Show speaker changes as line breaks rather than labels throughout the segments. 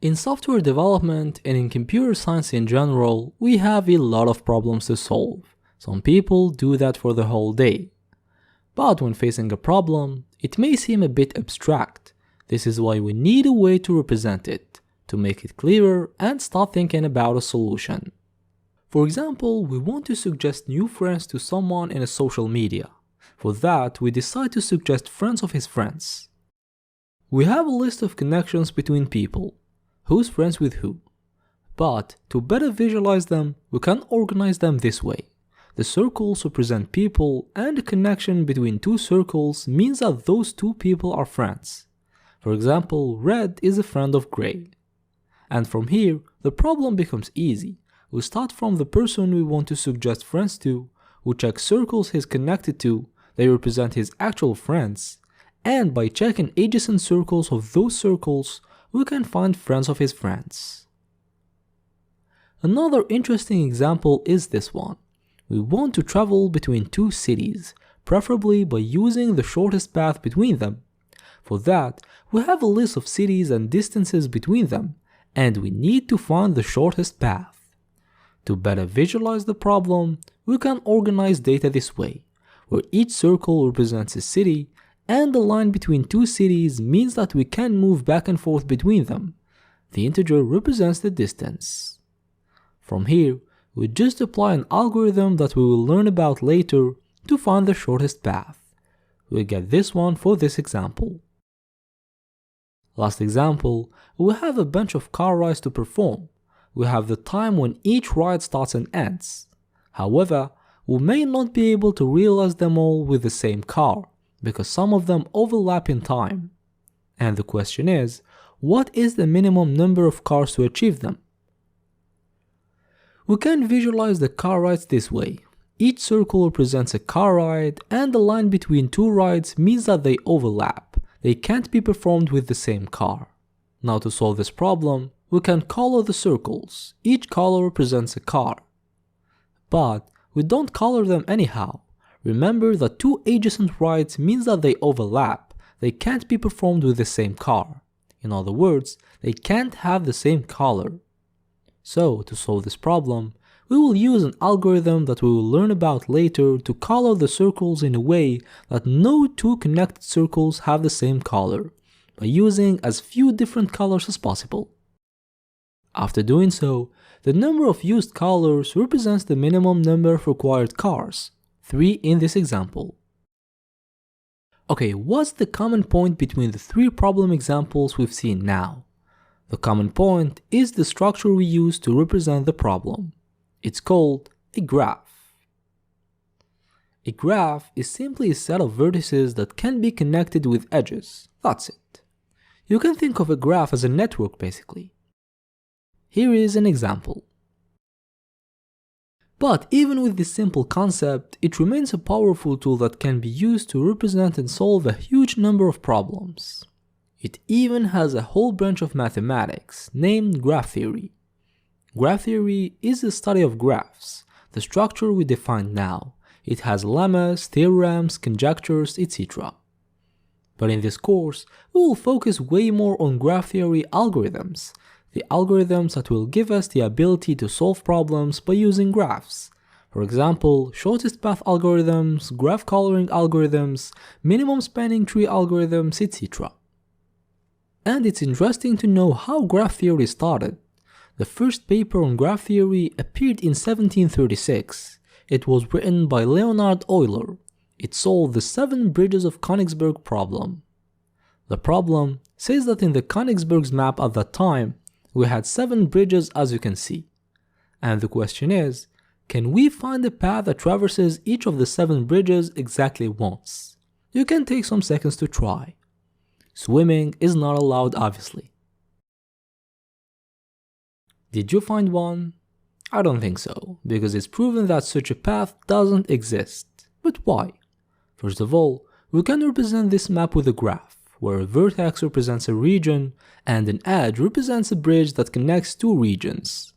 In software development and in computer science in general, we have a lot of problems to solve. Some people do that for the whole day. But when facing a problem, it may seem a bit abstract. This is why we need a way to represent it, to make it clearer and start thinking about a solution. For example, we want to suggest new friends to someone in a social media. For that, we decide to suggest friends of his friends. We have a list of connections between people. Who's friends with who? But to better visualize them, we can organize them this way. The circles represent people, and the connection between two circles means that those two people are friends. For example, red is a friend of gray. And from here, the problem becomes easy. We start from the person we want to suggest friends to, we check circles he's connected to, they represent his actual friends, and by checking adjacent circles of those circles, we can find friends of his friends. Another interesting example is this one. We want to travel between two cities, preferably by using the shortest path between them. For that, we have a list of cities and distances between them, and we need to find the shortest path. To better visualize the problem, we can organize data this way, where each circle represents a city, and the line between two cities means that we can move back and forth between them. The integer represents the distance. From here, we just apply an algorithm that we will learn about later to find the shortest path. We get this one for this example. Last example, we have a bunch of car rides to perform. We have the time when each ride starts and ends. However, we may not be able to realize them all with the same car, because some of them overlap in time. And the question is, what is the minimum number of cars to achieve them? We can visualize the car rides this way. Each circle represents a car ride, and the line between two rides means that they overlap. They can't be performed with the same car. Now to solve this problem, we can color the circles. Each color represents a car. But we don't color them anyhow. Remember that two adjacent rides means that they overlap. They can't be performed with the same car. In other words, they can't have the same color. So, to solve this problem, we will use an algorithm that we will learn about later to color the circles in a way that no two connected circles have the same color, by using as few different colors as possible. After doing so, the number of used colors represents the minimum number of required cars, 3 in this example. Okay, what's the common point between the 3 problem examples we've seen now? The common point is the structure we use to represent the problem. It's called a graph. A graph is simply a set of vertices that can be connected with edges. That's it. You can think of a graph as a network basically. Here is an example. But even with this simple concept, it remains a powerful tool that can be used to represent and solve a huge number of problems. It even has a whole branch of mathematics named graph theory. Graph theory is the study of graphs, the structure we define now. It has lemmas, theorems, conjectures, etc. But in this course, we will focus way more on graph theory algorithms, the algorithms that will give us the ability to solve problems by using graphs. For example, shortest path algorithms, graph coloring algorithms, minimum spanning tree algorithms, etc. And it's interesting to know how graph theory started. The first paper on graph theory appeared in 1736. It was written by Leonhard Euler. It solved the 7 bridges of Königsberg problem. The problem says that in the Königsberg's map at that time, we had 7 bridges as you can see. And the question is, can we find a path that traverses each of the 7 bridges exactly once? You can take some seconds to try. Swimming is not allowed obviously. Did you find one? I don't think so, because it's proven that such a path doesn't exist. But why? First of all, we can represent this map with a graph, where a vertex represents a region and an edge represents a bridge that connects 2 regions.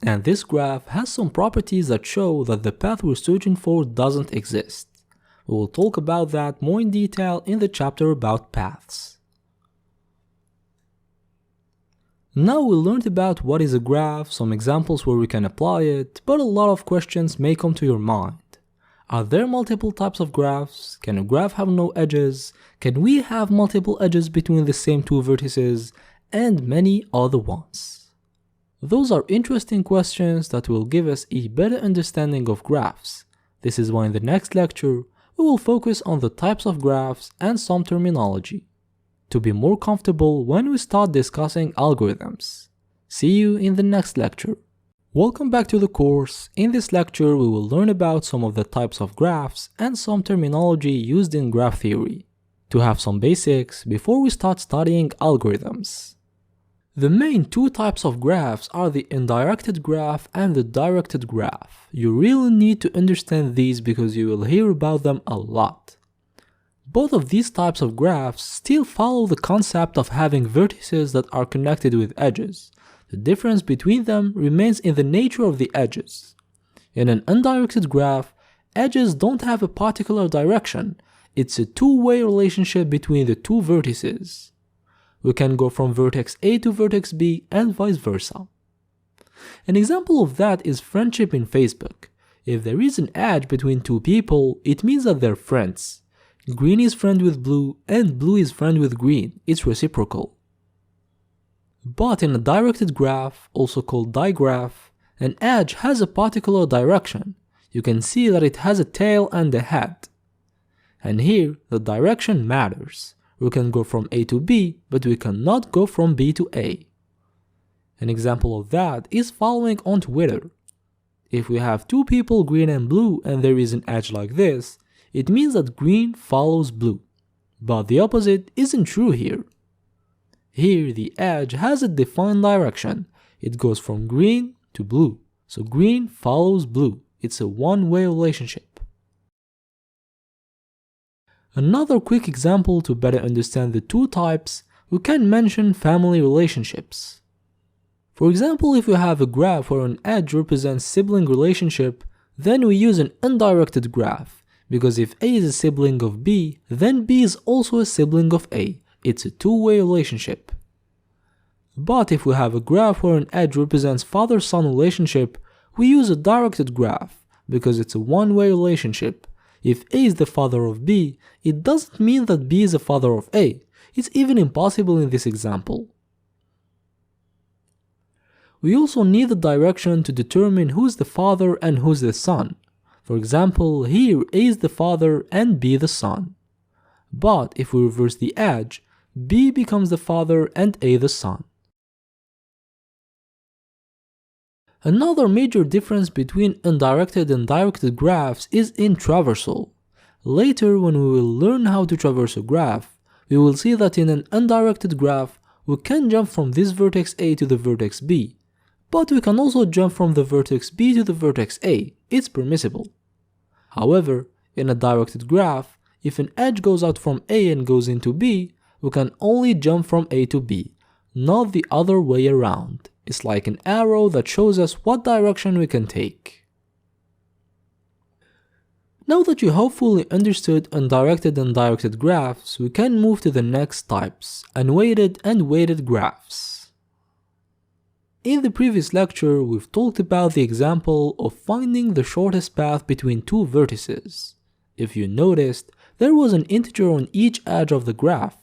And this graph has some properties that show that the path we're searching for doesn't exist. We will talk about that more in detail in the chapter about paths. Now we learned about what is a graph, some examples where we can apply it, but a lot of questions may come to your mind. Are there multiple types of graphs? Can a graph have no edges? Can we have multiple edges between the same two vertices? And many other ones. Those are interesting questions that will give us a better understanding of graphs. This is why in the next lecture, we will focus on the types of graphs and some terminology, to be more comfortable when we start discussing algorithms. See you in the next lecture. Welcome back to the course. In this lecture, we will learn about some of the types of graphs and some terminology used in graph theory, to have some basics before we start studying algorithms. The main two types of graphs are the indirected graph and the directed graph. You really need to understand these because you will hear about them a lot. Both of these types of graphs still follow the concept of having vertices that are connected with edges. The difference between them remains in the nature of the edges. In an undirected graph, edges don't have a particular direction. It's a two-way relationship between the two vertices. We can go from vertex A to vertex B and vice versa. An example of that is friendship in Facebook. If there is an edge between two people, it means that they're friends. Green is friend with blue and blue is friend with green. It's reciprocal. But in a directed graph, also called digraph, an edge has a particular direction. You can see that it has a tail and a head. And here, the direction matters. We can go from A to B, but we cannot go from B to A. An example of that is following on Twitter. If we have two people, green and blue, and there is an edge like this, it means that green follows blue. But the opposite isn't true here. Here, the edge has a defined direction. It goes from green to blue. So green follows blue. It's a one-way relationship. Another quick example to better understand the two types, we can mention family relationships. For example, if we have a graph where an edge represents sibling relationship, then we use an undirected graph, because if A is a sibling of B, then B is also a sibling of A. It's a two-way relationship. But if we have a graph where an edge represents father-son relationship, we use a directed graph, because it's a one-way relationship. If A is the father of B, it doesn't mean that B is the father of A. It's even impossible in this example. We also need the direction to determine who's the father and who's the son. For example, here A is the father and B the son. But if we reverse the edge, B becomes the father and A the son. Another major difference between undirected and directed graphs is in traversal. Later, when we will learn how to traverse a graph, we will see that in an undirected graph, we can jump from this vertex A to the vertex B, but we can also jump from the vertex B to the vertex A. It's permissible. However, in a directed graph, if an edge goes out from A and goes into B, we can only jump from A to B, not the other way around. It's like an arrow that shows us what direction we can take. Now that you hopefully understood undirected and directed graphs, we can move to the next types, unweighted and weighted graphs. In the previous lecture, we've talked about the example of finding the shortest path between two vertices. If you noticed, there was an integer on each edge of the graph.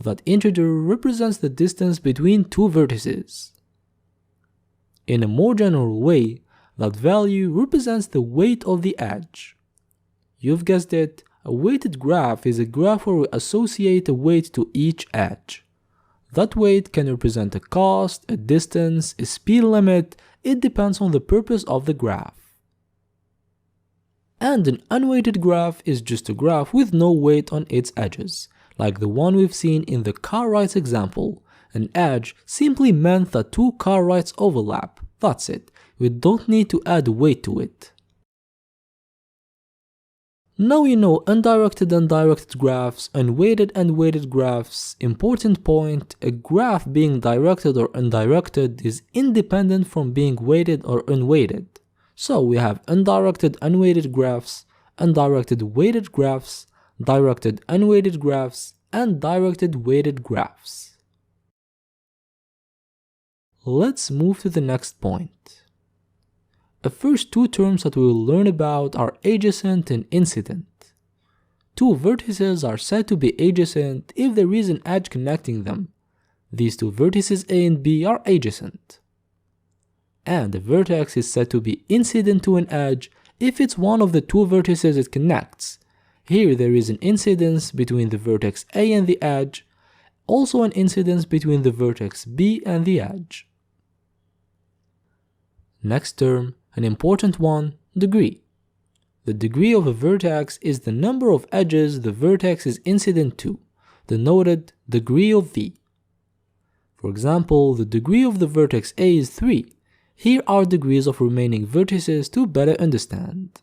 That integer represents the distance between two vertices. In a more general way, that value represents the weight of the edge. You've guessed it, a weighted graph is a graph where we associate a weight to each edge. That weight can represent a cost, a distance, a speed limit, it depends on the purpose of the graph. And an unweighted graph is just a graph with no weight on its edges, like the one we've seen in the car rides example. An edge simply meant that two car rides overlap. That's it. We don't need to add weight to it. Now you know undirected and directed graphs, unweighted and weighted graphs. Important point, a graph being directed or undirected is independent from being weighted or unweighted. So we have undirected unweighted graphs, undirected weighted graphs, directed unweighted graphs, and directed weighted graphs. Let's move to the next point. The first two terms that we will learn about are adjacent and incident. Two vertices are said to be adjacent if there is an edge connecting them. These two vertices A and B are adjacent. And the vertex is said to be incident to an edge if it's one of the two vertices it connects. Here there is an incidence between the vertex A and the edge, also an incidence between the vertex B and the edge. Next term, an important one, degree. The degree of a vertex is the number of edges the vertex is incident to, denoted degree of V. For example, the degree of the vertex A is 3. Here are degrees of remaining vertices to better understand.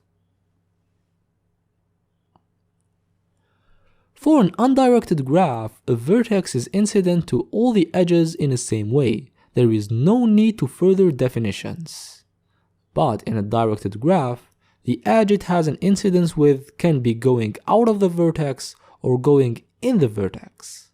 For an undirected graph, a vertex is incident to all the edges in the same way. There is no need to further definitions. But in a directed graph, the edge it has an incidence with can be going out of the vertex or going in the vertex.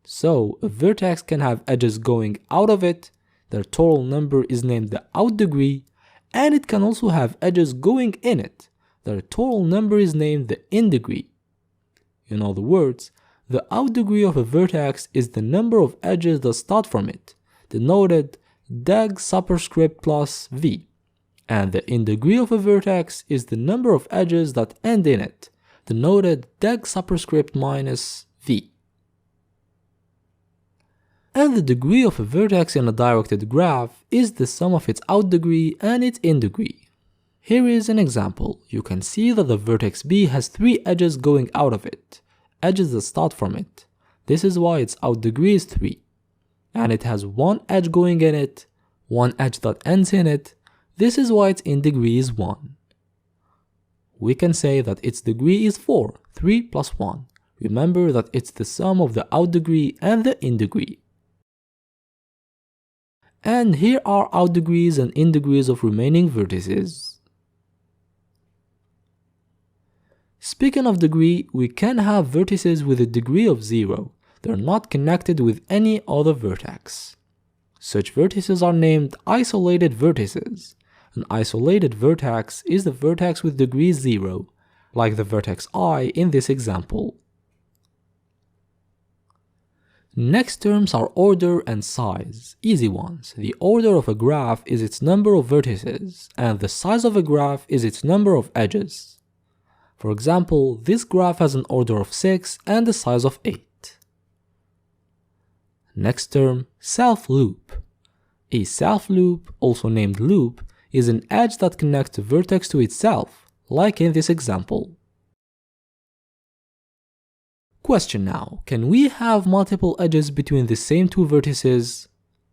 So, a vertex can have edges going out of it, their total number is named the out degree, and it can also have edges going in it, their total number is named the in degree. In other words, the out degree of a vertex is the number of edges that start from it, denoted deg superscript plus v, and the in degree of a vertex is the number of edges that end in it, denoted deg superscript minus v. And the degree of a vertex in a directed graph is the sum of its out degree and its in degree. Here is an example. You can see that the vertex B has 3 edges going out of it, edges that start from it. This is why its out degree is 3. And it has 1 edge going in it, 1 edge that ends in it. This is why its in degree is 1. We can say that its degree is 4, 3 plus 1. Remember that it's the sum of the out degree and the in degree. And here are out degrees and in degrees of remaining vertices. Speaking of degree, we can have vertices with a degree of 0. They're not connected with any other vertex. Such vertices are named isolated vertices. An isolated vertex is the vertex with degree 0, like the vertex I in this example. Next terms are order and size, easy ones. The order of a graph is its number of vertices, and the size of a graph is its number of edges. For example, this graph has an order of 6 and a size of 8. Next term, self-loop. A self-loop, also named loop, is an edge that connects a vertex to itself, like in this example. Question now, can we have multiple edges between the same two vertices?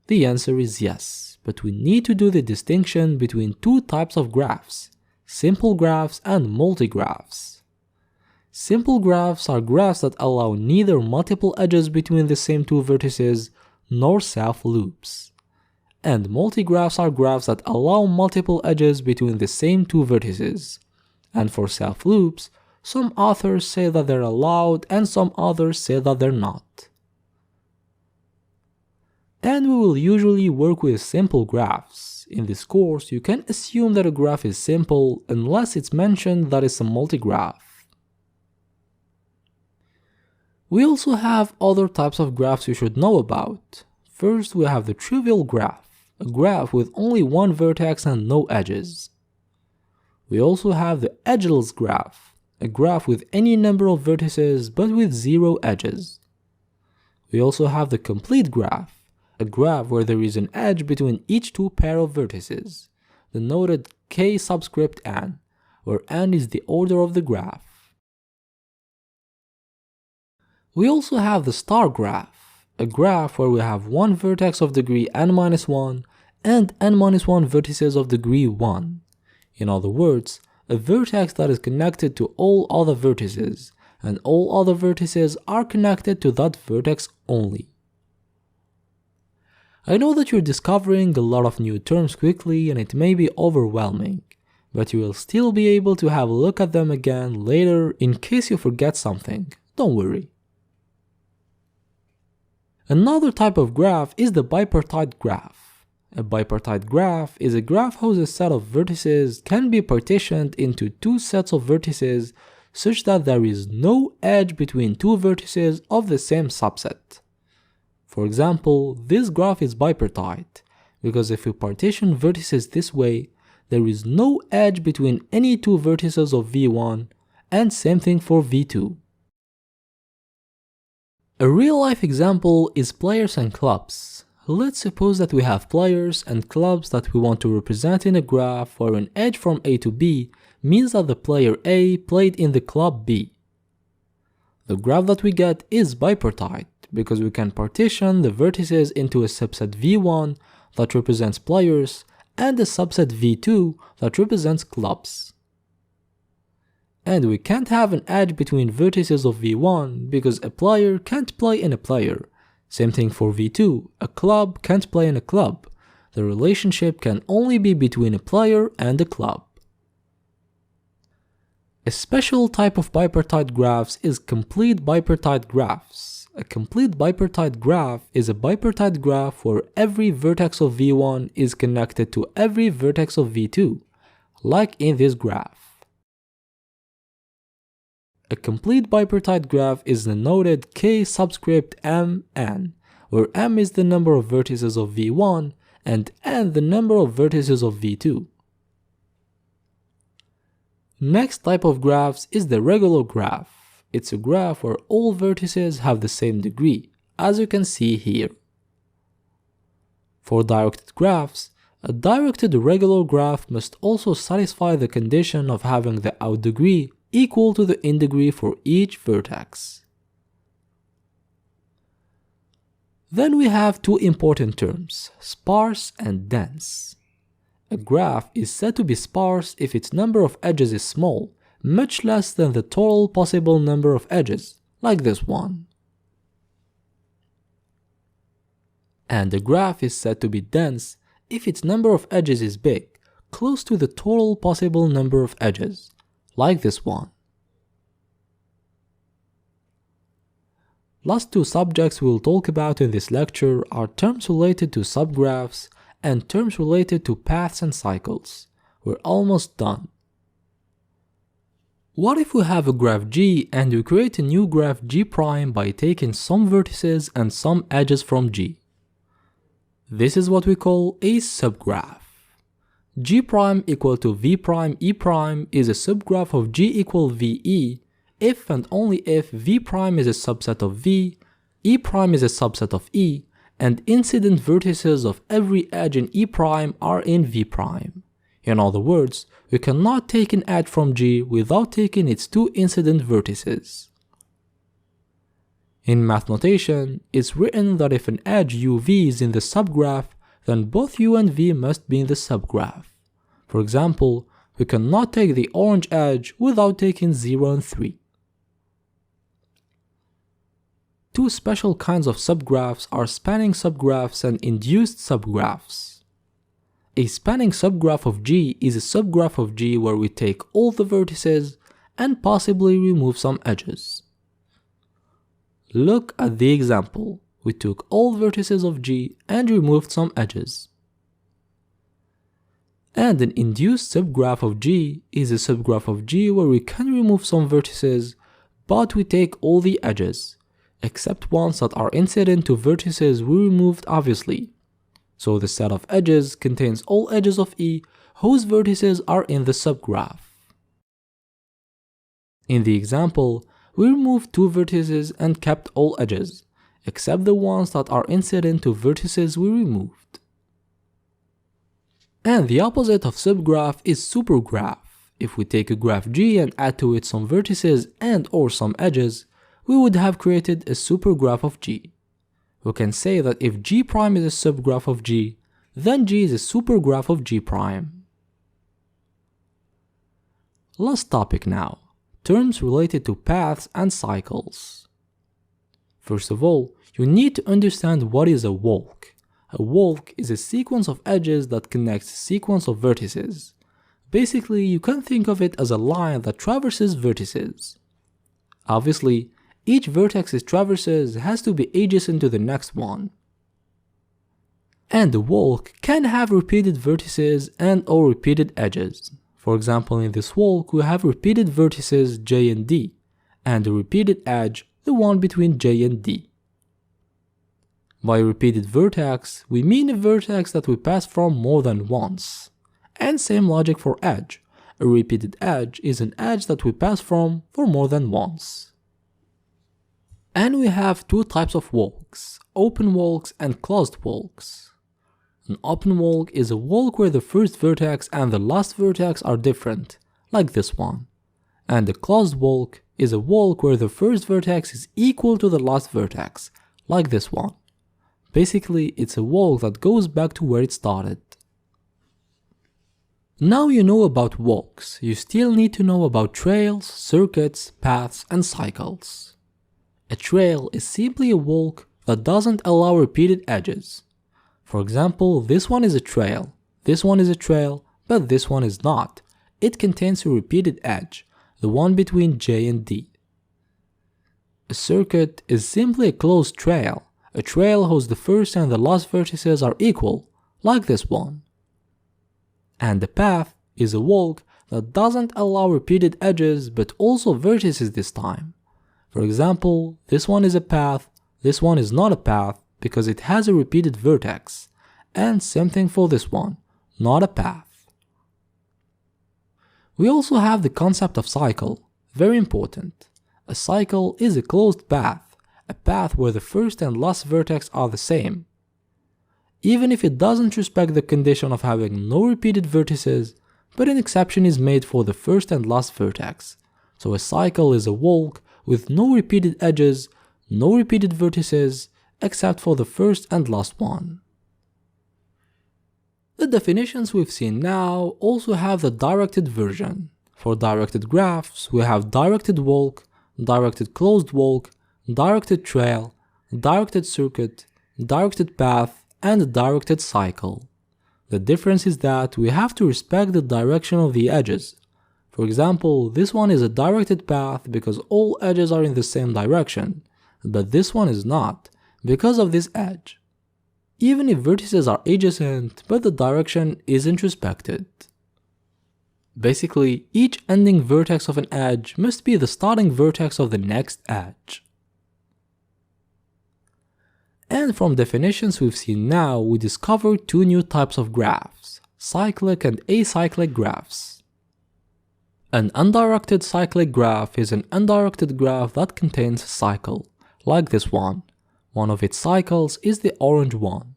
The answer is yes, but we need to do the distinction between two types of graphs, simple graphs and multigraphs. Simple graphs are graphs that allow neither multiple edges between the same two vertices nor self-loops. And multigraphs are graphs that allow multiple edges between the same two vertices. And for self-loops, some authors say that they're allowed and some others say that they're not. And we will usually work with simple graphs. In this course, you can assume that a graph is simple unless it's mentioned that it's a multigraph. We also have other types of graphs you should know about. First, we have the trivial graph, a graph with only one vertex and no edges. We also have the edgeless graph, a graph with any number of vertices but with 0 edges. We also have the complete graph, a graph where there is an edge between each two pair of vertices, denoted k subscript n, where n is the order of the graph. We also have the star graph, a graph where we have one vertex of degree n-1 and n-1 vertices of degree 1. In other words, a vertex that is connected to all other vertices, and all other vertices are connected to that vertex only. I know that you're discovering a lot of new terms quickly and it may be overwhelming, but you will still be able to have a look at them again later in case you forget something, don't worry. Another type of graph is the bipartite graph, A bipartite graph is a graph whose set of vertices can be partitioned into two sets of vertices such that there is no edge between two vertices of the same subset. For example, this graph is bipartite, because if we partition vertices this way, there is no edge between any two vertices of V1, and same thing for V2. A real-life example is players and clubs. Let's suppose that we have players and clubs that we want to represent in a graph where an edge from A to B means that the player A played in the club B. The graph that we get is bipartite because we can partition the vertices into a subset V1 that represents players and a subset V2 that represents clubs. And we can't have an edge between vertices of V1 because a player can't play in a player. Same thing for V2, a club can't play in a club. The relationship can only be between a player and a club. A special type of bipartite graphs is complete bipartite graphs. A complete bipartite graph is a bipartite graph where every vertex of V1 is connected to every vertex of V2, like in this graph. A complete bipartite graph is denoted K subscript M N, where M is the number of vertices of V1 and N the number of vertices of V2. Next type of graphs is the regular graph. It's a graph where all vertices have the same degree, as you can see here. For directed graphs, a directed regular graph must also satisfy the condition of having the out degree equal to the in degree for each vertex. Then we have two important terms, sparse and dense. A graph is said to be sparse if its number of edges is small, much less than the total possible number of edges, like this one. And a graph is said to be dense if its number of edges is big, close to the total possible number of edges, like this one. Last two subjects we'll talk about in this lecture are terms related to subgraphs and terms related to paths and cycles. We're almost done. What if we have a graph G and we create a new graph G' by taking some vertices and some edges from G? This is what we call a subgraph. G' equal to V' E' is a subgraph of G equal VE if and only if V' is a subset of V, E' is a subset of E, and incident vertices of every edge in E' are in V'. In other words, we cannot take an edge from G without taking its two incident vertices. In math notation, it's written that if an edge UV is in the subgraph, then both U and V must be in the subgraph. For example, we cannot take the orange edge without taking 0 and 3. Two special kinds of subgraphs are spanning subgraphs and induced subgraphs. A spanning subgraph of G is a subgraph of G where we take all the vertices and possibly remove some edges. Look at the example. We took all vertices of G and removed some edges. And an induced subgraph of G is a subgraph of G where we can remove some vertices, but we take all the edges, except ones that are incident to vertices we removed obviously. So the set of edges contains all edges of E whose vertices are in the subgraph. In the example, we removed two vertices and kept all edges, except the ones that are incident to vertices we removed. And the opposite of subgraph is supergraph. If we take a graph G and add to it some vertices and or some edges, we would have created a supergraph of G. We can say that if G' is a subgraph of G, then G is a supergraph of G'. Last topic now, terms related to paths and cycles. First of all, you need to understand what is a walk. A walk is a sequence of edges that connects a sequence of vertices. Basically, you can think of it as a line that traverses vertices. Obviously, each vertex it traverses has to be adjacent to the next one. And a walk can have repeated vertices and or repeated edges. For example, in this walk we have repeated vertices J and D, and a repeated edge, the one between J and D. By repeated vertex, we mean a vertex that we pass from more than once. And same logic for edge. A repeated edge is an edge that we pass from for more than once. And we have two types of walks, open walks and closed walks. An open walk is a walk where the first vertex and the last vertex are different, like this one. And a closed walk is a walk where the first vertex is equal to the last vertex, like this one. Basically, it's a walk that goes back to where it started. Now you know about walks, you still need to know about trails, circuits, paths, and cycles. A trail is simply a walk that doesn't allow repeated edges. For example, this one is a trail, this one is a trail, but this one is not. It contains a repeated edge, the one between J and D. A circuit is simply a closed trail, a trail whose the first and the last vertices are equal, like this one. And a path is a walk that doesn't allow repeated edges but also vertices this time. For example, this one is a path, this one is not a path because it has a repeated vertex, and same thing for this one, not a path. We also have the concept of cycle, very important. A cycle is a closed path, a path where the first and last vertex are the same. Even if it doesn't respect the condition of having no repeated vertices, but an exception is made for the first and last vertex. So a cycle is a walk with no repeated edges, no repeated vertices, except for the first and last one. The definitions we've seen now also have the directed version. For directed graphs, we have directed walk, directed closed walk, directed trail, directed circuit, directed path, and directed cycle. The difference is that we have to respect the direction of the edges. For example, this one is a directed path because all edges are in the same direction, but this one is not, because of this edge. Even if vertices are adjacent, but the direction isn't respected. Basically, each ending vertex of an edge must be the starting vertex of the next edge. And from definitions we've seen now, we discovered two new types of graphs, cyclic and acyclic graphs. An undirected cyclic graph is an undirected graph that contains a cycle, like this one. One of its cycles is the orange one.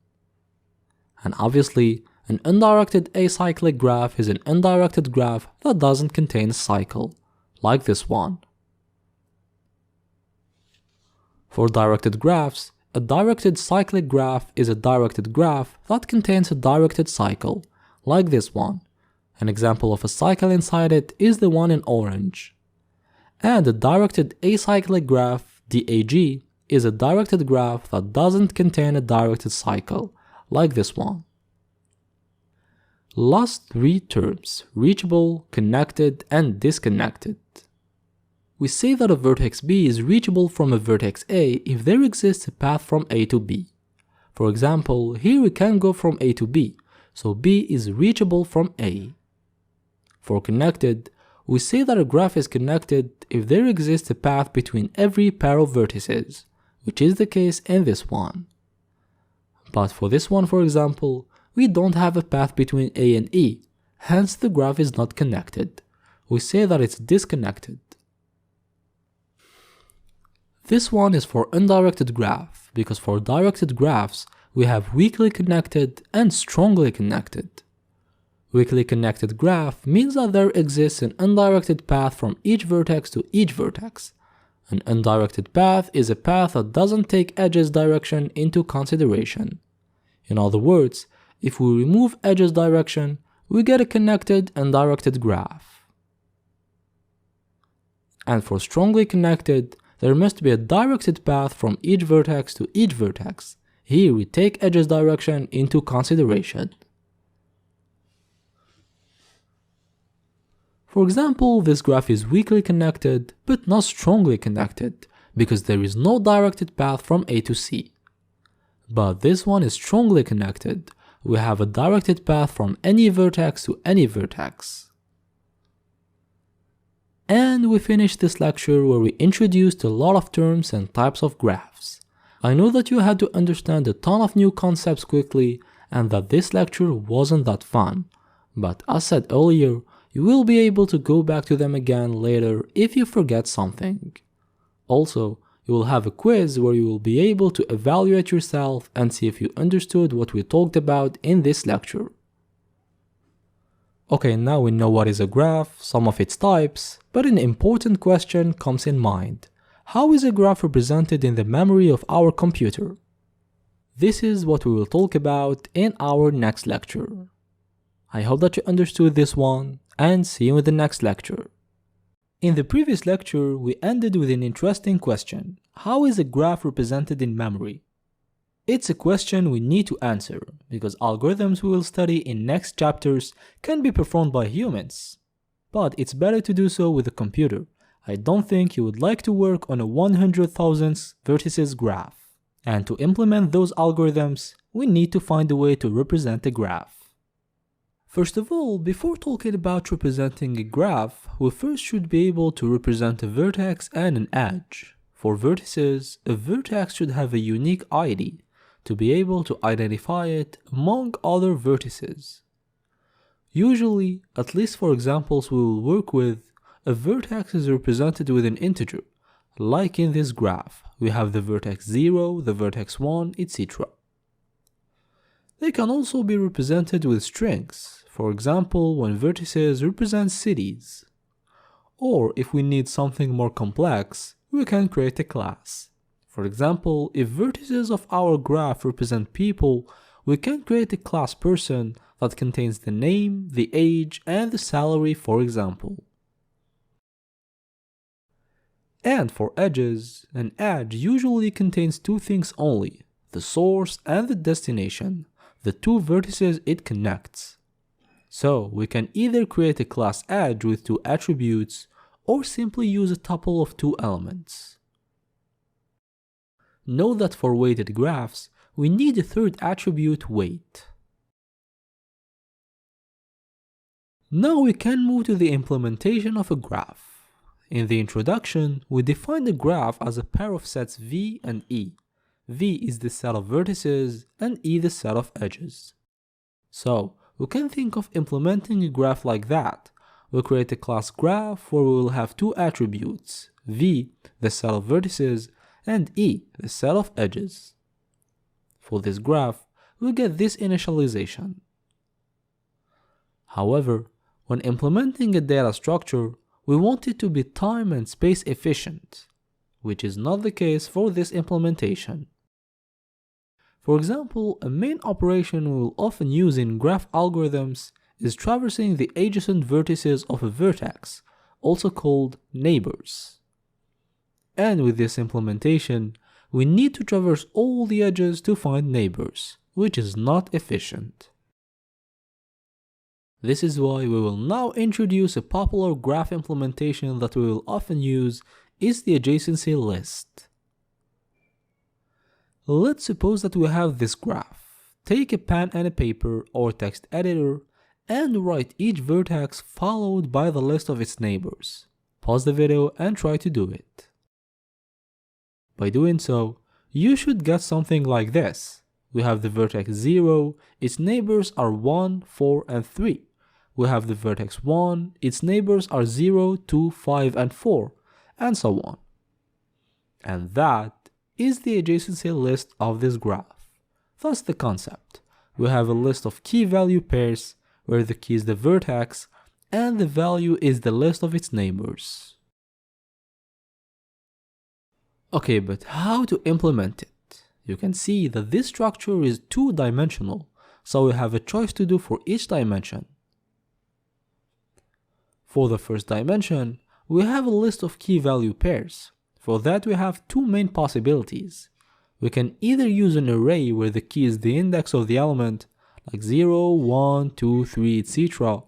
And obviously, an undirected acyclic graph is an undirected graph that doesn't contain a cycle, like this one. For directed graphs, a directed cyclic graph is a directed graph that contains a directed cycle, like this one. An example of a cycle inside it is the one in orange. And a directed acyclic graph, DAG, is a directed graph that doesn't contain a directed cycle, like this one. Last three terms, reachable, connected, and disconnected. We say that a vertex B is reachable from a vertex A if there exists a path from A to B. For example, here we can go from A to B, so B is reachable from A. For connected, we say that a graph is connected if there exists a path between every pair of vertices, which is the case in this one. But for this one, for example, we don't have a path between A and E, hence the graph is not connected. We say that it's disconnected. This one is for undirected graph, because for directed graphs, we have weakly connected and strongly connected. Weakly connected graph means that there exists an undirected path from each vertex to each vertex. An undirected path is a path that doesn't take edges direction into consideration. In other words, if we remove edges direction, we get a connected undirected graph. And for strongly connected, there must be a directed path from each vertex to each vertex. Here we take edges direction into consideration. For example, this graph is weakly connected, but not strongly connected, because there is no directed path from A to C. But this one is strongly connected. We have a directed path from any vertex to any vertex. And we finished this lecture where we introduced a lot of terms and types of graphs. I know that you had to understand a ton of new concepts quickly and that this lecture wasn't that fun, but as said earlier, you will be able to go back to them again later if you forget something. Also, you will have a quiz where you will be able to evaluate yourself and see if you understood what we talked about in this lecture. Okay, now we know what is a graph, some of its types, but an important question comes in mind. How is a graph represented in the memory of our computer? This is what we will talk about in our next lecture. I hope that you understood this one, and see you in the next lecture. In the previous lecture, we ended with an interesting question. How is a graph represented in memory? It's a question we need to answer, because algorithms we will study in next chapters can be performed by humans. But it's better to do so with a computer. I don't think you would like to work on a 100,000 vertices graph. And to implement those algorithms, we need to find a way to represent a graph. First of all, before talking about representing a graph, we first should be able to represent a vertex and an edge. For vertices, a vertex should have a unique ID to be able to identify it among other vertices. Usually, at least for examples we will work with, a vertex is represented with an integer. Like in this graph, we have the vertex 0, the vertex 1, etc. They can also be represented with strings, for example when vertices represent cities. Or if we need something more complex, we can create a class. For example, if vertices of our graph represent people, we can create a class person that contains the name, the age, and the salary, for example. And for edges, an edge usually contains two things only, the source and the destination, the two vertices it connects. So we can either create a class edge with two attributes or simply use a tuple of two elements. Note that for weighted graphs, we need a third attribute, weight. Now we can move to the implementation of a graph. In the introduction, we defined a graph as a pair of sets V and E. V is the set of vertices and E the set of edges. So, we can think of implementing a graph like that. We'll create a class graph where we will have two attributes, V, the set of vertices, and E, the set of edges. For this graph, we'll get this initialization. However, when implementing a data structure, we want it to be time and space efficient, which is not the case for this implementation. For example, a main operation we will often use in graph algorithms is traversing the adjacent vertices of a vertex, also called neighbors. And with this implementation, we need to traverse all the edges to find neighbors, which is not efficient. This is why we will now introduce a popular graph implementation that we will often use is the adjacency list. Let's suppose that we have this graph. Take a pen and a paper or text editor and write each vertex followed by the list of its neighbors. Pause the video and try to do it. By doing so, you should get something like this. We have the vertex 0, its neighbors are 1, 4, and 3. We have the vertex 1, its neighbors are 0, 2, 5, and 4, and so on. And that is the adjacency list of this graph. Thus the concept. We have a list of key value pairs where the key is the vertex and the value is the list of its neighbors. Okay, but how to implement it? You can see that this structure is two-dimensional, so we have a choice to do for each dimension. For the first dimension, we have a list of key value pairs. For that we have two main possibilities. We can either use an array where the key is the index of the element, like 0, 1, 2, 3, etc.,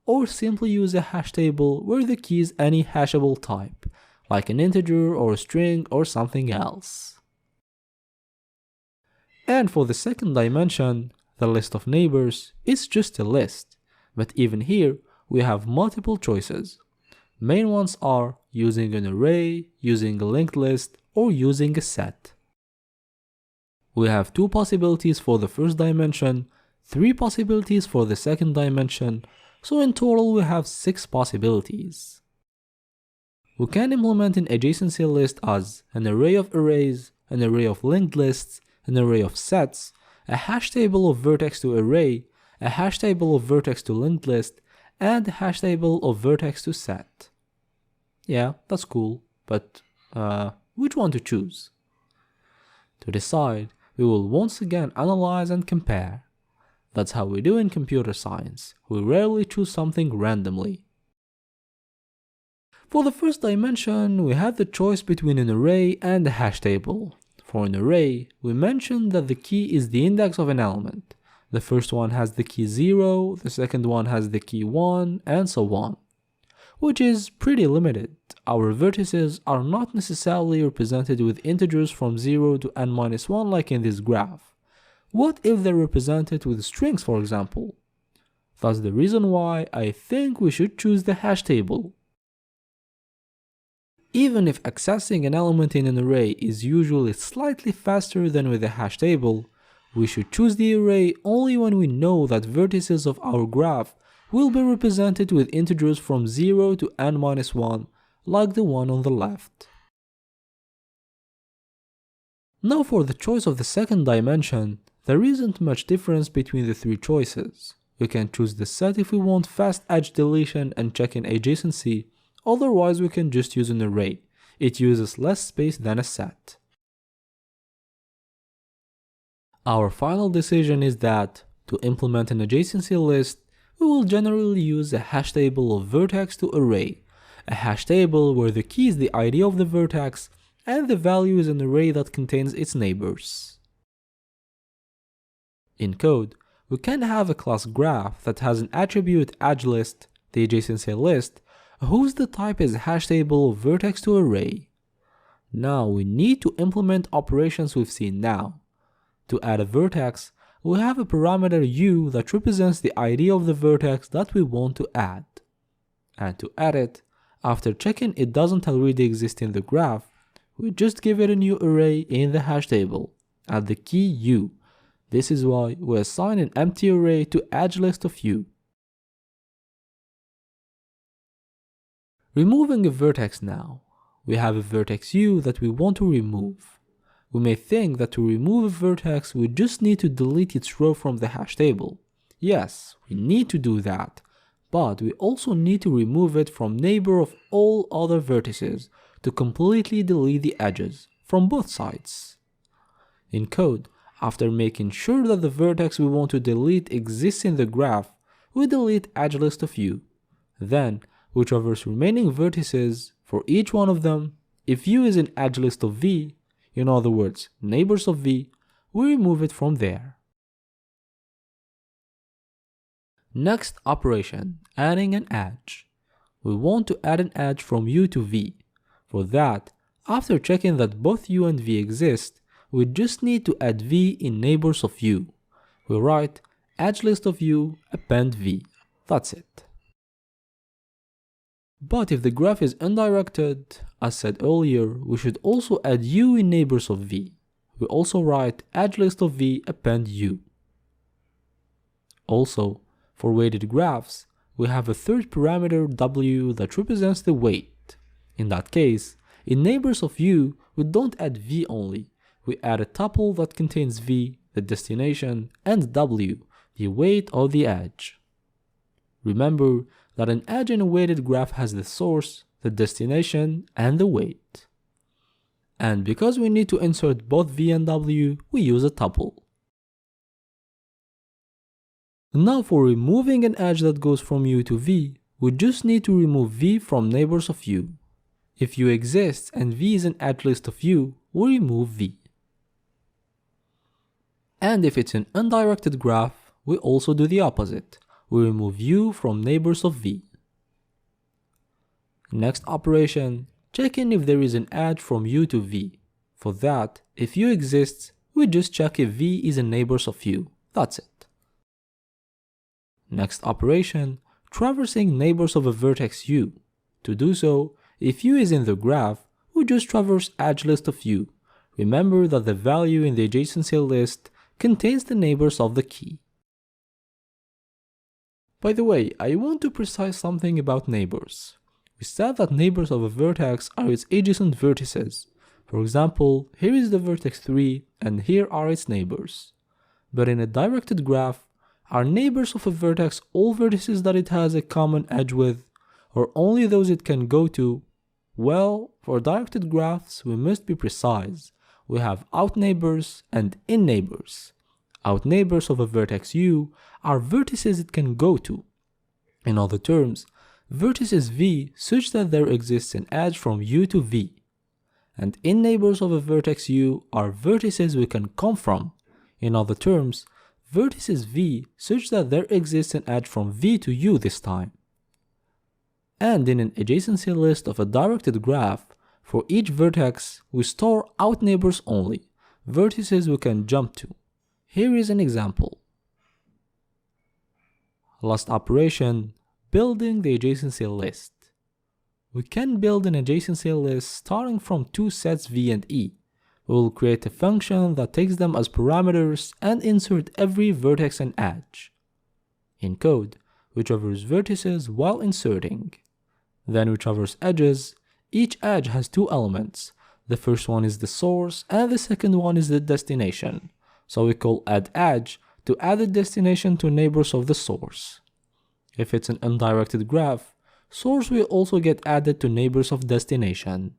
or simply use a hash table where the key is any hashable type, like an integer or a string or something else. And for the second dimension, the list of neighbors is just a list, but even here we have multiple choices. Main ones are using an array, using a linked list, or using a set. We have 2 possibilities for the first dimension, 3 possibilities for the second dimension, so in total we have 6 possibilities. We can implement an adjacency list as an array of arrays, an array of linked lists, an array of sets, a hash table of vertex to array, a hash table of vertex to linked list, and a hash table of vertex to set. Yeah, that's cool, but which one to choose? To decide, we will once again analyze and compare. That's how we do in computer science. We rarely choose something randomly. For the first dimension, we have the choice between an array and a hash table. For an array, we mentioned that the key is the index of an element. The first one has the key 0, the second one has the key 1, and so on. Which is pretty limited. Our vertices are not necessarily represented with integers from 0 to n-1 like in this graph. What if they're represented with strings, for example? That's the reason why I think we should choose the hash table. Even if accessing an element in an array is usually slightly faster than with a hash table, we should choose the array only when we know that vertices of our graph will be represented with integers from 0 to n-1, like the one on the left. Now for the choice of the second dimension, there isn't much difference between the 3 choices. We can choose the set if we want fast edge deletion and check in adjacency, otherwise we can just use an array. It uses less space than a set. Our final decision is that, to implement an adjacency list, we will generally use a hash table of vertex to array, a hash table where the key is the ID of the vertex and the value is an array that contains its neighbors. In code, we can have a class graph that has an attribute edgeList, the adjacency list, whose the type is hash table of vertex to array. Now we need to implement operations we've seen now. To add a vertex, we have a parameter u that represents the ID of the vertex that we want to add. And to add it, after checking it doesn't already exist in the graph, we just give it a new array in the hash table, add the key u. This is why we assign an empty array to edgeList of u. Removing a vertex now. We have a vertex u that we want to remove. We may think that to remove a vertex we just need to delete its row from the hash table. Yes, we need to do that, but we also need to remove it from neighbor of all other vertices to completely delete the edges from both sides. In code, after making sure that the vertex we want to delete exists in the graph, we delete edgeList of u. Then, whichever's remaining vertices, for each one of them, if u is an edgeList of v, in other words, neighbors of v, we remove it from there. Next operation, adding an edge. We want to add an edge from u to v. For that, after checking that both u and v exist, we just need to add v in neighbors of u. We write edgeList of u append v. That's it. But if the graph is undirected, as said earlier, we should also add u in neighbors of v. We also write edgeList of v append u. Also, for weighted graphs, we have a third parameter w that represents the weight. In that case, in neighbors of u, we don't add v only. We add a tuple that contains v, the destination, and w, the weight of the edge. Remember that an edge in a weighted graph has the source, the destination, and the weight. And because we need to insert both v and w, we use a tuple. Now for removing an edge that goes from u to v, we just need to remove v from neighbors of u. If u exists and v is an edgeList of u, we remove v. And if it's an undirected graph, we also do the opposite. We remove u from neighbors of v. Next operation, checking if there is an edge from u to v. For that, if u exists, we just check if v is in neighbors of u. That's it. Next operation, traversing neighbors of a vertex u. To do so, if u is in the graph, we just traverse edge list of u. Remember that the value in the adjacency list contains the neighbors of the key. By the way, I want to precise something about neighbors. We said that neighbors of a vertex are its adjacent vertices. For example, here is the vertex 3 and here are its neighbors. But in a directed graph, are neighbors of a vertex all vertices that it has a common edge with, or only those it can go to? Well, for directed graphs, we must be precise. We have out neighbors and in neighbors. Out neighbors of a vertex u are vertices it can go to. In other terms, vertices v such that there exists an edge from u to v. And in neighbors of a vertex u are vertices we can come from. In other terms, vertices v such that there exists an edge from v to u this time. And in an adjacency list of a directed graph, for each vertex we store out neighbors only, vertices we can jump to. Here is an example. Last operation, building the adjacency list. We can build an adjacency list starting from two sets v and e. We will create a function that takes them as parameters and insert every vertex and edge. In code, we traverse vertices while inserting. Then we traverse edges. Each edge has two elements. The first one is the source and the second one is the destination. So we call addEdge to add the destination to neighbors of the source. If it's an undirected graph, source will also get added to neighbors of destination.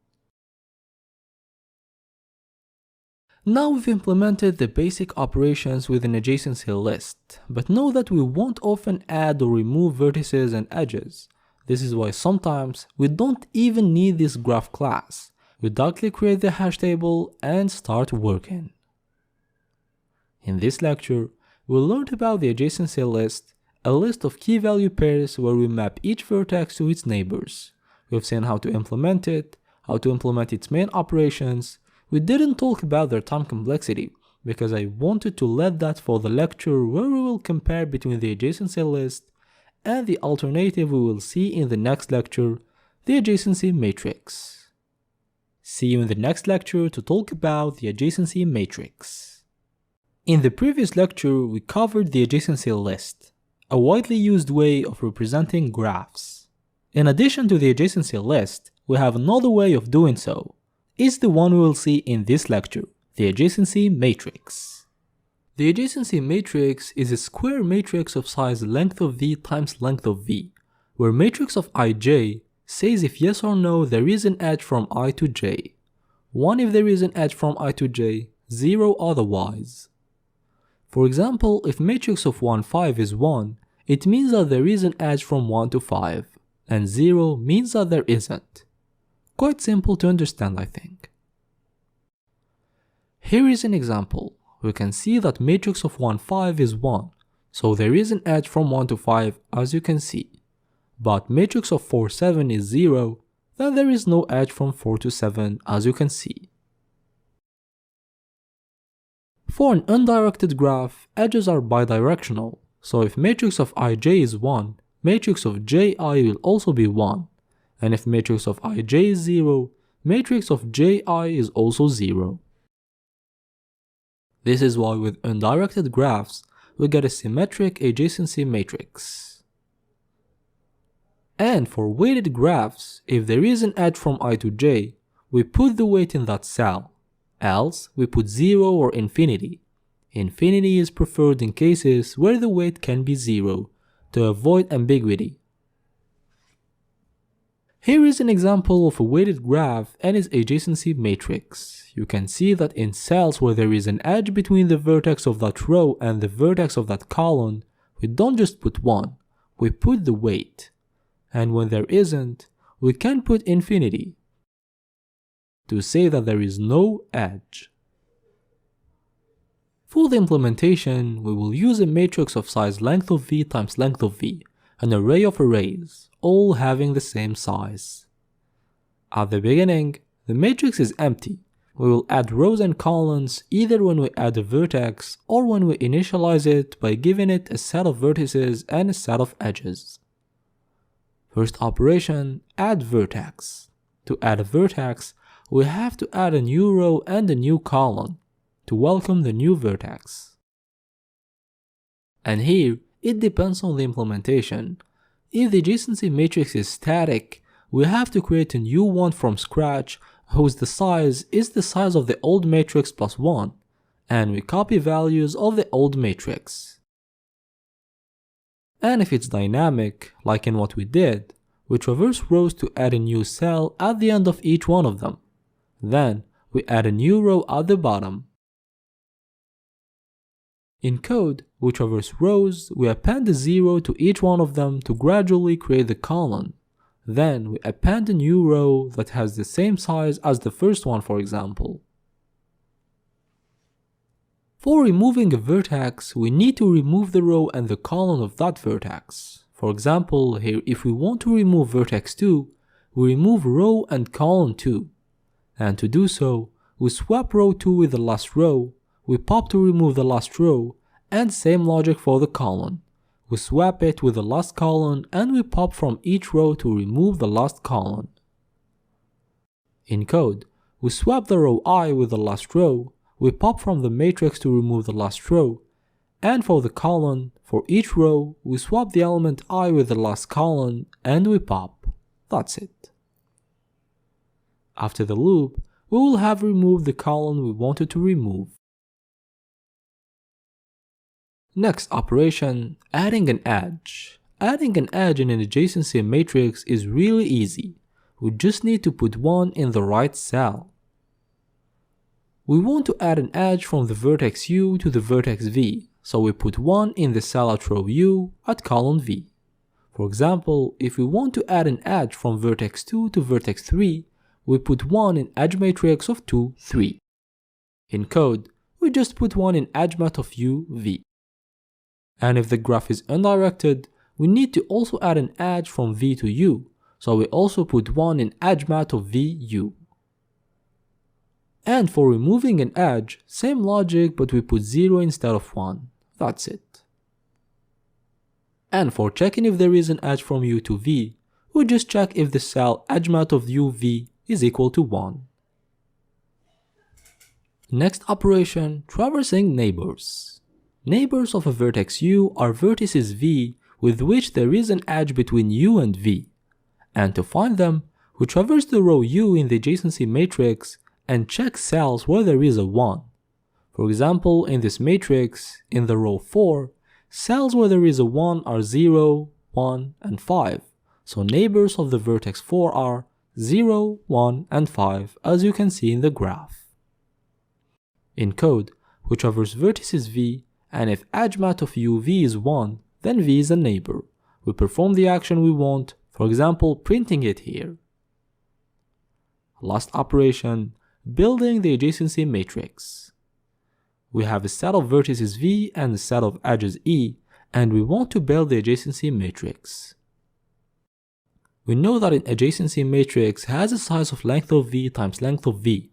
Now we've implemented the basic operations with an adjacency list, but know that we won't often add or remove vertices and edges. This is why sometimes we don't even need this graph class. We directly create the hash table and start working. In this lecture, we learned about the adjacency list, a list of key value pairs where we map each vertex to its neighbors. We've seen how to implement it, how to implement its main operations. We didn't talk about their time complexity because I wanted to let that for the lecture where we will compare between the adjacency list and the alternative we will see in the next lecture, the adjacency matrix. See you in the next lecture to talk about the adjacency matrix. In the previous lecture, we covered the adjacency list, a widely used way of representing graphs. In addition to the adjacency list, we have another way of doing so. It's the one we will see in this lecture, the adjacency matrix. The adjacency matrix is a square matrix of size length of v times length of v, where matrix of ij says if yes or no there is an edge from I to j. 1 if there is an edge from I to j, 0 otherwise. For example, if matrix of 1, 5 is 1, it means that there is an edge from 1 to 5, and 0 means that there isn't. Quite simple to understand, I think. Here is an example. We can see that matrix of 1, 5 is 1, so there is an edge from 1 to 5 as you can see. But matrix of 4, 7 is 0, then there is no edge from 4 to 7 as you can see. For an undirected graph, edges are bidirectional, so if matrix of ij is 1, matrix of ji will also be 1, and if matrix of ij is 0, matrix of ji is also 0. This is why with undirected graphs, we get a symmetric adjacency matrix. And for weighted graphs, if there is an edge from I to j, we put the weight in that cell. Else, we put 0 or infinity. Infinity is preferred in cases where the weight can be 0, to avoid ambiguity. Here is an example of a weighted graph and its adjacency matrix. You can see that in cells where there is an edge between the vertex of that row and the vertex of that column, we don't just put 1, we put the weight. And when there isn't, we can put infinity, to say that there is no edge. For the implementation, we will use a matrix of size length of v times length of v, an array of arrays, all having the same size. At the beginning, the matrix is empty. we will add rows and columns either when we add a vertex or when we initialize it by giving it a set of vertices and a set of edges. First operation, add vertex. To add a vertex, we have to add a new row and a new column to welcome the new vertex. And here, it depends on the implementation. If the adjacency matrix is static, we have to create a new one from scratch whose the size is the size of the old matrix plus 1, and we copy values of the old matrix. And if it's dynamic, like in what we did, we traverse rows to add a new cell at the end of each one of them. Then, we add a new row at the bottom. In code, we traverse rows, we append a 0 to each one of them to gradually create the column. Then, we append a new row that has the same size as the first one, for example. For removing a vertex, we need to remove the row and the column of that vertex. For example, here if we want to remove vertex 2, we remove row and column 2. And to do so, we swap row 2 with the last row, we pop to remove the last row, and same logic for the column. We swap it with the last column and we pop from each row to remove the last column. In code, we swap the row I with the last row, we pop from the matrix to remove the last row, and for the column, for each row, we swap the element I with the last column and we pop. That's it. After the loop, we will have removed the column we wanted to remove. Next operation, adding an edge. Adding an edge in an adjacency matrix is really easy. We just need to put one in the right cell. We want to add an edge from the vertex u to the vertex v, so we put one in the cell at row u at column v. For example, if we want to add an edge from vertex 2 to vertex 3, we put one in edge matrix of 2, 3. In code, we just put one in edge mat of u, v. And if the graph is undirected, we need to also add an edge from v to u, so we also put one in edge mat of v, u. And for removing an edge, same logic but we put 0 instead of 1. That's it. And for checking if there is an edge from u to v, we just check if the cell edge mat of u, v is equal to 1. Next operation, traversing neighbors. Neighbors of a vertex u are vertices v with which there is an edge between u and v. And to find them, we traverse the row u in the adjacency matrix and check cells where there is a 1. For example, in this matrix, in the row 4, cells where there is a 1 are 0, 1, and 5. So neighbors of the vertex 4 are 0, 1, and 5, as you can see in the graph. In code, we traverse vertices v, and if edge mat of u v is 1, then v is a neighbor. We perform the action we want, for example printing it here. Last operation, building the adjacency matrix. We have a set of vertices v and a set of edges e, and we want to build the adjacency matrix. We know that an adjacency matrix has a size of length of v times length of v,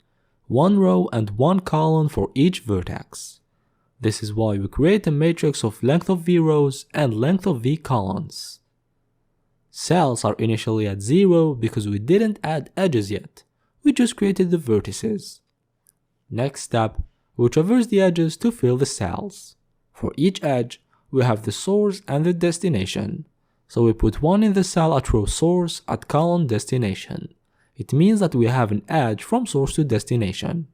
one row and one column for each vertex. This is why we create a matrix of length of v rows and length of v columns. Cells are initially at 0 because we didn't add edges yet, we just created the vertices. Next step, we traverse the edges to fill the cells. For each edge, we have the source and the destination, so we put one in the cell at row source at column destination. It means that we have an edge from source to destination.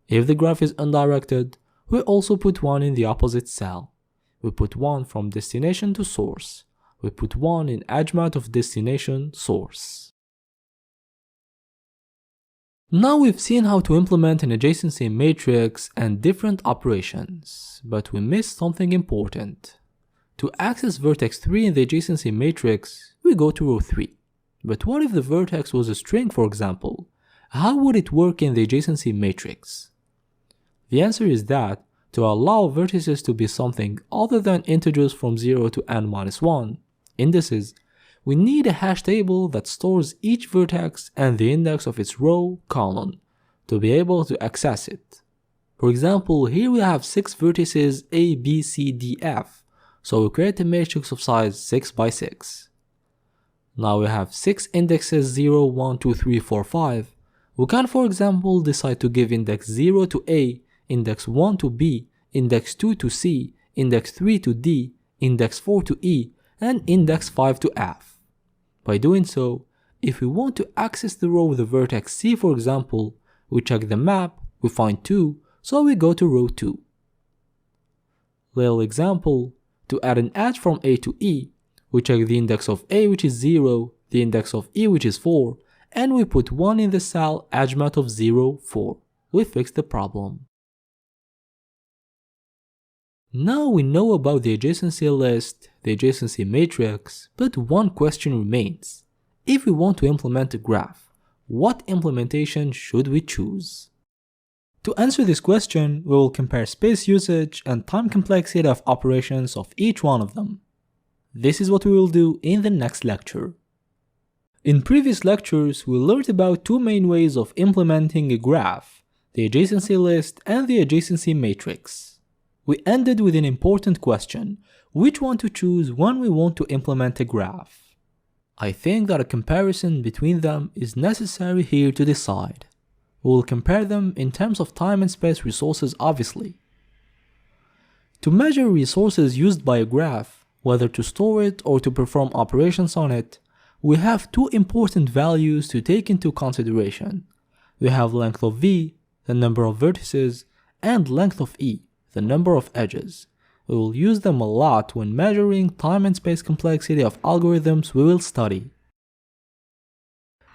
If the graph is undirected, we also put one in the opposite cell. We put one from destination to source. We put one in edge mat of destination source. Now we've seen how to implement an adjacency matrix and different operations, but we missed something important. To access vertex 3 in the adjacency matrix, we go to row 3. But what if the vertex was a string, for example? How would it work in the adjacency matrix? The answer is that, to allow vertices to be something other than integers from 0 to n-1, indices, we need a hash table that stores each vertex and the index of its row, column, to be able to access it. For example, here we have 6 vertices A, B, C, D, F, so we create a matrix of size 6 by 6. Now we have 6 indexes 0, 1, 2, 3, 4, 5. We can, for example, decide to give index 0 to A, index 1 to B, index 2 to C, index 3 to D, index 4 to E, and index 5 to F. By doing so, if we want to access the row with the vertex C, for example, we check the map, we find 2, so we go to row 2. Little example, to add an edge from A to E, we check the index of A, which is 0, the index of E, which is 4, and we put 1 in the cell edge mat of 0, 4. We fixed the problem. Now we know about the adjacency list, the adjacency matrix, but one question remains. If we want to implement a graph, what implementation should we choose? To answer this question, we will compare space usage and time complexity of operations of each one of them. This is what we will do in the next lecture. In previous lectures, we learned about two main ways of implementing a graph, the adjacency list and the adjacency matrix. We ended with an important question, which one to choose when we want to implement a graph. I think that a comparison between them is necessary here to decide. We will compare them in terms of time and space resources, obviously. To measure resources used by a graph, whether to store it or to perform operations on it, we have two important values to take into consideration. We have length of V, the number of vertices, and length of E, the number of edges. We will use them a lot when measuring time and space complexity of algorithms we will study.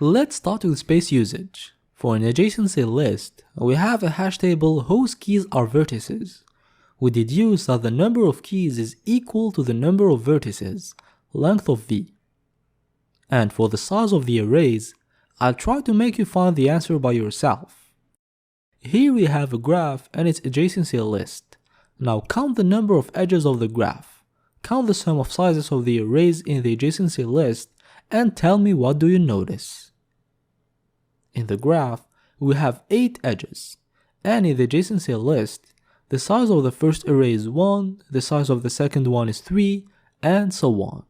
Let's start with space usage. For an adjacency list, we have a hash table whose keys are vertices. We deduce that the number of keys is equal to the number of vertices, length of V. And for the size of the arrays, I'll try to make you find the answer by yourself. Here we have a graph and its adjacency list. Now count the number of edges of the graph, count the sum of sizes of the arrays in the adjacency list, and tell me what do you notice. In the graph, we have 8 edges, and in the adjacency list, the size of the first array is 1, the size of the second one is 3, and so on.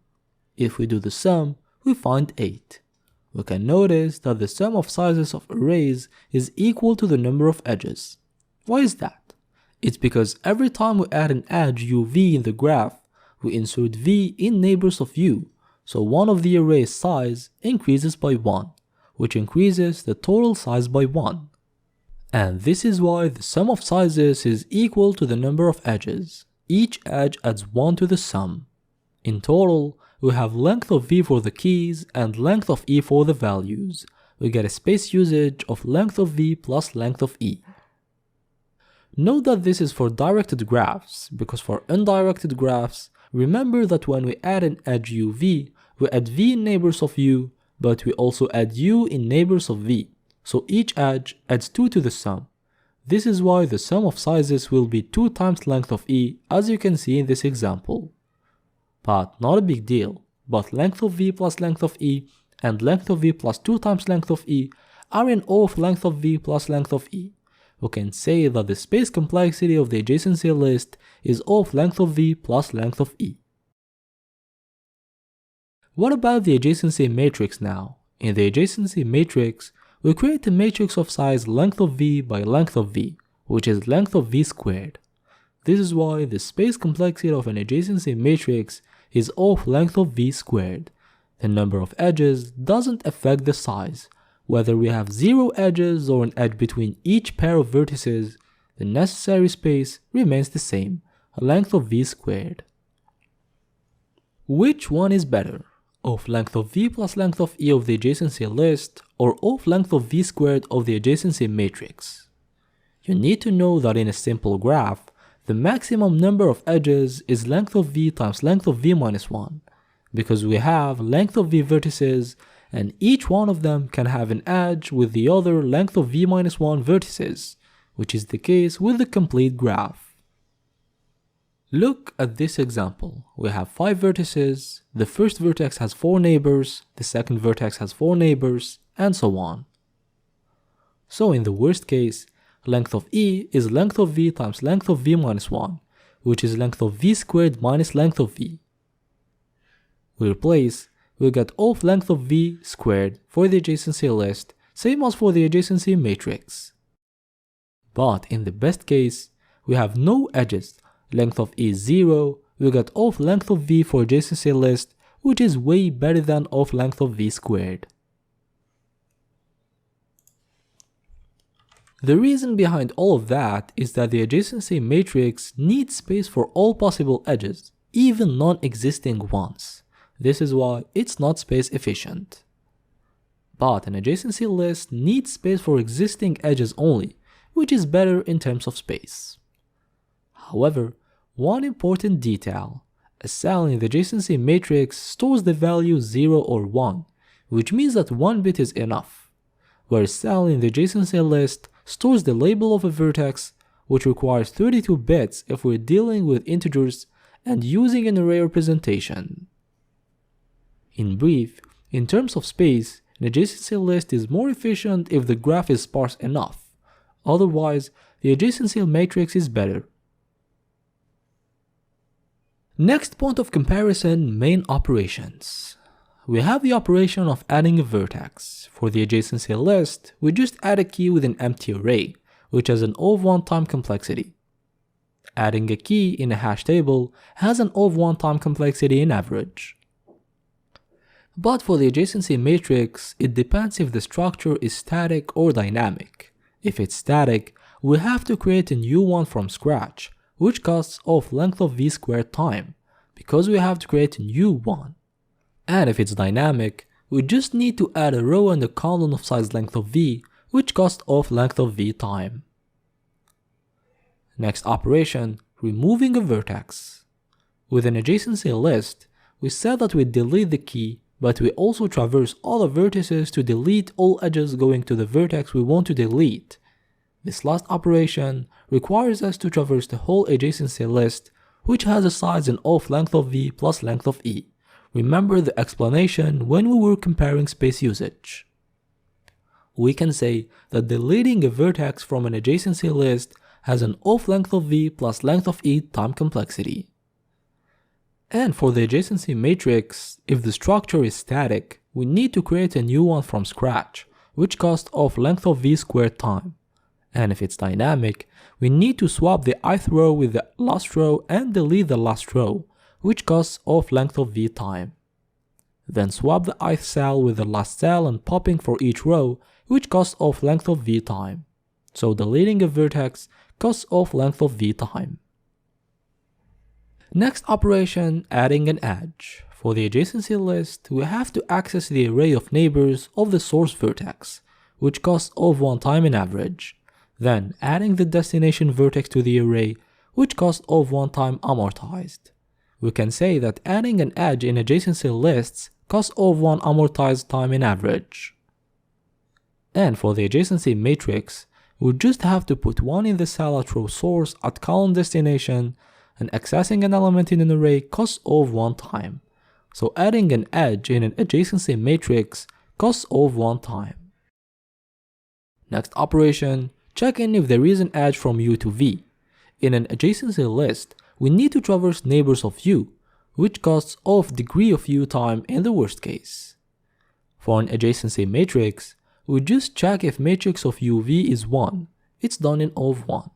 If we do the sum, we find 8. We can notice that the sum of sizes of arrays is equal to the number of edges. Why is that? It's because every time we add an edge uv in the graph, we insert v in neighbors of u, so one of the array's size increases by 1, which increases the total size by 1. And this is why the sum of sizes is equal to the number of edges. Each edge adds 1 to the sum. In total, we have length of v for the keys and length of e for the values. We get a space usage of length of v plus length of e. Note that this is for directed graphs, because for undirected graphs, remember that when we add an edge uv, we add v in neighbors of u, but we also add u in neighbors of v, so each edge adds 2 to the sum. This is why the sum of sizes will be 2 times length of e, as you can see in this example. But not a big deal, both length of v plus length of e and length of v plus 2 times length of e are in O of length of v plus length of e. We can say that the space complexity of the adjacency list is O of length of v plus length of e. What about the adjacency matrix now? In the adjacency matrix, we create a matrix of size length of v by length of v, which is length of v squared. This is why the space complexity of an adjacency matrix is O of length of v squared. The number of edges doesn't affect the size. Whether we have 0 edges or an edge between each pair of vertices, the necessary space remains the same, length of v squared. Which one is better? O of length of v plus length of e of the adjacency list, or O of length of v squared of the adjacency matrix? You need to know that in a simple graph, the maximum number of edges is length of v times length of v minus 1, because we have length of v vertices, and each one of them can have an edge with the other length of v minus 1 vertices, which is the case with the complete graph. Look at this example. We have 5 vertices, the first vertex has 4 neighbors, the second vertex has 4 neighbors, and so on. So in the worst case, length of E is length of V times length of V minus 1, which is length of V squared minus length of V. We replace, we get of length of V squared for the adjacency list, same as for the adjacency matrix. But in the best case, we have no edges, length of E is 0, we get of length of V for adjacency list, which is way better than of length of V squared. The reason behind all of that is that the adjacency matrix needs space for all possible edges, even non-existing ones. This is why it's not space efficient. But an adjacency list needs space for existing edges only, which is better in terms of space. However, one important detail, a cell in the adjacency matrix stores the value 0 or 1, which means that 1 bit is enough, where a cell in the adjacency list stores the label of a vertex, which requires 32 bits if we're dealing with integers and using an array representation. In brief, in terms of space, an adjacency list is more efficient if the graph is sparse enough. Otherwise, the adjacency matrix is better. Next point of comparison, main operations. We have the operation of adding a vertex. For the adjacency list, we just add a key with an empty array, which has an O of 1 time complexity. Adding a key in a hash table has an O of 1 time complexity in average. But for the adjacency matrix, it depends if the structure is static or dynamic. If it's static, we have to create a new one from scratch, which costs of length of V squared time, because we have to create a new one. And if it's dynamic, we just need to add a row and a column of size length of V, which costs of length of V time. Next operation, removing a vertex. With an adjacency list, we said that we delete the key, but we also traverse all the vertices to delete all edges going to the vertex we want to delete. This last operation requires us to traverse the whole adjacency list, which has a size and of length of V plus length of E. Remember the explanation when we were comparing space usage. We can say that deleting a vertex from an adjacency list has an of length of V plus length of E time complexity. And for the adjacency matrix, if the structure is static, we need to create a new one from scratch, which costs of length of V squared time. And if it's dynamic, we need to swap the ith row with the last row and delete the last row, which costs of length of V time. Then swap the ith cell with the last cell and popping for each row, which costs of length of V time. So deleting a vertex costs of length of V time. Next operation, adding an edge. For the adjacency list, we have to access the array of neighbors of the source vertex, which costs of 1 time in average. Then adding the destination vertex to the array, which costs of 1 time amortized. We can say that adding an edge in adjacency lists costs of 1 amortized time in average. And for the adjacency matrix, we just have to put 1 in the cell at row source at column destination, and accessing an element in an array costs of 1 time. So adding an edge in an adjacency matrix costs of 1 time. Next operation, check in if there is an edge from U to V. In an adjacency list, we need to traverse neighbors of U, which costs of degree of U time in the worst case. For an adjacency matrix, we just check if matrix of UV is 1. It's done in of 1.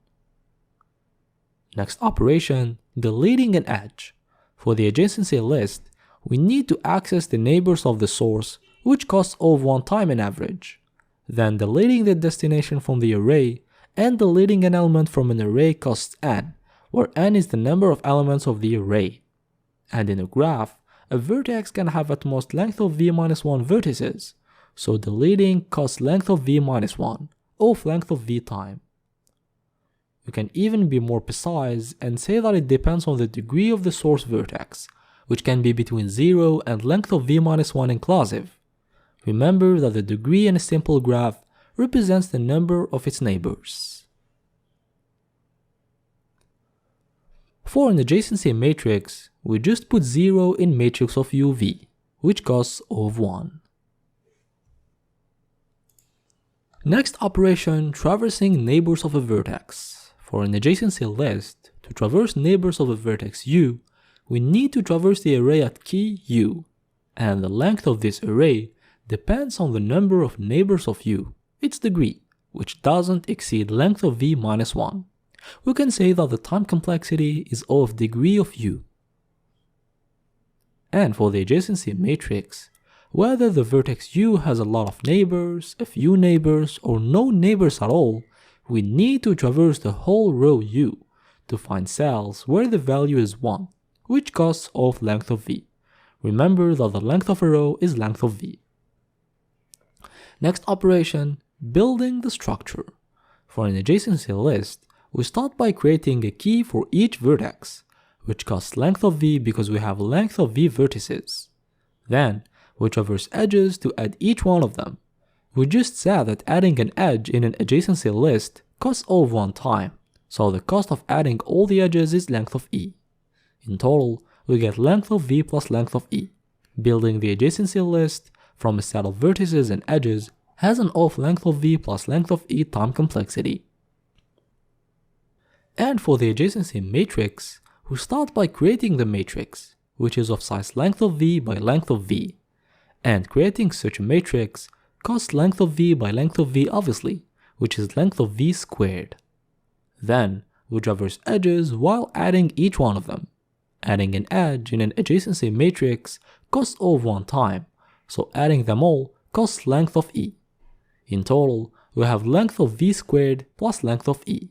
Next operation, deleting an edge. For the adjacency list, we need to access the neighbors of the source, which costs of 1 time in average. Then deleting the destination from the array, and deleting an element from an array costs n, where n is the number of elements of the array. And in a graph, a vertex can have at most length of v minus 1 vertices, so deleting costs length of v minus 1, of length of v time. We can even be more precise and say that it depends on the degree of the source vertex, which can be between 0 and length of v minus 1 inclusive. Remember that the degree in a simple graph represents the number of its neighbors. For an adjacency matrix, we just put 0 in matrix of UV, which costs of 1. Next operation, traversing neighbors of a vertex. For an adjacency list, to traverse neighbors of a vertex u, we need to traverse the array at key u, and the length of this array depends on the number of neighbors of u, its degree, which doesn't exceed length of v minus 1. We can say that the time complexity is of degree of u. And for the adjacency matrix, whether the vertex u has a lot of neighbors, a few neighbors, or no neighbors at all, we need to traverse the whole row u to find cells where the value is 1, which costs of length of v. Remember that the length of a row is length of v. Next operation, building the structure. For an adjacency list, we start by creating a key for each vertex, which costs length of v because we have length of v vertices. Then, we traverse edges to add each one of them. We just said that adding an edge in an adjacency list costs O of 1 time, so the cost of adding all the edges is length of e. In total, we get length of v plus length of e. Building the adjacency list from a set of vertices and edges has an of length of v plus length of e time complexity. And for the adjacency matrix, we start by creating the matrix, which is of size length of v by length of v. And creating such a matrix costs length of v by length of v obviously, which is length of v squared. Then, we traverse edges while adding each one of them. Adding an edge in an adjacency matrix costs O of 1 time, so adding them all costs length of e. In total, we have length of v squared plus length of e.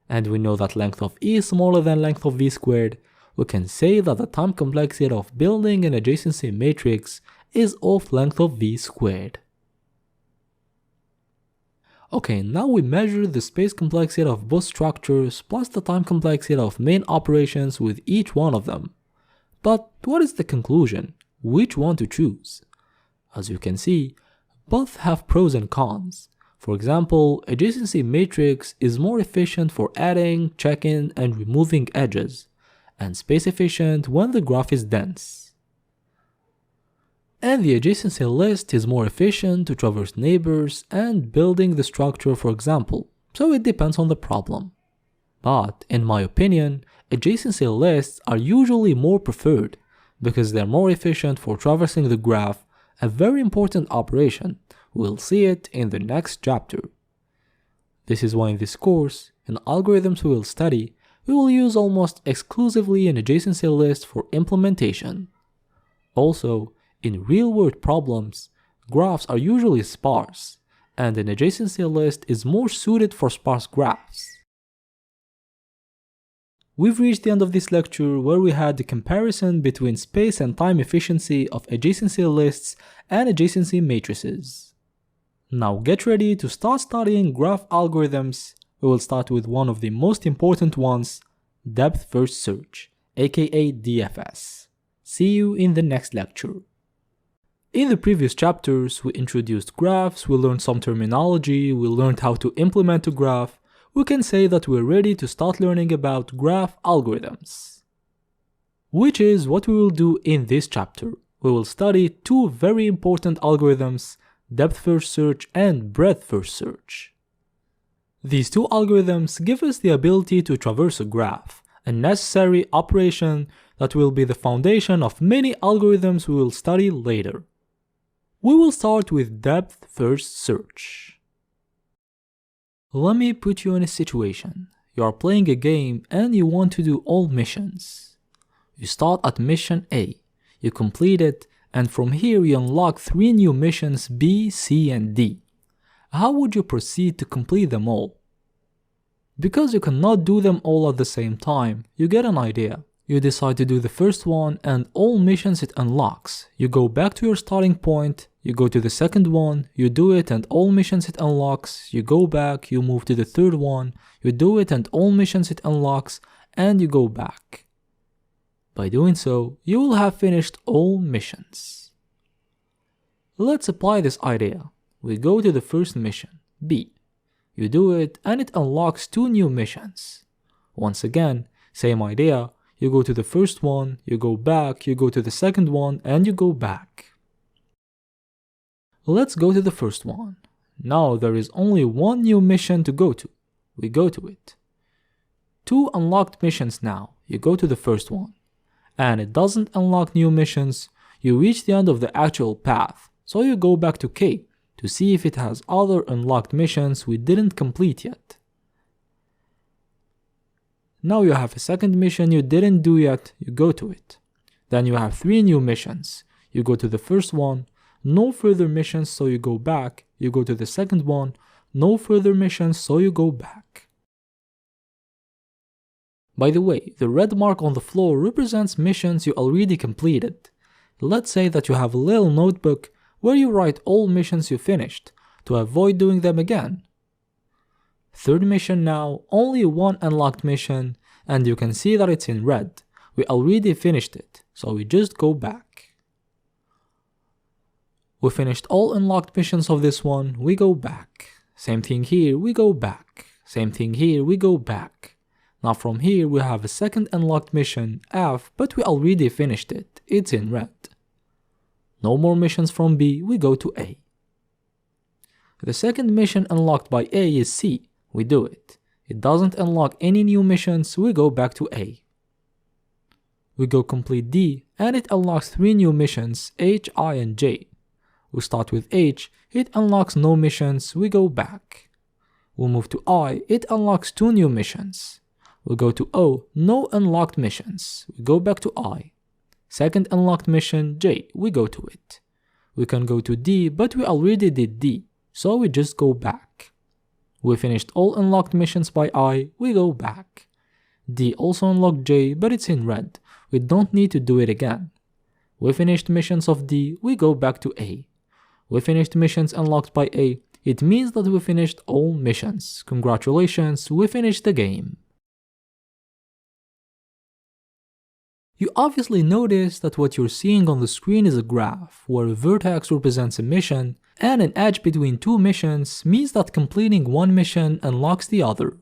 And we know that length of e is smaller than length of v squared. We can say that the time complexity of building an adjacency matrix is of length of v squared. Okay, now we measure the space complexity of both structures plus the time complexity of main operations with each one of them. But what is the conclusion? Which one to choose? As you can see, both have pros and cons. For example, adjacency matrix is more efficient for adding, checking, and removing edges, and space efficient when the graph is dense. And the adjacency list is more efficient to traverse neighbors and building the structure, for example, so it depends on the problem. But, in my opinion, adjacency lists are usually more preferred because they're more efficient for traversing the graph, a very important operation. We'll see it in the next chapter. This is why in this course, in algorithms we will study, we will use almost exclusively an adjacency list for implementation. Also, in real-world problems, graphs are usually sparse, and an adjacency list is more suited for sparse graphs. We've reached the end of this lecture where we had the comparison between space and time efficiency of adjacency lists and adjacency matrices. Now get ready to start studying graph algorithms. We will start with one of the most important ones, depth-first search, aka DFS. See you in the next lecture. In the previous chapters, we introduced graphs, we learned some terminology, we learned how to implement a graph. We can say that we're ready to start learning about graph algorithms, which is what we will do in this chapter. We will study two very important algorithms, depth-first search and breadth-first search. These two algorithms give us the ability to traverse a graph, a necessary operation that will be the foundation of many algorithms we will study later. We will start with depth-first search. Let me put you in a situation. You are playing a game and you want to do all missions. You start at mission A, you complete it, and from here you unlock 3 new missions B, C, and D. How would you proceed to complete them all? Because you cannot do them all at the same time, you get an idea. You decide to do the first one and all missions it unlocks. You go back to your starting point, you go to the second one, you do it and all missions it unlocks, you go back, you move to the third one, you do it and all missions it unlocks, and you go back. By doing so, you will have finished all missions. Let's apply this idea. We go to the first mission, B. You do it and it unlocks 2 new missions. Once again, same idea. You go to the first one, you go back, you go to the second one, and you go back. Let's go to the first one. Now there is only one new mission to go to. We go to it. 2 unlocked missions now. You go to the first one. And it doesn't unlock new missions. You reach the end of the actual path. So you go back to K to see if it has other unlocked missions we didn't complete yet. Now you have a second mission you didn't do yet, you go to it. Then you have 3 new missions. You go to the first one, no further missions, so you go back. You go to the second one, no further missions, so you go back. By the way, the red mark on the floor represents missions you already completed. Let's say that you have a little notebook where you write all missions you finished to avoid doing them again. Third mission now, only 1 unlocked mission, and you can see that it's in red. We already finished it, so we just go back. We finished all unlocked missions of this one, we go back. Same thing here, we go back. Same thing here, we go back. Now from here we have a second unlocked mission, F, but we already finished it, it's in red. No more missions from B, we go to A. The second mission unlocked by A is C, we do it. It doesn't unlock any new missions, we go back to A. We go complete D, and it unlocks 3 new missions, H, I, and J. We start with H, it unlocks no missions, we go back. We move to I, it unlocks 2 new missions. We go to O, no unlocked missions, we go back to I. Second unlocked mission, J, we go to it. We can go to D, but we already did D, so we just go back. We finished all unlocked missions by I, we go back. D also unlocked J, but it's in red, we don't need to do it again. We finished missions of D, we go back to A. We finished missions unlocked by A, it means that we finished all missions. Congratulations, we finished the game. You obviously notice that what you're seeing on the screen is a graph, where a vertex represents a mission, and an edge between 2 missions means that completing one mission unlocks the other.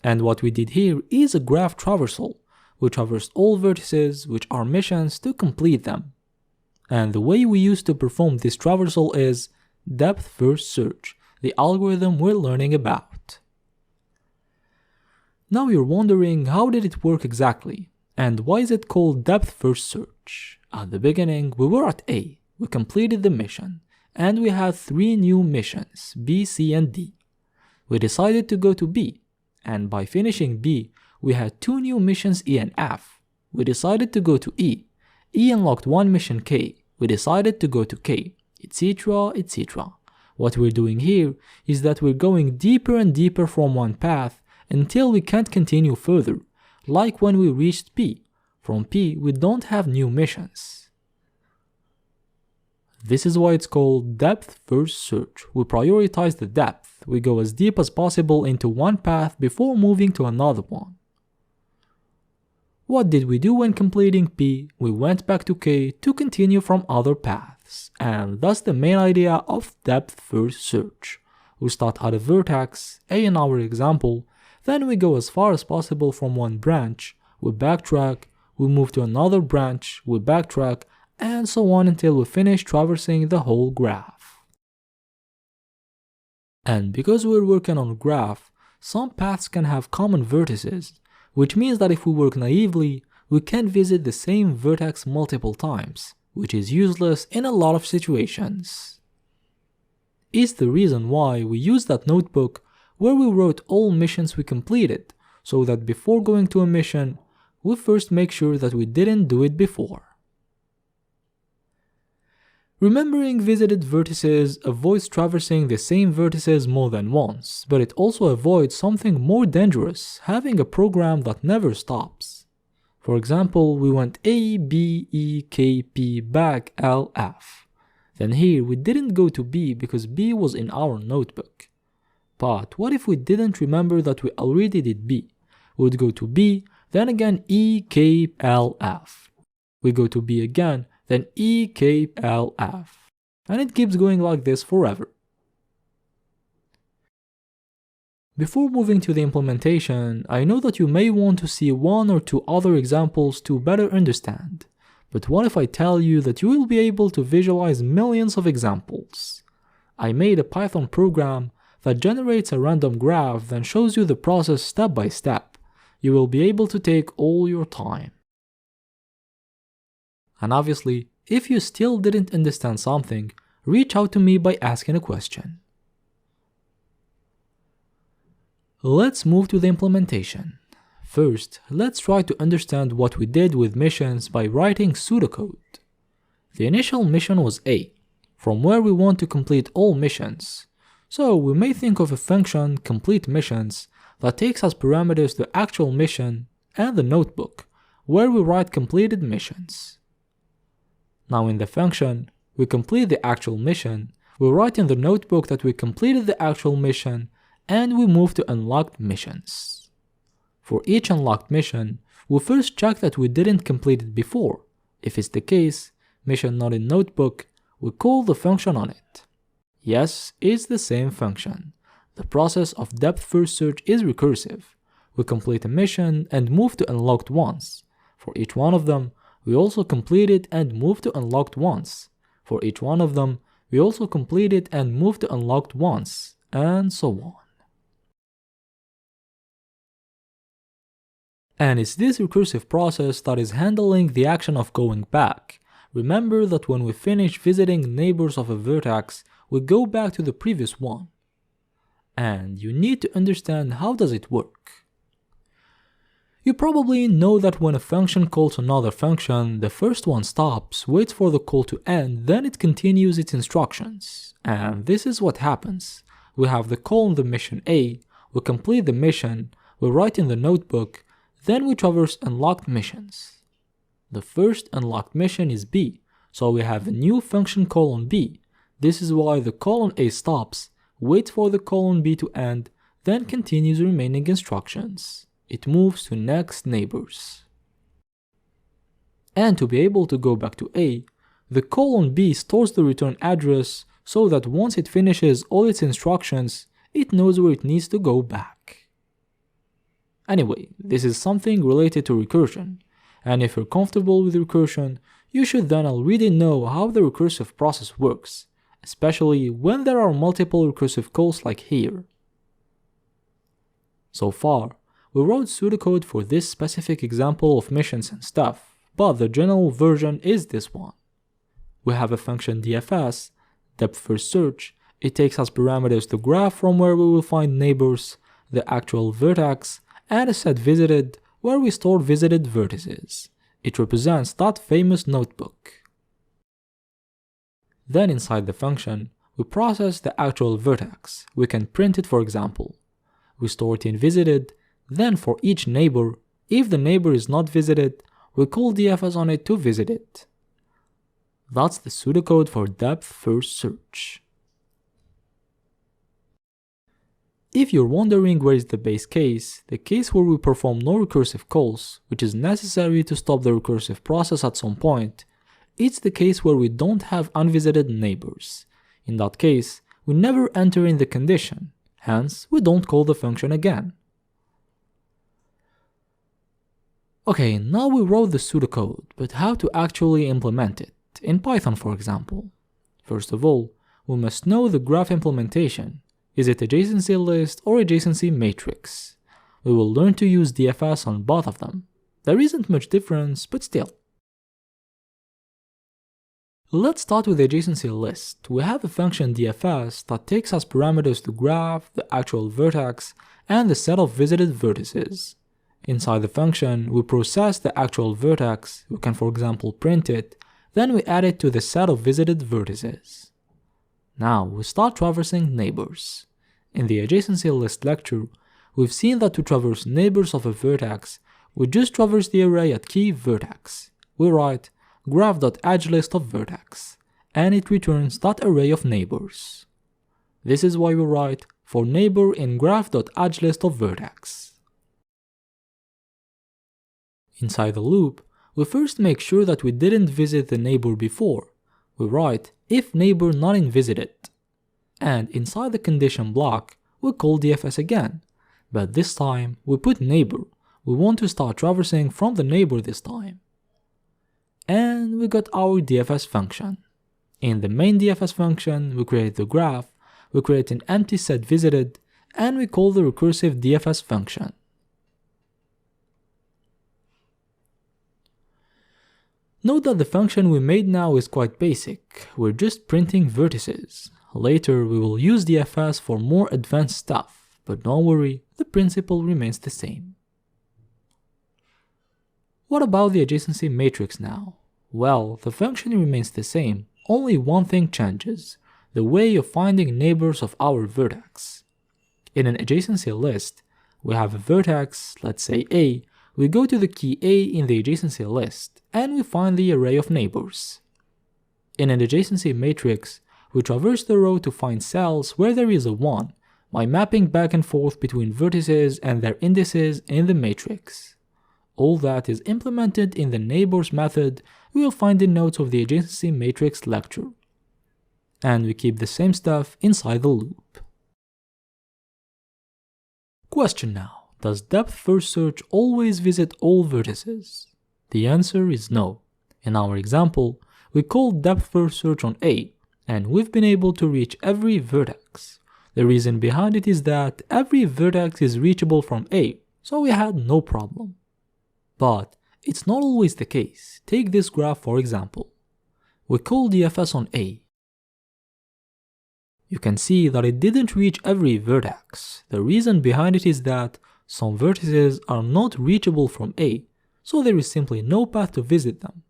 And what we did here is a graph traversal. We traversed all vertices, which are missions, to complete them. And the way we use to perform this traversal is depth first search, the algorithm we're learning about. Now you're wondering, how did it work exactly? And why is it called depth first search? At the beginning, we were at A, we completed the mission, and we had 3 new missions, B, C, and D. We decided to go to B, and by finishing B, we had 2 new missions, E and F. We decided to go to E. E unlocked 1 mission, K. We decided to go to K, etc, etc. What we're doing here is that we're going deeper and deeper from one path until we can't continue further. Like when we reached P. From P, we don't have new missions. This is why it's called depth first search. We prioritize the depth. We go as deep as possible into one path before moving to another one. What did we do when completing P? We went back to K to continue from other paths. And that's the main idea of depth first search. We start at a vertex, A in our example, then we go as far as possible from one branch, we backtrack, we move to another branch, we backtrack, and so on until we finish traversing the whole graph. And because we're working on a graph, some paths can have common vertices, which means that if we work naively, we can visit the same vertex multiple times, which is useless in a lot of situations. It's the reason why we use that notebook where we wrote all missions we completed, so that before going to a mission, we first make sure that we didn't do it before. Remembering visited vertices avoids traversing the same vertices more than once, but it also avoids something more dangerous, having a program that never stops. For example, we went A, B, E, K, P, back, L, F. Then here we didn't go to B because B was in our notebook. But what if we didn't remember that we already did B? We would go to B, then again E, K, L, F. We go to B again, then E, K, L, F. And it keeps going like this forever. Before moving to the implementation, I know that you may want to see 1 or 2 other examples to better understand. But what if I tell you that you will be able to visualize millions of examples? I made a Python program that generates a random graph then shows you the process step by step. You will be able to take all your time. And obviously, if you still didn't understand something, reach out to me by asking a question. Let's move to the implementation. First, let's try to understand what we did with missions by writing pseudocode. The initial mission was A, from where we want to complete all missions. So we may think of a function complete missions that takes as parameters the actual mission and the notebook, where we write completed missions. Now in the function, we complete the actual mission, we write in the notebook that we completed the actual mission, and we move to unlocked missions. For each unlocked mission, we first check that we didn't complete it before. If it's the case, mission not in notebook, we call the function on it. Yes, it's the same function. The process of depth first search is recursive. We complete a mission and move to unlocked ones. For each one of them, we also complete it and move to unlocked ones. For each one of them, we also complete it and move to unlocked ones, and so on. And it's this recursive process that is handling the action of going back. Remember that when we finish visiting neighbors of a vertex, we go back to the previous one. And you need to understand how does it work. You probably know that when a function calls another function, the first one stops, waits for the call to end, then it continues its instructions. And this is what happens. We have the call on the mission A, we complete the mission, we write in the notebook, then we traverse unlocked missions. The first unlocked mission is B, so we have a new function call on B. This is why the call on A stops, waits for the call on B to end, then continues remaining instructions. It moves to next neighbors. And to be able to go back to A, the call on B stores the return address so that once it finishes all its instructions, it knows where it needs to go back. Anyway, this is something related to recursion, and if you're comfortable with recursion, you should then already know how the recursive process works, especially when there are multiple recursive calls like here. So far, we wrote pseudocode for this specific example of missions and stuff, but the general version is this one. We have a function dfs, depth first search. It takes as parameters the graph from where we will find neighbors, the actual vertex, and a set visited where we store visited vertices. It represents that famous notebook. Then inside the function, we process the actual vertex. We can print it, for example. We store it in visited. Then for each neighbor, if the neighbor is not visited, we call dfs on it to visit it. That's the pseudocode for depth first search. If you're wondering where is the base case, the case where we perform no recursive calls, which is necessary to stop the recursive process at some point, it's the case where we don't have unvisited neighbors. In that case, we never enter in the condition, hence we don't call the function again. Okay, now we wrote the pseudocode, but how to actually implement it, in Python for example. First of all, we must know the graph implementation. Is it a adjacency list or adjacency matrix? We will learn to use dfs on both of them. There isn't much difference, but still. Let's start with the adjacency list. We have a function dfs that takes as parameters the graph, the actual vertex, and the set of visited vertices. Inside the function, we process the actual vertex, we can for example print it, then we add it to the set of visited vertices. Now we start traversing neighbors. In the adjacency list lecture, we've seen that to traverse neighbors of a vertex, we just traverse the array at key vertex. We write graph.edgeList of vertex, and it returns that array of neighbors. This is why we write for neighbor in graph.edgeList of vertex. Inside the loop, we first make sure that we didn't visit the neighbor before. We write if neighbor not in visited. And inside the condition block, we call dfs again, but this time we put neighbor. We want to start traversing from the neighbor this time. And we got our dfs function. In the main DFS function, we create the graph, we create an empty set visited, and we call the recursive DFS function. Note that the function we made now is quite basic, we're just printing vertices. Later we will use DFS for more advanced stuff, but don't worry, the principle remains the same. What about the adjacency matrix now? Well, the function remains the same, only one thing changes, the way of finding neighbors of our vertex. In an adjacency list, we have a vertex, let's say A, we go to the key A in the adjacency list, and we find the array of neighbors. In an adjacency matrix, we traverse the row to find cells where there is a 1, by mapping back and forth between vertices and their indices in the matrix. All that is implemented in the neighbors method we will find in notes of the adjacency matrix lecture. And we keep the same stuff inside the loop. Question now. Does depth first search always visit all vertices? The answer is no. In our example, we called depth first search on A, and we've been able to reach every vertex. The reason behind it is that every vertex is reachable from A, so we had no problem. But it's not always the case. Take this graph for example. We call DFS on A. You can see that it didn't reach every vertex. The reason behind it is that some vertices are not reachable from A, so there is simply no path to visit them.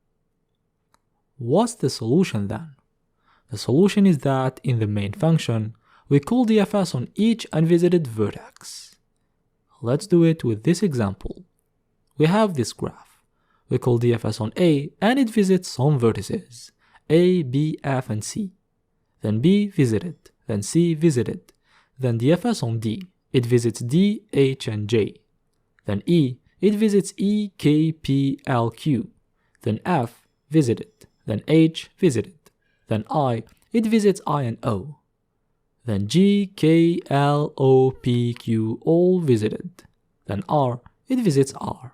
What's the solution then? The solution is that in the main function, we call DFS on each unvisited vertex. Let's do it with this example. We have this graph. We call DFS on A and it visits some vertices, A, B, F, and C. Then B visited, then C visited, then DFS on D. It visits D, H, and J. Then E, it visits E, K, P, L, Q. Then F, visited. Then H, visited. Then I, it visits I and O. Then G, K, L, O, P, Q, all visited. Then R, it visits R.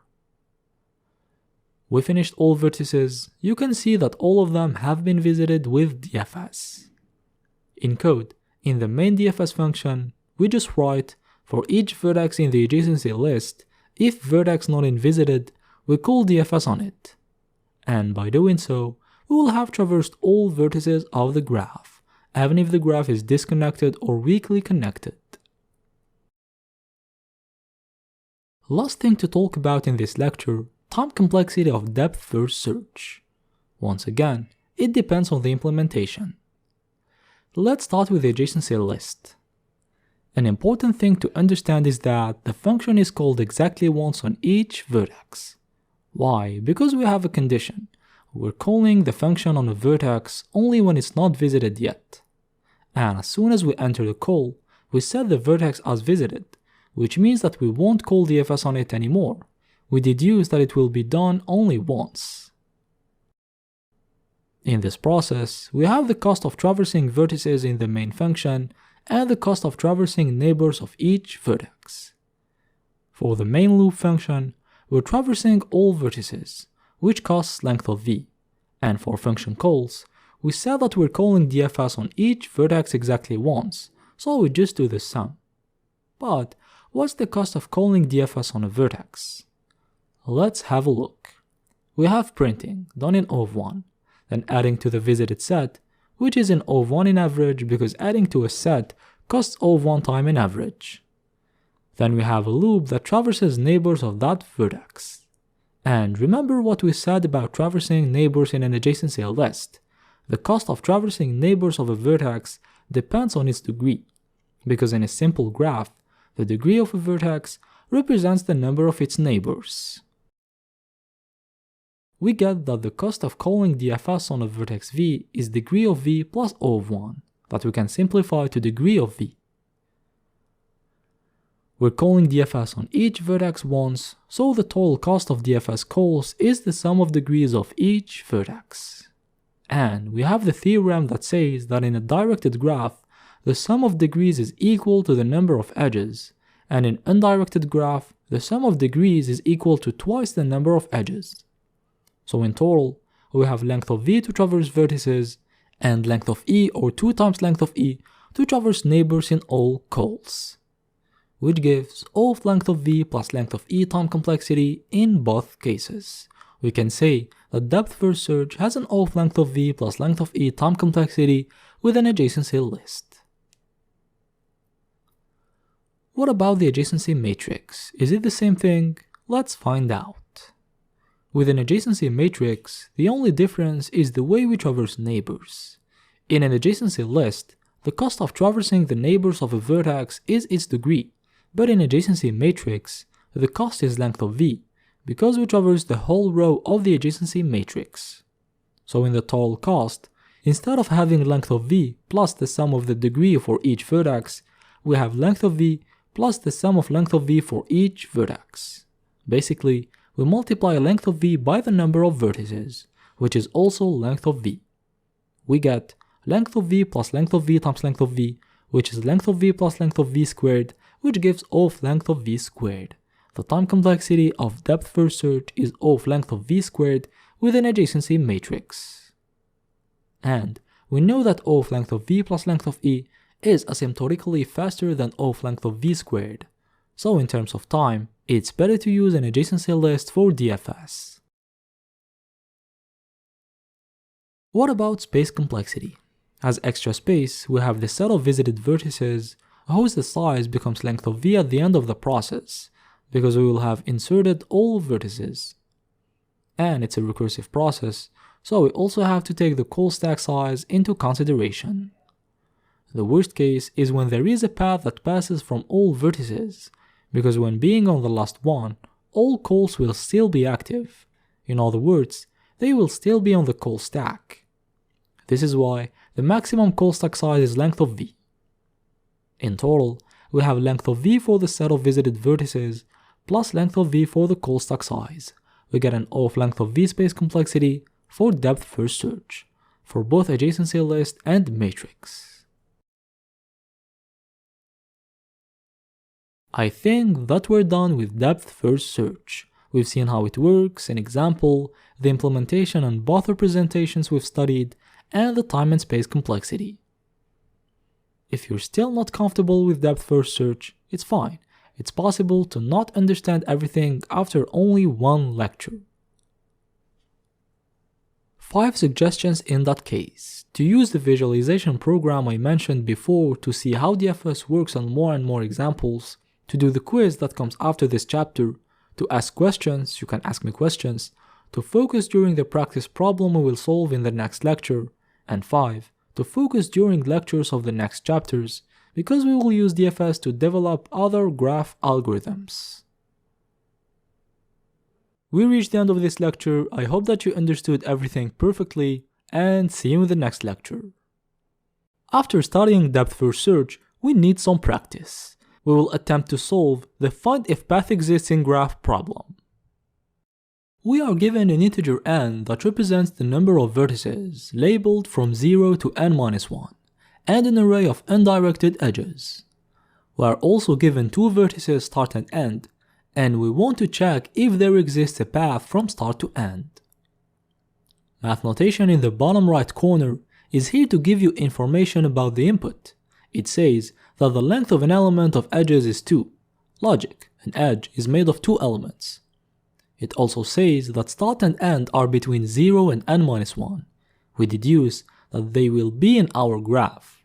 We finished all vertices. You can see that all of them have been visited with DFS. In code, in the main DFS function, we just write for each vertex in the adjacency list, if vertex not visited, we call DFS on it. And by doing so, we will have traversed all vertices of the graph, even if the graph is disconnected or weakly connected. Last thing to talk about in this lecture, time complexity of depth first search. Once again, it depends on the implementation. Let's start with the adjacency list. An important thing to understand is that the function is called exactly once on each vertex. Why? Because we have a condition. We're calling the function on a vertex only when it's not visited yet. And as soon as we enter the call, we set the vertex as visited, which means that we won't call DFS on it anymore. We deduce that it will be done only once. In this process, we have the cost of traversing vertices in the main function and the cost of traversing neighbors of each vertex. For the main loop function, we're traversing all vertices, which costs length of v, and for function calls, we said that we're calling DFS on each vertex exactly once, so we just do the sum. But what's the cost of calling DFS on a vertex? Let's have a look. We have printing, done in O of 1, then adding to the visited set, which is in O of 1 in average because adding to a set costs O of 1 time in average. Then we have a loop that traverses neighbors of that vertex. And remember what we said about traversing neighbors in an adjacency list. The cost of traversing neighbors of a vertex depends on its degree, because in a simple graph, the degree of a vertex represents the number of its neighbors. We get that the cost of calling DFS on a vertex v is degree of v plus O of 1, that we can simplify to degree of v. We're calling DFS on each vertex once, so the total cost of DFS calls is the sum of degrees of each vertex. And we have the theorem that says that in a directed graph, the sum of degrees is equal to the number of edges, and in undirected graph, the sum of degrees is equal to twice the number of edges. So in total, we have length of v to traverse vertices, and length of E or 2 times length of E to traverse neighbors in all calls, which gives O of length of V plus length of E time complexity in both cases. We can say that depth first search has an O of length of V plus length of E time complexity with an adjacency list. What about the adjacency matrix? Is it the same thing? Let's find out. With an adjacency matrix, the only difference is the way we traverse neighbors. In an adjacency list, the cost of traversing the neighbors of a vertex is its degree, but in adjacency matrix, the cost is length of V, because we traverse the whole row of the adjacency matrix. So in the total cost, instead of having length of V plus the sum of the degree for each vertex, we have length of V plus the sum of length of V for each vertex. Basically, we multiply length of V by the number of vertices, which is also length of V. We get length of V plus length of V times length of V, which is length of V plus length of V squared, which gives O of length of V squared. The time complexity of depth first search is O of length of V squared with an adjacency matrix. And we know that O of length of V plus length of E is asymptotically faster than O of length of V squared. So in terms of time, it's better to use an adjacency list for DFS. What about space complexity? As extra space, we have the set of visited vertices whose size becomes length of V at the end of the process, because we will have inserted all vertices. And it's a recursive process, so we also have to take the call stack size into consideration. The worst case is when there is a path that passes from all vertices, because when being on the last one, all calls will still be active. In other words, they will still be on the call stack. This is why the maximum call stack size is length of V. In total, we have length of V for the set of visited vertices plus length of V for the call stack size. We get an O of length of V space complexity for depth first search, for both adjacency list and matrix. I think that we're done with depth first search. We've seen how it works, an example, the implementation and both representations we've studied, and the time and space complexity. If you're still not comfortable with depth first search, it's fine. It's possible to not understand everything after only one lecture. 5 suggestions in that case. To use the visualization program I mentioned before to see how DFS works on more and more examples, to do the quiz that comes after this chapter, to ask questions, you can ask me questions, to focus during the practice problem we will solve in the next lecture, and 5, to focus during lectures of the next chapters, because we will use DFS to develop other graph algorithms. We reached the end of this lecture. I hope that you understood everything perfectly, and see you in the next lecture. After studying depth first search, we need some practice. We will attempt to solve the find if path exists in graph problem. We are given an integer n that represents the number of vertices, labeled from 0 to n-1, and an array of undirected edges. We are also given 2 vertices start and end, and we want to check if there exists a path from start to end. Math notation in the bottom right corner is here to give you information about the input. It says that the length of an element of edges is 2. Logic, an edge is made of 2 elements. It also says that start and end are between 0 and n-1. We deduce that they will be in our graph.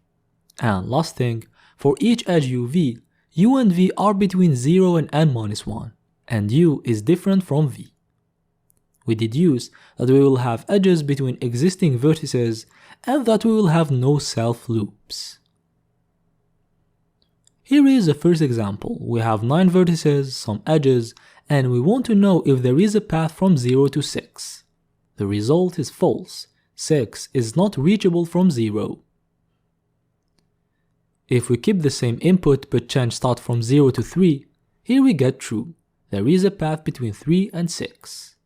And last thing, for each edge uv, u and v are between 0 and n-1, and u is different from v. We deduce that we will have edges between existing vertices and that we will have no self-loops. Here is the first example. We have 9 vertices, some edges, and we want to know if there is a path from 0 to 6. The result is false. 6 is not reachable from 0. If we keep the same input but change start from 0 to 3, here we get true. There is a path between 3 and 6.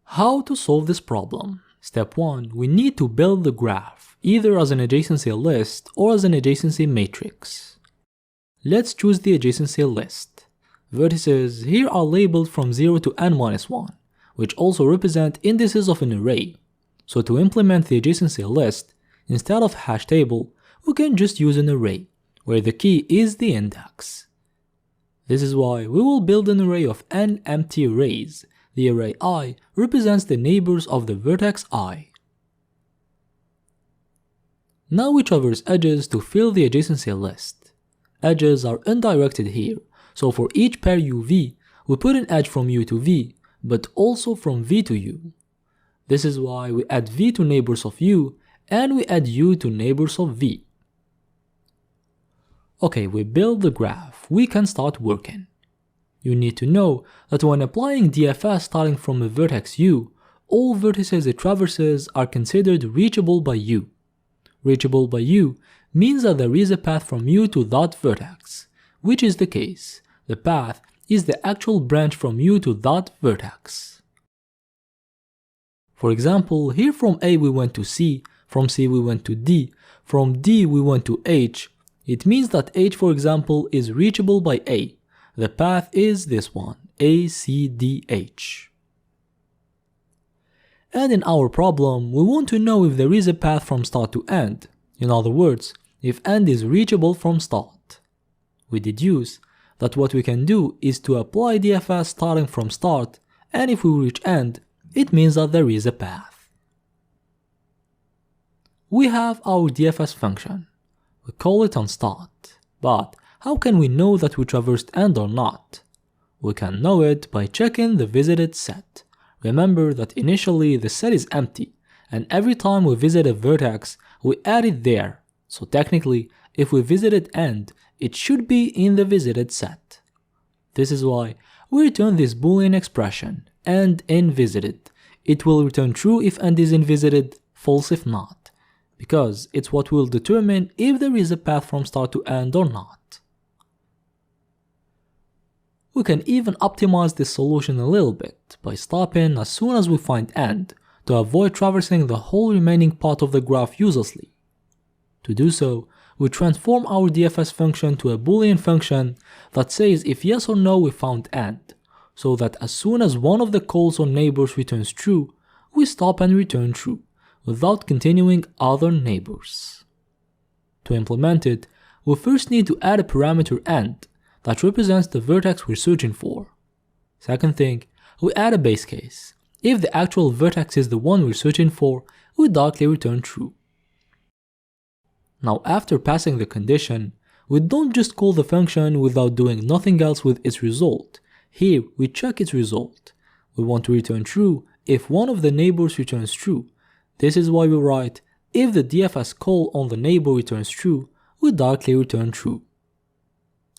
How to solve this problem? Step 1. We need to build the graph, either as an adjacency list or as an adjacency matrix. Let's choose the adjacency list. Vertices here are labeled from 0 to n-1, which also represent indices of an array. So to implement the adjacency list, instead of hash table, we can just use an array, where the key is the index. This is why we will build an array of n empty arrays. The array I represents the neighbors of the vertex I. Now we traverse edges to fill the adjacency list. Edges are undirected here, so for each pair UV, we put an edge from U to V, but also from V to U. This is why we add V to neighbors of U, and we add U to neighbors of V. Okay, we build the graph, we can start working. You need to know that when applying DFS starting from a vertex U, all vertices it traverses are considered reachable by U. Reachable by U means that there is a path from U to that vertex, which is the case. The path is the actual branch from U to that vertex. For example, here from A we went to C, from C we went to D, from D we went to H. It means that H, for example, is reachable by A. The path is this one, A, C, D, H. And in our problem, we want to know if there is a path from start to end. In other words, if end is reachable from start. We deduce that what we can do is to apply DFS starting from start, and if we reach end, it means that there is a path. We have our DFS function. We call it onStart, but how can we know that we traversed end or not? We can know it by checking the visited set. Remember that initially the set is empty, and every time we visit a vertex, we add it there. So technically, if we visited end, it should be in the visited set. This is why we return this boolean expression, end in visited. It will return true if end is in visited, false if not, because it's what will determine if there is a path from start to end or not. We can even optimize this solution a little bit by stopping as soon as we find end to avoid traversing the whole remaining part of the graph uselessly. To do so, we transform our DFS function to a boolean function that says if yes or no we found end, so that as soon as one of the calls on neighbors returns true, we stop and return true, without continuing other neighbors. To implement it, we first need to add a parameter end that represents the vertex we're searching for. Second thing, we add a base case. If the actual vertex is the one we're searching for, we darkly return true. Now after passing the condition, we don't just call the function without doing nothing else with its result. Here we check its result. We want to return true if one of the neighbors returns true. This is why we write, if the DFS call on the neighbor returns true, we darkly return true.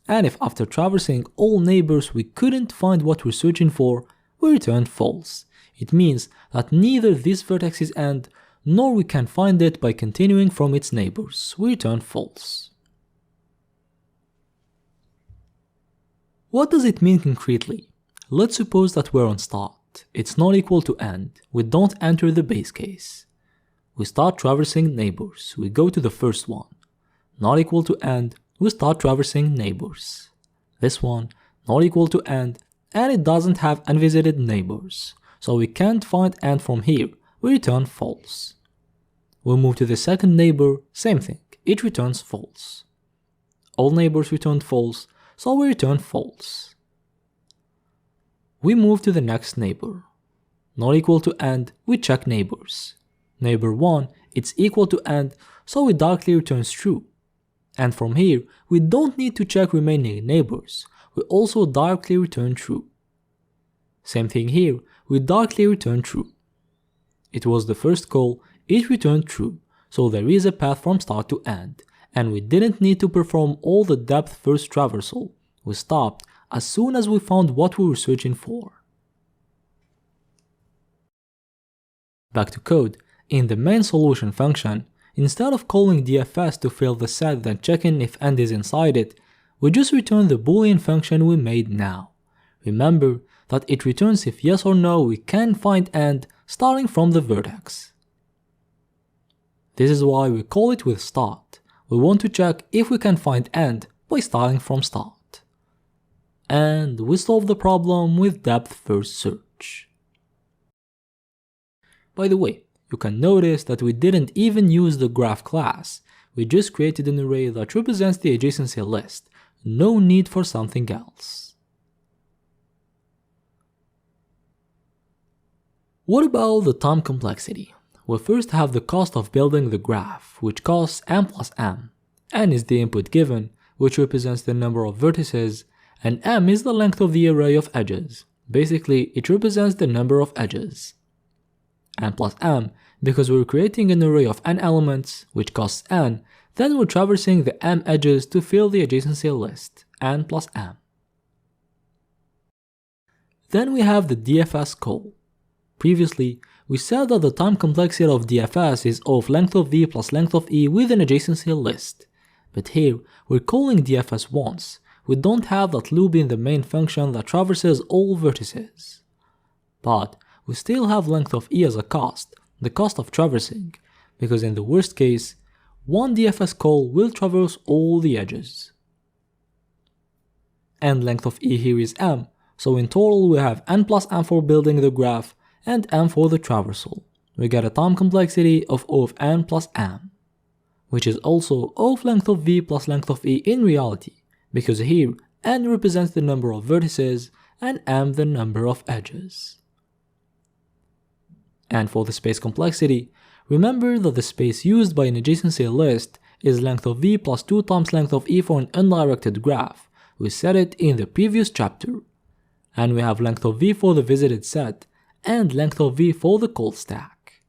And if after traversing all neighbors we couldn't find what we're searching for, we return false. It means that neither this vertex is end, nor we can find it by continuing from its neighbors. We return false. What does it mean concretely? Let's suppose that we're on start. It's not equal to end. We don't enter the base case. We start traversing neighbors. We go to the first one. Not equal to end. We start traversing neighbors. This one, not equal to end, and it doesn't have unvisited neighbors, so we can't find end from here. We return false. We move to the second neighbor, same thing, it returns false. All neighbors returned false, so we return false. We move to the next neighbor. Not equal to end, we check neighbors. Neighbor 1, it's equal to end, so it darkly returns true. And from here, we don't need to check remaining neighbors, we also darkly return true. Same thing here, we darkly return true. It was the first call, it returned true, so there is a path from start to end, and we didn't need to perform all the depth first traversal. We stopped as soon as we found what we were searching for. Back to code, in the main solution function, instead of calling DFS to fill the set then checking if end is inside it, we just return the boolean function we made now. Remember that it returns if yes or no we can find end starting from the vertex. This is why we call it with start. We want to check if we can find end by starting from start. And we solve the problem with depth first search. By the way, you can notice that we didn't even use the graph class. We just created an array that represents the adjacency list. No need for something else. What about the time complexity? We first have the cost of building the graph, which costs n plus m. N is the input given, which represents the number of vertices, and m is the length of the array of edges. Basically, it represents the number of edges. N plus m, because we're creating an array of n elements, which costs n, then we're traversing the m edges to fill the adjacency list, n plus m. Then we have the DFS call. Previously, we said that the time complexity of DFS is O of length of v plus length of e with an adjacency list. But here, we're calling DFS once. We don't have that loop in the main function that traverses all vertices. But we still have length of e as a cost, the cost of traversing, because in the worst case, one DFS call will traverse all the edges. And length of e here is m, so in total we have n plus m for building the graph and m for the traversal. We get a time complexity of O of n plus m, which is also O of length of v plus length of e in reality, because here n represents the number of vertices and m the number of edges. And for the space complexity, remember that the space used by an adjacency list is length of v plus 2 times length of e for an undirected graph. We said it in the previous chapter. And we have length of v for the visited set and length of v for the call stack.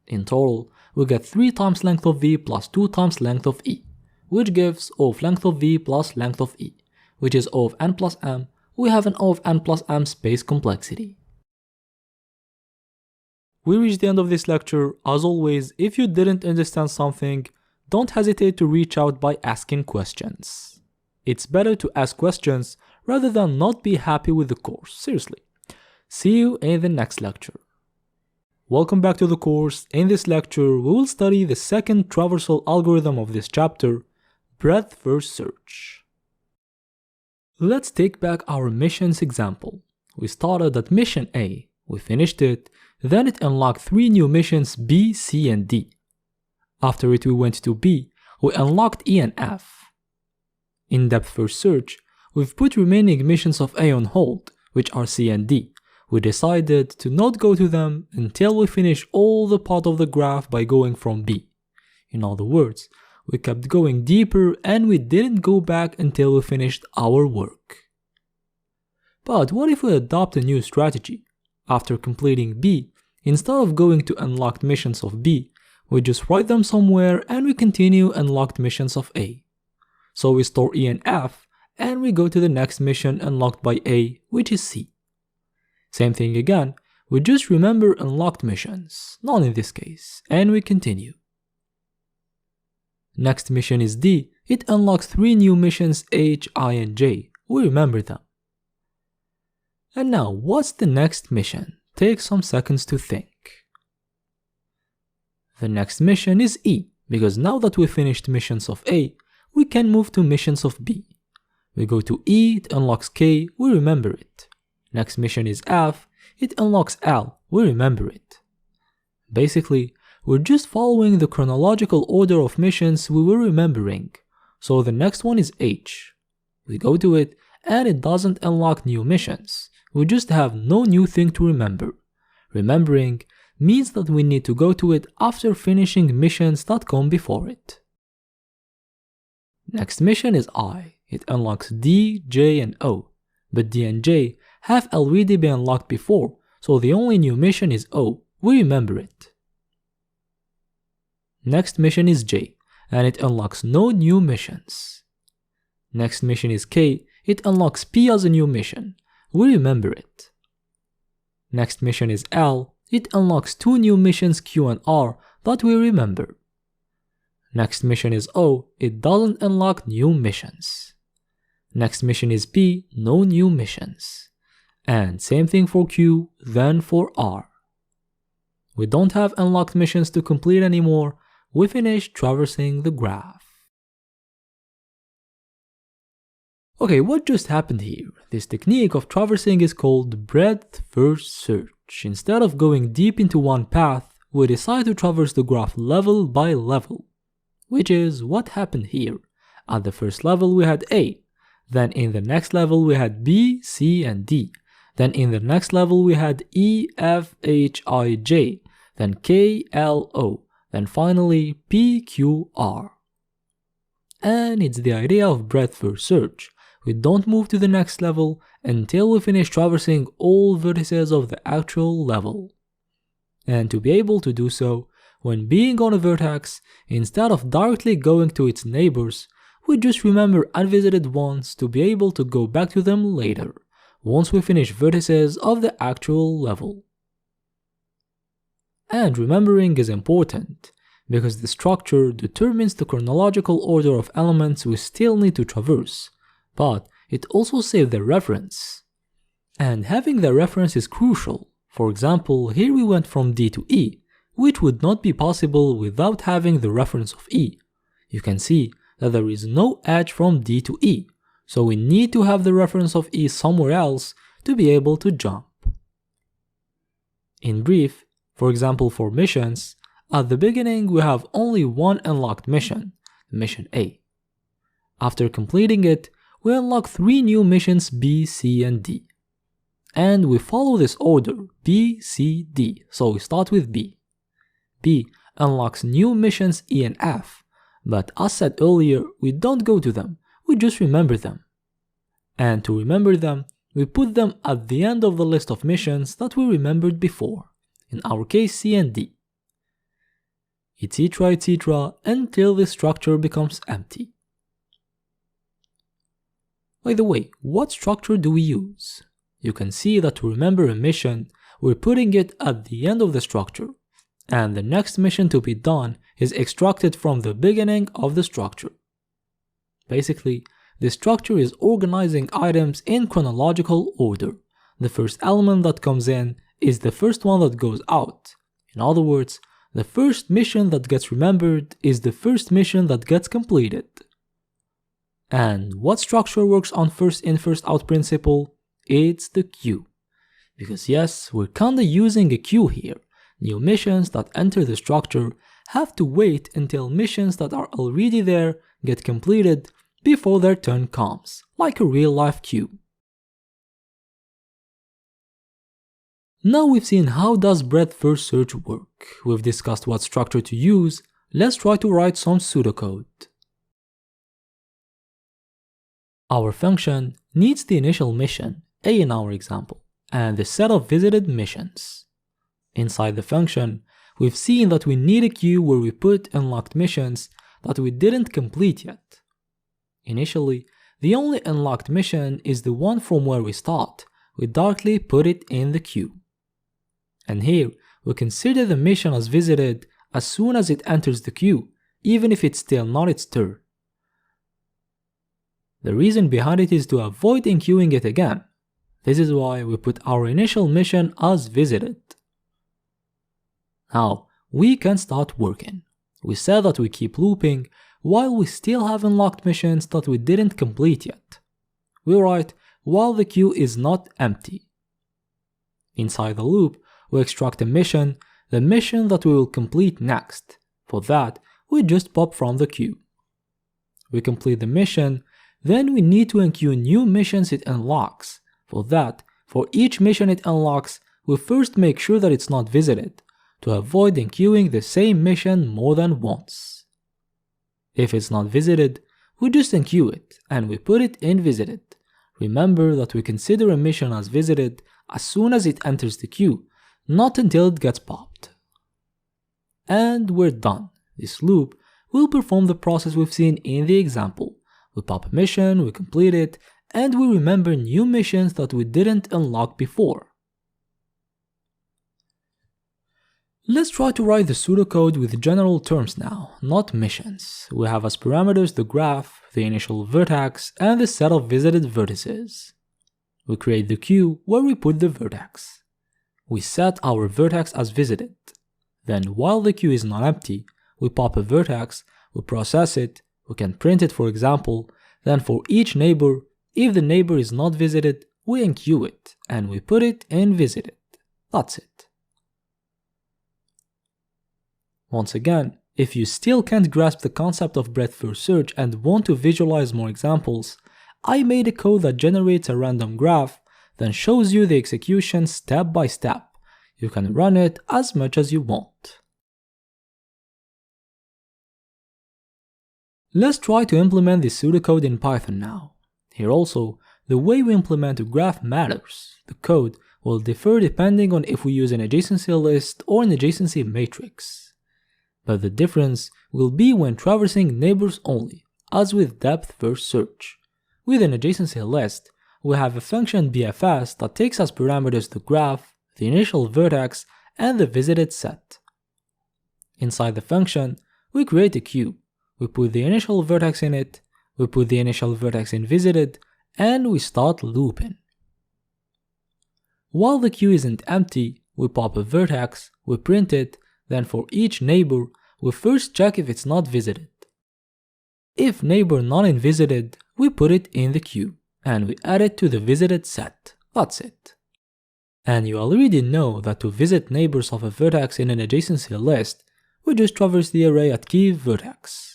In total, we get 3 times length of v plus 2 times length of e, which gives O of length of v plus length of e, which is O of n plus m. We have an O of n plus m space complexity. We reached the end of this lecture. As always, if you didn't understand something, don't hesitate to reach out by asking questions. It's better to ask questions rather than not be happy with the course, seriously. See you in the next lecture. Welcome back to the course. In this lecture, we will study the second traversal algorithm of this chapter, breadth first search. Let's take back our missions example. We started at mission A, we finished it, then it unlocked 3 new missions B, C, and D. After it we went to B, we unlocked E and F. In depth first search, we've put remaining missions of A on hold, which are C and D. We decided to not go to them until we finish all the part of the graph by going from B. In other words, we kept going deeper and we didn't go back until we finished our work. But what if we adopt a new strategy? After completing B, instead of going to unlocked missions of B, we just write them somewhere and we continue unlocked missions of A. So we store E and F and we go to the next mission unlocked by A, which is C. Same thing again, we just remember unlocked missions, none in this case, and we continue. Next mission is D, it unlocks 3 new missions H, I, and J, we remember them. And now, what's the next mission? Take some seconds to think. The next mission is E, because now that we finished missions of A, we can move to missions of B. We go to E, it unlocks K, we remember it. Next mission is F, it unlocks L, we remember it. Basically, we're just following the chronological order of missions we were remembering. So the next one is H. We go to it and it doesn't unlock new missions. We just have no new thing to remember. Remembering means that we need to go to it after finishing missions that come before it. Next mission is I. It unlocks D, J, and O. But D and J have already been unlocked before, so the only new mission is O. We remember it. Next mission is J, and it unlocks no new missions. Next mission is K, it unlocks P as a new mission. We remember it. Next mission is L, it unlocks 2 new missions Q and R that we remember. Next mission is O, it doesn't unlock new missions. Next mission is P, no new missions. And same thing for Q, then for R. We don't have unlocked missions to complete anymore, we finished traversing the graph. Okay, what just happened here? This technique of traversing is called breadth first search. Instead of going deep into one path, we decide to traverse the graph level by level, which is what happened here. At the first level we had A, then in the next level we had B, C, and D, then in the next level we had E, F, H, I, J, then K, L, O, then finally P, Q, R. And it's the idea of breadth first search. We don't move to the next level until we finish traversing all vertices of the actual level. And to be able to do so, when being on a vertex, instead of directly going to its neighbors, we just remember unvisited ones to be able to go back to them later, once we finish vertices of the actual level. And remembering is important, because the structure determines the chronological order of elements we still need to traverse, but it also saves the reference. And having the reference is crucial. For example, here we went from D to E, which would not be possible without having the reference of E. You can see that there is no edge from D to E, so we need to have the reference of E somewhere else to be able to jump. In brief, for example for missions, at the beginning we have only one unlocked mission, mission A. After completing it, we unlock 3 new missions B, C, and D. And we follow this order, B, C, D, so we start with B. B unlocks new missions E and F, but as said earlier, we don't go to them, we just remember them. And to remember them, we put them at the end of the list of missions that we remembered before, in our case C and D. Etc. until the structure becomes empty. By the way, what structure do we use? You can see that to remember a mission, we're putting it at the end of the structure, and the next mission to be done is extracted from the beginning of the structure. Basically, the structure is organizing items in chronological order. The first element that comes in is the first one that goes out. In other words, the first mission that gets remembered is the first mission that gets completed. And what structure works on first in first out principle? It's the queue. Because yes, we're kinda using a queue here. New missions that enter the structure have to wait until missions that are already there get completed before their turn comes, like a real life queue. Now we've seen how does breadth first search work, we've discussed what structure to use, let's try to write some pseudocode. Our function needs the initial mission, A in our example, and the set of visited missions. Inside the function, we've seen that we need a queue where we put unlocked missions that we didn't complete yet. Initially, the only unlocked mission is the one from where we start. We directly put it in the queue. And here, we consider the mission as visited as soon as it enters the queue, even if it's still not its turn. The reason behind it is to avoid enqueuing it again. This is why we put our initial mission as visited. Now, we can start working. We said that we keep looping while we still have unlocked missions that we didn't complete yet. We write while the queue is not empty. Inside the loop, we extract a mission, the mission that we will complete next. For that, we just pop from the queue. We complete the mission, then we need to enqueue new missions it unlocks. For that, for each mission it unlocks, we first make sure that it's not visited, to avoid enqueuing the same mission more than once. If it's not visited, we just enqueue it, and we put it in visited. Remember that we consider a mission as visited as soon as it enters the queue, not until it gets popped. And we're done. This loop will perform the process we've seen in the example. We pop a mission, we complete it, and we remember new missions that we didn't unlock before. Let's try to write the pseudocode with general terms now, not missions. We have as parameters the graph, the initial vertex, and the set of visited vertices. We create the queue where we put the vertex. We set our vertex as visited. Then while the queue is not empty, we pop a vertex, we process it, we can print it for example, then for each neighbor, if the neighbor is not visited, we enqueue it, and we put it in visited. That's it. Once again, if you still can't grasp the concept of breadth-first search and want to visualize more examples, I made a code that generates a random graph, then shows you the execution step by step. You can run it as much as you want. Let's try to implement this pseudocode in Python now. Here also, the way we implement a graph matters. The code will differ depending on if we use an adjacency list or an adjacency matrix. But the difference will be when traversing neighbors only, as with depth-first search. With an adjacency list, we have a function BFS that takes as parameters the graph, the initial vertex, and the visited set. Inside the function, we create a queue. We put the initial vertex in it, we put the initial vertex in visited, and we start looping. While the queue isn't empty, we pop a vertex, we print it, then for each neighbor, we first check if it's not visited. If neighbor not in visited, we put it in the queue, and we add it to the visited set. That's it. And you already know that to visit neighbors of a vertex in an adjacency list, we just traverse the array at key vertex.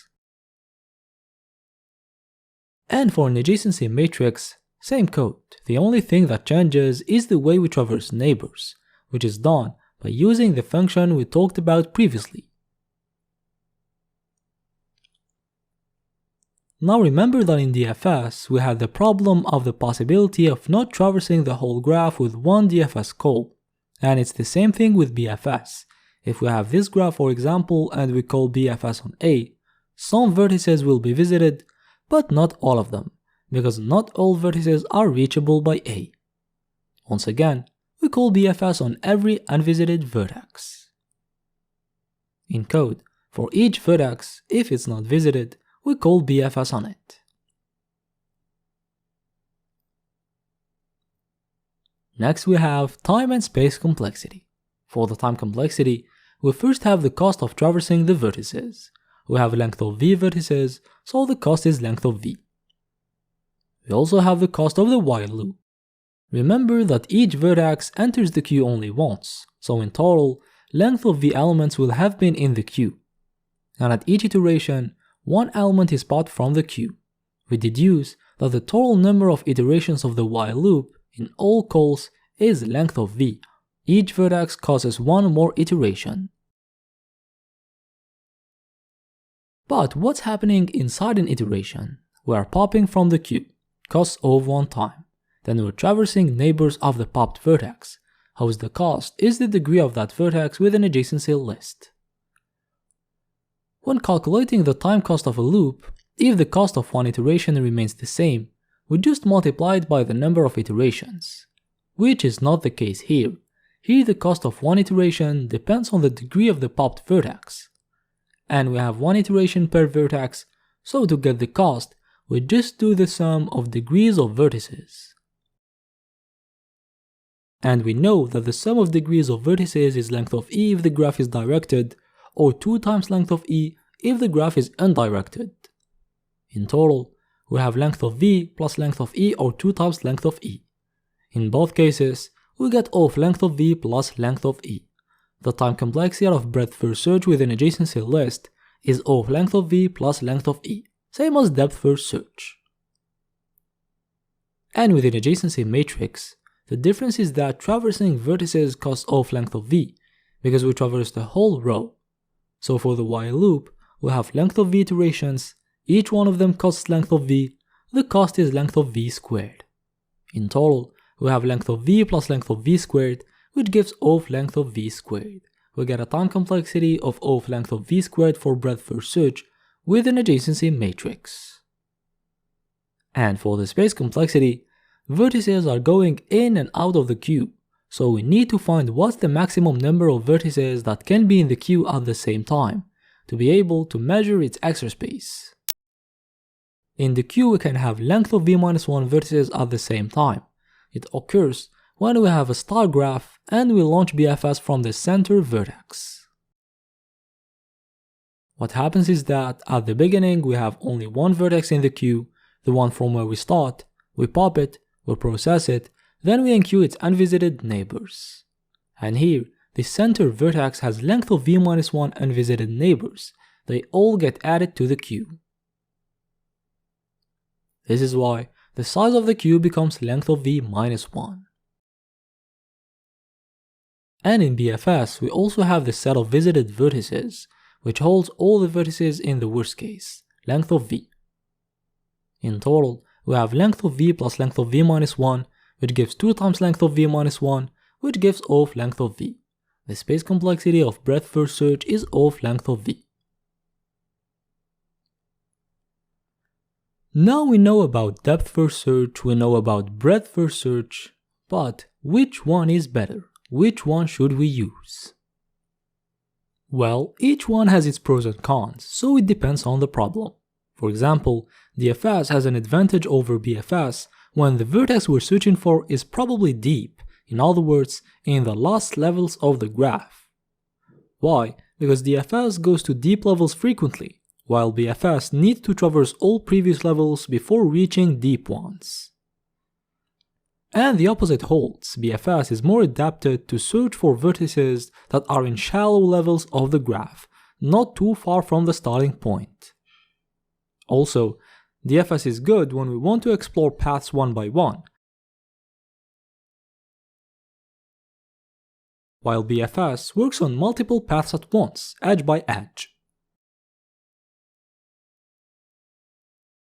And for an adjacency matrix, same code. The only thing that changes is the way we traverse neighbors, which is done by using the function we talked about previously. Now remember that in DFS, we had the problem of the possibility of not traversing the whole graph with one DFS call. And it's the same thing with BFS. If we have this graph for example and we call BFS on A, some vertices will be visited, but not all of them, because not all vertices are reachable by A. Once again, we call BFS on every unvisited vertex. In code, for each vertex, if it's not visited, we call BFS on it. Next we have time and space complexity. For the time complexity, we first have the cost of traversing the vertices. We have length of v vertices, so the cost is length of v. We also have the cost of the while loop. Remember that each vertex enters the queue only once, so in total, length of v elements will have been in the queue. And at each iteration, one element is popped from the queue. We deduce that the total number of iterations of the while loop in all calls is length of v. Each vertex causes one more iteration. But what's happening inside an iteration? We are popping from the queue, costs of one time. Then we're traversing neighbors of the popped vertex, whose the cost is the degree of that vertex with an adjacency list. When calculating the time cost of a loop, if the cost of one iteration remains the same, we just multiply it by the number of iterations. Which is not the case here. Here the cost of one iteration depends on the degree of the popped vertex. And we have one iteration per vertex, so to get the cost, we just do the sum of degrees of vertices. And we know that the sum of degrees of vertices is length of e if the graph is directed, or 2 times length of e if the graph is undirected. In total, we have length of v plus length of e or 2 times length of e. In both cases, we get of length of v plus length of e. The time complexity of breadth-first search with an adjacency list is of length of v plus length of e, same as depth-first search. And with an adjacency matrix, the difference is that traversing vertices costs of length of v, because we traverse the whole row. So for the while loop, we have length of v iterations, each one of them costs length of v, the cost is length of v squared. In total, we have length of v plus length of v squared, which gives of length of v squared. We get a time complexity of length of v squared for breadth-first search with an adjacency matrix. And for the space complexity, vertices are going in and out of the queue, so we need to find what's the maximum number of vertices that can be in the queue at the same time, to be able to measure its extra space. In the queue we can have length of v minus 1 vertices at the same time. It occurs when we have a star graph and we launch BFS from the center vertex. What happens is that at the beginning we have only one vertex in the queue, the one from where we start, we pop it, we process it, then we enqueue its unvisited neighbors. And here, the center vertex has length of v minus 1 and visited neighbors. They all get added to the queue. This is why the size of the queue becomes length of v minus 1. And in BFS, we also have the set of visited vertices, which holds all the vertices in the worst case, length of v. In total, we have length of v plus length of v minus 1, which gives 2 times length of v minus 1, which gives off length of v. The space complexity of breadth first search is off length of v. Now we know about depth first search, we know about breadth first search, but which one is better? Which one should we use? Well, each one has its pros and cons, so it depends on the problem. For example, DFS has an advantage over BFS when the vertex we're searching for is probably deep, in other words, in the last levels of the graph. Why? Because DFS goes to deep levels frequently, while BFS needs to traverse all previous levels before reaching deep ones. And the opposite holds, BFS is more adapted to search for vertices that are in shallow levels of the graph, not too far from the starting point. Also, DFS is good when we want to explore paths one by one, while BFS works on multiple paths at once, edge by edge.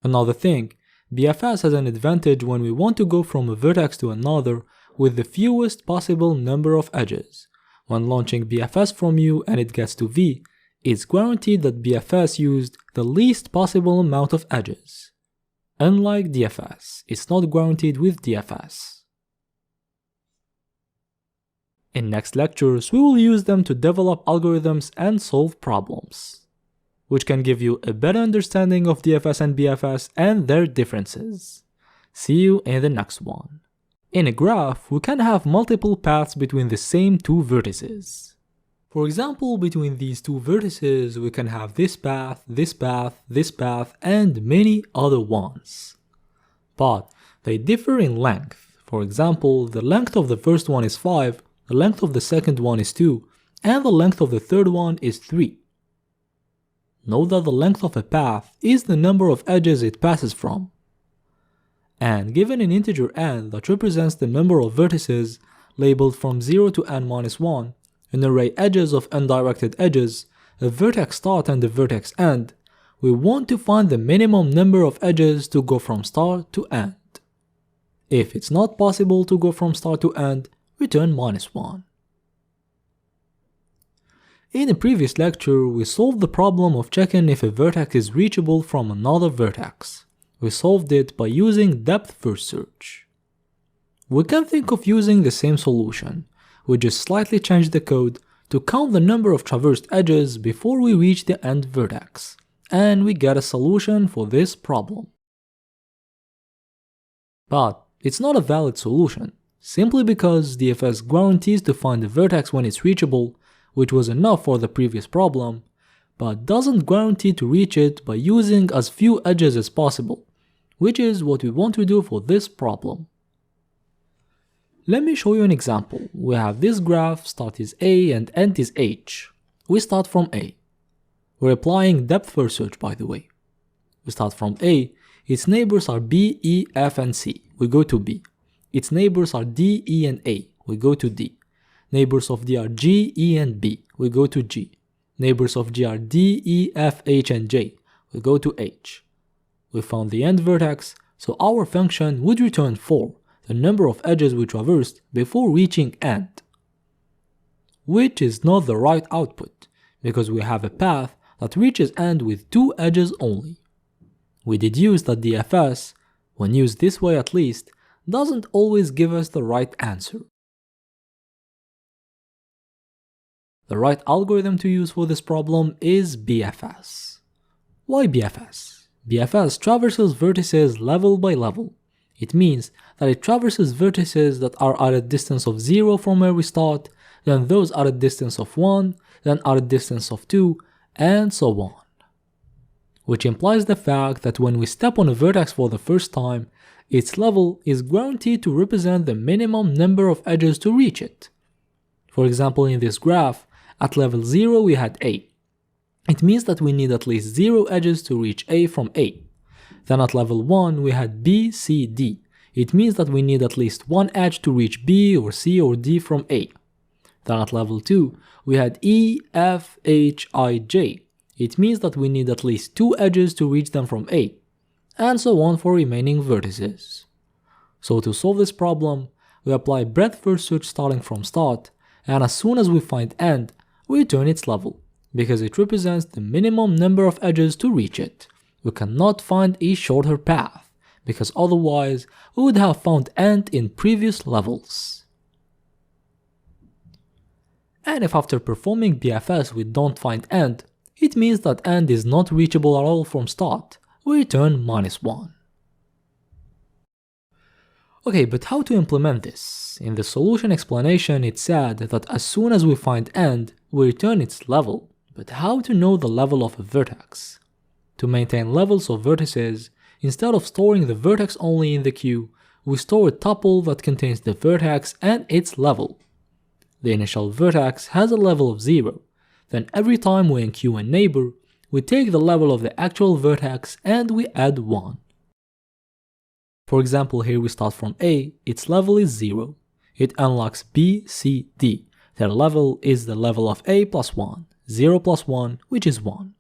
Another thing, BFS has an advantage when we want to go from a vertex to another with the fewest possible number of edges. When launching BFS from U and it gets to V, it's guaranteed that BFS used the least possible amount of edges. Unlike DFS, it's not guaranteed with DFS. In next lectures, we will use them to develop algorithms and solve problems, which can give you a better understanding of DFS and BFS and their differences. See you in the next one. In a graph, we can have multiple paths between the same two vertices. For example, between these two vertices, we can have this path, this path, this path, and many other ones. But they differ in length. For example, the length of the first one is 5, the length of the second one is 2, and the length of the third one is 3. Note that the length of a path is the number of edges it passes from. And given an integer n that represents the number of vertices labeled from 0 to n-1, an array edges of undirected edges, a vertex start and a vertex end, we want to find the minimum number of edges to go from start to end. If it's not possible to go from start to end, return -1. In a previous lecture, we solved the problem of checking if a vertex is reachable from another vertex. We solved it by using depth first search. We can think of using the same solution. We just slightly change the code to count the number of traversed edges before we reach the end vertex, and we get a solution for this problem. But it's not a valid solution, simply because DFS guarantees to find the vertex when it's reachable, which was enough for the previous problem, but doesn't guarantee to reach it by using as few edges as possible, which is what we want to do for this problem. Let me show you an example. We have this graph, start is A and end is H. We start from A. We're applying depth first search, by the way. We start from A, its neighbors are B, E, F and C. We go to B. Its neighbors are D, E and A. We go to D. Neighbors of D are G, E and B. We go to G. Neighbors of G are D, E, F, H and J. We go to H. We found the end vertex, so our function would return 4, the number of edges we traversed before reaching end. Which is not the right output, because we have a path that reaches end with 2 edges only. We deduce that DFS, when used this way at least, doesn't always give us the right answer. The right algorithm to use for this problem is BFS. Why BFS? BFS traverses vertices level by level. It means that it traverses vertices that are at a distance of 0 from where we start, then those at a distance of 1, then at a distance of 2, and so on. Which implies the fact that when we step on a vertex for the first time, its level is guaranteed to represent the minimum number of edges to reach it. For example, in this graph, at level 0 we had A. It means that we need at least 0 edges to reach A from A. Then at level 1 we had B, C, D. It means that we need at least 1 edge to reach B or C or D from A. Then at level 2 we had E, F, H, I, J. It means that we need at least 2 edges to reach them from A. And so on for remaining vertices. So to solve this problem, we apply breadth first search starting from start, and as soon as we find end, we return its level, because it represents the minimum number of edges to reach it. We cannot find a shorter path, because otherwise we would have found end in previous levels. And if after performing BFS we don't find end, it means that end is not reachable at all from start. We return -1. Okay, but how to implement this? In the solution explanation it said that as soon as we find end, we return its level. But how to know the level of a vertex? To maintain levels of vertices, instead of storing the vertex only in the queue, we store a tuple that contains the vertex and its level. The initial vertex has a level of 0, then every time we enqueue a neighbor, we take the level of the actual vertex and we add 1. For example, here we start from A, its level is 0. It unlocks B, C, D. Their level is the level of A plus 1, 0 plus 1, which is 1.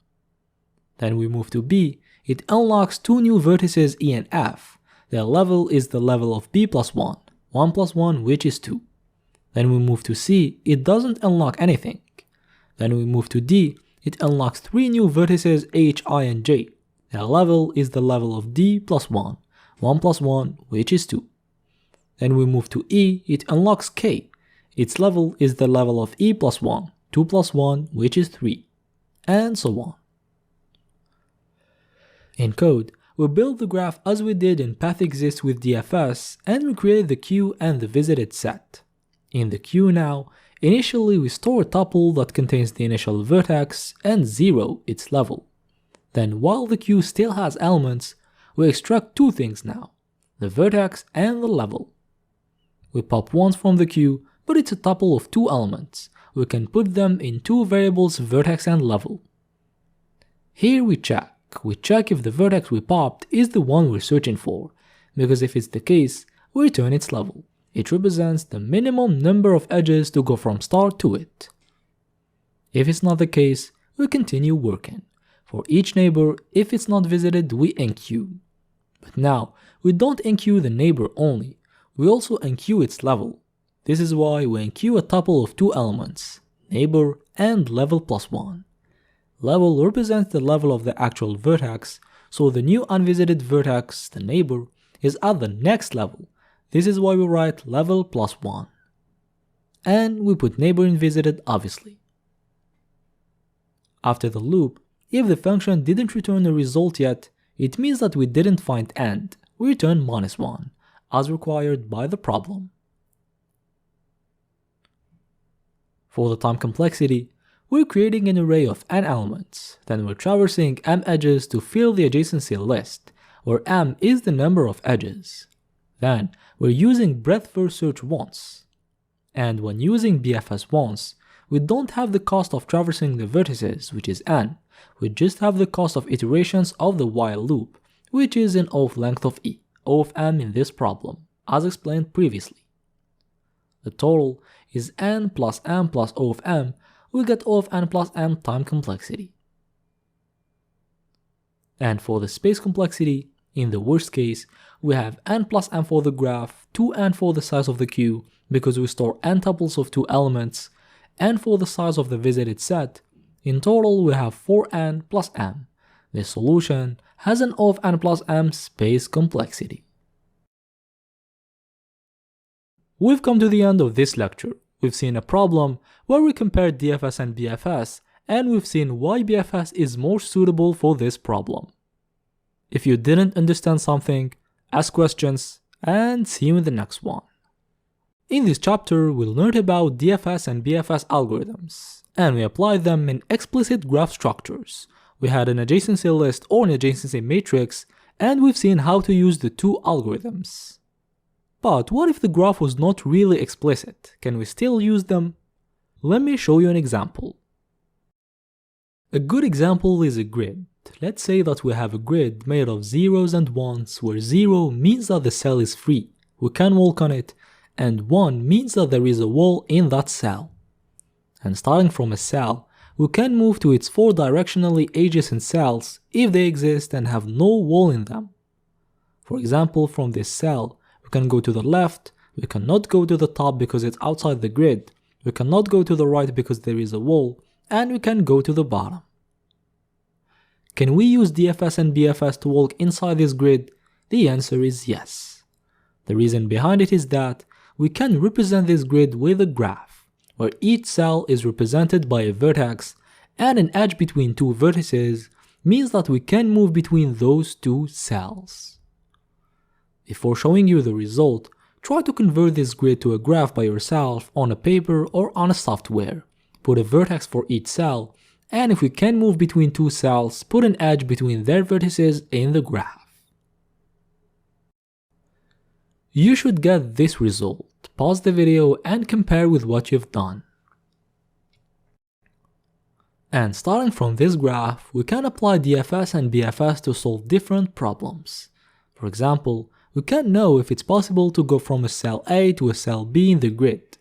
Then we move to B, it unlocks 2 new vertices E and F. Their level is the level of B plus 1, 1 plus 1, which is 2. Then we move to C, it doesn't unlock anything. Then we move to D, it unlocks 3 new vertices H, I, and J. Their level is the level of D plus 1, 1 plus 1, which is 2. Then we move to E, it unlocks K. Its level is the level of E plus 1, 2 plus 1, which is 3. And so on. In code, we build the graph as we did in pathExist with DFS, and we create the queue and the visited set. In the queue now, initially we store a tuple that contains the initial vertex and 0 its level. Then while the queue still has elements, we extract 2 things now, the vertex and the level. We pop once from the queue, but it's a tuple of 2 elements. We can put them in 2 variables vertex and level. Here we check if the vertex we popped is the one we're searching for, because if it's the case, we return its level. It represents the minimum number of edges to go from start to it. If it's not the case, we continue working. For each neighbor, if it's not visited, we enqueue. But now, we don't enqueue the neighbor only, we also enqueue its level. This is why we enqueue a tuple of 2 elements, neighbor and level plus 1. Level represents the level of the actual vertex, so the new unvisited vertex, the neighbor, is at the next level. This is why we write level plus 1. And we put neighbor in visited, obviously. After the loop, if the function didn't return a result yet, it means that we didn't find end. We return -1, as required by the problem. For the time complexity, we're creating an array of n elements, then we're traversing m edges to fill the adjacency list, where m is the number of edges. Then, we're using breadth first search once. And when using BFS once, we don't have the cost of traversing the vertices, which is n, we just have the cost of iterations of the while loop, which is in O of length of e, O of m in this problem, as explained previously. The total is n plus O of m, we get O of n plus m time complexity. And for the space complexity, in the worst case, we have n plus m for the graph, 2n for the size of the queue, because we store n tuples of 2 elements, and for the size of the visited set. In total, we have 4n plus m. This solution has an O of n plus m space complexity. We've come to the end of this lecture. We've seen a problem where we compared DFS and BFS, and we've seen why BFS is more suitable for this problem. If you didn't understand something, ask questions, and see you in the next one. In this chapter, we'll learn about DFS and BFS algorithms, and we applied them in explicit graph structures. We had an adjacency list or an adjacency matrix, and we've seen how to use the 2 algorithms. But what if the graph was not really explicit? Can we still use them? Let me show you an example. A good example is a grid. Let's say that we have a grid made of zeros and ones, where 0 means that the cell is free, we can walk on it, and 1 means that there is a wall in that cell. And starting from a cell, we can move to its 4 directionally adjacent cells if they exist and have no wall in them. For example, from this cell, we can go to the left, we cannot go to the top because it's outside the grid, we cannot go to the right because there is a wall, and we can go to the bottom. Can we use DFS and BFS to walk inside this grid? The answer is yes. The reason behind it is that we can represent this grid with a graph, where each cell is represented by a vertex, and an edge between two vertices means that we can move between those two cells. Before showing you the result, try to convert this grid to a graph by yourself on a paper or on a software. Put a vertex for each cell, and if we can move between two cells, put an edge between their vertices in the graph. You should get this result. Pause the video and compare with what you've done. And starting from this graph, we can apply DFS and BFS to solve different problems. For example, we can know if it's possible to go from a cell A to a cell B in the grid.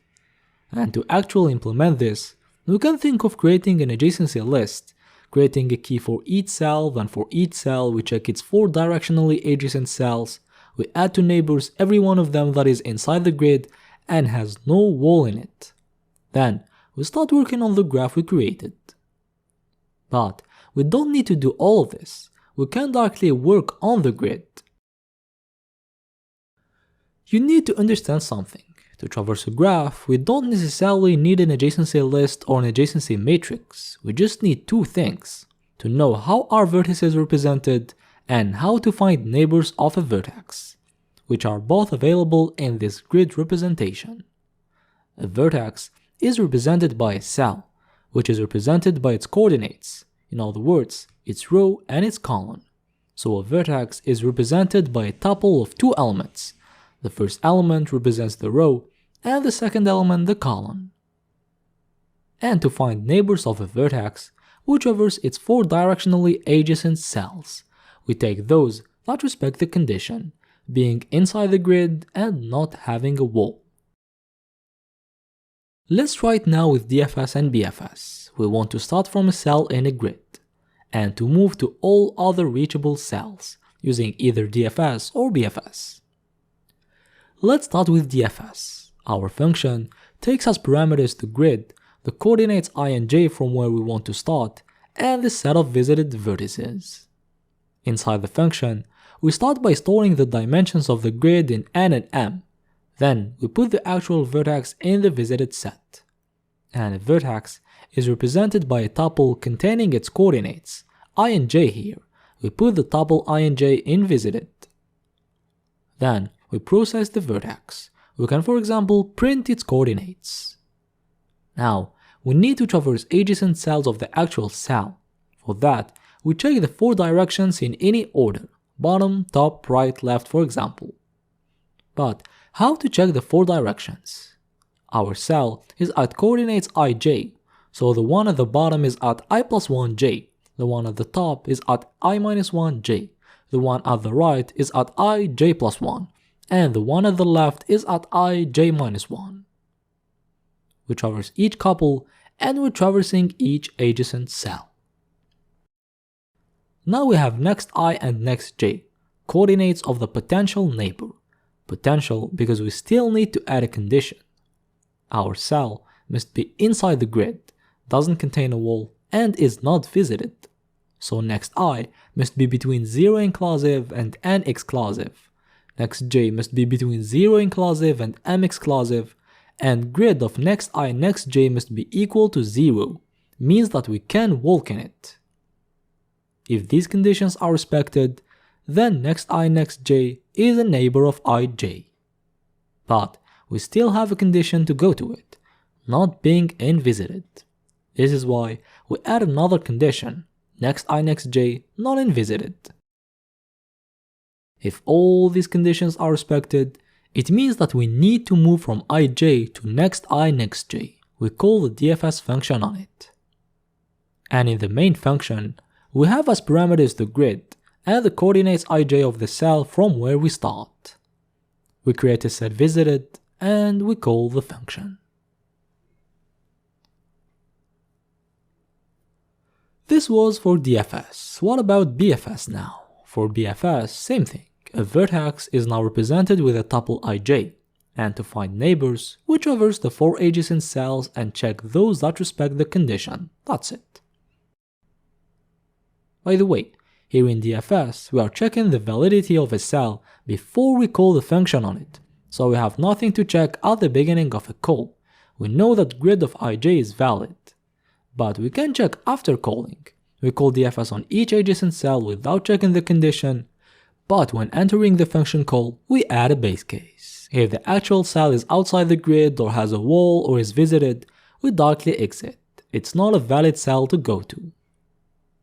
And to actually implement this, we can think of creating an adjacency list, creating a key for each cell, then for each cell we check its 4 directionally adjacent cells, we add to neighbors every one of them that is inside the grid and has no wall in it. Then we start working on the graph we created. But we don't need to do all of this, we can directly work on the grid. You need to understand something. To traverse a graph, we don't necessarily need an adjacency list or an adjacency matrix, we just need two things: to know how our vertex is represented and how to find neighbors of a vertex, which are both available in this grid representation. A vertex is represented by a cell, which is represented by its coordinates, in other words, its row and its column. So a vertex is represented by a tuple of two elements. The first element represents the row, and the second element the column. And to find neighbors of a vertex, we traverse its 4 directionally adjacent cells. We take those that respect the condition, being inside the grid and not having a wall. Let's try it now with DFS and BFS. We want to start from a cell in a grid, and to move to all other reachable cells, using either DFS or BFS. Let's start with DFS. Our function takes as parameters the grid, the coordinates I and j from where we want to start, and the set of visited vertices. Inside the function, we start by storing the dimensions of the grid in n and m. Then we put the actual vertex in the visited set. And a vertex is represented by a tuple containing its coordinates, I and j here. We put the tuple I and j in visited. Then we process the vertex. We can, for example, print its coordinates. Now, we need to traverse adjacent cells of the actual cell. For that, we check the 4 directions in any order, bottom, top, right, left, for example. But how to check the 4 directions? Our cell is at coordinates ij, so the one at the bottom is at I plus 1j, the one at the top is at I minus 1j, the one at the right is at ij plus 1, and the one at the left is at ij minus 1. We traverse each couple, and we're traversing each adjacent cell. Now we have next I and next j, coordinates of the potential neighbor. Potential because we still need to add a condition. Our cell must be inside the grid, doesn't contain a wall, and is not visited. So next I must be between 0 inclusive and n exclusive. Next j must be between 0 inclusive and m exclusive, and grid of next I next j must be equal to 0, means that we can walk in it. If these conditions are respected, then next I next j is a neighbor of ij. But we still have a condition to go to it, not being invisited. This is why we add another condition, next I next j not invisited. If all these conditions are respected, it means that we need to move from ij to next I next j, we call the DFS function on it. And in the main function, we have as parameters the grid and the coordinates ij of the cell from where we start. We create a set visited and we call the function. This was for DFS. What about BFS now? For BFS, same thing. A vertex is now represented with a tuple ij, and to find neighbors, we traverse the 4 adjacent cells and check those that respect the condition. That's it. By the way, here in DFS, we are checking the validity of a cell before we call the function on it, so we have nothing to check at the beginning of a call. We know that grid of ij is valid. But we can check after calling. We call DFS on each adjacent cell without checking the condition, but when entering the function call, we add a base case. If the actual cell is outside the grid or has a wall or is visited, we darkly exit. It's not a valid cell to go to.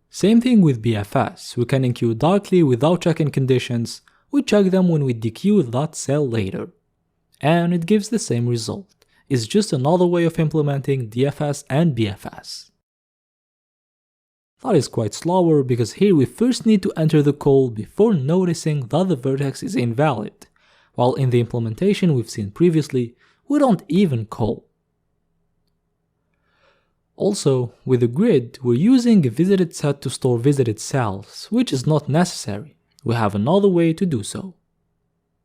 Same thing with BFS, we can enqueue darkly without checking conditions, we check them when we dequeue that cell later. And it gives the same result. It's just another way of implementing DFS and BFS. That is quite slower because here we first need to enter the call before noticing that the vertex is invalid, while in the implementation we've seen previously, we don't even call. Also, with the grid, we're using a visited set to store visited cells, which is not necessary. We have another way to do so.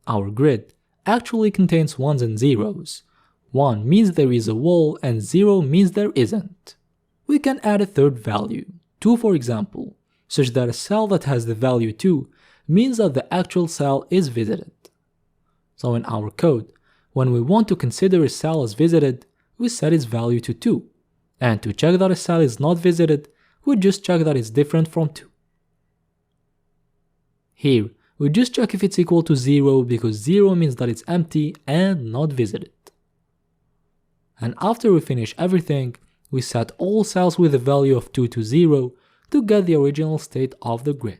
Our grid actually contains ones and zeros. 1 means there is a wall and 0 means there isn't. We can add a third value, 2 for example, such that a cell that has the value 2 means that the actual cell is visited. So in our code, when we want to consider a cell as visited, we set its value to 2, and to check that a cell is not visited, we just check that it's different from 2. Here, we just check if it's equal to 0 because 0 means that it's empty and not visited. And after we finish everything, we set all cells with a value of 2 to 0 to get the original state of the grid.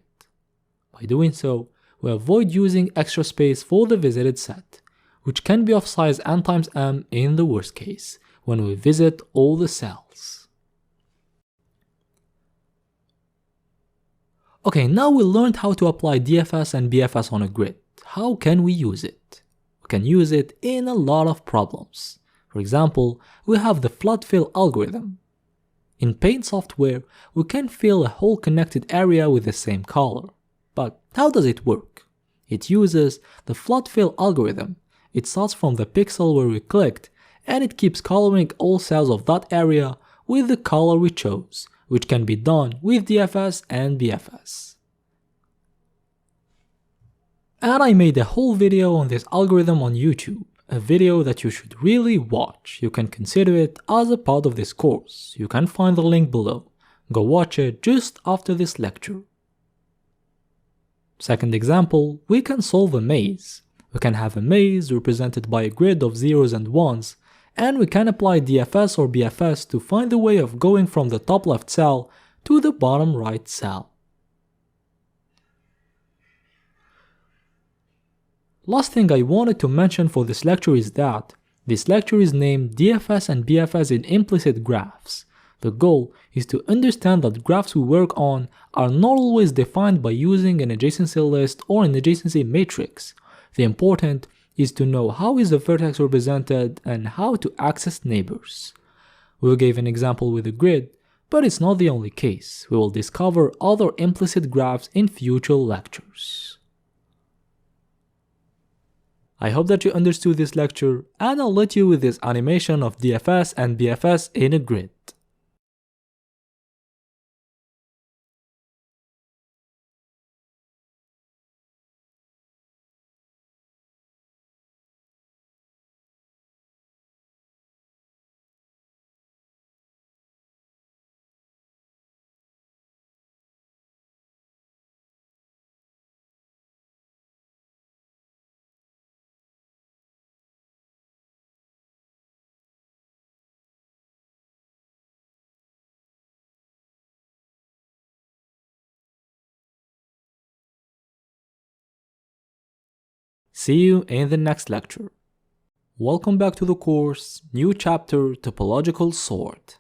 By doing so, we avoid using extra space for the visited set, which can be of size n times m in the worst case, when we visit all the cells. Okay, now we learned how to apply DFS and BFS on a grid. How can we use it? We can use it in a lot of problems. For example, we have the flood fill algorithm. In Paint software, we can fill a whole connected area with the same color. But how does it work? It uses the flood fill algorithm. It starts from the pixel where we clicked, and it keeps coloring all cells of that area with the color we chose, which can be done with DFS and BFS. And I made a whole video on this algorithm on YouTube. A video that you should really watch. You can consider it as a part of this course. You can find the link below. Go watch it just after this lecture. Second example, we can solve a maze. We can have a maze represented by a grid of zeros and ones, and we can apply DFS or BFS to find the way of going from the top left cell to the bottom right cell. Last thing I wanted to mention for this lecture is that this lecture is named DFS and BFS in implicit graphs. The goal is to understand that graphs we work on are not always defined by using an adjacency list or an adjacency matrix. The important is to know how is the vertex represented and how to access neighbors. We gave an example with a grid, but it's not the only case. We will discover other implicit graphs in future lectures. I hope that you understood this lecture, and I'll let you with this animation of DFS and BFS in a grid. See you in the next lecture. Welcome back to the course, new chapter, topological sort.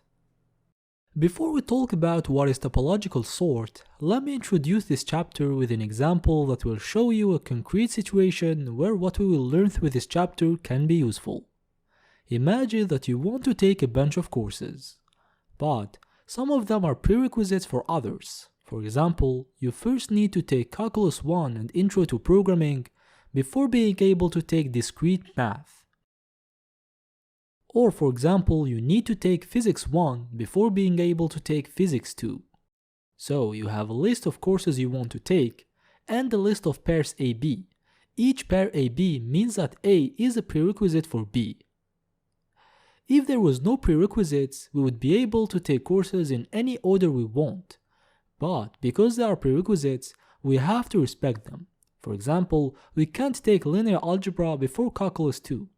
Before we talk about what is topological sort, let me introduce this chapter with an example that will show you a concrete situation where what we will learn through this chapter can be useful. Imagine that you want to take a bunch of courses, but some of them are prerequisites for others. For example, you first need to take Calculus 1 and Intro to Programming before being able to take discrete math. Or for example, you need to take Physics 1 before being able to take Physics 2. So you have a list of courses you want to take and a list of pairs AB. Each pair AB means that A is a prerequisite for B. If there was no prerequisites, we would be able to take courses in any order we want. But because there are prerequisites, we have to respect them. For example, we can't take linear algebra before Calculus 2.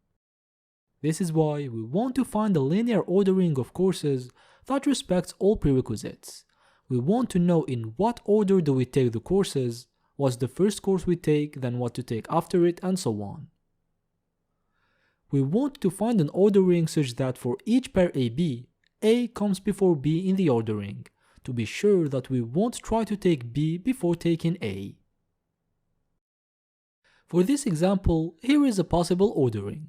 This is why we want to find a linear ordering of courses that respects all prerequisites. We want to know in what order do we take the courses, what's the first course we take, then what to take after it, and so on. We want to find an ordering such that for each pair AB, A comes before B in the ordering, to be sure that we won't try to take B before taking A. For this example, here is a possible ordering.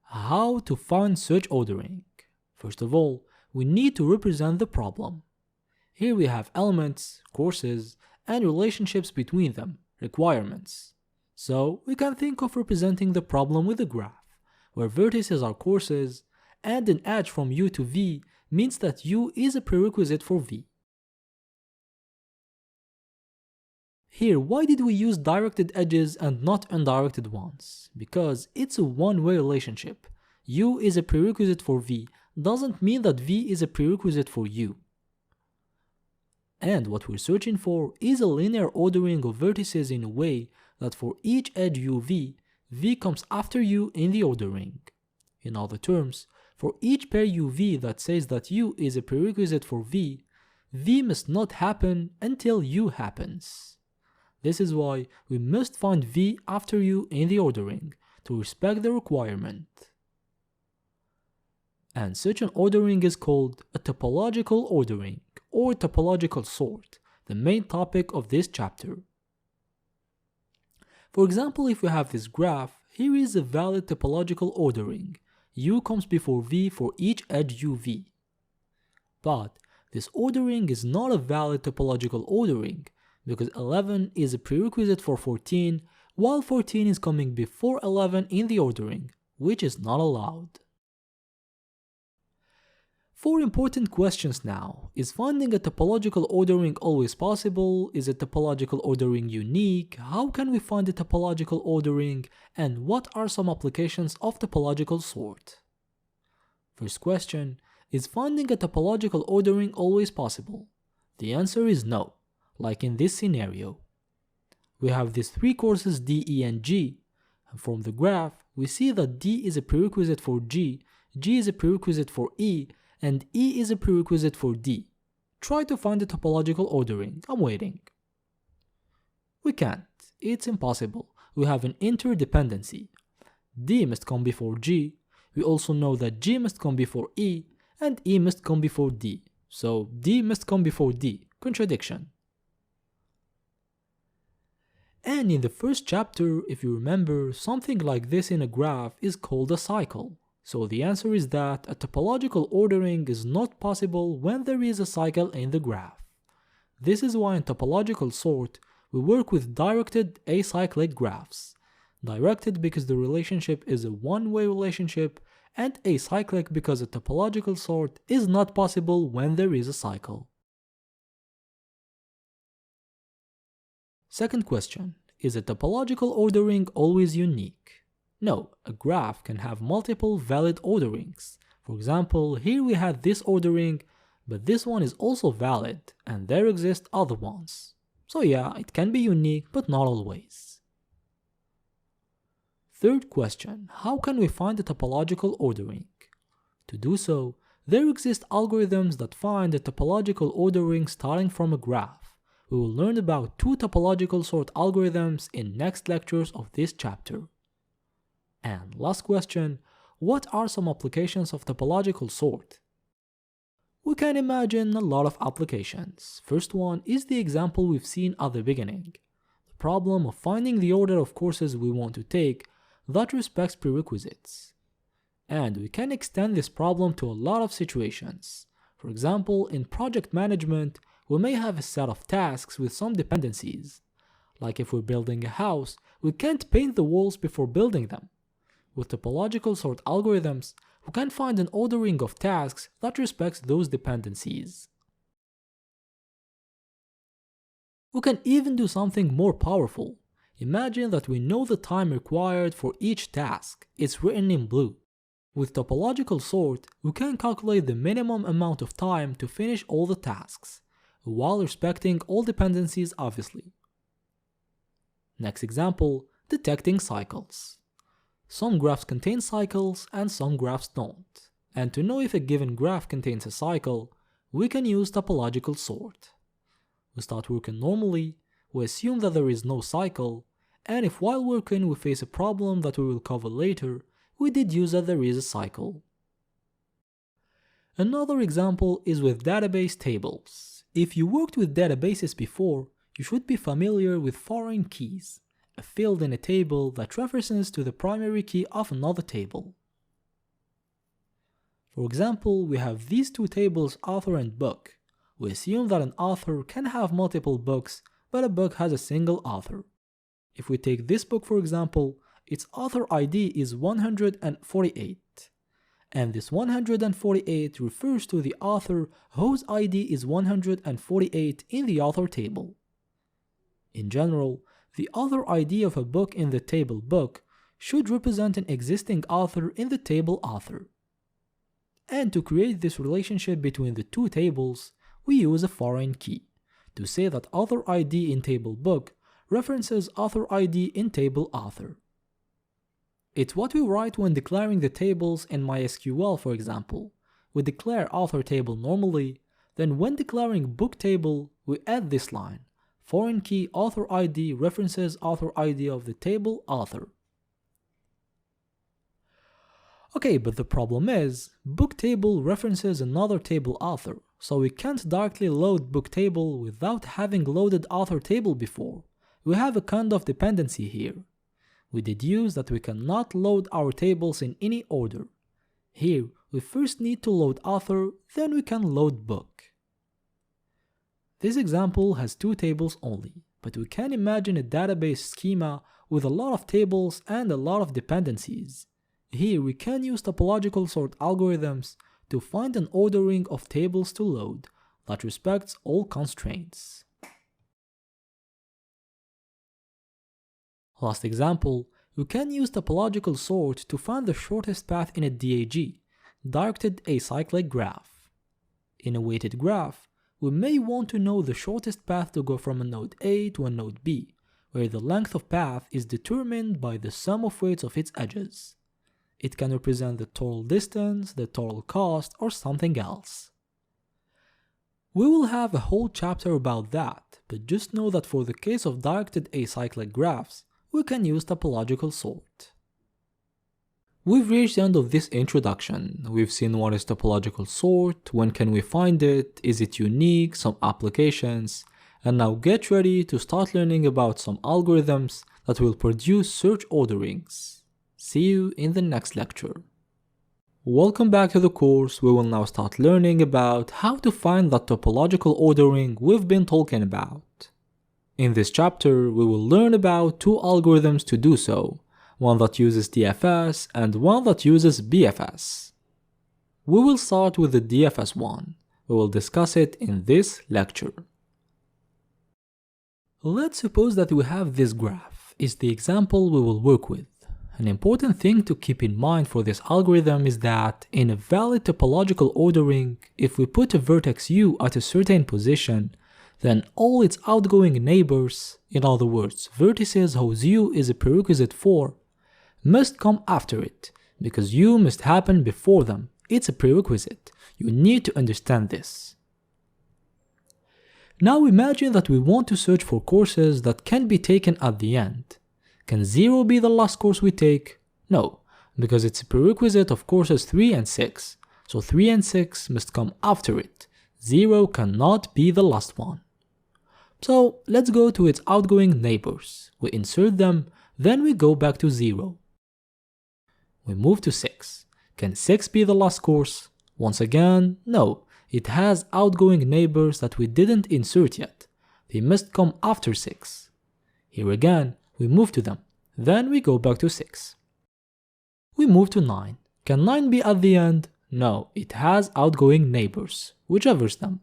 How to find such ordering? First of all, we need to represent the problem. Here we have elements, courses, and relationships between them, requirements. So we can think of representing the problem with a graph, where vertices are courses, and an edge from U to V means that U is a prerequisite for V. Here, why did we use directed edges and not undirected ones? Because it's a one-way relationship. U is a prerequisite for V doesn't mean that V is a prerequisite for U. And what we're searching for is a linear ordering of vertices in a way that for each edge UV, V comes after U in the ordering. In other terms, for each pair UV that says that U is a prerequisite for V, V must not happen until U happens. This is why we must find V after U in the ordering, to respect the requirement. And such an ordering is called a topological ordering, or topological sort, the main topic of this chapter. For example, if we have this graph, here is a valid topological ordering. U comes before V for each edge UV. But this ordering is not a valid topological ordering, because 11 is a prerequisite for 14, while 14 is coming before 11 in the ordering, which is not allowed. 4 important questions now. Is finding a topological ordering always possible? Is a topological ordering unique? How can we find a topological ordering? And what are some applications of topological sort? First question, is finding a topological ordering always possible? The answer is no. Like in this scenario. We have these 3 courses D, E, and G, and from the graph we see that D is a prerequisite for G, G is a prerequisite for E, and E is a prerequisite for D. Try to find the topological ordering, I'm waiting. We can't, it's impossible, we have an interdependency. D must come before G, we also know that G must come before E, and E must come before D, so D must come before D, contradiction. And in the first chapter, if you remember, something like this in a graph is called a cycle. So the answer is that a topological ordering is not possible when there is a cycle in the graph. This is why in topological sort, we work with directed acyclic graphs. Directed because the relationship is a one-way relationship, and acyclic because a topological sort is not possible when there is a cycle. Second question, is a topological ordering always unique? No, a graph can have multiple valid orderings. For example, here we had this ordering, but this one is also valid, and there exist other ones. So yeah, it can be unique, but not always. Third question, how can we find a topological ordering? To do so, there exist algorithms that find a topological ordering starting from a graph. We will learn about 2 topological sort algorithms in next lectures of this chapter. And last question, what are some applications of topological sort? We can imagine a lot of applications. First one is the example we've seen at the beginning. The problem of finding the order of courses we want to take that respects prerequisites. And we can extend this problem to a lot of situations. For example, in project management, we may have a set of tasks with some dependencies. Like if we're building a house, we can't paint the walls before building them. With topological sort algorithms, we can find an ordering of tasks that respects those dependencies. We can even do something more powerful. Imagine that we know the time required for each task. It's written in blue. With topological sort, we can calculate the minimum amount of time to finish all the tasks, while respecting all dependencies obviously. Next example, detecting cycles. Some graphs contain cycles and some graphs don't. And to know if a given graph contains a cycle, we can use topological sort. We start working normally, we assume that there is no cycle, and if while working we face a problem that we will cover later, we deduce that there is a cycle. Another example is with database tables. If you worked with databases before, you should be familiar with foreign keys, a field in a table that references to the primary key of another table. For example, we have these two tables, author and book. We assume that an author can have multiple books, but a book has a single author. If we take this book for example, its author ID is 148. And this 148 refers to the author whose ID is 148 in the author table. In general, the author ID of a book in the table book should represent an existing author in the table author. And to create this relationship between the two tables, we use a foreign key to say that author ID in table book references author ID in table author. It's what we write when declaring the tables in MySQL, for example. We declare author table normally, then when declaring book table, we add this line. Foreign key author ID references author ID of the table author. Okay, but the problem is, book table references another table author, so we can't directly load book table without having loaded author table before. We have a kind of dependency here. We deduce that we cannot load our tables in any order. Here, we first need to load author, then we can load book. This example has two tables only, but we can imagine a database schema with a lot of tables and a lot of dependencies. Here we can use topological sort algorithms to find an ordering of tables to load that respects all constraints. Last example, we can use topological sort to find the shortest path in a DAG, directed acyclic graph. In a weighted graph, we may want to know the shortest path to go from a node A to a node B, where the length of path is determined by the sum of weights of its edges. It can represent the total distance, the total cost, or something else. We will have a whole chapter about that, but just know that for the case of directed acyclic graphs, we can use topological sort. We've reached the end of this introduction. We've seen what is topological sort, when can we find it, is it unique, some applications, and now get ready to start learning about some algorithms that will produce search orderings. See you in the next lecture. Welcome back to the course. We will now start learning about how to find that topological ordering we've been talking about. In this chapter, we will learn about two algorithms to do so, one that uses DFS and one that uses BFS. We will start with the DFS one. We will discuss it in this lecture. Let's suppose that we have this graph, is the example we will work with. An important thing to keep in mind for this algorithm is that in a valid topological ordering, if we put a vertex u at a certain position, then all its outgoing neighbors, in other words, vertices whose u is a prerequisite for, must come after it, because u must happen before them. It's a prerequisite. You need to understand this. Now imagine that we want to search for courses that can be taken at the end. Can 0 be the last course we take? No, because it's a prerequisite of courses 3 and 6, so 3 and 6 must come after it. 0 cannot be the last one. So let's go to its outgoing neighbors. We insert them, then we go back to 0. We move to 6. Can 6 be the last course? Once again, no. It has outgoing neighbors that we didn't insert yet. They must come after 6. Here again, we move to them. Then we go back to 6. We move to 9. Can 9 be at the end? No, it has outgoing neighbors, whichever's them.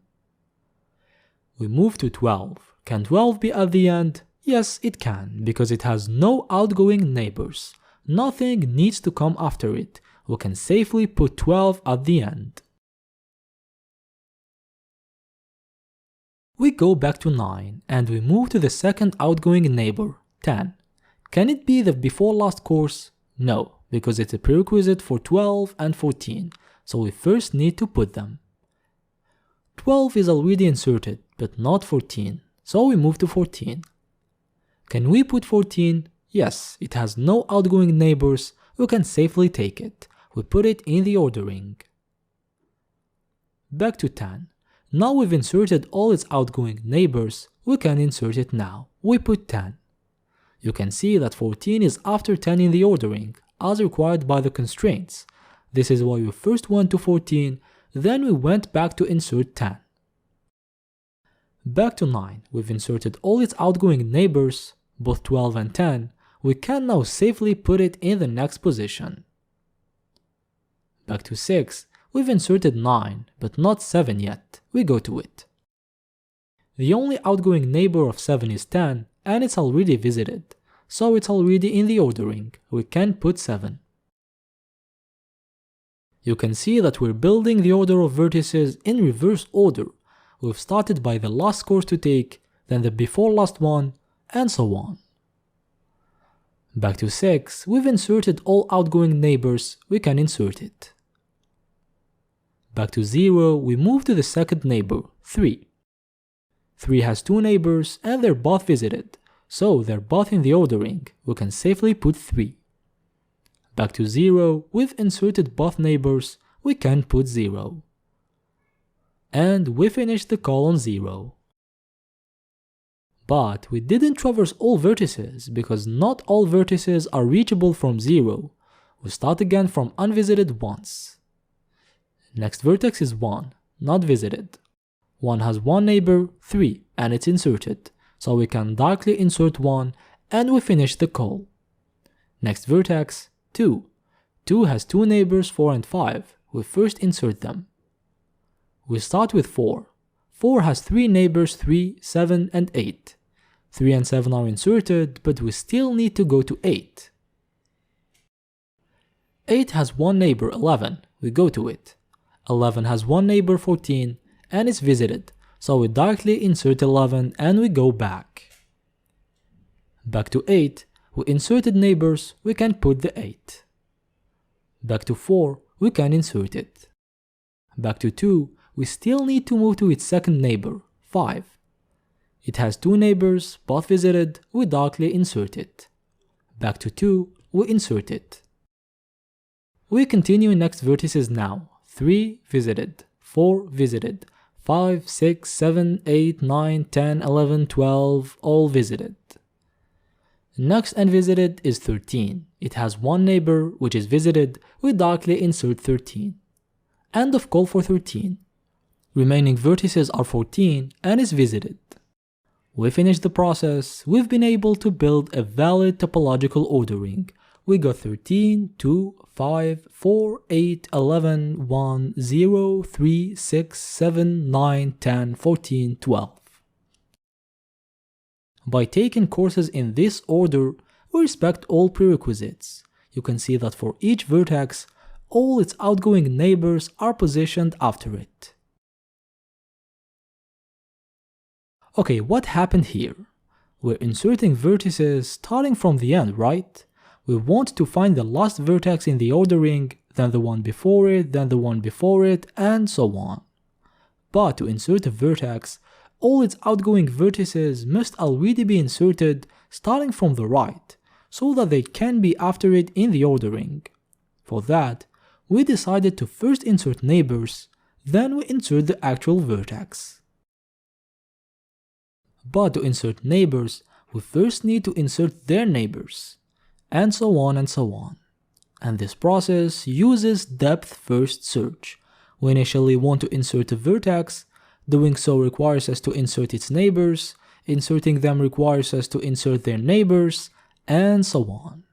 We move to 12. Can 12 be at the end? Yes, it can, because it has no outgoing neighbors. Nothing needs to come after it. We can safely put 12 at the end. We go back to 9 and we move to the second outgoing neighbor, 10. Can it be the before last course? No, because it's a prerequisite for 12 and 14, so we first need to put them. 12 is already inserted, but not 14, so we move to 14. Can we put 14? Yes, it has no outgoing neighbors, we can safely take it. We put it in the ordering. Back to 10. Now we've inserted all its outgoing neighbors, we can insert it now. We put 10. You can see that 14 is after 10 in the ordering, as required by the constraints. This is why we first went to 14, then we went back to insert 10. Back to 9, we've inserted all its outgoing neighbors, both 12 and 10, we can now safely put it in the next position. Back to 6, we've inserted 9, but not 7 yet, we go to it. The only outgoing neighbor of 7 is 10, and it's already visited, so it's already in the ordering, we can put 7. You can see that we're building the order of vertices in reverse order. We've started by the last course to take, then the before last one, and so on. Back to 6, we've inserted all outgoing neighbors, we can insert it. Back to 0, we move to the second neighbor, 3. 3 has 2 neighbors and they're both visited, so they're both in the ordering, we can safely put 3. Back to 0, we've inserted both neighbors, we can put 0. And we finished the call on 0. But we didn't traverse all vertices because not all vertices are reachable from 0. We start again from unvisited once. Next vertex is 1, not visited. 1 has 1 neighbor, 3, and it's inserted, so we can directly insert 1 and we finish the call. Next vertex, 2. 2 has 2 neighbors, 4 and 5, we first insert them. We start with 4. 4 has 3 neighbors, 3, 7 and 8. 3 and 7 are inserted, but we still need to go to 8. 8 has 1 neighbor, 11, we go to it. 11 has 1 neighbor, 14, and is visited, so we directly insert 11 and we go back. Back to 8, we inserted neighbors, we can put the 8. Back to 4, we can insert it. Back to 2, we still need to move to its second neighbor, 5. It has 2 neighbors, both visited, we directly insert it. Back to 2, we insert it. We continue next vertices now, 3 visited, 4 visited, 5, 6, 7, 8, 9, 10, 11, 12, all visited. Next unvisited is 13. It has 1 neighbor, which is visited, we directly insert 13. End of call for 13. Remaining vertices are 14 and is visited. We finished the process, we've been able to build a valid topological ordering. We got 13, 2, 5, 4, 8, 11, 1, 0, 3, 6, 7, 9, 10, 14, 12. By taking courses in this order, we respect all prerequisites. You can see that for each vertex, all its outgoing neighbors are positioned after it. Okay, what happened here? We're inserting vertices starting from the end, right? We want to find the last vertex in the ordering, then the one before it, then the one before it, and so on. But to insert a vertex, all its outgoing vertices must already be inserted starting from the right, so that they can be after it in the ordering. For that, we decided to first insert neighbors, then we insert the actual vertex. But to insert neighbors, we first need to insert their neighbors, and so on and so on. And this process uses depth-first search. We initially want to insert a vertex, doing so requires us to insert its neighbors, inserting them requires us to insert their neighbors, and so on.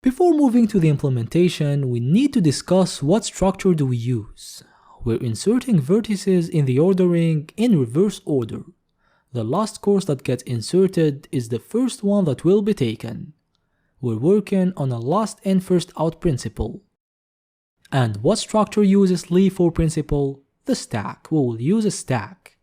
Before moving to the implementation, we need to discuss what structure do we use. We're inserting vertices in the ordering in reverse order. The last course that gets inserted is the first one that will be taken. We're working on a last in first out principle. And what structure uses leave for principle? The stack. We will use a stack.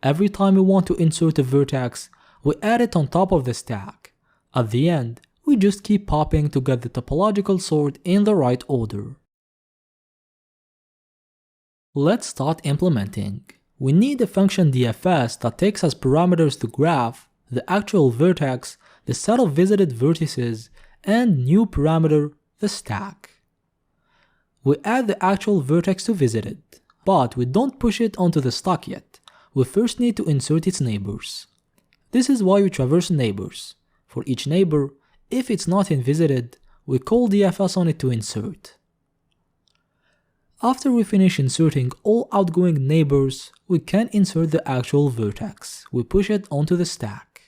Every time we want to insert a vertex, we add it on top of the stack. At the end, we just keep popping to get the topological sort in the right order. Let's start implementing. We need a function DFS that takes as parameters the graph, the actual vertex, the set of visited vertices, and new parameter, the stack. We add the actual vertex to visited, but we don't push it onto the stack yet. We first need to insert its neighbors. This is why we traverse neighbors. For each neighbor, if it's not in visited, we call DFS on it to insert. After we finish inserting all outgoing neighbors, we can insert the actual vertex. We push it onto the stack.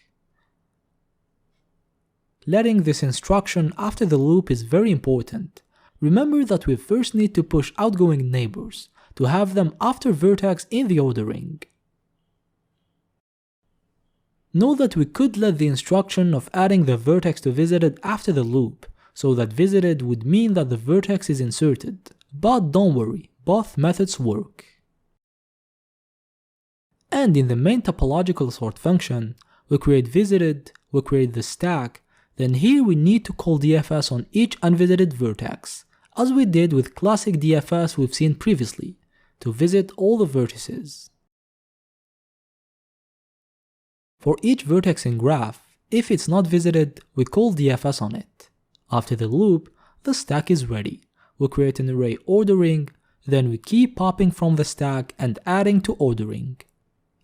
Letting this instruction after the loop is very important. Remember that we first need to push outgoing neighbors to have them after vertex in the ordering. Note that we could let the instruction of adding the vertex to visited after the loop, so that visited would mean that the vertex is inserted. But don't worry, both methods work. And in the main topological sort function, we create visited, we create the stack, then here we need to call DFS on each unvisited vertex, as we did with classic DFS we've seen previously, to visit all the vertices. For each vertex in graph, if it's not visited, we call DFS on it. After the loop, the stack is ready. We create an array ordering, then we keep popping from the stack and adding to ordering.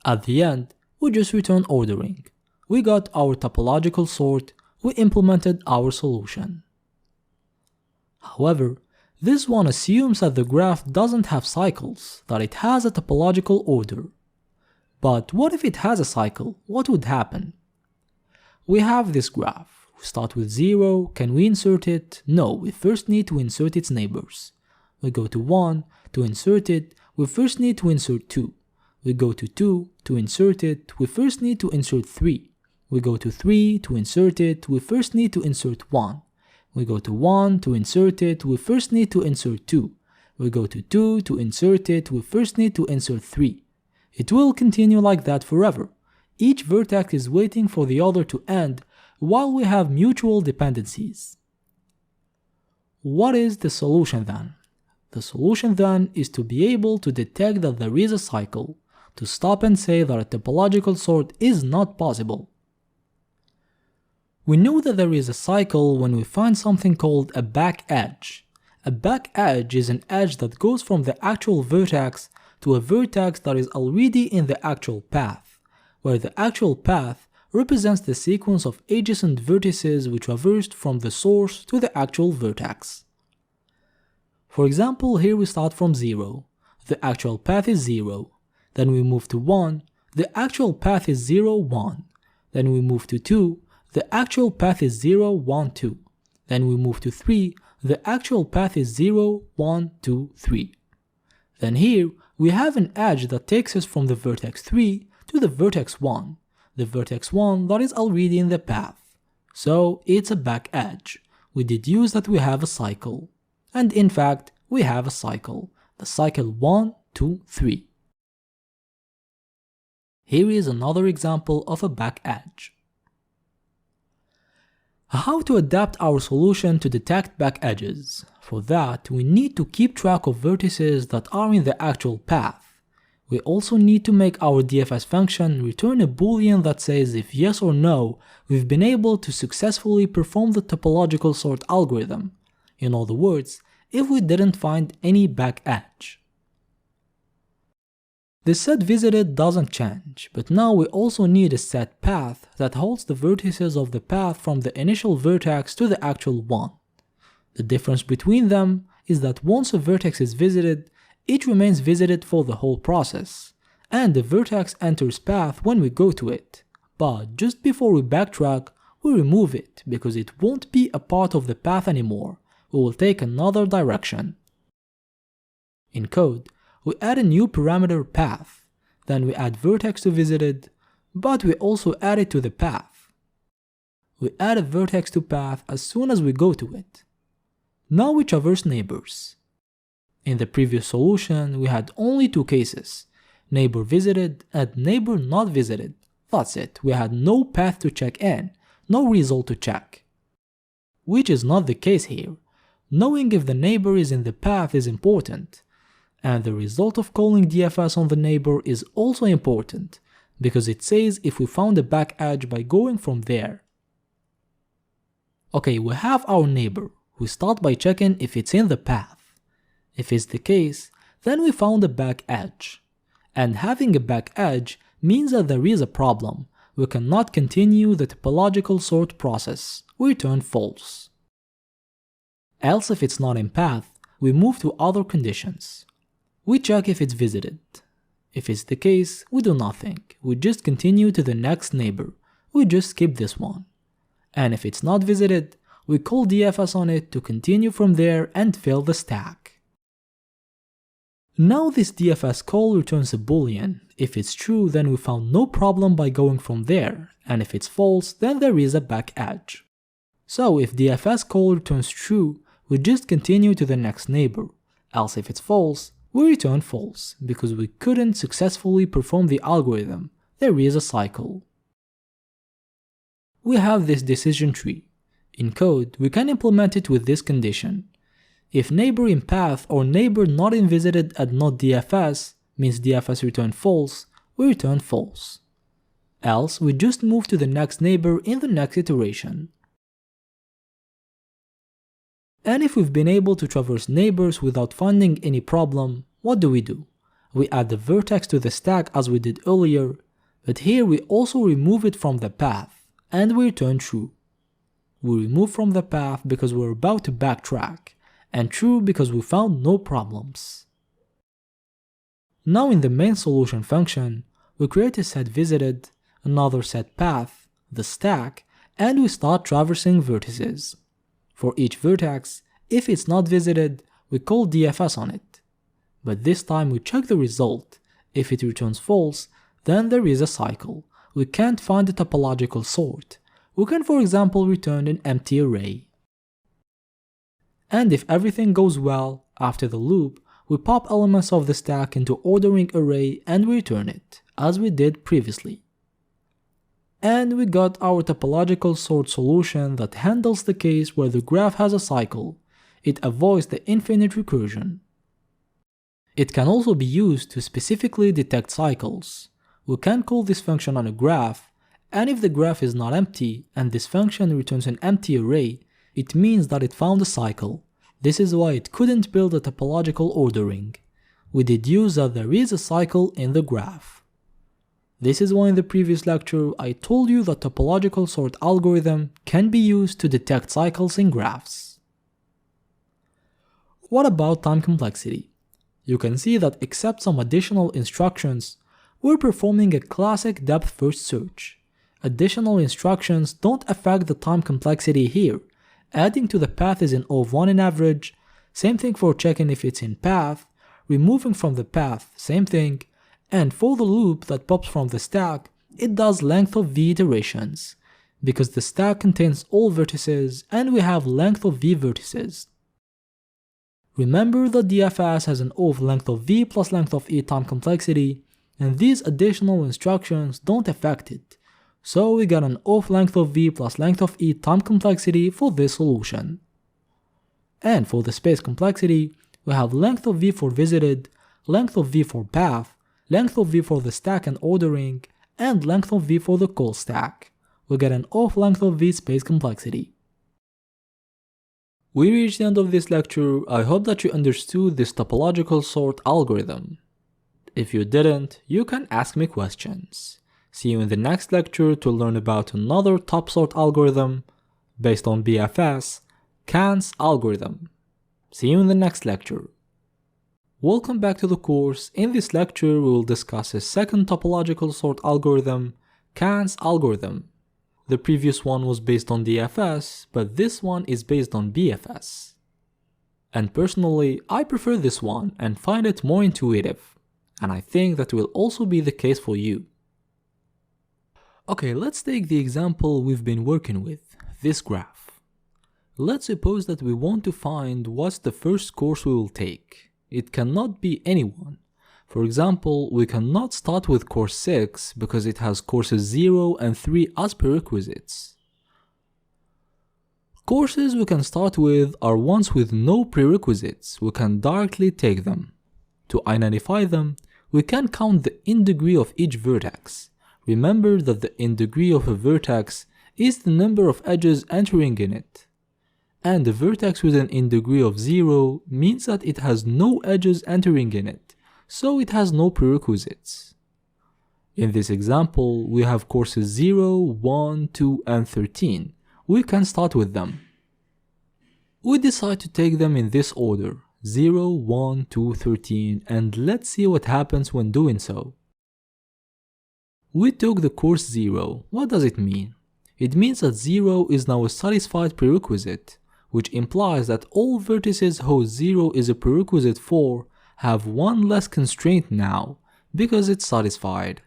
At the end, we just return ordering. We got our topological sort, we implemented our solution. However, this one assumes that the graph doesn't have cycles, that it has a topological order. But what if it has a cycle? What would happen? We have this graph. We start with 0, can we insert it? No, we first need to insert its neighbors. We go to 1, to insert it, we first need to insert 2. We go to 2, to insert it, we first need to insert 3. We go to 3, to insert it, we first need to insert 1. We go to 1, to insert it, we first need to insert 2. We go to 2, to insert it, we first need to insert 3. It will continue like that forever. Each vertex is waiting for the other to end while we have mutual dependencies. What is the solution then? The solution then is to be able to detect that there is a cycle, to stop and say that a topological sort is not possible. We know that there is a cycle when we find something called a back edge. A back edge is an edge that goes from the actual vertex to a vertex that is already in the actual path, where the actual path represents the sequence of adjacent vertices we traversed from the source to the actual vertex. For example, here we start from 0, the actual path is 0, then we move to 1, the actual path is 0, 1, then we move to 2, the actual path is 0, 1, 2, then we move to 3, the actual path is 0, 1, 2, 3. Then here we have an edge that takes us from the vertex 3 to the vertex 1, the vertex 1 that is already in the path. So it's a back edge. We deduce that we have a cycle. And in fact, we have a cycle. The cycle 1, 2, 3. Here is another example of a back edge. How to adapt our solution to detect back edges? For that, we need to keep track of vertices that are in the actual path. We also need to make our DFS function return a boolean that says if yes or no, we've been able to successfully perform the topological sort algorithm. In other words, if we didn't find any back edge. The set visited doesn't change, but now we also need a set path that holds the vertices of the path from the initial vertex to the actual one. The difference between them is that once a vertex is visited, it remains visited for the whole process, and the vertex enters path when we go to it, but just before we backtrack, we remove it because it won't be a part of the path anymore, we will take another direction. In code, we add a new parameter path, then we add vertex to visited, but we also add it to the path. We add a vertex to path as soon as we go to it. Now we traverse neighbors. In the previous solution, we had only two cases, neighbor visited and neighbor not visited. That's it, we had no path to check in, no result to check. Which is not the case here. Knowing if the neighbor is in the path is important, and the result of calling DFS on the neighbor is also important, because it says if we found a back edge by going from there. Okay, we have our neighbor. We start by checking if it's in the path. If it's the case, then we found a back edge. And having a back edge means that there is a problem. We cannot continue the topological sort process. We return false. Else if it's not in path, we move to other conditions. We check if it's visited. If it's the case, we do nothing. We just continue to the next neighbor. We just skip this one. And if it's not visited, we call DFS on it to continue from there and fill the stack. Now this DFS call returns a boolean. If it's true, then we found no problem by going from there, and if it's false, then there is a back edge. So if DFS call returns true, we just continue to the next neighbor, else if it's false, we return false, because we couldn't successfully perform the algorithm. There is a cycle. We have this decision tree. In code, we can implement it with this condition. If neighbor in path or neighbor not in visited and not DFS means DFS return false, we return false. Else, we just move to the next neighbor in the next iteration. And if we've been able to traverse neighbors without finding any problem, what do? We add the vertex to the stack as we did earlier, but here we also remove it from the path, and we return true. We remove from the path because we're about to backtrack, and true because we found no problems. Now in the main solution function, we create a set visited, another set path, the stack, and we start traversing vertices. For each vertex, if it's not visited, we call DFS on it. But this time we check the result. If it returns false, then there is a cycle. We can't find a topological sort. We can for example return an empty array. And if everything goes well, after the loop, we pop elements of the stack into ordering array and we return it, as we did previously. And we got our topological sort solution that handles the case where the graph has a cycle. It avoids the infinite recursion. It can also be used to specifically detect cycles. We can call this function on a graph, and if the graph is not empty and this function returns an empty array, it means that it found a cycle. This is why it couldn't build a topological ordering. We deduce that there is a cycle in the graph. This is why in the previous lecture I told you that topological sort algorithm can be used to detect cycles in graphs. What about time complexity? You can see that except some additional instructions, we're performing a classic depth-first search. Additional instructions don't affect the time complexity here. Adding to the path is in O of 1 in average, same thing for checking if it's in path, removing from the path, same thing, and for the loop that pops from the stack, it does length of v iterations, because the stack contains all vertices and we have length of v vertices. Remember that DFS has an O of length of v plus length of e time complexity, and these additional instructions don't affect it. So we got an O of length of v plus length of e time complexity for this solution. And for the space complexity, we have length of v for visited, length of v for path, length of v for the stack and ordering, and length of v for the call stack. We get an off length of v space complexity. We reached the end of this lecture. I hope that you understood this topological sort algorithm. If you didn't, you can ask me questions. See you in the next lecture to learn about another top sort algorithm based on BFS, Kant's algorithm. See you in the next lecture. Welcome back to the course. In this lecture, we will discuss a second topological sort algorithm, Kant's algorithm. The previous one was based on DFS, but this one is based on BFS. And personally, I prefer this one and find it more intuitive. And I think that will also be the case for you. Okay, let's take the example we've been working with, this graph. Let's suppose that we want to find what's the first course we will take. It cannot be anyone. For example, we cannot start with course 6 because it has courses 0 and 3 as prerequisites. Courses we can start with are ones with no prerequisites. We can directly take them. To identify them, we can count the in degree of each vertex. Remember that the in degree of a vertex is the number of edges entering in it. And a vertex with an in degree of 0 means that it has no edges entering in it, so it has no prerequisites. In this example, we have courses 0, 1, 2, and 13. We can start with them. We decide to take them in this order, 0, 1, 2, 13, and let's see what happens when doing so. We took the course 0. What does it mean? It means that 0 is now a satisfied prerequisite, which implies that all vertices whose 0 is a prerequisite for have one less constraint now, because it's satisfied.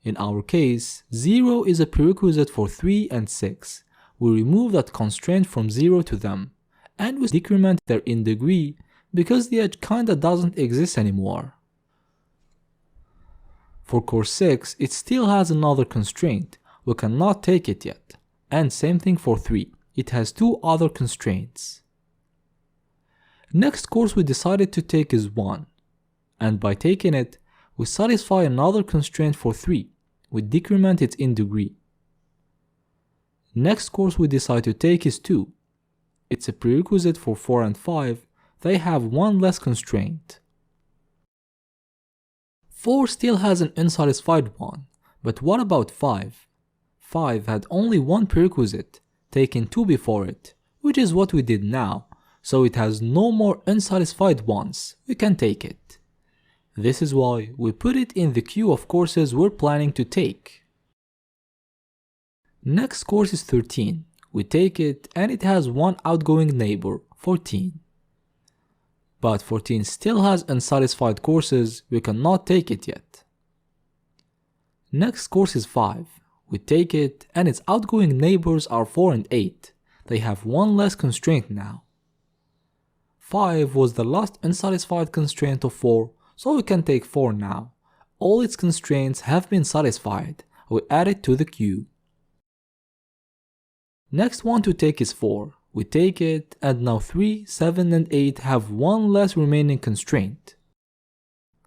In our case, 0 is a prerequisite for 3 and 6. We remove that constraint from 0 to them, and we decrement their in degree because the edge kinda doesn't exist anymore. For course 6, it still has another constraint. We cannot take it yet. And same thing for 3. It has 2 other constraints. Next course we decided to take is 1, and by taking it, we satisfy another constraint for 3, we decrement its in degree. Next course we decide to take is 2. It's a prerequisite for 4 and 5, they have one less constraint. 4 still has an unsatisfied one, but what about 5? 5 had only one prerequisite, taking 2 before it, which is what we did now, so it has no more unsatisfied ones, we can take it. This is why we put it in the queue of courses we're planning to take. Next course is 13, we take it and it has one outgoing neighbor, 14. But 14 still has unsatisfied courses, we cannot take it yet. Next course is 5. We take it, and its outgoing neighbors are 4 and 8. They have one less constraint now. 5 was the last unsatisfied constraint of 4, so we can take 4 now. All its constraints have been satisfied. We add it to the queue. Next one to take is 4. We take it, and now 3, 7, and 8 have one less remaining constraint.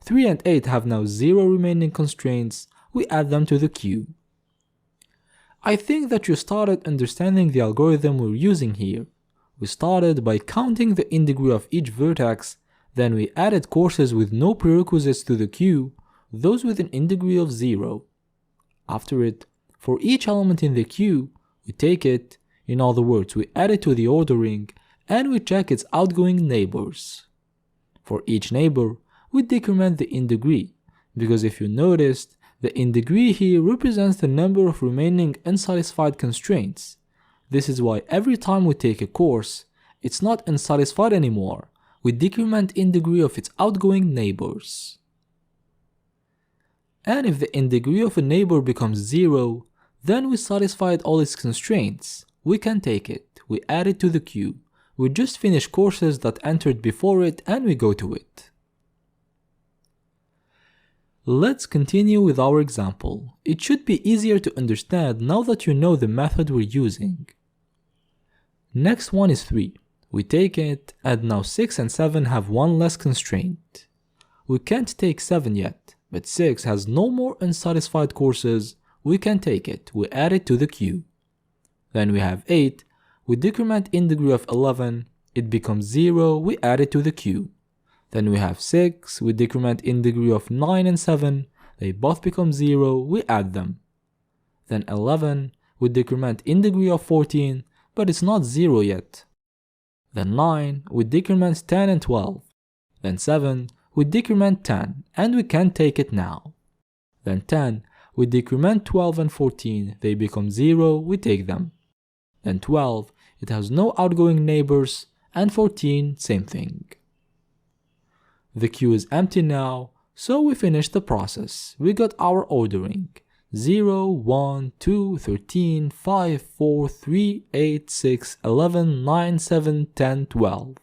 3 and 8 have now 0 remaining constraints. We add them to the queue. I think that you started understanding the algorithm we're using here. We started by counting the in degree of each vertex, then we added courses with no prerequisites to the queue, those with an in degree of 0. After it, for each element in the queue, we take it, in other words, we add it to the ordering, and we check its outgoing neighbors. For each neighbor, we decrement the in degree, because if you noticed, the in degree here represents the number of remaining unsatisfied constraints. This is why every time we take a course, it's not unsatisfied anymore. We decrement in degree of its outgoing neighbors. And if the in degree of a neighbor becomes 0, then we satisfied all its constraints. We can take it, we add it to the queue. We just finish courses that entered before it and we go to it. Let's continue with our example. It should be easier to understand now that you know the method we're using. Next one is 3. We take it, and now 6 and 7 have one less constraint. we can't take 7 yet, but 6 has no more unsatisfied courses, we can take it, we add it to the queue. Then we have 8, we decrement in degree of 11, it becomes 0, we add it to the queue. Then we have 6, we decrement in degree of 9 and 7, they both become 0, we add them. Then 11, we decrement in degree of 14, but it's not 0 yet. Then 9, we decrement 10 and 12. Then 7, we decrement 10, and we can't take it now. Then 10, we decrement 12 and 14, they become 0, we take them. Then 12, it has no outgoing neighbors, and 14, same thing. The queue is empty now, so we finished the process. We got our ordering. 0, 1, 2, 13, 5, 4, 3, 8, 6, 11, 9, 7, 10, 12.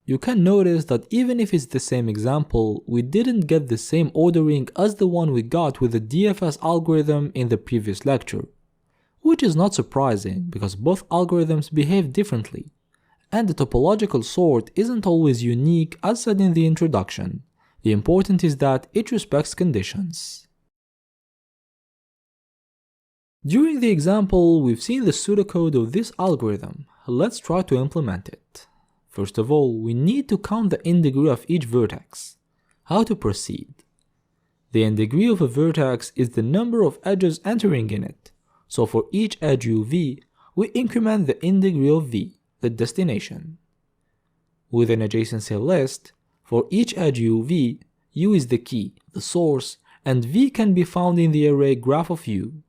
You can notice that even if it's the same example, we didn't get the same ordering as the one we got with the DFS algorithm in the previous lecture. Which is not surprising, because both algorithms behave differently, and the topological sort isn't always unique as said in the introduction. The important is that it respects conditions. During the example, we've seen the pseudocode of this algorithm. Let's try to implement it. First of all, we need to count the in degree of each vertex. How to proceed? The in degree of a vertex is the number of edges entering in it. So for each edge uv, we increment the in degree of v, the destination. With an adjacency list, for each edge uv, u is the key, the source, and v can be found in the array graph of u.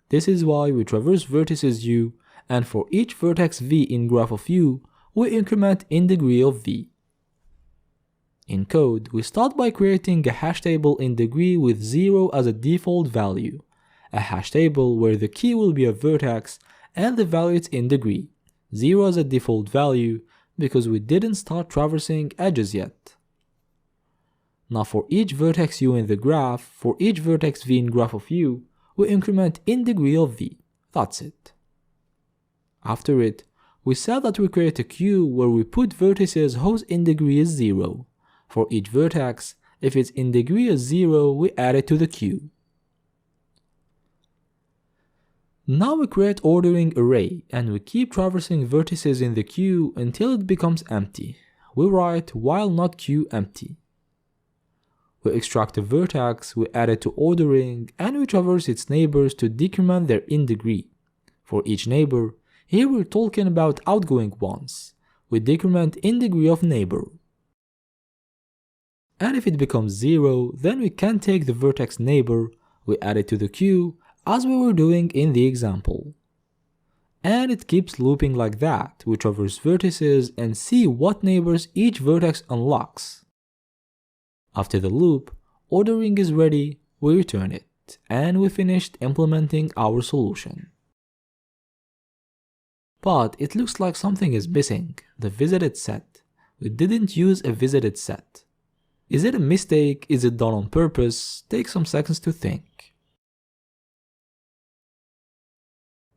This is why we traverse vertices u, and for each vertex v in graph of u, we increment in degree of v. In code, we start by creating a hash table in degree with 0 as a default value, a hash table where the key will be a vertex and the value is in degree, 0 as a default value because we didn't start traversing edges yet. Now for each vertex u in the graph, for each vertex v in graph of u, we increment in degree of v. That's it. After it, we said that we create a queue where we put vertices whose in degree is 0. For each vertex, if its in degree is 0, we add it to the queue. Now we create ordering array and we keep traversing vertices in the queue until it becomes empty. We write while not queue empty. We extract a vertex, we add it to ordering, and we traverse its neighbors to decrement their in degree. For each neighbor, here we're talking about outgoing ones. We decrement in degree of neighbor. And if it becomes 0, then we can take the vertex neighbor, we add it to the queue, as we were doing in the example. And it keeps looping like that. We traverse vertices and see what neighbors each vertex unlocks. After the loop, ordering is ready, we return it, and we finished implementing our solution. But it looks like something is missing, the visited set. We didn't use a visited set. Is it a mistake? Is it done on purpose? Take some seconds to think.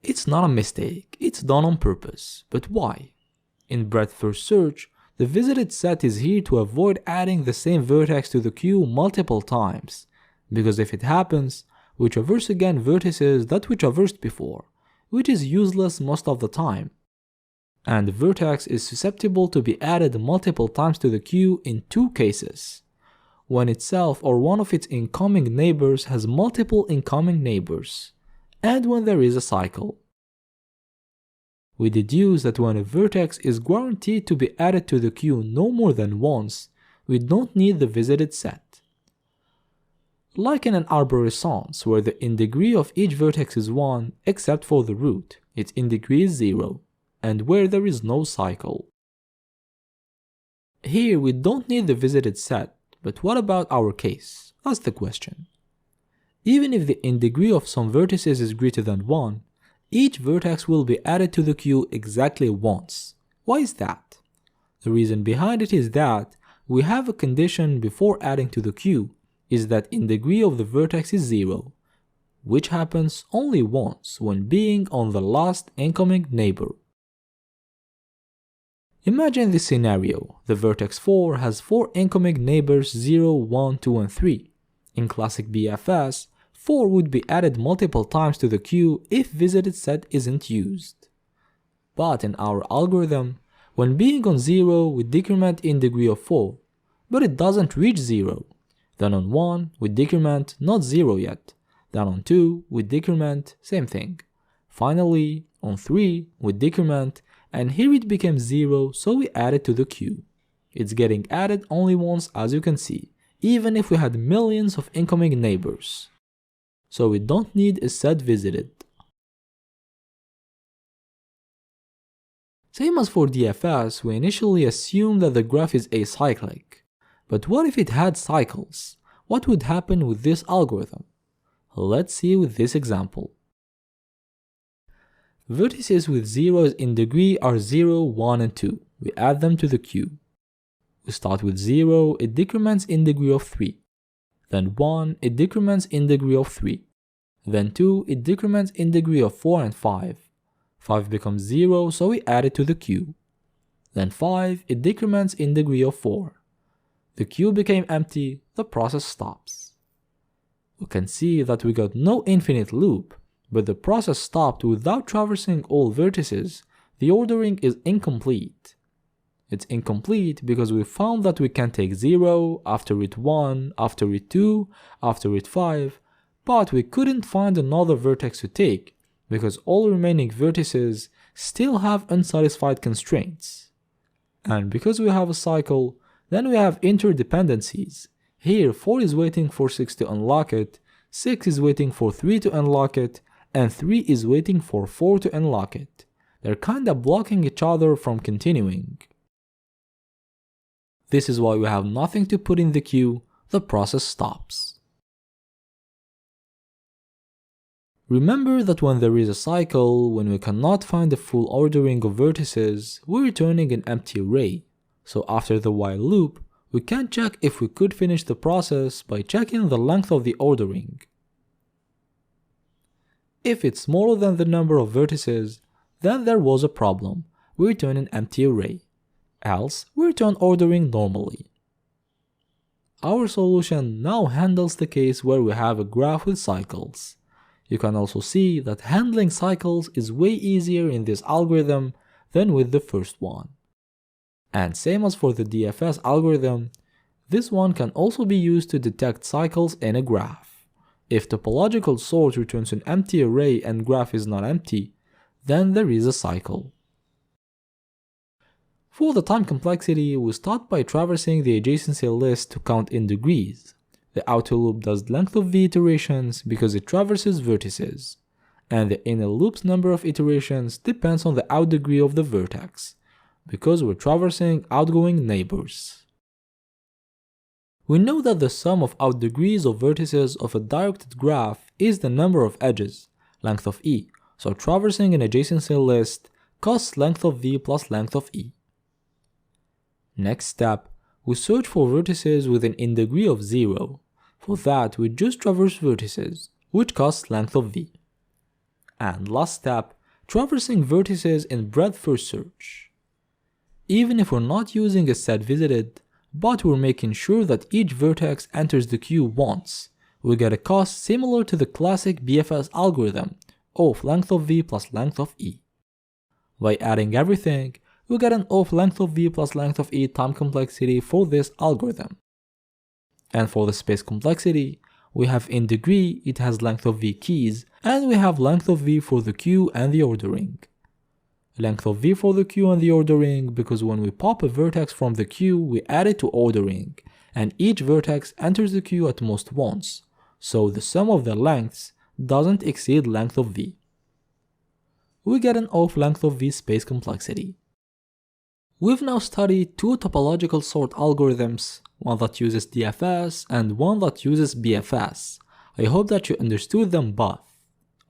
It's not a mistake, it's done on purpose. But why? In breadth first search, the visited set is here to avoid adding the same vertex to the queue multiple times, because if it happens, we traverse again vertices that we traversed before, which is useless most of the time. And the vertex is susceptible to be added multiple times to the queue in two cases: when itself or one of its incoming neighbors has multiple incoming neighbors, and when there is a cycle. We deduce that when a vertex is guaranteed to be added to the queue no more than once, we don't need the visited set. Like in an arborescence where the in degree of each vertex is 1 except for the root, its in degree is 0, and where there is no cycle. Here we don't need the visited set, but what about our case? That's the question. Even if the in degree of some vertices is greater than 1, each vertex will be added to the queue exactly once. Why is that? The reason behind it is that we have a condition before adding to the queue is that in degree of the vertex is 0, which happens only once when being on the last incoming neighbor. Imagine this scenario. The vertex 4 has 4 incoming neighbors 0, 1, 2, and 3. In classic BFS, 4 would be added multiple times to the queue if visited set isn't used. But in our algorithm, when being on 0 we decrement in degree of 4, but it doesn't reach 0. Then on 1 we decrement not 0 yet. Then on 2 we decrement, same thing. Finally, on 3 we decrement, and here it became 0, so we add it to the queue. It's getting added only once, as you can see, even if we had millions of incoming neighbors. So we don't need a set visited. Same as for DFS, we initially assume that the graph is acyclic. But what if it had cycles? What would happen with this algorithm? Let's see with this example. Vertices with zeros in degree are 0, 1, and 2. We add them to the queue. We start with 0, it decrements in degree of 3. Then 1, it decrements in degree of 3. Then 2, it decrements in degree of 4 and 5. 5 becomes 0, so we add it to the queue. Then 5, it decrements in degree of 4. The queue became empty, the process stops. We can see that we got no infinite loop, but the process stopped without traversing all vertices. The ordering is incomplete. It's incomplete because we found that we can take 0, after it 1, after it 2, after it 5, but we couldn't find another vertex to take because all remaining vertices still have unsatisfied constraints. And because we have a cycle, then we have interdependencies. Here 4 is waiting for 6 to unlock it, 6 is waiting for 3 to unlock it, and 3 is waiting for 4 to unlock it. They're kinda blocking each other from continuing. This is why we have nothing to put in the queue, the process stops. Remember that when there is a cycle, when we cannot find the full ordering of vertices, we're returning an empty array. So after the while loop, we can check if we could finish the process by checking the length of the ordering. If it's smaller than the number of vertices, then there was a problem. We return an empty array. Else, we return ordering normally. Our solution now handles the case where we have a graph with cycles. You can also see that handling cycles is way easier in this algorithm than with the first one. And same as for the DFS algorithm, this one can also be used to detect cycles in a graph. If topological sort returns an empty array and graph is not empty, then there is a cycle. For the time complexity, we start by traversing the adjacency list to count in degrees. The outer loop does length of v iterations because it traverses vertices, and the inner loop's number of iterations depends on the out degree of the vertex, because we're traversing outgoing neighbors. We know that the sum of out degrees of vertices of a directed graph is the number of edges, length of e, so traversing an adjacency list costs length of v plus length of e. Next step, we search for vertices with an in degree of 0. For that, we just traverse vertices, which costs length of v. And last step, traversing vertices in breadth first search. Even if we're not using a set visited, but we're making sure that each vertex enters the queue once, we get a cost similar to the classic BFS algorithm of length of v plus length of e. By adding everything, we get an of length of v plus length of e time complexity for this algorithm. And for the space complexity, we have in degree, it has length of v keys, and we have length of v for the queue and the ordering. Length of v for the queue and the ordering because when we pop a vertex from the queue, we add it to ordering, and each vertex enters the queue at most once, so the sum of their lengths doesn't exceed length of v. We get an of length of v space complexity. We've now studied two topological sort algorithms, one that uses DFS and one that uses BFS. I hope that you understood them both.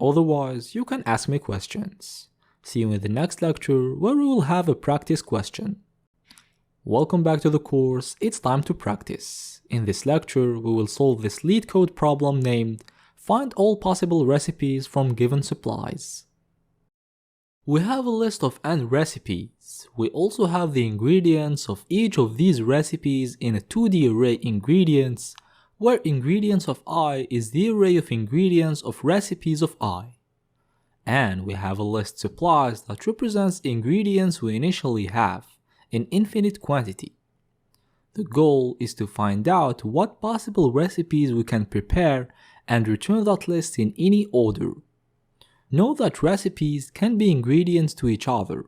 Otherwise, you can ask me questions. See you in the next lecture where we will have a practice question. Welcome back to the course, it's time to practice. In this lecture, we will solve this lead code problem named Find all possible recipes from given supplies. We have a list of n recipes. We also have the ingredients of each of these recipes in a 2D array ingredients, where ingredients of I is the array of ingredients of recipes of I. And we have a list supplies that represents ingredients we initially have in infinite quantity. The goal is to find out what possible recipes we can prepare and return that list in any order. Note that recipes can be ingredients to each other.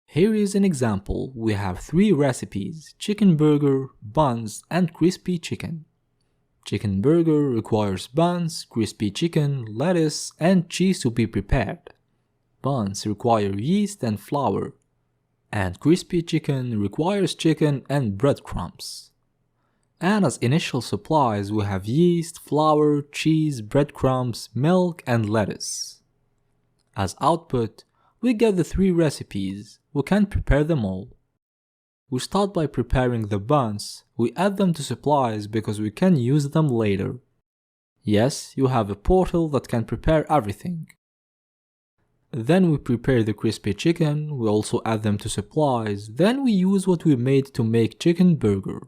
Here is an example. We have 3 recipes: chicken burger, buns, and crispy chicken. Chicken burger requires buns, crispy chicken, lettuce, and cheese to be prepared. Buns require yeast and flour, and crispy chicken requires chicken and breadcrumbs. And as initial supplies we have yeast, flour, cheese, breadcrumbs, milk, and lettuce. As output, we get the 3 recipes. We can prepare them all. We start by preparing the buns. We add them to supplies because we can use them later. Yes, you have a portal that can prepare everything. Then we prepare the crispy chicken. We also add them to supplies. Then we use what we made to make chicken burger.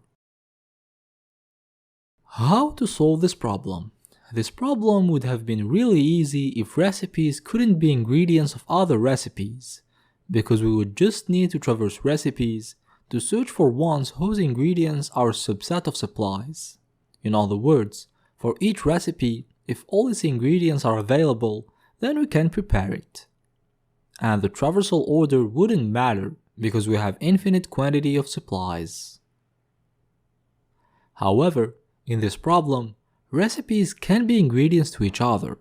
How to solve this problem? This problem would have been really easy if recipes couldn't be ingredients of other recipes, because we would just need to traverse recipes to search for ones whose ingredients are a subset of supplies. In other words, for each recipe, if all its ingredients are available, then we can prepare it. And the traversal order wouldn't matter because we have infinite quantity of supplies. However, in this problem, recipes can be ingredients to each other.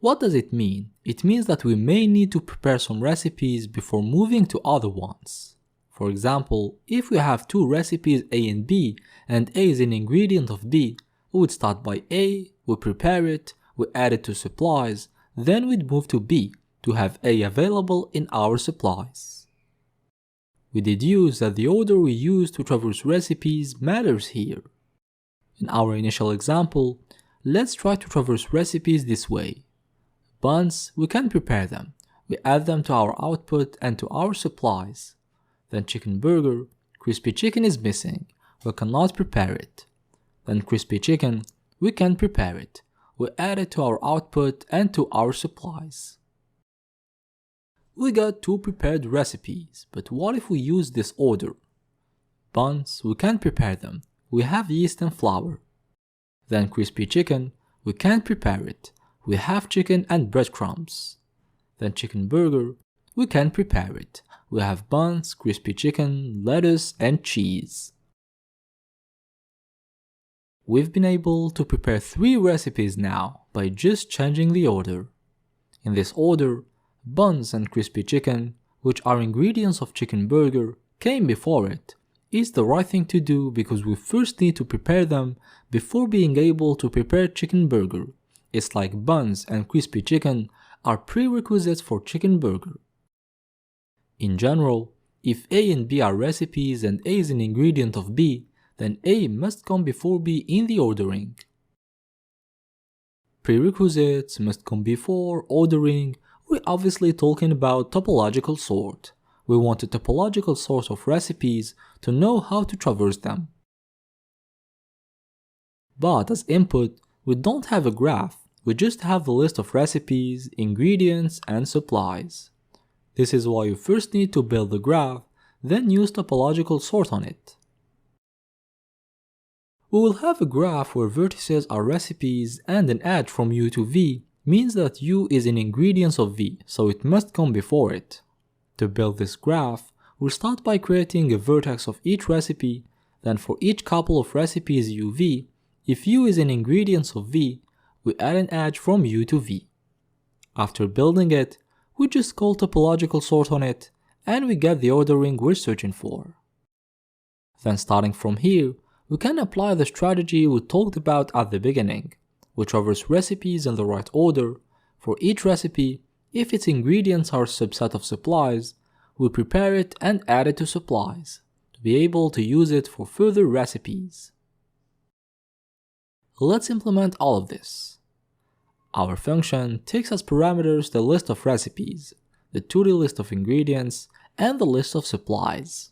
What does it mean? It means that we may need to prepare some recipes before moving to other ones. For example, if we have 2 recipes A and B, and A is an ingredient of B, we would start by A, we prepare it, we add it to supplies, then we'd move to B to have A available in our supplies. We deduce that the order we use to traverse recipes matters here. In our initial example, let's try to traverse recipes this way. Buns, we can prepare them. We add them to our output and to our supplies. Then chicken burger, crispy chicken is missing. We cannot prepare it. Then crispy chicken, we can prepare it. We add it to our output and to our supplies. We got 2 prepared recipes, but what if we use this order? Buns, we can prepare them. We have yeast and flour. Then crispy chicken, we can't prepare it. We have chicken and breadcrumbs. Then chicken burger, we can prepare it. We have buns, crispy chicken, lettuce, and cheese. We've been able to prepare 3 recipes now by just changing the order. In this order, buns and crispy chicken, which are ingredients of chicken burger, came before it. Is the right thing to do because we first need to prepare them before being able to prepare chicken burger. It's like buns and crispy chicken are prerequisites for chicken burger. In general, if A and B are recipes and A is an ingredient of B, then A must come before B in the ordering. Prerequisites must come before ordering. We're obviously talking about topological sort. We want a topological sort of recipes to know how to traverse them. But as input, we don't have a graph, we just have the list of recipes, ingredients, and supplies. This is why you first need to build the graph, then use topological sort on it. We will have a graph where vertices are recipes and an edge from U to V means that U is an ingredient of V, so it must come before it. To build this graph, we'll start by creating a vertex of each recipe, then for each couple of recipes UV, if U is an ingredient of V, we add an edge from U to V. After building it, we just call topological sort on it, and we get the ordering we're searching for. Then starting from here, we can apply the strategy we talked about at the beginning. We traverse recipes in the right order. For each recipe, if its ingredients are a subset of supplies, we prepare it and add it to supplies, to be able to use it for further recipes. Let's implement all of this. Our function takes as parameters the list of recipes, the to-do list of ingredients, and the list of supplies.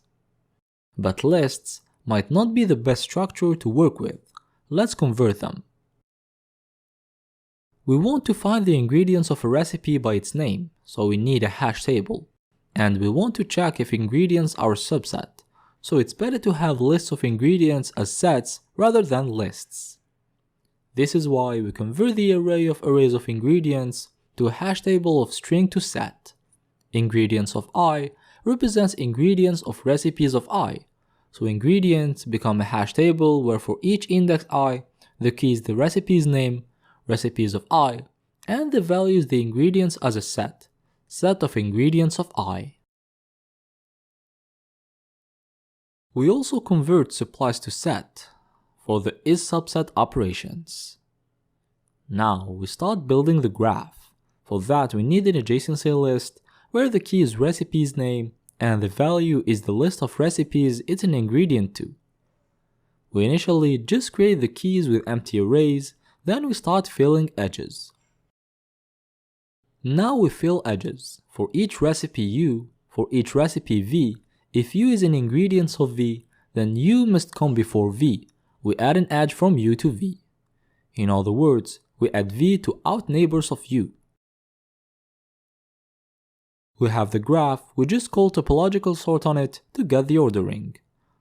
But lists might not be the best structure to work with. Let's convert them. We want to find the ingredients of a recipe by its name, so we need a hash table. And we want to check if ingredients are a subset, so it's better to have lists of ingredients as sets rather than lists. This is why we convert the array of arrays of ingredients to a hash table of string to set. Ingredients of I represents ingredients of recipes of I, so ingredients become a hash table where for each index I, the key is the recipe's name, recipes of I, and the value is the ingredients as a set of ingredients of I. We also convert supplies to set for the is subset operations. Now we start building the graph. For that we need an adjacency list where the key is recipe's name and the value is the list of recipes it's an ingredient to. We initially just create the keys with empty arrays, then we start filling edges. Now we fill edges. For each recipe U, for each recipe V, if U is an ingredient of V, then U must come before V. We add an edge from U to V. In other words, we add V to out neighbors of U. We have the graph, we just call topological sort on it to get the ordering.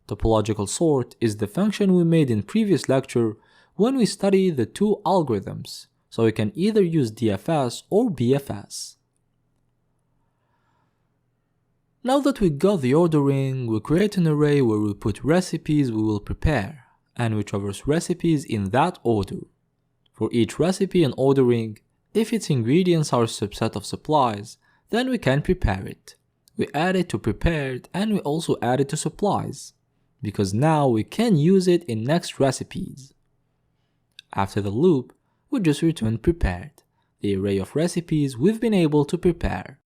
Topological sort is the function we made in previous lecture when we study the two algorithms, so we can either use DFS or BFS. Now that we got the ordering, we create an array where we put recipes we will prepare, and we traverse recipes in that order. For each recipe and ordering, if its ingredients are a subset of supplies, then we can prepare it. We add it to prepared and we also add it to supplies, because now we can use it in next recipes. After the loop, we just return prepared, the array of recipes we've been able to prepare.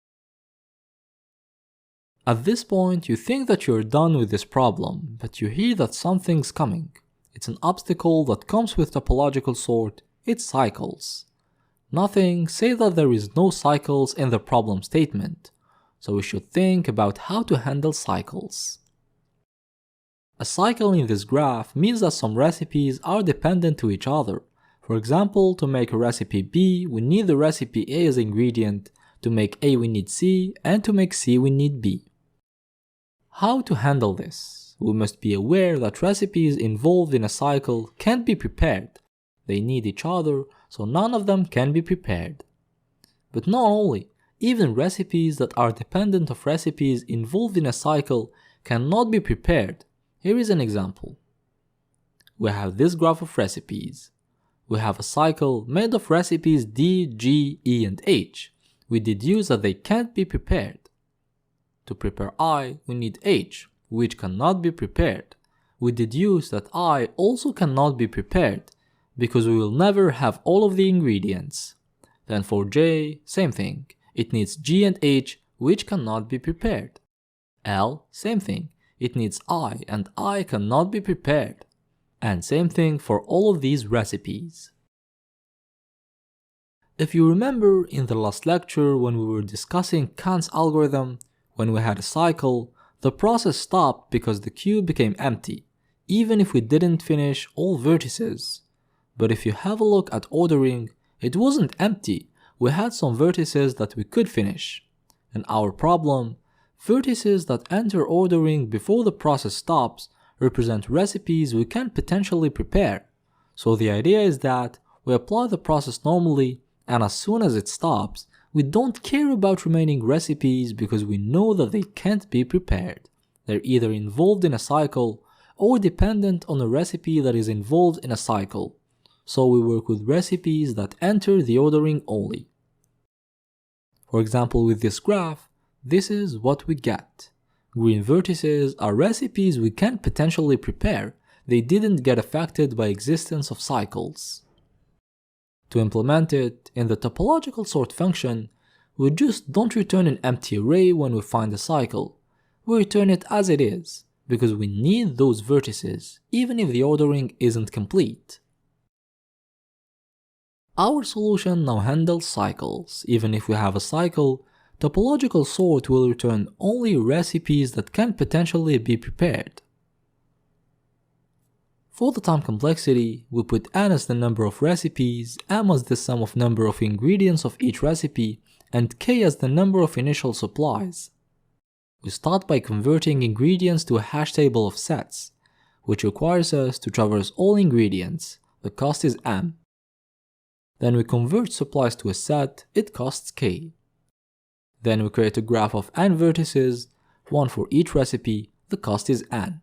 At this point, you think that you're done with this problem, but you hear that something's coming. It's an obstacle that comes with topological sort, it's cycles. Nothing says that there is no cycles in the problem statement, so we should think about how to handle cycles. A cycle in this graph means that some recipes are dependent to each other. For example, to make a recipe B, we need the recipe A as ingredient, to make A we need C, and to make C we need B. How to handle this? We must be aware that recipes involved in a cycle can't be prepared. They need each other, so none of them can be prepared. But not only, even recipes that are dependent of recipes involved in a cycle cannot be prepared. Here is an example. We have this graph of recipes. We have a cycle made of recipes D, G, E, and H. We deduce that they can't be prepared. To prepare I, we need H, which cannot be prepared. We deduce that I also cannot be prepared, because we will never have all of the ingredients. Then for J, same thing. It needs G and H, which cannot be prepared. L, same thing. It needs I, and I cannot be prepared. And same thing for all of these recipes. If you remember in the last lecture when we were discussing Kant's algorithm, when we had a cycle, the process stopped because the queue became empty, even if we didn't finish all vertices. But if you have a look at ordering, it wasn't empty, we had some vertices that we could finish. In our problem, vertices that enter ordering before the process stops represent recipes we can potentially prepare. So the idea is that we apply the process normally, and as soon as it stops, we don't care about remaining recipes because we know that they can't be prepared. They're either involved in a cycle or dependent on a recipe that is involved in a cycle. So we work with recipes that enter the ordering only. For example, with this graph, this is what we get. Green vertices are recipes we can potentially prepare. They didn't get affected by existence of cycles. To implement it, in the topological sort function, we just don't return an empty array when we find a cycle. We return it as it is, because we need those vertices, even if the ordering isn't complete. Our solution now handles cycles. Even if we have a cycle, topological sort will return only recipes that can potentially be prepared. For the time complexity, we put n as the number of recipes, m as the sum of number of ingredients of each recipe, and k as the number of initial supplies. We start by converting ingredients to a hash table of sets, which requires us to traverse all ingredients. The cost is m. Then we convert supplies to a set, it costs k. Then we create a graph of n vertices, one for each recipe, the cost is n.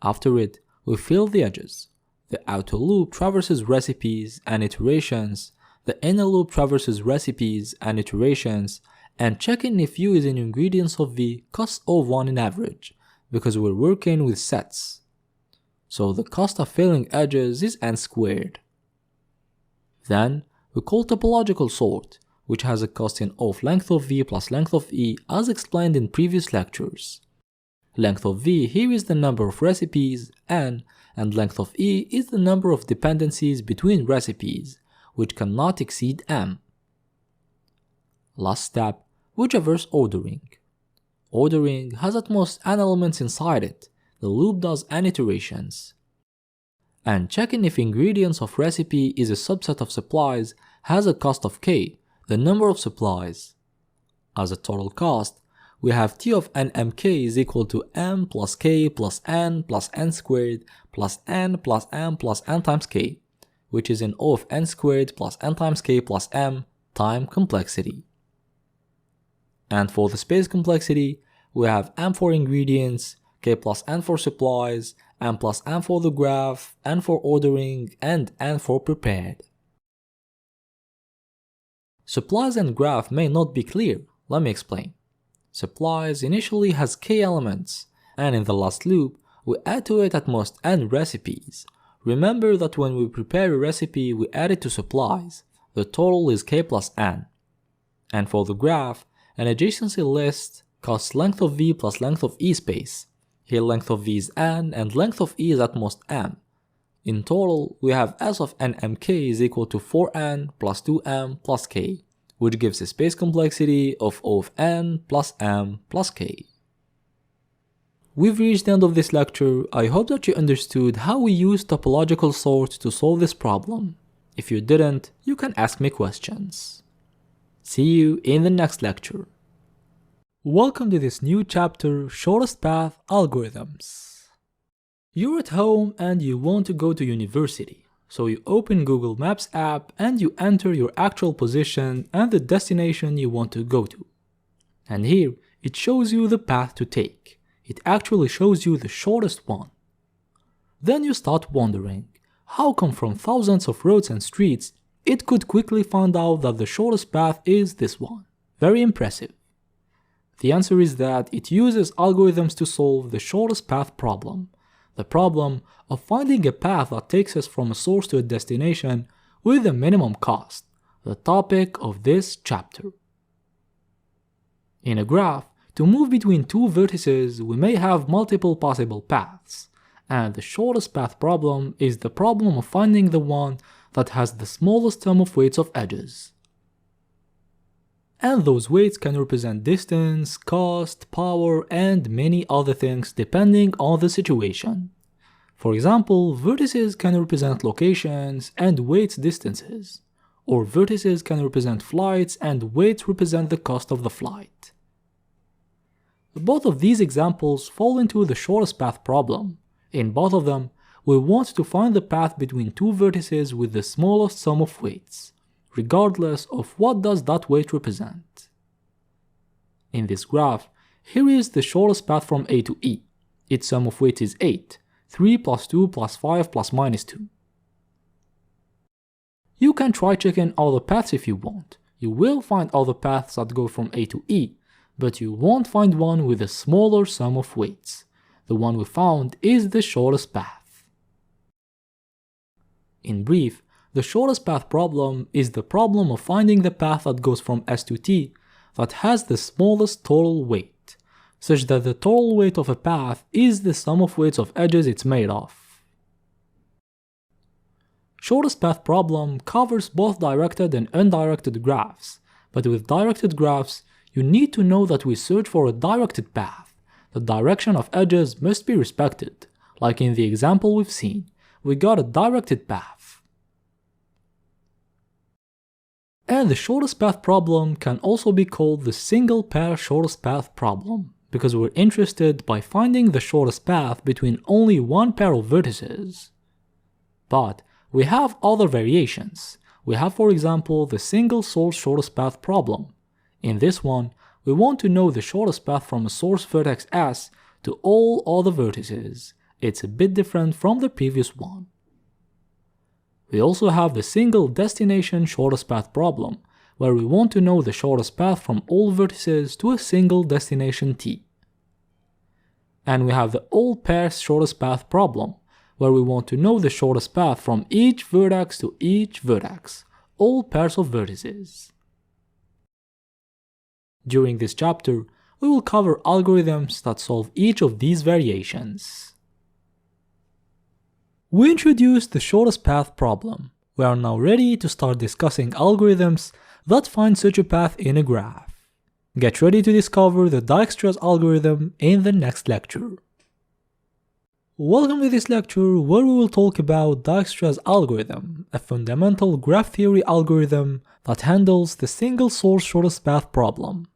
After it, we fill the edges. The outer loop traverses recipes and iterations, the inner loop traverses recipes and iterations, and checking if u is in ingredients of v costs O1 in average, because we're working with sets. So the cost of filling edges is n squared. Then, we call topological sort, which has a cost in of length of v plus length of e as explained in previous lectures. Length of v here is the number of recipes, n, and length of e is the number of dependencies between recipes, which cannot exceed m. Last step, we traverse ordering. Ordering has at most n elements inside it, the loop does n iterations. And checking if ingredients of recipe is a subset of supplies has a cost of k, the number of supplies. As a total cost, we have T of n mk is equal to m plus k plus n squared plus n plus m plus n times k, which is in O of n squared plus n times k plus m time complexity. And for the space complexity, we have m for ingredients, k plus n for supplies, n plus n for the graph, n for ordering, and n for prepared. Supplies and graph may not be clear, let me explain. Supplies initially has k elements, and in the last loop, we add to it at most n recipes. Remember that when we prepare a recipe, we add it to supplies. The total is k plus n. And for the graph, an adjacency list costs length of v plus length of e space. Here length of v is n and length of e is at most m. In total, we have S of n mk is equal to 4n plus 2m plus k, which gives a space complexity of O of n plus m plus k. We've reached the end of this lecture. I hope that you understood how we use topological sort to solve this problem. If you didn't, you can ask me questions. See you in the next lecture. Welcome to this new chapter, Shortest Path Algorithms. You're at home and you want to go to university, so you open Google Maps app and you enter your actual position and the destination you want to go to. And here, it shows you the path to take. It actually shows you the shortest one. Then you start wondering, how come from thousands of roads and streets, it could quickly find out that the shortest path is this one? Very impressive. The answer is that it uses algorithms to solve the shortest path problem, the problem of finding a path that takes us from a source to a destination with a minimum cost, the topic of this chapter. In a graph, to move between two vertices, we may have multiple possible paths, and the shortest path problem is the problem of finding the one that has the smallest sum of weights of edges. And those weights can represent distance, cost, power, and many other things depending on the situation. For example, vertices can represent locations and weights distances, or vertices can represent flights and weights represent the cost of the flight. Both of these examples fall into the shortest path problem. In both of them, we want to find the path between two vertices with the smallest sum of weights, regardless of what does that weight represent. In this graph, here is the shortest path from A to E. Its sum of weights is 8, 3 plus 2 plus 5 plus minus 2. You can try checking all the paths if you want. You will find all the paths that go from A to E, but you won't find one with a smaller sum of weights. The one we found is the shortest path. In brief, the shortest path problem is the problem of finding the path that goes from S to T that has the smallest total weight, such that the total weight of a path is the sum of weights of edges it's made of. Shortest path problem covers both directed and undirected graphs, but with directed graphs, you need to know that we search for a directed path. The direction of edges must be respected. Like in the example we've seen, we got a directed path. And the shortest path problem can also be called the single pair shortest path problem, because we're interested by finding the shortest path between only one pair of vertices. But we have other variations. We have, for example, the single source shortest path problem. In this one, we want to know the shortest path from a source vertex S to all other vertices. It's a bit different from the previous one. We also have the single destination shortest path problem, where we want to know the shortest path from all vertices to a single destination T. And we have the all pairs shortest path problem, where we want to know the shortest path from each vertex to each vertex, all pairs of vertices. During this chapter, we will cover algorithms that solve each of these variations. We introduced the shortest path problem. We are now ready to start discussing algorithms that find such a path in a graph. Get ready to discover the Dijkstra's algorithm in the next lecture. Welcome to this lecture where we will talk about Dijkstra's algorithm, a fundamental graph theory algorithm that handles the single source shortest path problem.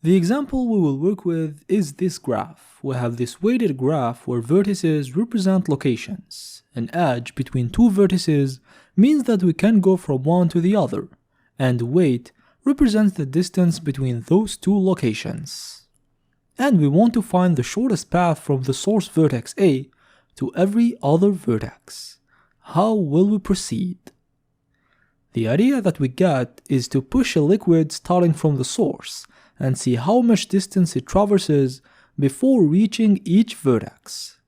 The example we will work with is this graph. We have this weighted graph where vertices represent locations. An edge between two vertices means that we can go from one to the other, and weight represents the distance between those two locations. And we want to find the shortest path from the source vertex A to every other vertex. How will we proceed? The idea that we get is to push a liquid starting from the source and see how much distance it traverses before reaching each vertex.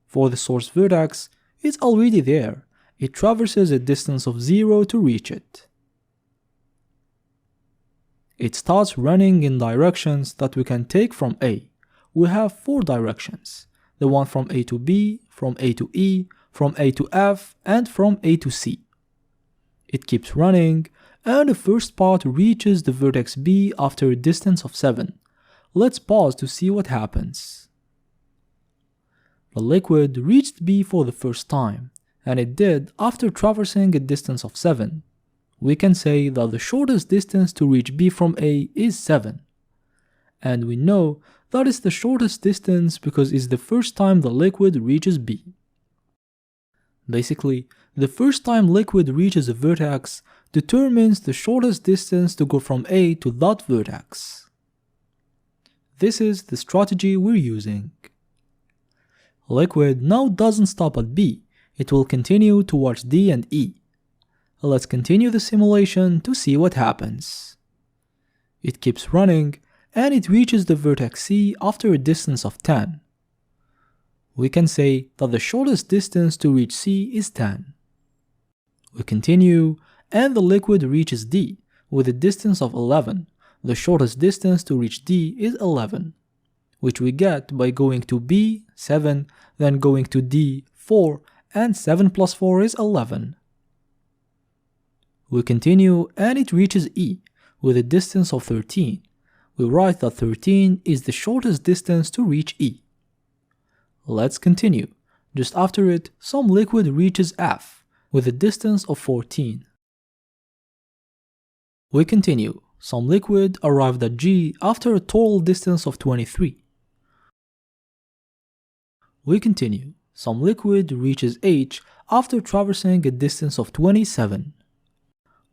For the source vertex, it's already there. It traverses a distance of 0 to reach it. It starts running in directions that we can take from A. We have 4 directions. The one from A to B, from A to E, from A to F, and from A to C. It keeps running, and the first part reaches the vertex B after a distance of 7. Let's pause to see what happens. The liquid reached B for the first time, and it did after traversing a distance of 7. We can say that the shortest distance to reach B from A is 7. And we know that it's the shortest distance because it's the first time the liquid reaches B. Basically, the first time liquid reaches a vertex determines the shortest distance to go from A to that vertex. This is the strategy we're using. Liquid now doesn't stop at B, it will continue towards D and E. Let's continue the simulation to see what happens. It keeps running, and it reaches the vertex C after a distance of 10. We can say that the shortest distance to reach C is 10. We continue, and the liquid reaches D with a distance of 11. The shortest distance to reach D is 11, which we get by going to B, 7, then going to D, 4, and 7 plus 4 is 11. We continue, and it reaches E with a distance of 13. We write that 13 is the shortest distance to reach E. Let's continue. Just after it, some liquid reaches F with a distance of 14. We continue. Some liquid arrived at G after a total distance of 23. We continue. Some liquid reaches H after traversing a distance of 27.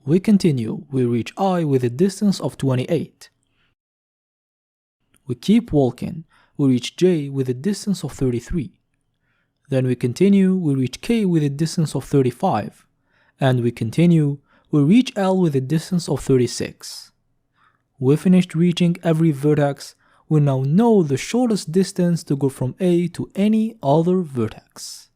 We continue. We reach I with a distance of 28. We keep walking. We reach J with a distance of 33. Then we continue. We reach K with a distance of 35. And we continue. We reach L with a distance of 36. We finished reaching every vertex. We now know the shortest distance to go from A to any other vertex.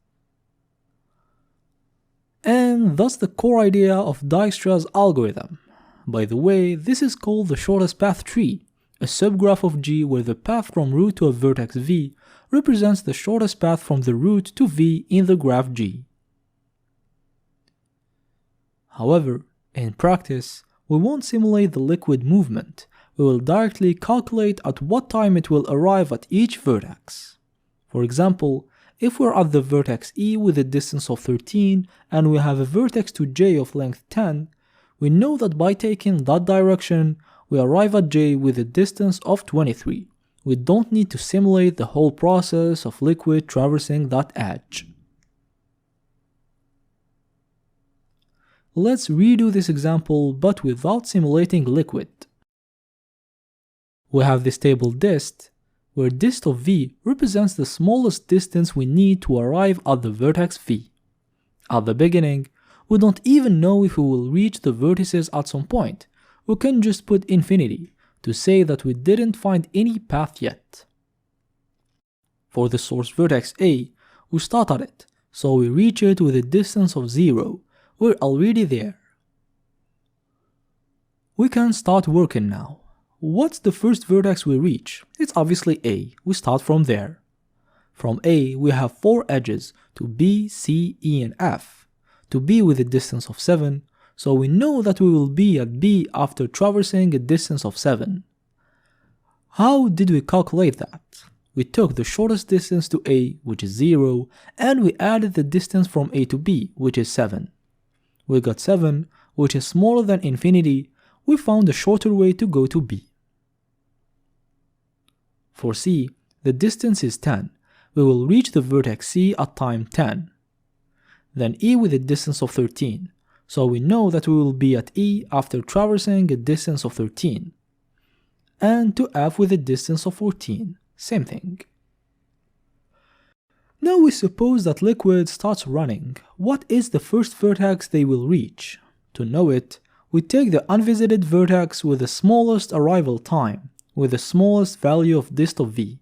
And that's the core idea of Dijkstra's algorithm. By the way, this is called the shortest path tree, a subgraph of G where the path from root to a vertex V represents the shortest path from the root to V in the graph G. However, in practice, we won't simulate the liquid movement, we will directly calculate at what time it will arrive at each vertex. For example, if we're at the vertex E with a distance of 13 and we have a vertex to J of length 10, we know that by taking that direction, we arrive at J with a distance of 23. We don't need to simulate the whole process of liquid traversing that edge. Let's redo this example but without simulating liquid. We have this table dist, where dist of V represents the smallest distance we need to arrive at the vertex V. At the beginning, we don't even know if we will reach the vertices at some point. We can just put infinity to say that we didn't find any path yet. For the source vertex A, we start at it, so we reach it with a distance of 0. We're already there. We can start working now. What's the first vertex we reach? It's obviously A. We start from there. From A, we have 4 edges to B, C, E, and F. To B with a distance of 7, so we know that we will be at B after traversing a distance of 7. How did we calculate that? We took the shortest distance to A, which is 0, and we added the distance from A to B, which is 7. We got 7, which is smaller than infinity. We found a shorter way to go to B. For C, the distance is 10. We will reach the vertex C at time 10. Then E with a distance of 13, so we know that we will be at E after traversing a distance of 13. And to F with a distance of 14, same thing. Now we suppose that liquid starts running. What is the first vertex they will reach? To know it, we take the unvisited vertex with the smallest arrival time, with the smallest value of dist of V.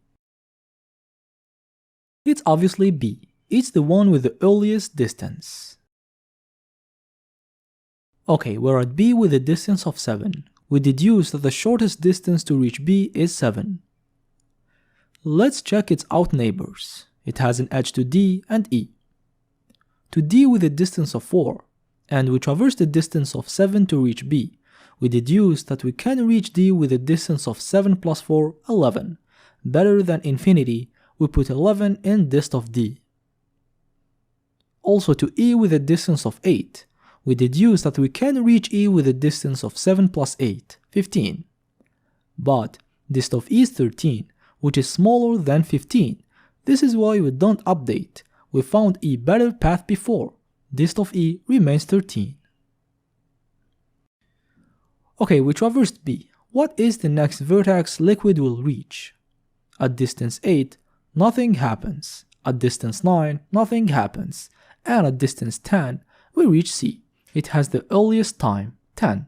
It's obviously B. It's the one with the earliest distance. Okay, we're at B with a distance of 7. We deduce that the shortest distance to reach B is 7. Let's check its out neighbors. It has an edge to D and E. To D with a distance of 4, and we traverse the distance of 7 to reach B. We deduce that we can reach D with a distance of 7 plus 4, 11. Better than infinity, we put 11 in dist of D. Also to E with a distance of 8, we deduce that we can reach E with a distance of 7 plus 8, 15. But dist of E is 13, which is smaller than 15. This is why we don't update. We found E better path before. Dist of E remains 13. Okay, we traversed B. What is the next vertex liquid will reach? At distance 8, nothing happens. At distance 9, nothing happens. And at distance 10, we reach C. It has the earliest time, 10.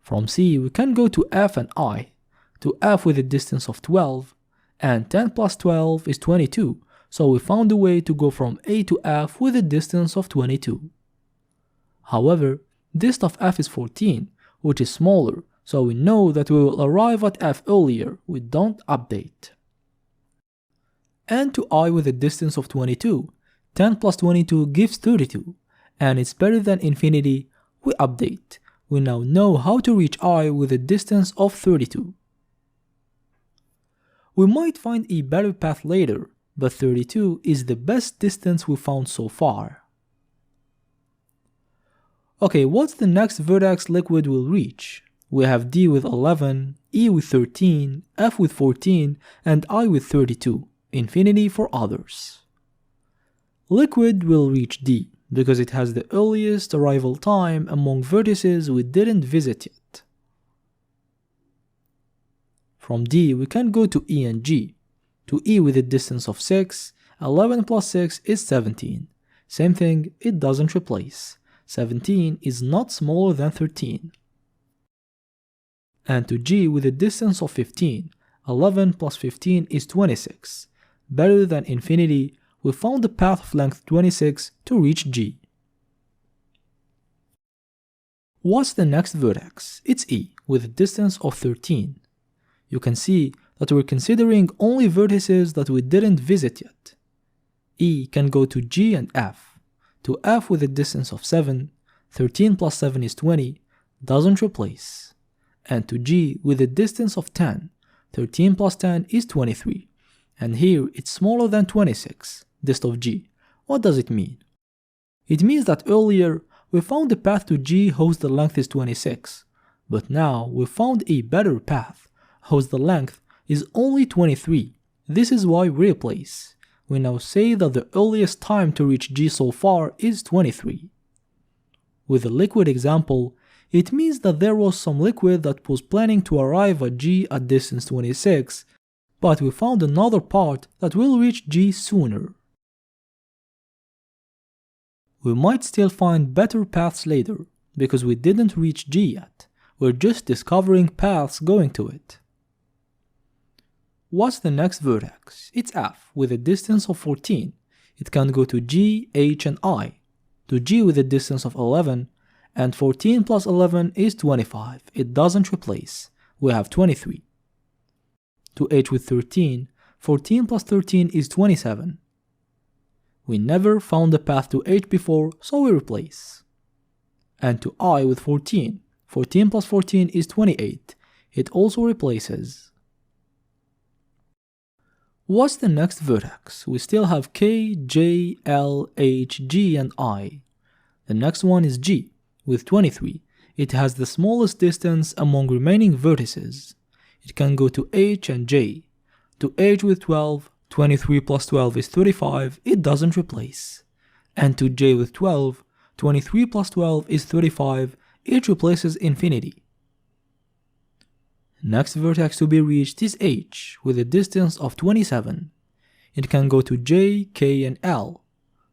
From C, we can go to F and I. To F with a distance of 12, and 10 plus 12 is 22, so we found a way to go from A to F with a distance of 22. However, dist of F is 14, which is smaller, so we know that we will arrive at F earlier. We don't update. And to I with a distance of 22, 10 plus 22 gives 32, and it's better than infinity. We update. We now know how to reach I with a distance of 32. We might find a better path later, but 32 is the best distance we found so far. Okay, what's the next vertex liquid will reach? We have D with 11, E with 13, F with 14, and I with 32, infinity for others. Liquid will reach D because it has the earliest arrival time among vertices we didn't visit yet. From D we can go to E and G. To E with a distance of 6, 11 plus 6 is 17. Same thing, it doesn't replace. 17 is not smaller than 13. And to G with a distance of 15, 11 plus 15 is 26. Better than infinity, we found the path of length 26 to reach G. What's the next vertex? It's E with a distance of 13. You can see that we're considering only vertices that we didn't visit yet. E can go to G and F. To F with a distance of 7, 13 plus 7 is 20, doesn't replace. And to G with a distance of 10, 13 plus 10 is 23. And here it's smaller than 26, dist of G. What does it mean? It means that earlier we found the path to G whose the length is 26, but now we found a better path whose the length is only 23. This is why we replace. We now say that the earliest time to reach G so far is 23. With the liquid example, it means that there was some liquid that was planning to arrive at G at distance 26, but we found another part that will reach G sooner. We might still find better paths later, because we didn't reach G yet, we're just discovering paths going to it. What's the next vertex? It's F with a distance of 14. It can go to G, H and I. To G with a distance of 11, and 14 plus 11 is 25. It doesn't replace. We have 23. To H with 13, 14 plus 13 is 27. We never found the path to H before, so we replace. And to I with 14, 14 plus 14 is 28. It also replaces. What's the next vertex? We still have K, J, L, H, G and I. The next one is G with 23. It has the smallest distance among remaining vertices. It can go to H and J. To H with 12, 23 plus 12 is 35, it doesn't replace. And to J with 12, 23 plus 12 is 35, it replaces infinity. Next vertex to be reached is H with a distance of 27. It can go to J, K and L.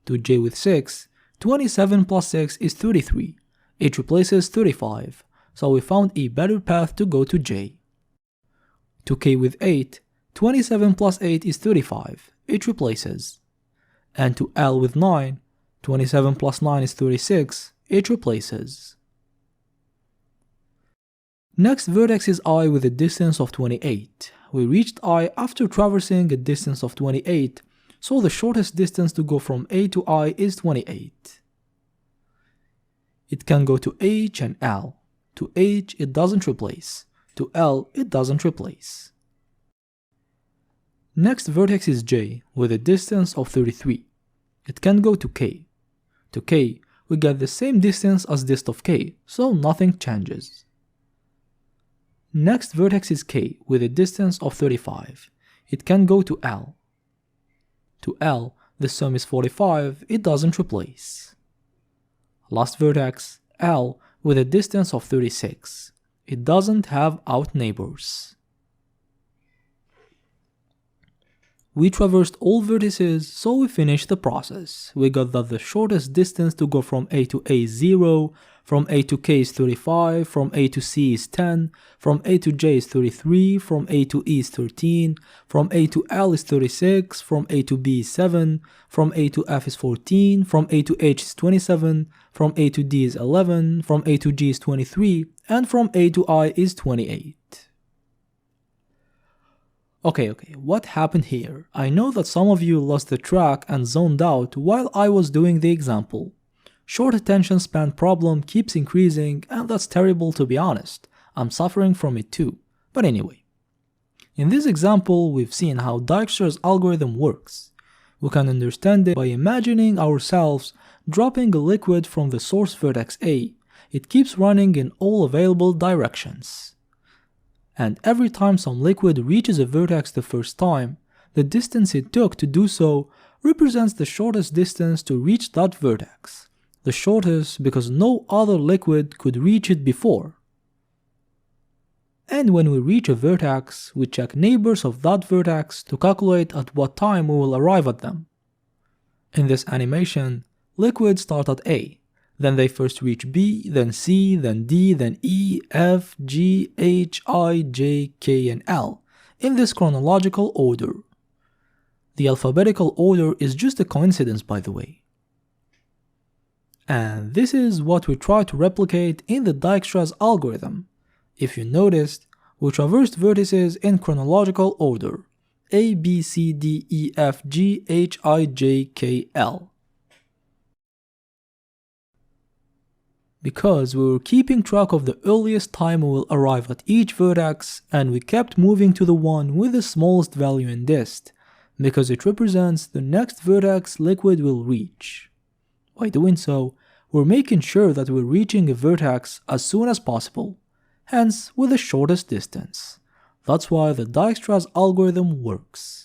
To J with 6, 27 plus 6 is 33. It replaces 35, so we found a better path to go to J. To K with 8, 27 plus 8 is 35. It replaces. And to L with 9, 27 plus 9 is 36. It replaces. Next vertex is I with a distance of 28. We reached I after traversing a distance of 28, so the shortest distance to go from A to I is 28. It can go to H and L. To H it doesn't replace. To L it doesn't replace. Next vertex is J with a distance of 33. It can go to K. To K we get the same distance as dist of K, so nothing changes. Next vertex is K with a distance of 35. It can go to L. To L, the sum is 45, it doesn't replace. Last vertex, L with a distance of 36. It doesn't have out neighbors. We traversed all vertices, so we finished the process. We got that the shortest distance to go from A to A is 0, from A to K is 35, from A to C is 10, from A to J is 33, from A to E is 13, from A to L is 36, from A to B is 7, from A to F is 14, from A to H is 27, from A to D is 11, from A to G is 23, and from A to I is 28. Okay, what happened here? I know that some of you lost the track and zoned out while I was doing the example. Short attention span problem keeps increasing, and that's terrible to be honest. I'm suffering from it too. But anyway. In this example, we've seen how Dijkstra's algorithm works. We can understand it by imagining ourselves dropping a liquid from the source vertex A. It keeps running in all available directions. And every time some liquid reaches a vertex the first time, the distance it took to do so represents the shortest distance to reach that vertex. The shortest because no other liquid could reach it before. And when we reach a vertex, we check neighbors of that vertex to calculate at what time we will arrive at them. In this animation, liquids start at A. Then they first reach B, then C, then D, then E, F, G, H, I, J, K, and L, in this chronological order. The alphabetical order is just a coincidence, by the way. And this is what we try to replicate in the Dijkstra's algorithm. If you noticed, we traversed vertices in chronological order: A, B, C, D, E, F, G, H, I, J, K, L. Because we were keeping track of the earliest time we will arrive at each vertex, and we kept moving to the one with the smallest value in dist, because it represents the next vertex liquid will reach. By doing so, we're making sure that we're reaching a vertex as soon as possible, hence with the shortest distance. That's why the Dijkstra's algorithm works.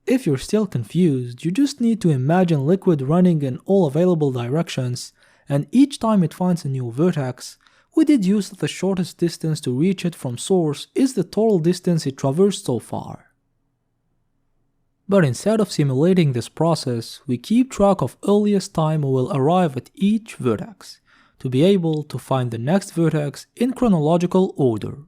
If you're still confused, you just need to imagine liquid running in all available directions, and each time it finds a new vertex, we deduce that the shortest distance to reach it from source is the total distance it traversed so far. But instead of simulating this process, we keep track of earliest time we will arrive at each vertex, to be able to find the next vertex in chronological order.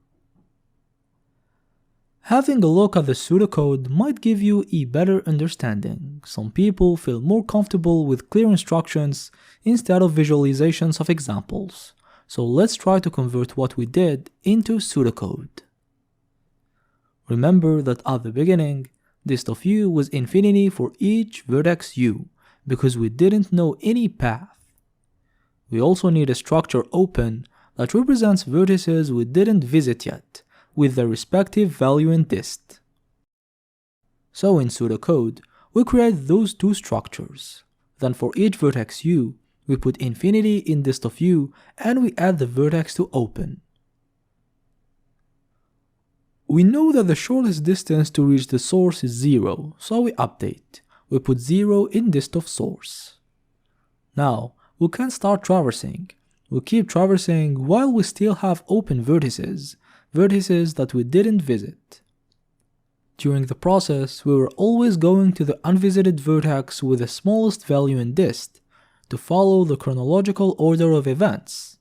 Having a look at the pseudocode might give you a better understanding. Some people feel more comfortable with clear instructions instead of visualizations of examples. So let's try to convert what we did into pseudocode. Remember that at the beginning, dist of u was infinity for each vertex u, because we didn't know any path. We also need a structure open that represents vertices we didn't visit yet, with their respective value in dist. So in pseudocode, we create those two structures. Then for each vertex u, we put infinity in dist of u and we add the vertex to open. We know that the shortest distance to reach the source is 0, so we update. We put 0 in dist of source. Now, we can start traversing. We keep traversing while we still have open vertices that we didn't visit. During the process, we were always going to the unvisited vertex with the smallest value in dist, to follow the chronological order of events.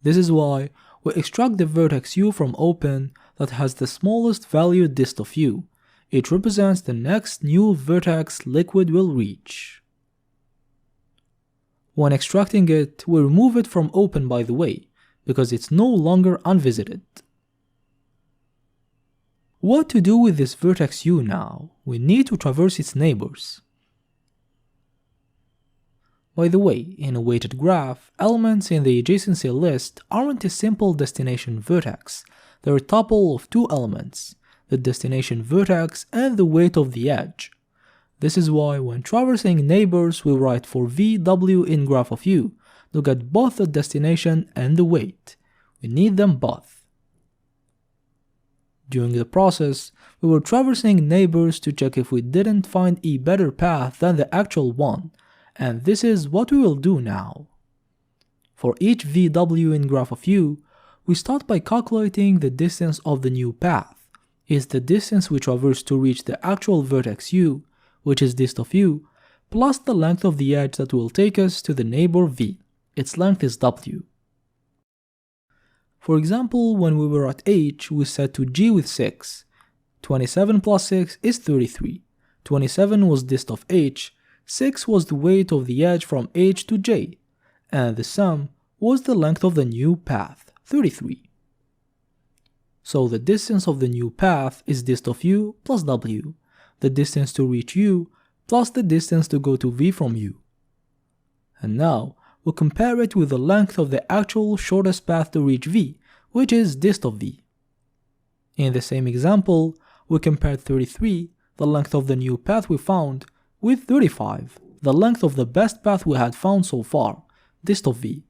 This is why we extract the vertex u from open that has the smallest value dist of u. It represents the next new vertex liquid will reach. When extracting it, we remove it from open, by the way, because it's no longer unvisited. What to do with this vertex u now? We need to traverse its neighbors. By the way, in a weighted graph, elements in the adjacency list aren't a simple destination vertex. They're a tuple of two elements, the destination vertex and the weight of the edge. This is why when traversing neighbors we write for vw in graph of u to get both the destination and the weight. We need them both. During the process, we were traversing neighbors to check if we didn't find a better path than the actual one, and this is what we will do now. For each vw in graph of u, we start by calculating the distance of the new path. It's the distance we traverse to reach the actual vertex u, which is dist of u, plus the length of the edge that will take us to the neighbor v. Its length is w. For example, when we were at h, we set to g with 6. 27 plus 6 is 33. 27 was dist of h, 6 was the weight of the edge from h to j, and the sum was the length of the new path, 33. So the distance of the new path is dist of u plus w, the distance to reach u plus the distance to go to v from u. And now, we'll compare it with the length of the actual shortest path to reach v, which is dist of v. In the same example, we compared 33, the length of the new path we found, with 35, the length of the best path we had found so far, dist of v.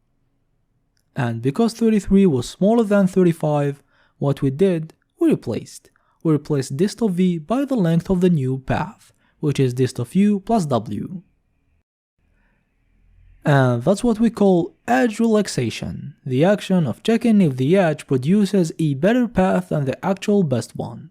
And because 33 was smaller than 35, what we did, we replaced. We replaced dist of v by the length of the new path, which is dist of u plus w. And that's what we call edge relaxation, the action of checking if the edge produces a better path than the actual best one.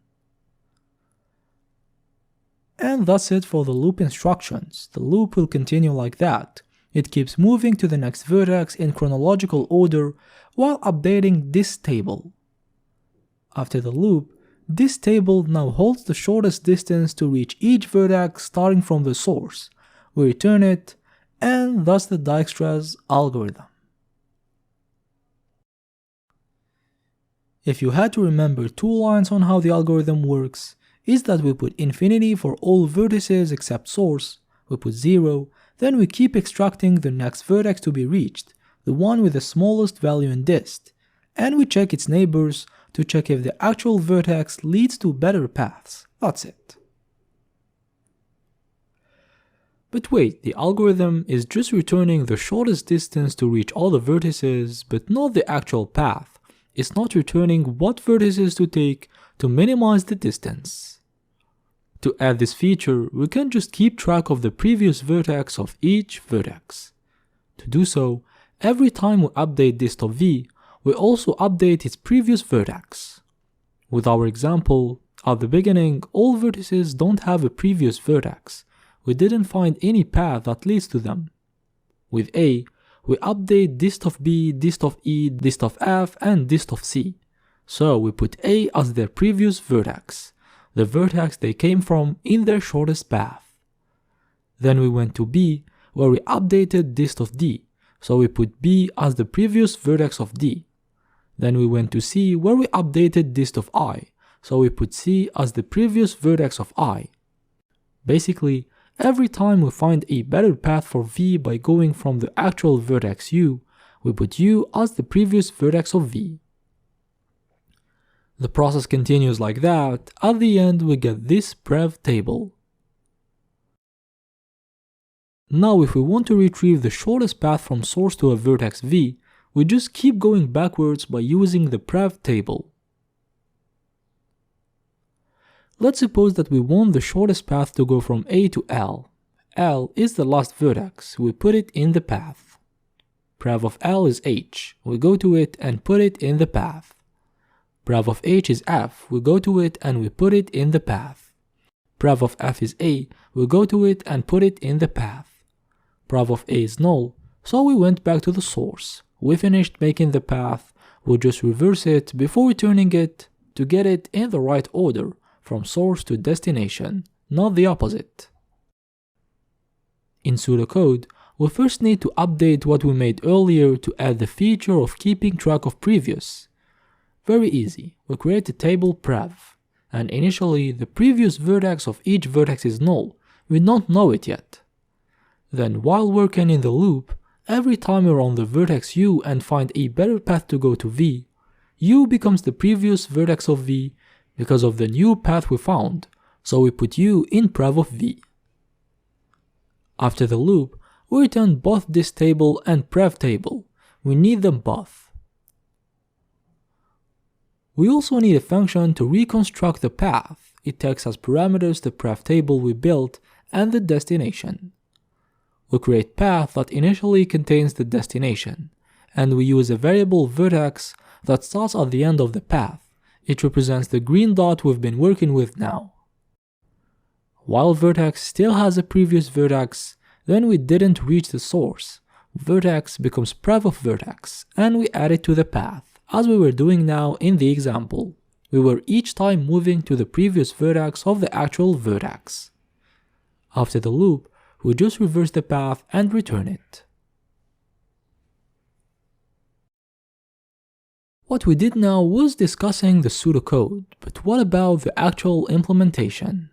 And that's it for the loop instructions. The loop will continue like that. It keeps moving to the next vertex in chronological order while updating this table. After the loop, this table now holds the shortest distance to reach each vertex starting from the source. We return it, and that's the Dijkstra's algorithm. If you had to remember 2 lines on how the algorithm works, is that we put infinity for all vertices except source, we put 0, then we keep extracting the next vertex to be reached, the one with the smallest value in dist, and we check its neighbors to check if the actual vertex leads to better paths. That's it. But wait, the algorithm is just returning the shortest distance to reach all the vertices, but not the actual path. It's not returning what vertices to take to minimize the distance. To add this feature, we can just keep track of the previous vertex of each vertex. To do so, every time we update dist of v, we also update its previous vertex. With our example, at the beginning, all vertices don't have a previous vertex. We didn't find any path that leads to them. With A, we update dist of B, dist of E, dist of F, and dist of C. So we put A as their previous vertex, the vertex they came from in their shortest path. Then we went to B, where we updated dist of D, so we put B as the previous vertex of D. Then we went to C, where we updated dist of I, so we put C as the previous vertex of I. Basically, every time we find a better path for V by going from the actual vertex U, we put U as the previous vertex of V. The process continues like that. At the end we get this prev table. Now if we want to retrieve the shortest path from source to a vertex V, we just keep going backwards by using the prev table. Let's suppose that we want the shortest path to go from A to L. L is the last vertex, we put it in the path. Prev of L is H, we go to it and put it in the path. Prev of H is F, we go to it and we put it in the path. Prev of F is A, we go to it and put it in the path. Prev of A is null, so we went back to the source. We finished making the path, we'll just reverse it before returning it to get it in the right order, from source to destination, not the opposite. In pseudocode, we first need to update what we made earlier to add the feature of keeping track of previous. Very easy, we create a table prev, and initially the previous vertex of each vertex is null, we don't know it yet. Then while working in the loop, every time we're on the vertex U and find a better path to go to V, U becomes the previous vertex of V because of the new path we found, so we put U in prev of V. After the loop, we return both this table and prev table. We need them both. We also need a function to reconstruct the path. It takes as parameters the prev table we built and the destination. We create path that initially contains the destination, and we use a variable vertex that starts at the end of the path. It represents the green dot we've been working with now. While vertex still has a previous vertex, then we didn't reach the source. Vertex becomes prev of vertex, and we add it to the path, as we were doing now in the example. We were each time moving to the previous vertex of the actual vertex. After the loop, we just reverse the path and return it. What we did now was discussing the pseudocode, but what about the actual implementation?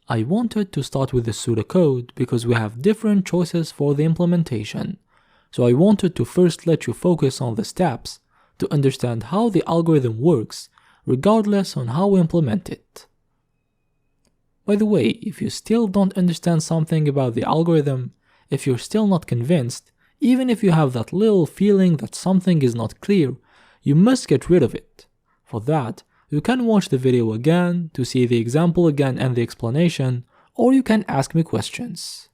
I wanted to start with the pseudocode because we have different choices for the implementation, so I wanted to first let you focus on the steps to understand how the algorithm works, regardless on how we implement it. By the way, if you still don't understand something about the algorithm, if you're still not convinced, even if you have that little feeling that something is not clear, you must get rid of it. For that, you can watch the video again to see the example again and the explanation, or you can ask me questions.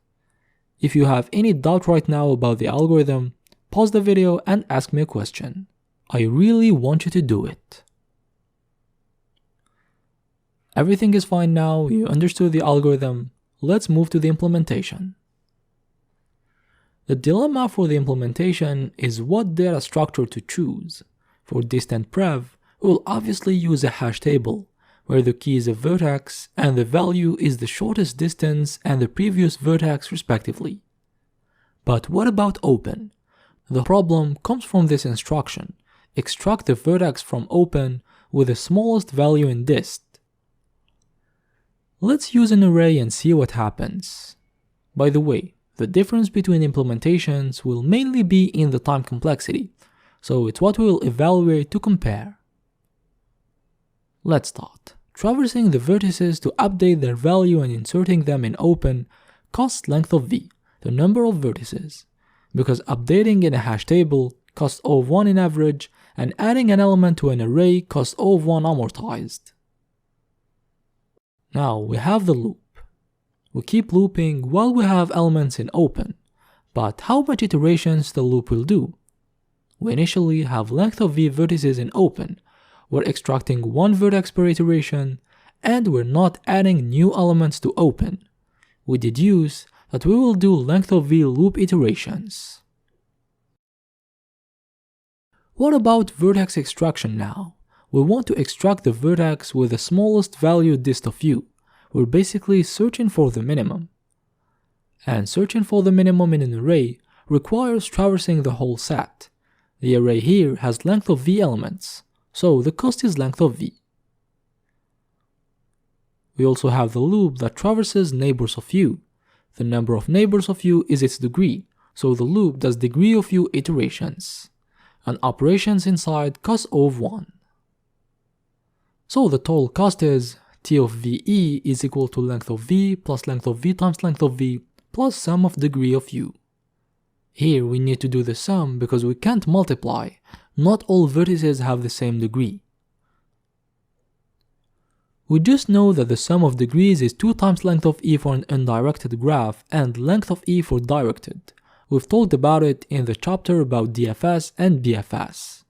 If you have any doubt right now about the algorithm, pause the video and ask me a question. I really want you to do it. Everything is fine now, you understood the algorithm, let's move to the implementation. The dilemma for the implementation is what data structure to choose. For dist and prev, we'll obviously use a hash table, where the key is a vertex and the value is the shortest distance and the previous vertex respectively. But what about open? The problem comes from this instruction. extract the vertex from open with the smallest value in dist. Let's use an array and see what happens. By the way, the difference between implementations will mainly be in the time complexity, so it's what we will evaluate to compare. Let's start. Traversing the vertices to update their value and inserting them in open costs length of v, the number of vertices, because updating in a hash table costs O of 1 in average, and adding an element to an array costs O of 1 amortized. Now we have the loop. We keep looping while we have elements in open, but how much iterations the loop will do? We initially have length of v vertices in open, we're extracting one vertex per iteration, and we're not adding new elements to open. We deduce that we will do length of v loop iterations. What about vertex extraction now? We want to extract the vertex with the smallest value dist of u. We're basically searching for the minimum. And searching for the minimum in an array requires traversing the whole set. The array here has length of v elements, so the cost is length of v. We also have the loop that traverses neighbors of u. The number of neighbors of u is its degree, so the loop does degree of u iterations. And operations inside cost O of 1. So the total cost is T of VE is equal to length of v plus length of v times length of v plus sum of degree of u. Here we need to do the sum because we can't multiply. Not all vertices have the same degree. We just know that the sum of degrees is 2 times length of e for an undirected graph and length of e for directed. We've talked about it in the chapter about DFS and BFS.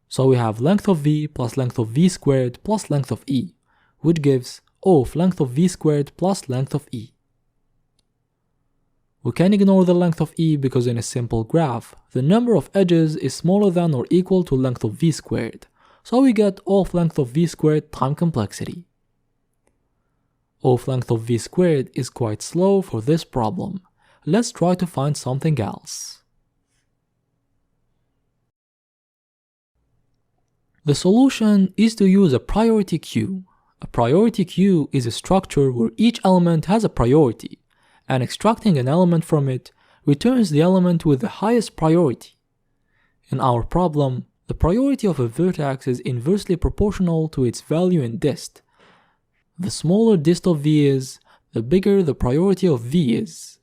So we have length of v plus length of v squared plus length of e, which gives O of length of v squared plus length of e. We can ignore the length of e because in a simple graph, the number of edges is smaller than or equal to length of v squared, so we get O of length of v squared time complexity. O of length of v squared is quite slow for this problem. Let's try to find something else. The solution is to use a priority queue. A priority queue is a structure where each element has a priority, and extracting an element from it returns the element with the highest priority. In our problem, the priority of a vertex is inversely proportional to its value in dist. The smaller dist of v is, the bigger the priority of v is.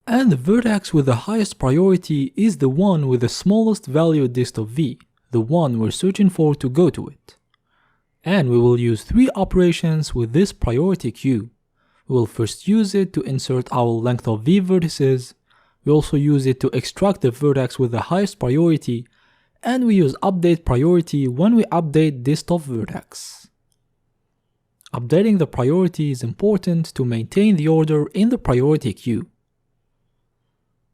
And the vertex with the highest priority is the one with the smallest value dist of v, the one we're searching for to go to it. And we will use 3 operations with this priority queue. We will first use it to insert our length of v vertices, we also use it to extract the vertex with the highest priority, and we use update priority when we update dist of vertex. Updating the priority is important to maintain the order in the priority queue.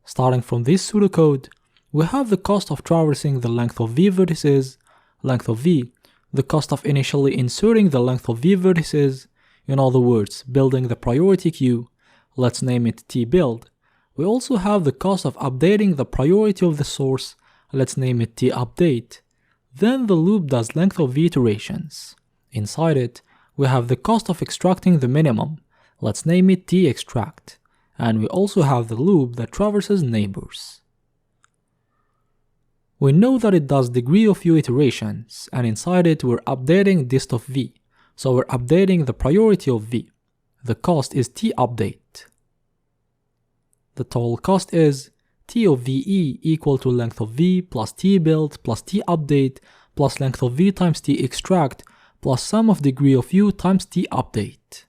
Starting from this pseudocode, we have the cost of traversing the length of v vertices, length of v, the cost of initially inserting the length of v vertices, in other words, building the priority queue, let's name it tbuild. We also have the cost of updating the priority of the source, let's name it tupdate. Then the loop does length of v iterations. Inside it, we have the cost of extracting the minimum, let's name it textract. And we also have the loop that traverses neighbors. We know that it does degree of u iterations, and inside it we're updating dist of v, so we're updating the priority of v. The cost is tupdate. The total cost is T of VE equal to length of v plus tbuild plus tupdate plus length of v times textract plus sum of degree of u times tupdate.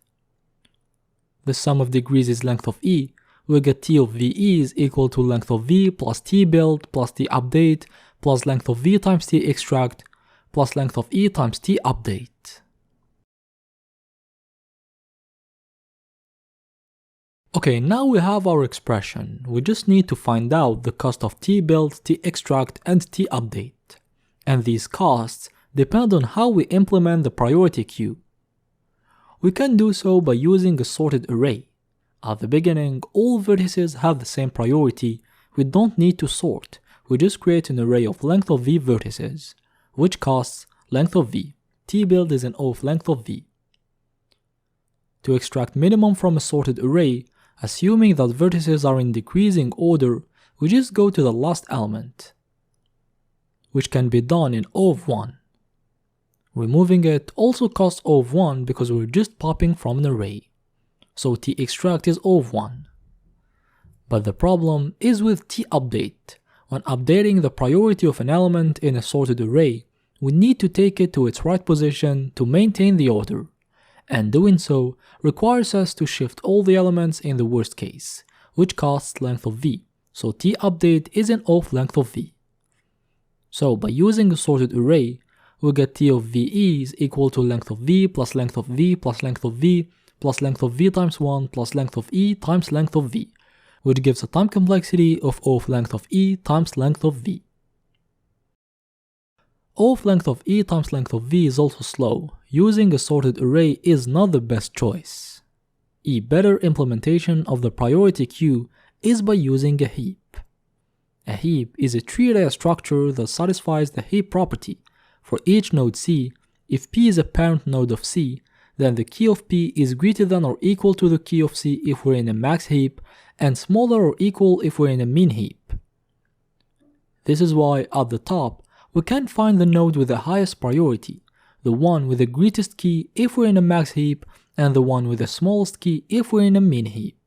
The sum of degrees is length of e, we get T of VE is equal to length of v plus tbuild plus tupdate plus length of v times textract plus length of e times tupdate. Okay, now we have our expression. We just need to find out the cost of tbuild, textract, and tupdate. And these costs depend on how we implement the priority queue. We can do so by using a sorted array. At the beginning, all vertices have the same priority. We don't need to sort, we just create an array of length of v vertices, which costs length of v. T-build is an O of length of v. To extract minimum from a sorted array, assuming that vertices are in decreasing order, we just go to the last element, which can be done in O of 1. Removing it also costs O of 1 because we're just popping from an array, so T-extract is O of 1. But the problem is with T-update. When updating the priority of an element in a sorted array, we need to take it to its right position to maintain the order, and doing so requires us to shift all the elements in the worst case, which costs length of v, so T-update is an O of length of v. So by using a sorted array, we get T of v is equal to length of v plus length of v plus length of v plus length of v times 1 plus length of e times length of v, which gives a time complexity of O of length of e times length of v. O of length of e times length of v is also slow. Using a sorted array is not the best choice. A better implementation of the priority queue is by using a heap. A heap is a tree-array structure that satisfies the heap property. For each node C, if P is a parent node of C, then the key of P is greater than or equal to the key of C if we're in a max heap, and smaller or equal if we're in a min heap. This is why at the top, we can find the node with the highest priority, the one with the greatest key if we're in a max heap, and the one with the smallest key if we're in a min heap.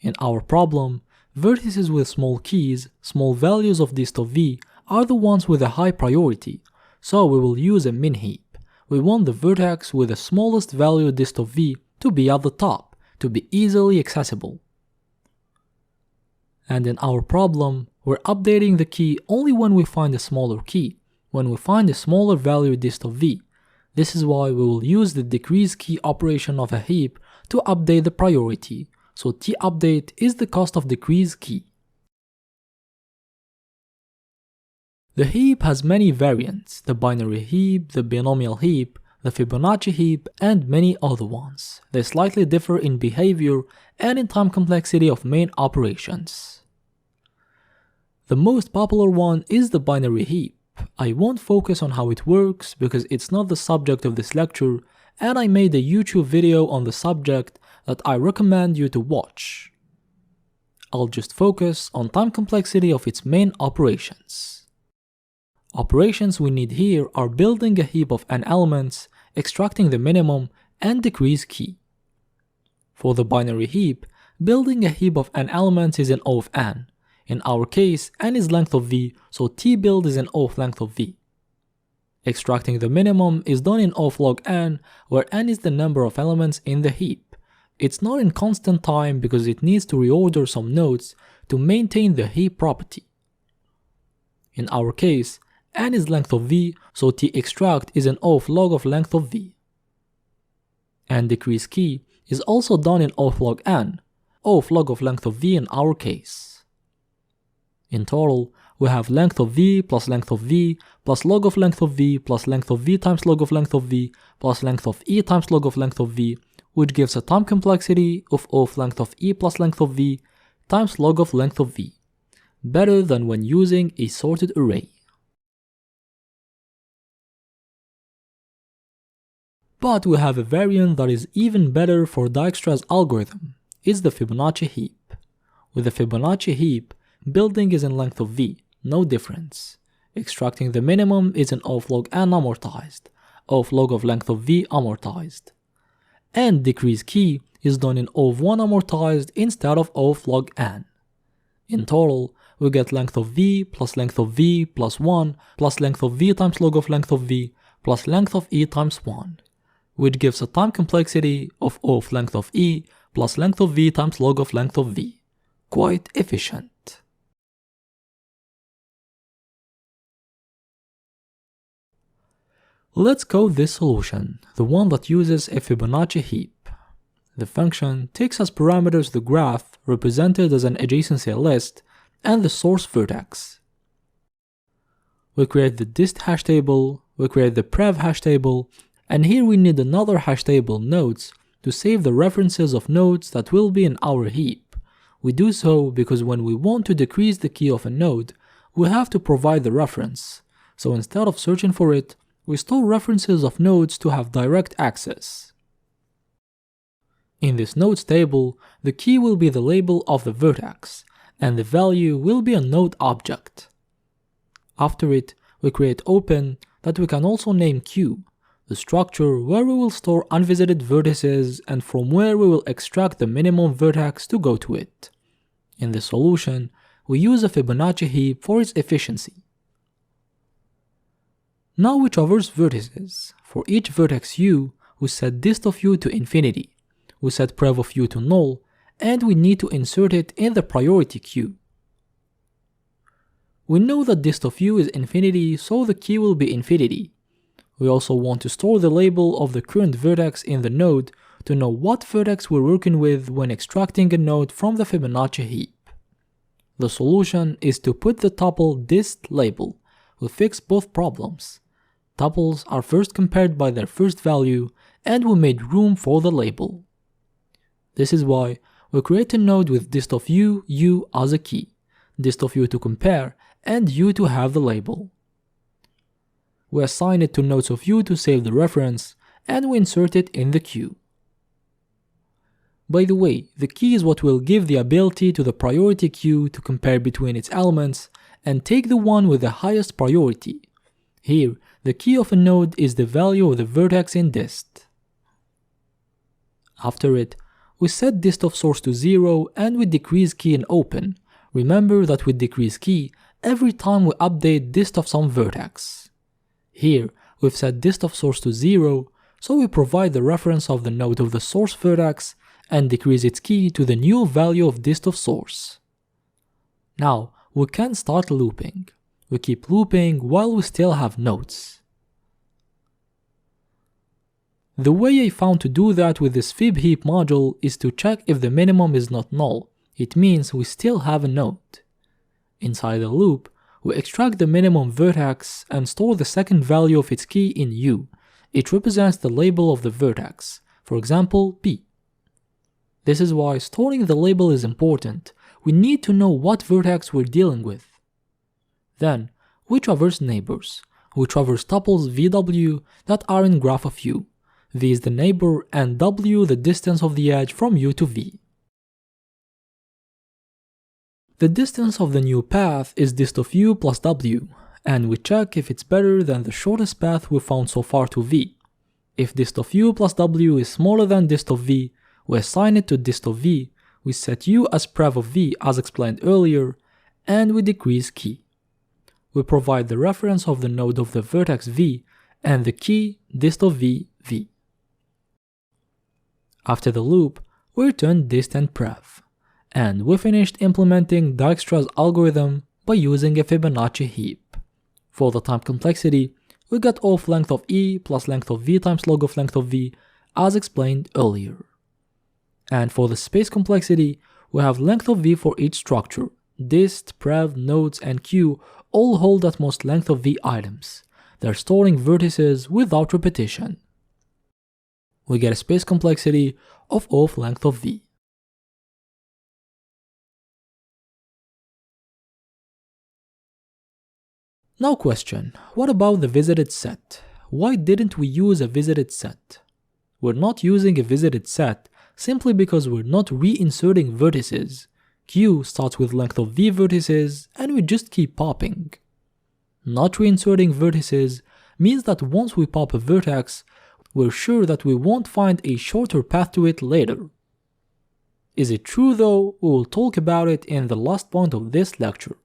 In our problem, vertices with small keys, small values of dist of v, are the ones with a high priority, so we will use a min heap. We want the vertex with the smallest value dist of v to be at the top, to be easily accessible. And in our problem, we're updating the key only when we find a smaller key, when we find a smaller value dist of v. This is why we will use the decrease key operation of a heap to update the priority, so T-update is the cost of decrease key. The heap has many variants, the binary heap, the binomial heap, the Fibonacci heap, and many other ones. They slightly differ in behavior and in time complexity of main operations. The most popular one is the binary heap. I won't focus on how it works because it's not the subject of this lecture, and I made a YouTube video on the subject that I recommend you to watch. I'll just focus on time complexity of its main operations. Operations we need here are building a heap of n elements, extracting the minimum, and decrease key. For the binary heap, building a heap of n elements is an O of n. In our case, n is length of v, so T-build is an O of length of v. Extracting the minimum is done in O of log n, where n is the number of elements in the heap. It's not in constant time because it needs to reorder some nodes to maintain the heap property. In our case, n is length of v, so T-extract is an O of log of length of v. And decrease key is also done in O of log n, O of log of length of v in our case. In total, we have length of v plus length of v plus log of length of v plus length of v times log of length of v plus length of e times log of length of v, which gives a time complexity of O of length of e plus length of v times log of length of v, better than when using a sorted array. But we have a variant that is even better for Dijkstra's algorithm. It's the Fibonacci heap. With the Fibonacci heap, building is in length of v, no difference. Extracting the minimum is an O of log n amortized, O of log of length of v amortized. And decrease key is done in O of 1 amortized instead of O of log n. In total, we get length of v plus length of v plus 1 plus length of v times log of length of v plus length of e times 1, which gives a time complexity of O of length of e plus length of v times log of length of v. Quite efficient. Let's code this solution, the one that uses a Fibonacci heap. The function takes as parameters the graph, represented as an adjacency list, and the source vertex. We create the dist hash table, we create the prev hash table, and here we need another hash table nodes to save the references of nodes that will be in our heap. We do so because when we want to decrease the key of a node, we have to provide the reference. So instead of searching for it, we store references of nodes to have direct access. In this nodes table, the key will be the label of the vertex, and the value will be a node object. After it, we create open that we can also name Q, the structure where we will store unvisited vertices and from where we will extract the minimum vertex to go to it. In the solution, we use a Fibonacci heap for its efficiency. Now we traverse vertices. For each vertex u, we set dist of u to infinity, we set prev of u to null, and we need to insert it in the priority queue. We know that dist of u is infinity, so the key will be infinity. We also want to store the label of the current vertex in the node to know what vertex we're working with when extracting a node from the Fibonacci heap. The solution is to put the tuple dist label. We fix both problems. Tuples are first compared by their first value, and we made room for the label. This is why we create a node with dist of u, u as a key, dist of u to compare, and u to have the label. We assign it to nodes of u to save the reference, and we insert it in the queue. By the way, the key is what will give the ability to the priority queue to compare between its elements and take the one with the highest priority. Here, the key of a node is the value of the vertex in dist. After it, we set dist of source to 0 and we decrease key in open. Remember that we decrease key every time we update dist of some vertex. Here, we've set dist of source to 0, so we provide the reference of the node of the source vertex and decrease its key to the new value of dist of source. Now, we can start looping. We keep looping while we still have nodes. The way I found to do that with this fib heap module is to check if the minimum is not null. It means we still have a node. Inside the loop, we extract the minimum vertex and store the second value of its key in u. It represents the label of the vertex, for example p. This is why storing the label is important. We need to know what vertex we're dealing with. Then, we traverse neighbors. We traverse tuples vw that are in graph of u. V is the neighbor and w the distance of the edge from u to v. The distance of the new path is dist of u plus w, and we check if it's better than the shortest path we found so far to v. If dist of u plus w is smaller than dist of v, we assign it to dist of v, we set u as prev of v as explained earlier, and we decrease key. We provide the reference of the node of the vertex v and the key dist of v, v. After the loop, we return dist and prev, and we finished implementing Dijkstra's algorithm by using a Fibonacci heap. For the time complexity, we got off length of e plus length of v times log of length of v as explained earlier. And for the space complexity, we have length of v for each structure. Dist, prev, nodes, and queue all hold at most length of v items. They're storing vertices without repetition. We get a space complexity of off length of v. Now question, what about the visited set? Why didn't we use a visited set? We're not using a visited set simply because we're not reinserting vertices. Q starts with length of v vertices and we just keep popping. Not reinserting vertices means that once we pop a vertex, we're sure that we won't find a shorter path to it later. Is it true though? We will talk about it in the last point of this lecture.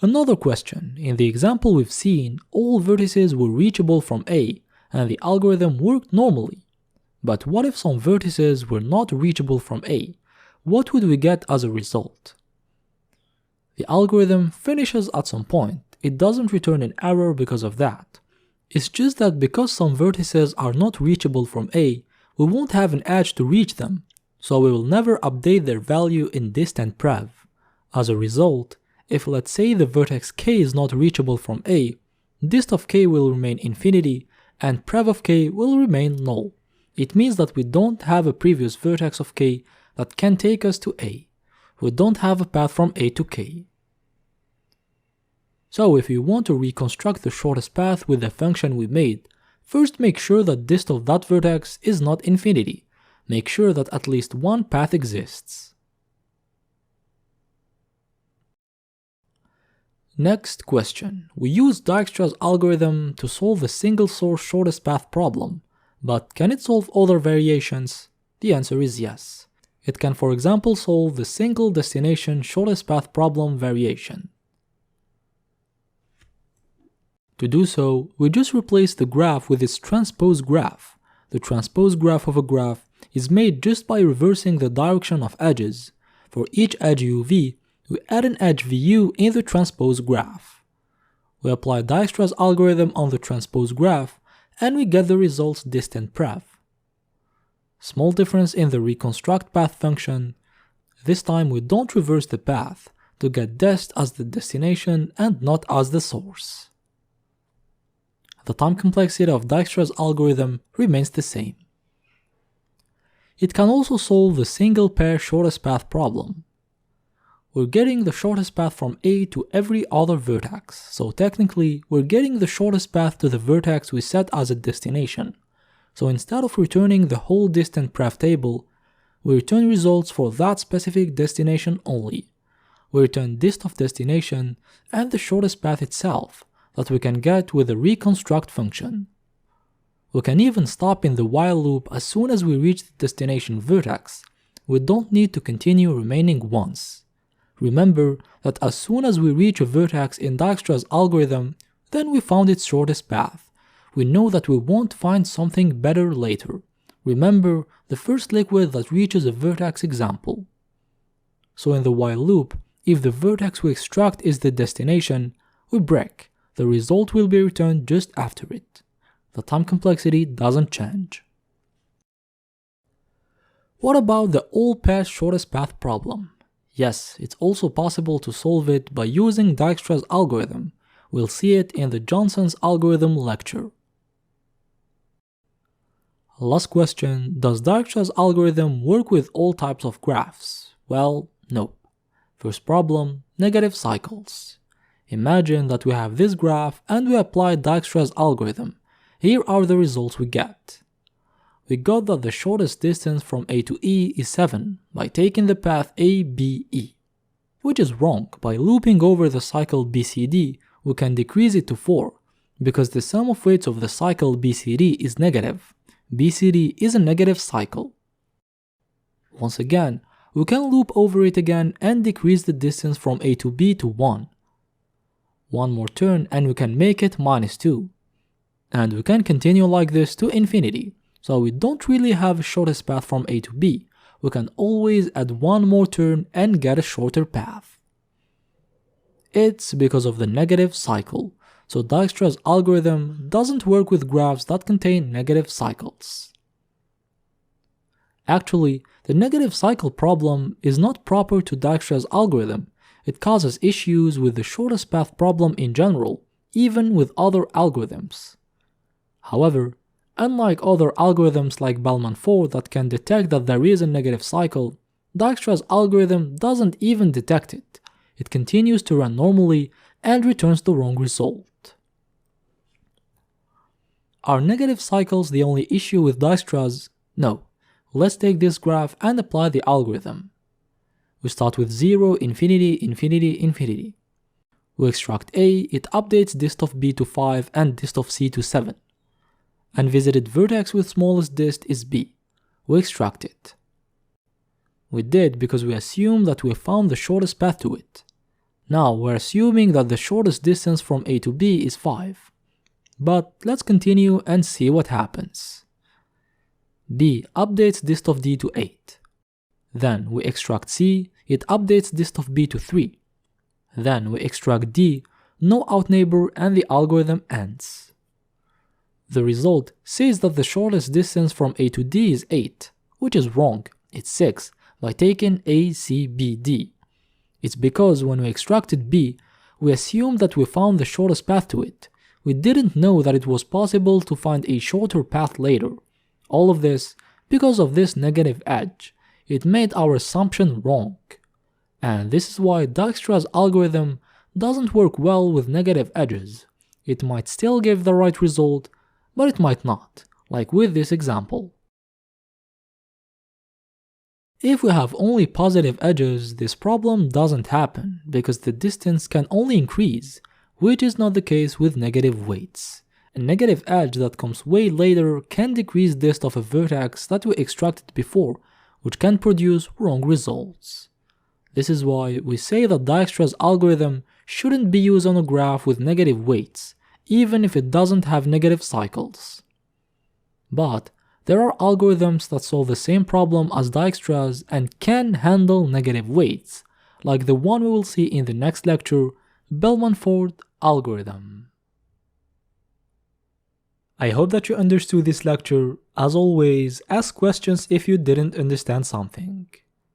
Another question, in the example we've seen, all vertices were reachable from A and the algorithm worked normally. But what if some vertices were not reachable from A? What would we get as a result? The algorithm finishes at some point. It doesn't return an error because of that. It's just that because some vertices are not reachable from A, we won't have an edge to reach them, so we will never update their value in dist and prev. As a result, if let's say the vertex k is not reachable from A, dist of k will remain infinity and prev of k will remain null, It means that we don't have a previous vertex of k that can take us to A. We don't have a path from A to k. So if you want to reconstruct the shortest path with the function we made, first make sure that dist of that vertex is not infinity. Make sure that at least one path exists. Next question. We use Dijkstra's algorithm to solve a single source shortest path problem, but can it solve other variations? The answer is yes. It can, for example, solve the single destination shortest path problem variation. To do so, we just replace the graph with its transpose graph. The transpose graph of a graph is made just by reversing the direction of edges. For each edge uv, we add an edge vu in the transpose graph. We apply Dijkstra's algorithm on the transpose graph, and we get the results dist and prev. Small difference in the reconstruct path function. This time we don't reverse the path to get dist as the destination and not as the source. The time complexity of Dijkstra's algorithm remains the same. It can also solve the single pair shortest path problem. We're getting the shortest path from A to every other vertex, so technically we're getting the shortest path to the vertex we set as a destination. So instead of returning the whole dist and prev table, we return results for that specific destination only. We return dist of destination and the shortest path itself that we can get with the reconstruct function. We can even stop in the while loop as soon as we reach the destination vertex. We don't need to continue remaining once. Remember that as soon as we reach a vertex in Dijkstra's algorithm, then we found its shortest path. We know that we won't find something better later. Remember the first liquid that reaches a vertex example. So in the while loop, if the vertex we extract is the destination, we break. The result will be returned just after it. The time complexity doesn't change. What about the all path shortest path problem? Yes, it's also possible to solve it by using Dijkstra's algorithm. We'll see it in the Johnson's algorithm lecture. Last question, does Dijkstra's algorithm work with all types of graphs? Well, no. First problem, negative cycles. Imagine that we have this graph and we apply Dijkstra's algorithm. Here are the results we get. We got that the shortest distance from A to E is 7 by taking the path ABE, which is wrong. By looping over the cycle BCD, we can decrease it to 4, because the sum of weights of the cycle BCD is negative. BCD is a negative cycle. Once again, we can loop over it again and decrease the distance from A to B to 1. One more turn and we can make it -2. And we can continue like this to infinity. So we don't really have a shortest path from A to B. We can always add one more turn and get a shorter path. It's because of the negative cycle. So Dijkstra's algorithm doesn't work with graphs that contain negative cycles. Actually, the negative cycle problem is not proper to Dijkstra's algorithm. It causes issues with the shortest path problem in general, even with other algorithms. However, unlike other algorithms like Bellman-4 that can detect that there is a negative cycle, Dijkstra's algorithm doesn't even detect it. It continues to run normally and returns the wrong result. Are negative cycles the only issue with Dijkstra's? No. Let's take this graph and apply the algorithm. We start with 0, infinity, infinity, infinity. We extract A, it updates dist of B to 5 and dist of C to 7. Unvisited vertex with smallest dist is B. We extract it. We did because we assumed that we found the shortest path to it. Now we're assuming that the shortest distance from A to B is 5. But let's continue and see what happens. B updates dist of D to 8. Then we extract C, it updates dist of B to 3. Then we extract D, no outneighbor, and the algorithm ends. The result says that the shortest distance from A to D is 8, which is wrong, it's 6, by taking A, C, B, D. It's because when we extracted B, we assumed that we found the shortest path to it. We didn't know that it was possible to find a shorter path later. All of this because of this negative edge. It made our assumption wrong. And this is why Dijkstra's algorithm doesn't work well with negative edges. It might still give the right result, but it might not, like with this example. If we have only positive edges, this problem doesn't happen because the distance can only increase, which is not the case with negative weights. A negative edge that comes way later can decrease dist of a vertex that we extracted before, which can produce wrong results. This is why we say that Dijkstra's algorithm shouldn't be used on a graph with negative weights, even if it doesn't have negative cycles. But there are algorithms that solve the same problem as Dijkstra's and can handle negative weights, like the one we will see in the next lecture, Bellman-Ford algorithm. I hope that you understood this lecture. As always, ask questions if you didn't understand something.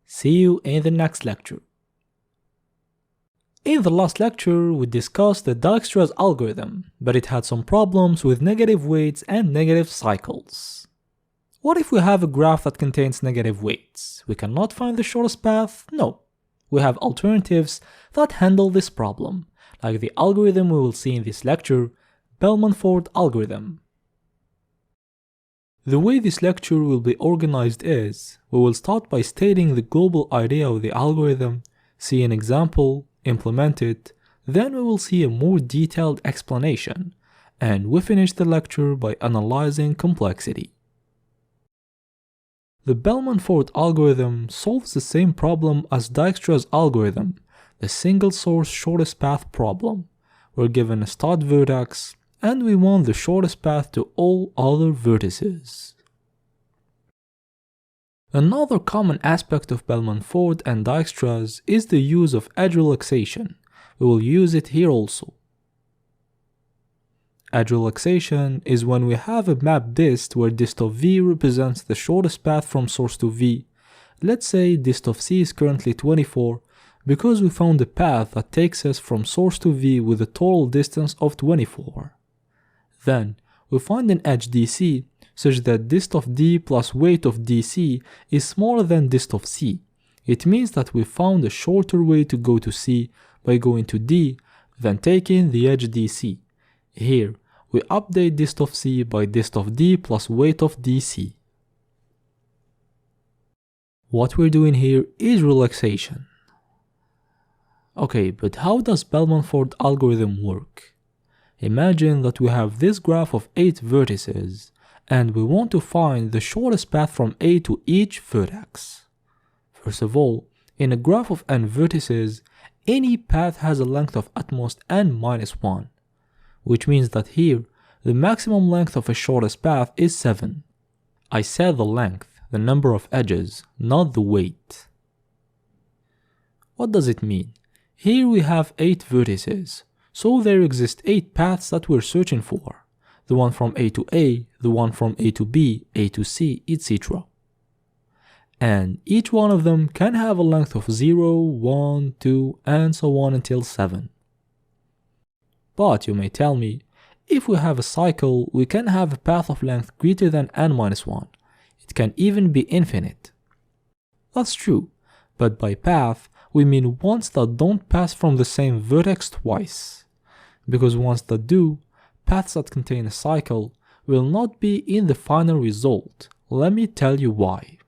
See you in the next lecture. In the last lecture, we discussed the Dijkstra's algorithm, but it had some problems with negative weights and negative cycles. What if we have a graph that contains negative weights? We cannot find the shortest path? No. We have alternatives that handle this problem, like the algorithm we will see in this lecture, Bellman-Ford algorithm. The way this lecture will be organized is, we will start by stating the global idea of the algorithm, see an example, implement it, then we will see a more detailed explanation, and we finish the lecture by analyzing complexity. The Bellman-Ford algorithm solves the same problem as Dijkstra's algorithm, the single source shortest path problem. We're given a start vertex, and we want the shortest path to all other vertices. Another common aspect of Bellman-Ford and Dijkstra's is the use of edge relaxation. We will use it here also. Edge relaxation is when we have a map dist where dist of V represents the shortest path from source to V. Let's say dist of C is currently 24 because we found a path that takes us from source to V with a total distance of 24. Then, we find an edge DC such that dist of D plus weight of DC is smaller than dist of C. It means that we found a shorter way to go to C by going to D than taking the edge DC. Here, we update dist of C by dist of D plus weight of DC. What we're doing here is relaxation. Okay, but how does Bellman-Ford algorithm work? Imagine that we have this graph of 8 vertices, and we want to find the shortest path from A to each vertex. First of all, in a graph of n vertices, any path has a length of at most n minus 1, which means that here, the maximum length of a shortest path is 7. I said the length, the number of edges, not the weight. What does it mean? Here we have 8 vertices. So there exist 8 paths that we're searching for, the one from A to A, the one from A to B, A to C, etc. And each one of them can have a length of 0, 1, 2, and so on until 7. But you may tell me, if we have a cycle, we can have a path of length greater than n-1. It can even be infinite. That's true, but by path, we mean ones that don't pass from the same vertex twice. Because ones that do, paths that contain a cycle, will not be in the final result. Let me tell you why.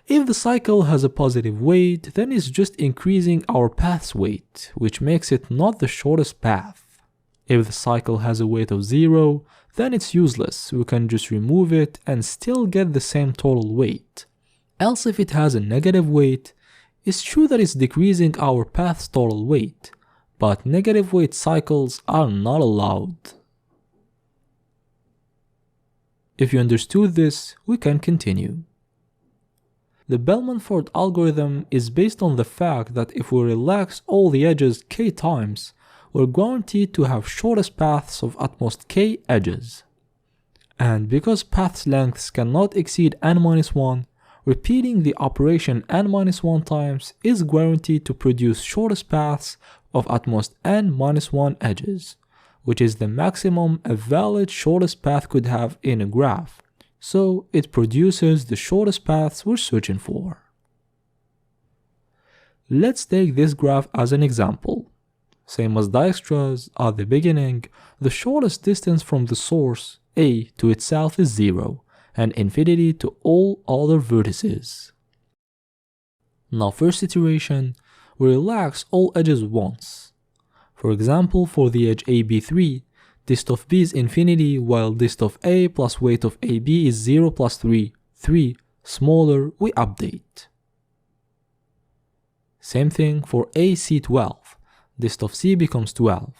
If the cycle has a positive weight, then it's just increasing our path's weight, which makes it not the shortest path. If the cycle has a weight of 0, then it's useless, we can just remove it and still get the same total weight. Else if it has a negative weight, it's true that it's decreasing our path's total weight, but negative weight cycles are not allowed. If you understood this, we can continue. The Bellman-Ford algorithm is based on the fact that if we relax all the edges k times, we're guaranteed to have shortest paths of at most k edges. And because paths lengths cannot exceed n-1, repeating the operation n-1 times is guaranteed to produce shortest paths of at most n-1 edges, which is the maximum a valid shortest path could have in a graph, so it produces the shortest paths we're searching for. Let's take this graph as an example. Same as Dijkstra's at the beginning, the shortest distance from the source, A, to itself is 0, and infinity to all other vertices. Now first iteration, we relax all edges once. For example, for the edge AB3, dist of B is infinity while dist of A plus weight of AB is 0 plus 3, 3, smaller, we update. Same thing for AC12, dist of C becomes 12.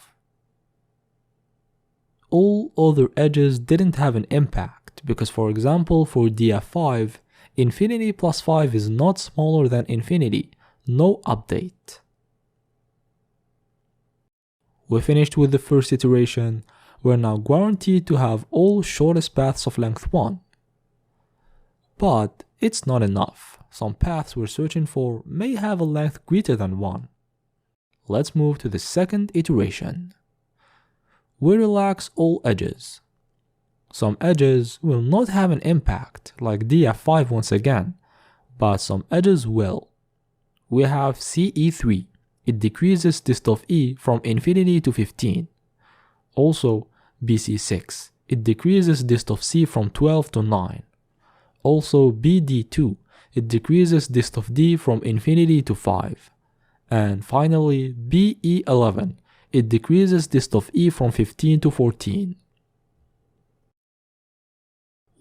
All other edges didn't have an impact because, for example, for DF5, infinity plus 5 is not smaller than infinity, no update. We finished with the first iteration. We're now guaranteed to have all shortest paths of length 1. But it's not enough. Some paths we're searching for may have a length greater than 1. Let's move to the second iteration. We relax all edges. Some edges will not have an impact, like DF5 once again, but some edges will. We have CE3. It decreases dist of E from infinity to 15. Also, BC6. It decreases dist of C from 12 to 9. Also, BD2. It decreases dist of D from infinity to 5. And finally, BE11. It decreases dist of E from 15 to 14.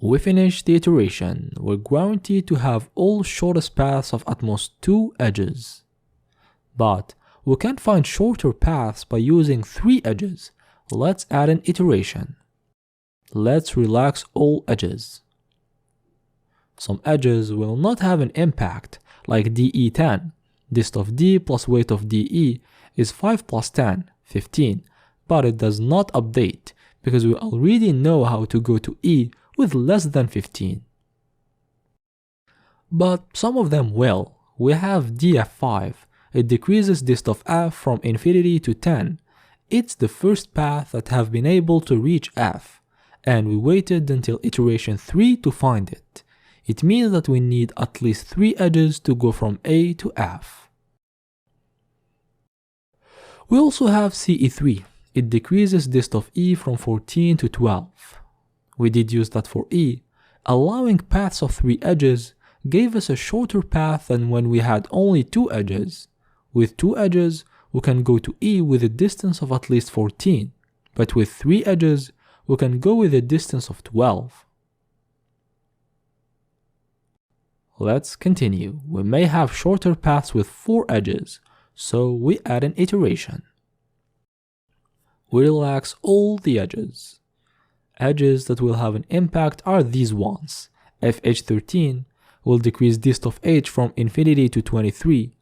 We finish the iteration. We're guaranteed to have all shortest paths of at most 2 edges. But we can't find shorter paths by using 3 edges. Let's add an iteration. Let's relax all edges. Some edges will not have an impact, like DE10. Dist of D plus weight of DE is 5 plus 10, 15, but it does not update because we already know how to go to E with less than 15. But some of them will. We have DF5. It decreases dist of F from infinity to 10. It's the first path that have been able to reach F, and we waited until iteration 3 to find it. It means that we need at least 3 edges to go from A to F. We also have CE3. It decreases dist of E from 14 to 12. We deduce that for E, allowing paths of 3 edges gave us a shorter path than when we had only 2 edges. With 2 edges, we can go to E with a distance of at least 14, but with 3 edges, we can go with a distance of 12. Let's continue. We may have shorter paths with 4 edges, so we add an iteration. We relax all the edges. Edges that will have an impact are these ones. FH13 will decrease dist of H from infinity to 23,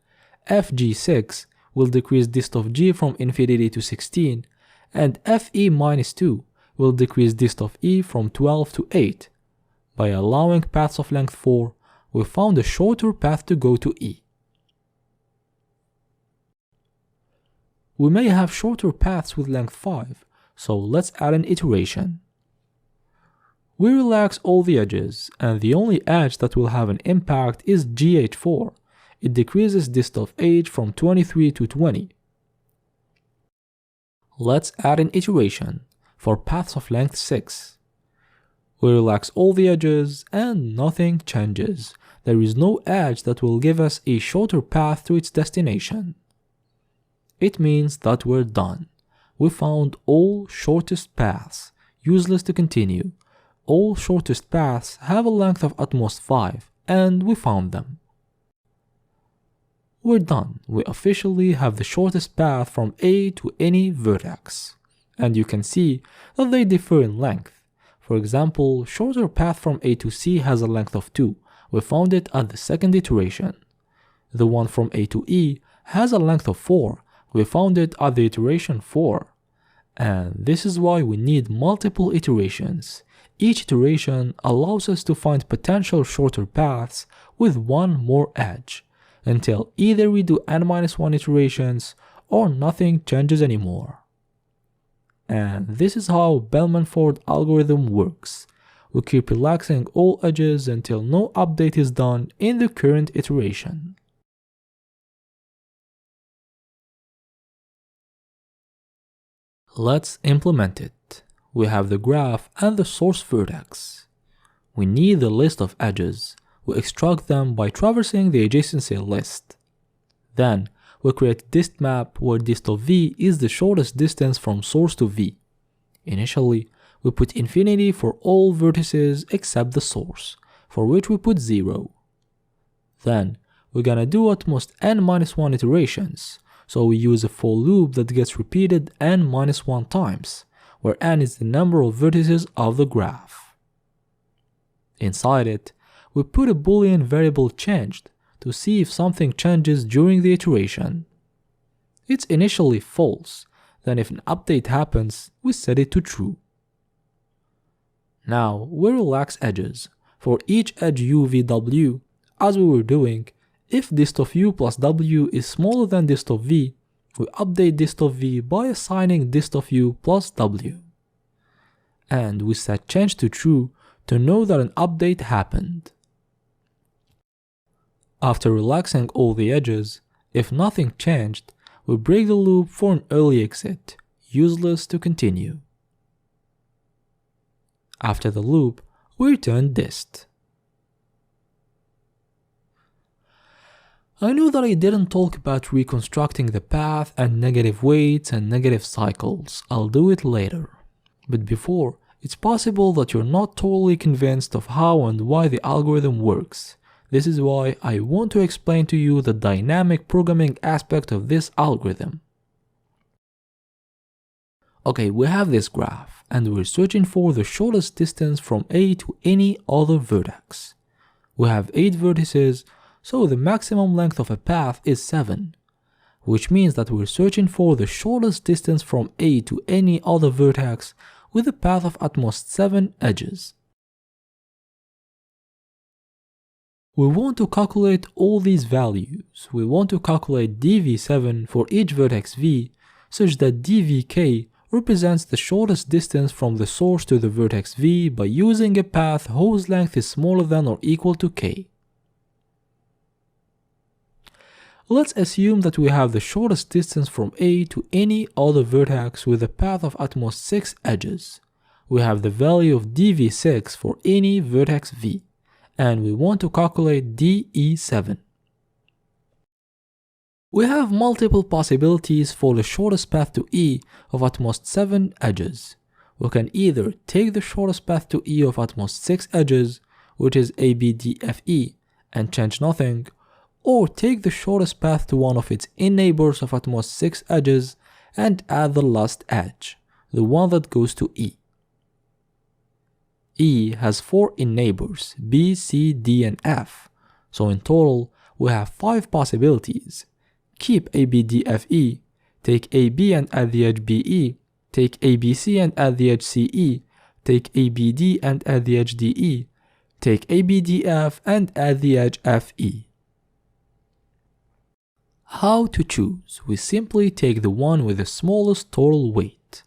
FG6 will decrease dist of G from infinity to 16, and FE-2 will decrease dist of E from 12 to 8. By allowing paths of length 4, we found a shorter path to go to E. We may have shorter paths with length 5, so let's add an iteration. We relax all the edges, and the only edge that will have an impact is GH4. It decreases dist of H from 23 to 20. Let's add an iteration for paths of length 6. We relax all the edges and nothing changes. There is no edge that will give us a shorter path to its destination. It means that we're done. We found all shortest paths. Useless to continue. All shortest paths have a length of at most 5, and we found them. We're done. We officially have the shortest path from A to any vertex. And you can see that they differ in length. For example, shorter path from A to C has a length of 2. We found it at the second iteration. The one from A to E has a length of 4. We found it at the iteration 4. And this is why we need multiple iterations. Each iteration allows us to find potential shorter paths with one more edge, until either we do n-1 iterations or nothing changes anymore. And this is how Bellman-Ford algorithm works. We keep relaxing all edges until no update is done in the current iteration. Let's implement it. We have the graph and the source vertex. We need the list of edges. We extract them by traversing the adjacency list. Then, we create a dist map where dist of v is the shortest distance from source to v. Initially, we put infinity for all vertices except the source, for which we put 0. Then, we're gonna do at most n-1 iterations, so we use a for loop that gets repeated n-1 times, where n is the number of vertices of the graph. Inside it, we put a boolean variable changed to see if something changes during the iteration. It's initially false, then if an update happens, we set it to true. Now we relax edges. For each edge u v w, as we were doing, if dist of u plus w is smaller than dist of v, we update dist of v by assigning dist of u plus w. And we set change to true to know that an update happened. After relaxing all the edges, if nothing changed, we break the loop for an early exit, useless to continue. After the loop, we return dist. I know that I didn't talk about reconstructing the path and negative weights and negative cycles. I'll do it later. But before, it's possible that you're not totally convinced of how and why the algorithm works. This is why I want to explain to you the dynamic programming aspect of this algorithm. Okay, we have this graph, and we're searching for the shortest distance from A to any other vertex. We have 8 vertices, so the maximum length of a path is 7, which means that we're searching for the shortest distance from A to any other vertex with a path of at most 7 edges. We want to calculate all these values. We want to calculate dv7 for each vertex v, such that dvk represents the shortest distance from the source to the vertex v by using a path whose length is smaller than or equal to k. Let's assume that we have the shortest distance from A to any other vertex with a path of at most 6 edges. We have the value of dv6 for any vertex v, and we want to calculate de7. We have multiple possibilities for the shortest path to E of at most 7 edges. We can either take the shortest path to E of at most 6 edges, which is ABDFE, and change nothing, or take the shortest path to one of its in-neighbors of at most 6 edges and add the last edge, the one that goes to E. E has 4 in-neighbors, B, C, D, and F, so in total we have 5 possibilities. Keep ABDFE, take AB and add the edge BE, take ABC and add the edge CE, take ABD and add the edge DE, take ABDF and add the edge FE. How to choose? We simply take the one with the smallest total weight.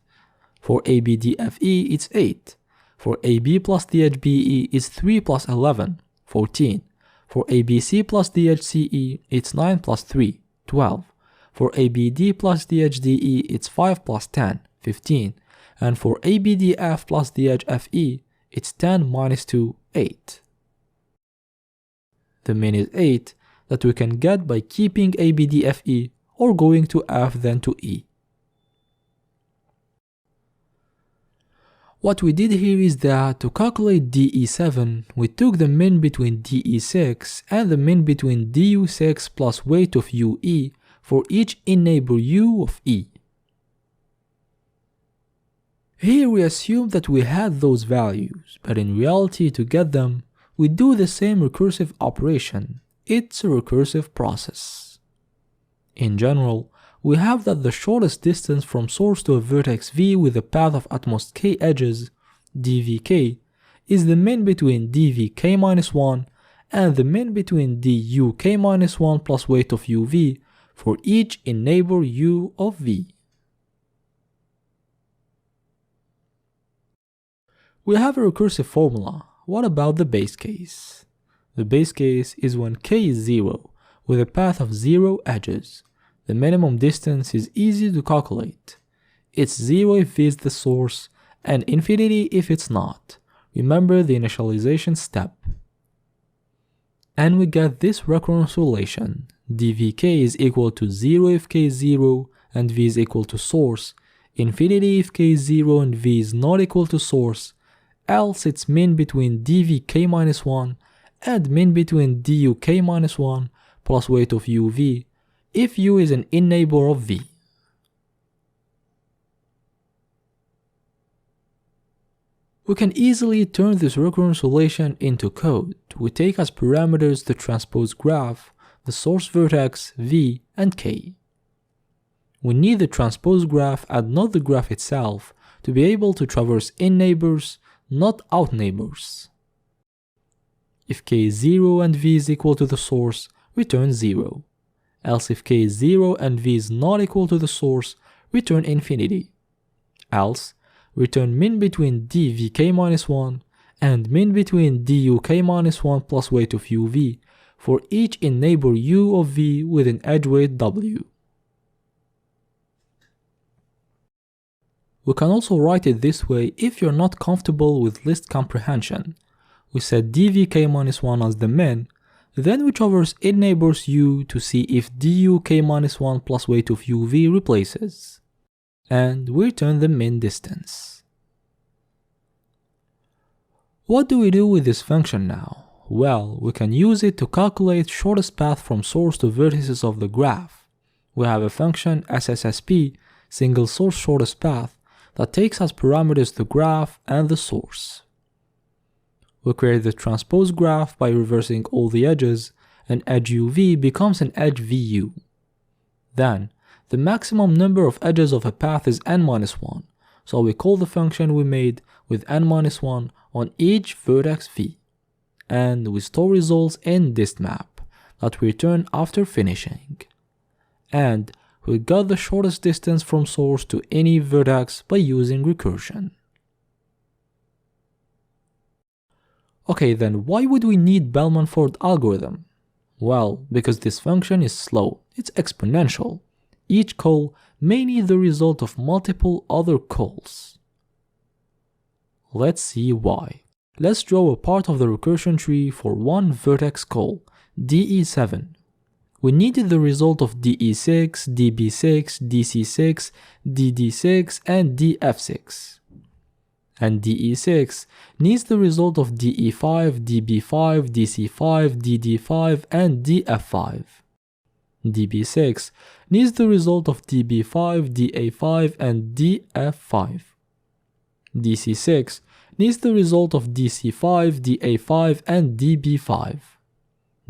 For ABDFE it's 8. For AB plus the edge BE it's 3 plus 11, 14. For ABC plus the edge CE it's 9 plus 3, 12. For ABD plus the edge DE it's 5 plus 10, 15. And for ABDF plus the edge FE it's 10 minus 2, 8. The mean is 8 that we can get by keeping ABDFE or going to F then to E. What we did here is that to calculate DE7, we took the min between DE6 and the min between DU6 plus weight of UE for each in-neighbor U of E. Here we assume that we had those values, but in reality to get them, we do the same recursive operation. It's a recursive process. In general, we have that the shortest distance from source to a vertex v with a path of at most k edges, dvk, is the min between dvk-1 and the min between duk-1 plus weight of uv for each in-neighbor u of v. We have a recursive formula. What about the base case? The base case is when k is 0, with a path of 0 edges. The minimum distance is easy to calculate. It's 0 if v is the source, and infinity if it's not. Remember the initialization step. And we get this recurrence relation. dvk is equal to 0 if k is 0 and v is equal to source, infinity if k is 0 and v is not equal to source, else it's min between dvk minus 1 and min between duk minus 1 plus weight of uv if u is an in-neighbor of v. We can easily turn this recurrence relation into code. We take as parameters the transpose graph, the source vertex v and k. We need the transpose graph and not the graph itself to be able to traverse in neighbors, not out neighbors. If k is 0 and v is equal to the source, return 0. Else if k is 0 and v is not equal to the source, return infinity. Else, return min between dvk minus 1 and min between duk minus 1 plus weight of uv for each in neighbor u of v with an edge weight w. We can also write it this way if you're not comfortable with list comprehension. We set dvk minus 1 as the min, then we traverse in neighbors u to see if duk minus 1 plus weight of uv replaces. And we return the min distance. What do we do with this function now? Well, we can use it to calculate shortest path from source to vertices of the graph. We have a function SSSP, single source shortest path, that takes as parameters the graph and the source. We create the transpose graph by reversing all the edges, and edge uv becomes an edge vu. Then, the maximum number of edges of a path is n-1, so we call the function we made with n-1 on each vertex v. And we store results in distmap that we return after finishing. And we got the shortest distance from source to any vertex by using recursion. Okay, then why would we need Bellman-Ford algorithm? Well, because this function is slow, it's exponential. Each call may need the result of multiple other calls. Let's see why. Let's draw a part of the recursion tree for one vertex call, DE7. We needed the result of DE6, DB6, DC6, DD6, and DF6. And DE6 needs the result of DE5, DB5, DC5, DD5, and DF5. DB6 needs the result of DB5, DA5, and DF5. DC6 needs the result of DC5, DA5, and DB5.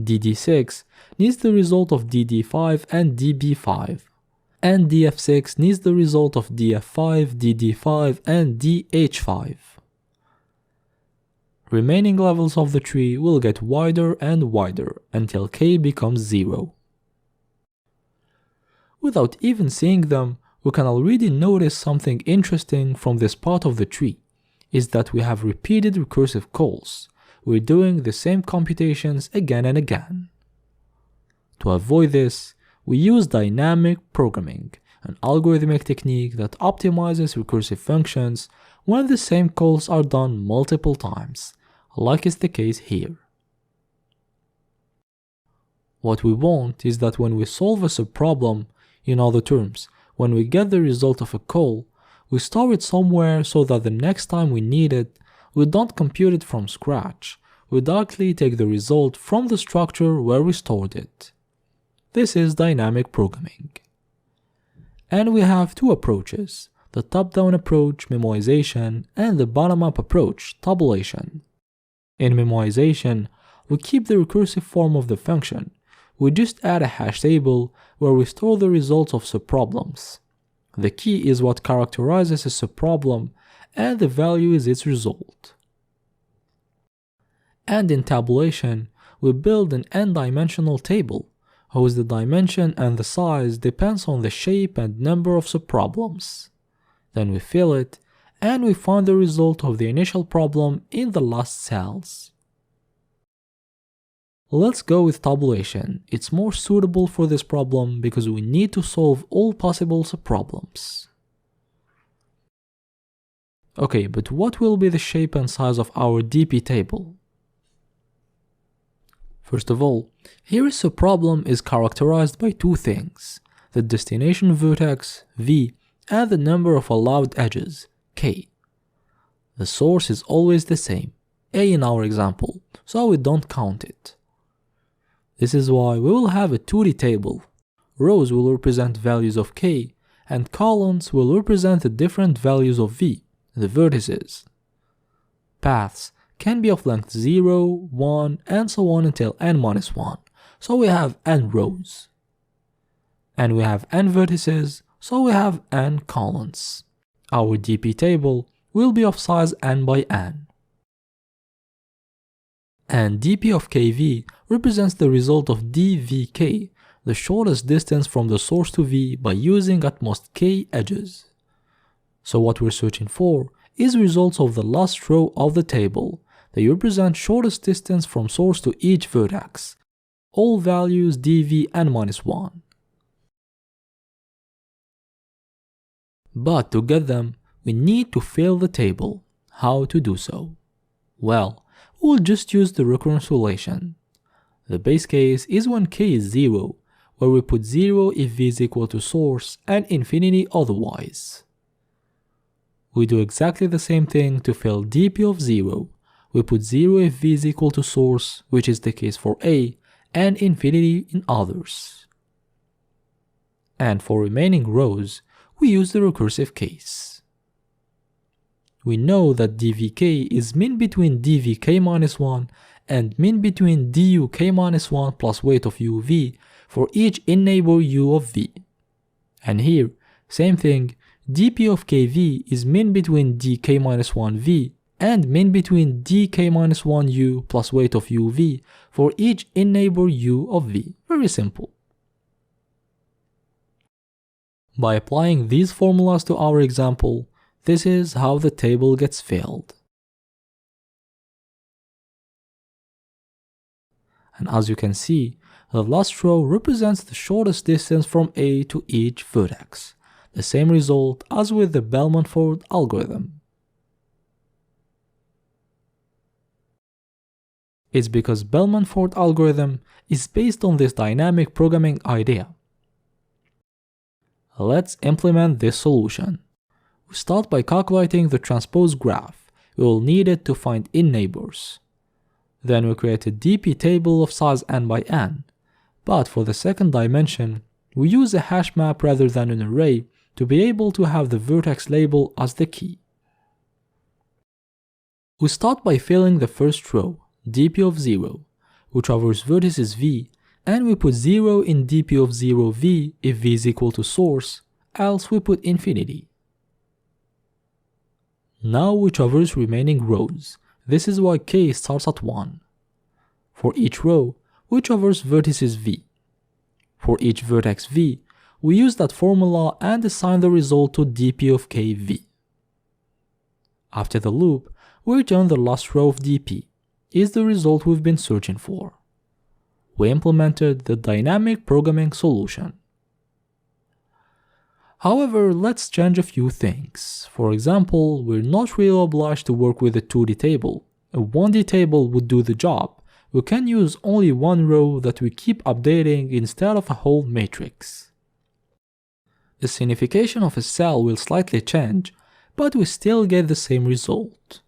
DD6 needs the result of DD5 and DB5. And DF6 needs the result of DF5, DD5, and DH5. Remaining levels of the tree will get wider and wider until k becomes 0. Without even seeing them, we can already notice something interesting from this part of the tree, is that we have repeated recursive calls. We're doing the same computations again and again. To avoid this, we use dynamic programming, an algorithmic technique that optimizes recursive functions when the same calls are done multiple times, like is the case here. What we want is that when we solve a subproblem, in other terms, when we get the result of a call, we store it somewhere so that the next time we need it, we don't compute it from scratch. We directly take the result from the structure where we stored it. This is dynamic programming. And we have two approaches, the top-down approach, memoization, and the bottom-up approach, tabulation. In memoization, we keep the recursive form of the function. We just add a hash table where we store the results of subproblems. The key is what characterizes a subproblem, and the value is its result. And in tabulation, we build an n-dimensional table, whose the dimension and the size depends on the shape and number of subproblems. Then we fill it, and we find the result of the initial problem in the last cells. Let's go with tabulation. It's more suitable for this problem because we need to solve all possible subproblems. Okay, but what will be the shape and size of our DP table? First of all, here is subproblem is characterized by two things: the destination vertex, V, and the number of allowed edges, K. The source is always the same, A in our example, so we don't count it. This is why we will have a 2D table. Rows will represent values of K, and columns will represent the different values of V, the vertices. Paths can be of length 0, 1, and so on until n-1, so we have n rows. And we have n vertices, so we have n columns. Our DP table will be of size n by n. And dp of kv represents the result of dvk, the shortest distance from the source to V by using at most k edges. So what we're searching for is results of the last row of the table. They represent shortest distance from source to each vertex, all values dv n-1. But to get them, we need to fill the table. How to do so? Well, we'll just use the recurrence relation. The base case is when k is 0, where we put 0 if v is equal to source and infinity otherwise. We do exactly the same thing to fill dp of 0. We put 0 if v is equal to source, which is the case for A, and infinity in others. And for remaining rows, we use the recursive case. We know that dvk is mean between dvk-1 and mean between duk-1 plus weight of uv for each in-neighbor u of v. And here, same thing, dp of kv is mean between dk-1v and mean between dk-1u plus weight of uv for each in-neighbor u of v. Very simple. By applying these formulas to our example, this is how the table gets filled. And as you can see, the last row represents the shortest distance from A to each vertex, the same result as with the Bellman-Ford algorithm. It's because Bellman-Ford algorithm is based on this dynamic programming idea. Let's implement this solution. We start by calculating the transpose graph. We will need it to find in-neighbors. Then we create a DP table of size n by n. But for the second dimension, we use a hash map rather than an array to be able to have the vertex label as the key. We start by filling the first row, dp of 0, which covers vertices v, and we put 0 in dp of 0v if v is equal to source, else we put infinity. Now we traverse remaining rows. This is why k starts at 1. For each row, we traverse vertices v. For each vertex v, we use that formula and assign the result to dp of kv. After the loop, we return the last row of dp, is the result we've been searching for. We implemented the dynamic programming solution. However, let's change a few things. For example, we're not really obliged to work with a 2D table. A 1D table would do the job. We can use only one row that we keep updating instead of a whole matrix. The signification of a cell will slightly change, but we still get the same result.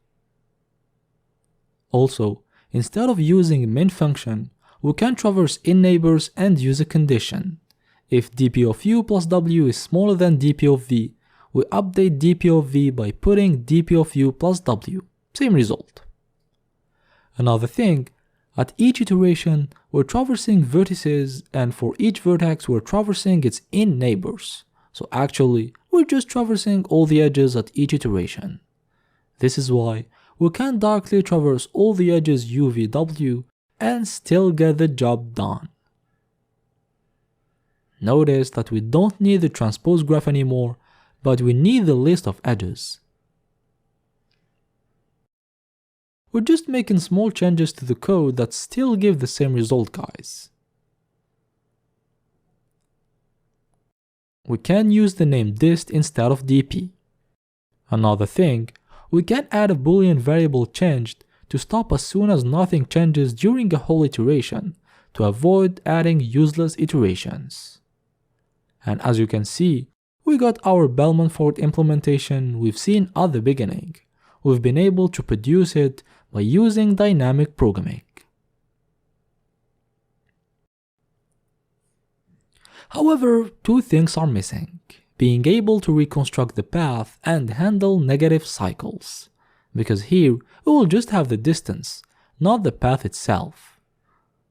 Also, instead of using a min function, we can traverse in-neighbors and use a condition. If dp of u plus w is smaller than dp of v, we update dp of v by putting dp of u plus w. Same result. Another thing, at each iteration, we're traversing vertices, and for each vertex we're traversing its in-neighbors. So actually, we're just traversing all the edges at each iteration. This is why we can directly traverse all the edges UVW and still get the job done. Notice that we don't need the transpose graph anymore, but we need the list of edges. We're just making small changes to the code that still give the same result, guys. We can use the name dist instead of dp. Another thing, we can add a boolean variable changed to stop as soon as nothing changes during a whole iteration to avoid adding useless iterations. And as you can see, we got our Bellman-Ford implementation we've seen at the beginning. We've been able to produce it by using dynamic programming. However, two things are missing: being able to reconstruct the path and handle negative cycles, because here we will just have the distance, not the path itself.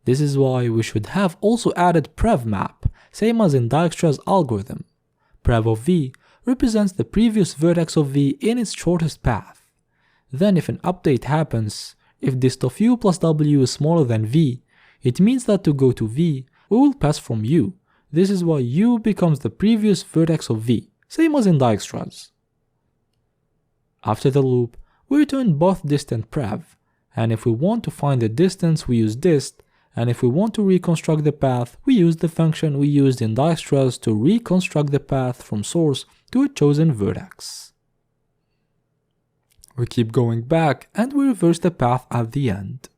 This is why we should have also added prevmap, same as in Dijkstra's algorithm. Prev of v represents the previous vertex of v in its shortest path. Then if an update happens, if dist of u plus w is smaller than v, it means that to go to v, we will pass from u. This is why u becomes the previous vertex of v, same as in Dijkstra's. After the loop, we return both dist and prev, and if we want to find the distance we use dist, and if we want to reconstruct the path we use the function we used in Dijkstra's to reconstruct the path from source to a chosen vertex. We keep going back and we reverse the path at the end.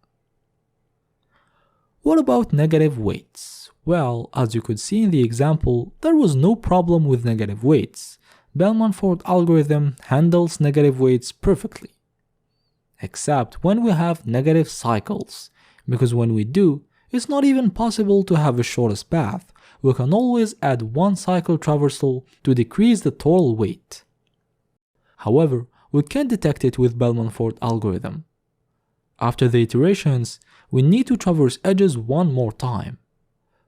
What about negative weights? Well, as you could see in the example, there was no problem with negative weights. Bellman-Ford algorithm handles negative weights perfectly. Except when we have negative cycles, because when we do, it's not even possible to have a shortest path. We can always add one cycle traversal to decrease the total weight. However, we can detect it with Bellman-Ford algorithm. After the iterations, we need to traverse edges one more time.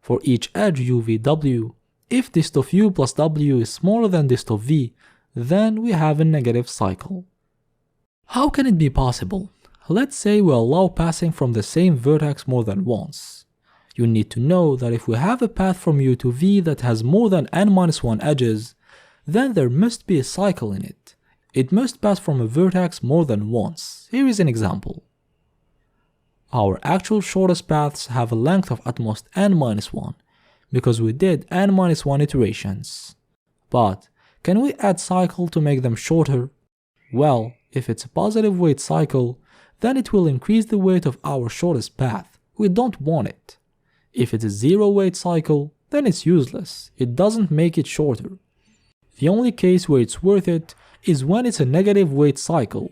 For each edge UVW, if dist of u plus w is smaller than dist of v, then we have a negative cycle. How can it be possible? Let's say we allow passing from the same vertex more than once. You need to know that if we have a path from u to v that has more than n-1 edges, then there must be a cycle in it. It must pass from a vertex more than once. Here is an example. Our actual shortest paths have a length of at most n-1, because we did n-1 iterations. But can we add cycle to make them shorter? Well, if it's a positive weight cycle, then it will increase the weight of our shortest path. We don't want it. If it's a zero weight cycle, then it's useless. It doesn't make it shorter. The only case where it's worth it is when it's a negative weight cycle.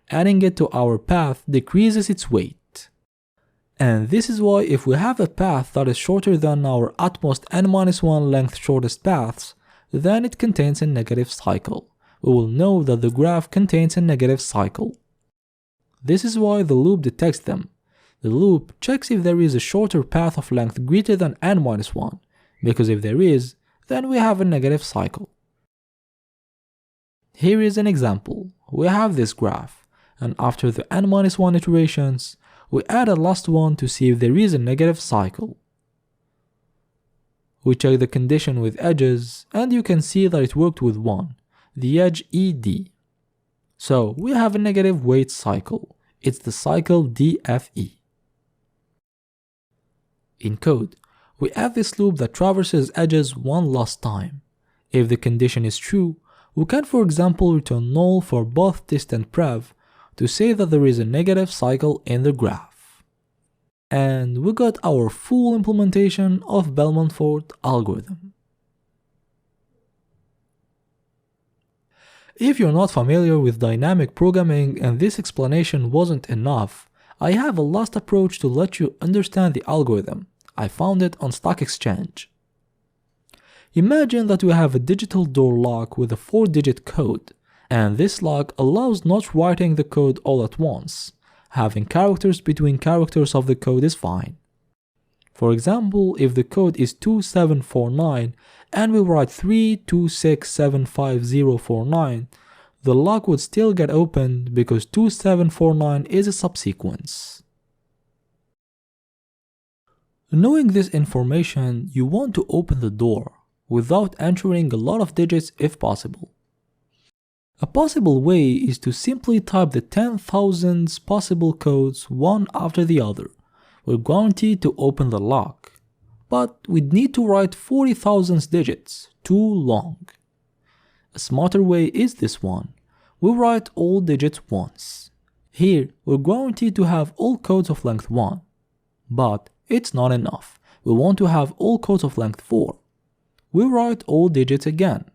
Adding it to our path decreases its weight. And this is why if we have a path that is shorter than our at most n-1 length shortest paths, then it contains a negative cycle. We will know that the graph contains a negative cycle. This is why the loop detects them. The loop checks if there is a shorter path of length greater than n-1, because if there is, then we have a negative cycle. Here is an example. We have this graph, and after the n-1 iterations, we add a last one to see if there is a negative cycle. We check the condition with edges, and you can see that it worked with one, the edge ED. So we have a negative weight cycle. It's the cycle DFE. In code, we add this loop that traverses edges one last time. If the condition is true, we can for example return null for both dist and prev to say that there is a negative cycle in the graph. And we got our full implementation of Bellman-Ford algorithm. If you're not familiar with dynamic programming and this explanation wasn't enough, I have a last approach to let you understand the algorithm. I found it on Stack Exchange. Imagine that we have a digital door lock with a 4-digit code, and this lock allows not writing the code all at once. Having characters between characters of the code is fine. For example, if the code is 2749 and we write 3267549, the lock would still get opened because 2749 is a subsequence. Knowing this information, you want to open the door without entering a lot of digits if possible. A possible way is to simply type the 10,000 possible codes one after the other. We're guaranteed to open the lock, but we'd need to write 40,000 digits, too long. A smarter way is this one. We write all digits once. Here, we're guaranteed to have all codes of length 1. But it's not enough. We want to have all codes of length 4. We write all digits again.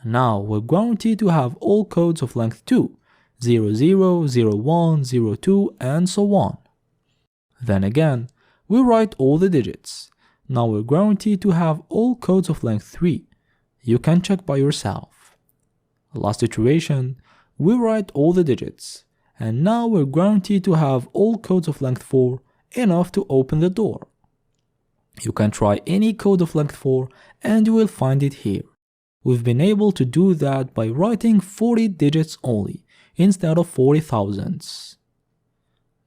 Now we're guaranteed to have all codes of length 2, 00, 01, 02, and so on. Then again, we write all the digits. Now we're guaranteed to have all codes of length 3. You can check by yourself. Last iteration, we write all the digits. And now we're guaranteed to have all codes of length 4, enough to open the door. You can try any code of length 4 and you will find it here. We've been able to do that by writing 40 digits only, instead of 40,000.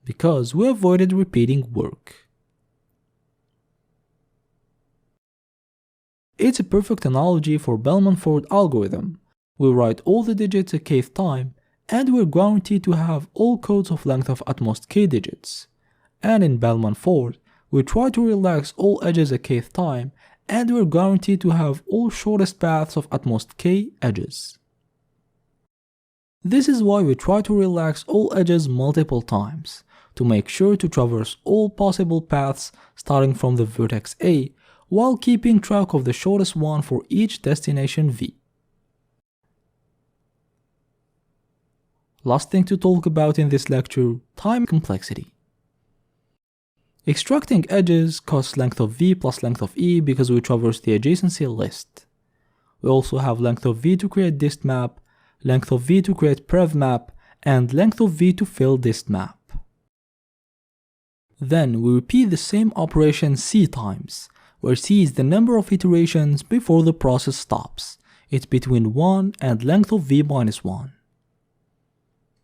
Because we avoided repeating work. It's a perfect analogy for Bellman-Ford algorithm. We write all the digits a kth time, and we're guaranteed to have all codes of length of at most k digits. And in Bellman-Ford, we try to relax all edges a kth time, and we're guaranteed to have all shortest paths of at most k edges. This is why we try to relax all edges multiple times, to make sure to traverse all possible paths starting from the vertex A, while keeping track of the shortest one for each destination V. Last thing to talk about in this lecture, time complexity. Extracting edges costs length of V plus length of E because we traverse the adjacency list. We also have length of V to create dist map, length of V to create prev map, and length of V to fill dist map. Then we repeat the same operation C times, where C is the number of iterations before the process stops. It's between 1 and length of V minus 1.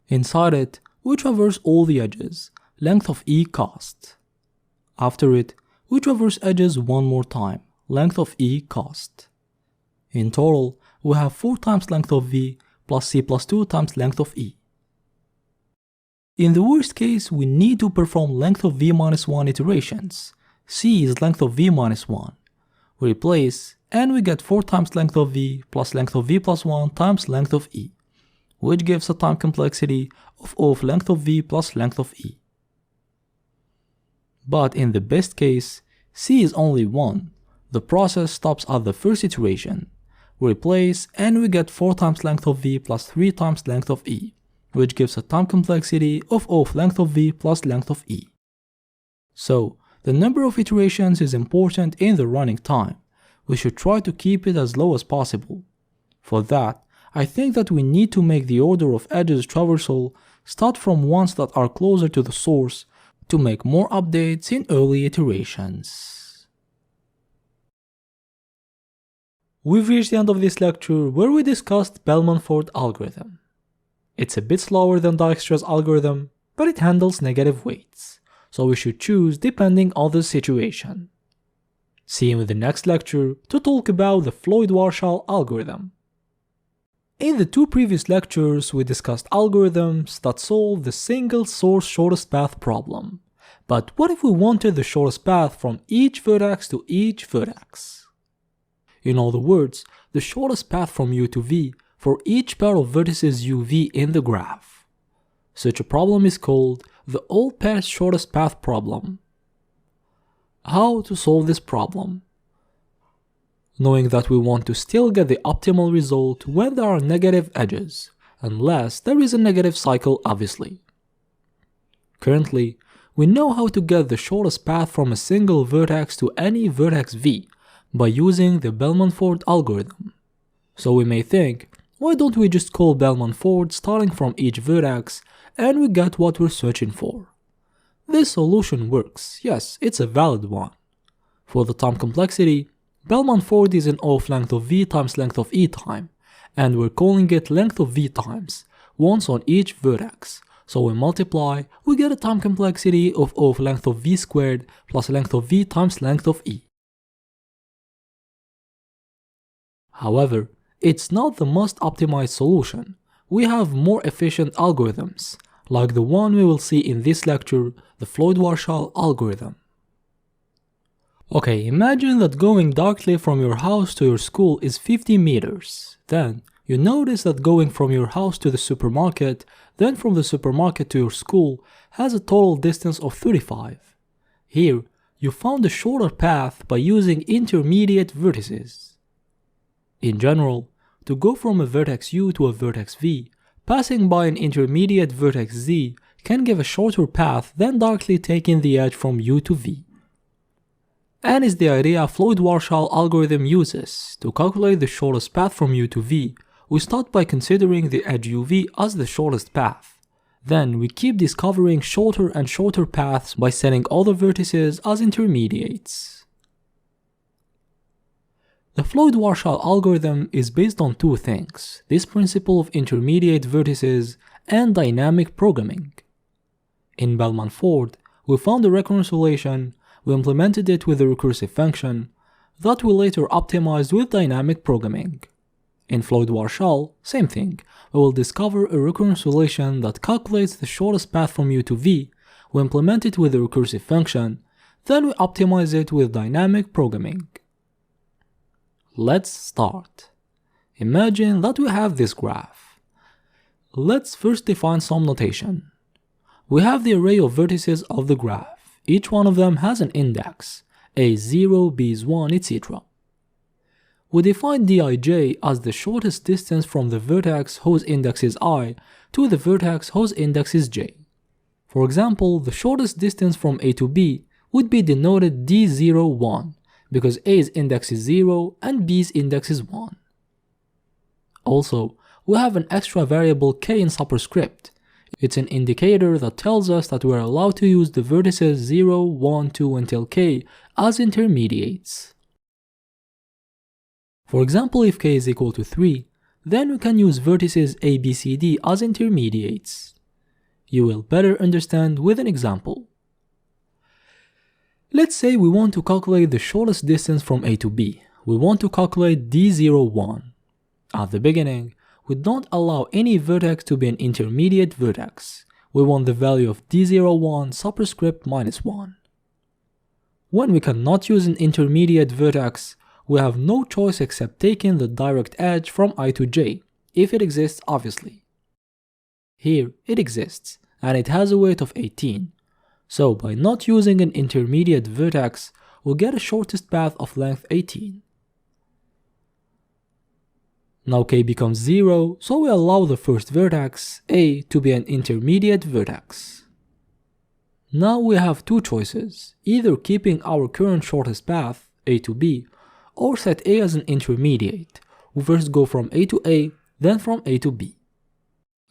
Inside it, we traverse all the edges, length of E cost. After it, we traverse edges one more time, length of E cost. In total, we have 4 times length of V plus C plus 2 times length of E. In the worst case, we need to perform length of V minus 1 iterations. C is length of V minus 1. We replace, and we get 4 times length of V plus length of V plus 1 times length of E, which gives a time complexity of O of length of V plus length of E. But in the best case, C is only 1. The process stops at the first iteration. We replace, and we get 4 times length of V plus 3 times length of E, which gives a time complexity of O of length of V plus length of E. So, the number of iterations is important in the running time. We should try to keep it as low as possible. For that, I think that we need to make the order of edges traversal start from ones that are closer to the source to make more updates in early iterations. We've reached the end of this lecture where we discussed Bellman-Ford algorithm. It's a bit slower than Dijkstra's algorithm, but it handles negative weights, so we should choose depending on the situation. See you in the next lecture to talk about the Floyd-Warshall algorithm. In the 2 previous lectures, we discussed algorithms that solve the single source shortest path problem. But what if we wanted the shortest path from each vertex to each vertex? In other words, the shortest path from U to V for each pair of vertices UV in the graph. Such a problem is called the all pairs shortest path problem. How to solve this problem? Knowing that we want to still get the optimal result when there are negative edges, unless there is a negative cycle obviously. Currently, we know how to get the shortest path from a single vertex to any vertex V by using the Bellman-Ford algorithm. So we may think, why don't we just call Bellman-Ford starting from each vertex and we get what we're searching for? This solution works, yes, it's a valid one. For the time complexity, Bellman-Ford is an O of length of V times length of E time, and we're calling it length of V times, once on each vertex. So we multiply, we get a time complexity of O of length of V squared plus length of V times length of E. However, it's not the most optimized solution. we have more efficient algorithms, like the one we will see in this lecture, the Floyd-Warshall algorithm. Okay, imagine that going directly from your house to your school is 50 meters. Then, you notice that going from your house to the supermarket, then from the supermarket to your school, has a total distance of 35. Here, you found a shorter path by using intermediate vertices. In general, to go from a vertex u to a vertex v, passing by an intermediate vertex z can give a shorter path than directly taking the edge from u to v. And is the idea Floyd-Warshall algorithm uses. To calculate the shortest path from u to v, we start by considering the edge uv as the shortest path. Then we keep discovering shorter and shorter paths by setting all the vertices as intermediates. The Floyd-Warshall algorithm is based on two things, this principle of intermediate vertices and dynamic programming. In Bellman-Ford, we found a recurrence relation, we implemented it with a recursive function, that we later optimized with dynamic programming. In Floyd-Warshall, same thing, we will discover a recurrence relation that calculates the shortest path from u to v, we implement it with a recursive function, then we optimize it with dynamic programming. Let's start. Imagine that we have this graph. Let's first define some notation. We have the array of vertices of the graph. Each one of them has an index, a 0, b's 1, etc. We define dij as the shortest distance from the vertex whose index is I to the vertex whose index is j. For example, the shortest distance from a to b would be denoted d01, because a's index is 0 and b's index is 1. Also, we have an extra variable k in superscript. It's an indicator that tells us that we're allowed to use the vertices 0, 1, 2 until k as intermediates. For example, if k is equal to 3, then we can use vertices a, b, c, d as intermediates. You will better understand with an example. Let's say we want to calculate the shortest distance from a to b. We want to calculate d01. At the beginning, we don't allow any vertex to be an intermediate vertex. We want the value of d01 superscript -1. When we cannot use an intermediate vertex, we have no choice except taking the direct edge from I to j, if it exists obviously. Here it exists, and it has a weight of 18. So by not using an intermediate vertex, we'll get a shortest path of length 18. Now k becomes 0, so we allow the first vertex, a, to be an intermediate vertex. Now we have two choices, either keeping our current shortest path, a to b, or set a as an intermediate. We first go from a to a, then from a to b.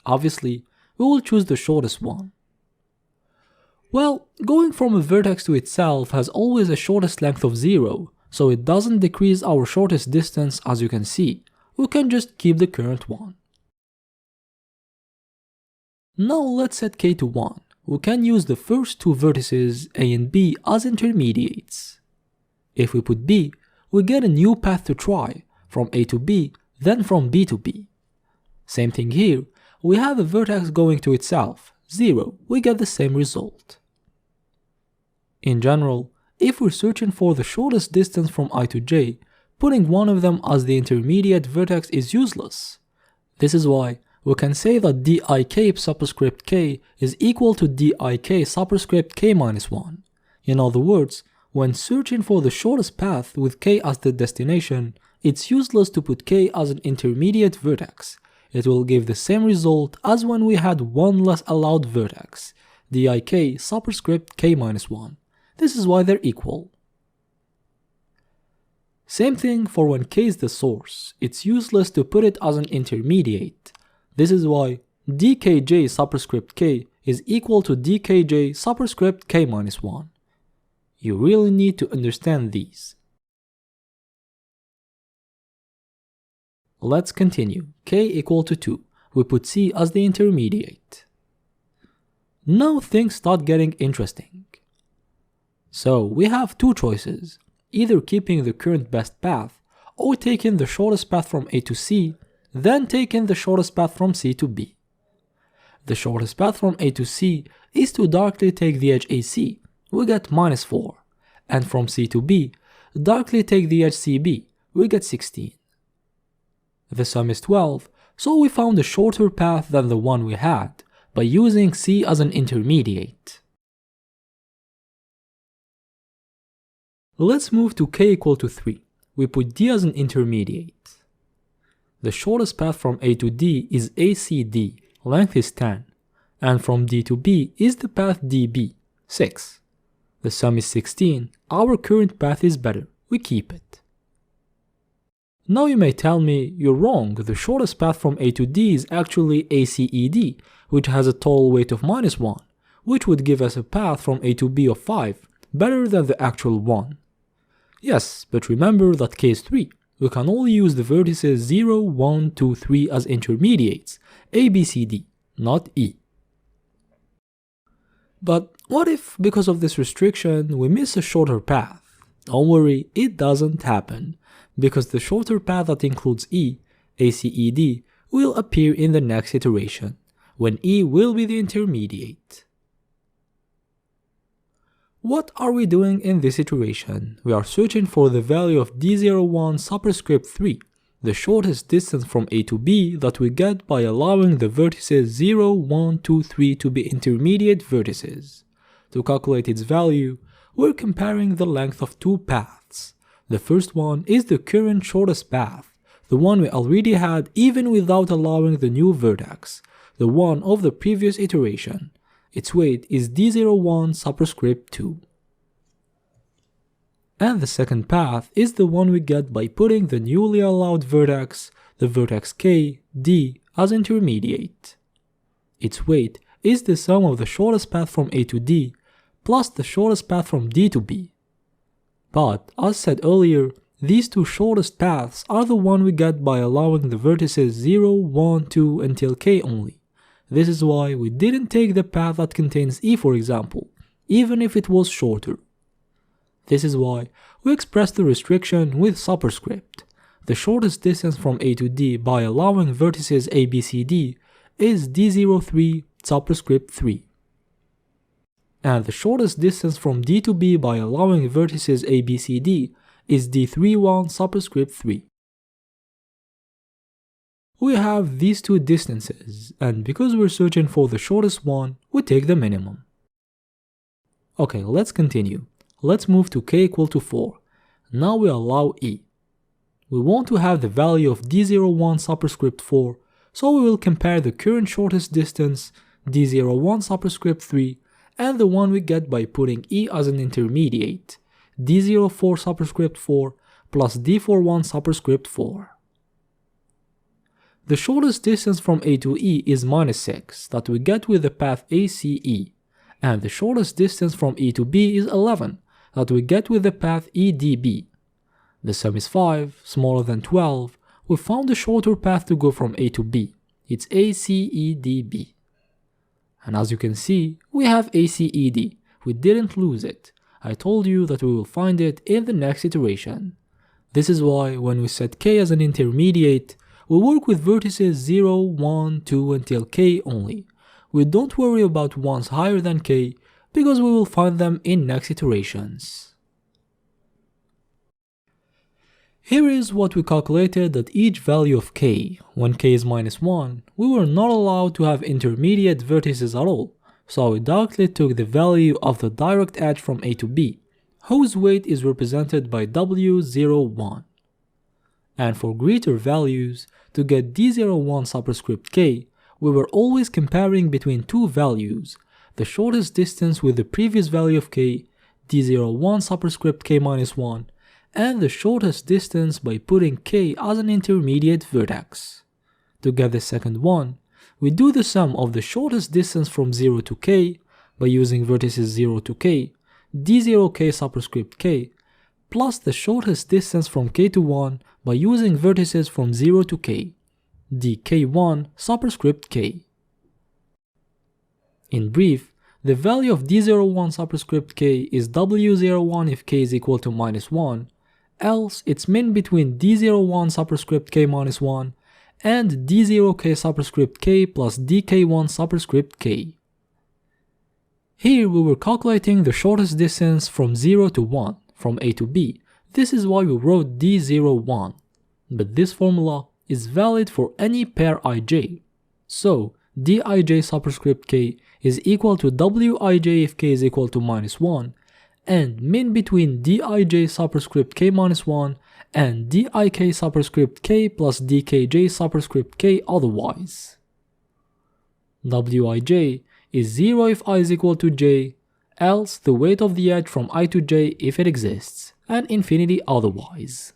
Obviously, we will choose the shortest one. Well, going from a vertex to itself has always a shortest length of 0, so it doesn't decrease our shortest distance as you can see. We can just keep the current one. Now let's set k to 1. We can use the first two vertices a and b as intermediates. If we put b, we get a new path to try, from a to b, then from b to b. Same thing here, we have a vertex going to itself, 0, we get the same result. In general, if we're searching for the shortest distance from I to j, putting one of them as the intermediate vertex is useless. This is why we can say that dik superscript k is equal to dik superscript k minus 1. In other words, when searching for the shortest path with k as the destination, it's useless to put k as an intermediate vertex. It will give the same result as when we had one less allowed vertex, dik superscript k minus 1. This is why they're equal. Same thing for when k is the source, it's useless to put it as an intermediate. This is why dkj superscript k is equal to dkj superscript k minus 1. You really need to understand these. Let's continue. K equal to 2. We put c as the intermediate. Now things start getting interesting. So we have two choices, either keeping the current best path or taking the shortest path from A to C, then take in the shortest path from C to B. The shortest path from A to C is to directly take the edge AC, we get -4, and from C to B, directly take the edge CB, we get 16. The sum is 12, so we found a shorter path than the one we had, by using C as an intermediate. Let's move to k equal to 3. We put D as an intermediate. The shortest path from A to D is ACD, length is 10, and from D to B is the path DB, 6. The sum is 16, our current path is better, we keep it. Now you may tell me, you're wrong, the shortest path from A to D is actually ACED, which has a total weight of -1, which would give us a path from A to B of 5, better than the actual one. Yes, but remember that case 3, we can only use the vertices 0, 1, 2, 3 as intermediates, A, B, C, D, not E. But what if, because of this restriction, we miss a shorter path? Don't worry, it doesn't happen, because the shorter path that includes E, ACED, will appear in the next iteration, when E will be the intermediate. What are we doing in this iteration? We are searching for the value of D01 superscript 3, the shortest distance from A to B that we get by allowing the vertices 0, 1, 2, 3 to be intermediate vertices. To calculate its value, we're comparing the length of two paths. The first one is the current shortest path, the one we already had even without allowing the new vertex, the one of the previous iteration. Its weight is D01 superscript 2. And the second path is the one we get by putting the newly allowed vertex, the vertex K, D, as intermediate. Its weight is the sum of the shortest path from A to D plus the shortest path from D to B. But, as said earlier, these two shortest paths are the one we get by allowing the vertices 0, 1, 2 until K only. This is why we didn't take the path that contains E, for example, even if it was shorter. This is why we express the restriction with superscript. The shortest distance from A to D by allowing vertices A, B, C, D is D03 superscript 3. And the shortest distance from D to B by allowing vertices A, B, C, D is D31 superscript 3. We have these two distances, and because we're searching for the shortest one, we take the minimum. Okay, let's continue. Let's move to k equal to 4. Now we allow E. We want to have the value of D01 superscript 4, so we will compare the current shortest distance, D01 superscript 3, and the one we get by putting E as an intermediate, D04 superscript 4 plus D41 superscript 4. The shortest distance from A to E is -6 that we get with the path ACE, and the shortest distance from E to B is 11 that we get with the path EDB. The sum is 5, smaller than 12, we found a shorter path to go from A to B, it's ACEDB. And as you can see, we have ACED, we didn't lose it. I told you that we will find it in the next iteration. This is why when we set K as an intermediate, we work with vertices 0, 1, 2 until K only. We don't worry about ones higher than K because we will find them in next iterations. Here is what we calculated at each value of K. When K is -1, we were not allowed to have intermediate vertices at all, so we directly took the value of the direct edge from A to B, whose weight is represented by W01. And for greater values, to get D01 superscript K, we were always comparing between two values, the shortest distance with the previous value of K, D01 superscript K-1, and the shortest distance by putting K as an intermediate vertex. To get the second one, we do the sum of the shortest distance from 0 to K by using vertices 0 to K, D0K superscript K, plus the shortest distance from K to 1 by using vertices from 0 to K, dk1 superscript K. In brief, the value of D01 superscript K is W01 if K is equal to -1, else it's min between D01 superscript K-1 and d0k superscript k plus dk1 superscript k. Here we were calculating the shortest distance from 0 to 1, from A to B. This is why we wrote d01. But this formula is valid for any pair ij. So dij superscript k is equal to wij if k is equal to -1, and min between dij superscript k minus 1 and dik superscript k plus dkj superscript k otherwise. wij is 0 if I is equal to j, else the weight of the edge from I to j if it exists, and infinity otherwise.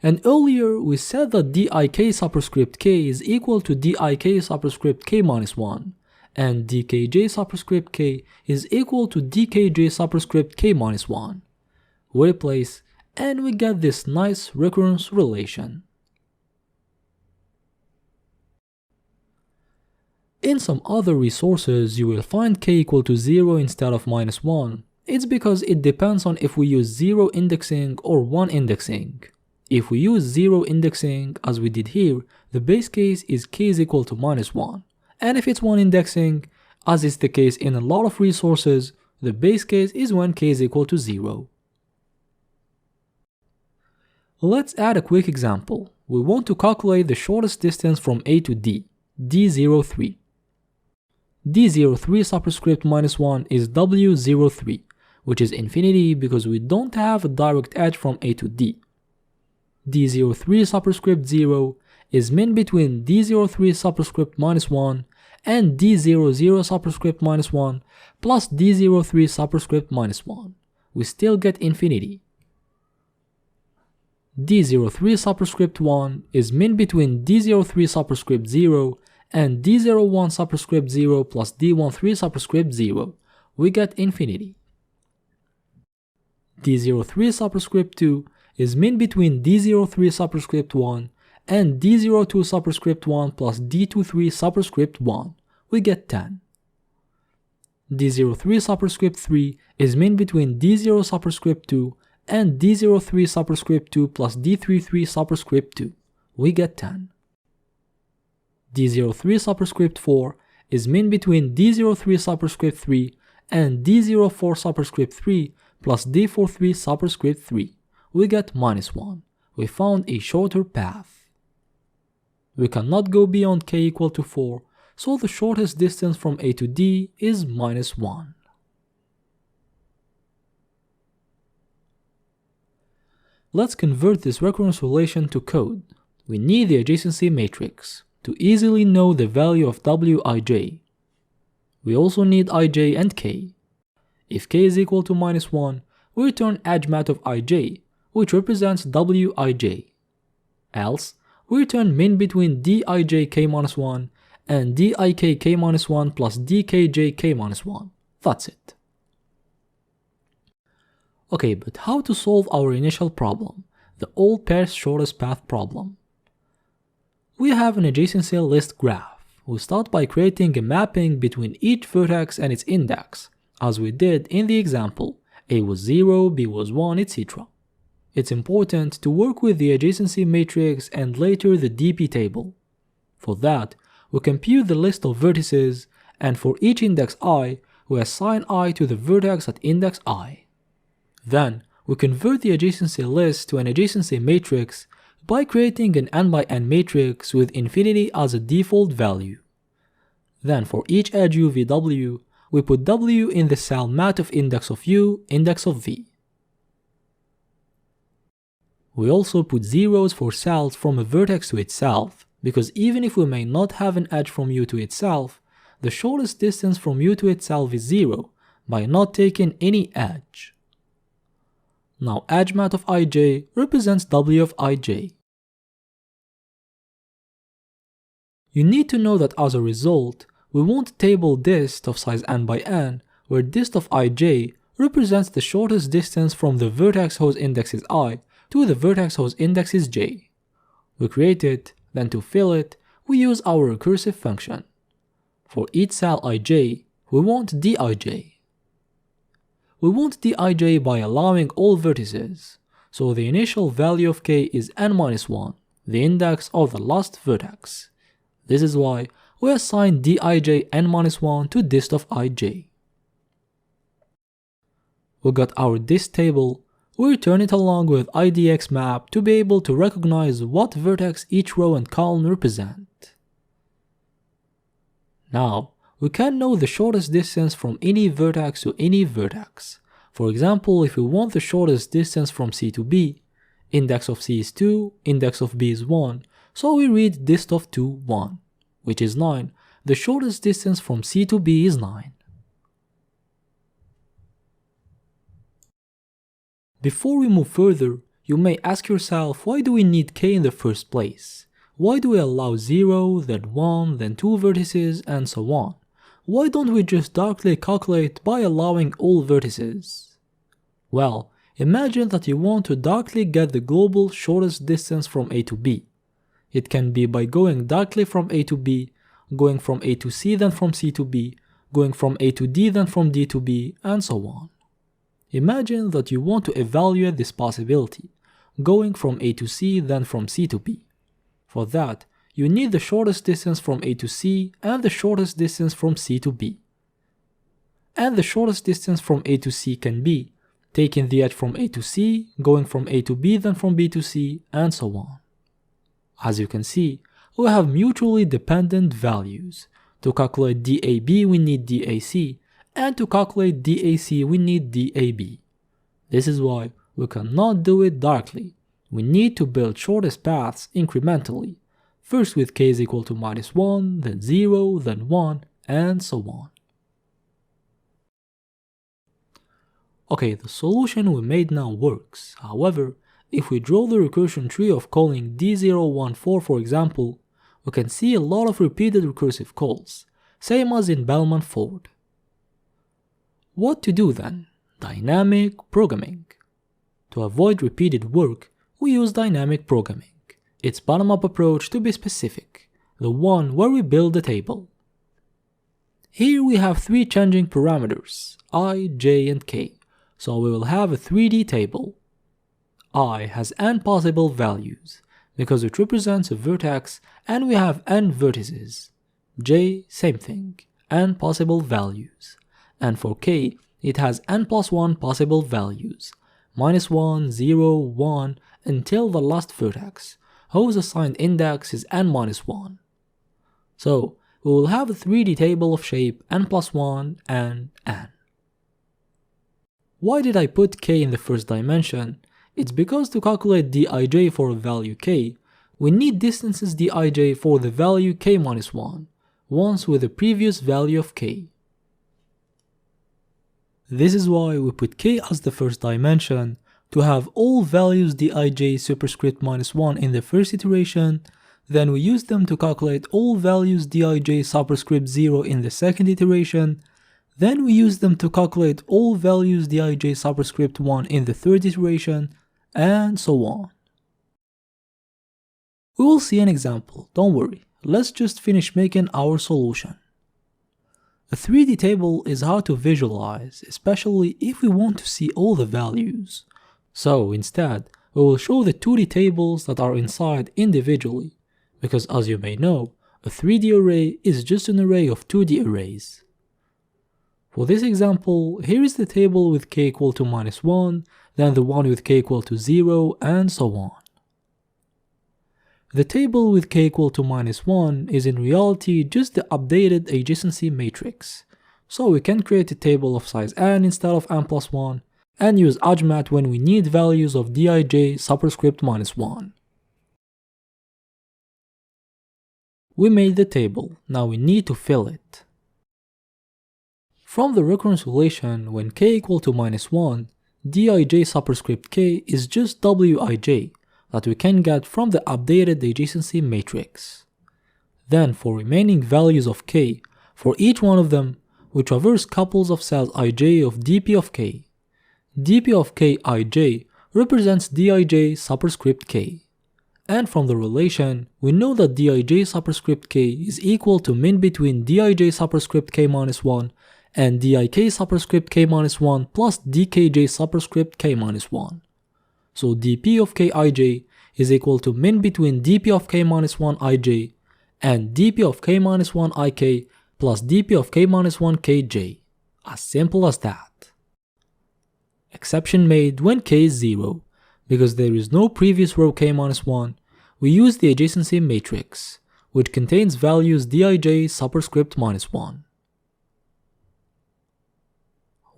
And earlier we said that dik superscript k is equal to dik superscript k minus 1, and dkj superscript k is equal to dkj superscript k minus 1. We replace and we get this nice recurrence relation. In some other resources you will find k equal to 0 instead of -1. It's because it depends on if we use 0 indexing or 1 indexing. If we use 0 indexing as we did here, the base case is k is equal to -1. And if it's 1 indexing, as is the case in a lot of resources, the base case is when k is equal to 0. Let's add a quick example. We want to calculate the shortest distance from A to D, d03. d03 superscript -1 is w03, which is infinity because we don't have a direct edge from A to D. d03 superscript 0 is min between d03 superscript -1 and d00 superscript -1 plus d03 superscript -1. We still get infinity. d03 superscript 1 is min between d03 superscript 0 and d01 superscript 0 plus d13 superscript 0. We get infinity. d03 superscript 2 is min between d03 superscript 1 and d02 superscript 1 plus d23 superscript 1. We get 10. d03 superscript 3 is min between d0 superscript 2 and d03 superscript 2 plus d33 superscript 2. We get 10. d03 superscript 4 is min between d03 superscript 3 and d04 superscript 3 plus d43 superscript 3. We get -1. We found a shorter path. We cannot go beyond k equal to 4, so the shortest distance from A to D is -1. Let's convert this recurrence relation to code. We need the adjacency matrix to easily know the value of wij. We also need ij and k. If k is equal to -1, we return edgemat of ij, which represents wij. Else, we return min between dijk-k-1 and dikk-1 plus dkj-k-1. That's it. Okay, but how to solve our initial problem, the all pairs shortest path problem? We have an adjacency list graph. We start by creating a mapping between each vertex and its index, as we did in the example, A was 0, B was 1, etc. It's important to work with the adjacency matrix and later the DP table. For that, we compute the list of vertices, and for each index I, we assign I to the vertex at index I. Then, we convert the adjacency list to an adjacency matrix by creating an n by n matrix with infinity as a default value. Then for each edge u v w, we put w in the cell mat of index of u, index of v. We also put zeros for cells from a vertex to itself, because even if we may not have an edge from u to itself, the shortest distance from u to itself is 0 by not taking any edge. Now edgemat of ij represents w of ij. You need to know that as a result, we want a table dist of size n by n, where dist of ij represents the shortest distance from the vertex whose index is I to the vertex whose index is j. We create it, then to fill it, we use our recursive function. For each cell ij, we want dij. We want dij by allowing all vertices, so the initial value of k is n-1, the index of the last vertex. This is why we assign dij n-1 to dist of ij. We got our dist table, we return it along with idx map to be able to recognize what vertex each row and column represent. Now, we can know the shortest distance from any vertex to any vertex. For example, if we want the shortest distance from C to B, index of C is 2, index of B is 1, so we read dist of 2, 1, which is 9. The shortest distance from C to B is 9. Before we move further, you may ask yourself, why do we need k in the first place? Why do we allow 0, then 1, then 2 vertices, and so on? Why don't we just directly calculate by allowing all vertices? Well, imagine that you want to directly get the global shortest distance from A to B. It can be by going directly from A to B, going from A to C then from C to B, going from A to D then from D to B, and so on. Imagine that you want to evaluate this possibility, going from A to C then from C to B. For that, you need the shortest distance from A to C and the shortest distance from C to B. And the shortest distance from A to C can be taking the edge from A to C, going from A to B then from B to C, and so on. As you can see, we have mutually dependent values. To calculate DAB we need DAC, and to calculate DAC we need DAB. This is why we cannot do it directly. We need to build shortest paths incrementally, first with k is equal to -1, then 0, then 1, and so on. Okay, the solution we made now works. However, if we draw the recursion tree of calling D014 for example, we can see a lot of repeated recursive calls, same as in Bellman-Ford. What to do then? Dynamic programming. To avoid repeated work, we use dynamic programming. It's bottom-up approach to be specific, the one where we build a table. Here we have 3 changing parameters, I, j, and k, so we will have a 3D table. I has n possible values, because it represents a vertex and we have n vertices. J, same thing, n possible values. And for k, it has n plus 1 possible values, -1, 0, 1, until the last vertex, whose assigned index is n-1. So, we will have a 3D table of shape n plus 1 and n. Why did I put k in the first dimension? It's because to calculate dij for a value k, we need distances dij for the value k-1, once with the previous value of k. This is why we put k as the first dimension, to have all values dij superscript -1 in the first iteration, then we use them to calculate all values dij superscript 0 in the second iteration, then we use them to calculate all values dij superscript 1 in the third iteration, and so on. We will see an example, don't worry, let's just finish making our solution. A 3D table is hard to visualize, especially if we want to see all the values. So instead, we will show the 2D tables that are inside individually, because as you may know, a 3D array is just an array of 2D arrays. For this example, here is the table with k equal to -1, then the one with k equal to 0, and so on. The table with k equal to -1 is in reality just the updated adjacency matrix, so we can create a table of size n instead of n plus 1, and use ajmat when we need values of dij superscript -1. We made the table, now we need to fill it. From the recurrence relation, when k equal to -1, dij superscript k is just wij, that we can get from the updated adjacency matrix. Then for remaining values of k, for each one of them, we traverse couples of cells ij of dp of k. dp of k ij represents dij superscript k. And from the relation, we know that dij superscript k is equal to min between dij superscript k-1 and dik superscript k-1 plus dkj superscript k-1. So dp of kij is equal to min between dp of k minus 1 ij and dp of k minus 1 ik plus dp of k minus 1 kj. As simple as that. Exception made when k is 0. Because there is no previous row k minus 1, we use the adjacency matrix, which contains values dij superscript minus 1.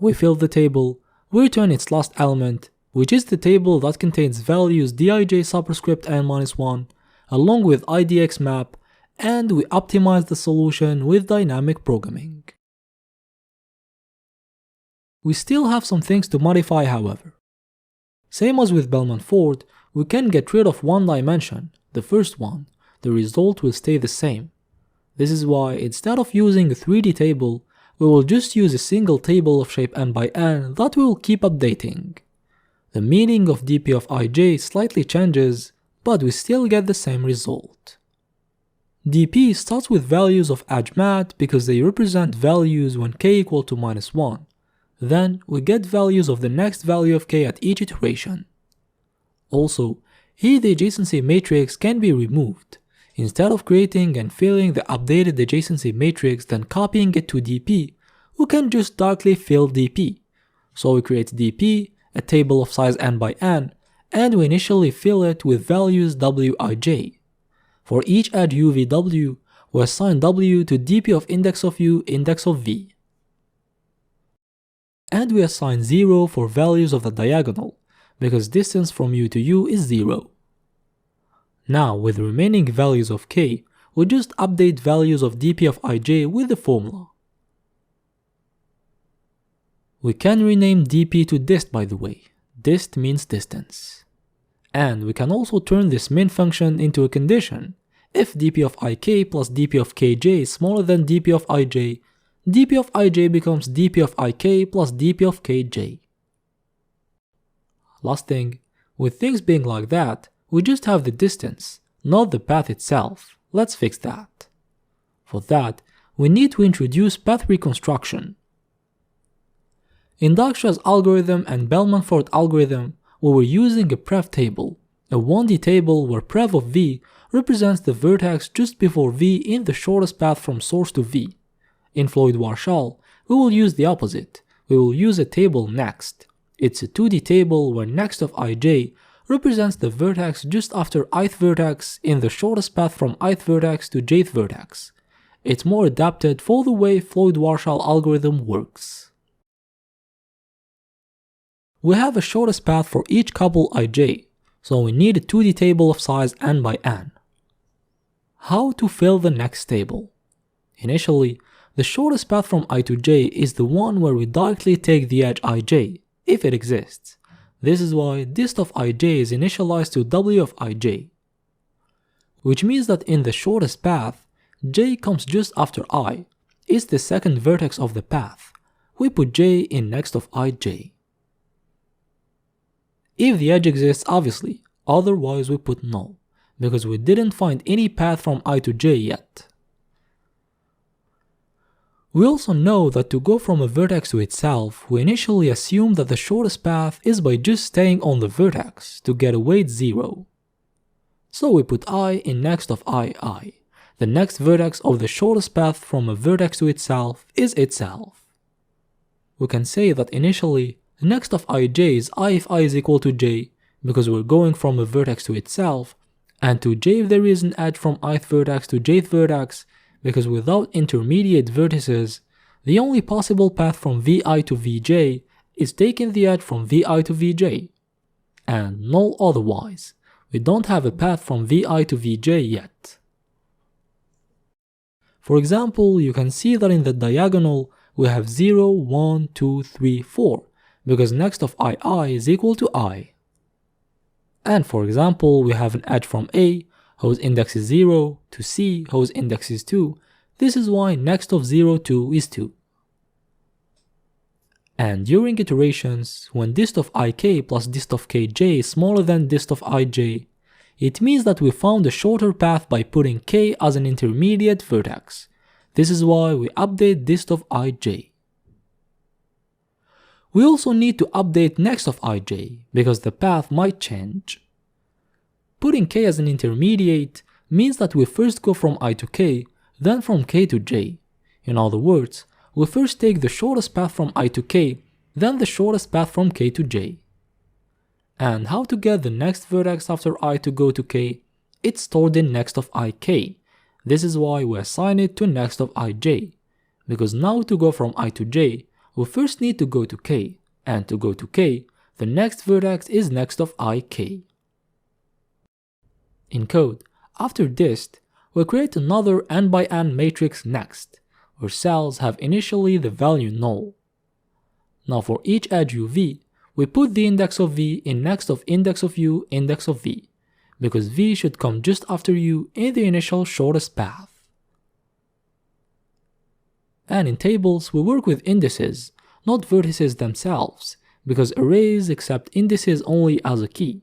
We fill the table, we return its last element, which is the table that contains values dij superscript n minus 1, along with idx map, and we optimize the solution with dynamic programming. We still have some things to modify, however. Same as with Bellman-Ford, we can get rid of one dimension, the first one. The result will stay the same. This is why instead of using a 3D table, we will just use a single table of shape n by n that we will keep updating. The meaning of dp of ij slightly changes, but we still get the same result. dp starts with values of ajmat because they represent values when k equal to minus 1. Then we get values of the next value of k at each iteration. Also, here the adjacency matrix can be removed. Instead of creating and filling the updated adjacency matrix then copying it to dp, we can just directly fill dp. So we create dp, a table of size n by n, and we initially fill it with values wij. For each edge uvw, we assign w to dp of index of u, index of v. And we assign 0 for values of the diagonal, because distance from u to u is 0. Now with the remaining values of k, we just update values of dp of ij with the formula. We can rename dp to dist, by the way. Dist means distance. And we can also turn this min function into a condition. If dp of ik plus dp of kj is smaller than dp of ij, dp of ij becomes dp of ik plus dp of kj. Last thing, with things being like that, we just have the distance, not the path itself. Let's fix that. For that, we need to introduce path reconstruction. In Dijkstra's algorithm and Bellman-Ford algorithm, we were using a prev table, a 1D table where prev of v represents the vertex just before v in the shortest path from source to v. In Floyd-Warshall, we will use the opposite. We will use a table next. It's a 2D table where next of ij represents the vertex just after ith vertex in the shortest path from ith vertex to jth vertex. It's more adapted for the way Floyd-Warshall algorithm works. We have a shortest path for each couple ij, so we need a 2D table of size n by n. How to fill the next table? Initially, the shortest path from I to j is the one where we directly take the edge ij, if it exists. This is why dist of ij is initialized to w of ij. Which means that in the shortest path, j comes just after I, is the second vertex of the path. We put j in next of ij. If the edge exists, obviously, otherwise we put no, because we didn't find any path from I to j yet. We also know that to go from a vertex to itself, we initially assume that the shortest path is by just staying on the vertex to get a weight 0. So we put I in next of I. The next vertex of the shortest path from a vertex to itself is itself. We can say that initially, next of ij is I if I is equal to j, because we're going from a vertex to itself, and to j if there is an edge from ith vertex to jth vertex, because without intermediate vertices, the only possible path from vi to vj is taking the edge from vi to vj, and null otherwise. We don't have a path from vi to vj yet. For example, you can see that in the diagonal we have 0, 1, 2, 3, 4, because next of I is equal to I. And for example, we have an edge from A, whose index is 0, to C, whose index is 2. This is why next of 0, 2 is 2. And during iterations, when dist of ik plus dist of kj is smaller than dist of ij, it means that we found a shorter path by putting k as an intermediate vertex. This is why we update dist of ij. We also need to update next of ij, because the path might change. Putting k as an intermediate means that we first go from I to k, then from k to j. In other words, we first take the shortest path from I to k, then the shortest path from k to j. And how to get the next vertex after I to go to k? It's stored in next of ik. This is why we assign it to next of ij. Because now to go from I to j, we first need to go to k, and to go to k, the next vertex is next of ik. In code, after dist, we create another n by n matrix next, where cells have initially the value null. Now for each edge uv, we put the index of v in next of index of u index of v, because v should come just after u in the initial shortest path. And in tables, we work with indices, not vertices themselves, because arrays accept indices only as a key.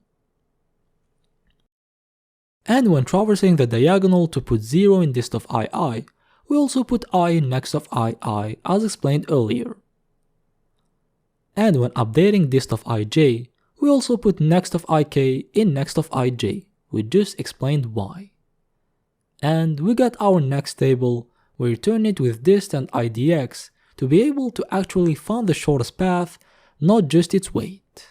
And when traversing the diagonal to put 0 in dist of ii, we also put I in next of ii as explained earlier. And when updating dist of ij, we also put next of ik in next of ij, we just explained why. And we got our next table, we return it with dist and idx to be able to actually find the shortest path, not just its weight.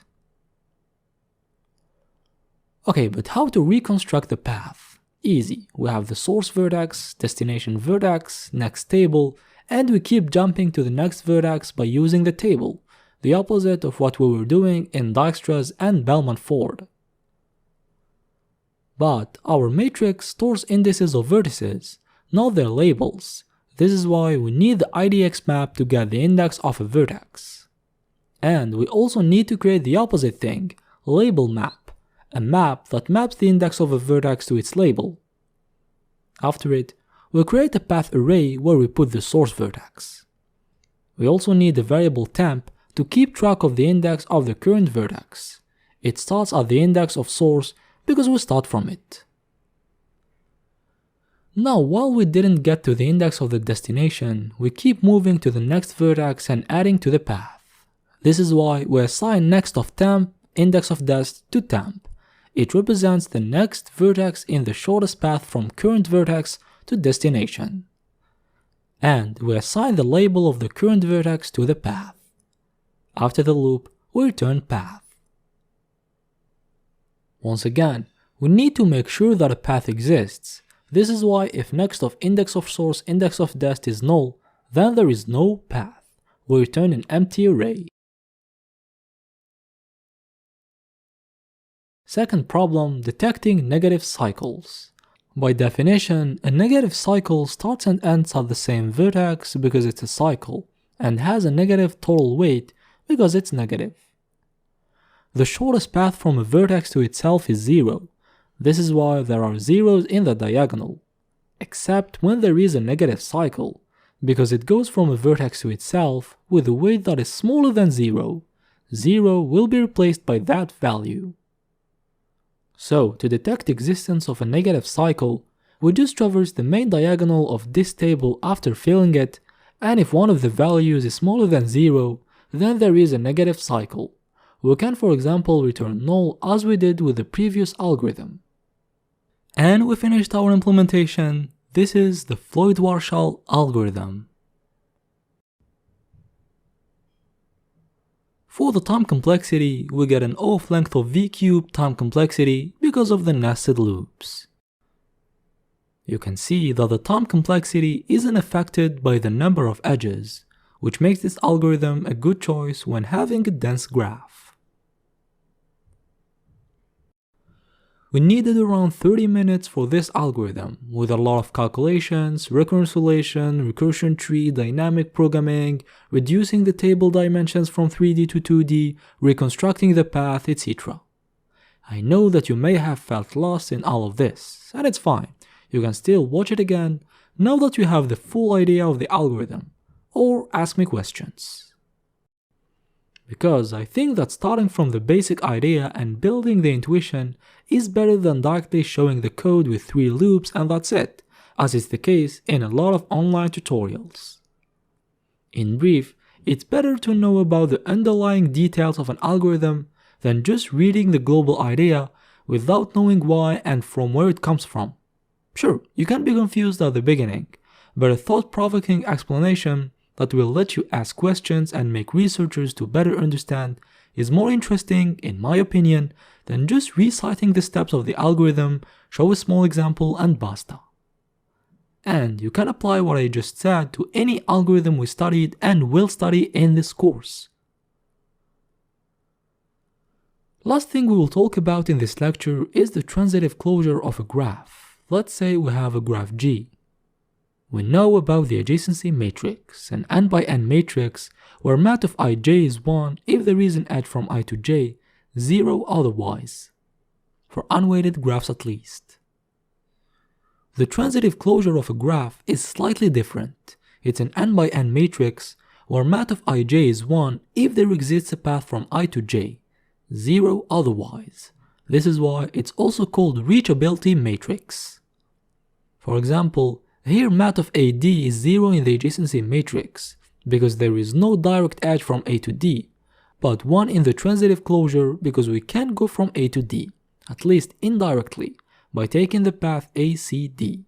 Okay, but how to reconstruct the path? Easy, we have the source vertex, destination vertex, next table, and we keep jumping to the next vertex by using the table, the opposite of what we were doing in Dijkstra's and Bellman-Ford. But our matrix stores indices of vertices, not their labels. This is why we need the IDX map to get the index of a vertex. And we also need to create the opposite thing, label map, a map that maps the index of a vertex to its label. After it, we'll create a path array where we put the source vertex. We also need the variable temp to keep track of the index of the current vertex. It starts at the index of source because we start from it. Now, while we didn't get to the index of the destination, we keep moving to the next vertex and adding to the path. This is why we assign next of temp, index of dest to temp. It represents the next vertex in the shortest path from current vertex to destination. And we assign the label of the current vertex to the path. After the loop, we return path. Once again, we need to make sure that a path exists. This is why if next of index of source index of dest is null, then there is no path. We return an empty array. Second problem, detecting negative cycles. By definition, a negative cycle starts and ends at the same vertex because it's a cycle, and has a negative total weight because it's negative. The shortest path from a vertex to itself is 0. This is why there are zeros in the diagonal, except when there is a negative cycle, because it goes from a vertex to itself with a weight that is smaller than 0. 0 will be replaced by that value. So, to detect existence of a negative cycle, we just traverse the main diagonal of this table after filling it, and if one of the values is smaller than 0, then there is a negative cycle. We can, for example, return null as we did with the previous algorithm. And we finished our implementation. This is the Floyd-Warshall algorithm. For the time complexity, we get an O of length of v cubed time complexity because of the nested loops. You can see that the time complexity isn't affected by the number of edges, which makes this algorithm a good choice when having a dense graph. We needed around 30 minutes for this algorithm, with a lot of calculations, reconciliation, recursion tree, dynamic programming, reducing the table dimensions from 3D to 2D, reconstructing the path, etc. I know that you may have felt lost in all of this, and it's fine. You can still watch it again, now that you have the full idea of the algorithm, or ask me questions. Because I think that starting from the basic idea and building the intuition is better than directly showing the code with 3 loops and that's it, as is the case in a lot of online tutorials. In brief, it's better to know about the underlying details of an algorithm than just reading the global idea without knowing why and from where it comes from. Sure, you can be confused at the beginning, but a thought-provoking explanation that will let you ask questions and make researchers to better understand is more interesting, in my opinion, than just reciting the steps of the algorithm, show a small example and basta. And you can apply what I just said to any algorithm we studied and will study in this course. Last thing we will talk about in this lecture is the transitive closure of a graph. Let's say we have a graph G. We know about the adjacency matrix, an n by n matrix where mat of ij is 1 if there is an edge from I to j, 0 otherwise, for unweighted graphs at least. The transitive closure of a graph is slightly different. It's an n by n matrix where mat of ij is 1 if there exists a path from I to j, 0 otherwise. This is why it's also called reachability matrix. For example, here mat of AD is 0 in the adjacency matrix because there is no direct edge from A to D, but 1 in the transitive closure because we can go from A to D, at least indirectly, by taking the path ACD.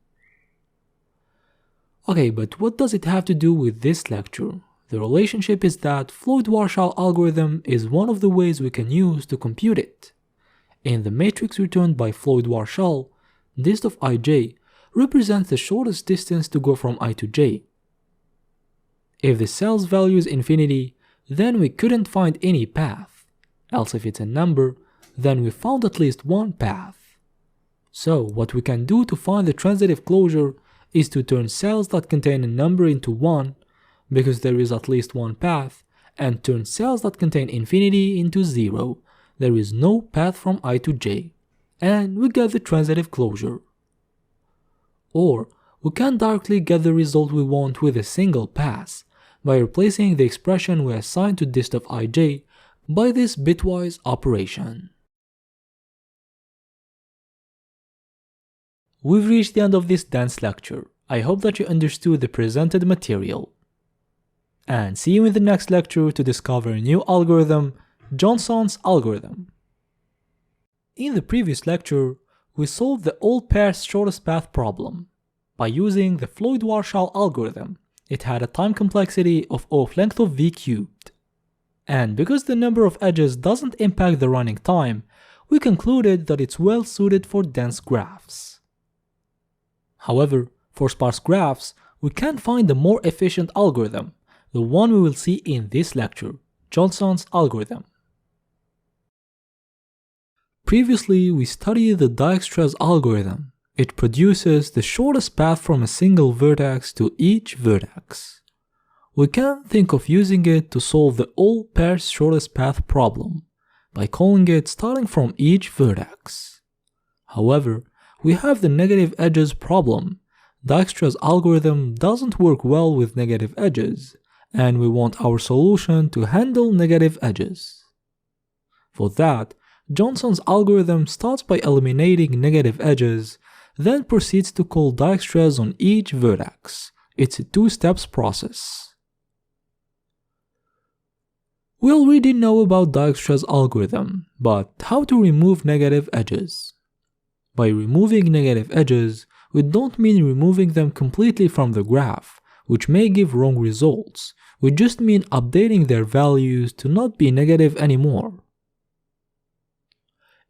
Okay, but what does it have to do with this lecture? The relationship is that Floyd-Warshall algorithm is one of the ways we can use to compute it. In the matrix returned by Floyd-Warshall, dist of ij represents the shortest distance to go from I to j. If the cell's value is infinity, then we couldn't find any path, else if it's a number, then we found at least one path. So what we can do to find the transitive closure is to turn cells that contain a number into 1, because there is at least one path, and turn cells that contain infinity into 0, there is no path from I to j, and we get the transitive closure. Or we can directly get the result we want with a single pass by replacing the expression we assigned to dist of ij by this bitwise operation. We've reached the end of this dense lecture. I hope that you understood the presented material. And see you in the next lecture to discover a new algorithm, Johnson's algorithm. In the previous lecture, we solved the all pairs shortest path problem. By using the Floyd-Warshall algorithm, it had a time complexity of O of length of v cubed. And because the number of edges doesn't impact the running time, we concluded that it's well suited for dense graphs. However, for sparse graphs, we can find a more efficient algorithm, the one we will see in this lecture, Johnson's algorithm. Previously, we studied the Dijkstra's algorithm. It produces the shortest path from a single vertex to each vertex. We can think of using it to solve the all pairs shortest path problem by calling it starting from each vertex. However, we have the negative edges problem. Dijkstra's algorithm doesn't work well with negative edges, and we want our solution to handle negative edges. For that, Johnson's algorithm starts by eliminating negative edges, then proceeds to call Dijkstra's on each vertex. It's a two-steps process. We already know about Dijkstra's algorithm, but how to remove negative edges? By removing negative edges, we don't mean removing them completely from the graph, which may give wrong results. We just mean updating their values to not be negative anymore.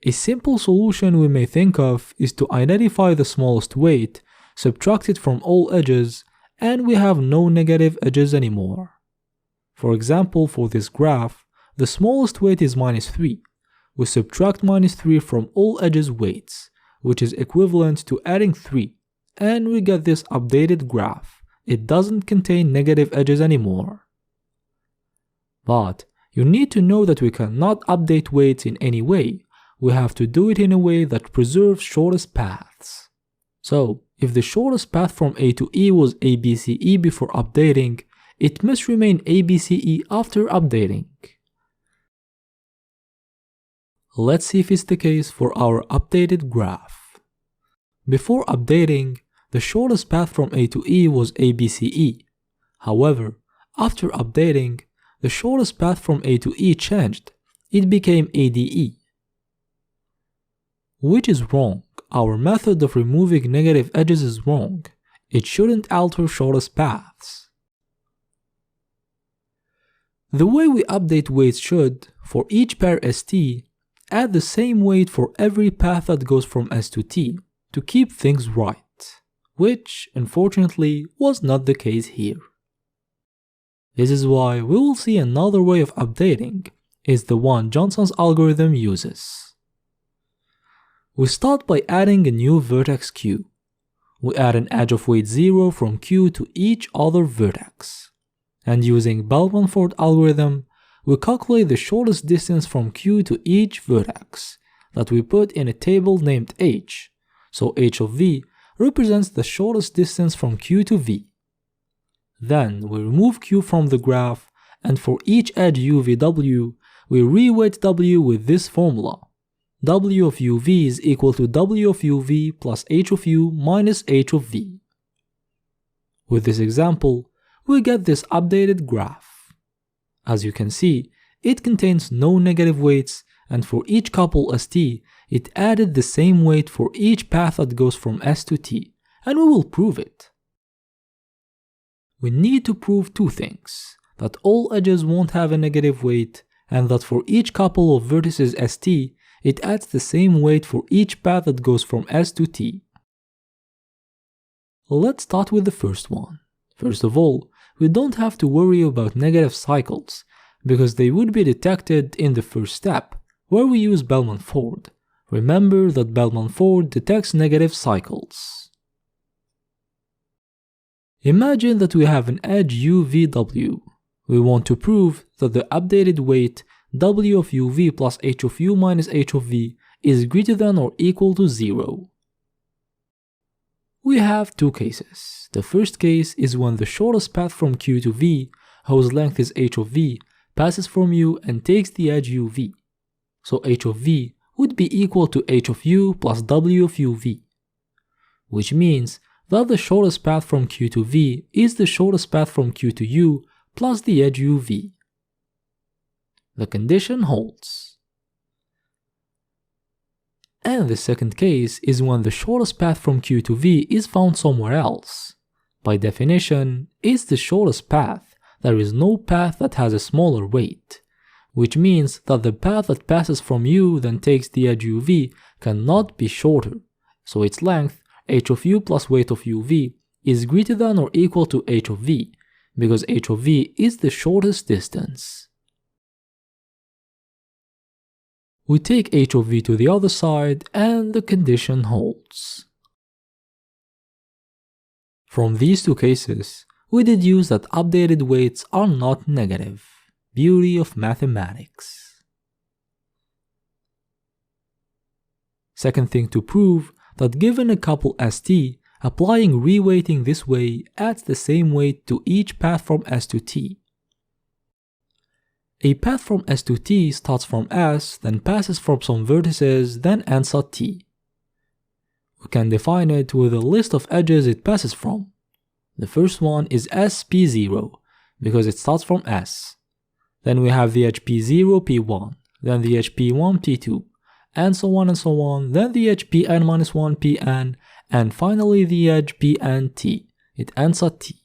A simple solution we may think of is to identify the smallest weight, subtract it from all edges, and we have no negative edges anymore. For example, for this graph, the smallest weight is -3. We subtract -3 from all edges weights, which is equivalent to adding 3, and we get this updated graph. It doesn't contain negative edges anymore. But you need to know that we cannot update weights in any way. We have to do it in a way that preserves shortest paths. So, if the shortest path from A to E was ABCE before updating, it must remain ABCE after updating. Let's see if it's the case for our updated graph. Before updating, the shortest path from A to E was ABCE. However, after updating, the shortest path from A to E changed. It became ADE. which is wrong. Our method of removing negative edges is wrong. It shouldn't alter shortest paths. The way we update weights should, for each pair ST, add the same weight for every path that goes from S to T to keep things right, which, unfortunately, was not the case here. This is why we will see another way of updating is the one Johnson's algorithm uses. We start by adding a new vertex Q. We add an edge of weight 0 from Q to each other vertex. And using Bell-Manford algorithm, we calculate the shortest distance from Q to each vertex that we put in a table named H, so H of V represents the shortest distance from Q to V. Then we remove Q from the graph, and for each edge UVW, we reweight W with this formula. W of UV is equal to W of UV plus H of U minus H of V. With this example, we get this updated graph. As you can see, it contains no negative weights, and for each couple ST, it added the same weight for each path that goes from S to T, and we will prove it. We need to prove two things: that all edges won't have a negative weight, and that for each couple of vertices ST, it adds the same weight for each path that goes from S to T. Let's start with the first one. First of all, we don't have to worry about negative cycles, because they would be detected in the first step, where we use Bell-Manford. Remember that Bell-Manford detects negative cycles. Imagine that we have an edge UVW. We want to prove that the updated weight W of UV plus H of U minus H of V is greater than or equal to 0. We have two cases. The first case is when the shortest path from Q to V, whose length is H of V, passes from U and takes the edge UV. So H of V would be equal to H of U plus W of UV, which means that the shortest path from Q to V is the shortest path from Q to U plus the edge UV. The condition holds. And the second case is when the shortest path from Q to V is found somewhere else. By definition, it's the shortest path. There is no path that has a smaller weight, which means that the path that passes from U then takes the edge UV cannot be shorter, so its length, H of U plus weight of UV, is greater than or equal to H of V, because H of V is the shortest distance. We take H of V to the other side and the condition holds. From these two cases, we deduce that updated weights are not negative. Beauty of mathematics. Second thing to prove, that given a couple ST, applying reweighting this way adds the same weight to each path from S to T. A path from S to T starts from S, then passes from some vertices, then ends at T. We can define it with a list of edges it passes from. The first one is SP0, because it starts from S. Then we have the edge P0, P1, then the edge P1, P2, and so on, then the edge Pn-1, Pn, and finally the edge Pn-T. It ends at T.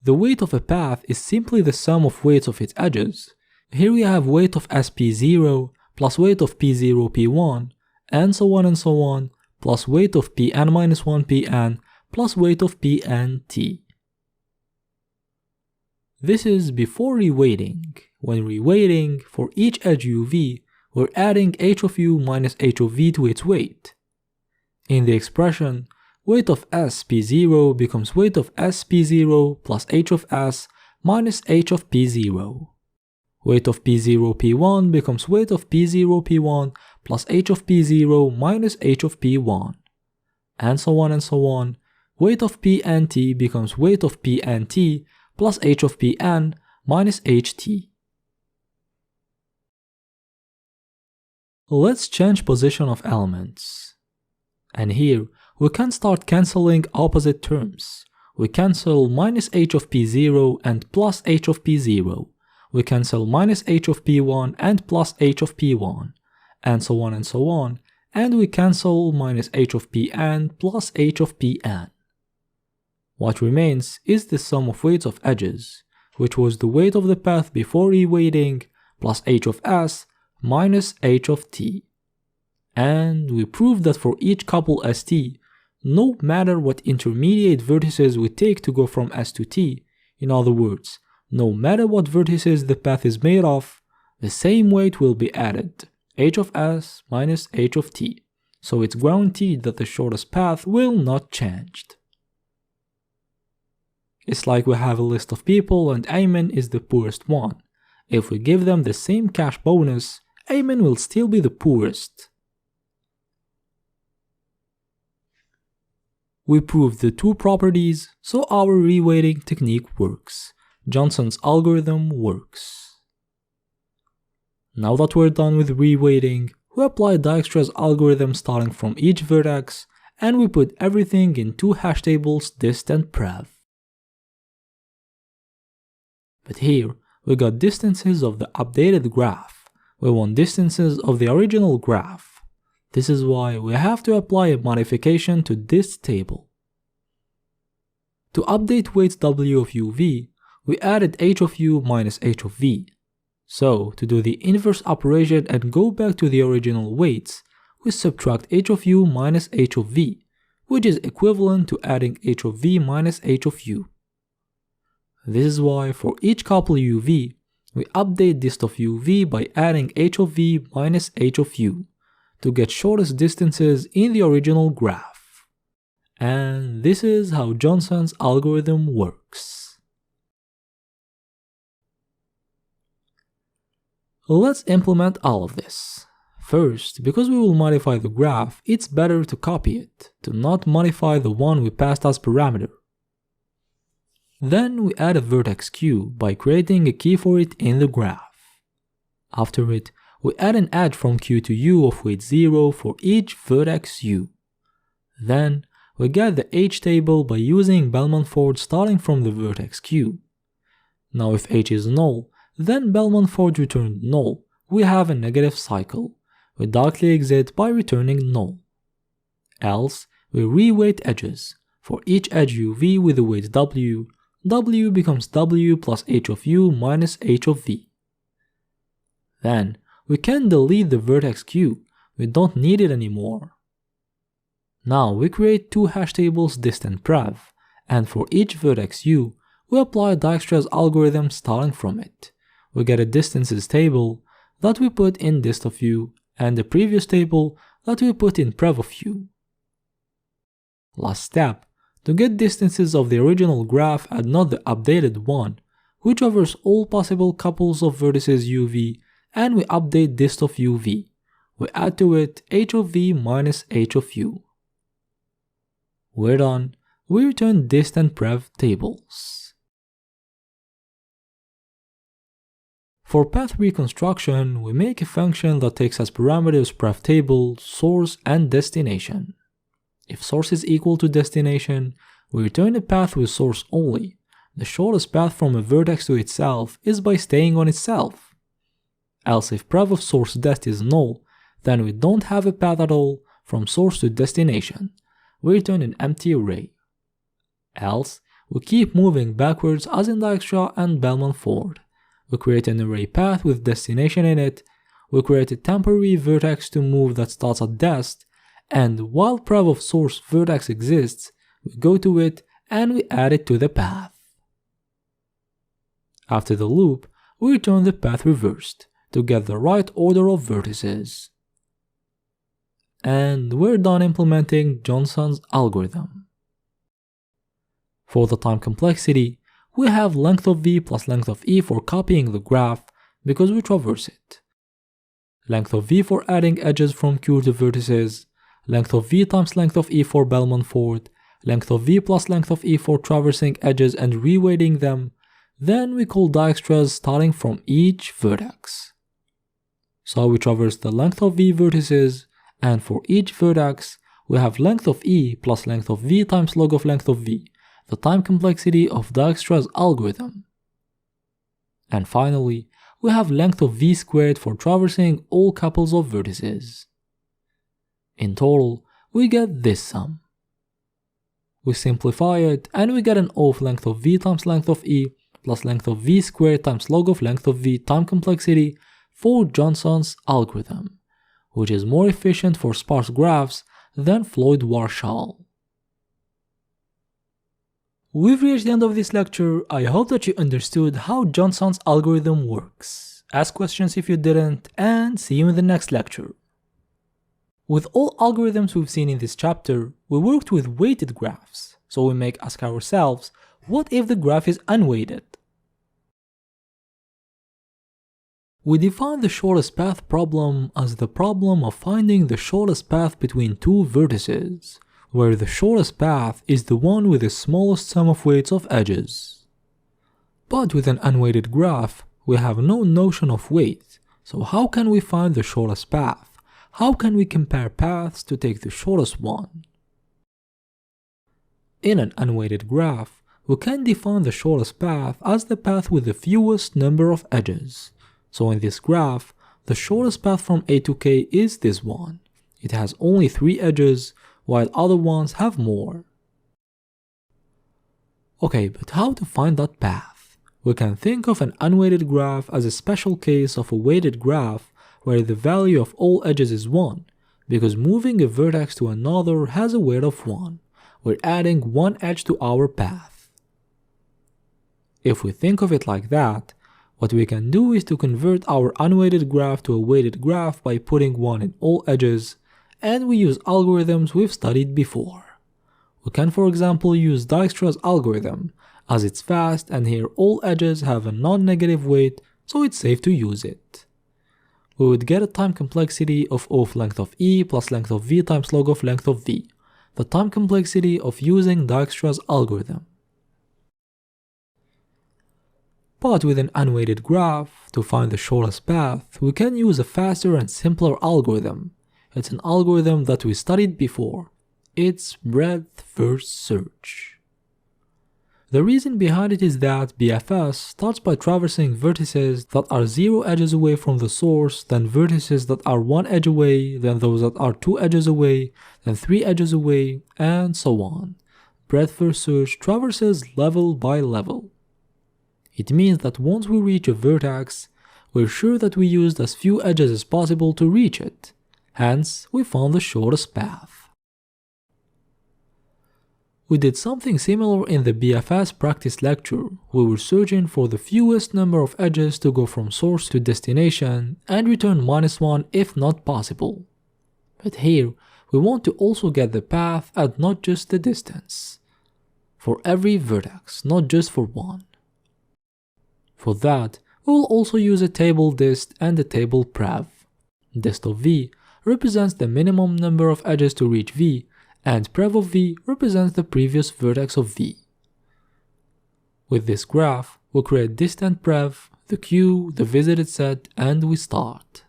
The weight of a path is simply the sum of weights of its edges. Here we have weight of SP0 plus weight of P0, P1, and so on, plus weight of Pn-1, Pn, plus weight of Pn-T. This is before reweighting. When reweighting, for each edge UV, we're adding H of U minus H of V to its weight. In the expression, weight of SP0 becomes weight of SP0 plus H of S minus H of P0. Weight of P0 P1 becomes weight of P0 P1 plus H of P0 minus H of P1. And so on. Weight of Pn-T becomes weight of Pn-T plus H of Pn minus HT. Let's change position of elements. And here, we can start cancelling opposite terms. We cancel minus H of P0 and plus H of P0. We cancel minus H of P1 and plus H of P1. and so on, and we cancel minus h of pn plus h of pn. What remains is the sum of weights of edges, which was the weight of the path before reweighting plus h of s minus h of t. And we proved that for each couple st, no matter what intermediate vertices we take to go from s to t, in other words, no matter what vertices the path is made of, the same weight will be added, h of s minus h of t, so it's guaranteed that the shortest path will not change. It's like we have a list of people and Ayman is the poorest one. If we give them the same cash bonus, Ayman will still be the poorest. We proved the two properties, so our reweighting technique works. Johnson's algorithm works. Now that we're done with reweighting, we apply Dijkstra's algorithm starting from each vertex, and we put everything in two hash tables dist and prev. But here, we got distances of the updated graph. We want distances of the original graph. This is why we have to apply a modification to this table. To update weights w of uv, we added h of u minus h of v. So, to do the inverse operation and go back to the original weights, we subtract h of u minus h of v, which is equivalent to adding h of v minus h of u. This is why for each couple uv, we update dist of uv by adding h of v minus h of u to get shortest distances in the original graph. And this is how Johnson's algorithm works. Let's implement all of this. First, because we will modify the graph, it's better to copy it, to not modify the one we passed as parameter. Then we add a vertex q by creating a key for it in the graph. After it, we add an edge from q to u of weight 0 for each vertex u. Then, we get the h table by using Bellman-Ford starting from the vertex q. Now if h is null, then Bellman-Ford returned null. We have a negative cycle. We directly exit by returning null. Else, we reweight edges. For each edge uv with the weight w, w becomes w plus h of u minus h of v. Then, we can delete the vertex q, we don't need it anymore. Now we create two hash tables dist and prev, and for each vertex u, we apply Dijkstra's algorithm starting from it. We get a distances table that we put in dist of u, and the previous table that we put in prev of u. Last step, to get distances of the original graph and not the updated one, we traverse all possible couples of vertices uv and we update dist of uv. We add to it h of v minus h of u. We're done. We return dist and prev tables. For path reconstruction, we make a function that takes as parameters prev table, source, and destination. If source is equal to destination, we return a path with source only. The shortest path from a vertex to itself is by staying on itself. Else if prev of source dest is null, then we don't have a path at all from source to destination. We return an empty array. Else, we keep moving backwards as in Dijkstra and Bellman-Ford. We create an array path with destination in it, we create a temporary vertex to move that starts at dest, and while prev of source vertex exists, we go to it and we add it to the path. After the loop, we return the path reversed to get the right order of vertices. And we're done implementing Johnson's algorithm. For the time complexity, we have length of v plus length of e for copying the graph because we traverse it. Length of v for adding edges from q to vertices, length of v times length of e for Bellman-Ford, length of v plus length of e for traversing edges and reweighting them, then we call Dijkstra's starting from each vertex. So we traverse the length of v vertices, and for each vertex, we have length of e plus length of v times log of length of v, the time complexity of Dijkstra's algorithm. And finally, we have length of v squared for traversing all couples of vertices. In total, we get this sum. We simplify it and we get an O of length of v times length of e plus length of v squared times log of length of v time complexity for Johnson's algorithm, which is more efficient for sparse graphs than Floyd-Warshall. We've reached the end of this lecture. I hope that you understood how Johnson's algorithm works. Ask questions if you didn't, and see you in the next lecture. With all algorithms we've seen in this chapter, we worked with weighted graphs, so we may ask ourselves, what if the graph is unweighted? We define the shortest path problem as the problem of finding the shortest path between two vertices, where the shortest path is the one with the smallest sum of weights of edges. But with an unweighted graph, we have no notion of weight, so how can we find the shortest path? How can we compare paths to take the shortest one? In an unweighted graph, we can define the shortest path as the path with the fewest number of edges. So in this graph, the shortest path from A to K is this one. It has only 3 edges, while other ones have more. Okay, but how to find that path? We can think of an unweighted graph as a special case of a weighted graph where the value of all edges is 1, because moving a vertex to another has a weight of 1. We're adding 1 edge to our path. If we think of it like that, what we can do is to convert our unweighted graph to a weighted graph by putting 1 in all edges, and we use algorithms we've studied before. We can for example use Dijkstra's algorithm, as it's fast and here all edges have a non-negative weight, so it's safe to use it. We would get a time complexity of O of length of e plus length of v times log of length of v, the time complexity of using Dijkstra's algorithm. But with an unweighted graph, to find the shortest path, we can use a faster and simpler algorithm. It's an algorithm that we studied before. It's breadth first search. The reason behind it is that BFS starts by traversing vertices that are 0 edges away from the source, then vertices that are 1 edge away, then those that are 2 edges away, then 3 edges away, and so on. Breadth first search traverses level by level. It means that once we reach a vertex, we're sure that we used as few edges as possible to reach it. Hence, we found the shortest path. We did something similar in the BFS practice lecture. We were searching for the fewest number of edges to go from source to destination and return -1 if not possible. But here, we want to also get the path and not just the distance. For every vertex, not just for one. For that, we will also use a table dist and a table prev. Dist of v represents the minimum number of edges to reach v, and prev of v represents the previous vertex of v. With this graph, we create dist and prev, the queue, the visited set, and we start.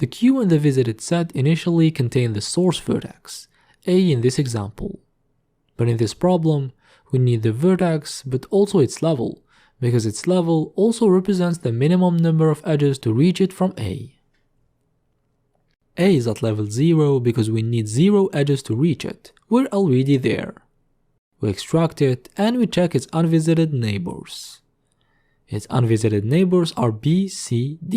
The queue and the visited set initially contain the source vertex, A in this example. But in this problem, we need the vertex but also its level, because its level also represents the minimum number of edges to reach it from A. A is at level 0 because we need 0 edges to reach it. We're already there. We extract it and we check its unvisited neighbors. Its unvisited neighbors are B, C, D.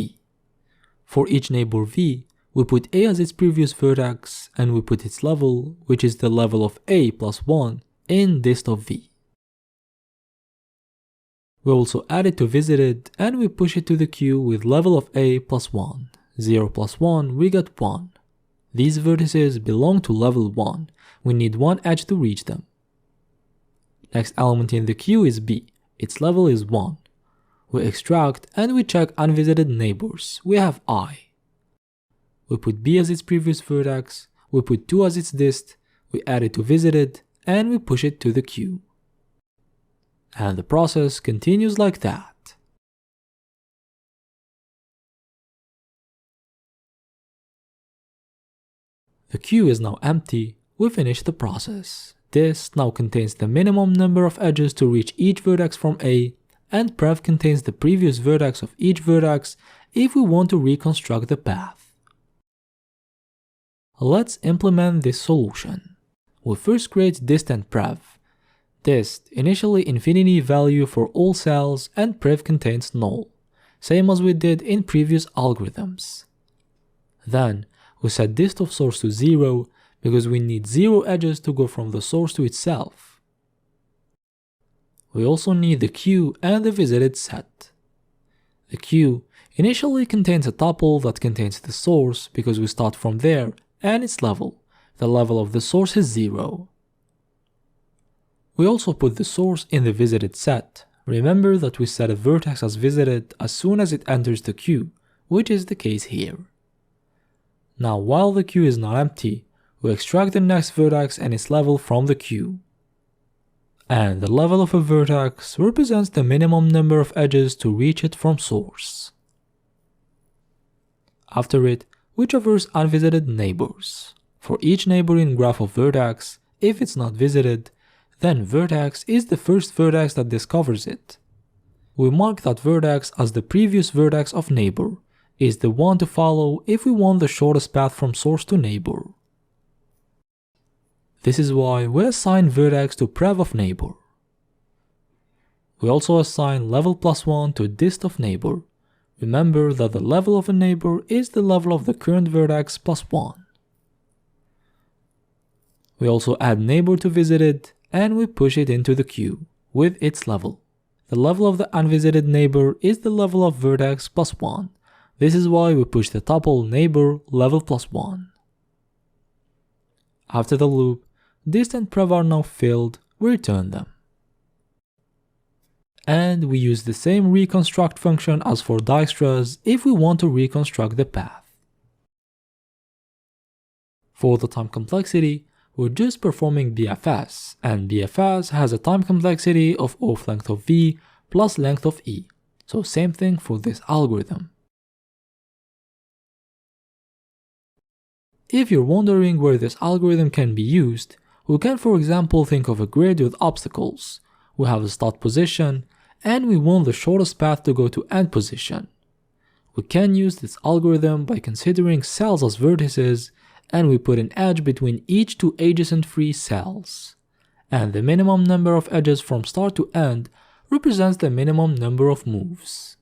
For each neighbor V, we put A as its previous vertex and we put its level, which is the level of A plus 1, in dist of V. We also add it to visited and we push it to the queue with level of A plus 1. 0 plus 1, we get 1. These vertices belong to level 1. We need 1 edge to reach them. Next element in the queue is B. Its level is 1. We extract and we check unvisited neighbors. We have I. We put B as its previous vertex, we put 2 as its dist, we add it to visited, and we push it to the queue. And the process continues like that. The queue is now empty, we finish the process. This now contains the minimum number of edges to reach each vertex from A, and prev contains the previous vertex of each vertex if we want to reconstruct the path. Let's implement this solution. We first create dist and prev. Dist initially infinity value for all cells and prev contains null, same as we did in previous algorithms. Then we set dist of source to 0 because we need 0 edges to go from the source to itself. We also need the queue and the visited set. The queue initially contains a tuple that contains the source because we start from there and its level. The level of the source is 0. We also put the source in the visited set. Remember that we set a vertex as visited as soon as it enters the queue, which is the case here. Now while the queue is not empty, we extract the next vertex and its level from the queue. And the level of a vertex represents the minimum number of edges to reach it from source. After it, we traverse unvisited neighbors. For each neighbor in graph of vertex, if it's not visited, then vertex is the first vertex that discovers it. We mark that vertex as the previous vertex of neighbor, is the one to follow if we want the shortest path from source to neighbor. This is why we assign vertex to prev of neighbor. We also assign level +1 to dist of neighbor. Remember that the level of a neighbor is the level of the current vertex +1. We also add neighbor to visited and we push it into the queue with its level. The level of the unvisited neighbor is the level of vertex +1. This is why we push the tuple neighbor level +1. After the loop, dist and prev are now filled, we return them. And we use the same reconstruct function as for Dijkstra's if we want to reconstruct the path. For the time complexity, we're just performing BFS, and BFS has a time complexity of off length of v plus length of e, so same thing for this algorithm. If you're wondering where this algorithm can be used, we can for example think of a grid with obstacles. We have a start position, and we want the shortest path to go to end position. We can use this algorithm by considering cells as vertices, and we put an edge between each two adjacent free cells. And the minimum number of edges from start to end represents the minimum number of moves.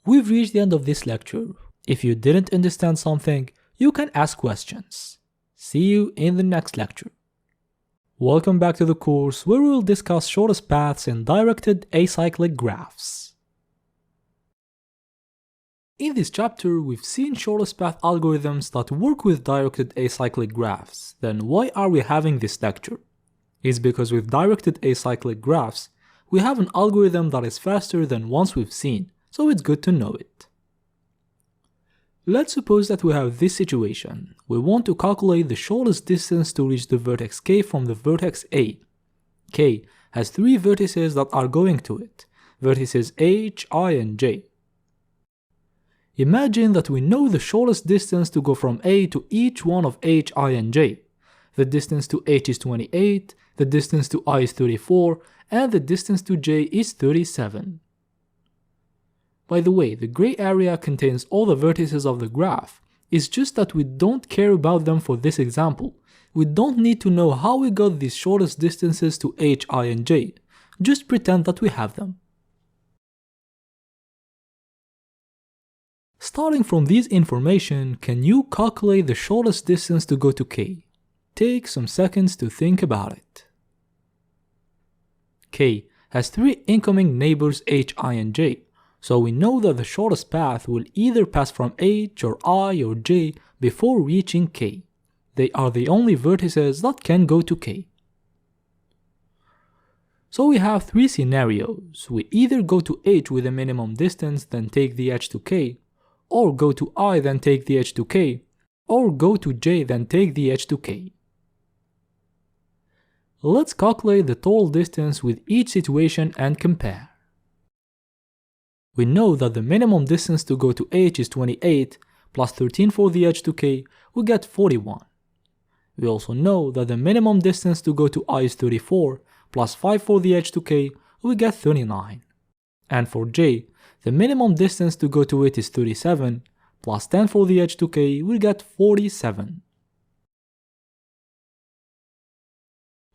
We've reached the end of this lecture. If you didn't understand something, you can ask questions. See you in the next lecture. Welcome back to the course where we will discuss shortest paths in directed acyclic graphs. In this chapter, we've seen shortest path algorithms that work with directed acyclic graphs. Then why are we having this lecture? It's because with directed acyclic graphs, we have an algorithm that is faster than ones we've seen, so it's good to know it. Let's suppose that we have this situation. We want to calculate the shortest distance to reach the vertex k from the vertex A. K has three vertices that are going to it, vertices h, I, and j. Imagine that we know the shortest distance to go from A to each one of h, I, and j. The distance to h is 28, the distance to I is 34, and the distance to j is 37. By the way, the gray area contains all the vertices of the graph. It's just that we don't care about them for this example. We don't need to know how we got these shortest distances to h, I, and j. Just pretend that we have them. Starting from this information, can you calculate the shortest distance to go to k? Take some seconds to think about it. K has three incoming neighbors h, I, and j. So we know that the shortest path will either pass from h or I or j before reaching k. They are the only vertices that can go to k. So we have three scenarios. We either go to h with a minimum distance then take the edge to k, or go to I then take the edge to k, or go to j then take the edge to k. Let's calculate the total distance with each situation and compare. We know that the minimum distance to go to h is 28, plus 13 for the edge to k, we get 41. We also know that the minimum distance to go to I is 34, plus 5 for the edge to k, we get 39. And for j, the minimum distance to go to it is 37, plus 10 for the edge to k, we get 47.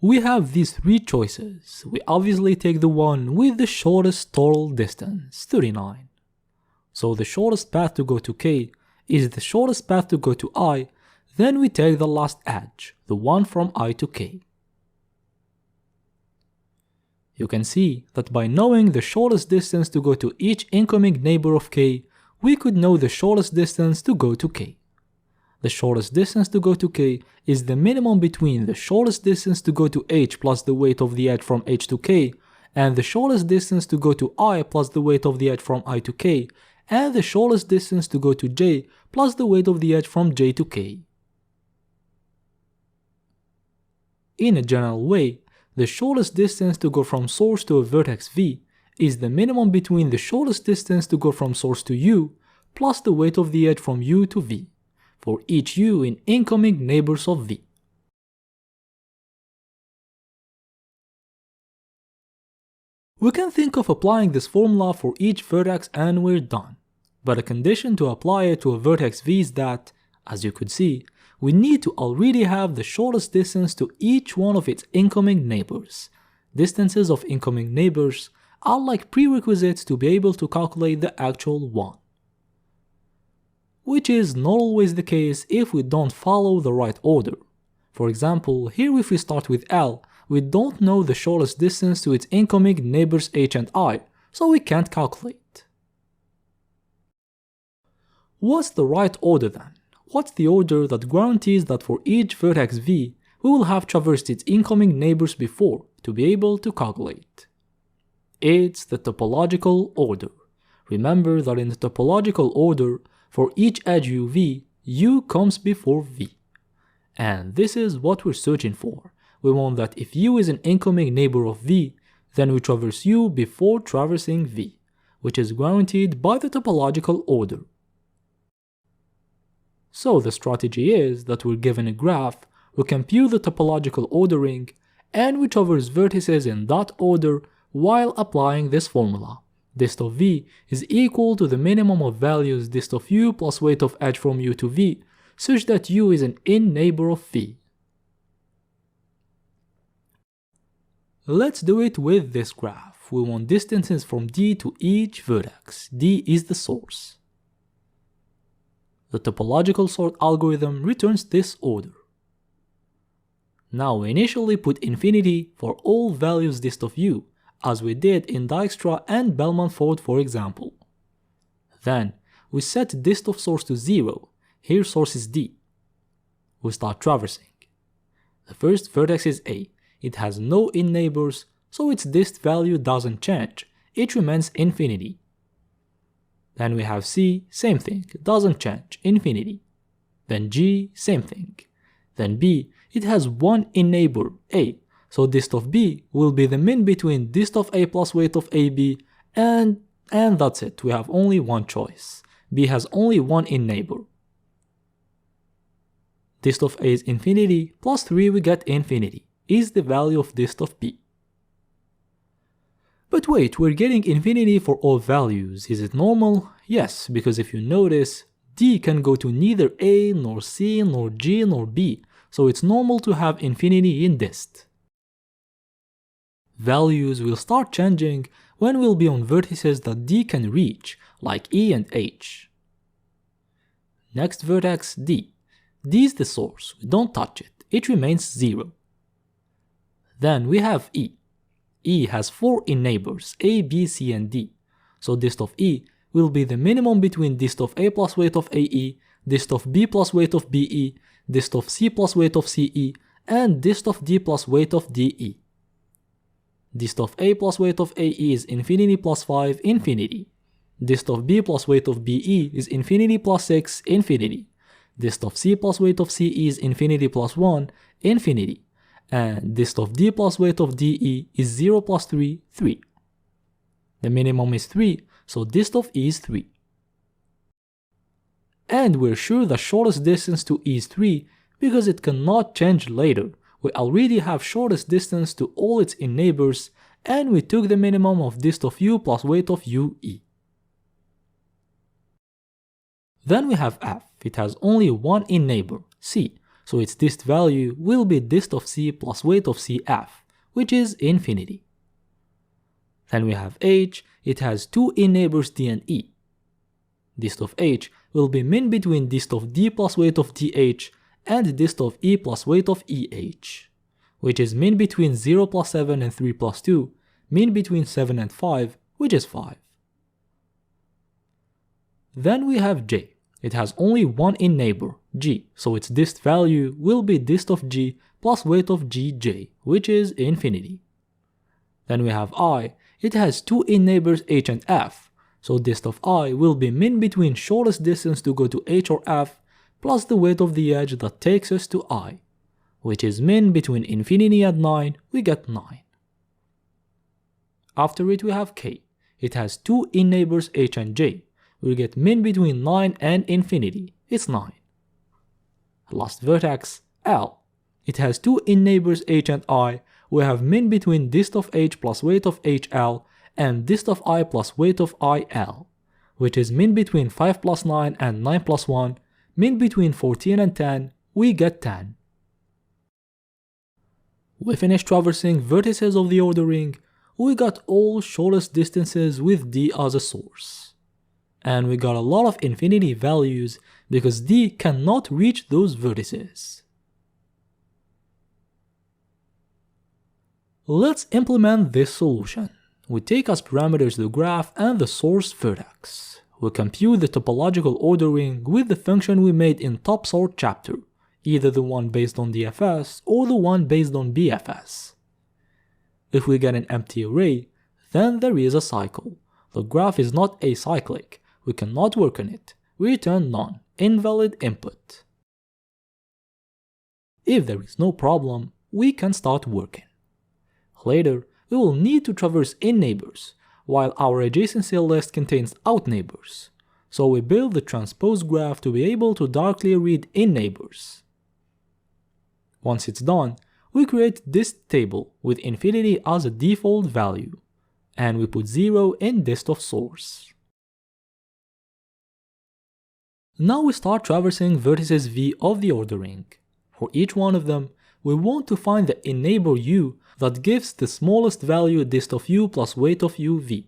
We have these three choices. We obviously take the one with the shortest total distance, 39. So the shortest path to go to k is the shortest path to go to I, then we take the last edge, the one from I to k. You can see that by knowing the shortest distance to go to each incoming neighbor of k, we could know the shortest distance to go to k. The shortest distance to go to k is the minimum between the shortest distance to go to h plus the weight of the edge from h to k, and the shortest distance to go to I plus the weight of the edge from I to k, and the shortest distance to go to j plus the weight of the edge from j to k. In a general way, the shortest distance to go from source to a vertex v is the minimum between the shortest distance to go from source to u plus the weight of the edge from u to v, for each u in incoming neighbors of v. We can think of applying this formula for each vertex and we're done, but a condition to apply it to a vertex v is that, as you could see, we need to already have the shortest distance to each one of its incoming neighbors. Distances of incoming neighbors are like prerequisites to be able to calculate the actual one, which is not always the case if we don't follow the right order. For example, here if we start with L, we don't know the shortest distance to its incoming neighbors h and I, so we can't calculate. What's the right order then? What's the order that guarantees that for each vertex v, we will have traversed its incoming neighbors before to be able to calculate? It's the topological order. Remember that in the topological order, for each edge uv, u comes before v. And this is what we're searching for. We want that if u is an incoming neighbor of v, then we traverse u before traversing v, which is guaranteed by the topological order. So the strategy is that we're given a graph, we compute the topological ordering, and we traverse vertices in that order while applying this formula. Dist of v is equal to the minimum of values dist of u plus weight of edge from u to v, such that u is an in-neighbor of v. Let's do it with this graph. We want distances from D to each vertex. D is the source. The topological sort algorithm returns this order. Now we initially put infinity for all values dist of u, as we did in Dijkstra and Bellman-Ford for example. Then we set dist of source to 0, here source is D. We start traversing. The first vertex is A. It has no in-neighbors, so its dist value doesn't change, it remains infinity. Then we have C, same thing, doesn't change, infinity. Then G, same thing. Then B, it has one in-neighbor, A, so dist of B will be the min between dist of A plus weight of AB, and that's it, we have only one choice. B has only one in-neighbor. Dist of A is infinity, plus 3 we get infinity, is the value of dist of B. But wait, we're getting infinity for all values, is it normal? Yes, because if you notice, D can go to neither A, nor C, nor G, nor B, so it's normal to have infinity in dist. Values will start changing when we'll be on vertices that D can reach, like E and H. Next vertex, D. D is the source, we don't touch it, it remains 0. Then we have E. E has 4 in-neighbors, A, B, C, and D, so dist of E will be the minimum between dist of A plus weight of AE, dist of B plus weight of BE, dist of C plus weight of CE, and dist of D plus weight of DE. Dist of A plus weight of AE is infinity plus 5, infinity. Dist of B plus weight of BE is infinity plus 6, infinity. Dist of C plus weight of CE is infinity plus 1, infinity. And dist of D plus weight of DE is 0 plus 3, 3. The minimum is 3, so dist of E is 3. And we're sure the shortest distance to E is 3 because it cannot change later. We already have shortest distance to all its in-neighbors, and we took the minimum of dist of u plus weight of ue. Then we have f. It has only one in neighbor, c, so its dist value will be dist of c plus weight of cf, which is infinity. Then we have h. It has two in neighbors d and e. Dist of h will be min between dist of d plus weight of dh and dist of e plus weight of eh, which is min between 0 plus 7 and 3 plus 2, min between 7 and 5, which is 5. Then we have j. It has only one in neighbor, g, so its dist value will be dist of g plus weight of gj, which is infinity. Then we have I. It has two in neighbors h and f, so dist of I will be min between shortest distance to go to h or f plus the weight of the edge that takes us to I, which is min between infinity and 9, we get 9. After it we have k. It has two in neighbors h and j. We get min between 9 and infinity, it's 9. Last vertex, L. It has two in neighbors h and I. We have min between dist of h plus weight of hl and dist of I plus weight of il, which is min between 5 plus 9 and 9 plus 1, min between 14 and 10, we get 10. We finished traversing vertices of the ordering. We got all shortest distances with d as a source. And we got a lot of infinity values because d cannot reach those vertices. Let's implement this solution. We take as parameters the graph and the source vertex. We compute the topological ordering with the function we made in top sort chapter, either the one based on DFS or the one based on BFS. If we get an empty array, then there is a cycle. The graph is not acyclic. We cannot work on it. We return none, invalid input. If there is no problem, we can start working. Later, we will need to traverse in neighbors, while our adjacency list contains out neighbors. So we build the transpose graph to be able to directly read in neighbors. Once it's done, we create this table with infinity as a default value, and we put 0 in dist of source. Now we start traversing vertices v of the ordering. For each one of them, we want to find the in neighbor u that gives the smallest value dist of u plus weight of uv.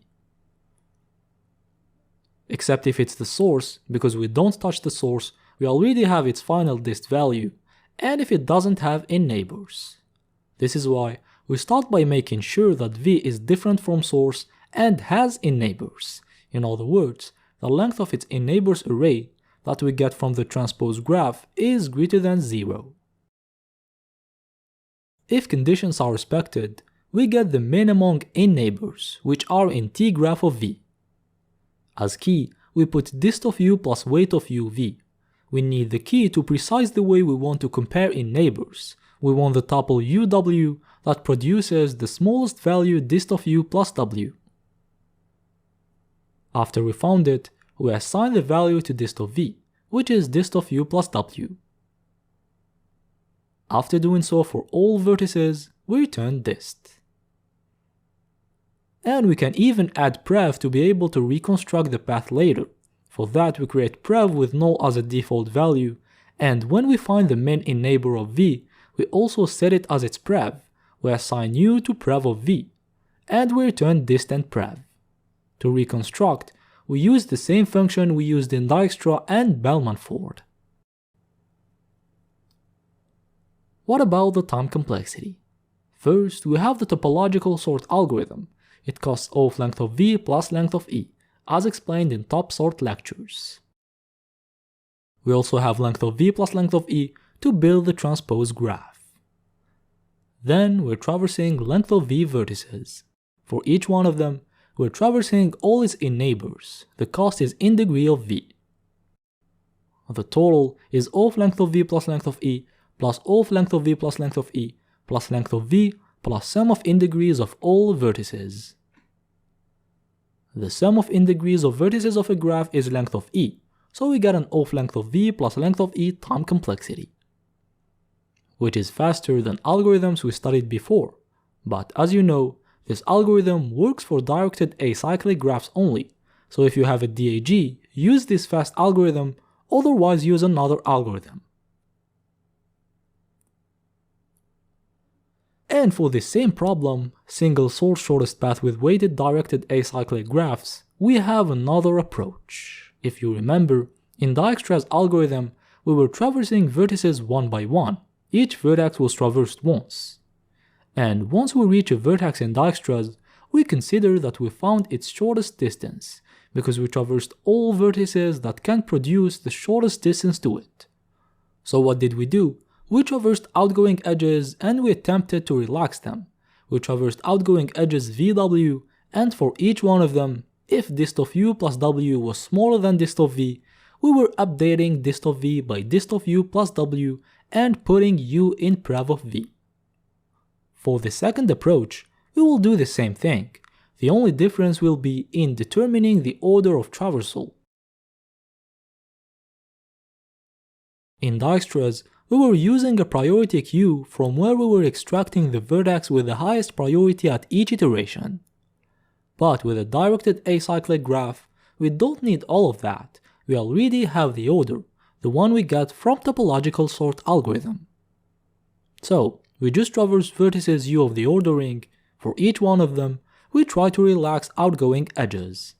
Except if it's the source, because we don't touch the source, we already have its final dist value, and if it doesn't have in neighbors. This is why we start by making sure that v is different from source and has in neighbors. In other words, the length of its in neighbors array that we get from the transpose graph is greater than 0. If conditions are respected, we get the min among in neighbors, which are in T graph of v. As key, we put dist of u plus weight of uv. We need the key to precise the way we want to compare in neighbors. We want the tuple uw that produces the smallest value dist of u plus w. After we found it, we assign the value to dist of v, which is dist of u plus w. After doing so for all vertices, we return dist. And we can even add prev to be able to reconstruct the path later. For that we create prev with null as a default value, and when we find the min in neighbor of v, we also set it as its prev. We assign u to prev of v, and we return dist and prev. To reconstruct, we use the same function we used in Dijkstra and Bellman-Ford. What about the time complexity? First, we have the topological sort algorithm. It costs of length of v plus length of e, as explained in top sort lectures. We also have length of v plus length of e to build the transpose graph. Then we're traversing length of v vertices. For each one of them, we're traversing all its in neighbors. The cost is in degree of v. The total is of length of v plus length of e plus of length of v plus length of e plus length of v plus sum of in degrees of all vertices. The sum of in degrees of vertices of a graph is length of e, so we get an of length of v plus length of e time complexity, which is faster than algorithms we studied before, but as you know, This algorithm works for directed acyclic graphs only, so if you have a DAG, use this fast algorithm, otherwise use another algorithm. And for the same problem, single source shortest path with weighted directed acyclic graphs, we have another approach. If you remember, in Dijkstra's algorithm, we were traversing vertices one by one. Each vertex was traversed once. And once we reach a vertex in Dijkstra's, we consider that we found its shortest distance, because we traversed all vertices that can produce the shortest distance to it. So what did we do? We traversed outgoing edges and we attempted to relax them. We traversed outgoing edges VW, and for each one of them, if dist of u plus w was smaller than dist of v, we were updating dist of v by dist of u plus w and putting u in prev of v. For the second approach, we will do the same thing. The only difference will be in determining the order of traversal. In Dijkstra's, we were using a priority queue from where we were extracting the vertex with the highest priority at each iteration. But with a directed acyclic graph, we don't need all of that. We already have the order, the one we get from topological sort algorithm. So, we just traverse vertices u of the ordering. For each one of them, we try to relax outgoing edges.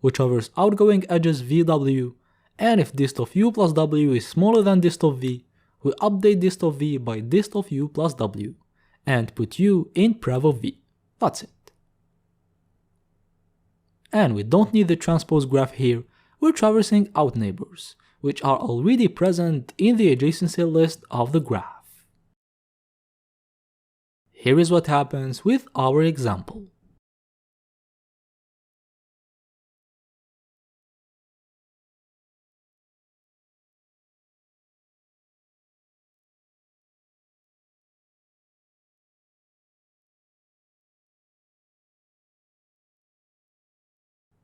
We traverse outgoing edges VW, and if dist of u plus w is smaller than dist of v, we update dist of v by dist of u plus w, and put u in prev of v. That's it. And we don't need the transpose graph here, we're traversing out neighbors, which are already present in the adjacency list of the graph. Here is what happens with our example.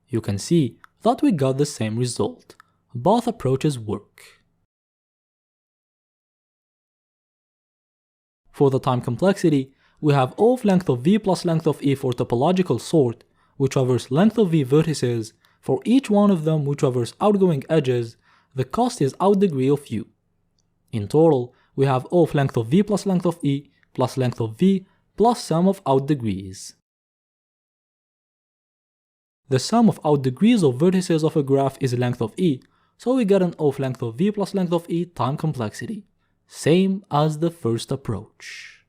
You can see that we got the same result. Both approaches work. For the time complexity, we have O of length of v plus length of e for topological sort. We traverse length of v vertices. For each one of them we traverse outgoing edges. The cost is out degree of u. In total, we have O of length of v plus length of e plus length of v plus sum of out degrees. The sum of out degrees of vertices of a graph is length of e, so we get an O of length of v plus length of e time complexity, same as the first approach.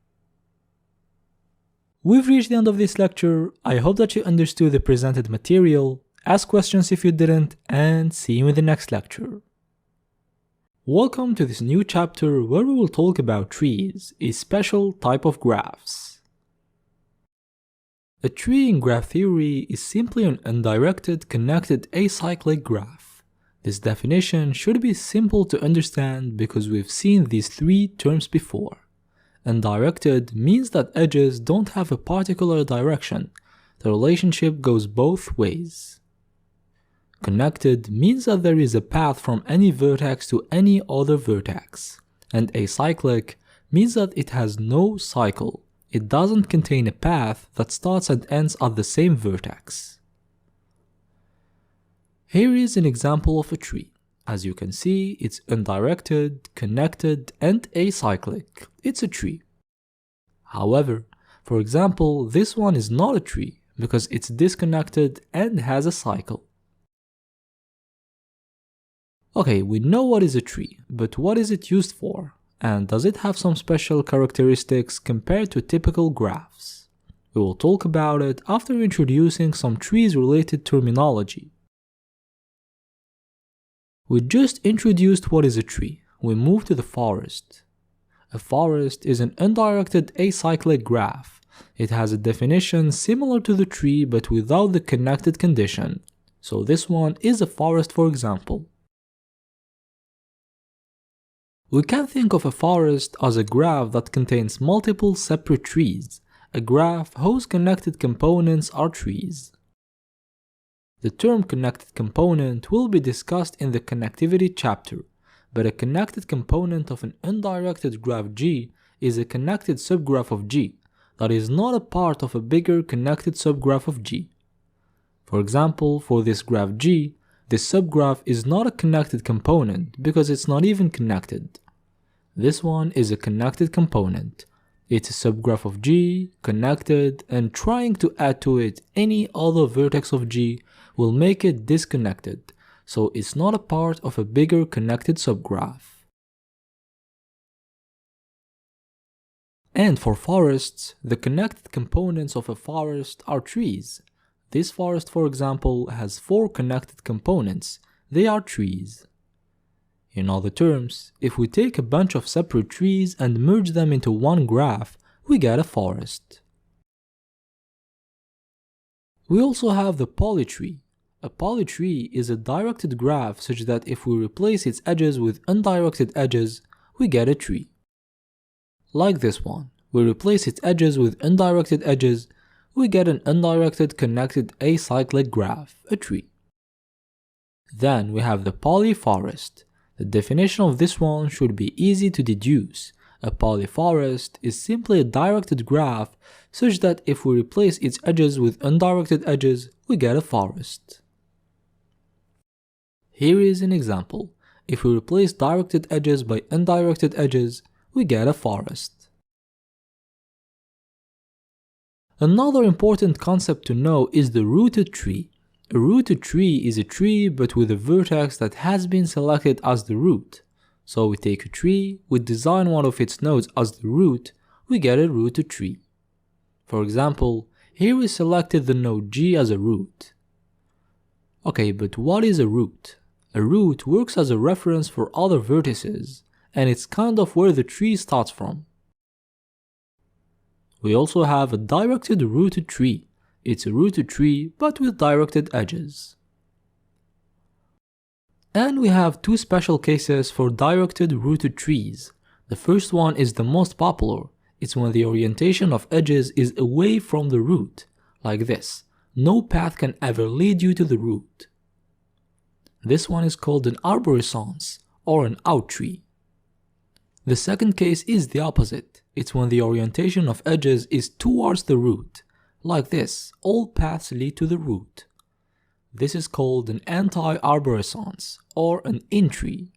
We've reached the end of this lecture. I hope that you understood the presented material. Ask questions if you didn't, and see you in the next lecture. Welcome to this new chapter where we will talk about trees, a special type of graphs. A tree in graph theory is simply an undirected connected acyclic graph. This definition should be simple to understand because we've seen these three terms before. Undirected means that edges don't have a particular direction. The relationship goes both ways. Connected means that there is a path from any vertex to any other vertex. And acyclic means that it has no cycle. It doesn't contain a path that starts and ends at the same vertex. Here is an example of a tree. As you can see, it's undirected, connected, and acyclic. It's a tree. However, for example, this one is not a tree because it's disconnected and has a cycle. Okay, we know what is a tree, but what is it used for? And does it have some special characteristics compared to typical graphs? We will talk about it after introducing some trees-related terminology. We just introduced what is a tree. We move to the forest. A forest is an undirected acyclic graph. It has a definition similar to the tree but without the connected condition. So this one is a forest, for example. We can think of a forest as a graph that contains multiple separate trees, a graph whose connected components are trees. The term connected component will be discussed in the connectivity chapter, but a connected component of an undirected graph G is a connected subgraph of G. that is not a part of a bigger connected subgraph of G. For example, for this graph G, this subgraph is not a connected component because it's not even connected. This one is a connected component. It's a subgraph of G, connected, and trying to add to it any other vertex of G will make it disconnected, so it's not a part of a bigger connected subgraph. And for forests, the connected components of a forest are trees. This forest, for example, has 4 connected components. They are trees. In other terms, if we take a bunch of separate trees and merge them into one graph, we get a forest. We also have the polytree. A polytree is a directed graph such that if we replace its edges with undirected edges, we get a tree. Like this one, we replace its edges with undirected edges, we get an undirected connected acyclic graph, a tree. Then we have the polyforest. The definition of this one should be easy to deduce. A polyforest is simply a directed graph such that if we replace its edges with undirected edges, we get a forest. Here is an example. If we replace directed edges by undirected edges, we get a forest. Another important concept to know is the rooted tree. A rooted tree is a tree but with a vertex that has been selected as the root. So we take a tree, we design one of its nodes as the root, we get a rooted tree. For example, here we selected the node G as a root. Okay, but what is a root? A root works as a reference for other vertices, and it's kind of where the tree starts from. We also have a directed rooted tree. It's a rooted tree but with directed edges. And we have 2 special cases for directed rooted trees. The first one is the most popular. It's when the orientation of edges is away from the root, like this. No path can ever lead you to the root. This one is called an arborescence, or an out tree. The second case is the opposite. It's when the orientation of edges is towards the root. Like this, all paths lead to the root. This is called an anti-arborescence, or an in-tree.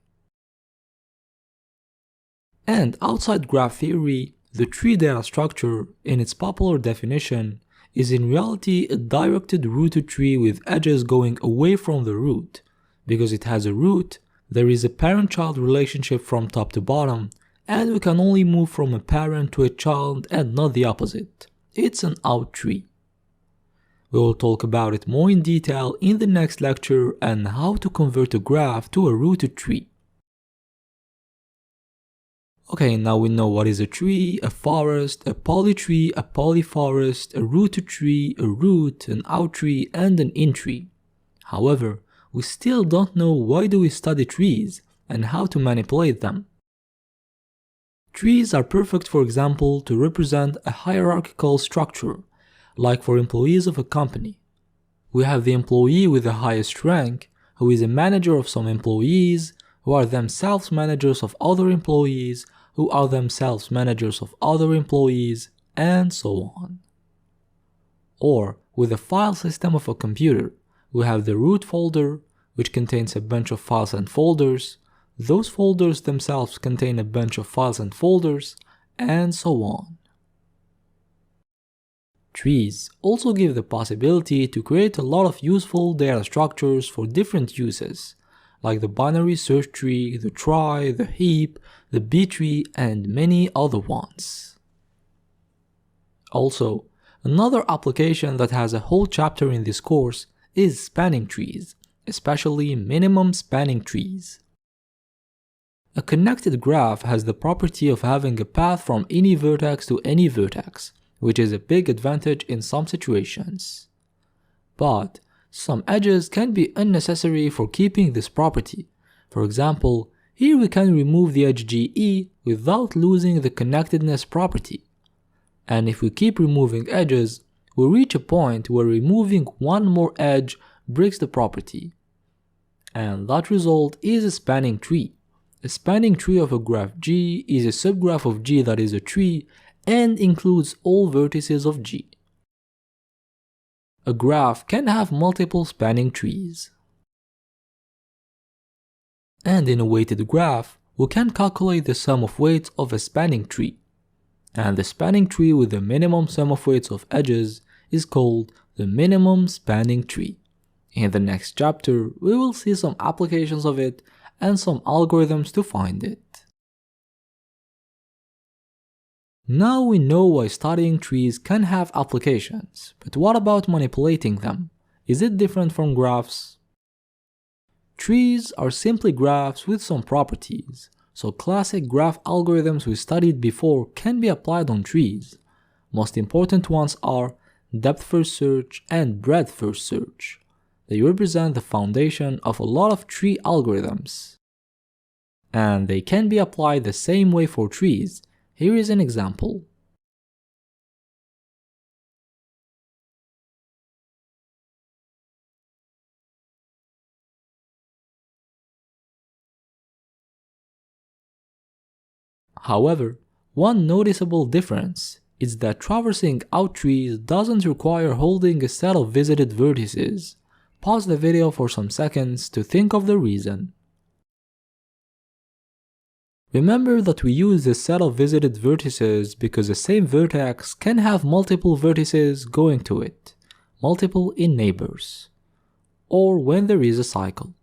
And outside graph theory, the tree data structure, in its popular definition, is in reality a directed rooted tree with edges going away from the root. Because it has a root, there is a parent-child relationship from top to bottom, and we can only move from a parent to a child and not the opposite. It's an out tree. We will talk about it more in detail in the next lecture and how to convert a graph to a rooted tree. Okay, now we know what is a tree, a forest, a polytree, a polyforest, a rooted tree, a root, an out tree, and an in tree. However, we still don't know why do we study trees and how to manipulate them. Trees are perfect, for example, to represent a hierarchical structure, like for employees of a company. We have the employee with the highest rank, who is a manager of some employees, who are themselves managers of other employees, who are themselves managers of other employees, and so on. Or, with the file system of a computer, we have the root folder, which contains a bunch of files and folders. Those folders themselves contain a bunch of files and folders, and so on. Trees also give the possibility to create a lot of useful data structures for different uses, like the binary search tree, the trie, the heap, the B-tree, and many other ones. Also, another application that has a whole chapter in this course is spanning trees, especially minimum spanning trees. A connected graph has the property of having a path from any vertex to any vertex, which is a big advantage in some situations. But some edges can be unnecessary for keeping this property. For example, here we can remove the edge GE without losing the connectedness property. And if we keep removing edges, we reach a point where removing one more edge breaks the property. And that result is a spanning tree. A spanning tree of a graph G is a subgraph of G that is a tree, and includes all vertices of G. A graph can have multiple spanning trees. And in a weighted graph, we can calculate the sum of weights of a spanning tree. And the spanning tree with the minimum sum of weights of edges is called the minimum spanning tree. In the next chapter, we will see some applications of it and some algorithms to find it. Now we know why studying trees can have applications, but what about manipulating them? Is it different from graphs? Trees are simply graphs with some properties, so classic graph algorithms we studied before can be applied on trees. Most important ones are depth first search and breadth first search. They represent the foundation of a lot of tree algorithms. And they can be applied the same way for trees. Here is an example. However, one noticeable difference is that traversing out trees doesn't require holding a set of visited vertices. Pause the video for some seconds to think of the reason. Remember that we use a set of visited vertices because the same vertex can have multiple vertices going to it, multiple in neighbors, or when there is a cycle.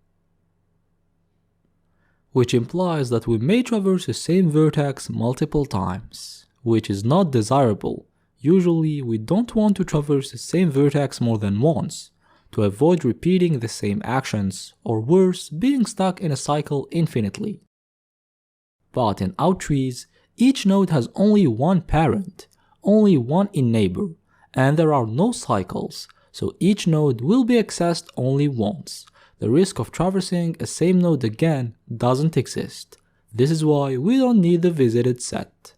Which implies that we may traverse the same vertex multiple times, which is not desirable. Usually we don't want to traverse the same vertex more than once, to avoid repeating the same actions, or worse, being stuck in a cycle infinitely. But in out trees, each node has only one parent, only one in neighbor, and there are no cycles, so each node will be accessed only once. The risk of traversing a same node again doesn't exist. This is why we don't need the visited set.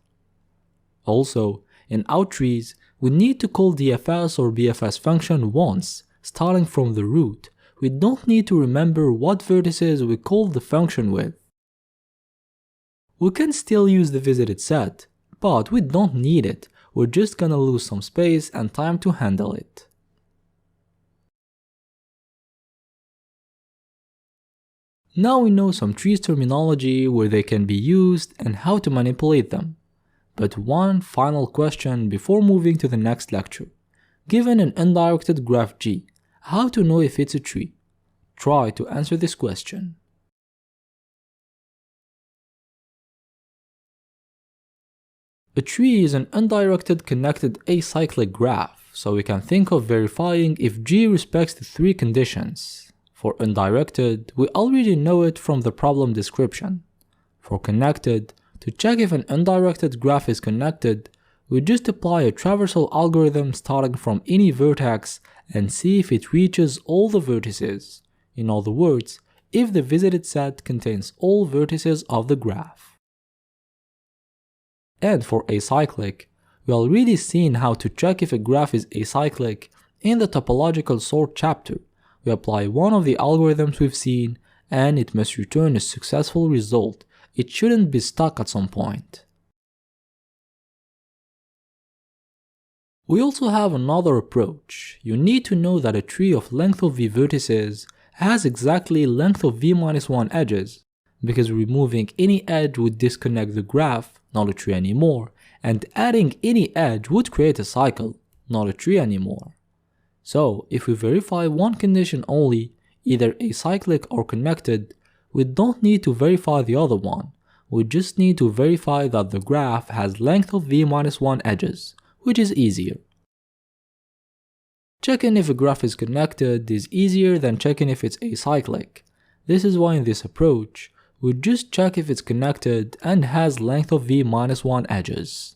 Also, in out trees, we need to call DFS or BFS function once, starting from the root. We don't need to remember what vertices we called the function with. We can still use the visited set, but we don't need it. We're just gonna lose some space and time to handle it. Now we know some trees terminology, where they can be used and how to manipulate them. But one final question before moving to the next lecture. Given an undirected graph G, how to know if it's a tree? Try to answer this question. A tree is an undirected connected acyclic graph, so we can think of verifying if G respects the three conditions. For undirected, we already know it from the problem description. For connected, to check if an undirected graph is connected, we just apply a traversal algorithm starting from any vertex and see if it reaches all the vertices. In other words, if the visited set contains all vertices of the graph. And for acyclic, we already seen how to check if a graph is acyclic in the topological sort chapter. We apply one of the algorithms we've seen and it must return a successful result. It shouldn't be stuck at some point. We also have another approach. You need to know that a tree of length of v vertices has exactly length of v minus 1 edges, because removing any edge would disconnect the graph, not a tree anymore, and adding any edge would create a cycle, not a tree anymore. So if we verify one condition only, either acyclic or connected, we don't need to verify the other one. We just need to verify that the graph has length of v minus 1 edges, which is easier. Checking if a graph is connected is easier than checking if it's acyclic. This is why in this approach, we just check if it's connected and has length of v minus 1 edges.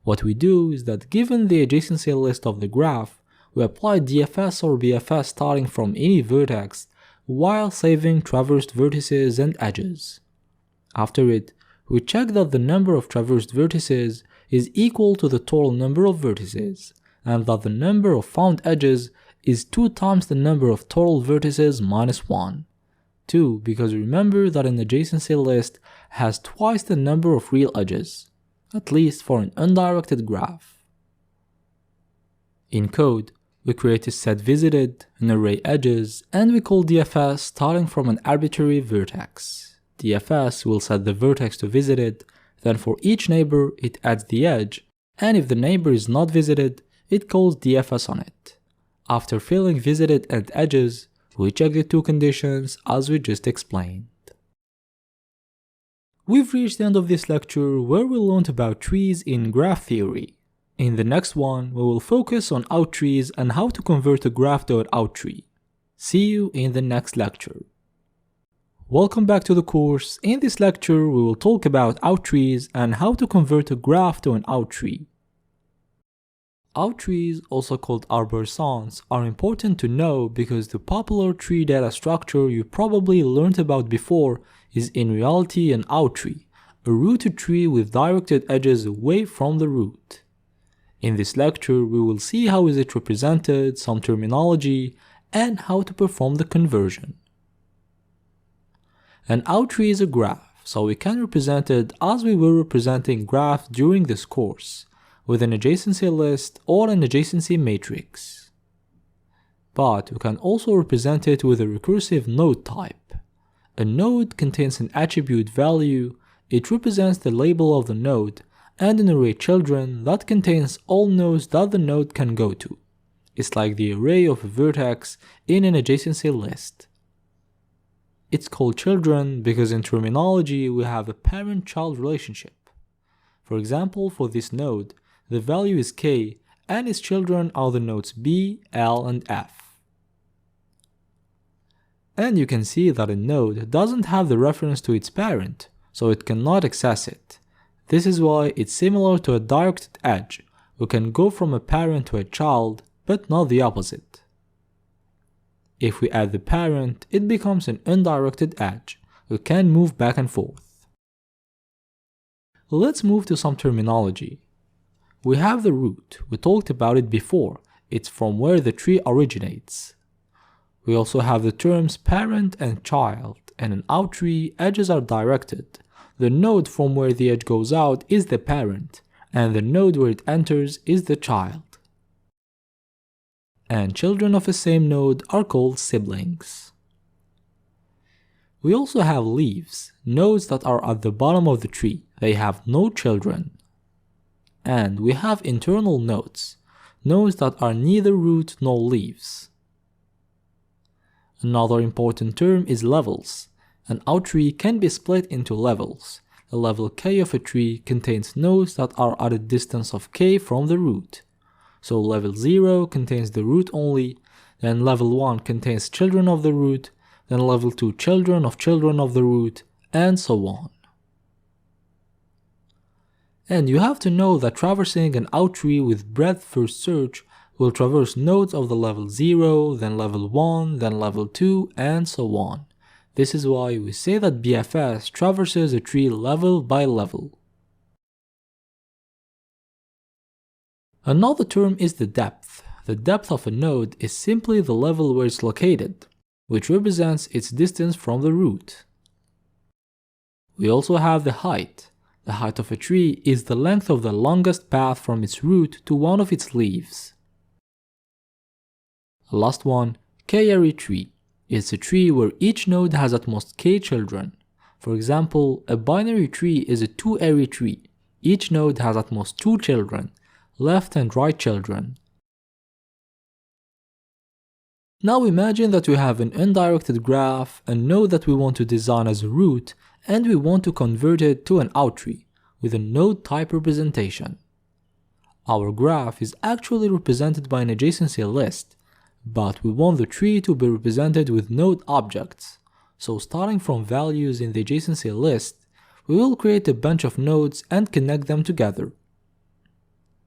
What we do is that given the adjacency list of the graph, we apply DFS or BFS starting from any vertex while saving traversed vertices and edges. After it, we check that the number of traversed vertices is equal to the total number of vertices, and that the number of found edges is 2 times the number of total vertices minus 1. 2, because remember that an adjacency list has twice the number of real edges. at least for an undirected graph. In code, we create a set visited, an array edges, and we call DFS starting from an arbitrary vertex. DFS will set the vertex to visited, then for each neighbor it adds the edge, and if the neighbor is not visited, it calls DFS on it. After filling visited and edges, we check the two conditions as we just explained. We've reached the end of this lecture where we learned about trees in graph theory. In the next one, we will focus on outtrees and how to convert a graph to an outtree. See you in the next lecture. Welcome back to the course. In this lecture, we will talk about outtrees and how to convert a graph to an outtree. Outtrees, also called arborescents, are important to know because the popular tree data structure you probably learned about before is in reality an outtree, a rooted tree with directed edges away from the root. In this lecture, we will see how is it represented, some terminology, and how to perform the conversion. An outtree is a graph, so we can represent it as we were representing graphs during this course, with an adjacency list or an adjacency matrix. But we can also represent it with a recursive node type. A node contains an attribute value, it represents the label of the node, and an array children that contains all nodes that the node can go to. It's like the array of a vertex in an adjacency list. It's called children because in terminology we have a parent-child relationship. For example, for this node, the value is k and its children are the nodes b, l, and f. And you can see that a node doesn't have the reference to its parent, so it cannot access it. This is why it's similar to a directed edge. We can go from a parent to a child, but not the opposite. If we add the parent, it becomes an undirected edge. We can move back and forth. Let's move to some terminology. We have the root. We talked about it before. It's from where the tree originates. We also have the terms parent and child, and in outtree, edges are directed. The node from where the edge goes out is the parent, and the node where it enters is the child. And children of the same node are called siblings. We also have leaves, nodes that are at the bottom of the tree. They have no children. And we have internal nodes, nodes that are neither root nor leaves. Another important term is levels. An outtree can be split into levels. The level k of a tree contains nodes that are at a distance of k from the root. So level 0 contains the root only, then level 1 contains children of the root, then level 2 children of the root, and so on. And you have to know that traversing an outtree with breadth first search will traverse nodes of the level 0, then level 1, then level 2, and so on. This is why we say that BFS traverses a tree level by level. Another term is the depth. The depth of a node is simply the level where it's located, which represents its distance from the root. We also have the height. The height of a tree is the length of the longest path from its root to one of its leaves. The last one, k-ary tree. It's a tree where each node has at most k children. For example, a binary tree is a 2-ary tree. Each node has at most 2 children, left and right children. Now imagine that we have an undirected graph, a node that we want to design as a root, and we want to convert it to an outtree with a node type representation. Our graph is actually represented by an adjacency list, but we want the tree to be represented with node objects. So starting from values in the adjacency list, we will create a bunch of nodes and connect them together.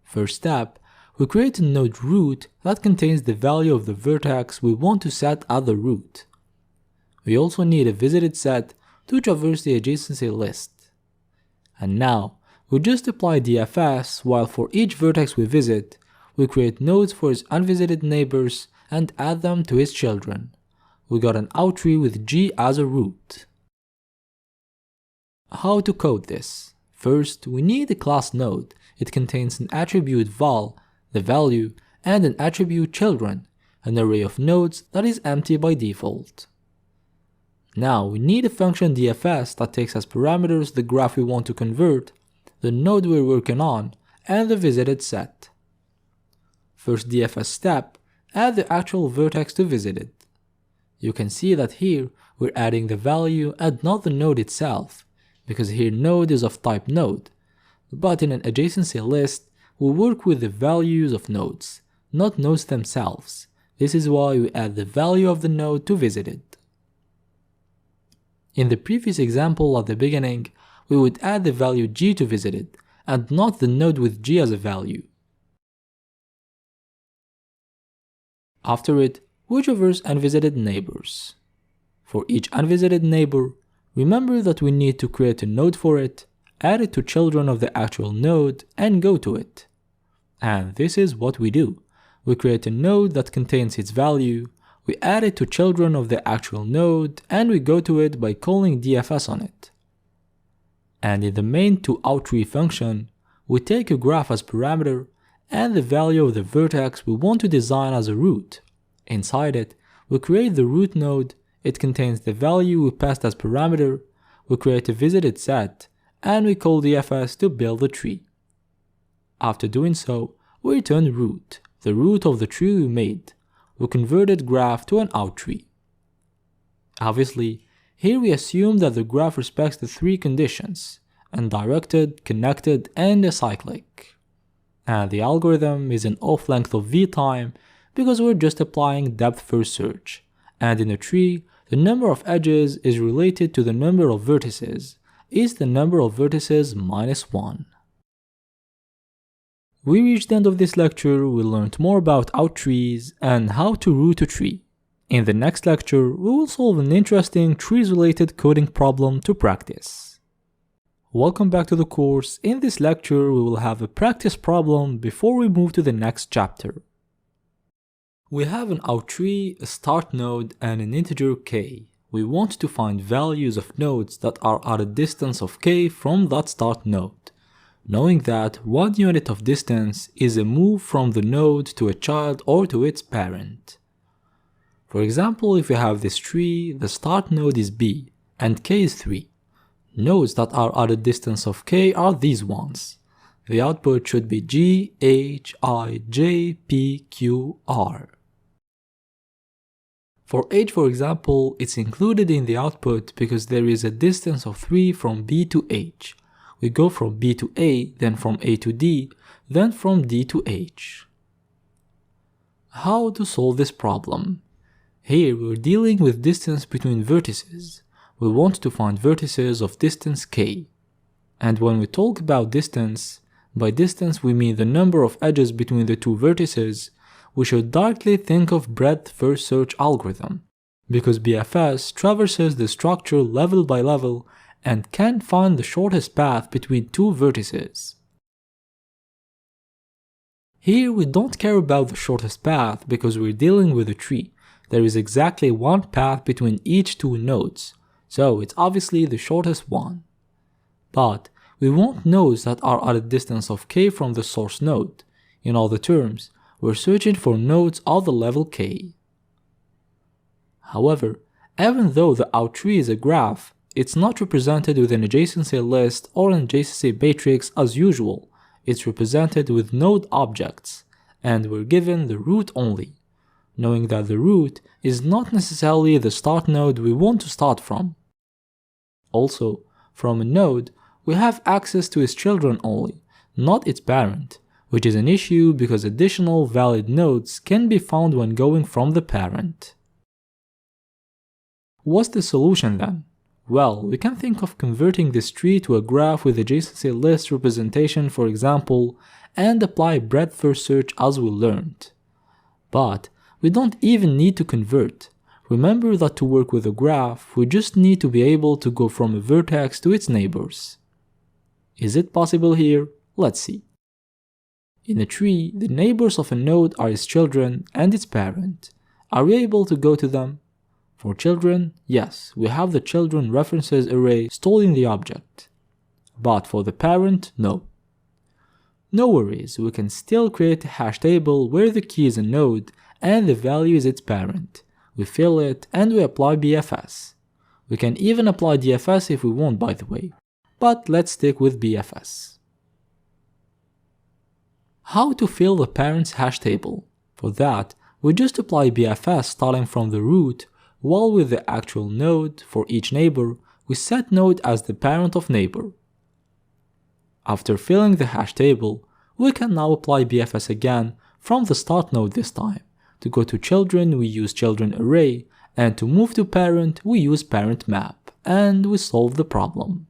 First step, we create a node root that contains the value of the vertex we want to set at the root. We also need a visited set to traverse the adjacency list. And now, we just apply DFS while for each vertex we visit, we create nodes for its unvisited neighbors and add them to its children. We got an outtree with G as a root. How to code this? First, we need a class node. It contains an attribute val, the value, and an attribute children, an array of nodes that is empty by default. Now we need a function dfs that takes as parameters the graph we want to convert, the node we're working on, and the visited set. First dfs step, add the actual vertex to visited. You can see that here we're adding the value and not the node itself, because here node is of type node, but in an adjacency list we work with the values of nodes, not nodes themselves. This is why we add the value of the node to visited. In the previous example at the beginning, we would add the value g to visited, and not the node with g as a value. After it, we traverse unvisited neighbors. For each unvisited neighbor, remember that we need to create a node for it, add it to children of the actual node, and go to it. And this is what we do. We create a node that contains its value, we add it to children of the actual node, and we go to it by calling dfs on it. And in the main toOutTree function, we take a graph as parameter and the value of the vertex we want to design as a root. Inside it, we create the root node, it contains the value we passed as parameter, we create a visited set, and we call dfs to build the tree. After doing so, we return root, the root of the tree we made. We converted graph to an outTree. Obviously, here we assume that the graph respects the three conditions: undirected, connected, and acyclic. And the algorithm is an off length of v time because we're just applying depth first search, and in a tree, the number of edges is related to the number of vertices, is the number of vertices minus 1. We reached the end of this lecture. We learned more about outtrees and how to root a tree. In the next lecture, we will solve an interesting trees-related coding problem to practice. Welcome back to the course. In this lecture, we will have a practice problem before we move to the next chapter. We have an outtree, a start node, and an integer k. We want to find values of nodes that are at a distance of k from that start node, knowing that 1 unit of distance is a move from the node to a child or to its parent. For example, if we have this tree, the start node is b, and k is 3. Nodes that are at a distance of k are these ones. The output should be g, h, i, j, p, q, r. For h, for example, it's included in the output because there is a distance of 3 from b to h. We go from b to a, then from a to d, then from d to h. How to solve this problem? Here we're dealing with distance between vertices. We want to find vertices of distance k. And when we talk about distance, by distance we mean the number of edges between the two vertices, we should directly think of breadth first search algorithm, because BFS traverses the structure level by level and can find the shortest path between two vertices. Here we don't care about the shortest path because we're dealing with a tree. There is exactly one path between each two nodes, so it's obviously the shortest one. But we want nodes that are at a distance of k from the source node. In other terms, we're searching for nodes of the level k. However, even though the outtree is a graph, it's not represented with an adjacency list or an adjacency matrix as usual. It's represented with node objects, and we're given the root only, knowing that the root is not necessarily the start node we want to start from. Also, from a node, we have access to its children only, not its parent, which is an issue because additional valid nodes can be found when going from the parent. What's the solution then? Well, we can think of converting this tree to a graph with adjacency list representation, for example, and apply breadth first search as we learned. But we don't even need to convert. Remember that to work with a graph, we just need to be able to go from a vertex to its neighbors. Is it possible here? Let's see. In a tree, the neighbors of a node are its children and its parent. Are we able to go to them? For children, yes, we have the children references array stored in the object. but for the parent, no. No worries, we can still create a hash table where the key is a node and the value is its parent. We fill it and we apply BFS. We can even apply DFS if we want, by the way, but let's stick with BFS. How to fill the parent's hash table? For that, we just apply BFS starting from the root, while with the actual node for each neighbor, we set node as the parent of neighbor. After filling the hash table, we can now apply BFS again from the start node this time. To go to children, we use children array, and to move to parent, we use parent map, and we solve the problem.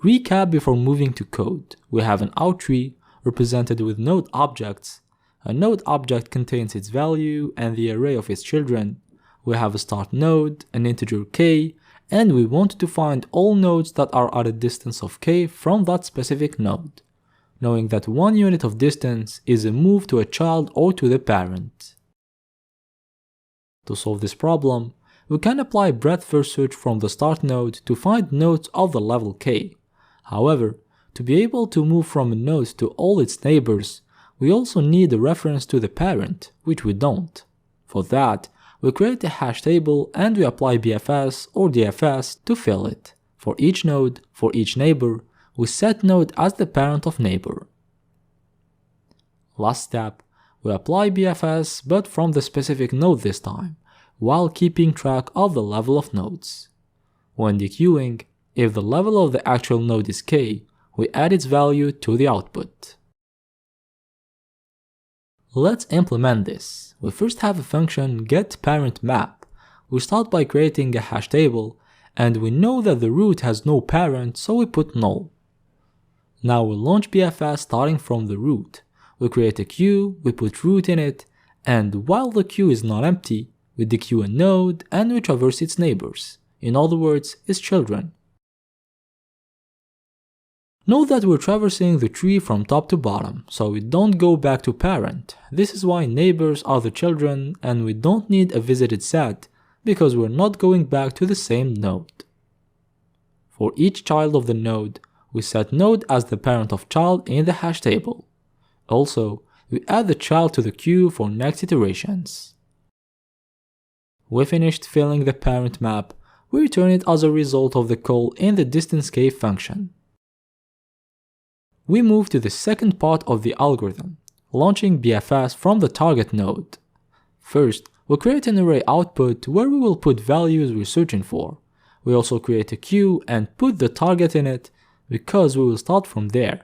Recap before moving to code. We have an out tree represented with node objects. A node object contains its value and the array of its children. We have a start node, an integer k, and we want to find all nodes that are at a distance of k from that specific node, knowing that 1 unit of distance is a move to a child or to the parent. To solve this problem, we can apply breadth first search from the start node to find nodes of the level k. However, to be able to move from a node to all its neighbors, we also need a reference to the parent, which we don't. For that, we create a hash table and we apply BFS or DFS to fill it. For each node, for each neighbor, we set node as the parent of neighbor. Last step, we apply BFS but from the specific node this time, while keeping track of the level of nodes. When dequeuing, if the level of the actual node is k, we add its value to the output. Let's implement this. We first have a function getParentMap. We start by creating a hash table, and we know that the root has no parent, so we put null. Now we launch BFS starting from the root. We create a queue, we put root in it, and while the queue is not empty, we dequeue a node and we traverse its neighbors. In other words, its children. Note that we're traversing the tree from top to bottom, so we don't go back to parent. This is why neighbors are the children and we don't need a visited set, because we're not going back to the same node. For each child of the node, we set node as the parent of child in the hash table. Also, we add the child to the queue for next iterations. We finished filling the parent map. We return it as a result of the call in the distance k function. We move to the second part of the algorithm, launching BFS from the target node. First, we'll create an array output where we will put values we're searching for. We also create a queue and put the target in it because we will start from there.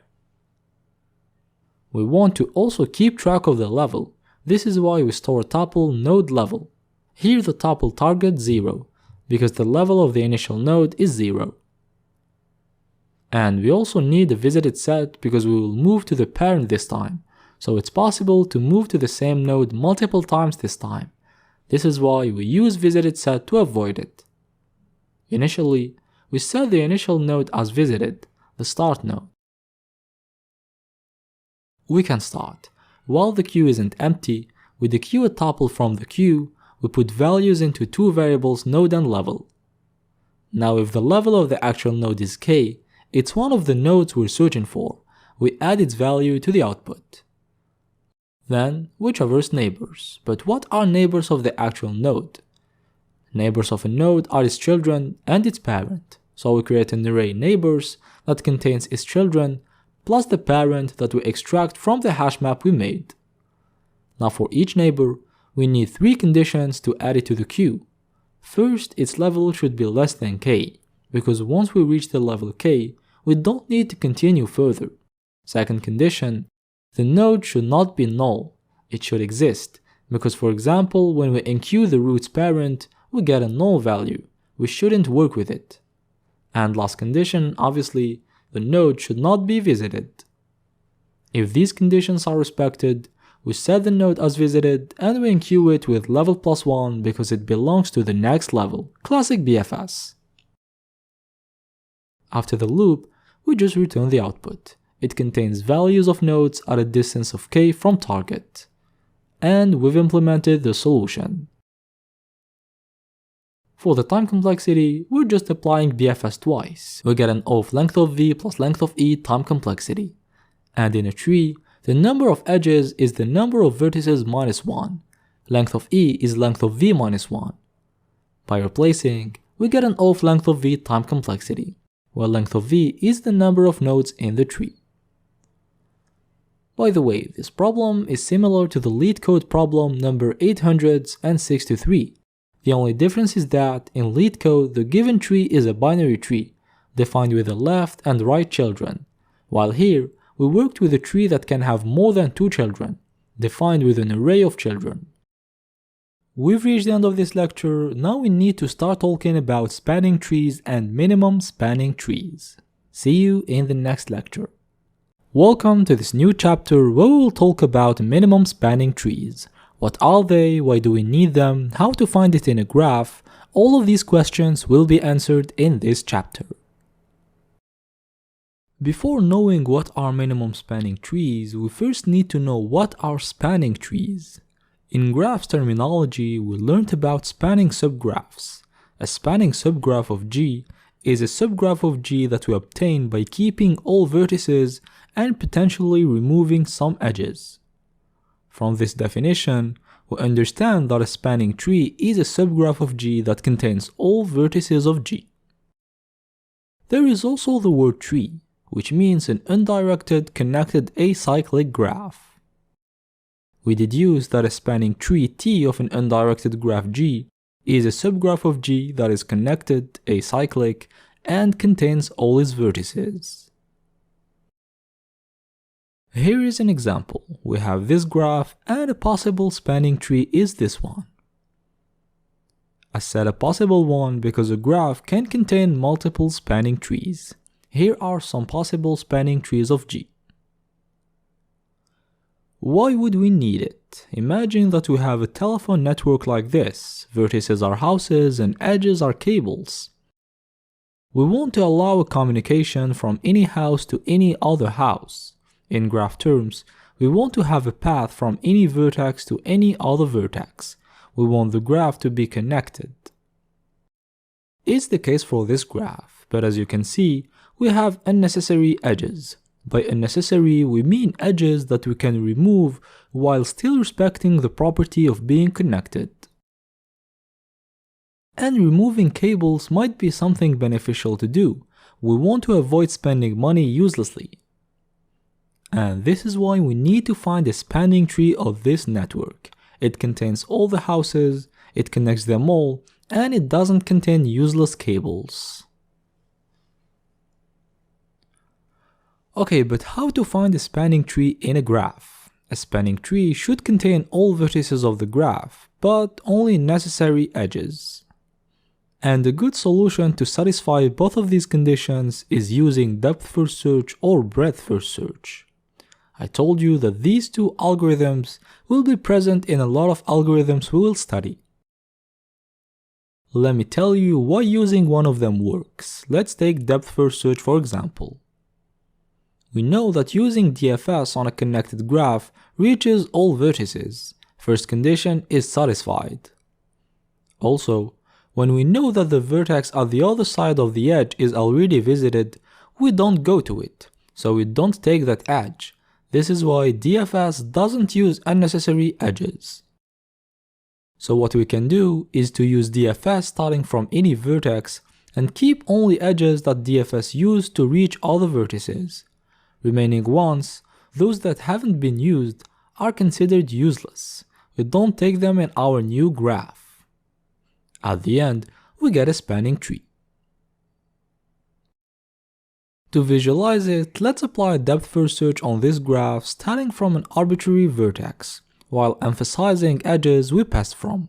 We want to also keep track of the level. This is why we store tuple node level. Here the tuple target 0, because the level of the initial node is 0. And we also need a visited set because we will move to the parent this time, so it's possible to move to the same node multiple times this time. This is why we use visited set to avoid it. Initially, we set the initial node as visited, the start node. We can start. While the queue isn't empty, we dequeue a tuple from the queue, we put values into two variables node and level. Now if the level of the actual node is k, it's one of the nodes we're searching for. We add its value to the output. Then we traverse neighbors. But what are neighbors of the actual node? Neighbors of a node are its children and its parent. So we create an array neighbors that contains its children plus the parent that we extract from the hash map we made. Now for each neighbor, we need 3 conditions to add it to the queue. First, its level should be less than k, because once we reach the level k, we don't need to continue further. Second condition, the node should not be null. It should exist, because for example, when we enqueue the root's parent, we get a null value. We shouldn't work with it. And last condition, obviously, the node should not be visited. If these conditions are respected, we set the node as visited and we enqueue it with level +1 because it belongs to the next level. Classic BFS. After the loop, we just return the output. It contains values of nodes at a distance of k from target. And we've implemented the solution. For the time complexity, we're just applying DFS twice. We get an O of length of v plus length of e time complexity. And in a tree, the number of edges is the number of vertices minus 1. Length of e is length of v minus 1. By replacing, we get an O of length of v time complexity, where length of v is the number of nodes in the tree. By the way, this problem is similar to the LeetCode problem number 863. The only difference is that in LeetCode, the given tree is a binary tree, defined with the left and right children, while here, we worked with a tree that can have more than 2 children, defined with an array of children. We've reached the end of this lecture, now we need to start talking about spanning trees and minimum spanning trees. See you in the next lecture. Welcome to this new chapter where we will talk about minimum spanning trees. What are they, why do we need them, how to find it in a graph? All of these questions will be answered in this chapter. Before knowing what are minimum spanning trees, we first need to know what are spanning trees. In graphs terminology, we learned about spanning subgraphs. A spanning subgraph of G is a subgraph of G that we obtain by keeping all vertices and potentially removing some edges. From this definition, we understand that a spanning tree is a subgraph of G that contains all vertices of G. There is also the word tree, which means an undirected connected acyclic graph. We deduce that a spanning tree T of an undirected graph G is a subgraph of G that is connected, acyclic, and contains all its vertices. Here is an example. We have this graph and a possible spanning tree is this one. I said a possible one because a graph can contain multiple spanning trees. Here are some possible spanning trees of G. Why would we need it? Imagine that we have a telephone network like this. Vertices are houses and edges are cables. We want to allow a communication from any house to any other house. In graph terms, we want to have a path from any vertex to any other vertex. We want the graph to be connected. It's the case for this graph, but as you can see, we have unnecessary edges. By unnecessary, we mean edges that we can remove while still respecting the property of being connected. And removing cables might be something beneficial to do. We want to avoid spending money uselessly. And this is why we need to find a spanning tree of this network. It contains all the houses, it connects them all, and it doesn't contain useless cables. Okay, but how to find a spanning tree in a graph? A spanning tree should contain all vertices of the graph, but only necessary edges. And a good solution to satisfy both of these conditions is using depth first search or breadth first search. I told you that these two algorithms will be present in a lot of algorithms we will study. Let me tell you why using one of them works. Let's take depth first search for example. We know that using DFS on a connected graph reaches all vertices. First condition is satisfied. Also, when we know that the vertex at the other side of the edge is already visited, we don't go to it, so we don't take that edge. This is why DFS doesn't use unnecessary edges. So what we can do is to use DFS starting from any vertex and keep only edges that DFS used to reach other vertices. Remaining ones, those that haven't been used, are considered useless. We don't take them in our new graph. At the end, we get a spanning tree. To visualize it, let's apply a depth first search on this graph starting from an arbitrary vertex, while emphasizing edges we passed from.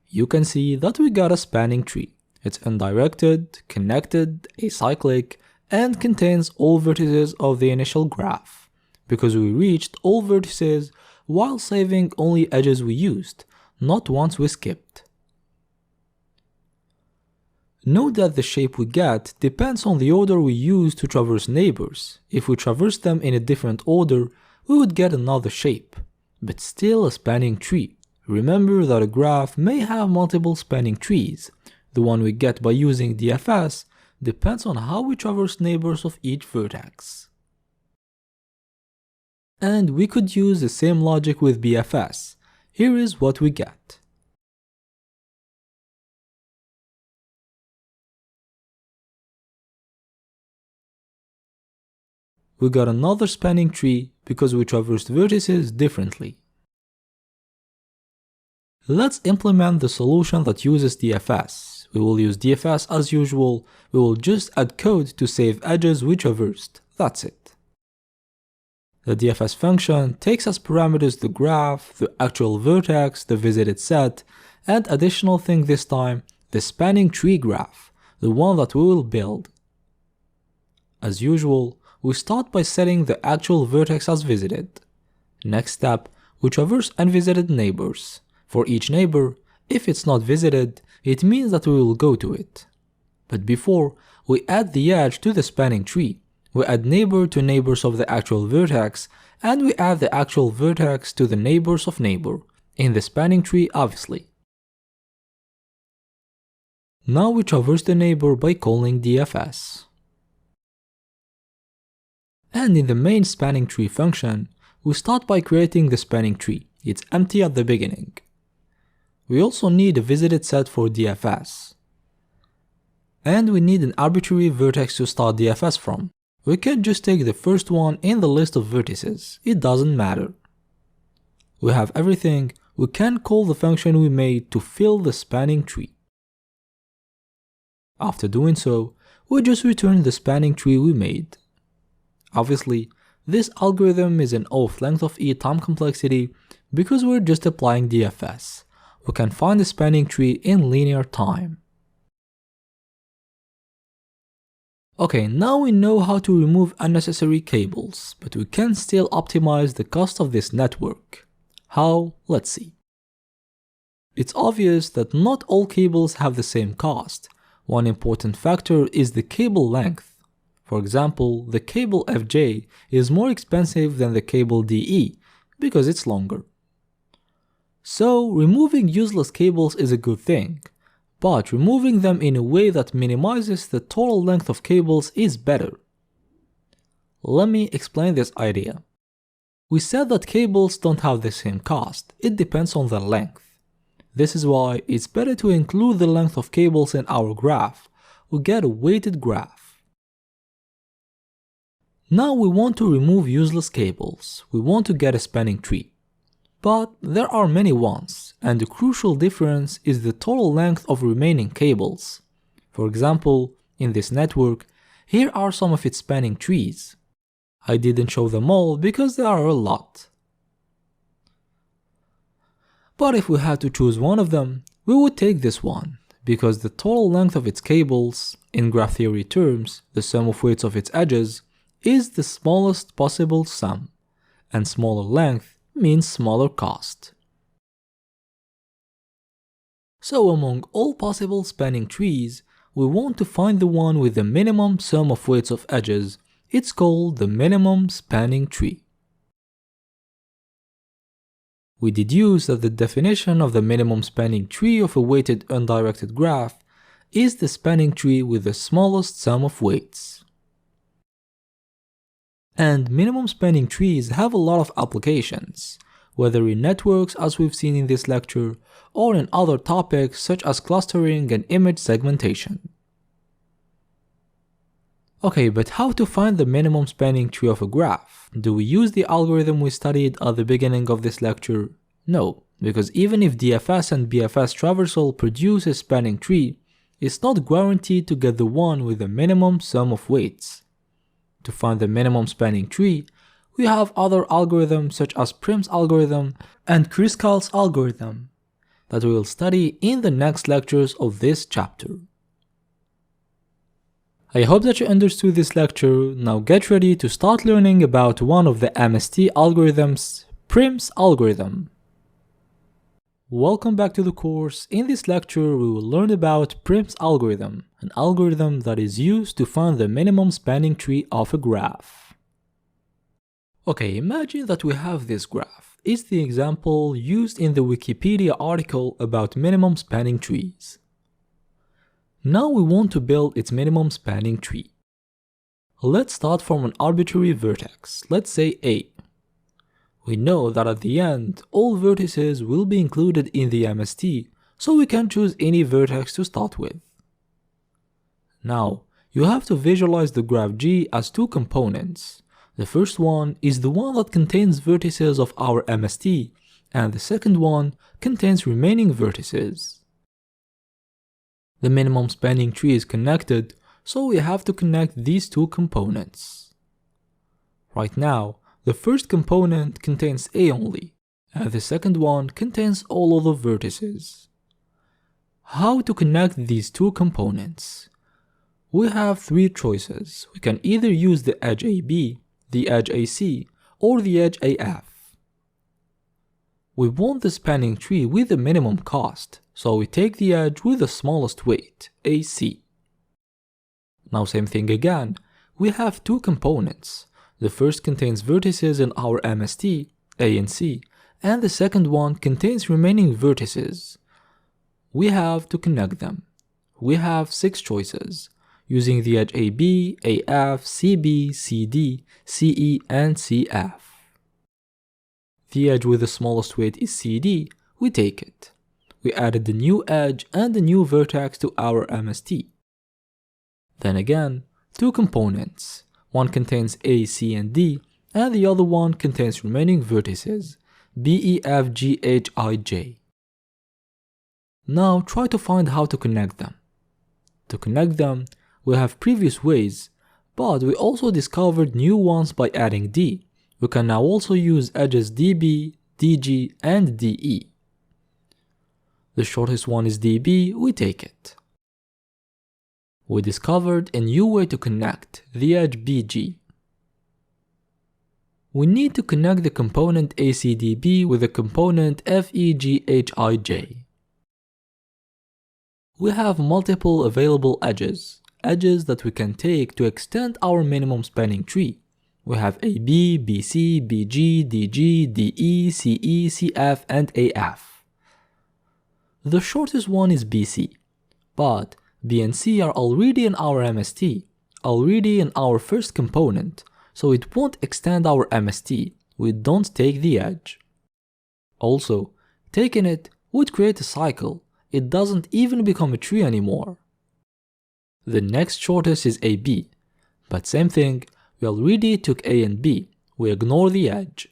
You can see that we got a spanning tree. It's undirected, connected, acyclic, and contains all vertices of the initial graph, because we reached all vertices while saving only edges we used, not ones we skipped. Note that the shape we get depends on the order we use to traverse neighbors. If we traverse them in a different order, we would get another shape, but still a spanning tree. Remember that a graph may have multiple spanning trees. The one we get by using DFS depends on how we traverse neighbors of each vertex. And we could use the same logic with BFS. Here is what we get. We got another spanning tree because we traversed vertices differently. Let's implement the solution that uses DFS. We will use DFS as usual. We will just add code to save edges we traversed. That's it. The DFS function takes as parameters the graph, the actual vertex, the visited set, and additional thing this time, the spanning tree graph, the one that we will build. As usual, we start by setting the actual vertex as visited. Next step, we traverse unvisited neighbors. For each neighbor, if it's not visited, it means that we will go to it. But before, we add the edge to the spanning tree. We add neighbor to neighbors of the actual vertex, and we add the actual vertex to the neighbors of neighbor, in the spanning tree obviously. Now we traverse the neighbor by calling DFS. And in the main spanning tree function, we start by creating the spanning tree. It's empty at the beginning. We also need a visited set for DFS. And we need an arbitrary vertex to start DFS from. We can just take the first one in the list of vertices, it doesn't matter. We have everything, we can call the function we made to fill the spanning tree. After doing so, we just return the spanning tree we made. Obviously, this algorithm is an O of length of E time complexity because we're just applying DFS. We can find the spanning tree in linear time. Okay, now we know how to remove unnecessary cables, but we can still optimize the cost of this network. How? Let's see. It's obvious that not all cables have the same cost. One important factor is the cable length. For example, the cable FJ is more expensive than the cable DE because it's longer. So, removing useless cables is a good thing, but removing them in a way that minimizes the total length of cables is better. Let me explain this idea. We said that cables don't have the same cost, it depends on the length. This is why it's better to include the length of cables in our graph. We get a weighted graph. Now we want to remove useless cables. We want to get a spanning tree. But there are many ones, and the crucial difference is the total length of remaining cables. For example, in this network, here are some of its spanning trees. I didn't show them all because there are a lot. But if we had to choose one of them, we would take this one, because the total length of its cables, in graph theory terms, the sum of weights of its edges, is the smallest possible sum, and smaller length means smaller cost. So among all possible spanning trees, we want to find the one with the minimum sum of weights of edges. It's called the minimum spanning tree. We deduce that the definition of the minimum spanning tree of a weighted undirected graph is the spanning tree with the smallest sum of weights. And minimum spanning trees have a lot of applications, whether in networks as we've seen in this lecture, or in other topics such as clustering and image segmentation. Okay, but how to find the minimum spanning tree of a graph? Do we use the algorithm we studied at the beginning of this lecture? No, because even if DFS and BFS traversal produce a spanning tree, it's not guaranteed to get the one with the minimum sum of weights. To find the minimum spanning tree, we have other algorithms such as Prim's algorithm and Kruskal's algorithm that we will study in the next lectures of this chapter. I hope that you understood this lecture. Now get ready to start learning about one of the MST algorithms, Prim's algorithm. Welcome back to the course. In this lecture we will learn about Prim's algorithm, an algorithm that is used to find the minimum spanning tree of a graph. Okay, imagine that we have this graph. It's the example used in the Wikipedia article about minimum spanning trees. Now we want to build its minimum spanning tree. Let's start from an arbitrary vertex, let's say A. We know that at the end, all vertices will be included in the MST, so we can choose any vertex to start with. Now, you have to visualize the graph G as two components. The first one is the one that contains vertices of our MST, and the second one contains remaining vertices. The minimum spanning tree is connected, so we have to connect these two components. Right now, the first component contains A only, and the second one contains all other vertices. How to connect these two components? We have three choices. We can either use the edge AB, the edge AC, or the edge AF. We want the spanning tree with the minimum cost, so we take the edge with the smallest weight, AC. Now same thing again, we have two components. The first contains vertices in our MST, A and C, and the second one contains remaining vertices. We have to connect them. We have 6 choices, using the edge AB, AF, CB, CD, CE, and CF. The edge with the smallest weight is CD, we take it. We added the new edge and the new vertex to our MST. Then again, two components. One contains A, C, and D, and the other one contains remaining vertices, B, E, F, G, H, I, J. Now try to find how to connect them. To connect them, we have previous ways, but we also discovered new ones by adding D. We can now also use edges DB, DG, and DE. The shortest one is DB, we take it. We discovered a new way to connect, the edge BG. We need to connect the component ACDB with the component FEGHIJ. We have multiple available edges that we can take to extend our minimum spanning tree. We have AB, BC, BG, DG, DE, CE, CF, and AF. The shortest one is BC, but B and C are already in our MST, already in our first component, so it won't extend our MST, we don't take the edge. Also, taking it would create a cycle, it doesn't even become a tree anymore. The next shortest is AB, but same thing, we already took A and B, we ignore the edge.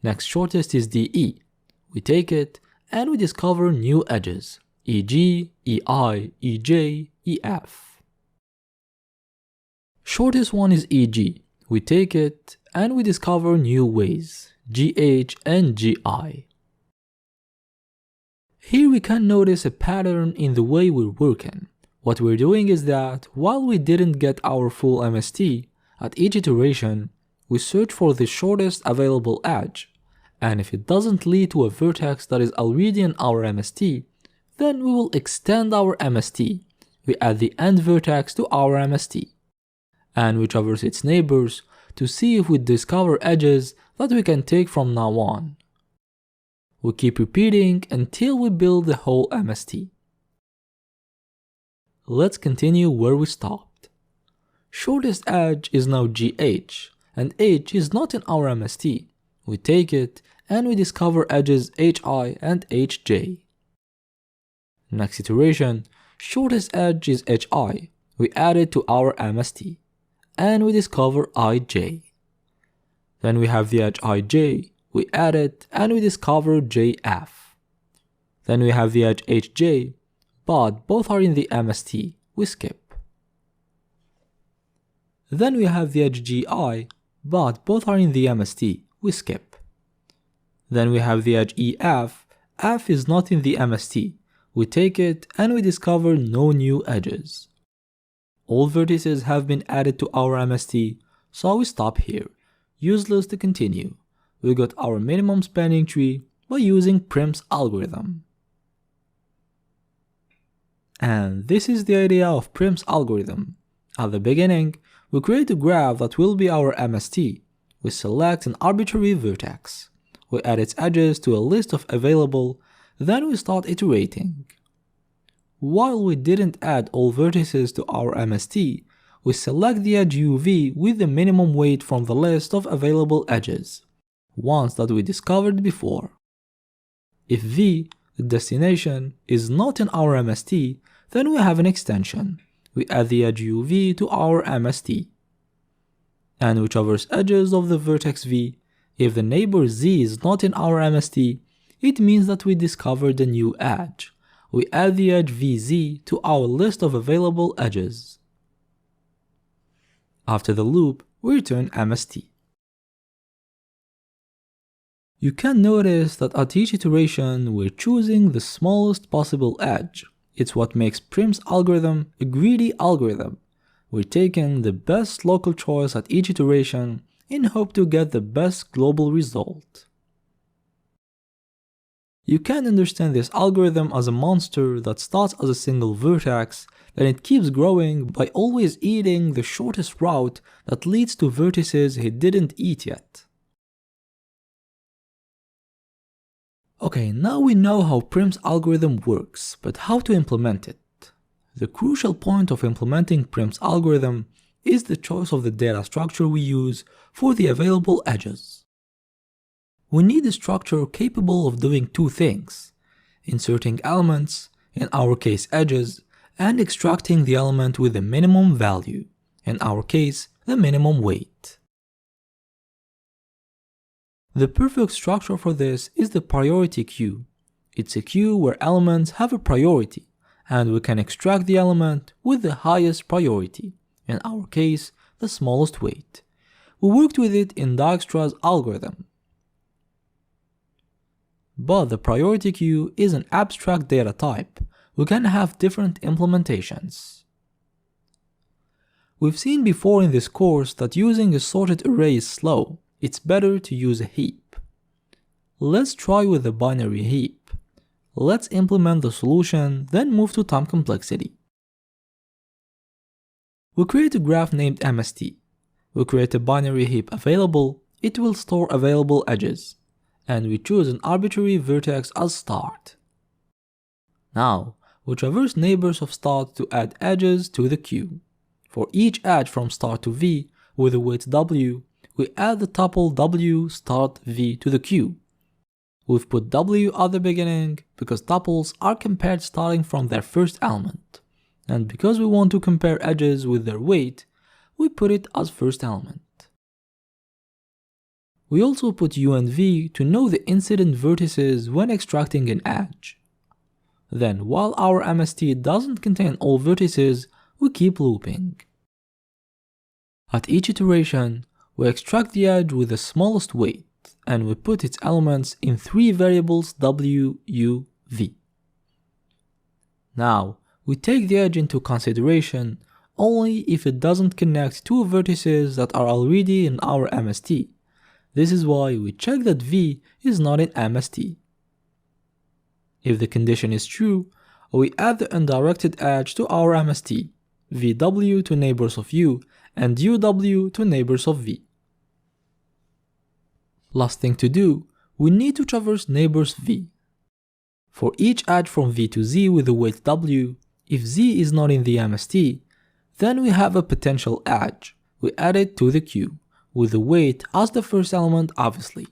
Next shortest is DE, we take it and we discover new edges, EG, EI, EJ, EF. Shortest one is EG, we take it and we discover new ways, GH and GI. Here we can notice a pattern in the way we're working. What we're doing is that, while we didn't get our full MST, at each iteration, we search for the shortest available edge, and if it doesn't lead to a vertex that is already in our MST, then we will extend our MST. We add the end vertex to our MST, and we traverse its neighbors to see if we discover edges that we can take from now on. We keep repeating until we build the whole MST. Let's continue where we stopped. Shortest edge is now GH, and H is not in our MST. We take it and we discover edges HI and HJ. Next iteration, shortest edge is HI. We add it to our MST, and we discover IJ. Then we have the edge IJ, we add it and we discover JF. Then we have the edge HJ, but both are in the MST, we skip. Then we have the edge GI, but both are in the MST, we skip. Then we have the edge EF, F is not in the MST, we take it and we discover no new edges. All vertices have been added to our MST, so we stop here, useless to continue. We got our minimum spanning tree by using Prim's algorithm. And this is the idea of Prim's algorithm. At the beginning, we create a graph that will be our MST. We select an arbitrary vertex. We add its edges to a list of available, then we start iterating. While we didn't add all vertices to our MST, we select the edge UV with the minimum weight from the list of available edges, ones that we discovered before. If V, the destination, is not in our MST, then we have an extension. We add the edge UV to our MST. And we traverse edges of the vertex V. If the neighbor Z is not in our MST, it means that we discovered a new edge. We add the edge VZ to our list of available edges. After the loop, we return MST. You can notice that at each iteration we're choosing the smallest possible edge. It's what makes Prim's algorithm a greedy algorithm. We're taking the best local choice at each iteration in hope to get the best global result. You can understand this algorithm as a monster that starts as a single vertex, then it keeps growing by always eating the shortest route that leads to vertices he didn't eat yet. Okay, now we know how Prim's algorithm works, but how to implement it? The crucial point of implementing Prim's algorithm is the choice of the data structure we use for the available edges. We need a structure capable of doing two things: inserting elements, in our case edges, and extracting the element with the minimum value, in our case the minimum weight. The perfect structure for this is the priority queue. It's a queue where elements have a priority, and we can extract the element with the highest priority, in our case the smallest weight. We worked with it in Dijkstra's algorithm. But the priority queue is an abstract data type. We can have different implementations. We've seen before in this course that using a sorted array is slow. It's better to use a heap. Let's try with a binary heap. Let's implement the solution, then move to time complexity. We create a graph named MST. We create a binary heap available. It will store available edges. And we choose an arbitrary vertex as start. Now, we traverse neighbors of start to add edges to the queue. For each edge from start to V with a weight W, we add the tuple W start V to the queue. We've put W at the beginning because tuples are compared starting from their first element. And because we want to compare edges with their weight, we put it as first element. We also put U and V to know the incident vertices when extracting an edge. Then, while our MST doesn't contain all vertices, we keep looping. At each iteration, we extract the edge with the smallest weight, and we put its elements in three variables W, U, V. Now, we take the edge into consideration only if it doesn't connect two vertices that are already in our MST. This is why we check that V is not in MST. If the condition is true, we add the undirected edge to our MST, VW to neighbors of U and UW to neighbors of V. Last thing to do, we need to traverse neighbors V. For each edge from V to Z with the weight W, if Z is not in the MST, then we have a potential edge. We add it to the queue, with the weight as the first element obviously.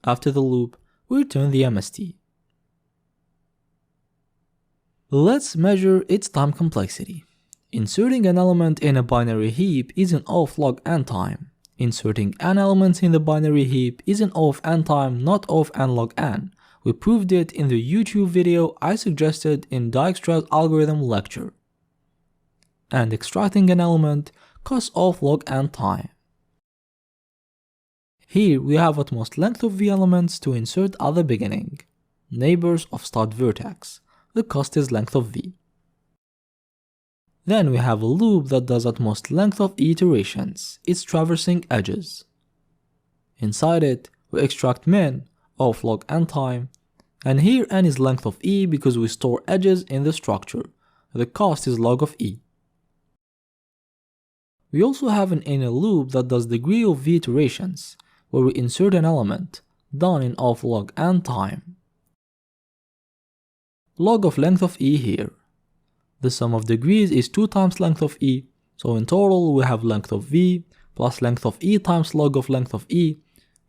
After the loop, we return the MST. Let's measure its time complexity. Inserting an element in a binary heap is an O of log n time. Inserting n elements in the binary heap is an O of n time, not O of n log n. We proved it in the YouTube video I suggested in Dijkstra's algorithm lecture. And extracting an element costs O of log n time. Here we have utmost length of V elements to insert at the beginning. Neighbors of start vertex. The cost is length of V. Then we have a loop that does utmost length of iterations. It's traversing edges. Inside it, we extract min, O of log n time, and here n is length of E because we store edges in the structure. The cost is log of E. We also have an inner loop that does degree of v iterations, where we insert an element, done in of log n time. Log of length of e here. The sum of degrees is 2 times length of e, so in total we have length of v plus length of e times log of length of e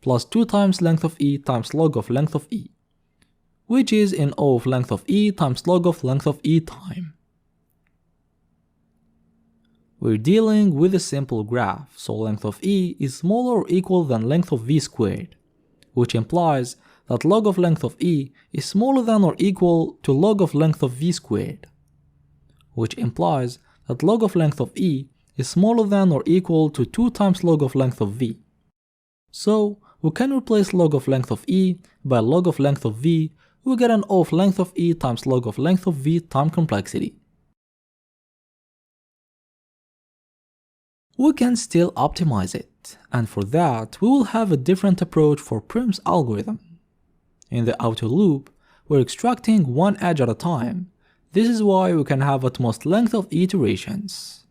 plus 2 times length of e times log of length of e, which is in O of length of e times log of length of e time. We're dealing with a simple graph, so length of e is smaller or equal than length of v squared, which implies that log of length of e is smaller than or equal to log of length of v squared, which implies that log of length of e is smaller than or equal to 2 times log of length of v. So we can replace log of length of e by log of length of v. We get an O of length of e times log of length of v time complexity. We can still optimize it, and for that we will have a different approach for Prim's algorithm. In the outer loop, we're extracting one edge at a time. This is why we can have at most length of iterations.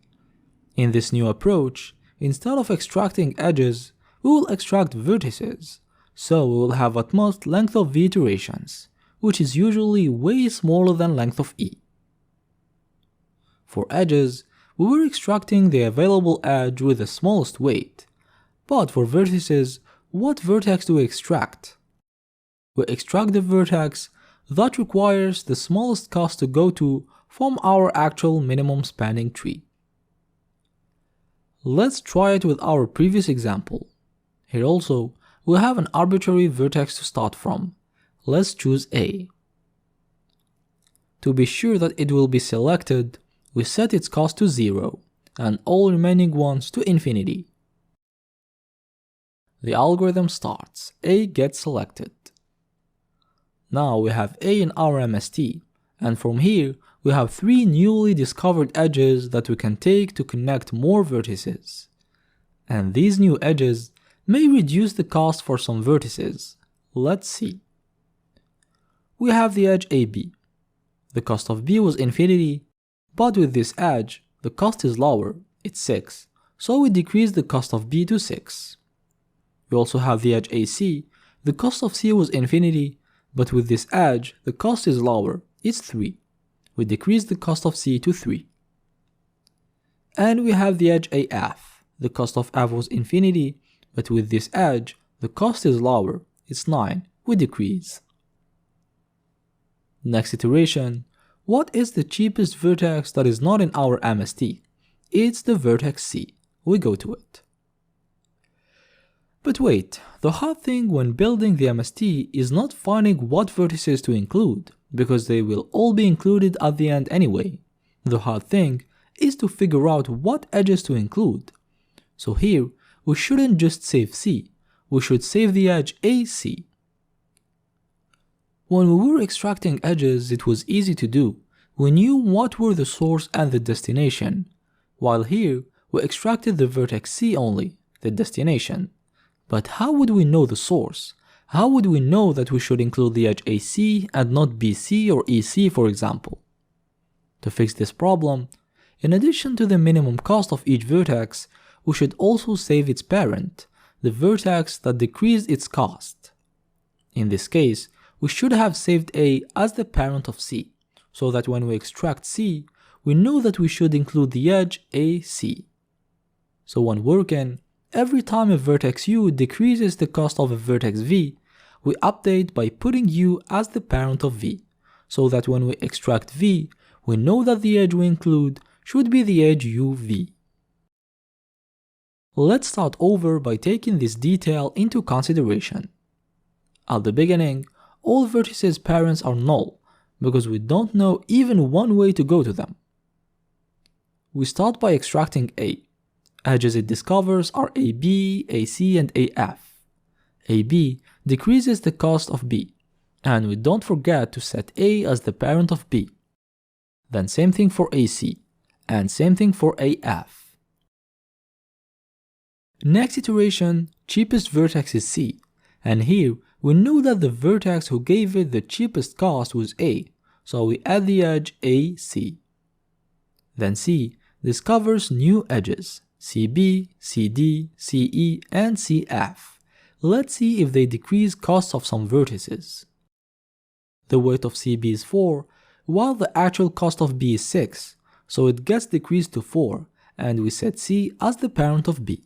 In this new approach, instead of extracting edges, we will extract vertices, so we will have at most length of v iterations, which is usually way smaller than length of e. For edges, we were extracting the available edge with the smallest weight, but for vertices, what vertex do we extract? We extract the vertex that requires the smallest cost to go to from our actual minimum spanning tree. Let's try it with our previous example. Here also, we have an arbitrary vertex to start from. Let's choose A. To be sure that it will be selected, we set its cost to 0, and all remaining ones to infinity. The algorithm starts, A gets selected. Now we have A in our MST, and from here we have 3 newly discovered edges that we can take to connect more vertices. And these new edges may reduce the cost for some vertices. Let's see. We have the edge AB. The cost of B was infinity, but with this edge, the cost is lower, it's 6, so we decrease the cost of B to 6. We also have the edge AC. The cost of C was infinity, but with this edge, the cost is lower, it's 3. We decrease the cost of C to 3. And we have the edge AF. The cost of F was infinity, but with this edge, the cost is lower, it's 9. We decrease. Next iteration. What is the cheapest vertex that is not in our MST? It's the vertex C. We go to it. But wait, the hard thing when building the MST is not finding what vertices to include, because they will all be included at the end anyway. The hard thing is to figure out what edges to include. So here, we shouldn't just save C, we should save the edge AC. When we were extracting edges, it was easy to do. We knew what were the source and the destination, while here we extracted the vertex C only, the destination. But how would we know the source? How would we know that we should include the edge AC and not BC or EC, for example? To fix this problem, in addition to the minimum cost of each vertex, we should also save its parent, the vertex that decreased its cost. In this case, we should have saved A as the parent of C, so that when we extract C, we know that we should include the edge AC. So when working, every time a vertex U decreases the cost of a vertex V, we update by putting U as the parent of V, so that when we extract V, we know that the edge we include should be the edge UV. Let's start over by taking this detail into consideration. At the beginning, all vertices parents are null, because we don't know even one way to go to them. We start by extracting A. Edges it discovers are AB, AC, and AF. AB decreases the cost of B, and we don't forget to set A as the parent of B. Then same thing for AC, and same thing for AF. Next iteration, cheapest vertex is C, and here we know that the vertex who gave it the cheapest cost was A, so we add the edge AC. Then C This covers new edges CB, CD, CE, and CF. Let's see if they decrease costs of some vertices. The weight of CB is 4, while the actual cost of B is 6, so it gets decreased to 4, and we set C as the parent of B.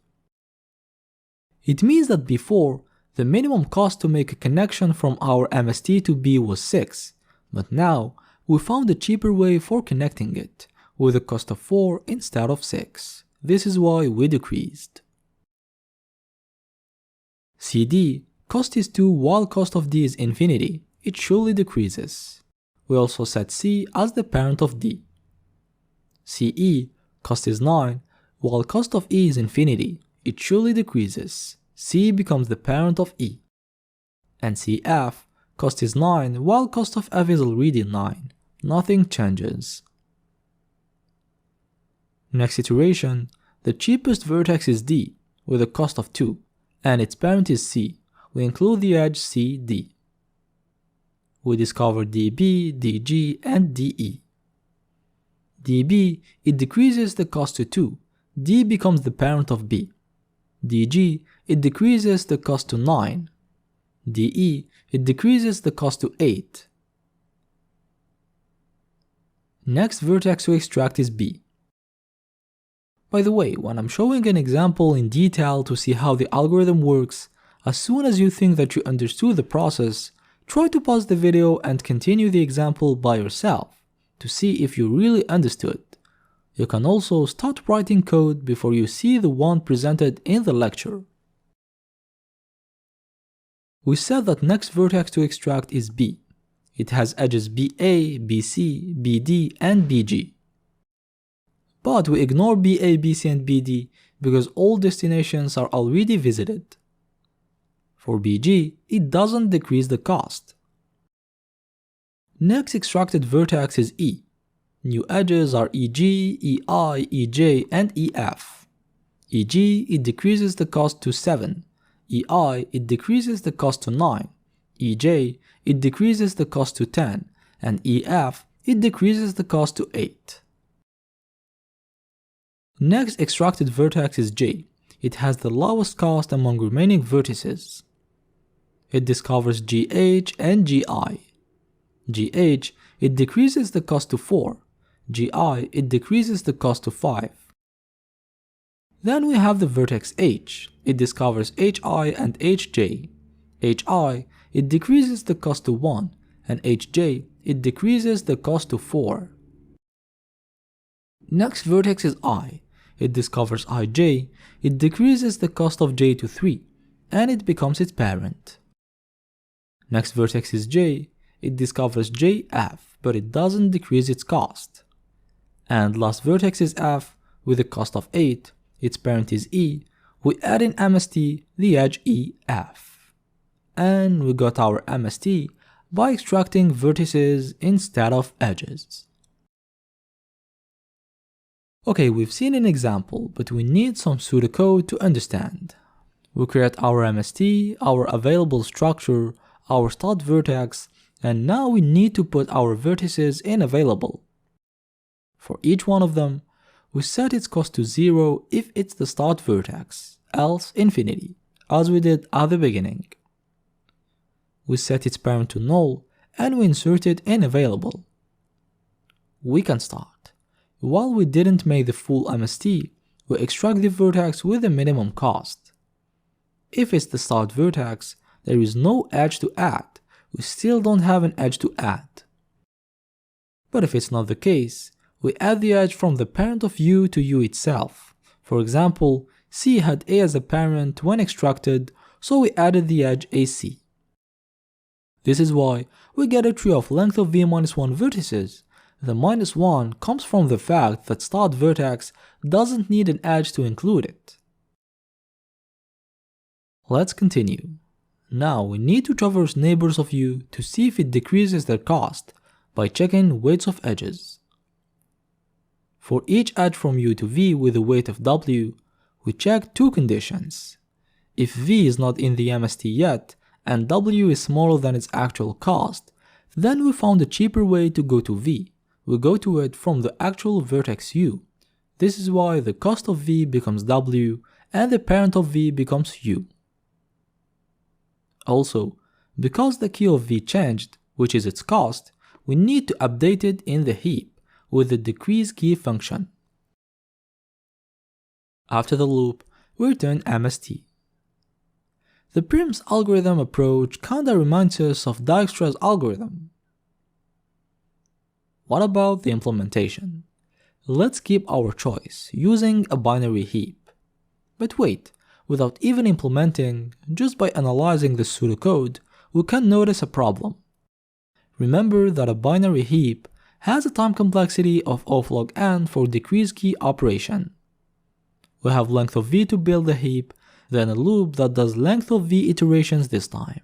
It means that before, the minimum cost to make a connection from our MST to B was 6, but now we found a cheaper way for connecting it, with a cost of 4 instead of 6. This is why we decreased. CD, cost is 2 while cost of D is infinity. It surely decreases. We also set C as the parent of D. CE, cost is 9, while cost of E is infinity. It surely decreases. C becomes the parent of E. And CF, cost is 9, while cost of F is already 9. Nothing changes. Next iteration, the cheapest vertex is D, with a cost of 2, and its parent is C. We include the edge CD. We discover DB, DG, and DE. DB, it decreases the cost to 2. D becomes the parent of B. DG, it decreases the cost to 9. DE, it decreases the cost to 8. Next vertex to extract is B. By the way, when I'm showing an example in detail to see how the algorithm works, as soon as you think that you understood the process, try to pause the video and continue the example by yourself to see if you really understood. You can also start writing code before you see the one presented in the lecture. We said that next vertex to extract is B. It has edges BA, BC, BD, and BG. But we ignore BA, BC, and BD because all destinations are already visited. For BG, it doesn't decrease the cost. Next extracted vertex is E. New edges are EG, EI, EJ, and EF. EG, it decreases the cost to 7. EI, it decreases the cost to 9. EJ, it decreases the cost to 10. And EF, it decreases the cost to 8. Next extracted vertex is J. It has the lowest cost among remaining vertices. It discovers GH and GI. GH, it decreases the cost to 4. GI, it decreases the cost to 5. Then we have the vertex H. It discovers HI and HJ. HI, it decreases the cost to 1, and HJ, it decreases the cost to 4. Next vertex is I. It discovers IJ, it decreases the cost of J to 3, and it becomes its parent. Next vertex is J. It discovers JF, but it doesn't decrease its cost. And last vertex is F, with a cost of 8, its parent is E. We add in MST the edge EF. And we got our MST by extracting vertices instead of edges. Okay, we've seen an example, but we need some pseudocode to understand. We create our MST, our available structure, our start vertex, and now we need to put our vertices in available. For each one of them, we set its cost to 0 if it's the start vertex, else infinity, as we did at the beginning. We set its parent to null, and we insert it in available. We can start. While we didn't make the full MST, we extract the vertex with the minimum cost. If it's the start vertex, there is no edge to add. We still don't have an edge to add. But if it's not the case, we add the edge from the parent of U to U itself. For example, C had A as a parent when extracted, so we added the edge AC. This is why we get a tree of length of v-1 vertices. The -1 comes from the fact that start vertex doesn't need an edge to include it. Let's continue. Now we need to traverse neighbors of U to see if it decreases their cost by checking weights of edges. For each edge from U to V with a weight of W, we check two conditions. If V is not in the MST yet and W is smaller than its actual cost, then we found a cheaper way to go to V. We go to it from the actual vertex U. This is why the cost of v becomes w and the parent of v becomes u. Also, because the key of v changed, which is its cost, we need to update it in the heap with the decrease key function. After the loop, we return MST. The Prim's algorithm approach kinda reminds us of Dijkstra's algorithm. What about the implementation? Let's keep our choice, using a binary heap. But wait, without even implementing, just by analyzing the pseudocode, we can notice a problem. Remember that a binary heap has a time complexity of O log n for decrease key operation. We have length of v to build the heap, then a loop that does length of v iterations this time.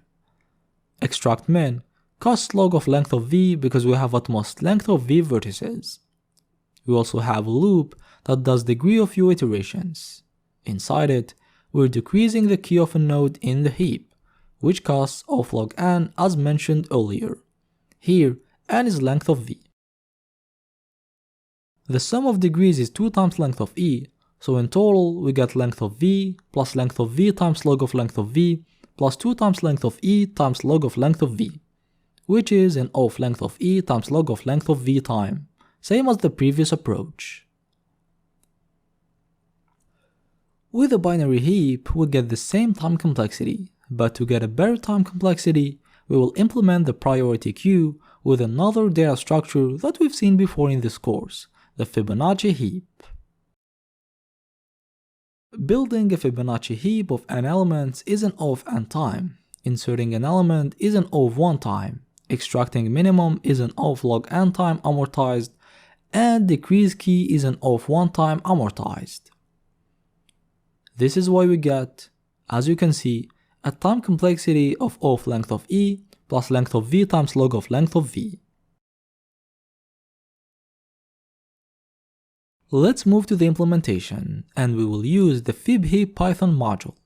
Extract min costs log of length of v because we have at most length of v vertices. We also have a loop that does degree of u iterations. Inside it, we're decreasing the key of a node in the heap, which costs O log n as mentioned earlier. Here, n is length of v. The sum of degrees is 2 times length of e, so in total we get length of v plus length of v times log of length of v plus 2 times length of e times log of length of v, which is an O of length of e times log of length of v time, same as the previous approach. With a binary heap, we get the same time complexity, but to get a better time complexity, we will implement the priority queue with another data structure that we've seen before in this course, the Fibonacci heap. Building a Fibonacci heap of n elements is an O of n time, inserting an element is an O of 1 time, extracting minimum is an O of log n time amortized, and decrease key is an O of 1 time amortized. This is why we get, as you can see, a time complexity of O of length of e plus length of v times log of length of v. Let's move to the implementation, and we will use the fibheap Python module.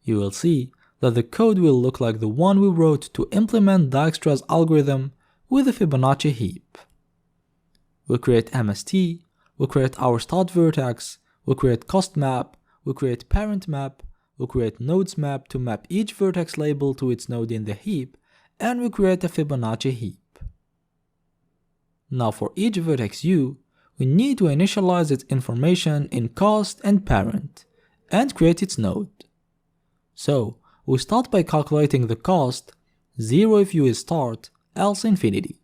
You will see that the code will look like the one we wrote to implement Dijkstra's algorithm with the Fibonacci heap. We create MST, we create our start vertex, we create cost map, we create parent map, we create nodes map to map each vertex label to its node in the heap, and we create a Fibonacci heap. Now for each vertex u, we need to initialize its information in cost and parent, and create its node. So, we start by calculating the cost, 0 if u is start, else infinity.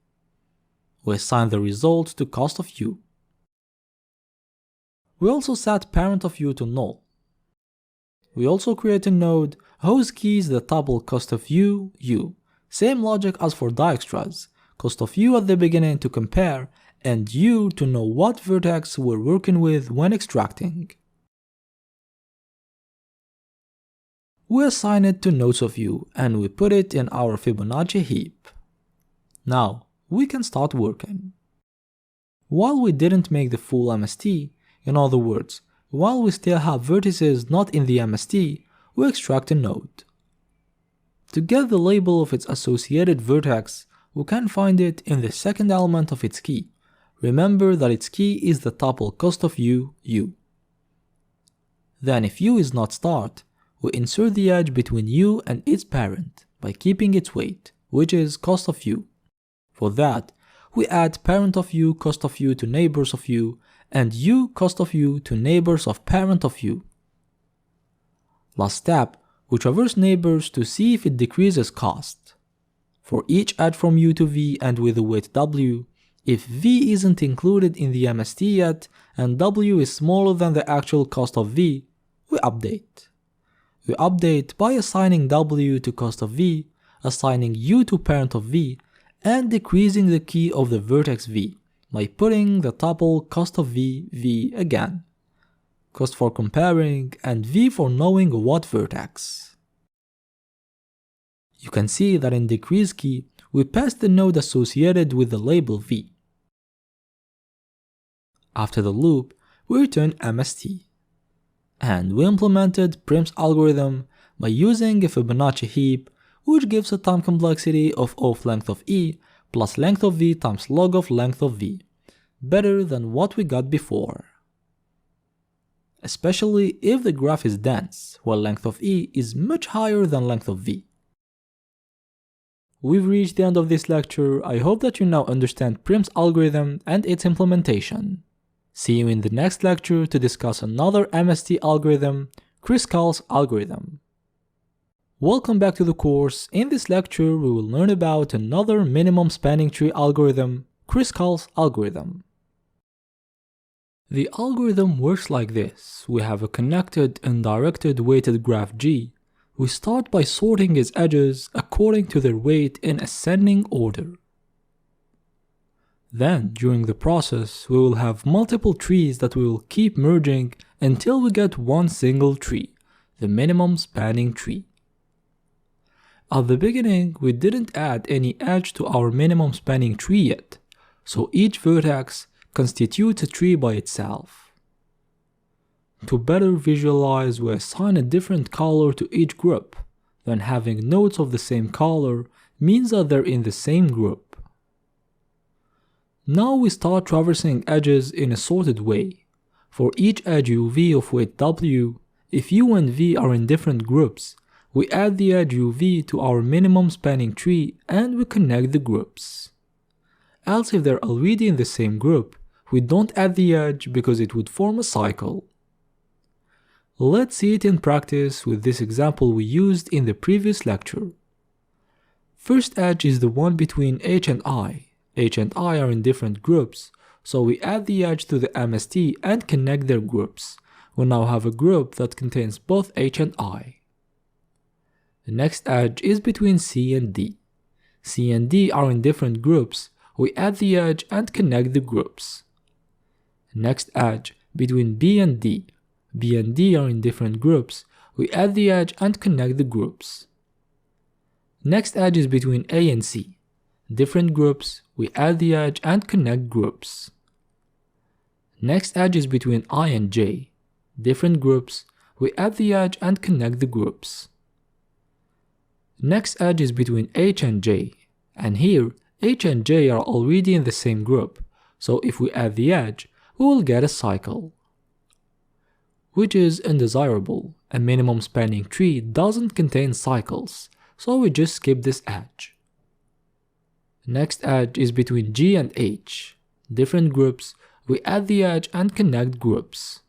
We assign the result to cost of u. We also set parent of u to null. We also create a node whose key is the tuple cost of u, u, same logic as for Dijkstra's, cost of u at the beginning to compare, and u to know what vertex we're working with when extracting. We assign it to nodes of u and we put it in our Fibonacci heap. Now, we can start working. While we didn't make the full MST, in other words, while we still have vertices not in the MST, we extract a node. To get the label of its associated vertex, we can find it in the second element of its key. Remember that its key is the tuple cost of u, u. Then if u is not start, we insert the edge between u and its parent by keeping its weight, which is cost of u. For that, we add parent of u cost of u to neighbors of u, and u cost of u to neighbors of parent of u. Last step, we traverse neighbors to see if it decreases cost. For each edge from u to v and with the weight w, if v isn't included in the MST yet and w is smaller than the actual cost of v, we update. We update by assigning w to cost of v, assigning u to parent of v, and decreasing the key of the vertex v by putting the tuple cost of v again. Cost for comparing and v for knowing what vertex. You can see that in decrease key, we pass the node associated with the label v. After the loop, we return MST. And we implemented Prim's algorithm by using a Fibonacci heap, which gives a time complexity of O of length of e plus length of v times log of length of v, better than what we got before. especially if the graph is dense, while length of E is much higher than length of V. We've reached the end of this lecture. I hope that you now understand Prim's algorithm and its implementation. See you in the next lecture to discuss another MST algorithm, Kruskal's algorithm. Welcome back to the course. In this lecture, we will learn about another minimum spanning tree algorithm, Kruskal's algorithm. The algorithm works like this. We have a connected undirected weighted graph G. We start by sorting its edges according to their weight in ascending order. Then, during the process, we will have multiple trees that we will keep merging until we get one single tree, the minimum spanning tree. At the beginning, we didn't add any edge to our minimum spanning tree yet, so each vertex constitutes a tree by itself. To better visualize, we assign a different color to each group, then having nodes of the same color means that they're in the same group. Now we start traversing edges in a sorted way. For each edge UV of weight W, if U and V are in different groups, we add the edge UV to our minimum spanning tree and we connect the groups. Else if they're already in the same group, we don't add the edge because it would form a cycle. Let's see it in practice with this example we used in the previous lecture. First edge is the one between H and I. H and I are in different groups, so we add the edge to the MST and connect their groups. We now have a group that contains both H and I. The next edge is between C and D. C and D are in different groups. We add the edge and connect the groups. Next edge between B and D. B and D are in different groups. We add the edge and connect the groups. Next edge is between A and C. Different groups. We add the edge and connect groups. Next edge is between I and J. Different groups. We add the edge and connect the groups. Next edge is between H and J, and here H and J are already in the same group, so if we add the edge, we will get a cycle. Which is undesirable. A minimum spanning tree doesn't contain cycles, so we just skip this edge. Next edge is between G and H. Different groups, we add the edge and connect groups.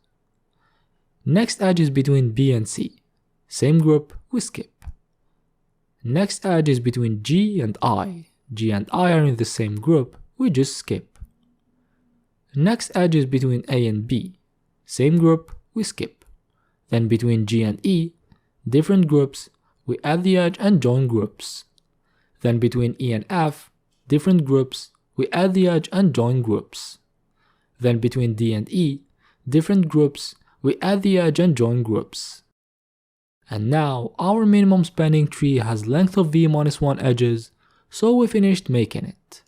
Next edge is between B and C. Same group, we skip. Next edge is between G and I. G and I are in the same group, we just skip. Next edge is between A and B. Same group, we skip. Then between G and E, different groups, we add the edge and join groups. Then between E and F, different groups, we add the edge and join groups. Then between D and E, different groups, we add the edge and join groups. And now our minimum spanning tree has length of V minus 1 edges, so we finished making it.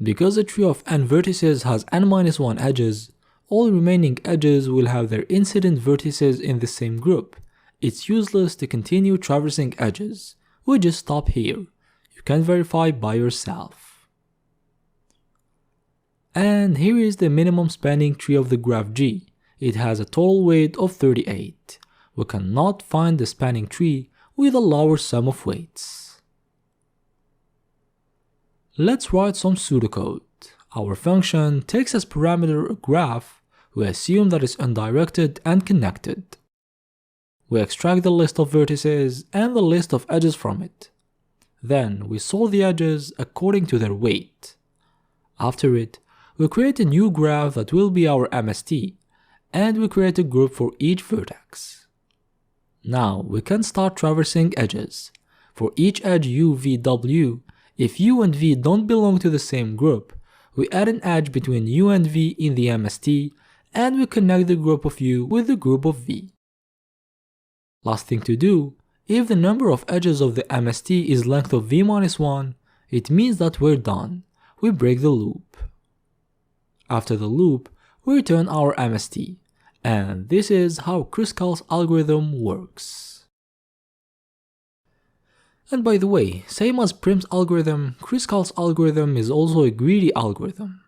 Because a tree of n vertices has n minus 1 edges, all remaining edges will have their incident vertices in the same group. It's useless to continue traversing edges. We just stop here. You can verify by yourself. And here is the minimum spanning tree of the graph G. It has a total weight of 38. We cannot find the spanning tree with a lower sum of weights. Let's write some pseudocode. Our function takes as parameter a graph. We assume that it's undirected and connected. We extract the list of vertices and the list of edges from it. Then we sort the edges according to their weight. After it, we create a new graph that will be our MST, and we create a group for each vertex. Now we can start traversing edges. For each edge U, V, W, if U and V don't belong to the same group, we add an edge between U and V in the MST, and we connect the group of U with the group of V. Last thing to do, if the number of edges of the MST is length of V minus 1, it means that we're done. We break the loop. After the loop, we return our MST, and this is how Kruskal's algorithm works. And by the way, same as Prim's algorithm, Kruskal's algorithm is also a greedy algorithm.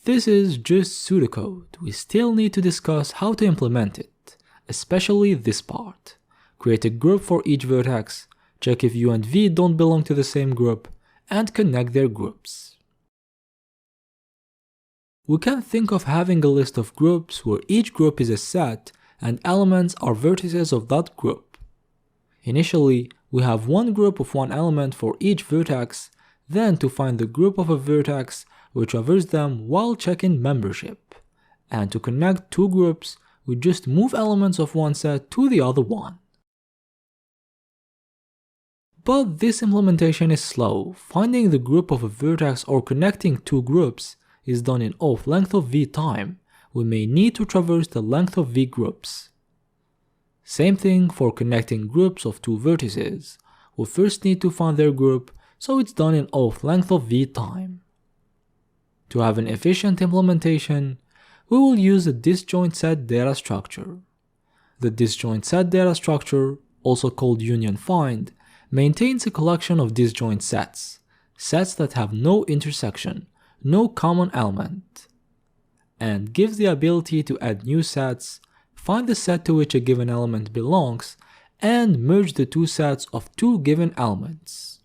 This is just pseudocode. We still need to discuss how to implement it, especially this part. Create a group for each vertex, check if u and v don't belong to the same group, and connect their groups. We can think of having a list of groups where each group is a set and elements are vertices of that group. Initially, we have one group of one element for each vertex, then to find the group of a vertex, we traverse them while checking membership. And to connect two groups, we just move elements of one set to the other one. But this implementation is slow. Finding the group of a vertex or connecting two groups is done in of length of v time. We may need to traverse the length of v groups. Same thing for connecting groups of two vertices. We first need to find their group, so it's done in of length of v time. To have an efficient implementation, we will use the disjoint set data structure. The disjoint set data structure, also called union find, maintains a collection of disjoint sets, sets that have no intersection, no common element, and gives the ability to add new sets, find the set to which a given element belongs, and merge the two sets of two given elements.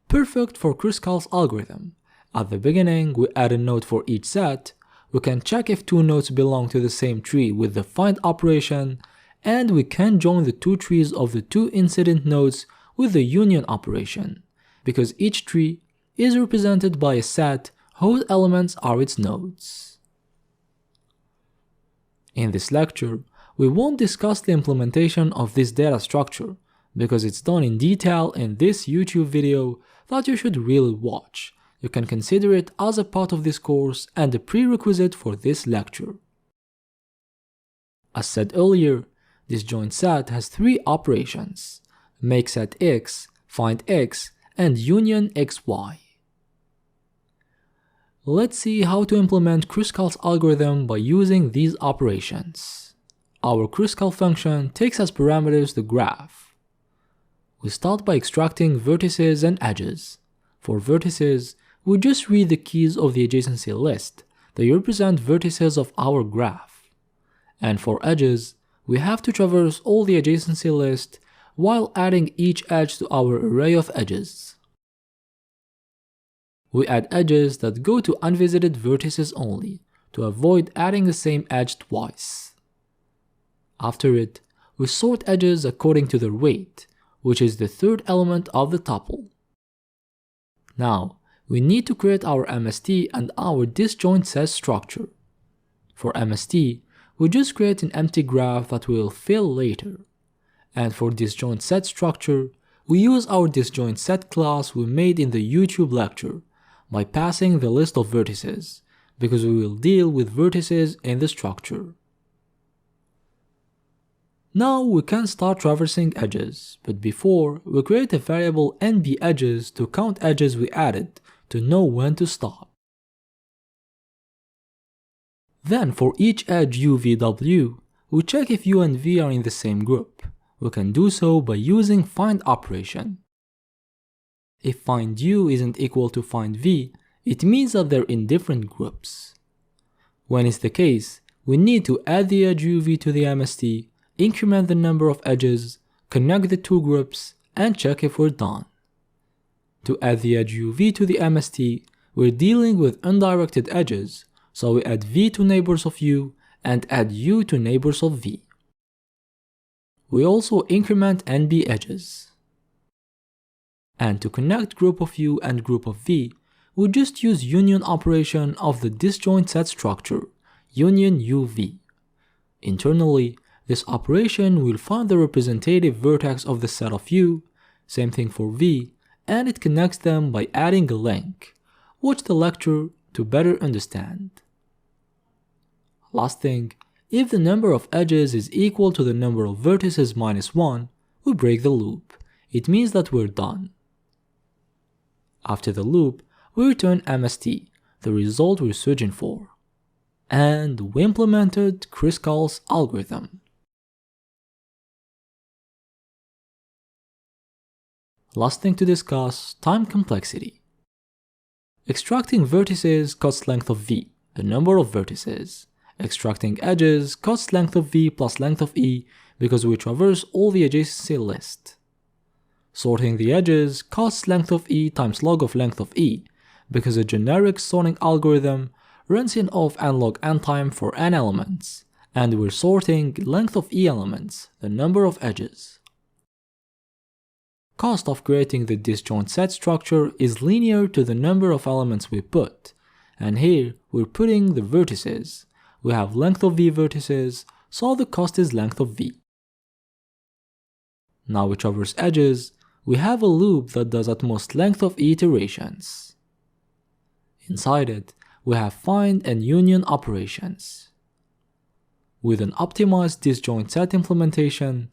Perfect for Kruskal's algorithm. At the beginning, we add a node for each set, we can check if two nodes belong to the same tree with the find operation, and we can join the two trees of the two incident nodes with the union operation, because each tree is represented by a set whose elements are its nodes. In this lecture, we won't discuss the implementation of this data structure, because it's done in detail in this YouTube video that you should really watch. You can consider it as a part of this course and a prerequisite for this lecture. As said earlier, disjoint set has three operations: make set x, find x, and union xy. Let's see how to implement Kruskal's algorithm by using these operations. Our Kruskal function takes as parameters the graph. We start by extracting vertices and edges. For vertices, we just read the keys of the adjacency list. They represent vertices of our graph. And for edges, we have to traverse all the adjacency list while adding each edge to our array of edges. We add edges that go to unvisited vertices only, to avoid adding the same edge twice. After it, we sort edges according to their weight, which is the third element of the tuple. Now, we need to create our MST and our disjoint set structure. For MST, we just create an empty graph that we will fill later. And for disjoint set structure, we use our disjoint set class we made in the YouTube lecture by passing the list of vertices, because we will deal with vertices in the structure. Now we can start traversing edges, but before, we create a variable nbEdges to count edges we added, to know when to stop. Then for each edge UVW, we check if u and v are in the same group. We can do so by using find operation. If find u isn't equal to find v, it means that they're in different groups. When it's the case, we need to add the edge uv to the MST, increment the number of edges, connect the two groups, and check if we're done. To add the edge uv to the MST, we're dealing with undirected edges, so we add v to neighbors of u and add u to neighbors of v. We also increment nb edges. And to connect group of u and group of v, we just use union operation of the disjoint set structure, union uv. Internally, this operation will find the representative vertex of the set of u, same thing for v, and it connects them by adding a link. Watch the lecture to better understand. Last thing, if the number of edges is equal to the number of vertices minus 1, we break the loop. It means that we're done. After the loop, we return MST, the result we're searching for. And we implemented Kruskal's algorithm. Last thing to discuss, time complexity. Extracting vertices costs length of v, the number of vertices. Extracting edges costs length of v plus length of e because we traverse all the adjacency list. Sorting the edges costs length of e times log of length of e because a generic sorting algorithm runs in of n log n time for n elements, and we're sorting length of e elements, the number of edges. Cost of creating the disjoint set structure is linear to the number of elements we put, and here we're putting the vertices. We have length of v vertices, so the cost is length of v. Now we traverse edges, we have a loop that does at most length of e iterations. Inside it, we have find and union operations. With an optimized disjoint set implementation,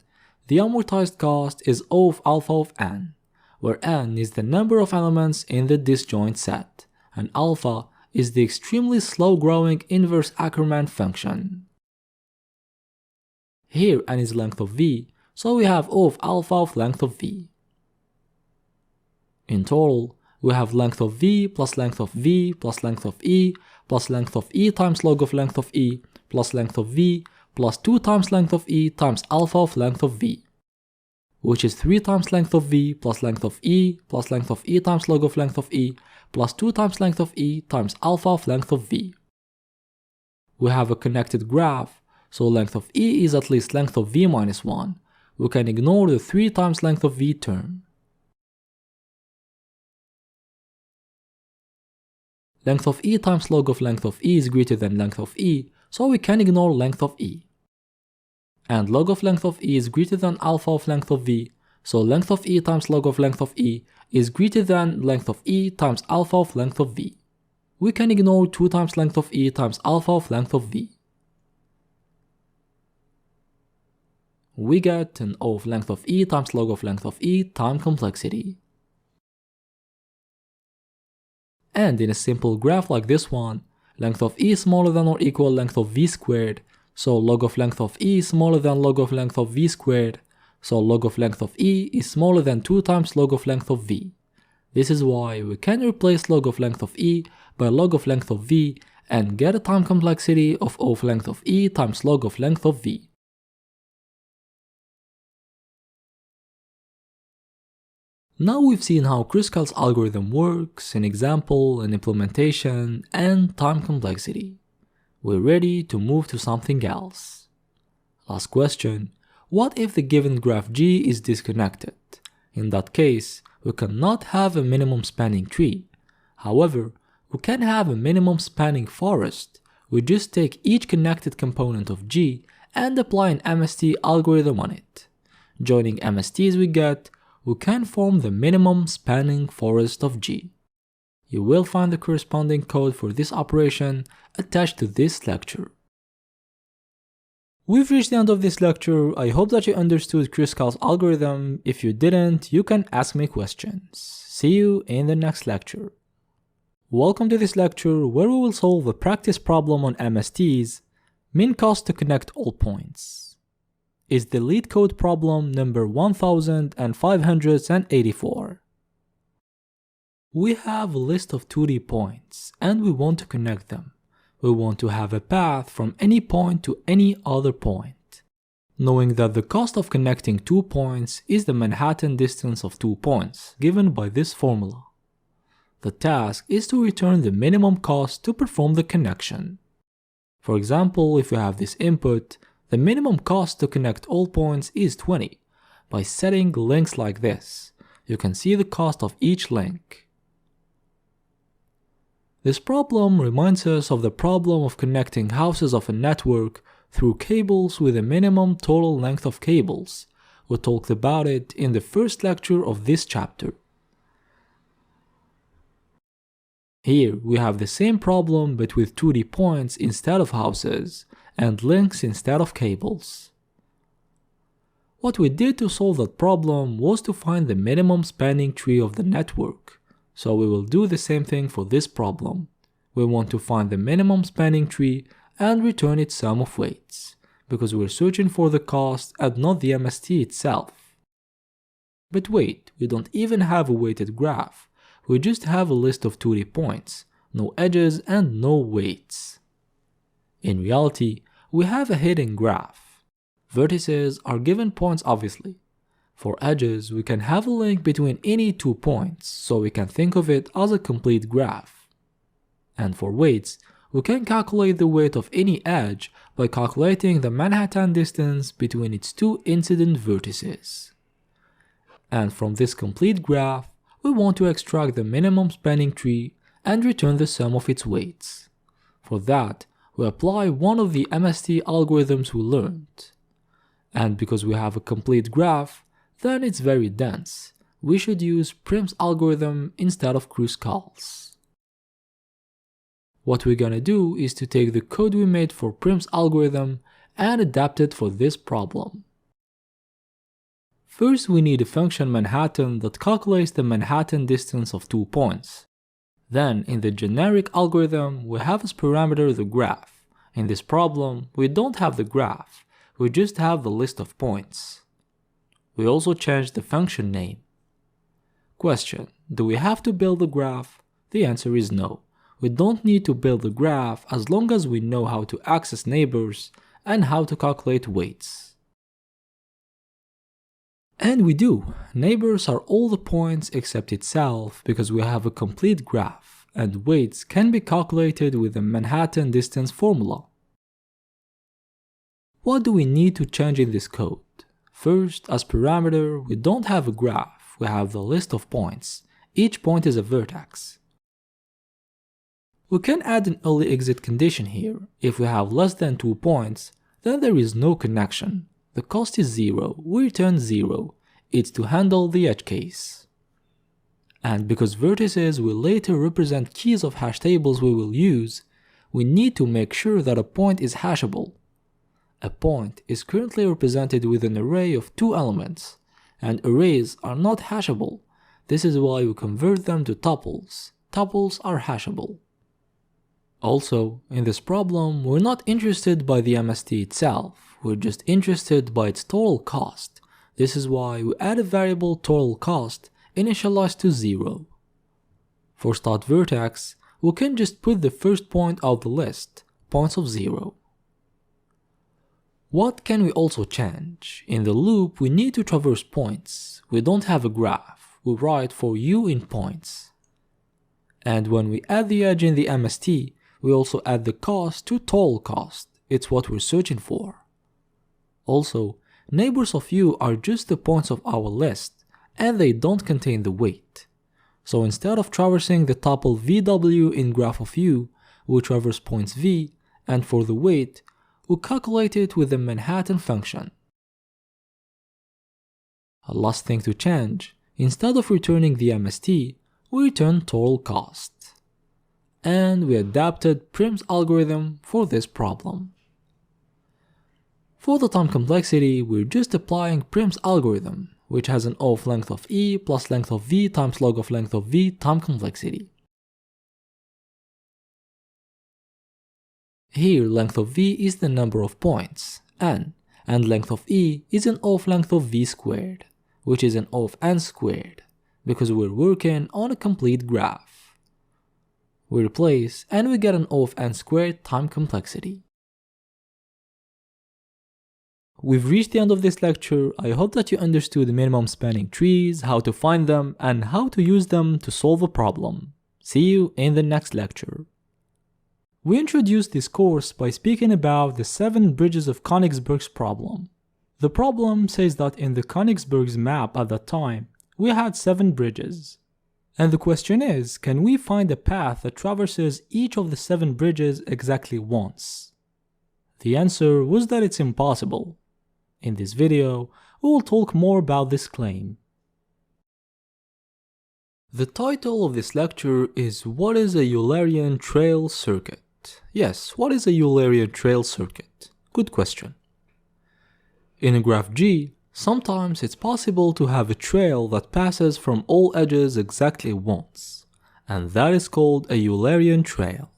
the amortized cost is O of alpha of n, where n is the number of elements in the disjoint set, and alpha is the extremely slow-growing inverse Ackermann function. Here n is length of v, so we have O of alpha of length of v. In total, we have length of v plus length of v plus length of e plus length of e times log of length of e plus length of v plus 2 times length of e times alpha of length of v, which is 3 times length of v plus length of e plus length of e times log of length of e plus 2 times length of e times alpha of length of v. We have a connected graph, so length of e is at least length of v minus 1. We can ignore the 3 times length of v term. Length of e times log of length of e is greater than length of e, so we can ignore length of e. And log of length of e is greater than alpha of length of v, so length of e times log of length of e is greater than length of e times alpha of length of v. We can ignore 2 times length of e times alpha of length of v. We get an O of length of e times log of length of e time complexity. And in a simple graph like this one, length of e is smaller than or equal length of v squared, so log of length of e is smaller than log of length of v squared, so log of length of e is smaller than 2 times log of length of v. This is why we can replace log of length of e by log of length of v and get a time complexity of O of length of e times log of length of v. Now we've seen how Kruskal's algorithm works, an example, an implementation, and time complexity. We're ready to move to something else. Last question, what if the given graph G is disconnected? In that case, we cannot have a minimum spanning tree. However, we can have a minimum spanning forest. We just take each connected component of G and apply an MST algorithm on it. Joining MSTs we can form the minimum spanning forest of G. You will find the corresponding code for this operation attached to this lecture. We've reached the end of this lecture. I hope that you understood Kruskal's algorithm. If you didn't, you can ask me questions. See you in the next lecture. Welcome to this lecture where we will solve a practice problem on MSTs, min cost to connect all points. Is the lead code problem number 1584. We have a list of 2D points and we want to connect them. We want to have a path from any point to any other point. Knowing that the cost of connecting 2 points is the Manhattan distance of 2 points given by this formula. The task is to return the minimum cost to perform the connection. For example, if we have this input, the minimum cost to connect all points is 20. By setting links like this, you can see the cost of each link. This problem reminds us of the problem of connecting houses of a network through cables with a minimum total length of cables. We talked about it in the first lecture of this chapter. Here we have the same problem but with 2D points instead of houses, and links instead of cables. What we did to solve that problem was to find the minimum spanning tree of the network, so we will do the same thing for this problem. We want to find the minimum spanning tree and return its sum of weights, because we're searching for the cost and not the MST itself. But wait, we don't even have a weighted graph, we just have a list of 2D points. no edges, and no weights. In reality, we have a hidden graph. Vertices are given points obviously. For edges, we can have a link between any 2 points, so we can think of it as a complete graph. And for weights, we can calculate the weight of any edge by calculating the Manhattan distance between its 2 incident vertices. And from this complete graph, we want to extract the minimum spanning tree and return the sum of its weights. For that, we apply one of the MST algorithms we learned. And because we have a complete graph, then it's very dense. We should use Prim's algorithm instead of Kruskals. What we're gonna do is to take the code we made for Prim's algorithm and adapt it for this problem. First, we need a function Manhattan that calculates the Manhattan distance of 2 points. Then, in the generic algorithm, we have as parameter the graph. In this problem, we don't have the graph, we just have the list of points. We also changed the function name. Question: do we have to build the graph? The answer is no. We don't need to build the graph as long as we know how to access neighbors and how to calculate weights. And we do. Neighbors are all the points except itself because we have a complete graph, and weights can be calculated with the Manhattan distance formula. What do we need to change in this code? First, as parameter, we don't have a graph, we have the list of points. Each point is a vertex. We can add an early exit condition here. If we have less than 2 points, then there is no connection. The cost is 0, we return 0. It's to handle the edge case. And because vertices will later represent keys of hash tables we will use, we need to make sure that a point is hashable. A point is currently represented with an array of 2 elements, and arrays are not hashable. This is why we convert them to tuples. Tuples are hashable. Also, in this problem, we're not interested by the MST itself, we're just interested by its total cost. This is why we add a variable total cost initialized to 0. For start vertex, we can just put the first point of the list, points of 0. What can we also change? In the loop, we need to traverse points. We don't have a graph, we write for u in points. And when we add the edge in the MST, we also add the cost to total cost. It's what we're searching for. Also, neighbors of u are just the points of our list, and they don't contain the weight. So instead of traversing the tuple VW in graph of u, we traverse points v, and for the weight, we calculate it with the Manhattan function. A last thing to change, instead of returning the MST, we return total cost. And we adapted Prim's algorithm for this problem. For the time complexity, we're just applying Prim's algorithm, which has an O of length of e plus length of v times log of length of v time complexity. Here length of v is the number of points, n, and length of e is an O of length of v squared, which is an O of n squared, because we're working on a complete graph. We replace and we get an O of n squared time complexity. We've reached the end of this lecture. I hope that you understood minimum spanning trees, how to find them, and how to use them to solve a problem. See you in the next lecture. We introduced this course by speaking about the 7 bridges of Königsberg's problem. The problem says that in the Königsberg's map at that time, we had 7 bridges. And the question is, can we find a path that traverses each of the 7 bridges exactly once? The answer was that it's impossible. In this video, we will talk more about this claim. The title of this lecture is What is a Eulerian Trail Circuit? Yes, what is a Eulerian trail circuit? Good question. In a graph G, sometimes it's possible to have a trail that passes from all edges exactly once, and that is called a Eulerian trail.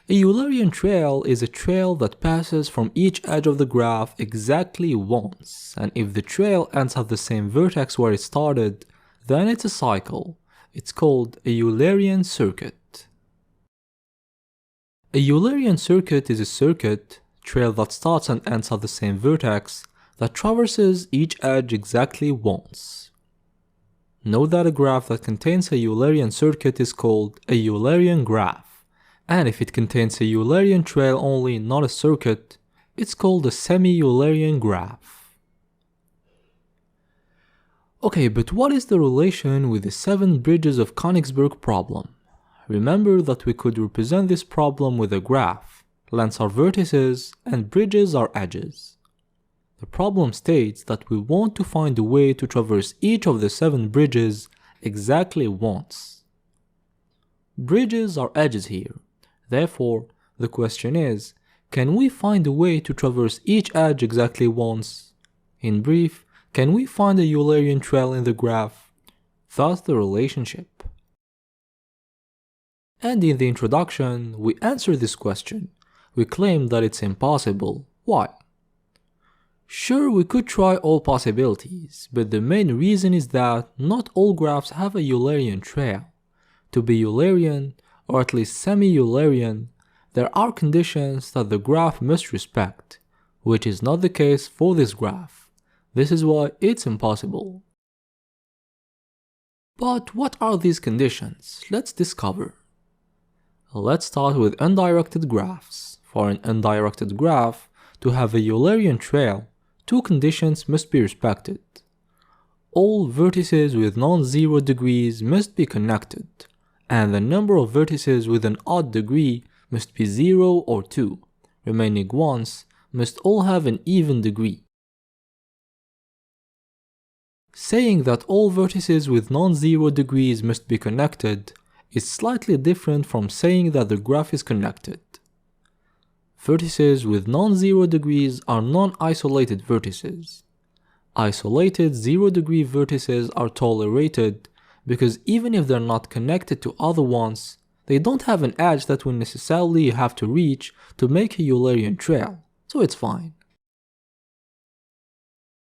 A Eulerian trail is a trail that passes from each edge of the graph exactly once, and if the trail ends at the same vertex where it started, then it's a cycle. It's called a Eulerian circuit. A Eulerian circuit is a circuit trail that starts and ends at the same vertex that traverses each edge exactly once. Note that a graph that contains a Eulerian circuit is called a Eulerian graph, and if it contains a Eulerian trail only, not a circuit, it's called a semi-Eulerian graph. Okay, but what is the relation with the 7 bridges of Königsberg problem? Remember that we could represent this problem with a graph. Lengths are vertices and bridges are edges. The problem states that we want to find a way to traverse each of the 7 bridges exactly once. Bridges are edges here. Therefore, the question is, can we find a way to traverse each edge exactly once? In brief, can we find a Eulerian trail in the graph? Thus the relationship. And in the introduction, we answer this question. We claim that it's impossible. Why? Sure, we could try all possibilities, but the main reason is that not all graphs have a Eulerian trail. To be Eulerian, or at least semi-Eulerian, there are conditions that the graph must respect, which is not the case for this graph. This is why it's impossible. But what are these conditions? Let's discover. Let's start with undirected graphs. For an undirected graph to have a Eulerian trail, 2 conditions must be respected. All vertices with non-zero degrees must be connected, and the number of vertices with an odd degree must be 0 or 2. Remaining ones must all have an even degree. Saying that all vertices with non-zero degrees must be connected is slightly different from saying that the graph is connected. Vertices with non-zero degrees are non-isolated vertices. Isolated 0-degree vertices are tolerated because even if they're not connected to other ones, they don't have an edge that we necessarily have to reach to make a Eulerian trail, so it's fine.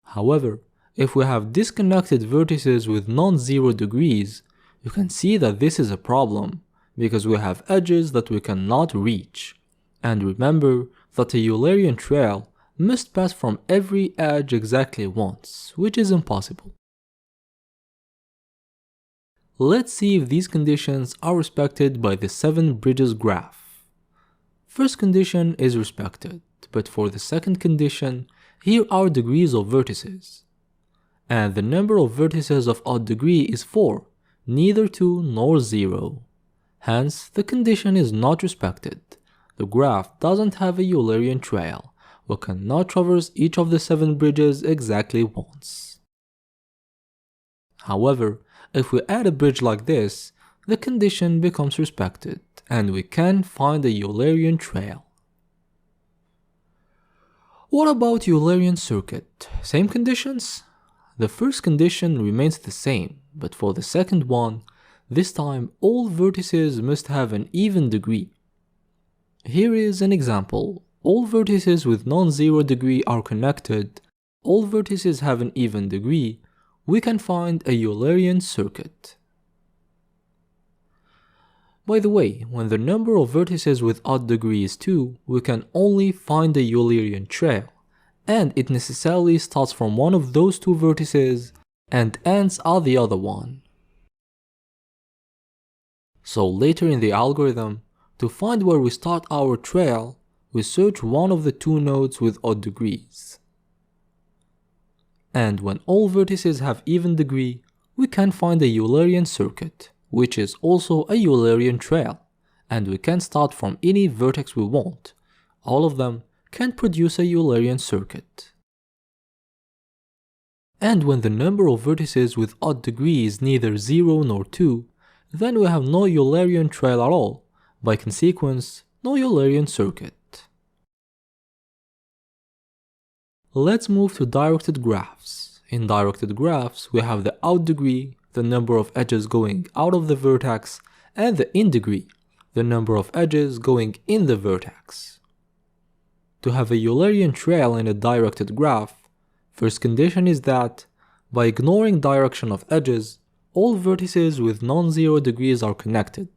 However, if we have disconnected vertices with non-zero degrees, you can see that this is a problem, because we have edges that we cannot reach. And remember that a Eulerian trail must pass from every edge exactly once, which is impossible. Let's see if these conditions are respected by the 7 bridges graph. First condition is respected, but for the second condition, here are degrees of vertices. And the number of vertices of odd degree is 4, neither 2 nor 0. Hence, the condition is not respected. The graph doesn't have a Eulerian trail. We cannot traverse each of the 7 bridges exactly once. However, if we add a bridge like this, the condition becomes respected, and we can find a Eulerian trail. What about Eulerian circuit? Same conditions? The first condition remains the same, but for the second one, this time all vertices must have an even degree. Here is an example. All vertices with non-zero degree are connected, all vertices have an even degree. We can find a Eulerian circuit. By the way, when the number of vertices with odd degree is 2, we can only find a Eulerian trail, and it necessarily starts from one of those 2 vertices and ends at the other one. So later in the algorithm, to find where we start our trail, we search one of the 2 nodes with odd degrees. And when all vertices have even degree, we can find a Eulerian circuit, which is also a Eulerian trail, and we can start from any vertex we want. All of them can produce a Eulerian circuit. And when the number of vertices with odd degree is neither 0 nor 2, then we have no Eulerian trail at all. By consequence, no Eulerian circuit. Let's move to directed graphs. In directed graphs, we have the out degree, the number of edges going out of the vertex, and the in degree, the number of edges going in the vertex. To have a Eulerian trail in a directed graph, first condition is that, by ignoring direction of edges, all vertices with non-zero degrees are connected.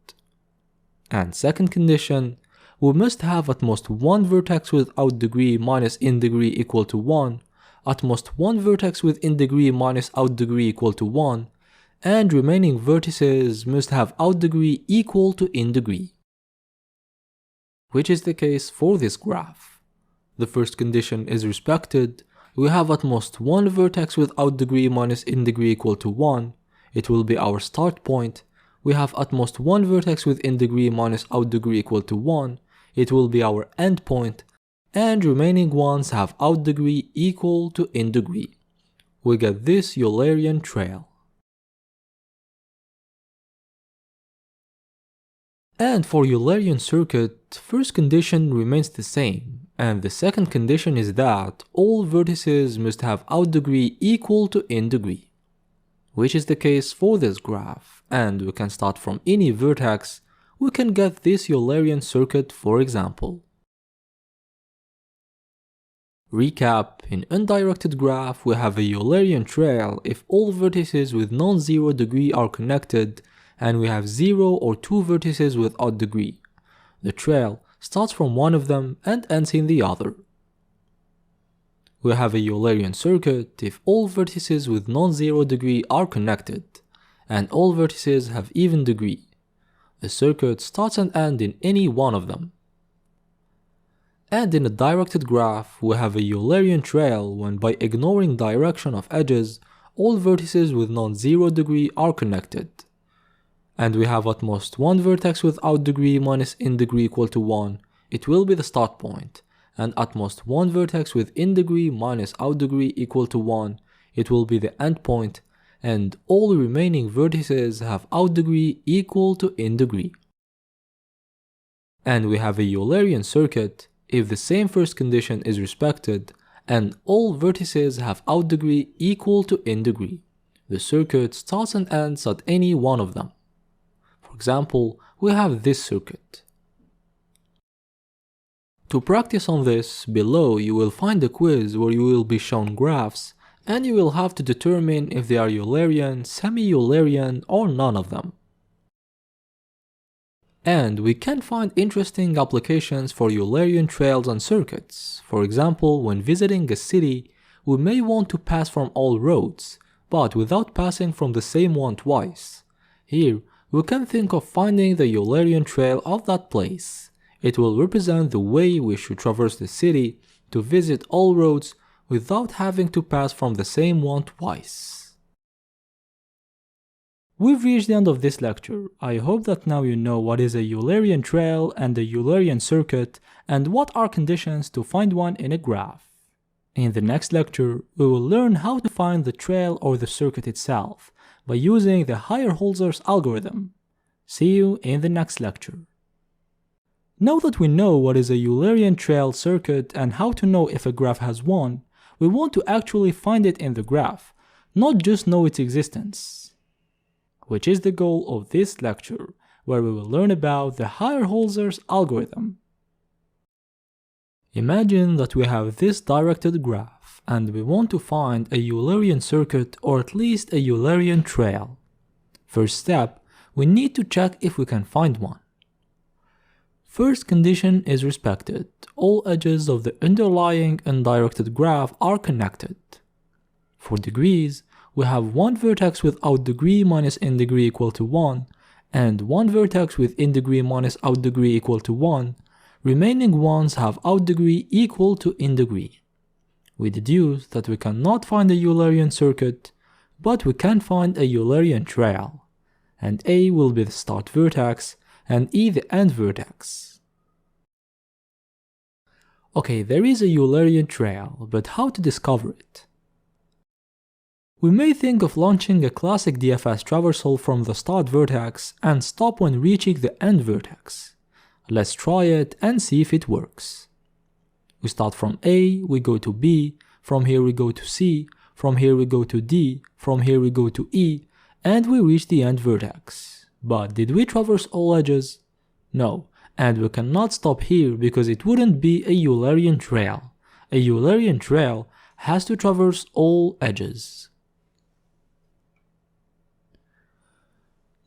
And second condition, we must have at most one vertex with out degree minus in degree equal to 1, at most one vertex with in degree minus out degree equal to 1, and remaining vertices must have out degree equal to in degree. Which is the case for this graph. The first condition is respected. We have at most one vertex with out degree minus in degree equal to 1. It will be our start point. We have at most one vertex with in degree minus out degree equal to 1. It will be our end point. And remaining ones have out degree equal to in degree. We get this Eulerian trail. And for Eulerian circuit, first condition remains the same, and the second condition is that all vertices must have out degree equal to in degree. Which is the case for this graph, and we can start from any vertex. We can get this Eulerian circuit, for example. Recap: in undirected graph we have a Eulerian trail if all vertices with non-zero degree are connected and we have 0 or 2 vertices with odd degree. The trail starts from one of them and ends in the other. We have a Eulerian circuit if all vertices with non-zero degree are connected and all vertices have even degree. The circuit starts and ends in any one of them. And in a directed graph, we have a Eulerian trail when by ignoring direction of edges, all vertices with non-zero degree are connected. And we have at most one vertex with out degree minus in degree equal to 1, it will be the start point, and at most one vertex with in degree minus out degree equal to 1, it will be the end point, and all remaining vertices have out degree equal to in degree. And we have a Eulerian circuit if the same first condition is respected and all vertices have out degree equal to in degree. The circuit starts and ends at any one of them. For example, we have this circuit. To practice on this, below you will find a quiz where you will be shown graphs and you will have to determine if they are Eulerian, semi-Eulerian or none of them. And we can find interesting applications for Eulerian trails and circuits. For example, when visiting a city, we may want to pass from all roads, but without passing from the same one twice. Here, we can think of finding the Eulerian trail of that place. It will represent the way we should traverse the city to visit all roads without having to pass from the same one twice. We've reached the end of this lecture. I hope that now you know what is a Eulerian trail and a Eulerian circuit and what are conditions to find one in a graph. In the next lecture, we will learn how to find the trail or the circuit itself by using the Higher-Holzer's algorithm. See you in the next lecture. Now that we know what is a Eulerian trail circuit and how to know if a graph has one, we want to actually find it in the graph, not just know its existence. Which is the goal of this lecture, where we will learn about the Higher-Holzer's algorithm. Imagine that we have this directed graph, and we want to find a Eulerian circuit or at least a Eulerian trail. First step, we need to check if we can find one. First condition is respected. All edges of the underlying undirected graph are connected. For degrees, we have one vertex with out degree minus in degree equal to 1, and one vertex with in degree minus out degree equal to 1. Remaining ones have out degree equal to in degree. We deduce that we cannot find a Eulerian circuit, but we can find a Eulerian trail, and A will be the start vertex and E the end vertex. Okay, there is a Eulerian trail, but how to discover it? We may think of launching a classic DFS traversal from the start vertex and stop when reaching the end vertex. Let's try it and see if it works. We start from A, we go to B, from here we go to C, from here we go to D, from here we go to E, and we reach the end vertex. But did we traverse all edges? No, and we cannot stop here because it wouldn't be a Eulerian trail. A Eulerian trail has to traverse all edges.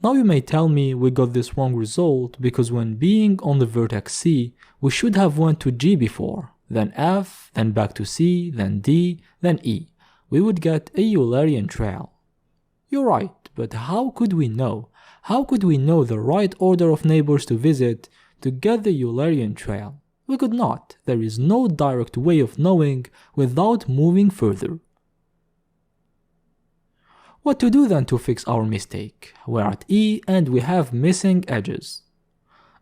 Now you may tell me we got this wrong result because when being on the vertex C, we should have went to G before, then F, then back to C, then D, then E. We would get a Eulerian trail. You're right, but how could we know? How could we know the right order of neighbors to visit to get the Eulerian trail? We could not. There is no direct way of knowing without moving further. What to do then to fix our mistake? We're at E and we have missing edges.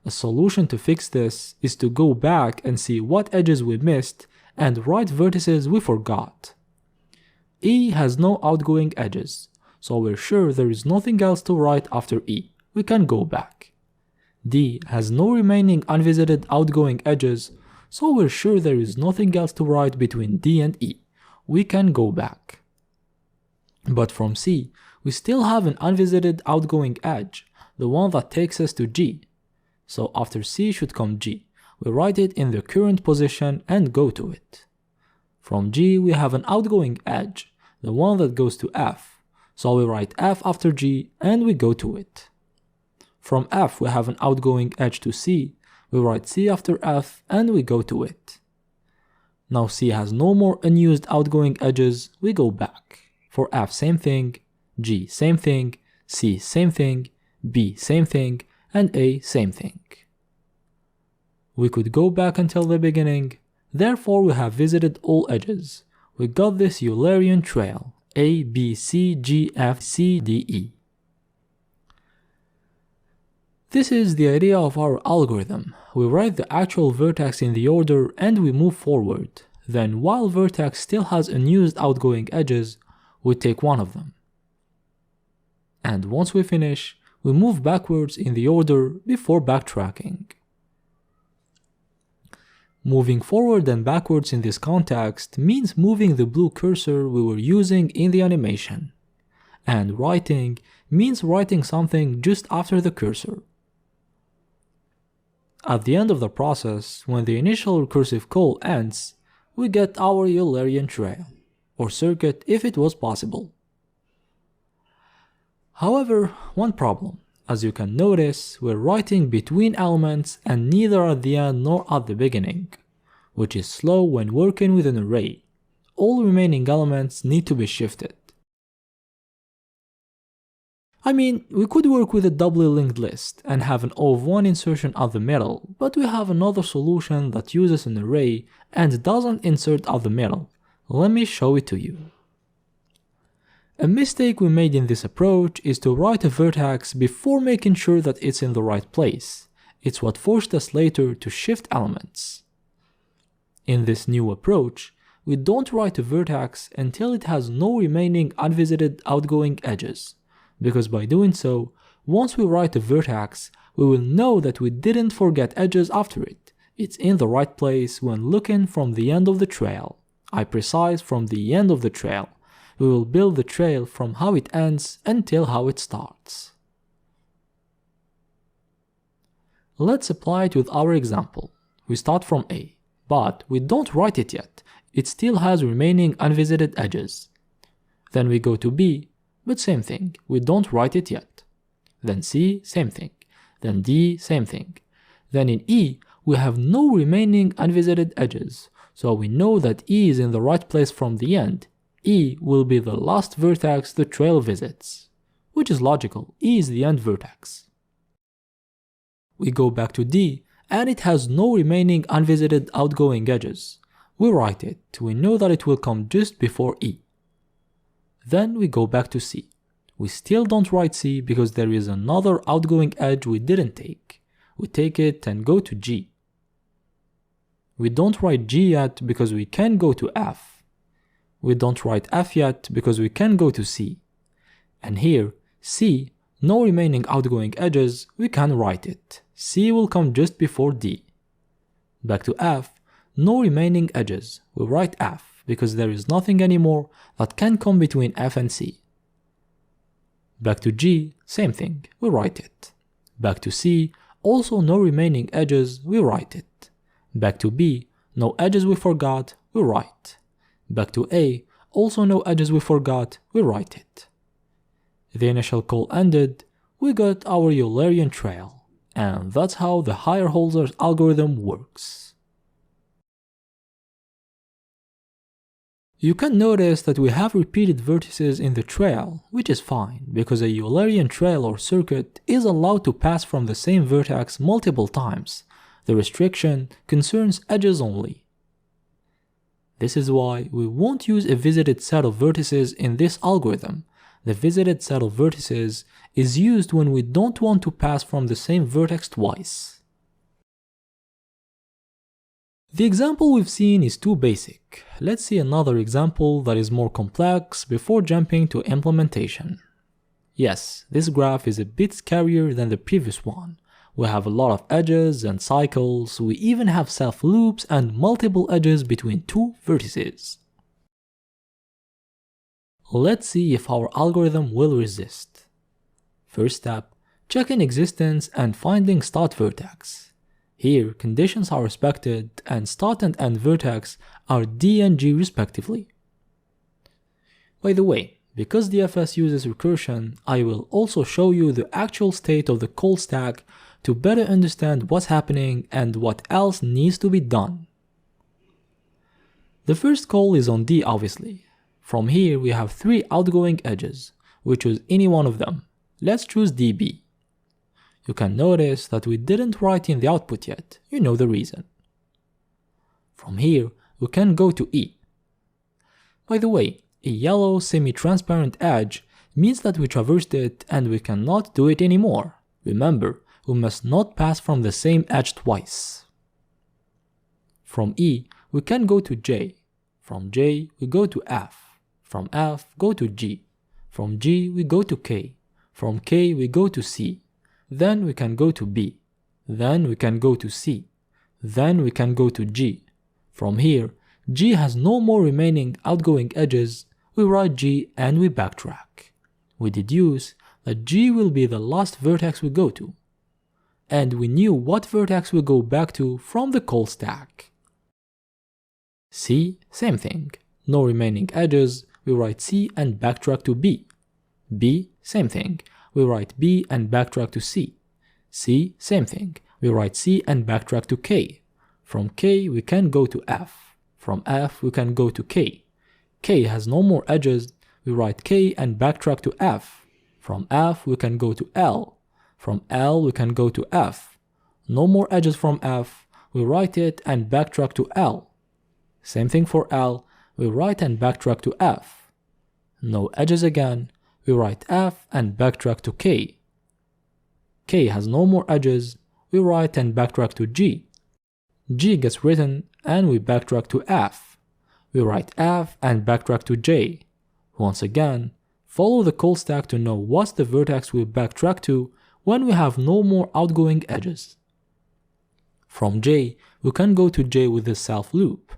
A solution to fix this is to go back and see what edges we missed and write vertices we forgot. E has no outgoing edges, so we're sure there is nothing else to write after E. We can go back. D has no remaining unvisited outgoing edges, so we're sure there is nothing else to write between D and E. We can go back. But from C, we still have an unvisited outgoing edge, the one that takes us to G. So after C should come G. We write it in the current position and go to it. From G we have an outgoing edge, the one that goes to F. So we write F after G and we go to it. From F we have an outgoing edge to C. We write C after F and we go to it. Now C has no more unused outgoing edges, we go back. For F same thing, G same thing, C same thing, B same thing, and A same thing. We could go back until the beginning, therefore we have visited all edges. We got this Eulerian trail, A, B, C, G, F, C, D, E. This is the idea of our algorithm. We write the actual vertex in the order and we move forward. Then while vertex still has unused outgoing edges, we take one of them. And once we finish, we move backwards in the order before backtracking. Moving forward and backwards in this context means moving the blue cursor we were using in the animation. And writing means writing something just after the cursor. At the end of the process, when the initial recursive call ends, we get our Eulerian trail, or circuit if it was possible. However, one problem. As you can notice, we're writing between elements and neither at the end nor at the beginning, which is slow when working with an array. All remaining elements need to be shifted. I mean, we could work with a doubly linked list and have an O of 1 insertion at the middle, but we have another solution that uses an array and doesn't insert at the middle. Let me show it to you. A mistake we made in this approach is to write a vertex before making sure that it's in the right place. It's what forced us later to shift elements. In this new approach, we don't write a vertex until it has no remaining unvisited outgoing edges, because by doing so, once we write a vertex, we will know that we didn't forget edges after it. It's in the right place when looking from the end of the trail. I precise from the end of the trail. We will build the trail from how it ends until how it starts. Let's apply it with our example. We start from A, but we don't write it yet. It still has remaining unvisited edges. Then we go to B, but same thing, we don't write it yet. Then C, same thing. Then D, same thing. Then in E, we have no remaining unvisited edges, so we know that E is in the right place from the end. E will be the last vertex the trail visits, which is logical. E is the end vertex. We go back to D, and it has no remaining unvisited outgoing edges. We write it, we know that it will come just before E. Then we go back to C. We still don't write C because there is another outgoing edge we didn't take. We take it and go to G. We don't write G yet because we can go to F. We don't write F yet because we can go to C. And here, C, no remaining outgoing edges, we can write it. C will come just before D. Back to F, no remaining edges, we write F because there is nothing anymore that can come between F and C. Back to G, same thing, we write it. Back to C, also no remaining edges, we write it. Back to B, no edges we forgot, we write. Back to A, also no edges we forgot, we write it. The initial call ended, we got our Eulerian trail, and that's how the higher Holzer's algorithm works. You can notice that we have repeated vertices in the trail, which is fine, because a Eulerian trail or circuit is allowed to pass from the same vertex multiple times. The restriction concerns edges only. This is why we won't use a visited set of vertices in this algorithm. The visited set of vertices is used when we don't want to pass from the same vertex twice. The example we've seen is too basic. Let's see another example that is more complex before jumping to implementation. Yes, this graph is a bit scarier than the previous one. We have a lot of edges and cycles, we even have self-loops and multiple edges between two vertices. Let's see if our algorithm will resist. First step, checking existence and finding start vertex. Here, conditions are respected and start and end vertex are D and G respectively. By the way, because DFS uses recursion, I will also show you the actual state of the call stack to better understand what's happening and what else needs to be done. The first call is on D obviously. From here we have 3 outgoing edges. We choose any one of them. Let's choose DB. You can notice that we didn't write in the output yet, you know the reason. From here, we can go to E. By the way, a yellow semi-transparent edge means that we traversed it and we cannot do it anymore. Remember, we must not pass from the same edge twice. From E, we can go to J. From J, we go to F. From F, go to G. From G, we go to K. From K, we go to C. Then we can go to B. Then we can go to C. Then we can go to G. From here, G has no more remaining outgoing edges. We write G and we backtrack. We deduce that G will be the last vertex we go to. And we knew what vertex we go back to from the call stack. C, same thing. No remaining edges. We write C and backtrack to B. B, same thing. We write B and backtrack to C. C, same thing. We write C and backtrack to K. From K, we can go to F. From F, we can go to K. K has no more edges. We write K and backtrack to F. From F, we can go to L. From L, we can go to F. No more edges from F. We write it and backtrack to L. Same thing for L. We write and backtrack to F. No edges again. We write F and backtrack to K. K has no more edges. We write and backtrack to G. G gets written and we backtrack to F. We write F and backtrack to J. Once again, follow the call stack to know what's the vertex we backtrack to when we have no more outgoing edges. From J, we can go to J with the self loop.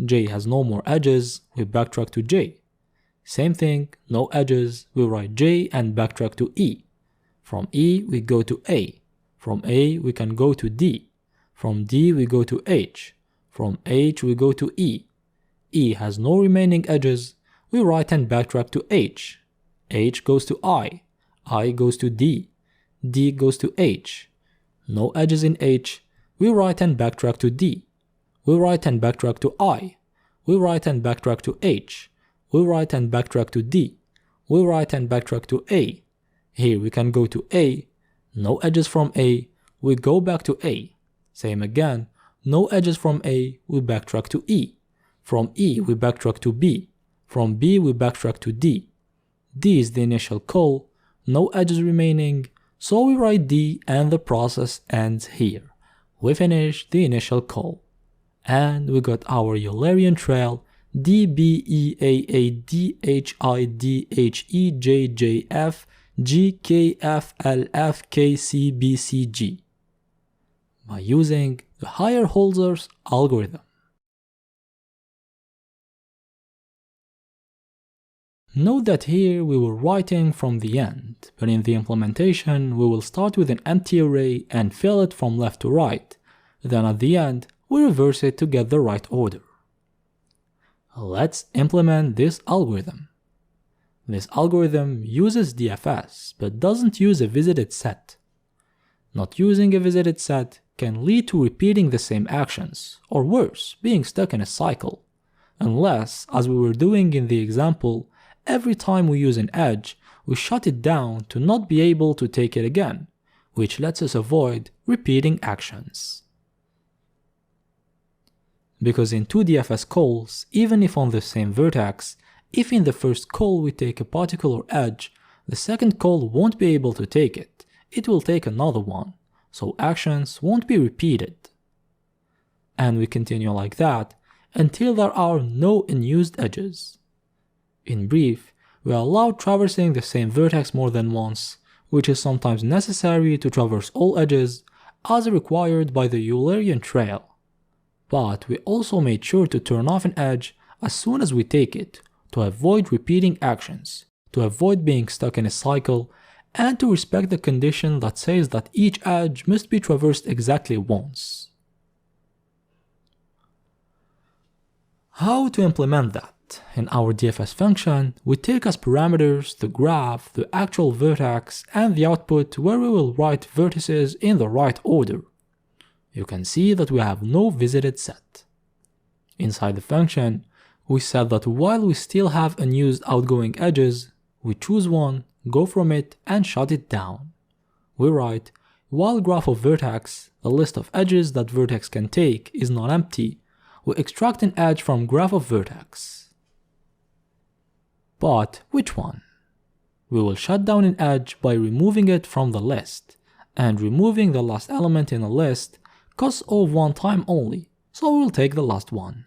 J has no more edges. We backtrack to J. Same thing, no edges, we write J and backtrack to E. From E, we go to A. From A, we can go to D. From D, we go to H. From H, we go to E. E has no remaining edges, we write and backtrack to H. H goes to I goes to D. D goes to H. No edges in H, we write and backtrack to D. We write and backtrack to I. We write and backtrack to H. We write and backtrack to D. We write and backtrack to A. Here we can go to A. No edges from A. We go back to A. Same again. No edges from A. We backtrack to E. From E we backtrack to B. From B we backtrack to D. D is the initial call. No edges remaining. So we write D and the process ends here. We finish the initial call. And we got our Eulerian trail DBEAADHIDHEJJFGKFLFKCBCG by using the higher Holzer's algorithm. Note that here we were writing from the end, but in the implementation we will start with an empty array and fill it from left to right. Then at the end we reverse it to get the right order. Let's implement this algorithm. This algorithm uses DFS but doesn't use a visited set. Not using a visited set can lead to repeating the same actions, or worse, being stuck in a cycle, unless, as we were doing in the example, every time we use an edge, we shut it down to not be able to take it again, which lets us avoid repeating actions. Because in two DFS calls, even if on the same vertex, if in the first call we take a particular edge, the second call won't be able to take it, it will take another one, so actions won't be repeated. And we continue like that until there are no unused edges. In brief, we allow traversing the same vertex more than once, which is sometimes necessary to traverse all edges as required by the Eulerian trail. But we also made sure to turn off an edge as soon as we take it, to avoid repeating actions, to avoid being stuck in a cycle, and to respect the condition that says that each edge must be traversed exactly once. How to implement that? In our DFS function, we take as parameters the graph, the actual vertex, and the output where we will write vertices in the right order. You can see that we have no visited set. Inside the function, we said that while we still have unused outgoing edges, we choose one, go from it, and shut it down. We write, while graph of vertex, the list of edges that vertex can take, is not empty, we extract an edge from graph of vertex. But which one? We will shut down an edge by removing it from the list, and removing the last element in a list costs of one time only, so we'll take the last one.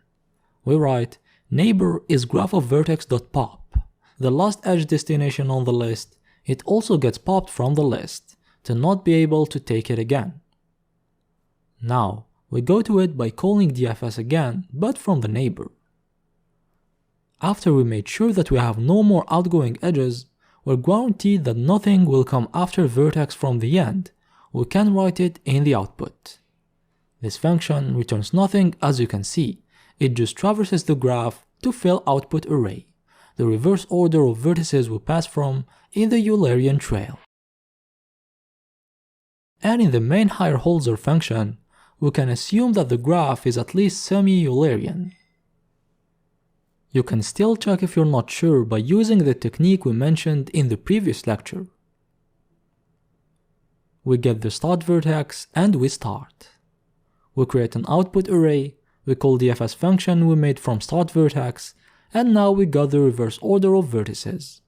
We write, neighbor is graph of vertex.pop. The last edge destination on the list, it also gets popped from the list, to not be able to take it again. Now, we go to it by calling DFS again, but from the neighbor. After we made sure that we have no more outgoing edges, we're guaranteed that nothing will come after vertex from the end. We can write it in the output. This function returns nothing as you can see, it just traverses the graph to fill output array, the reverse order of vertices we pass from in the Eulerian trail. And in the main higher Holzer function, we can assume that the graph is at least semi-Eulerian. You can still check if you're not sure by using the technique we mentioned in the previous lecture. We get the start vertex and we start. We create an output array, we call the DFS function we made from start vertex, and now we got the reverse order of vertices.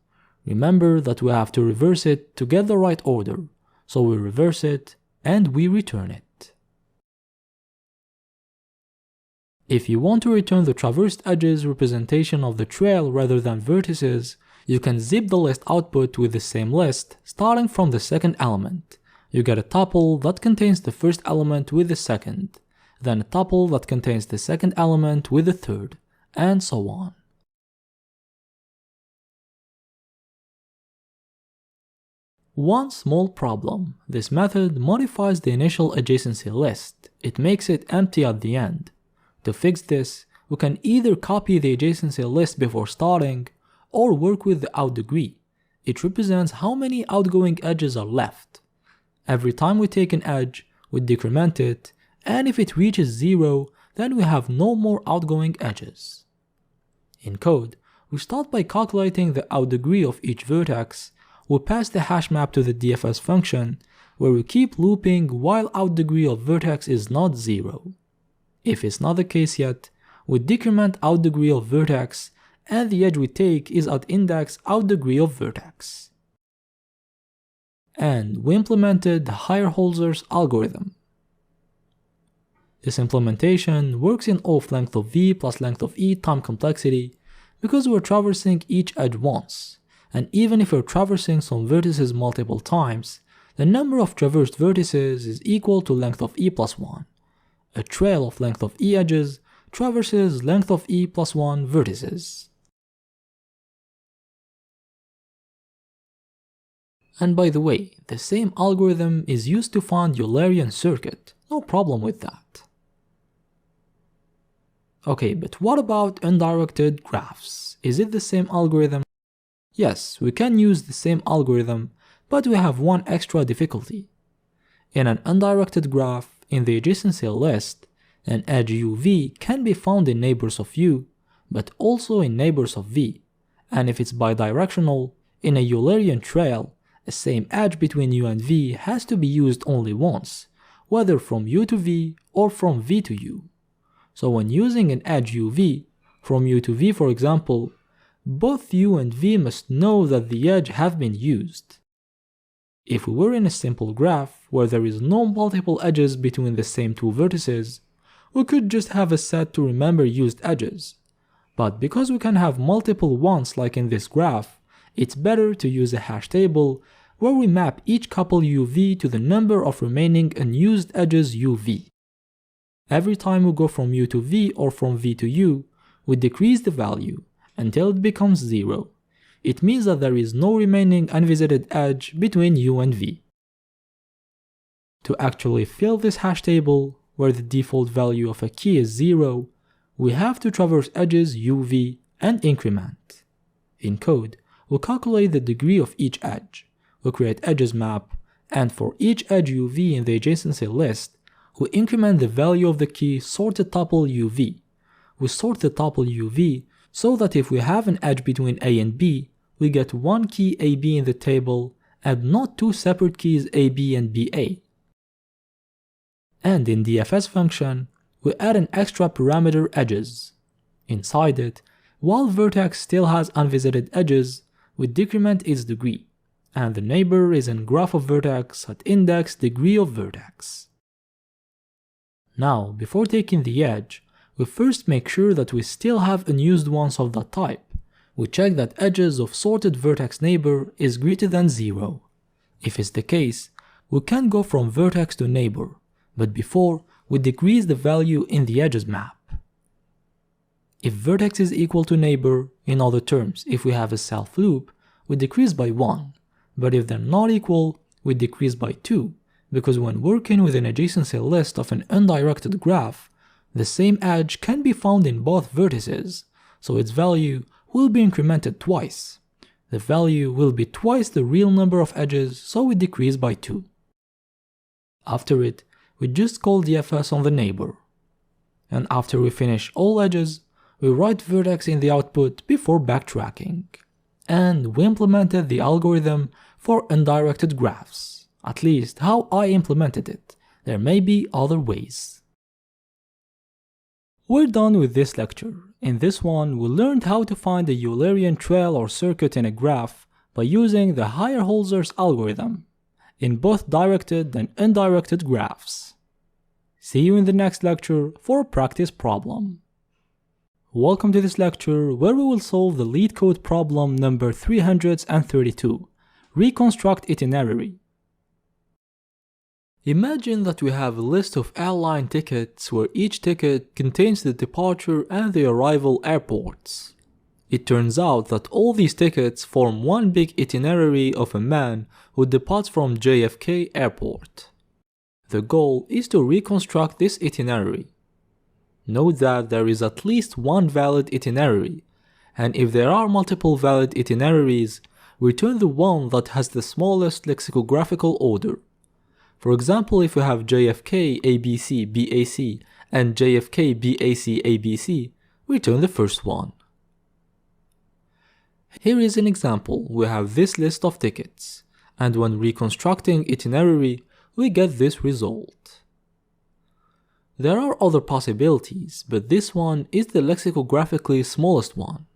Remember that we have to reverse it to get the right order, so we reverse it and we return it. If you want to return the traversed edges representation of the trail rather than vertices, you can zip the list output with the same list, starting from the second element. You get a tuple that contains the first element with the second, then a tuple that contains the second element with the third, and so on. One small problem. This method modifies the initial adjacency list. It makes it empty at the end. To fix this, we can either copy the adjacency list before starting, or work with the outdegree. It represents how many outgoing edges are left. Every time we take an edge, we decrement it, and if it reaches 0, then we have no more outgoing edges. In code, we start by calculating the outdegree of each vertex. We pass the hash map to the DFS function, where we keep looping while outdegree of vertex is not 0. If it's not the case yet, we decrement outdegree of vertex, and the edge we take is at index outdegree of vertex. And we implemented the higher Holzer's algorithm. This implementation works in of length of v plus length of e time complexity because we're traversing each edge once, and even if we're traversing some vertices multiple times, the number of traversed vertices is equal to length of e plus 1. A trail of length of e edges traverses length of e plus 1 vertices. And by the way, the same algorithm is used to find Eulerian circuit, no problem with that. Okay, but what about undirected graphs? Is it the same algorithm? Yes, we can use the same algorithm, but we have one extra difficulty. In an undirected graph, in the adjacency list, an edge uv can be found in neighbors of u, but also in neighbors of v, and if it's bidirectional, in a Eulerian trail, a same edge between u and v has to be used only once, whether from u to v or from v to u. So when using an edge uv, from u to v for example, both u and v must know that the edge have been used. If we were in a simple graph where there is no multiple edges between the same two vertices, we could just have a set to remember used edges. But because we can have multiple ones like in this graph, it's better to use a hash table where we map each couple uv to the number of remaining unused edges uv. Every time we go from u to v or from v to u, we decrease the value until it becomes 0. It means that there is no remaining unvisited edge between u and v. To actually fill this hash table, where the default value of a key is 0, we have to traverse edges uv and increment. In code, we calculate the degree of each edge, we create edges map, and for each edge uv in the adjacency list, we increment the value of the key sorted tuple uv. We sort the tuple uv so that if we have an edge between a and b, we get one key ab in the table and not two separate keys ab and ba. And in the fs function, we add an extra parameter edges. Inside it, while vertex still has unvisited edges, we decrement its degree, and the neighbor is in graph of vertex at index degree of vertex. Now, before taking the edge, we first make sure that we still have unused ones of that type. We check that edges of sorted vertex neighbor is greater than 0. If it's the case, we can go from vertex to neighbor, but before, we decrease the value in the edges map. If vertex is equal to neighbor, in other terms, if we have a self loop, we decrease by 1, but if they're not equal, we decrease by 2, because when working with an adjacency list of an undirected graph, the same edge can be found in both vertices, so its value will be incremented twice. The value will be twice the real number of edges, so we decrease by 2. After it, we just call the fs on the neighbor. And after we finish all edges, we write vertex in the output before backtracking. And we implemented the algorithm for undirected graphs, at least how I implemented it. There may be other ways. We're done with this lecture. In this one, we learned how to find a Eulerian trail or circuit in a graph by using the Heyerholzer's algorithm in both directed and undirected graphs. See you in the next lecture for a practice problem. Welcome to this lecture where we will solve the lead code problem number 332, reconstruct itinerary. Imagine that we have a list of airline tickets where each ticket contains the departure and the arrival airports. It turns out that all these tickets form one big itinerary of a man who departs from JFK Airport. The goal is to reconstruct this itinerary. Note that there is at least one valid itinerary, and if there are multiple valid itineraries, return the one that has the smallest lexicographical order. For example, if we have JFK ABC BAC and JFK BAC ABC, return the first one. Here is an example. We have this list of tickets, and when reconstructing itinerary, we get this result. There are other possibilities, but this one is the lexicographically smallest one.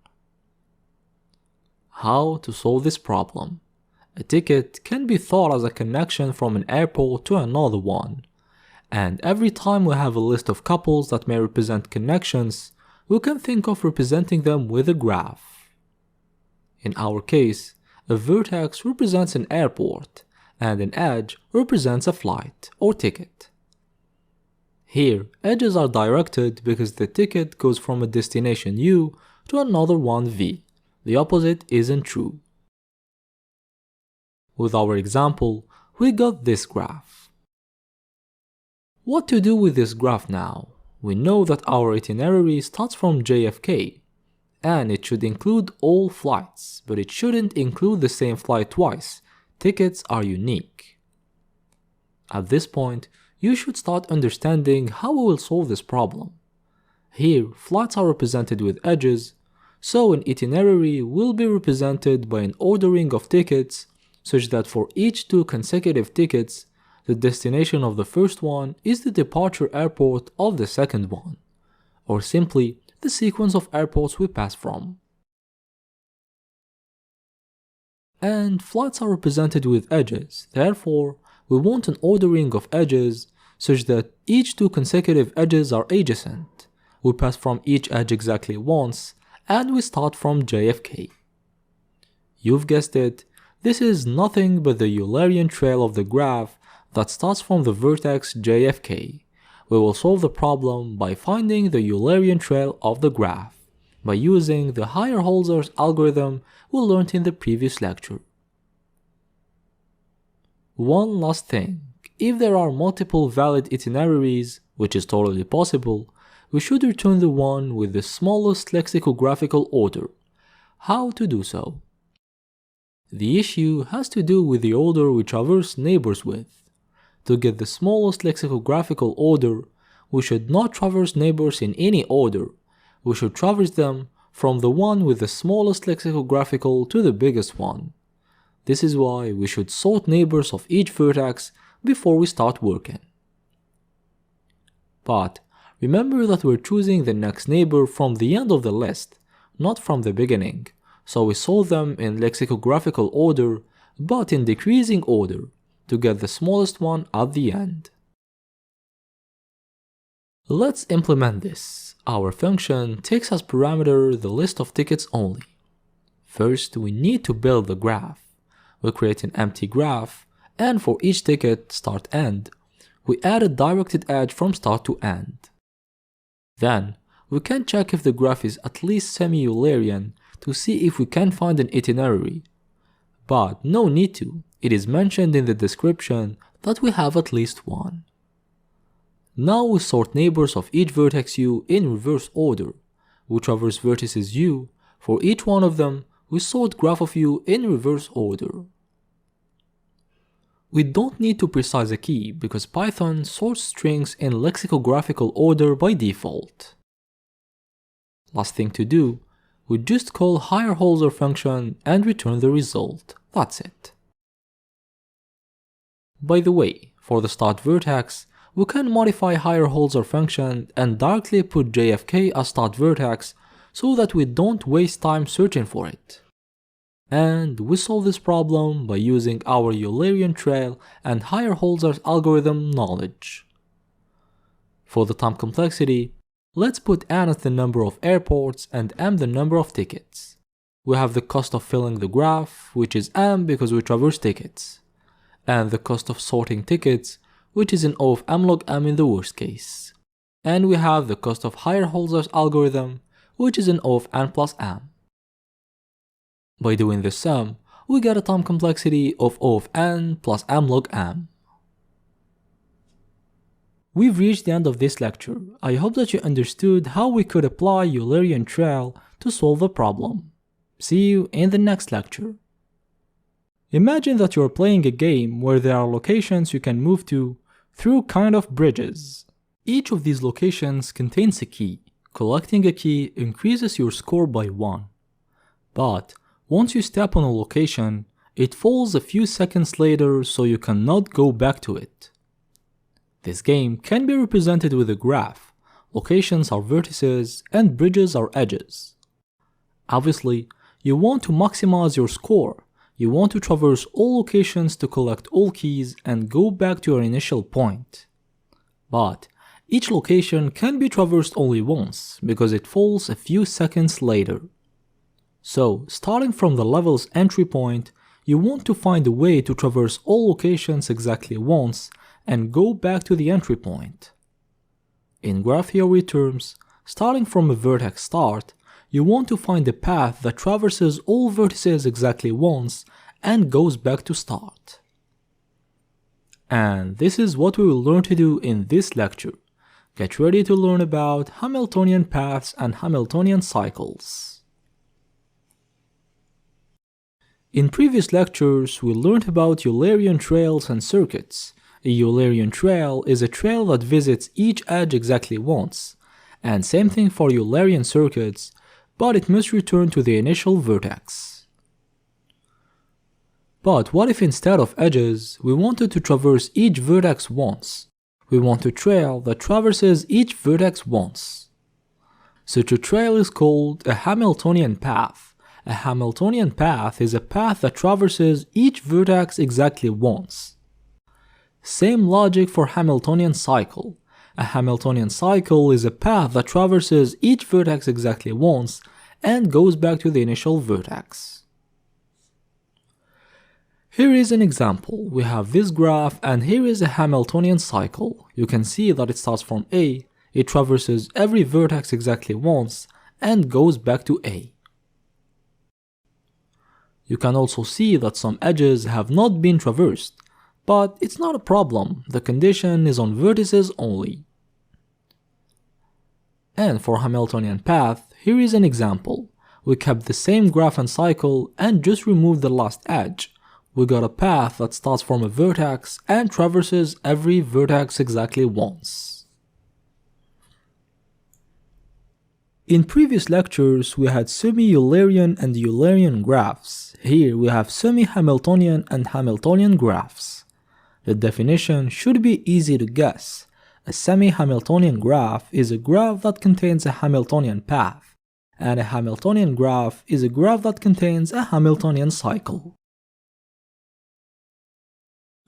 How to solve this problem? A ticket can be thought as a connection from an airport to another one, and every time we have a list of couples that may represent connections, we can think of representing them with a graph. In our case, a vertex represents an airport, and an edge represents a flight or ticket. Here, edges are directed because the ticket goes from a destination U to another one V. The opposite isn't true. With our example, we got this graph. What to do with this graph now? We know that our itinerary starts from JFK, and it should include all flights, but it shouldn't include the same flight twice. Tickets are unique. At this point, you should start understanding how we will solve this problem. Here, flights are represented with edges, so an itinerary will be represented by an ordering of tickets such that for each 2 consecutive tickets, the destination of the first one is the departure airport of the second one, or simply the sequence of airports we pass from. And flights are represented with edges, therefore we want an ordering of edges such that each 2 consecutive edges are adjacent. We pass from each edge exactly once, and we start from JFK. You've guessed it, this is nothing but the Eulerian trail of the graph that starts from the vertex JFK. We will solve the problem by finding the Eulerian trail of the graph, by using the Higher-Holzer's algorithm we learned in the previous lecture. One last thing, if there are multiple valid itineraries, which is totally possible, we should return the one with the smallest lexicographical order. How to do so? The issue has to do with the order we traverse neighbors with. To get the smallest lexicographical order, we should not traverse neighbors in any order. We should traverse them from the one with the smallest lexicographical to the biggest one. This is why we should sort neighbors of each vertex before we start working. But remember that we're choosing the next neighbor from the end of the list, not from the beginning, so we sort them in lexicographical order, but in decreasing order, to get the smallest one at the end. Let's implement this. Our function takes as parameter the list of tickets only. First, we need to build the graph. We create an empty graph, and for each ticket, start-end, we add a directed edge from start to end. Then, we can check if the graph is at least semi-Eulerian to see if we can find an itinerary. But no need to, it is mentioned in the description that we have at least one. Now we sort neighbors of each vertex u in reverse order. We traverse vertices u, for each one of them, we sort graph of u in reverse order. We don't need to precise a key because Python sorts strings in lexicographical order by default. Last thing to do, we just call Higher-Holzer function and return the result. That's it. By the way, for the start vertex, we can modify Higher-Holzer function and directly put JFK as start vertex so that we don't waste time searching for it. And we solve this problem by using our Eulerian trail and Higher-Holzer's algorithm knowledge. For the time complexity, let's put n as the number of airports and m the number of tickets. We have the cost of filling the graph, which is m because we traverse tickets, and the cost of sorting tickets, which is an O of m log m in the worst case. And we have the cost of Higher-Holzer's algorithm, which is an O of n plus m. By doing the sum, we get a time complexity of O of n plus m log m. We've reached the end of this lecture. I hope that you understood how we could apply Eulerian trail to solve the problem. See you in the next lecture. Imagine that you're playing a game where there are locations you can move to through kind of bridges. Each of these locations contains a key. Collecting a key increases your score by 1. But once you step on a location, it falls a few seconds later so you cannot go back to it. This game can be represented with a graph. Locations are vertices and bridges are edges. Obviously, you want to maximize your score. You want to traverse all locations to collect all keys and go back to your initial point. But each location can be traversed only once because it falls a few seconds later. So, starting from the level's entry point, you want to find a way to traverse all locations exactly once and go back to the entry point. In graph theory terms, starting from a vertex start, you want to find a path that traverses all vertices exactly once and goes back to start. And this is what we will learn to do in this lecture. Get ready to learn about Hamiltonian paths and Hamiltonian cycles. In previous lectures, we learned about Eulerian trails and circuits. A Eulerian trail is a trail that visits each edge exactly once, and same thing for Eulerian circuits, but it must return to the initial vertex. But what if instead of edges, we wanted to traverse each vertex once? We want a trail that traverses each vertex once. Such a trail is called a Hamiltonian path. A Hamiltonian path is a path that traverses each vertex exactly once. Same logic for Hamiltonian cycle. A Hamiltonian cycle is a path that traverses each vertex exactly once and goes back to the initial vertex. Here is an example. We have this graph and here is a Hamiltonian cycle. You can see that it starts from A, it traverses every vertex exactly once and goes back to A. You can also see that some edges have not been traversed, but it's not a problem, the condition is on vertices only. And for Hamiltonian path, here is an example. We kept the same graph and cycle and just removed the last edge. We got a path that starts from a vertex and traverses every vertex exactly once. In previous lectures, we had semi-Eulerian and Eulerian graphs. Here we have semi-Hamiltonian and Hamiltonian graphs. The definition should be easy to guess. A semi-Hamiltonian graph is a graph that contains a Hamiltonian path, and a Hamiltonian graph is a graph that contains a Hamiltonian cycle.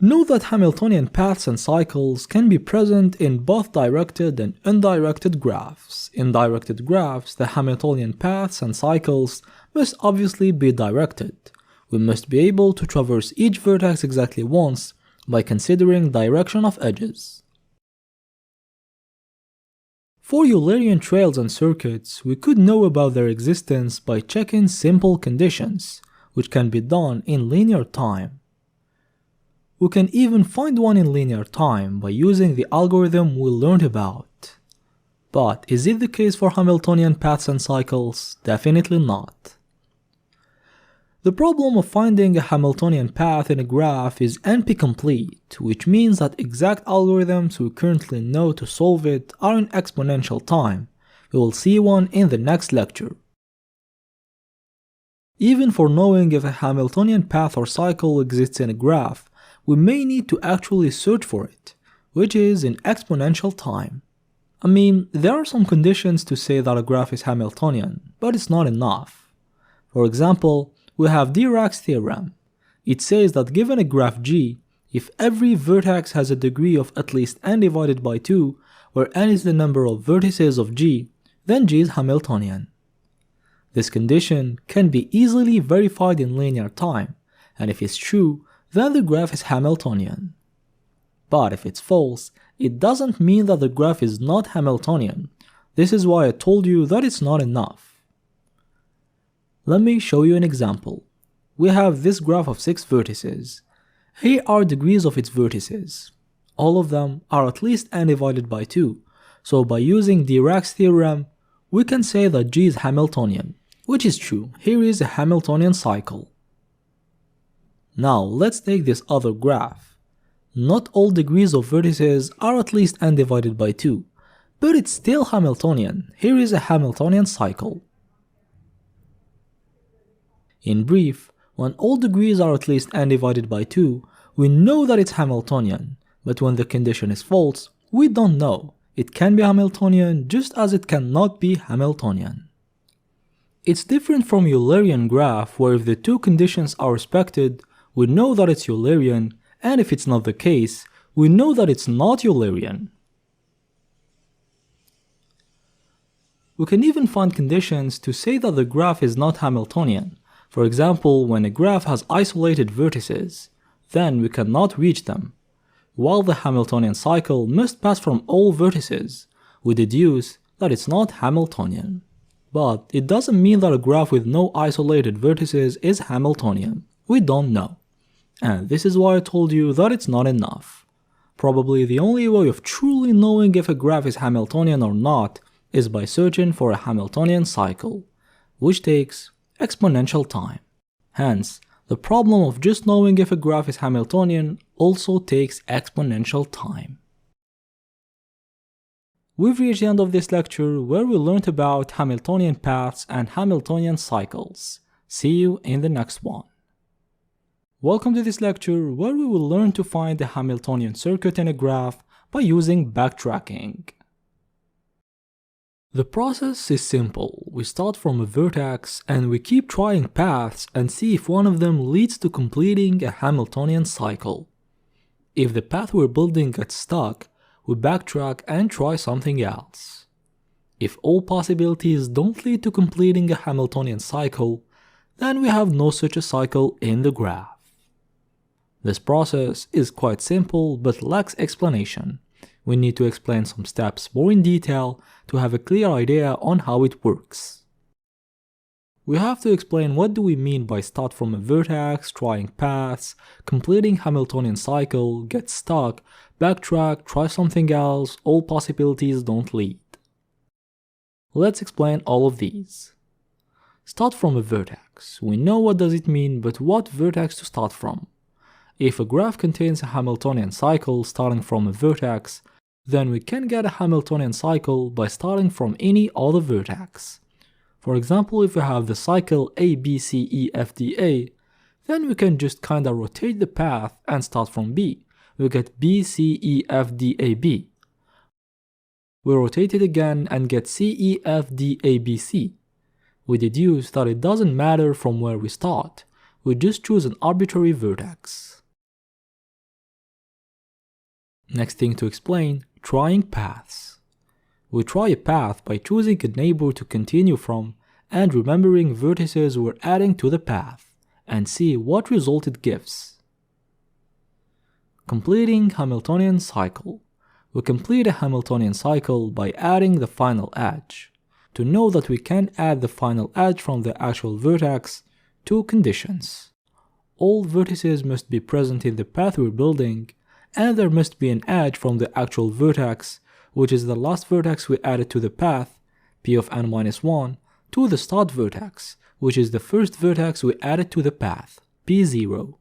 Note that Hamiltonian paths and cycles can be present in both directed and undirected graphs. In directed graphs, the Hamiltonian paths and cycles must obviously be directed. We must be able to traverse each vertex exactly once by considering direction of edges. For Eulerian trails and circuits, we could know about their existence by checking simple conditions, which can be done in linear time. We can even find one in linear time by using the algorithm we learned about. But is it the case for Hamiltonian paths and cycles? Definitely not. The problem of finding a Hamiltonian path in a graph is NP-complete, which means that exact algorithms we currently know to solve it are in exponential time. We will see one in the next lecture. Even for knowing if a Hamiltonian path or cycle exists in a graph, we may need to actually search for it, which is in exponential time. I mean, there are some conditions to say that a graph is Hamiltonian, but it's not enough. For example, we have Dirac's theorem. It says that given a graph G, if every vertex has a degree of at least n divided by 2, where n is the number of vertices of G, then G is Hamiltonian. This condition can be easily verified in linear time, and if it's true, then the graph is Hamiltonian. But if it's false, it doesn't mean that the graph is not Hamiltonian. This is why I told you that it's not enough. Let me show you an example. We have this graph of 6 vertices. Here are degrees of its vertices. All of them are at least n divided by 2, so by using Dirac's theorem, we can say that G is Hamiltonian, which is true. Here is a Hamiltonian cycle. Now let's take this other graph. Not all degrees of vertices are at least n divided by 2, but it's still Hamiltonian. Here is a Hamiltonian cycle. In brief, when all degrees are at least n divided by 2, we know that it's Hamiltonian, but when the condition is false, we don't know. It can be Hamiltonian just as it cannot be Hamiltonian. It's different from Eulerian graph, where if the two conditions are respected, we know that it's Eulerian, and if it's not the case, we know that it's not Eulerian. We can even find conditions to say that the graph is not Hamiltonian. For example, when a graph has isolated vertices, then we cannot reach them. While the Hamiltonian cycle must pass from all vertices, we deduce that it's not Hamiltonian. But it doesn't mean that a graph with no isolated vertices is Hamiltonian. We don't know. And this is why I told you that it's not enough. Probably the only way of truly knowing if a graph is Hamiltonian or not is by searching for a Hamiltonian cycle, which takes exponential time. Hence, The problem of just knowing if a graph is Hamiltonian also takes exponential time. We've reached the end of this lecture where we learned about Hamiltonian paths and Hamiltonian cycles. See you in the next one. Welcome to this lecture where we will learn to find the Hamiltonian circuit in a graph by using backtracking. The process is simple. We start from a vertex and we keep trying paths and see if one of them leads to completing a Hamiltonian cycle. If the path we're building gets stuck, we backtrack and try something else. If all possibilities don't lead to completing a Hamiltonian cycle, then we have no such a cycle in the graph. This process is quite simple but lacks explanation. We need to explain some steps more in detail to have a clear idea on how it works. We have to explain what do we mean by start from a vertex, trying paths, completing Hamiltonian cycle, get stuck, backtrack, try something else, all possibilities don't lead. Let's explain all of these. Start from a vertex. We know what does it mean, but what vertex to start from? If a graph contains a Hamiltonian cycle starting from a vertex, then we can get a Hamiltonian cycle by starting from any other vertex. For example, if we have the cycle A, B, C, E, F, D, A, then we can just kinda rotate the path and start from B. We get B, C, E, F, D, A, B. We rotate it again and get C, E, F, D, A, B, C. We deduce that it doesn't matter from where we start. We just choose an arbitrary vertex. Next thing to explain, trying paths. We try a path by choosing a neighbor to continue from and remembering vertices we're adding to the path, and see what result it gives. Completing Hamiltonian cycle. We complete a Hamiltonian cycle by adding the final edge. To know that we can add the final edge from the actual vertex, two conditions. All vertices must be present in the path we're building, and there must be an edge from the actual vertex, which is the last vertex we added to the path, p of n-1, to the start vertex, which is the first vertex we added to the path, p0.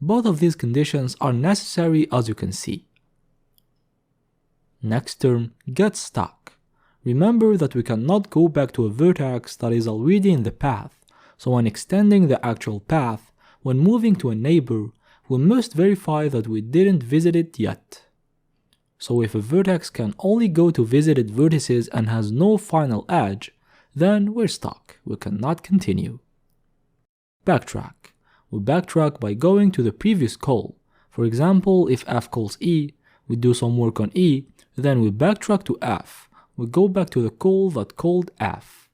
Both of these conditions are necessary as you can see. Next term, get stuck. Remember that we cannot go back to a vertex that is already in the path, so when extending the actual path, when moving to a neighbor, we must verify that we didn't visit it yet. So if a vertex can only go to visited vertices and has no final edge, then we're stuck, we cannot continue. Backtrack. We backtrack by going to the previous call. For example, if F calls E, we do some work on E, then we backtrack to F. We go back to the call that called F.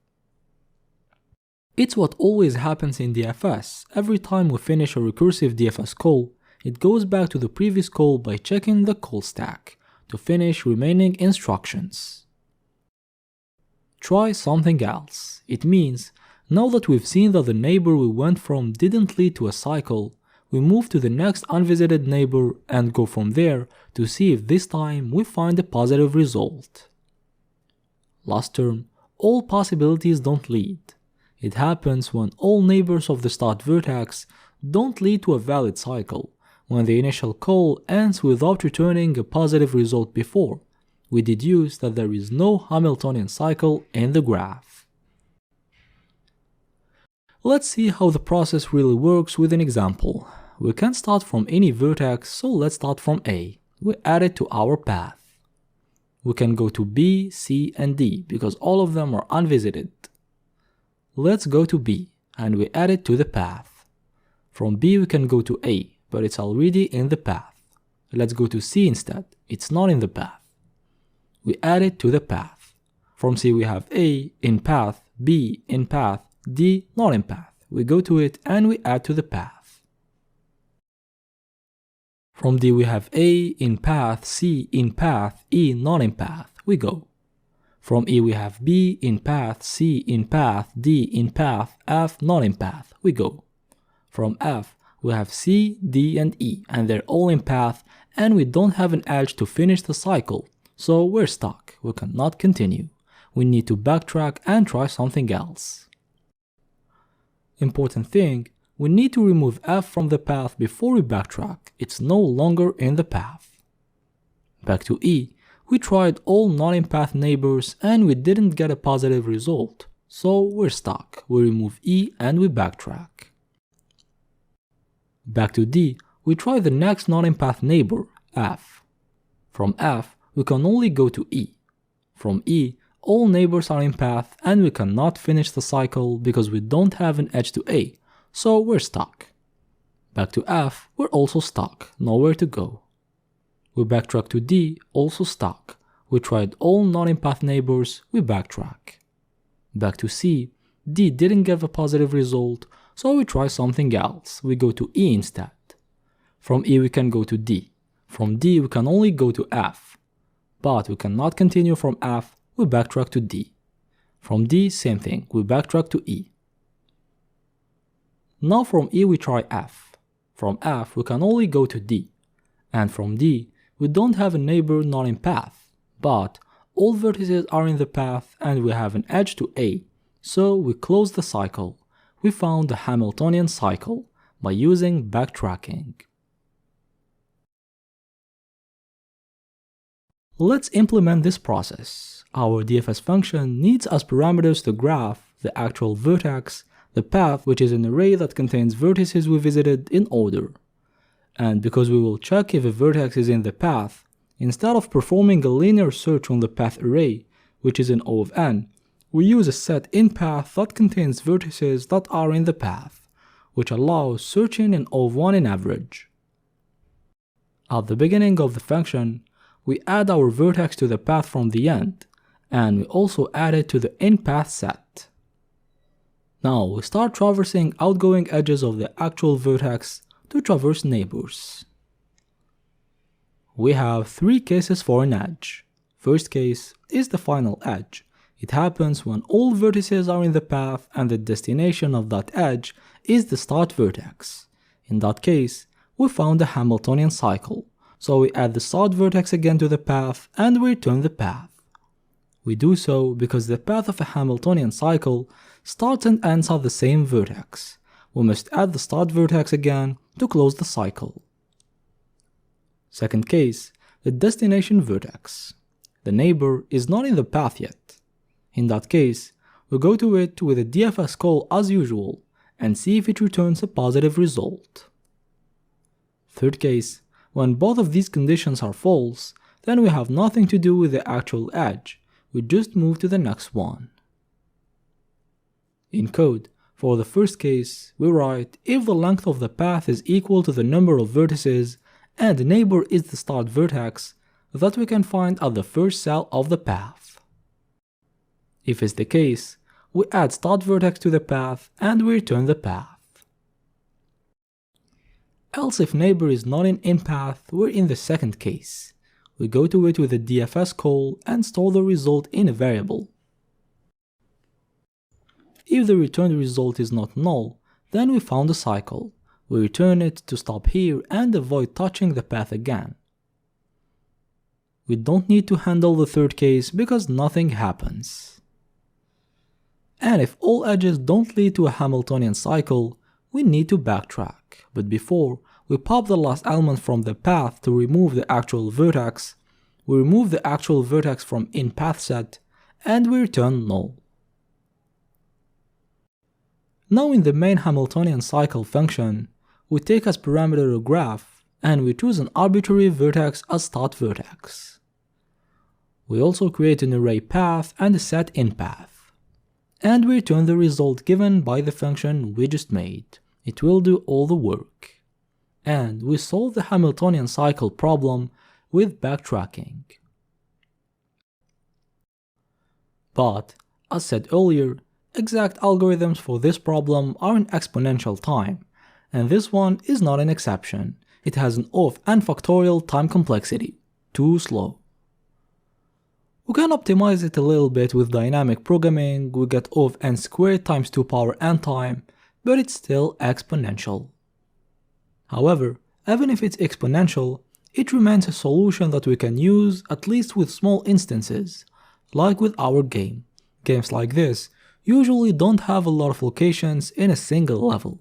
It's what always happens in DFS. Every time we finish a recursive DFS call, it goes back to the previous call by checking the call stack to finish remaining instructions. Try something else. It means, now that we've seen that the neighbor we went from didn't lead to a cycle, we move to the next unvisited neighbor and go from there to see if this time we find a positive result. Last term, all possibilities don't lead. It happens when all neighbors of the start vertex don't lead to a valid cycle. When the initial call ends without returning a positive result before, we deduce that there is no Hamiltonian cycle in the graph. Let's see how the process really works with an example. We can start from any vertex, so let's start from A. We add it to our path. We can go to B, C, and D because all of them are unvisited. Let's go to B, and we add it to the path. From B we can go to A, but it's already in the path. Let's go to C instead, it's not in the path. We add it to the path. From C we have A in path, B in path, D not in path. We go to it and we add to the path. From D we have A in path, C in path, E not in path. We go. From E we have B in path, C in path, D in path, F not in path. We go. From F we have C, D, and E, and they're all in path, and we don't have an edge to finish the cycle, so we're stuck. We cannot continue. We need to backtrack and try something else. Important thing, we need to remove f from the path before we backtrack, it's no longer in the path. Back to E, we tried all non-in-path neighbors and we didn't get a positive result, so we're stuck. We remove E and we backtrack. Back to D, we try the next non-in-path neighbor, F. From F, we can only go to E. From E, all neighbors are in path and we cannot finish the cycle because we don't have an edge to A, so we're stuck. Back to F, we're also stuck, nowhere to go. We backtrack to D, also stuck. We tried all non-in-path neighbors, we backtrack. Back to C, D didn't give a positive result, so we try something else, we go to E instead. From E we can go to D. From D we can only go to F. But we cannot continue from F, we backtrack to D. From D, same thing, we backtrack to E. Now from E we try F. From F we can only go to D. And from D, we don't have a neighbor not in path, but all vertices are in the path and we have an edge to A, so we close the cycle. We found the Hamiltonian cycle by using backtracking. Let's implement this process. Our DFS function needs as parameters the graph, the actual vertex, the path, which is an array that contains vertices we visited in order. And because we will check if a vertex is in the path, instead of performing a linear search on the path array, which is in O of n, we use a set in path that contains vertices that are in the path, which allows searching in O of 1 in average. At the beginning of the function, we add our vertex to the path from the end, and we also add it to the in path set. Now we start traversing outgoing edges of the actual vertex to traverse neighbors. We have three cases for an edge. First case is the final edge. It happens when all vertices are in the path and the destination of that edge is the start vertex. In that case, we found the Hamiltonian cycle, so we add the start vertex again to the path and we return the path. We do so because the path of a Hamiltonian cycle starts and ends at the same vertex. We must add the start vertex again to close the cycle. Second case, the destination vertex. The neighbor is not in the path yet. In that case, we go to it with a DFS call as usual and see if it returns a positive result. Third case, when both of these conditions are false, then we have nothing to do with the actual edge, we just move to the next one. In code, for the first case, we write if the length of the path is equal to the number of vertices and the neighbor is the start vertex that we can find at the first cell of the path. If it's the case, we add start vertex to the path and we return the path. Else if neighbor is not in path, we're in the second case. We go to it with a DFS call and store the result in a variable. If the returned result is not null, then we found a cycle. We return it to stop here and avoid touching the path again. We don't need to handle the third case because nothing happens. And if all edges don't lead to a Hamiltonian cycle, we need to backtrack. But before, we pop the last element from the path to remove the actual vertex. We remove the actual vertex from in path set and we return null. Now in the main Hamiltonian cycle function, we take as parameter a graph and we choose an arbitrary vertex as start vertex. We also create an array path and a set in path. And we return the result given by the function we just made. It will do all the work. And we solve the Hamiltonian cycle problem with backtracking. But, as said earlier, exact algorithms for this problem are in exponential time, and this one is not an exception. It has an O of n factorial time complexity, too slow. We can optimize it a little bit with dynamic programming, we get O of n squared times 2 power n time, but it's still exponential. However, even if it's exponential, it remains a solution that we can use at least with small instances, like with our game. Games like this usually don't have a lot of locations in a single level.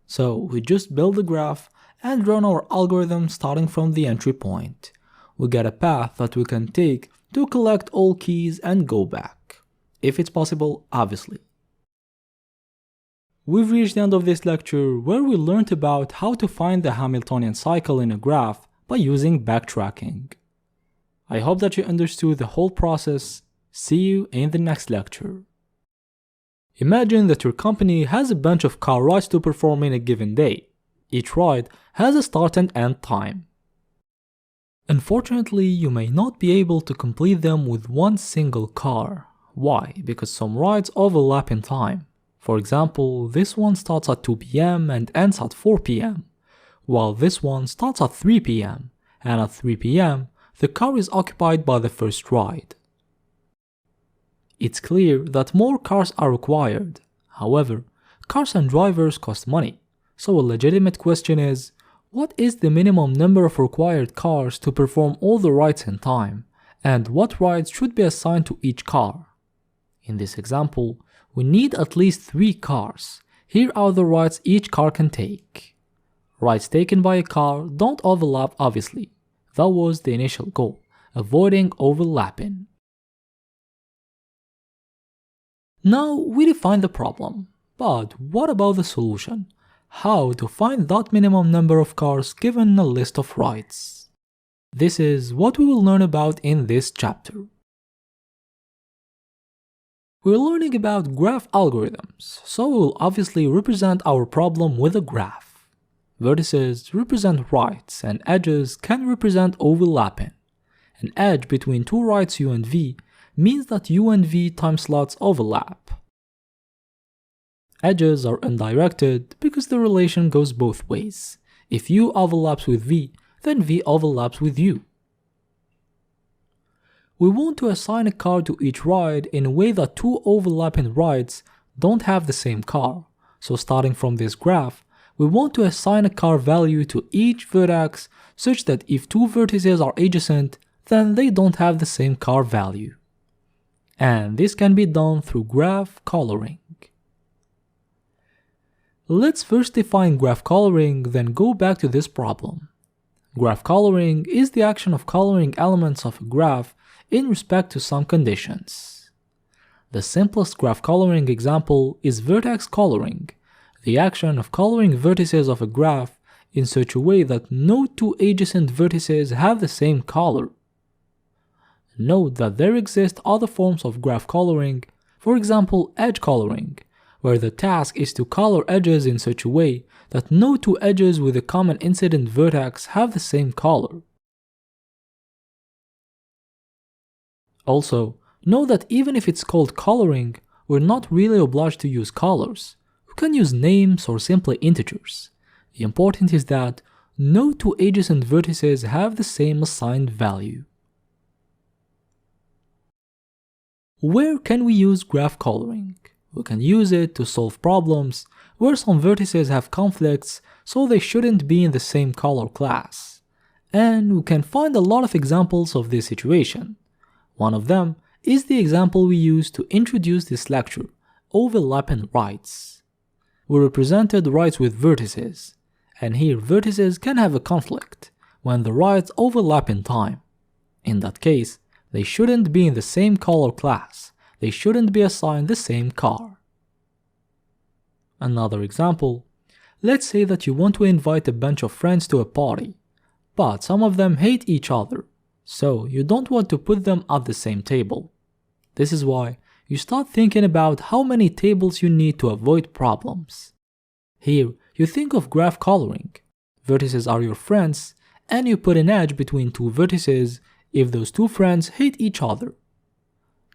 So we just build the graph and run our algorithm starting from the entry point. We get a path that we can take to collect all keys and go back, if it's possible, obviously. We've reached the end of this lecture where we learned about how to find the Hamiltonian cycle in a graph by using backtracking. I hope that you understood the whole process. See you in the next lecture. Imagine that your company has a bunch of car rides to perform in a given day. Each ride has a start and end time. Unfortunately, you may not be able to complete them with one single car. Why? Because some rides overlap in time. For example, this one starts at 2 p.m. and ends at 4 p.m., while this one starts at 3 p.m., and at 3 p.m. the car is occupied by the first ride. It's clear that more cars are required. However, cars and drivers cost money, so a legitimate question is, what is the minimum number of required cars to perform all the rides in time, and what rides should be assigned to each car? In this example, we need at least 3 cars. Here are the rides each car can take. Rides taken by a car don't overlap obviously. That was the initial goal, avoiding overlapping. Now we define the problem, but what about the solution? How to find that minimum number of cars given a list of rides? This is what we will learn about in this chapter. We're learning about graph algorithms, so we will obviously represent our problem with a graph. Vertices represent rides and edges can represent overlapping. An edge between two rides u and v means that u and v time slots overlap. Edges are undirected because the relation goes both ways. If u overlaps with v, then v overlaps with u. We want to assign a car to each ride in a way that two overlapping rides don't have the same car. So starting from this graph, we want to assign a car value to each vertex such that if two vertices are adjacent, then they don't have the same car value. And this can be done through graph coloring. Let's first define graph coloring, then go back to this problem. Graph coloring is the action of coloring elements of a graph in respect to some conditions. The simplest graph coloring example is vertex coloring, the action of coloring vertices of a graph in such a way that no two adjacent vertices have the same color. Note that there exist other forms of graph coloring, for example edge coloring, where the task is to color edges in such a way that no two edges with a common incident vertex have the same color. Also, know that even if it's called coloring, we're not really obliged to use colors. We can use names or simply integers. The important is that no two adjacent vertices have the same assigned value. Where can we use graph coloring? We can use it to solve problems where some vertices have conflicts, so they shouldn't be in the same color class. And we can find a lot of examples of this situation. One of them is the example we used to introduce this lecture, overlapping rides. We represented rides with vertices, and here vertices can have a conflict when the rides overlap in time. In that case, they shouldn't be in the same color class. They shouldn't be assigned the same car. Another example, let's say that you want to invite a bunch of friends to a party, but some of them hate each other, so you don't want to put them at the same table. This is why you start thinking about how many tables you need to avoid problems. Here, you think of graph coloring. Vertices are your friends, and you put an edge between two vertices if those two friends hate each other.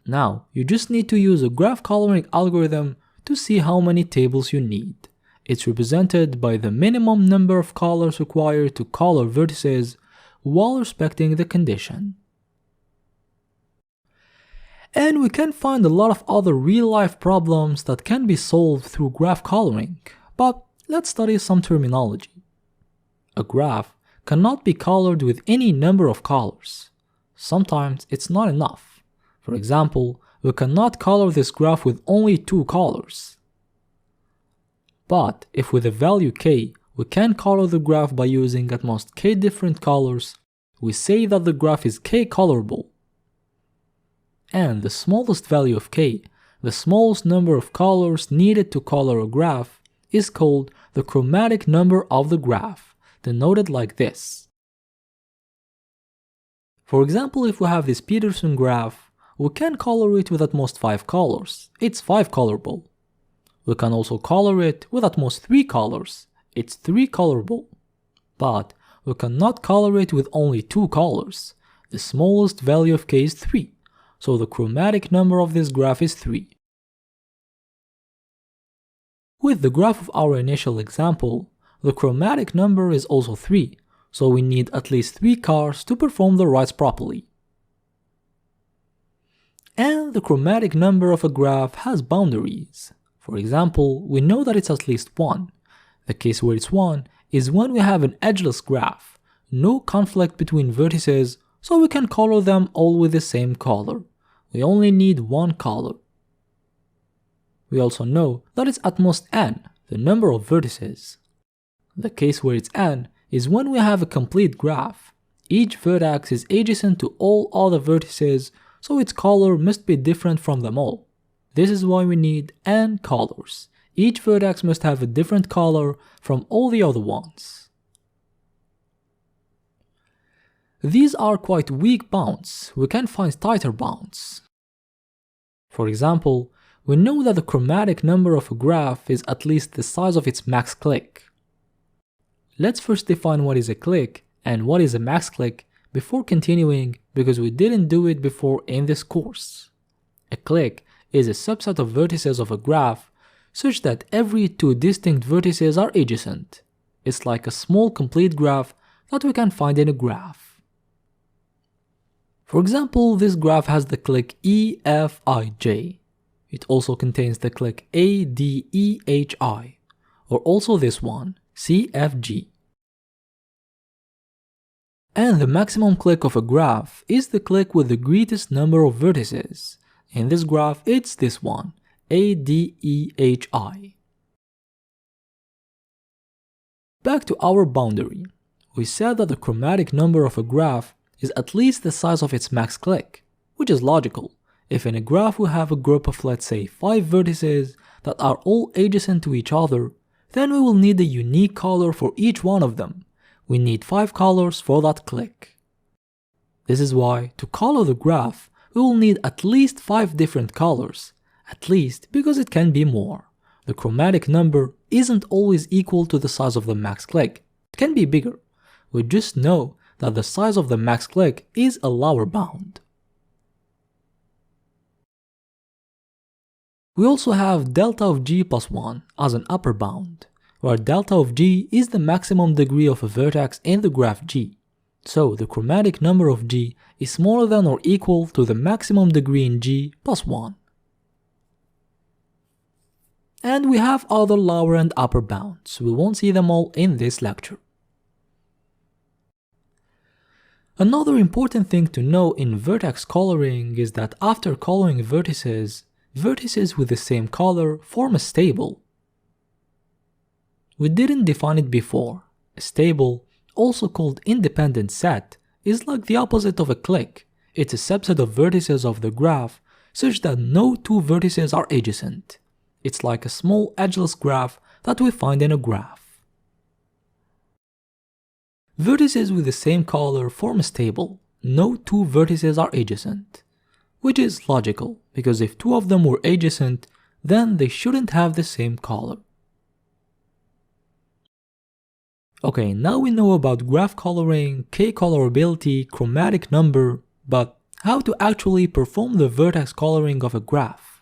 Now, you just need to use a graph coloring algorithm to see how many tables you need. It's represented by the minimum number of colors required to color vertices while respecting the condition. And we can find a lot of other real-life problems that can be solved through graph coloring, but let's study some terminology. A graph cannot be colored with any number of colors. Sometimes it's not enough. For example, we cannot color this graph with only 2 colors. But if with a value k, we can color the graph by using at most k different colors, we say that the graph is k colorable. And the smallest value of k, the smallest number of colors needed to color a graph, is called the chromatic number of the graph, denoted like this. For example, if we have this Peterson graph, we can color it with at most 5 colors, it's 5 colorable. We can also color it with at most 3 colors, it's 3 colorable. But we cannot color it with only 2 colors, the smallest value of k is 3, so the chromatic number of this graph is 3. With the graph of our initial example, the chromatic number is also 3, so we need at least 3 cars to perform the writes properly. And the chromatic number of a graph has boundaries. For example, we know that it's at least 1. The case where it's 1 is when we have an edgeless graph, no conflict between vertices, so we can color them all with the same color. We only need 1 color. We also know that it's at most n, the number of vertices. The case where it's n is when we have a complete graph. Each vertex is adjacent to all other vertices, so its color must be different from them all. This is why we need n colors. Each vertex must have a different color from all the other ones. These are quite weak bounds, we can find tighter bounds. For example, we know that the chromatic number of a graph is at least the size of its max click. Let's first define what is a click and what is a max click before continuing, because we didn't do it before in this course. A click is a subset of vertices of a graph such that every 2 distinct vertices are adjacent. It's like a small complete graph that we can find in a graph. For example, this graph has the click EFIJ. It also contains the click ADEHI, or also this one, CFG. And the maximum click of a graph is the click with the greatest number of vertices. In this graph, it's this one, ADEHI. Back to our boundary. We said that the chromatic number of a graph is at least the size of its max click, which is logical. If in a graph we have a group of, let's say, 5 vertices that are all adjacent to each other, then we will need a unique color for each one of them. We need 5 colors for that click. This is why, to color the graph, we will need at least 5 different colors, at least because it can be more. The chromatic number isn't always equal to the size of the max click, it can be bigger. We just know that the size of the max click is a lower bound. We also have delta of g plus 1 as an upper bound, where delta of g is the maximum degree of a vertex in the graph G. So the chromatic number of g is smaller than or equal to the maximum degree in G plus 1. And we have other lower and upper bounds, we won't see them all in this lecture. Another important thing to know in vertex coloring is that after coloring vertices, vertices with the same color form a stable. We didn't define it before. A stable, also called independent set, is like the opposite of a click. It's a subset of vertices of the graph such that no 2 vertices are adjacent. It's like a small edgeless graph that we find in a graph. Vertices with the same color form a stable. No 2 vertices are adjacent. Which is logical, because if 2 of them were adjacent, then they shouldn't have the same color. Okay, now we know about graph coloring, k-colorability, chromatic number, but how to actually perform the vertex coloring of a graph?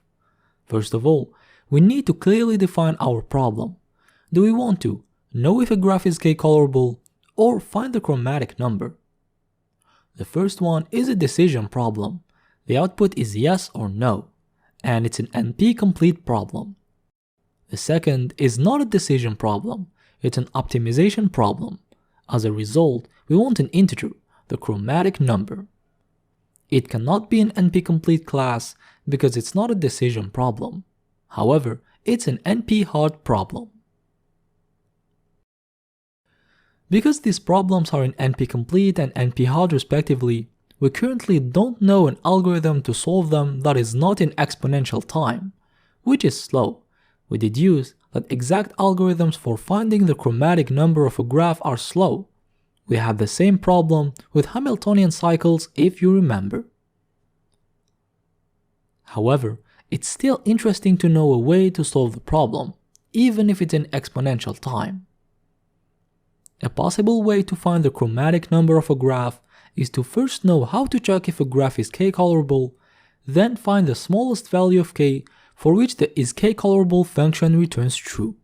First of all, we need to clearly define our problem. Do we want to know if a graph is k-colorable or find the chromatic number? The first one is a decision problem. The output is yes or no, and it's an NP-complete problem. The second is not a decision problem, it's an optimization problem. As a result, we want an integer, the chromatic number. It cannot be an NP-complete class because it's not a decision problem. However, it's an NP-hard problem. Because these problems are in NP-complete and NP-hard respectively, we currently don't know an algorithm to solve them that is not in exponential time, which is slow. We deduce that exact algorithms for finding the chromatic number of a graph are slow. We have the same problem with Hamiltonian cycles if you remember. However, it's still interesting to know a way to solve the problem, even if it's in exponential time. A possible way to find the chromatic number of a graph is to first know how to check if a graph is k-colorable, then find the smallest value of k for which the isK-colorable function returns true.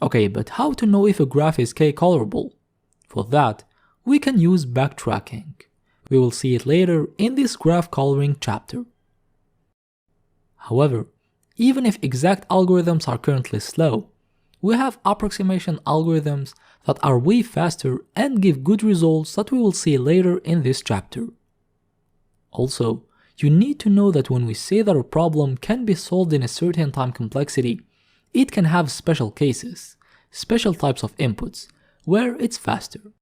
Okay, but how to know if a graph is k-colorable? For that, we can use backtracking. We will see it later in this graph coloring chapter. However, even if exact algorithms are currently slow, we have approximation algorithms that are way faster and give good results that we will see later in this chapter. Also, you need to know that when we say that a problem can be solved in a certain time complexity, it can have special cases, special types of inputs, where it's faster.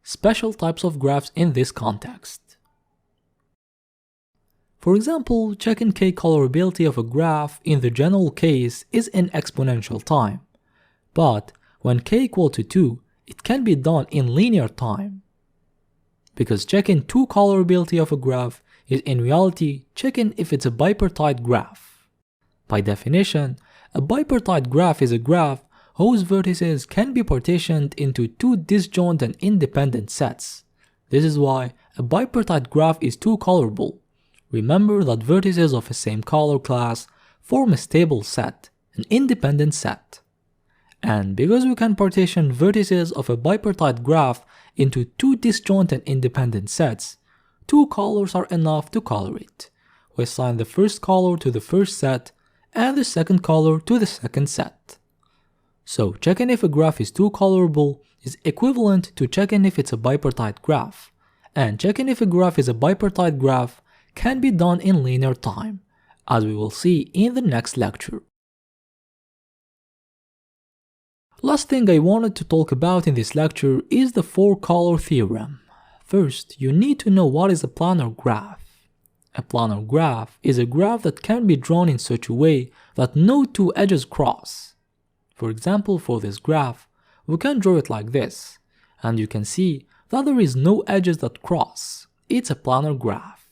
Special types of graphs in this context. For example, checking k-colorability of a graph in the general case is in exponential time, but when k equal to 2, it can be done in linear time. Because checking 2 colorability of a graph is in reality checking if it's a bipartite graph. By definition, a bipartite graph is a graph whose vertices can be partitioned into 2 disjoint and independent sets. This is why a bipartite graph is 2-colorable. Remember that vertices of a same color class form a stable set, an independent set. And because we can partition vertices of a bipartite graph into 2 disjoint and independent sets, 2 colors are enough to color it. We assign the first color to the first set and the second color to the second set. So checking if a graph is 2-colorable is equivalent to checking if it's a bipartite graph, and checking if a graph is a bipartite graph can be done in linear time, as we will see in the next lecture. Last thing I wanted to talk about in this lecture is the 4-color theorem. First, you need to know what is a planar graph. A planar graph is a graph that can be drawn in such a way that no 2 edges cross. For example, for this graph, we can draw it like this, and you can see that there is no edges that cross. It's a planar graph.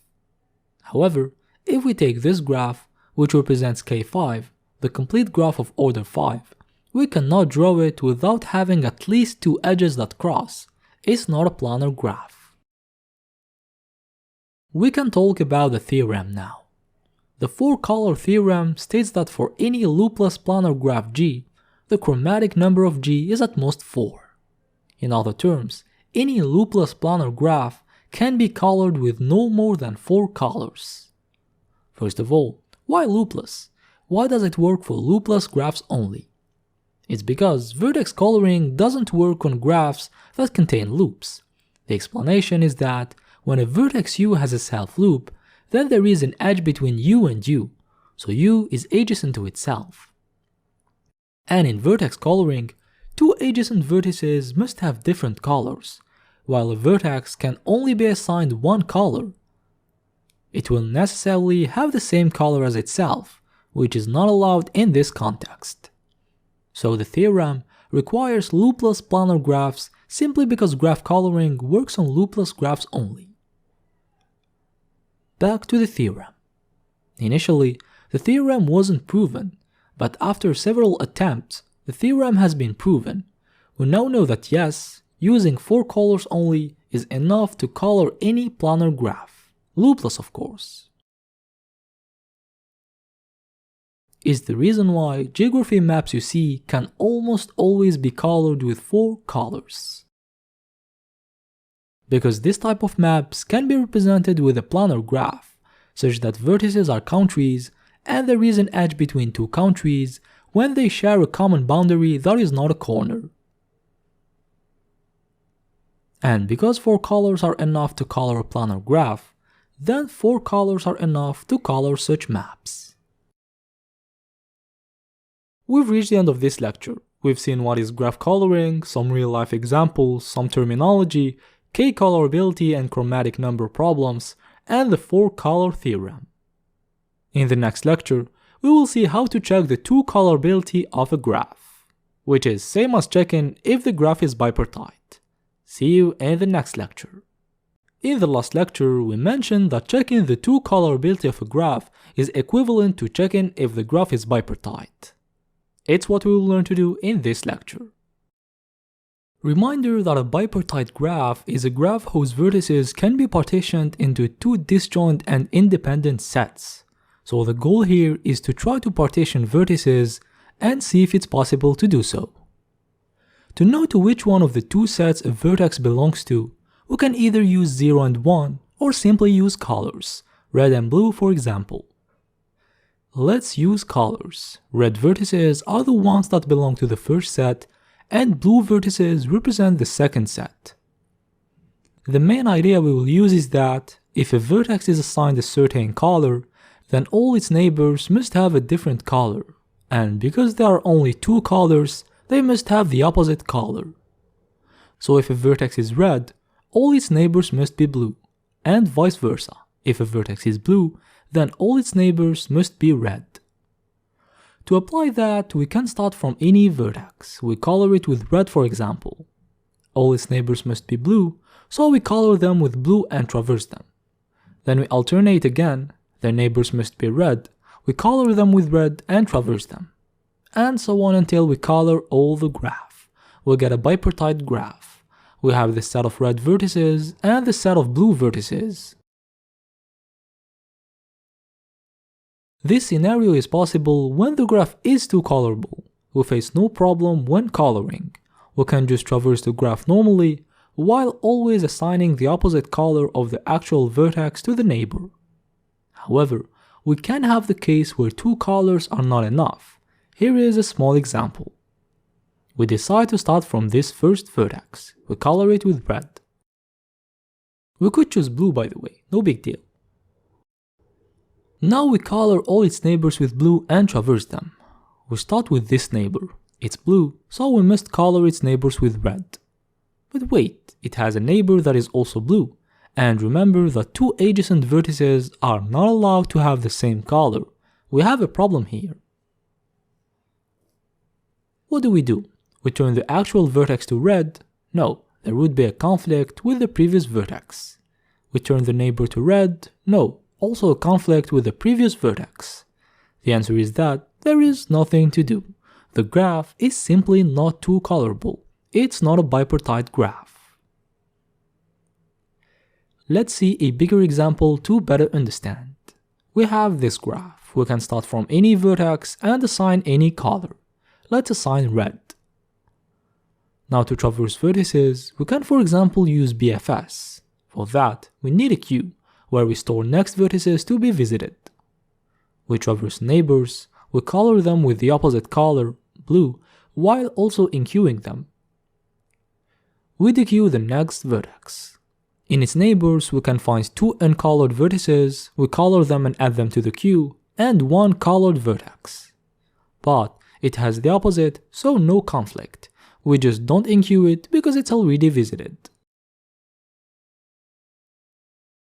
However, if we take this graph, which represents k5, the complete graph of order 5, we cannot draw it without having at least 2 edges that cross. It's not a planar graph. We can talk about the theorem now. The 4-color theorem states that for any loopless planar graph G, the chromatic number of G is at most 4. In other terms, any loopless planar graph can be colored with no more than 4 colors. First of all, why loopless? Why does it work for loopless graphs only? It's because vertex coloring doesn't work on graphs that contain loops. The explanation is that when a vertex U has a self-loop, then there is an edge between U and U, so U is adjacent to itself. And in vertex coloring, 2 adjacent vertices must have different colors, while a vertex can only be assigned 1 color. It will necessarily have the same color as itself, which is not allowed in this context. So the theorem requires loopless planar graphs simply because graph coloring works on loopless graphs only. Back to the theorem. Initially, the theorem wasn't proven, but after several attempts, the theorem has been proven. We now know that yes, using 4 colors only is enough to color any planar graph, loopless of course. Is the reason why geography maps you see can almost always be colored with 4 colors. Because this type of maps can be represented with a planar graph, such that vertices are countries and there is an edge between 2 countries when they share a common boundary that is not a corner. And because 4 colors are enough to color a planar graph, then 4 colors are enough to color such maps. We've reached the end of this lecture. We've seen what is graph coloring, some real-life examples, some terminology, K-colorability and chromatic number problems, and the 4-color theorem. In the next lecture, we will see how to check the 2-colorability of a graph, which is same as checking if the graph is bipartite. See you in the next lecture. In the last lecture, we mentioned that checking the 2-colorability of a graph is equivalent to checking if the graph is bipartite. It's what we will learn to do in this lecture. Reminder that a bipartite graph is a graph whose vertices can be partitioned into 2 disjoint and independent sets. So the goal here is to try to partition vertices and see if it's possible to do so. To know to which one of the 2 sets a vertex belongs to, we can either use 0 and 1 or simply use colors, red and blue for example. Let's use colors. Red vertices are the ones that belong to the first set, and blue vertices represent the second set. The main idea we will use is that, if a vertex is assigned a certain color, then all its neighbors must have a different color, and because there are only 2 colors, they must have the opposite color. So if a vertex is red, all its neighbors must be blue, and vice versa. If a vertex is blue, then all its neighbors must be red. To apply that, we can start from any vertex. We color it with red for example. All its neighbors must be blue, so we color them with blue and traverse them. Then we alternate again, their neighbors must be red, we color them with red and traverse them. And so on until we color all the graph. We'll get a bipartite graph. We have the set of red vertices and the set of blue vertices. This scenario is possible when the graph is 2-colorable. We face no problem when coloring. We can just traverse the graph normally, while always assigning the opposite color of the actual vertex to the neighbor. However, we can have the case where 2 colors are not enough. Here is a small example. We decide to start from this first vertex. We color it with red. We could choose blue by the way, no big deal. Now we color all its neighbors with blue and traverse them. We start with this neighbor. It's blue, so we must color its neighbors with red. But wait, it has a neighbor that is also blue. And remember that 2 adjacent vertices are not allowed to have the same color. We have a problem here. What do? We turn the actual vertex to red? No, there would be a conflict with the previous vertex. We turn the neighbor to red? No, also a conflict with the previous vertex. The answer is that there is nothing to do. The graph is simply not 2-colorable. It's not a bipartite graph. Let's see a bigger example to better understand. We have this graph. We can start from any vertex and assign any color. Let's assign red. Now to traverse vertices, we can for example use BFS. For that, we need a queue, where we store next vertices to be visited. We traverse neighbors, we color them with the opposite color, blue, while also enqueuing them. We dequeue the next vertex. In its neighbors, we can find 2 uncolored vertices, we color them and add them to the queue, and 1 colored vertex. But it has the opposite, so no conflict. We just don't enqueue it because it's already visited.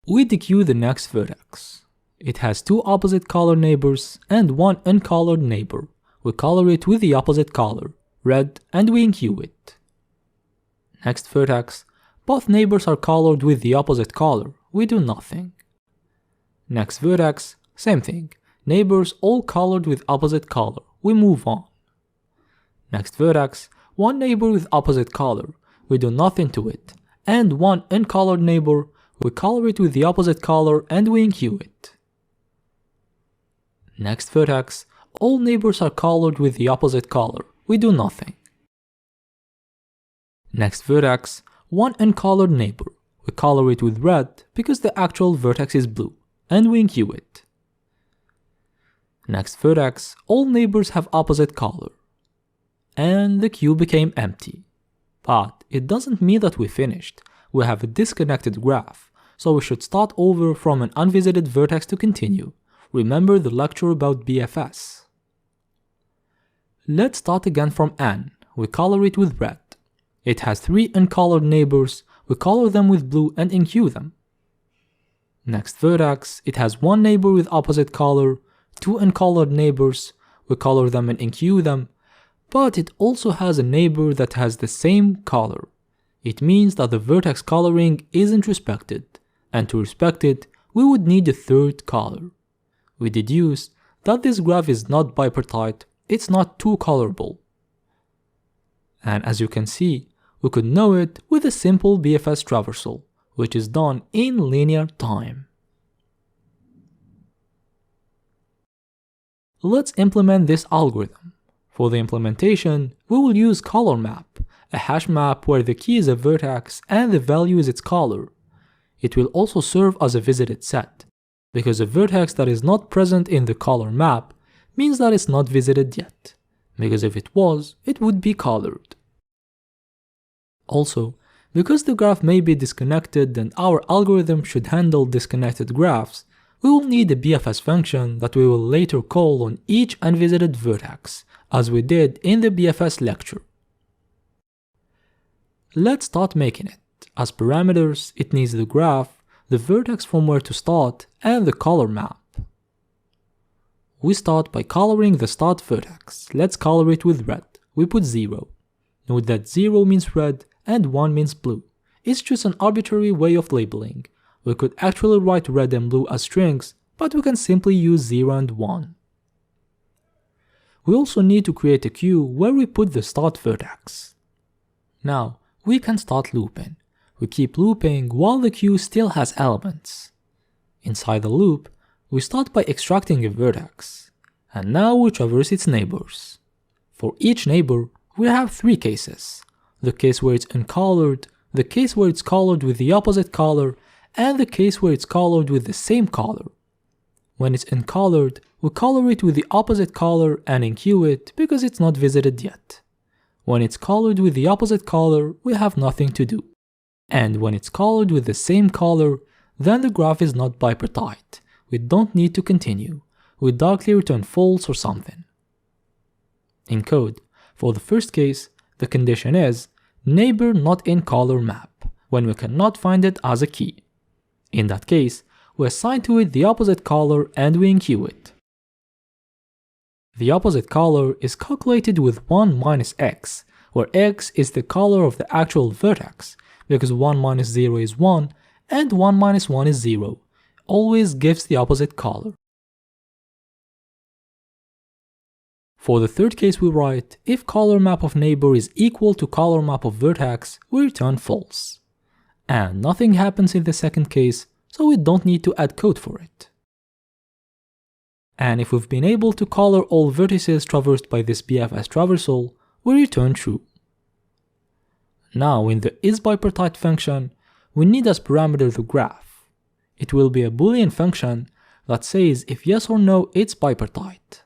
We dequeue the next vertex. It has 2 opposite color neighbors and 1 uncolored neighbor. We color it with the opposite color, red, and we enqueue it. Next vertex, both neighbors are colored with the opposite color. We do nothing. Next vertex, same thing. Neighbors all colored with opposite color. We move on. Next vertex, 1 neighbor with opposite color. We do nothing to it. And 1 uncolored neighbor. We color it with the opposite color and we enqueue it. Next vertex, all neighbors are colored with the opposite color. We do nothing. Next vertex, 1 uncolored neighbor. We color it with red because the actual vertex is blue, and we enqueue it. Next vertex, all neighbors have opposite color. And the queue became empty. But it doesn't mean that we finished. we have a disconnected graph, so we should start over from an unvisited vertex to continue. Remember the lecture about BFS. Let's start again from N. We color it with red. It has 3 uncolored neighbors. We color them with blue and enqueue them. Next vertex, it has 1 neighbor with opposite color, 2 uncolored neighbors. We color them and enqueue them. But it also has a neighbor that has the same color. It means that the vertex coloring isn't respected, and to respect it, we would need a 3rd color. We deduce that this graph is not bipartite, it's not two-colorable. And as you can see, we could know it with a simple BFS traversal, which is done in linear time. Let's implement this algorithm. For the implementation, we will use color map, a hash map where the key is a vertex and the value is its color. It will also serve as a visited set, because a vertex that is not present in the color map means that it's not visited yet, because if it was, it would be colored. Also, because the graph may be disconnected and our algorithm should handle disconnected graphs, we will need a BFS function that we will later call on each unvisited vertex, as we did in the BFS lecture. Let's start making it. As parameters, it needs the graph, the vertex from where to start, and the color map. We start by coloring the start vertex. Let's color it with red. We put 0. Note that 0 means red and 1 means blue. It's just an arbitrary way of labeling. We could actually write red and blue as strings, but we can simply use 0 and 1. We also need to create a queue where we put the start vertex. Now, we can start looping. We keep looping while the queue still has elements. Inside the loop, we start by extracting a vertex, and now we traverse its neighbors. For each neighbor, we have 3 cases. The case where it's uncolored, the case where it's colored with the opposite color, and the case where it's colored with the same color. When it's uncolored, we color it with the opposite color and enqueue it because it's not visited yet. When it's colored with the opposite color, we have nothing to do. And when it's colored with the same color, then the graph is not bipartite. We don't need to continue. We darkly return false or something. In code, for the first case, the condition is neighbor not in color map, when we cannot find it as a key. In that case, we assign to it the opposite color and we enqueue it. The opposite color is calculated with 1 minus x, where x is the color of the actual vertex, because 1 minus 0 is 1 and 1 minus 1 is 0, always gives the opposite color. For the third case we write, if color map of neighbor is equal to color map of vertex, we return false. And nothing happens in the second case, so we don't need to add code for it. And if we've been able to color all vertices traversed by this BFS traversal, we return true. Now in the isBipartite function, we need as parameter the graph. It will be a boolean function that says if yes or no it's bipartite.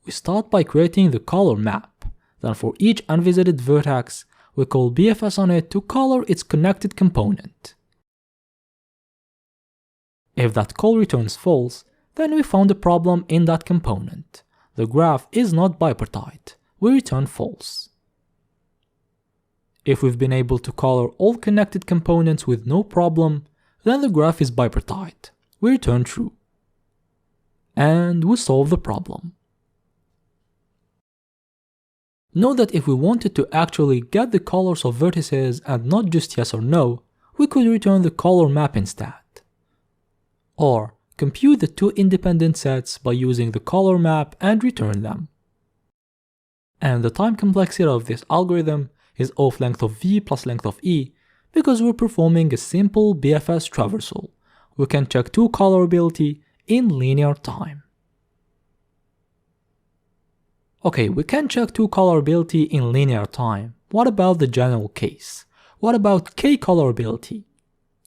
We start by creating the color map, then for each unvisited vertex, we call BFS on it to color its connected component. If that call returns false, then we found a problem in that component. The graph is not bipartite. We return false. If we've been able to color all connected components with no problem, then the graph is bipartite. We return true. And we solve the problem. Note that if we wanted to actually get the colors of vertices and not just yes or no, we could return the color map instead. Or compute the 2 independent sets by using the color map and return them. And the time complexity of this algorithm is of length of v plus length of e because we're performing a simple BFS traversal. We can check 2 colorability in linear time. Okay, we can check 2 colorability in linear time. What about the general case? What about k colorability?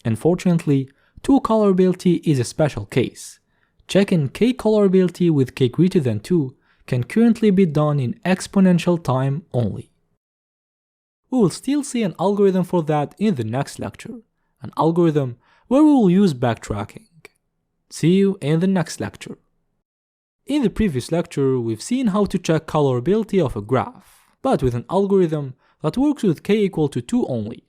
Unfortunately, 2 colorability is a special case. Checking k colorability with k greater than 2 can currently be done in exponential time only. We will still see an algorithm for that in the next lecture, an algorithm where we will use backtracking. See you in the next lecture. In the previous lecture, we've seen how to check colorability of a graph, but with an algorithm that works with k equal to 2 only.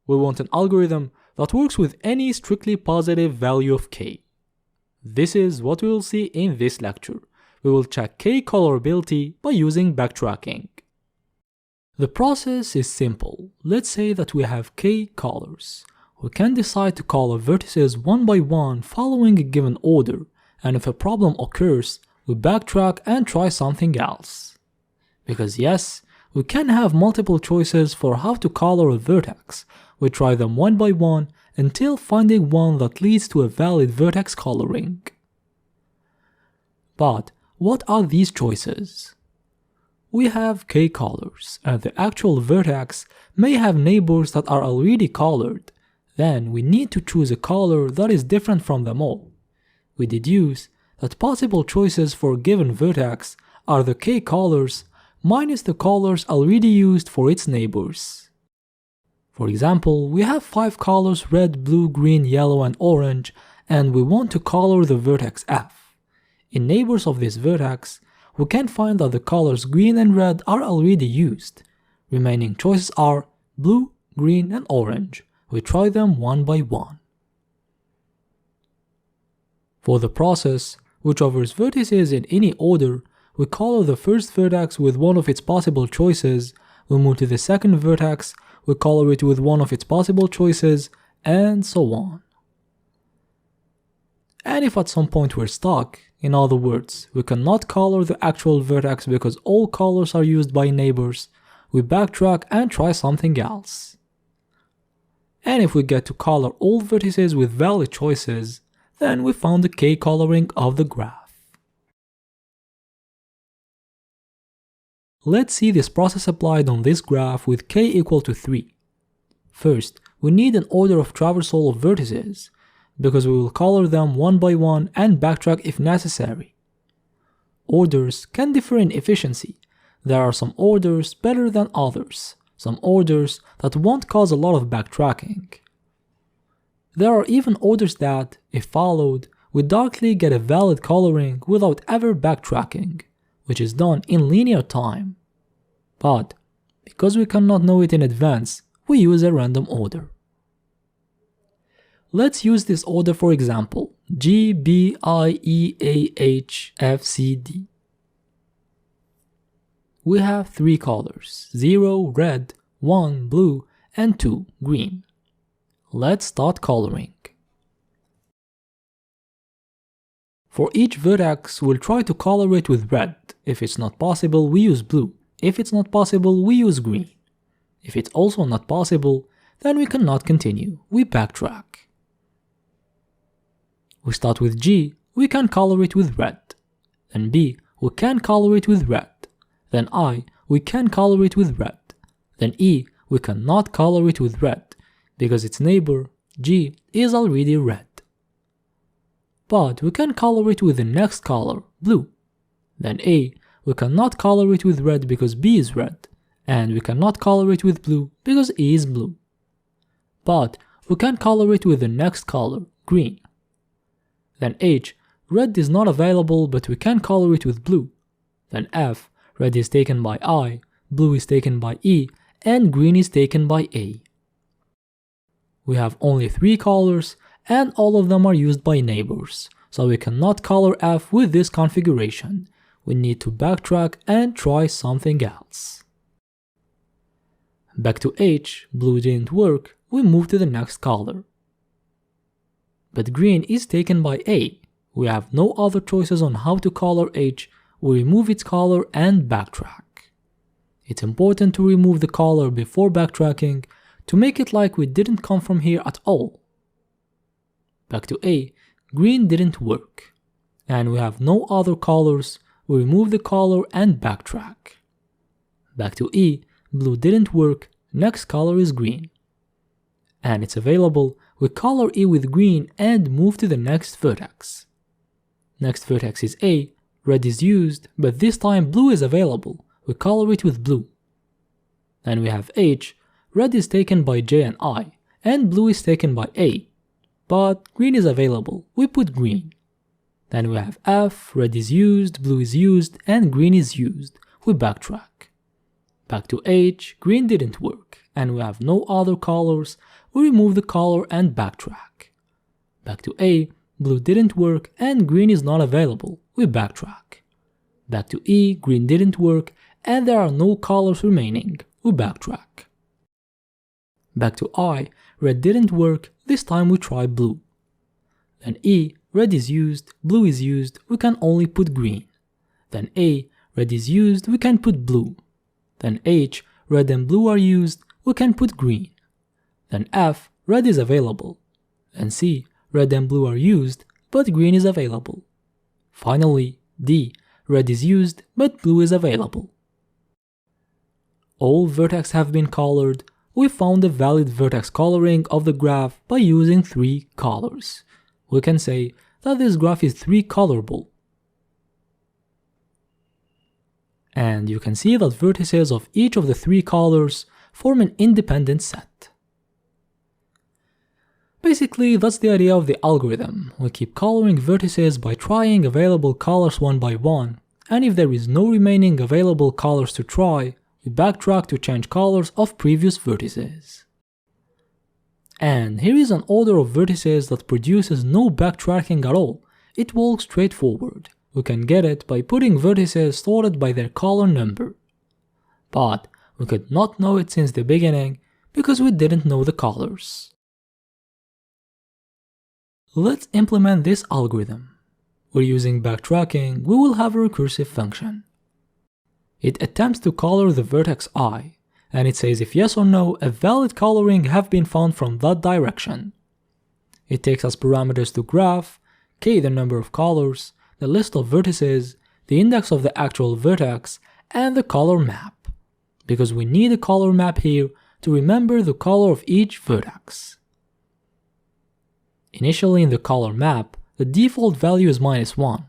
We want an algorithm that works with any strictly positive value of k. This is what we will see in this lecture. We will check k colorability by using backtracking. The process is simple. Let's say that we have k colors. We can decide to color vertices one by one following a given order, and if a problem occurs, we backtrack and try something else. Because yes, we can have multiple choices for how to color a vertex. We try them one by one until finding one that leads to a valid vertex coloring. But what are these choices? We have k colors, and the actual vertex may have neighbors that are already colored. Then we need to choose a color that is different from them all. We deduce that possible choices for a given vertex are the k colors minus the colors already used for its neighbors. For example, we have 5 colors red, blue, green, yellow, and orange, and we want to color the vertex f. In neighbors of this vertex, we can find that the colors green and red are already used. Remaining choices are blue, green, and orange. We try them one by one. For the process, which covers vertices in any order, we color the first vertex with one of its possible choices, we move to the second vertex, we color it with one of its possible choices, and so on. And if at some point we're stuck, in other words, we cannot color the actual vertex because all colors are used by neighbors, we backtrack and try something else. And if we get to color all vertices with valid choices, then we found the k coloring of the graph. Let's see this process applied on this graph with k equal to 3. First, we need an order of traversal of vertices, because we will color them one by one and backtrack if necessary. Orders can differ in efficiency. There are some orders better than others, some orders that won't cause a lot of backtracking. There are even orders that, if followed, we directly get a valid coloring without ever backtracking, which is done in linear time. But, because we cannot know it in advance, we use a random order. Let's use this order for example, G, B, I, E, A, H, F, C, D. We have 3 colors, 0, red, 1, blue, and 2, green. Let's start coloring. For each vertex, we'll try to color it with red. If it's not possible, we use blue. If it's not possible, we use green. If it's also not possible, then we cannot continue. We backtrack. We start with G, we can color it with red. Then B, we can color it with red. Then I, we can color it with red. Then E, we cannot color it with red, because its neighbor, G, is already red. But we can color it with the next color, blue. Then A, we cannot color it with red because B is red, and we cannot color it with blue because E is blue. But we can color it with the next color, green. Then H, red is not available but we can color it with blue. Then F, red is taken by I, blue is taken by E, and green is taken by A. We have only 3 colors and all of them are used by neighbors, so we cannot color F with this configuration. We need to backtrack and try something else. Back to H, blue didn't work, we move to the next color. But green is taken by A. We have no other choices on how to color H, we remove its color and backtrack. It's important to remove the color before backtracking to make it like we didn't come from here at all. Back to A, green didn't work. And we have no other colors, we remove the color and backtrack. Back to E, blue didn't work, next color is green. And it's available, we color E with green and move to the next vertex. Next vertex is A, red is used, but this time blue is available, we color it with blue. Then we have H, red is taken by J and I, and blue is taken by A. But green is available, we put green. Then we have F, red is used, blue is used, and green is used, we backtrack. Back to H, green didn't work, and we have no other colors, we remove the color and backtrack. Back to A, blue didn't work, and green is not available, we backtrack. Back to E, green didn't work, and there are no colors remaining, we backtrack. Back to I, red didn't work, this time we try blue. Then E, red is used, blue is used, we can only put green. Then A, red is used, we can put blue. Then H, red and blue are used, we can put green. Then F, red is available. Then C, red and blue are used, but green is available. Finally, D, red is used, but blue is available. All vertices have been colored. We found the valid vertex coloring of the graph by using 3 colors. We can say that this graph is 3 colorable. And you can see that vertices of each of the 3 colors form an independent set. Basically, that's the idea of the algorithm. We keep coloring vertices by trying available colors one by one, and if there is no remaining available colors to try, we backtrack to change colors of previous vertices. And here is an order of vertices that produces no backtracking at all. It walks straight forward. We can get it by putting vertices sorted by their color number. But we could not know it since the beginning because we didn't know the colors. Let's implement this algorithm. We're using backtracking, we will have a recursive function. It attempts to color the vertex I, and it says if yes or no, a valid coloring have been found from that direction. It takes as parameters the graph, k the number of colors, the list of vertices, the index of the actual vertex, and the color map, because we need a color map here to remember the color of each vertex. Initially in the color map, the default value is -1.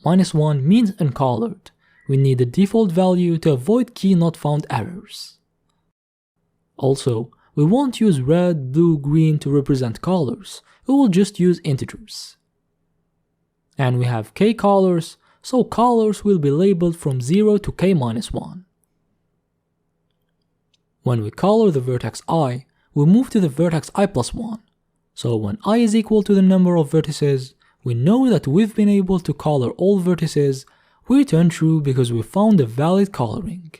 -1 means uncolored. We need the default value to avoid key not found errors. Also, we won't use red, blue, green to represent colors, we will just use integers. And we have k colors, so colors will be labeled from 0 to k-1. When we color the vertex I, we move to the vertex i+1. So when I is equal to the number of vertices, we know that we've been able to color all vertices. We return true because we found a valid coloring.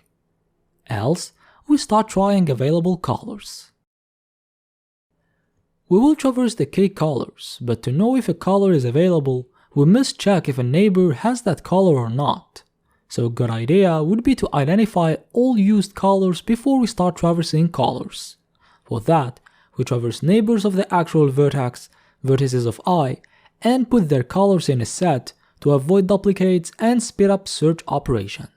Else, we start trying available colors. We will traverse the k colors, but to know if a color is available, we must check if a neighbor has that color or not. So a good idea would be to identify all used colors before we start traversing colors. For that, we traverse neighbors of the actual vertex, vertices of I, and put their colors in a set to avoid duplicates and speed up search operation.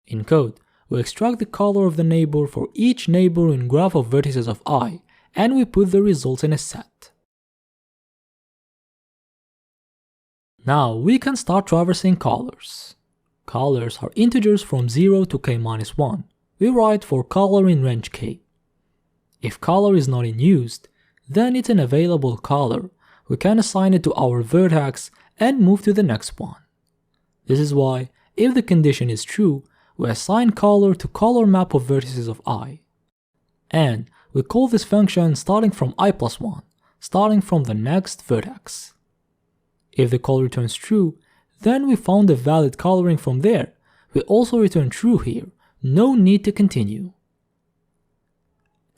In code, we extract the color of the neighbor for each neighbor in graph of vertices of I, and we put the results in a set. Now we can start traversing colors. Colors are integers from 0 to k-1. We write for color in range k. If color is not in use, then it's an available color. We can assign it to our vertex and move to the next one. This is why, if the condition is true, we assign color to color map of vertices of I. And we call this function starting from i+1, starting from the next vertex. If the call returns true, then we found a valid coloring from there. We also return true here, no need to continue.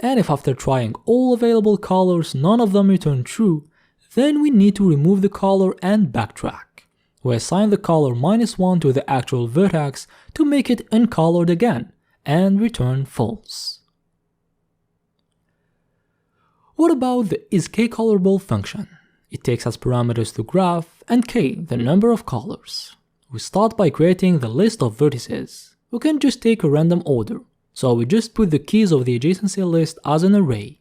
And if after trying all available colors none of them return true, then we need to remove the color and backtrack. We assign the color -1 to the actual vertex to make it uncolored again, and return false. What about the isKcolorable function? It takes as parameters the graph and k, the number of colors. We start by creating the list of vertices. We can just take a random order, so we just put the keys of the adjacency list as an array.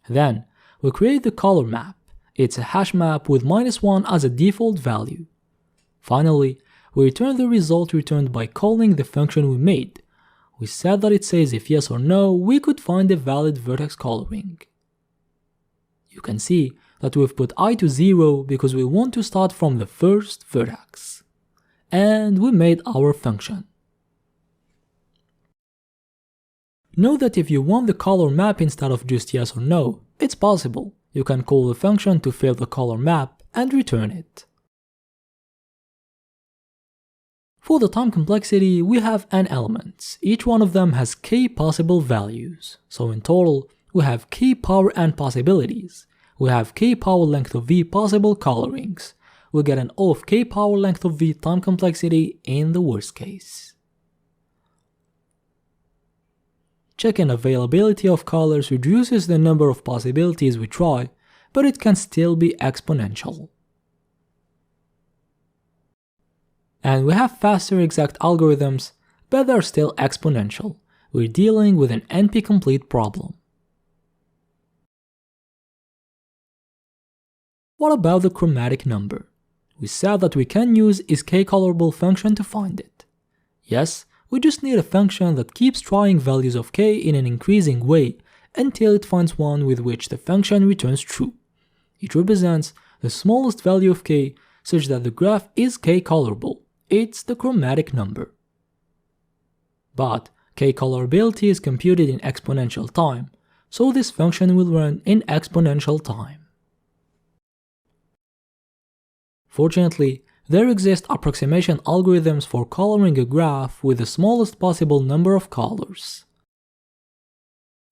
Then, we create the color map. It's a hash map with -1 as a default value. Finally, we return the result returned by calling the function we made. We said that it says if yes or no, we could find a valid vertex coloring. You can see that we've put I to 0 because we want to start from the first vertex. And we made our function. Note that if you want the color map instead of just yes or no, it's possible. You can call the function to fill the color map and return it. For the time complexity, we have n elements. Each one of them has k possible values. So in total, we have k power n possibilities. We have k power length of v possible colorings. We get an O of k power length of v time complexity in the worst case. Checking availability of colors reduces the number of possibilities we try, but it can still be exponential. And we have faster exact algorithms, but they're still exponential. We're dealing with an NP-complete problem. What about the chromatic number? We said that we can use isKcolorable function to find it. Yes, we just need a function that keeps trying values of k in an increasing way until it finds one with which the function returns true. It represents the smallest value of k such that the graph is k-colorable. It's the chromatic number. But k-colorability is computed in exponential time, so this function will run in exponential time. Fortunately, there exist approximation algorithms for coloring a graph with the smallest possible number of colors.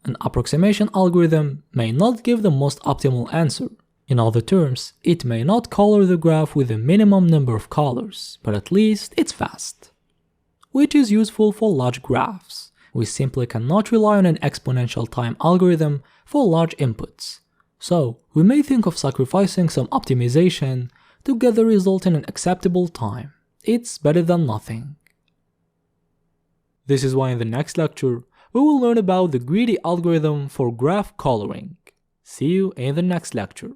An approximation algorithm may not give the most optimal answer. In other terms, it may not color the graph with the minimum number of colors, but at least it's fast. Which is useful for large graphs. We simply cannot rely on an exponential time algorithm for large inputs. So, we may think of sacrificing some optimization to get the result in an acceptable time. It's better than nothing. This is why in the next lecture, we will learn about the greedy algorithm for graph coloring. See you in the next lecture.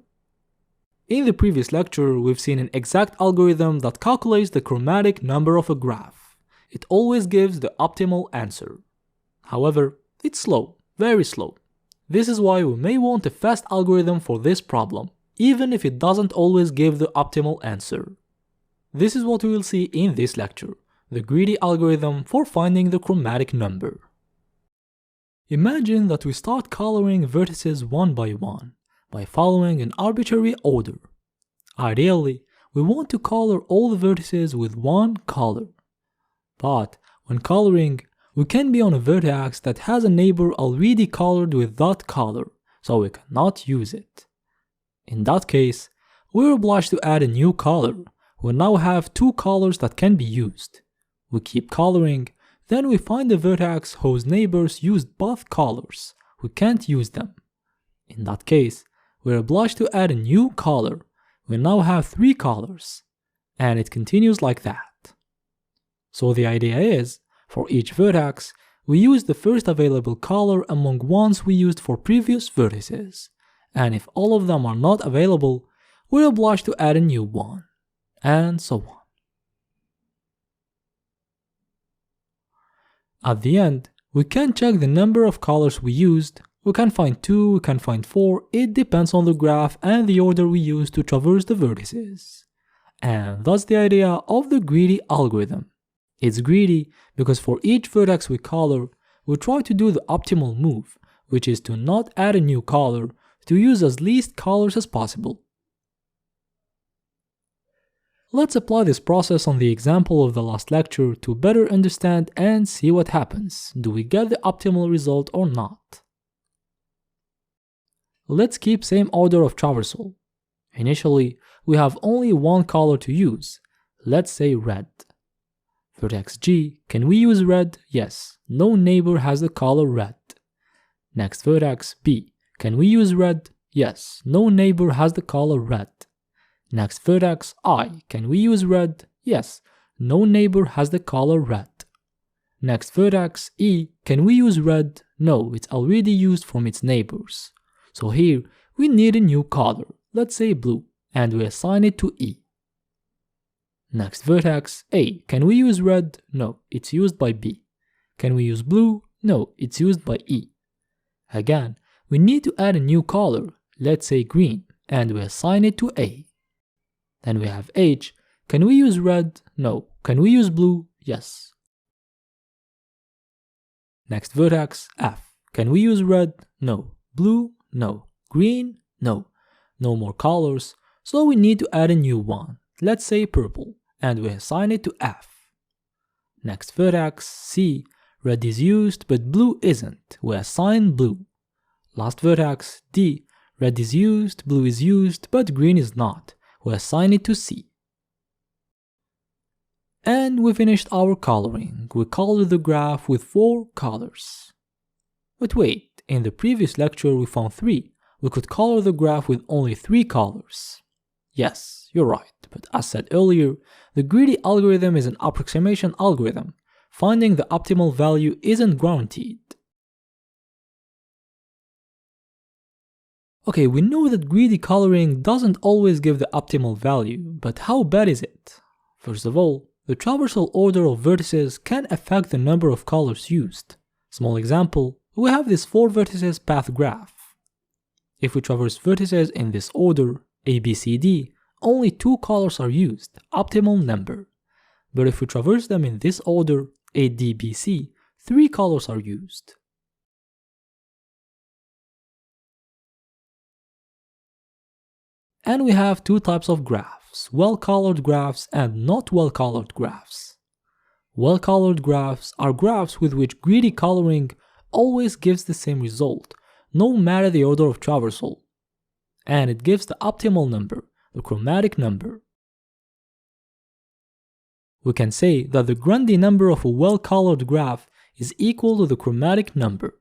In the previous lecture, we've seen an exact algorithm that calculates the chromatic number of a graph. It always gives the optimal answer. However, it's slow, very slow. This is why we may want a fast algorithm for this problem, even if it doesn't always give the optimal answer. This is what we will see in this lecture, the greedy algorithm for finding the chromatic number. Imagine that we start coloring vertices one by one, by following an arbitrary order. Ideally, we want to color all the vertices with one color. But when coloring, we can be on a vertex that has a neighbor already colored with that color, so we cannot use it. In that case, we're obliged to add a new color. We now have two colors that can be used. We keep coloring, then we find a vertex whose neighbors used both colors. We can't use them. In that case, we're obliged to add a new color. We now have three colors. And it continues like that. So the idea is, for each vertex, we use the first available color among ones we used for previous vertices. And if all of them are not available, we're obliged to add a new one. And so on. At the end, we can check the number of colors we used. We can find 2, we can find 4, it depends on the graph and the order we use to traverse the vertices. And that's the idea of the greedy algorithm. It's greedy because for each vertex we color, we try to do the optimal move, which is to not add a new color, to use as least colors as possible. Let's apply this process on the example of the last lecture to better understand and see what happens. Do we get the optimal result or not? Let's keep same order of traversal. Initially, we have only one color to use. Let's say red. Vertex G, can we use red? Yes, no neighbor has the color red. Next vertex B, can we use red? Yes, no neighbor has the color red. Next vertex I, can we use red? Yes, no neighbor has the color red. Next vertex E, can we use red? No, it's already used from its neighbors. So here, we need a new color, let's say blue, and we assign it to E. Next vertex A, can we use red? No, it's used by B. Can we use blue? No, it's used by E. Again, we need to add a new color, let's say green, and we assign it to A. Then we have H. Can we use red? No. Can we use blue? Yes. Next vertex, F. Can we use red? No. Blue? No. Green? No. No more colors, so we need to add a new one, let's say purple, and we assign it to F. Next vertex, C. Red is used, but blue isn't. We assign blue. Last vertex, D. Red is used, blue is used, but green is not. We assign it to C. And we finished our coloring. We colored the graph with 4 colors. But wait, in the previous lecture we found 3. We could color the graph with only 3 colors. Yes, you're right, but as said earlier, the greedy algorithm is an approximation algorithm. Finding the optimal value isn't guaranteed. Okay, we know that greedy coloring doesn't always give the optimal value, but how bad is it? First of all, the traversal order of vertices can affect the number of colors used. Small example, we have this 4 vertices path graph. If we traverse vertices in this order, A, B, C, D, only 2 colors are used, optimal number. But if we traverse them in this order, A, D, B, C, 3 colors are used. And we have 2 types of graphs, well-colored graphs and not well-colored graphs. Well-colored graphs are graphs with which greedy coloring always gives the same result, no matter the order of traversal. And it gives the optimal number, the chromatic number. We can say that the Grundy number of a well-colored graph is equal to the chromatic number.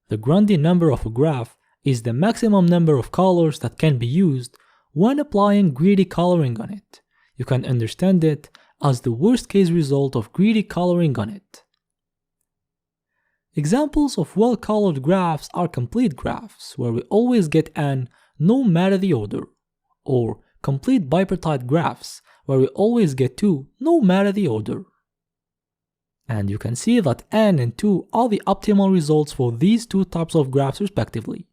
The Grundy number of a graph is the maximum number of colors that can be used when applying greedy coloring on it. You can understand it as the worst case result of greedy coloring on it. Examples of well-colored graphs are complete graphs, where we always get n no matter the order, or complete bipartite graphs, where we always get 2 no matter the order. And you can see that n and 2 are the optimal results for these 2 types of graphs respectively.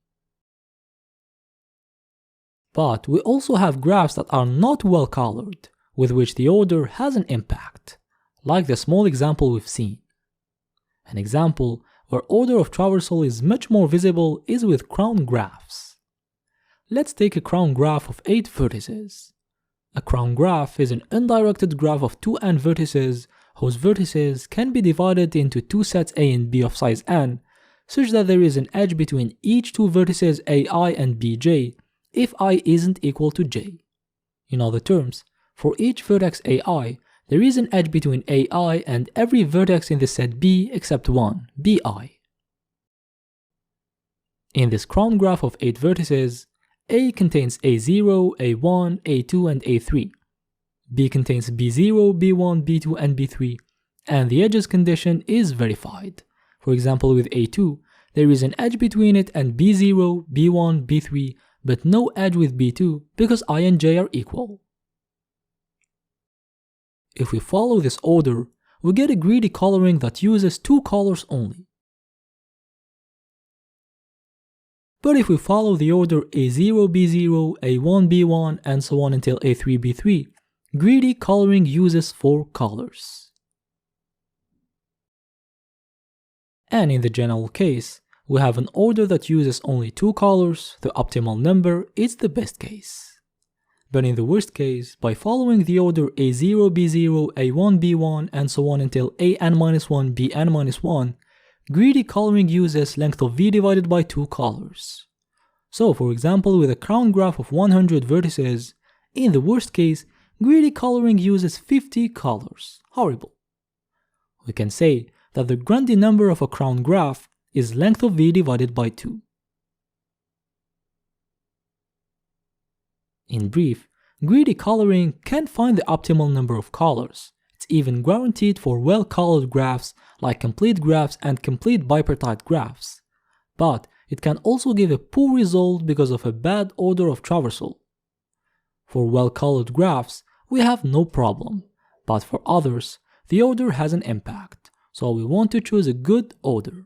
But we also have graphs that are not well colored, with which the order has an impact, like the small example we've seen. An example where order of traversal is much more visible is with crown graphs. Let's take a crown graph of 8 vertices. A crown graph is an undirected graph of 2n vertices whose vertices can be divided into 2 sets A and B of size n, such that there is an edge between each 2 vertices ai and bj if I isn't equal to j. In other terms, for each vertex ai, there is an edge between ai and every vertex in the set B except one, bi. In this crown graph of 8 vertices, A contains A0, A1, A2 and A3. B contains B0, B1, B2 and B3, and the edges condition is verified. For example, with A2, there is an edge between it and B0, B1, B3, but no edge with B2 because I and j are equal. If we follow this order, we get a greedy coloring that uses 2 colors only. But if we follow the order A0, B0, A1, B1, and so on until A3, B3, greedy coloring uses 4 colors. And in the general case, we have an order that uses only 2 colors, the optimal number is the best case. But in the worst case, by following the order A0, B0, A1, B1, and so on until AN-1, BN-1, greedy coloring uses length of V divided by 2 colors. So for example, with a crown graph of 100 vertices, in the worst case, greedy coloring uses 50 colors. Horrible. We can say that the Grundy number of a crown graph is length of V divided by 2. In brief, greedy coloring can't find the optimal number of colors. It's even guaranteed for well-colored graphs like complete graphs and complete bipartite graphs. But it can also give a poor result because of a bad order of traversal. For well-colored graphs, we have no problem, but for others, the order has an impact, so we want to choose a good order.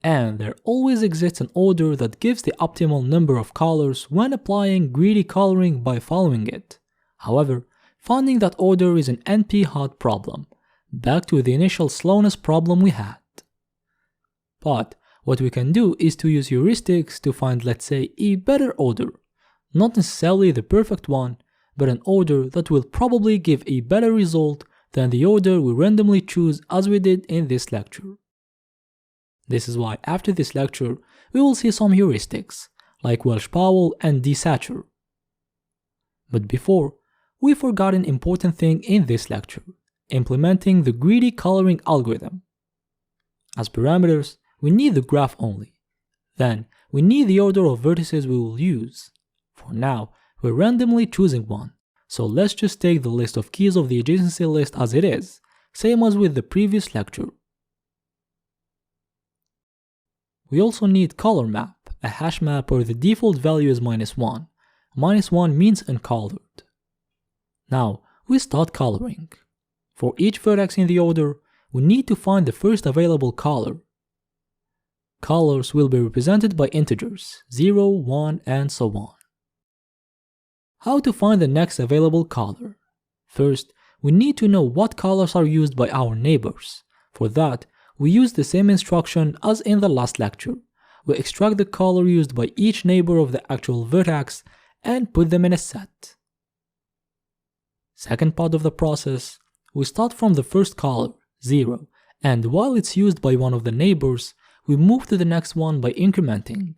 And there always exists an order that gives the optimal number of colors when applying greedy coloring by following it. However, finding that order is an NP-hard problem, back to the initial slowness problem we had. But what we can do is to use heuristics to find, let's say, a better order. Not necessarily the perfect one, but an order that will probably give a better result than the order we randomly choose as we did in this lecture. This is why after this lecture, we will see some heuristics, like Welsh-Powell and Desatcher. But before, we forgot an important thing in this lecture, implementing the greedy coloring algorithm. As parameters, we need the graph only. Then, we need the order of vertices we will use. For now, we're randomly choosing one, so let's just take the list of keys of the adjacency list as it is, same as with the previous lecture. We also need color map, a hash map where the default value is -1. -1 means uncolored. Now, we start coloring. For each vertex in the order, we need to find the first available color. Colors will be represented by integers, 0, 1, and so on. How to find the next available color? First, we need to know what colors are used by our neighbors. For that, we use the same instruction as in the last lecture. We extract the color used by each neighbor of the actual vertex and put them in a set. Second part of the process, we start from the first color, 0, and while it's used by one of the neighbors, we move to the next one by incrementing.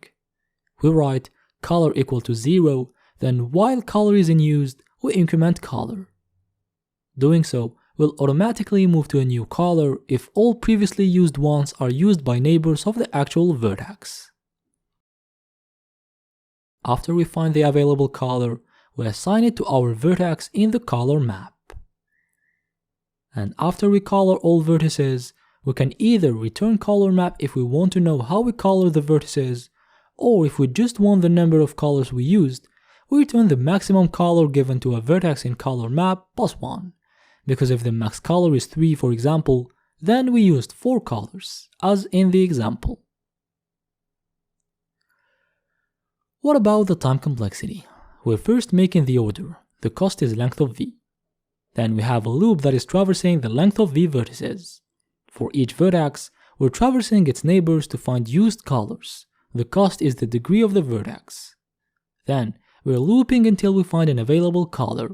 We write color equal to 0, then while color is in use, we increment color. Doing so will automatically move to a new color if all previously used ones are used by neighbors of the actual vertex. After we find the available color, we assign it to our vertex in the color map. And after we color all vertices, we can either return color map if we want to know how we color the vertices, or if we just want the number of colors we used, we return the maximum color given to a vertex in color map plus 1. Because if the max color is 3, for example, then we used 4 colors, as in the example. What about the time complexity? We're first making the order, the cost is length of v. Then we have a loop that is traversing the length of v vertices. For each vertex, we're traversing its neighbors to find used colors. The cost is the degree of the vertex. Then, we're looping until we find an available color.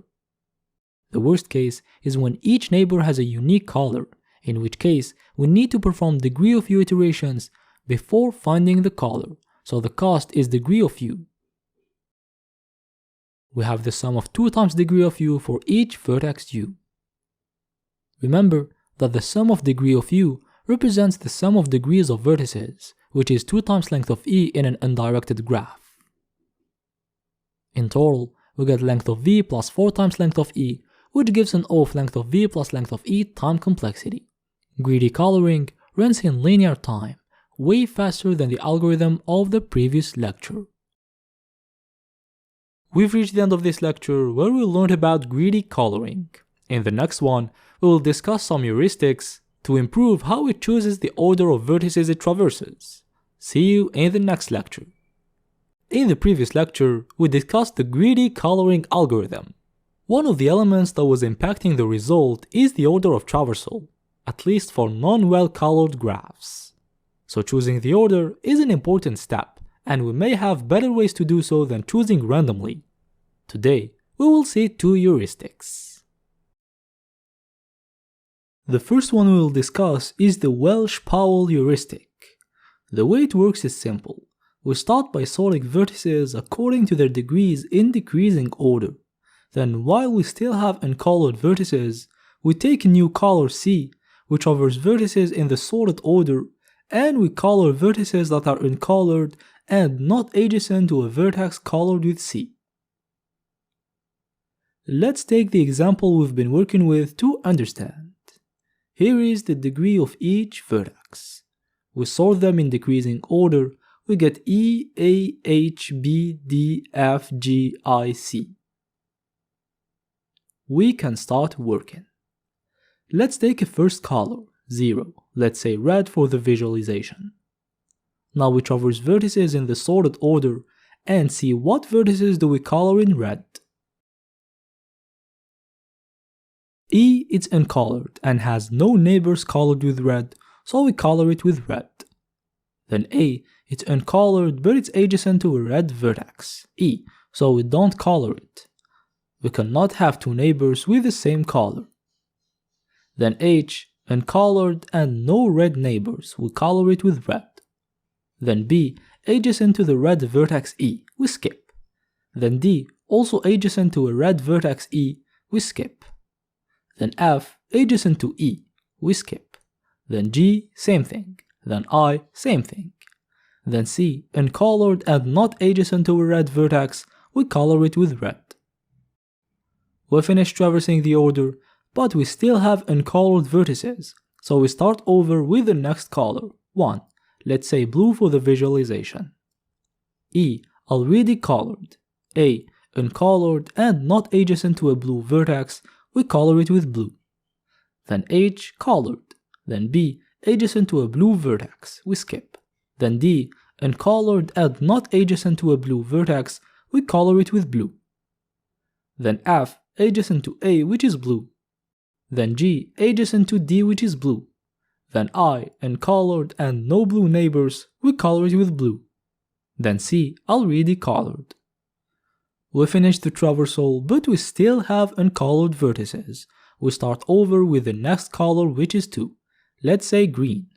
The worst case is when each neighbor has a unique color, in which case we need to perform degree of u iterations before finding the color, so the cost is degree of u. We have the sum of 2 times degree of u for each vertex u. Remember that the sum of degree of u represents the sum of degrees of vertices, which is 2 times length of e in an undirected graph. In total, we get length of v plus 4 times length of e, which gives an O of length of v plus length of e time complexity. Greedy coloring runs in linear time, way faster than the algorithm of the previous lecture. We've reached the end of this lecture where we learned about greedy coloring. In the next one, we will discuss some heuristics to improve how it chooses the order of vertices it traverses. See you in the next lecture. In the previous lecture, we discussed the greedy coloring algorithm. One of the elements that was impacting the result is the order of traversal, at least for non-well-colored graphs. So choosing the order is an important step, and we may have better ways to do so than choosing randomly. Today, we will see 2 heuristics. The first one we will discuss is the Welsh-Powell heuristic. The way it works is simple. We start by sorting vertices according to their degrees in decreasing order. Then while we still have uncolored vertices, we take a new color C, which covers vertices in the sorted order, and we color vertices that are uncolored and not adjacent to a vertex colored with C. Let's take the example we've been working with to understand. Here is the degree of each vertex. We sort them in decreasing order, we get E, A, H, B, D, F, G, I, C. We can start working. Let's take a first color, 0, let's say red for the visualization. Now we traverse vertices in the sorted order and see what vertices do we color in red. E is uncolored and has no neighbors colored with red, so we color it with red. Then A, it's uncolored but it's adjacent to a red vertex, E, so we don't color it. We cannot have two neighbors with the same color. Then H, uncolored and no red neighbors, we color it with red. Then B, adjacent to the red vertex E, we skip. Then D, also adjacent to a red vertex E, we skip. Then F, adjacent to E, we skip. Then G, same thing. Then I, same thing. Then C, uncolored and not adjacent to a red vertex, we color it with red. We finish traversing the order, but we still have uncolored vertices, so we start over with the next color, 1, let's say blue for the visualization. E, already colored. A, uncolored and not adjacent to a blue vertex, we color it with blue. Then H, colored. Then B, adjacent to a blue vertex, we skip. Then D, uncolored and not adjacent to a blue vertex, we color it with blue. Then F, adjacent to A, which is blue. Then G, adjacent to D, which is blue. Then I, uncolored and no blue neighbors, we color it with blue. Then C, already colored. We finished the traversal, but we still have uncolored vertices. We start over with the next color, which is 2. Let's say green.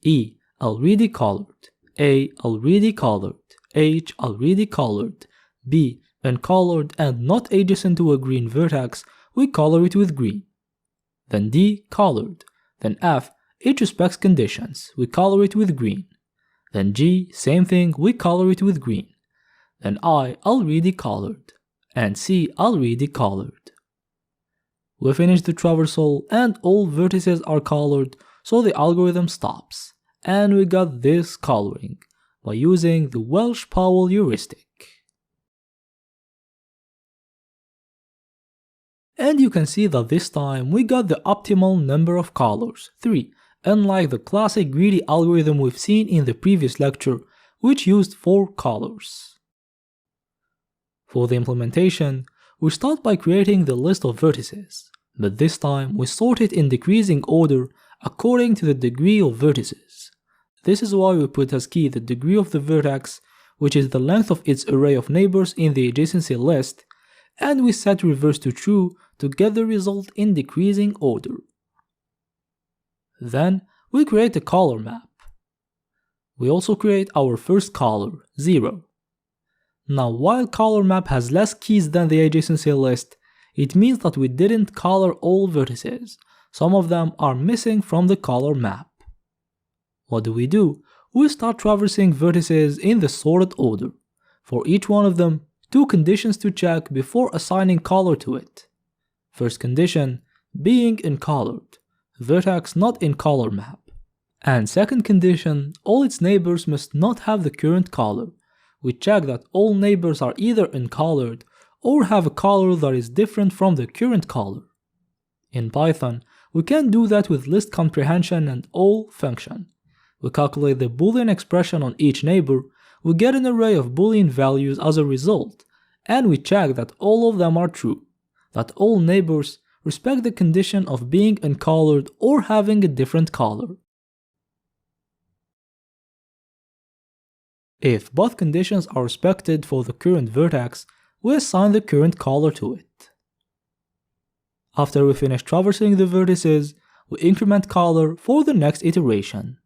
E, already colored. A, already colored. H, already colored. B, uncolored and not adjacent to a green vertex, we color it with green. Then D, colored. Then F, it respects conditions, we color it with green. Then G, same thing, we color it with green. Then I, already colored. And C, already colored. We finish the traversal and all vertices are colored, so the algorithm stops. And we got this coloring by using the Welsh-Powell heuristic. And you can see that this time we got the optimal number of colors, 3, unlike the classic greedy algorithm we've seen in the previous lecture, which used 4 colors. For the implementation, we start by creating the list of vertices, but this time we sort it in decreasing order according to the degree of vertices. This is why we put as key the degree of the vertex, which is the length of its array of neighbors in the adjacency list, and we set reverse to true to get the result in decreasing order. Then we create a color map. We also create our first color, 0. Now while color map has less keys than the adjacency list, it means that we didn't color all vertices. Some of them are missing from the color map. What do? We start traversing vertices in the sorted order. For each one of them, 2 conditions to check before assigning color to it. First condition, being uncolored, vertex not in color map. And second condition, all its neighbors must not have the current color. We check that all neighbors are either uncolored or have a color that is different from the current color. In Python, we can do that with list comprehension and all function. We calculate the Boolean expression on each neighbor, we get an array of Boolean values as a result, and we check that all of them are true, that all neighbors respect the condition of being uncolored or having a different color. If both conditions are respected for the current vertex, we assign the current color to it. After we finish traversing the vertices, we increment color for the next iteration.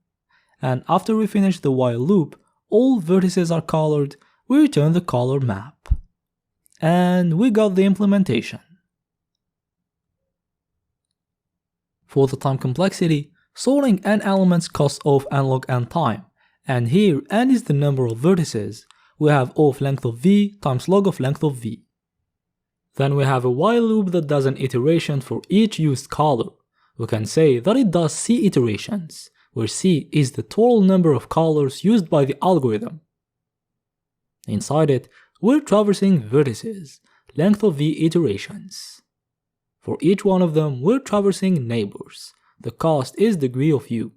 And after we finish the while loop, all vertices are colored, we return the color map. And we got the implementation. For the time complexity, sorting n elements costs O of n log n time, and here n is the number of vertices. We have O of length of v times log of length of v. Then we have a while loop that does an iteration for each used color. We can say that it does c iterations, where c is the total number of colors used by the algorithm. Inside it, we're traversing vertices, length of v iterations. For each one of them, we're traversing neighbors. The cost is degree of u.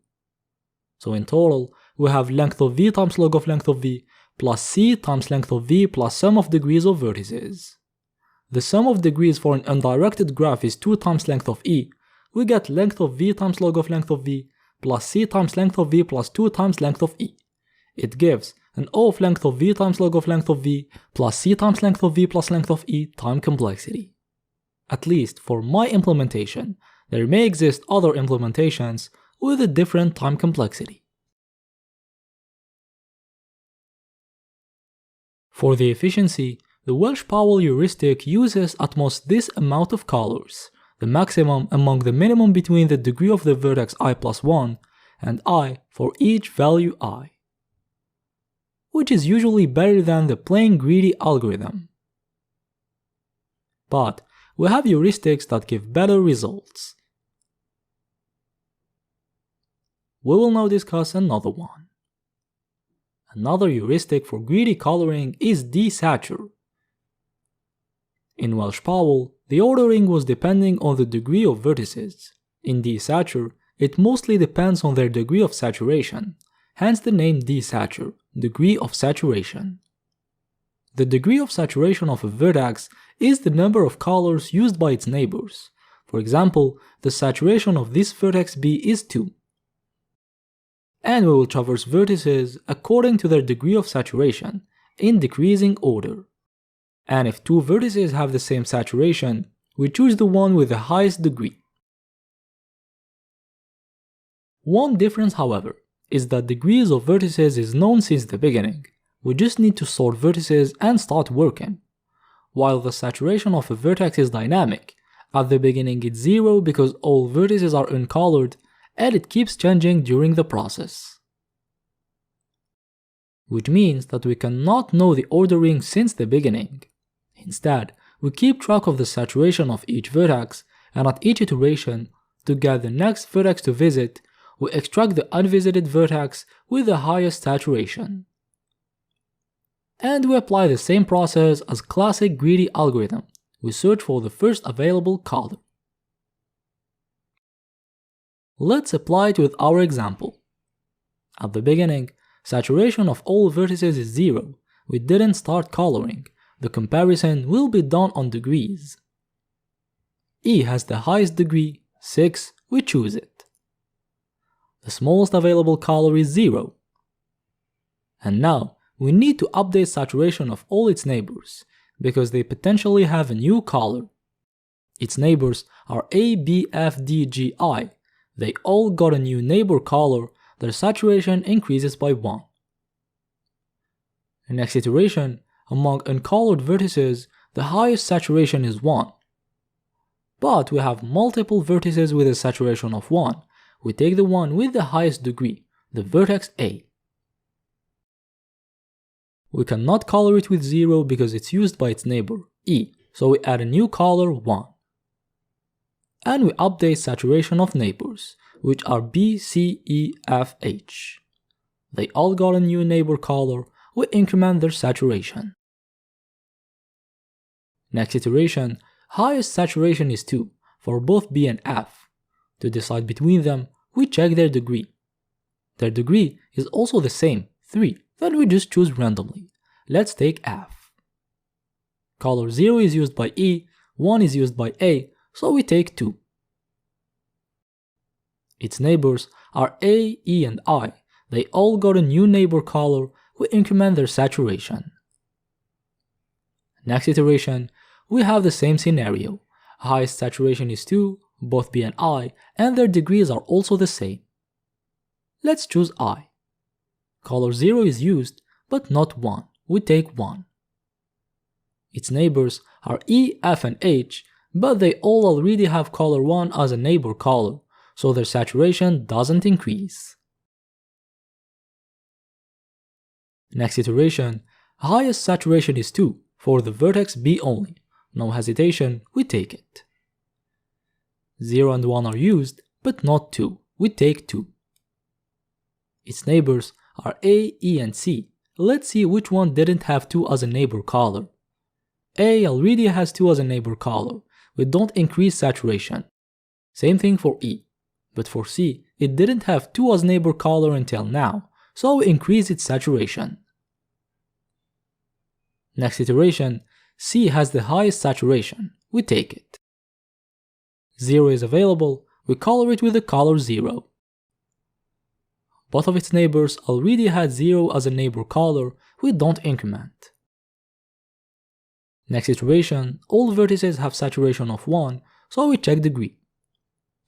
So in total, we have length of v times log of length of v plus c times length of v plus sum of degrees of vertices. The sum of degrees for an undirected graph is 2 times length of e. We get length of v times log of length of v plus c times length of v plus 2 times length of e. It gives an O of length of v times log of length of v plus c times length of v plus length of e time complexity. At least for my implementation, there may exist other implementations with a different time complexity. For the efficiency, the Welsh-Powell heuristic uses at most this amount of colors, the maximum among the minimum between the degree of the vertex I plus 1 and I for each value I, which is usually better than the plain greedy algorithm. But we have heuristics that give better results. We will now discuss another one. Another heuristic for greedy coloring is desatur. In Welsh-Powell, the ordering was depending on the degree of vertices. In desatur, it mostly depends on their degree of saturation, hence the name desatur, degree of saturation. The degree of saturation of a vertex is the number of colors used by its neighbors. For example, the saturation of this vertex B is 2. And we will traverse vertices according to their degree of saturation, in decreasing order. And if two vertices have the same saturation, we choose the one with the highest degree. One difference, however, is that degrees of vertices is known since the beginning. We just need to sort vertices and start working. While the saturation of a vertex is dynamic, at the beginning it's 0 because all vertices are uncolored, and it keeps changing during the process. Which means that we cannot know the ordering since the beginning. Instead, we keep track of the saturation of each vertex, and at each iteration, to get the next vertex to visit, we extract the unvisited vertex with the highest saturation. And we apply the same process as classic greedy algorithm. We search for the first available color. Let's apply it with our example. At the beginning, saturation of all vertices is 0. We didn't start coloring. The comparison will be done on degrees. E has the highest degree, 6, we choose it. The smallest available color is 0. And now, we need to update saturation of all its neighbors, because they potentially have a new color. Its neighbors are A, B, F, D, G, I. They all got a new neighbor color, their saturation increases by 1. Next iteration, among uncolored vertices, the highest saturation is 1. But we have multiple vertices with a saturation of 1. We take the one with the highest degree, the vertex A. We cannot color it with 0 because it's used by its neighbor, E, so we add a new color 1. And we update saturation of neighbors, which are B, C, E, F, H. They all got a new neighbor color, we increment their saturation. Next iteration, highest saturation is 2, for both B and F. To decide between them, we check their degree. Their degree is also the same, 3, then we just choose randomly. Let's take F. Color 0 is used by E, 1 is used by A, so we take 2. Its neighbors are A, E, and I. They all got a new neighbor color, we increment their saturation. Next iteration, we have the same scenario. Highest saturation is 2, both B and I, and their degrees are also the same. Let's choose I. Color 0 is used, but not 1. We take 1. Its neighbors are E, F, and H, but they all already have color 1 as a neighbor color, so their saturation doesn't increase. Next iteration, highest saturation is 2, for the vertex B only. No hesitation, we take it. 0 and 1 are used, but not 2. We take 2. Its neighbors are A, E, and C. Let's see which one didn't have 2 as a neighbor color. A already has 2 as a neighbor color. we don't increase saturation. Same thing for E. But for C, it didn't have 2 as neighbor color until now, so we increase its saturation. Next iteration, C has the highest saturation, we take it. 0 is available, we color it with the color 0. Both of its neighbors already had 0 as a neighbor color, we don't increment. Next iteration, all vertices have saturation of 1, so we check degree.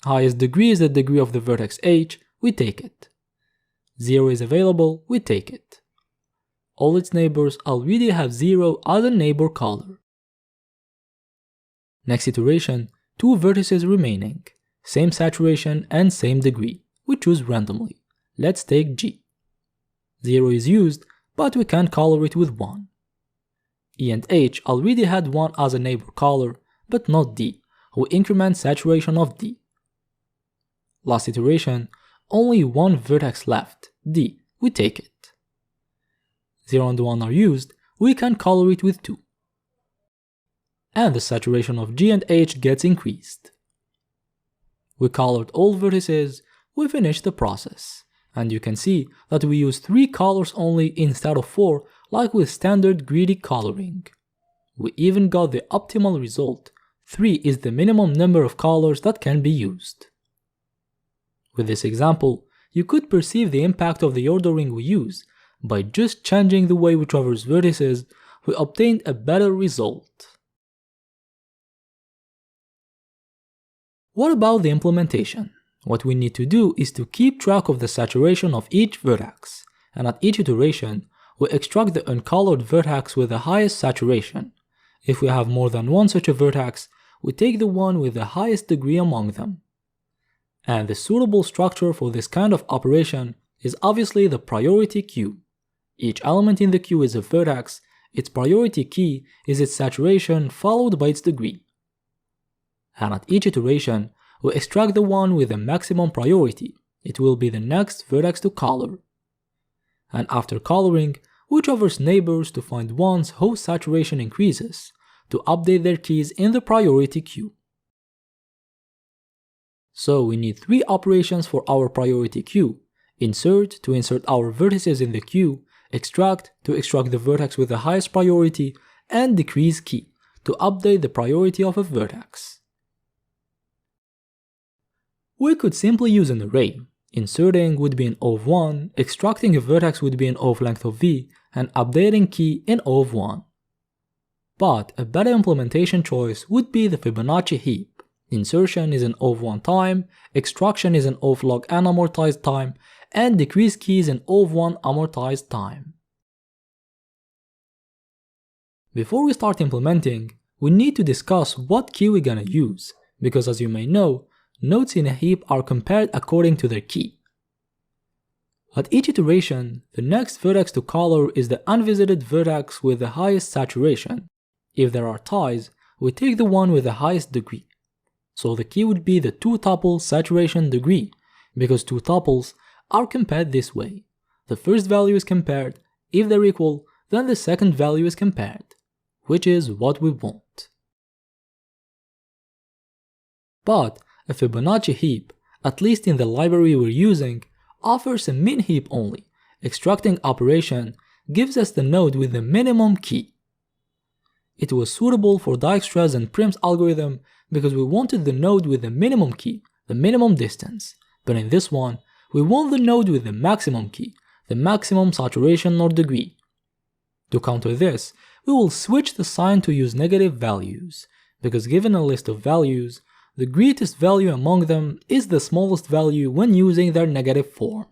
Highest degree is the degree of the vertex H, we take it. 0 is available, we take it. All its neighbors already have 0 as a neighbor color. Next iteration, 2 vertices remaining, same saturation and same degree, we choose randomly. Let's take G. 0 is used, but we can't color it with 1. E and H already had 1 as a neighbor color, but not D, we increment saturation of D. Last iteration, only 1 vertex left, D, we take it. 0 and 1 are used, we can color it with 2. And the saturation of G and H gets increased. We colored all vertices, we finished the process. And you can see that we use 3 colors only instead of 4 like with standard greedy coloring. We even got the optimal result. 3 is the minimum number of colors that can be used. With this example, you could perceive the impact of the ordering we use. By just changing the way we traverse vertices, we obtained a better result. What about the implementation? What we need to do is to keep track of the saturation of each vertex, and at each iteration, we extract the uncolored vertex with the highest saturation. If we have more than one such a vertex, we take the one with the highest degree among them. And the suitable structure for this kind of operation is obviously the priority queue. Each element in the queue is a vertex, its priority key is its saturation followed by its degree. And at each iteration, we extract the one with the maximum priority, it will be the next vertex to color. And after coloring, we traverse neighbors to find ones whose saturation increases, to update their keys in the priority queue. So we need 3 operations for our priority queue: insert to insert our vertices in the queue, extract to extract the vertex with the highest priority, and decrease key to update the priority of a vertex. We could simply use an array. Inserting would be in O of 1, extracting a vertex would be in O of length of v, and updating key in O of 1. But a better implementation choice would be the Fibonacci heap. Insertion is an O of 1 time, extraction is an O of log n amortized time, and decrease key is an O of 1 amortized time. Before we start implementing, we need to discuss what key we're gonna use, because as you may know, nodes in a heap are compared according to their key. At each iteration, the next vertex to color is the unvisited vertex with the highest saturation. If there are ties, we take the one with the highest degree. So the key would be the 2-tuple saturation degree, because 2 tuples are compared this way. The first value is compared, if they're equal, then the second value is compared, which is what we want. But a Fibonacci heap, at least in the library we're using, offers a min heap only. Extracting operation gives us the node with the minimum key. It was suitable for Dijkstra's and Prim's algorithm because we wanted the node with the minimum key, the minimum distance, but in this one, we want the node with the maximum key, the maximum saturation or degree. To counter this, we will switch the sign to use negative values, because given a list of values, the greatest value among them is the smallest value when using their negative form.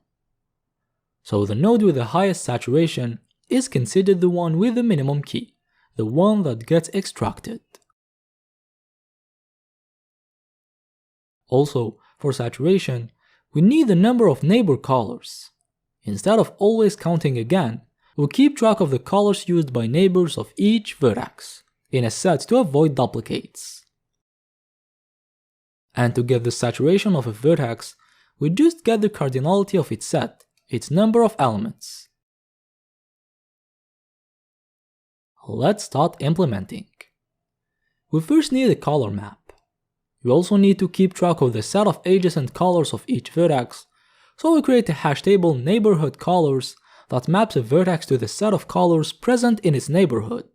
So the node with the highest saturation is considered the one with the minimum key, the one that gets extracted. Also, for saturation, we need the number of neighbor colors. Instead of always counting again, we'll keep track of the colors used by neighbors of each vertex, in a set to avoid duplicates. And to get the saturation of a vertex, we just get the cardinality of its set, its number of elements. Let's start implementing. We first need a color map. We also need to keep track of the set of adjacent colors of each vertex, so we create a hash table neighborhood colors that maps a vertex to the set of colors present in its neighborhood.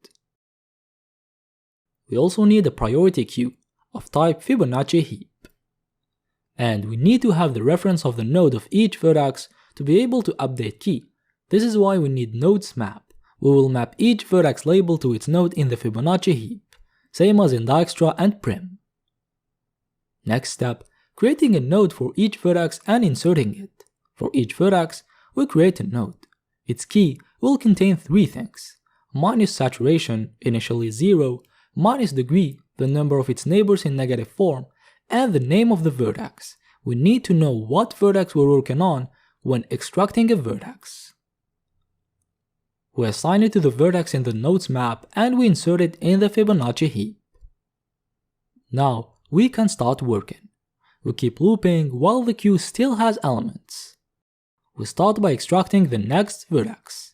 We also need a priority queue of type Fibonacci heap. And we need to have the reference of the node of each vertex to be able to update key. This is why we need nodes map. We will map each vertex label to its node in the Fibonacci heap, same as in Dijkstra and Prim. Next step, creating a node for each vertex and inserting it. For each vertex, we create a node. Its key will contain three things: minus saturation, initially 0, minus degree, the number of its neighbors in negative form, and the name of the vertex. We need to know what vertex we're working on when extracting a vertex. We assign it to the vertex in the nodes map and we insert it in the Fibonacci heap. Now we can start working. We keep looping while the queue still has elements. We start by extracting the next vertex.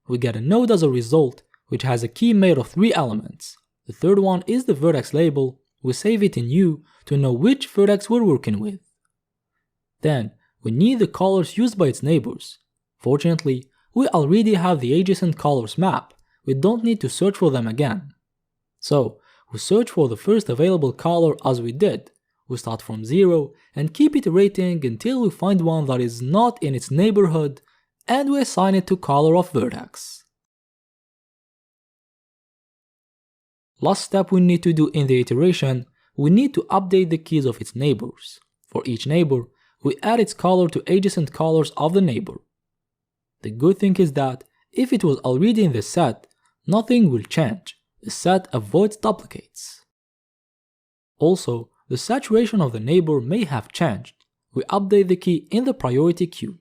We get a node as a result, which has a key made of 3 elements. The third one is the vertex label. We save it in U to know which vertex we're working with. Then, we need the colors used by its neighbors. Fortunately, we already have the adjacent colors map. We don't need to search for them again. So, we search for the first available color as we did. We start from 0 and keep iterating until we find one that is not in its neighborhood, and we assign it to color of vertex. Last step we need to do in the iteration, we need to update the keys of its neighbors. For each neighbor, we add its color to adjacent colors of the neighbor. The good thing is that if it was already in the set, nothing will change. The set avoids duplicates. Also, the saturation of the neighbor may have changed. We update the key in the priority queue.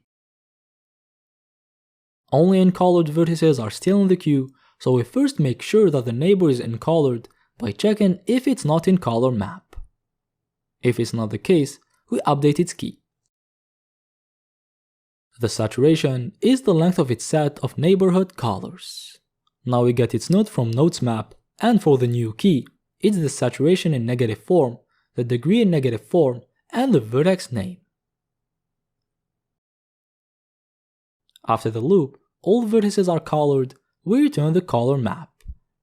Only uncolored vertices are still in the queue, so we first make sure that the neighbor is uncolored by checking if it's not in color map. If it's not the case, we update its key. The saturation is the length of its set of neighborhood colors. Now we get its node from nodes map, and for the new key, it's the saturation in negative form, the degree in negative form, and the vertex name. After the loop, all vertices are colored, we return the color map,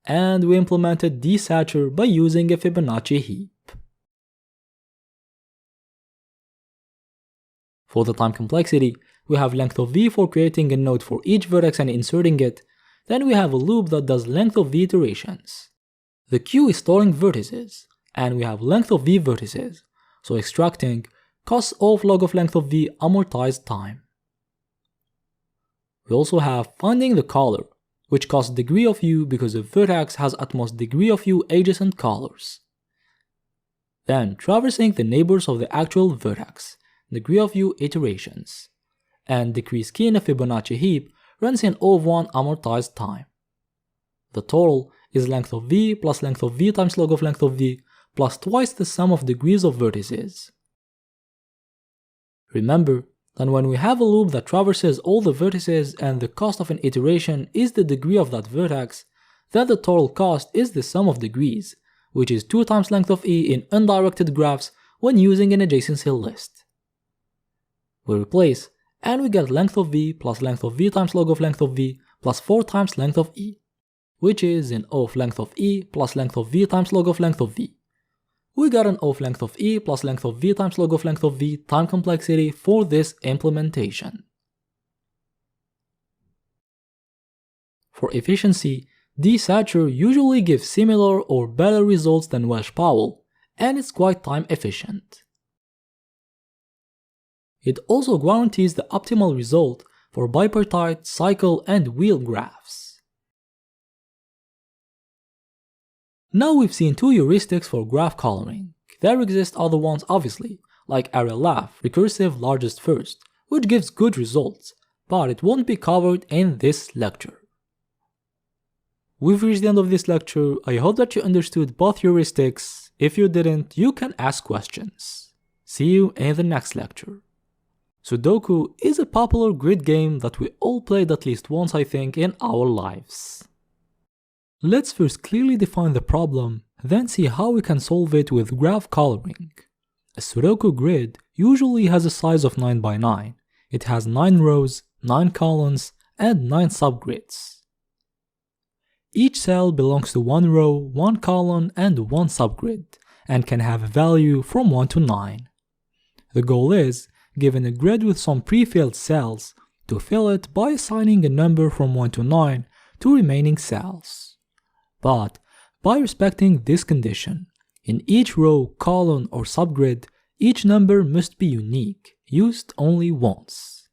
and we implemented desatur by using a Fibonacci heap. For the time complexity, we have length of v for creating a node for each vertex and inserting it, then we have a loop that does length of v iterations. The queue is storing vertices, and we have length of v vertices, so extracting costs of log of length of v amortized time. We also have finding the color, which costs degree of u because the vertex has at most degree of u adjacent colors. Then traversing the neighbors of the actual vertex, degree of u iterations, and decrease key in a Fibonacci heap runs in O of 1 amortized time. The total is length of v plus length of v times log of length of v plus twice the sum of degrees of vertices. Remember that when we have a loop that traverses all the vertices and the cost of an iteration is the degree of that vertex, then the total cost is the sum of degrees, which is 2 times length of e in undirected graphs when using an adjacency list. We replace, and we get length of v plus length of v times log of length of v plus 4 times length of e, which is in O of length of e plus length of v times log of length of v. We got an O of length of e plus length of v times log of length of v time complexity for this implementation. For efficiency, desatur usually gives similar or better results than Welsh-Powell, and it's quite time efficient. It also guarantees the optimal result for bipartite, cycle, and wheel graphs. Now we've seen 2 heuristics for graph coloring. There exist other ones obviously, like array-laf, recursive largest first, which gives good results, but it won't be covered in this lecture. We've reached the end of this lecture. I hope that you understood both heuristics. If you didn't, you can ask questions. See you in the next lecture. Sudoku is a popular grid game that we all played at least once, I think, in our lives. Let's first clearly define the problem, then see how we can solve it with graph coloring. A Sudoku grid usually has a size of 9 by 9. It has 9 rows, 9 columns, and 9 subgrids. Each cell belongs to 1 row, 1 column, and 1 subgrid, and can have a value from 1 to 9. The goal is, given a grid with some pre-filled cells, to fill it by assigning a number from 1 to 9 to remaining cells. But by respecting this condition, in each row, column, or subgrid, each number must be unique, used only once.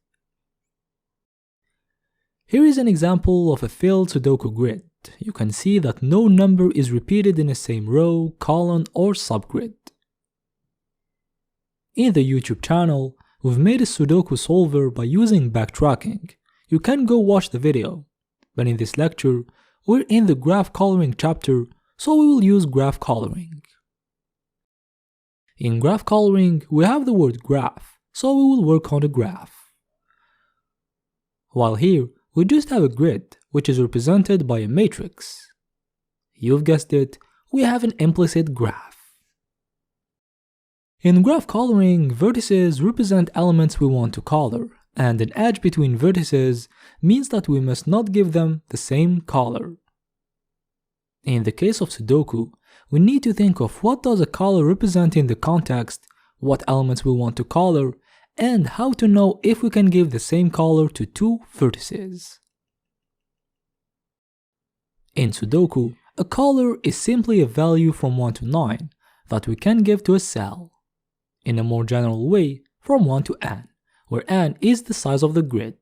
Here is an example of a filled Sudoku grid. You can see that no number is repeated in the same row, column, or subgrid. In the YouTube channel, we've made a Sudoku solver by using backtracking. You can go watch the video. But in this lecture, we're in the graph coloring chapter, so we will use graph coloring. In graph coloring, we have the word graph, so we will work on the graph. While here, we just have a grid, which is represented by a matrix. You've guessed it, we have an implicit graph. In graph coloring, vertices represent elements we want to color, and an edge between vertices means that we must not give them the same color. In the case of Sudoku, we need to think of what does a color represent in the context, what elements we want to color, and how to know if we can give the same color to two vertices. In Sudoku, a color is simply a value from 1 to 9 that we can give to a cell. In a more general way, from 1 to n, where n is the size of the grid.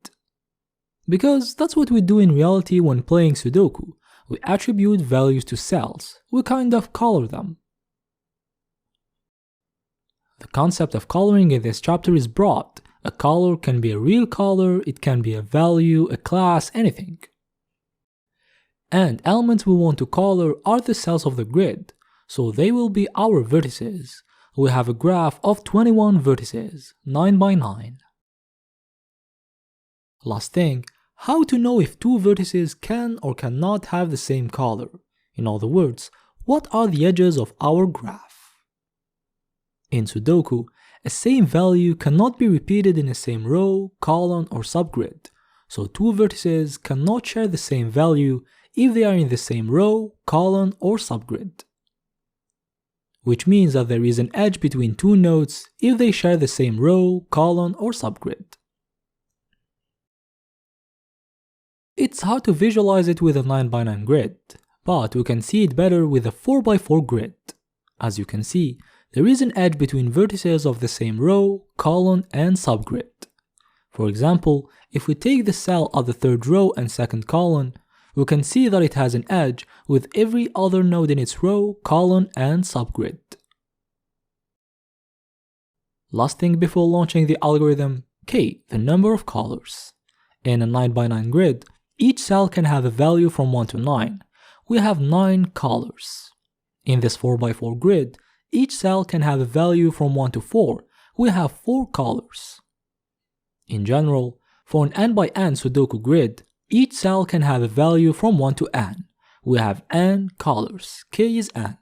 Because that's what we do in reality when playing Sudoku. We attribute values to cells, we kind of color them. The concept of coloring in this chapter is broad. A color can be a real color, it can be a value, a class, anything. And elements we want to color are the cells of the grid, so they will be our vertices. We have a graph of 21 vertices, 9 by 9. Last thing, how to know if two vertices can or cannot have the same color. In other words, what are the edges of our graph? In Sudoku, a same value cannot be repeated in the same row, column, or subgrid, so two vertices cannot share the same value if they are in the same row, column, or subgrid. Which means that there is an edge between two nodes if they share the same row, column, or subgrid. It's hard to visualize it with a 9 by 9 grid, but we can see it better with a 4 by 4 grid. As you can see, there is an edge between vertices of the same row, column, and subgrid. For example, if we take the cell at the third row and second column, we can see that it has an edge with every other node in its row, column, and subgrid. Last thing before launching the algorithm, K, the number of colors. In a 9 by 9 grid, each cell can have a value from 1 to 9. We have 9 colors. In this 4 by 4 grid, each cell can have a value from 1 to 4. We have 4 colors. In general, for an n by n Sudoku grid, each cell can have a value from 1 to n. We have n colors, k is n.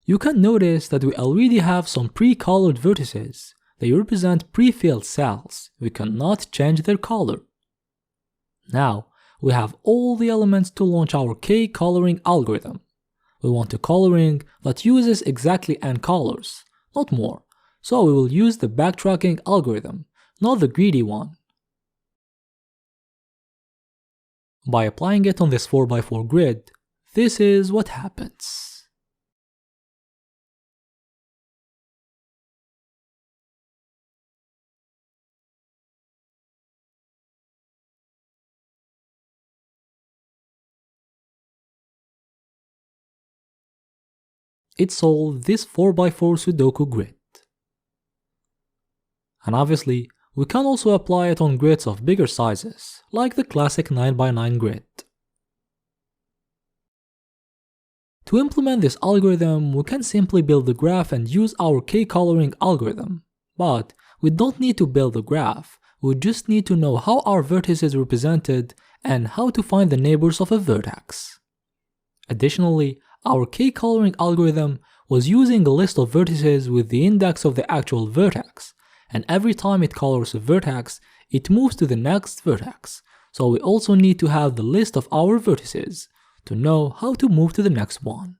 You can notice that we already have some pre-colored vertices. They represent pre-filled cells. We cannot change their color. Now, we have all the elements to launch our K coloring algorithm. We want a coloring that uses exactly n colors, not more, so we will use the backtracking algorithm, not the greedy one. By applying it on this 4 by 4 grid, this is what happens. It solved this 4 by 4 Sudoku grid. And obviously, we can also apply it on grids of bigger sizes, like the classic 9 by 9 grid. To implement this algorithm, we can simply build the graph and use our K-coloring algorithm. But we don't need to build the graph, we just need to know how our vertex is represented and how to find the neighbors of a vertex. Additionally, our k-coloring algorithm was using a list of vertices with the index of the actual vertex, and every time it colors a vertex, it moves to the next vertex, so we also need to have the list of our vertices to know how to move to the next one.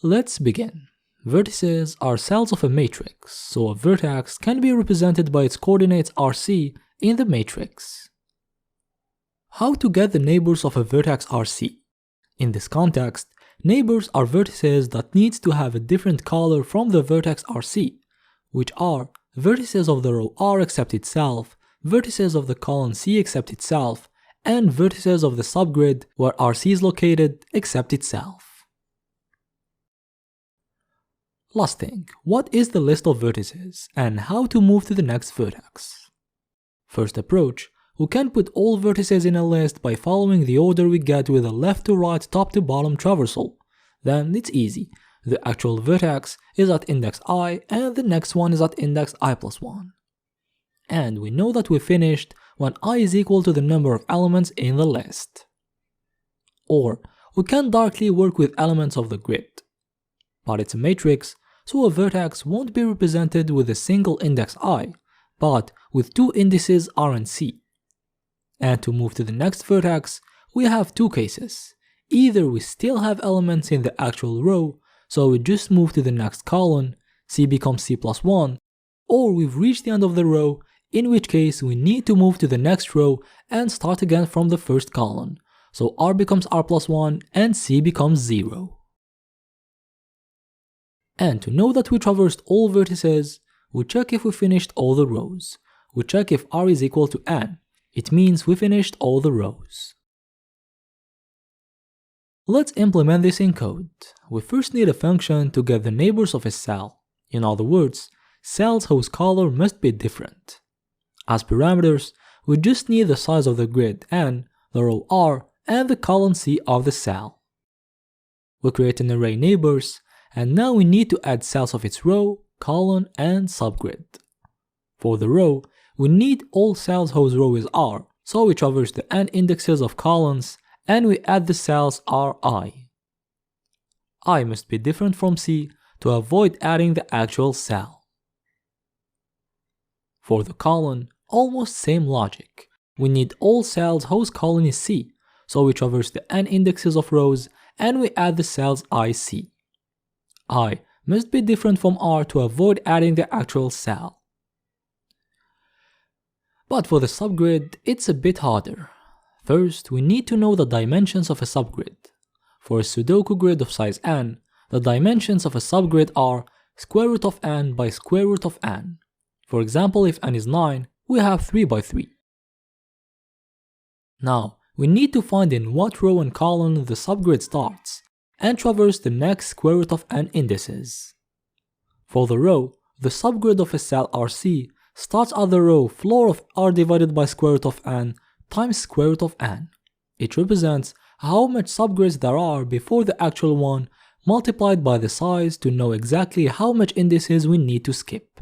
Let's begin. Vertices are cells of a matrix, so a vertex can be represented by its coordinates RC in the matrix. How to get the neighbors of a vertex RC? In this context, neighbors are vertices that need to have a different color from the vertex RC, which are vertices of the row R except itself, vertices of the column C except itself, and vertices of the subgrid where RC is located except itself. Last thing, what is the list of vertices and how to move to the next vertex? First approach, we can put all vertices in a list by following the order we get with a left to right, top to bottom traversal. Then it's easy. The actual vertex is at index I and the next one is at index I+1. And we know that we finished when I is equal to the number of elements in the list. Or we can directly work with elements of the grid. But it's a matrix, so a vertex won't be represented with a single index I, but with two indices R and C. And to move to the next vertex, we have two cases. Either we still have elements in the actual row, so we just move to the next column, C becomes C+1, or we've reached the end of the row, in which case we need to move to the next row and start again from the first column, so R becomes R+1 and C becomes 0. And to know that we traversed all vertices, we check if we finished all the rows. We check if R is equal to n. It means we finished all the rows. Let's implement this in code. We first need a function to get the neighbors of a cell. In other words, cells whose color must be different. As parameters, we just need the size of the grid n, the row R, and the column C of the cell. We create an array neighbors, and now we need to add cells of its row, column, and subgrid. For the row, we need all cells whose row is R, so we traverse the n indexes of columns, and we add the cells Ri. I must be different from C to avoid adding the actual cell. For the column, almost same logic. We need all cells whose column is C, so we traverse the n indexes of rows, and we add the cells IC. I must be different from R to avoid adding the actual cell. But for the subgrid, it's a bit harder. First, we need to know the dimensions of a subgrid. For a Sudoku grid of size n, the dimensions of a subgrid are square root of n by square root of n. For example, if n is 9, we have 3 by 3. Now, we need to find in what row and column the subgrid starts, and traverse the next square root of n indices. For the row, the subgrid of a cell RC starts at the row floor of R divided by square root of n times square root of n. It represents how much subgrids there are before the actual one multiplied by the size to know exactly how much indices we need to skip.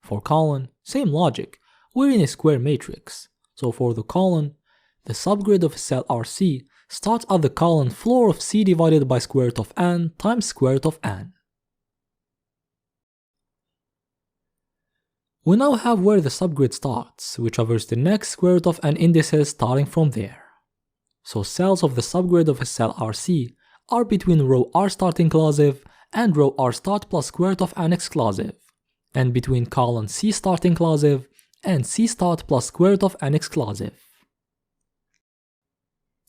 For column, same logic, we're in a square matrix, so for the column, the subgrid of a cell RC starts at the column floor of C divided by square root of n times square root of n. We now have where the subgrid starts. We traverse the next square root of n indices starting from there. So cells of the subgrid of a cell RC are between row R start inclusive and row R start plus square root of n exclusive, and between column C start inclusive and C start plus square root of n exclusive.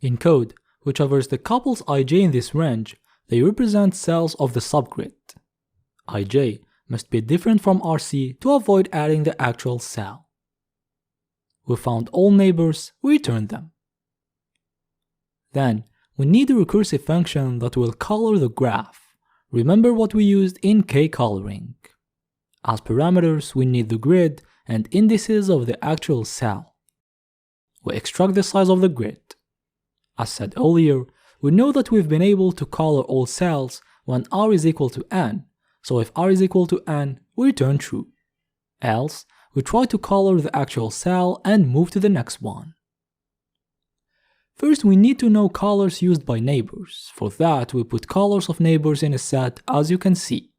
In code, we traverse the couples ij in this range. They represent cells of the subgrid. Ij must be different from RC to avoid adding the actual cell. We found all neighbors, we return them. Then, we need a recursive function that will color the graph. Remember what we used in k-coloring. As parameters, we need the grid and indices of the actual cell. We extract the size of the grid. As said earlier, we know that we've been able to color all cells when R is equal to n, so if R is equal to n, we return true. Else, we try to color the actual cell and move to the next one. First, we need to know colors used by neighbors. For that, we put colors of neighbors in a set, as you can see.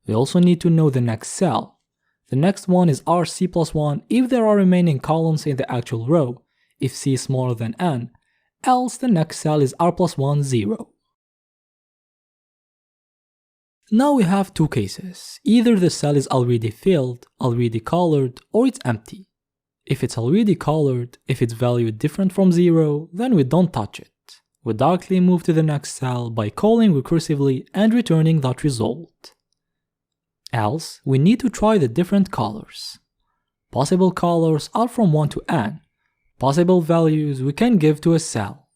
We also need to know the next cell. The next one is RC+1 if there are remaining columns in the actual row, if C is smaller than N, else the next cell is R+1, 0. Now we have two cases. Either the cell is already filled, already colored, or it's empty. If it's already colored, if its value is different from 0, then we don't touch it. We directly move to the next cell by calling recursively and returning that result. Else, we need to try the different colors. Possible colors are from 1 to n. Possible values we can give to a cell.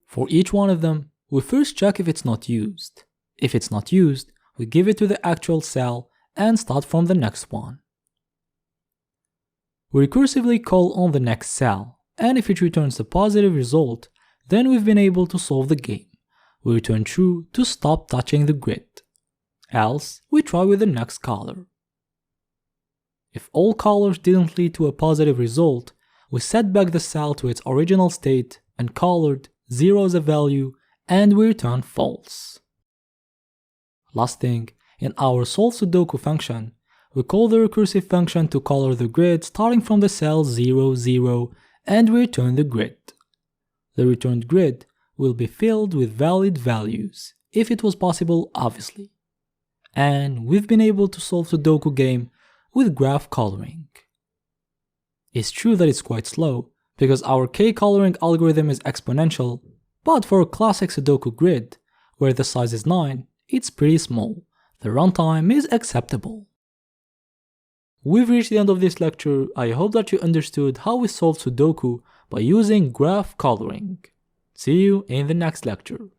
For each one of them, we first check if it's not used. If it's not used, we give it to the actual cell and start from the next one. We recursively call on the next cell, and if it returns a positive result, then we've been able to solve the game. We return true to stop touching the grid. Else, we try with the next color. If all colors didn't lead to a positive result, we set back the cell to its original state and colored 0 as a value, and we return false. Last thing, in our solve Sudoku function, we call the recursive function to color the grid starting from the cell 0, 0, and we return the grid. The returned grid will be filled with valid values, if it was possible, obviously. And we've been able to solve Sudoku game with graph coloring. It's true that it's quite slow, because our k-coloring algorithm is exponential, but for a classic Sudoku grid, where the size is 9, it's pretty small. The runtime is acceptable. We've reached the end of this lecture. I hope that you understood how we solve Sudoku by using graph coloring. See you in the next lecture.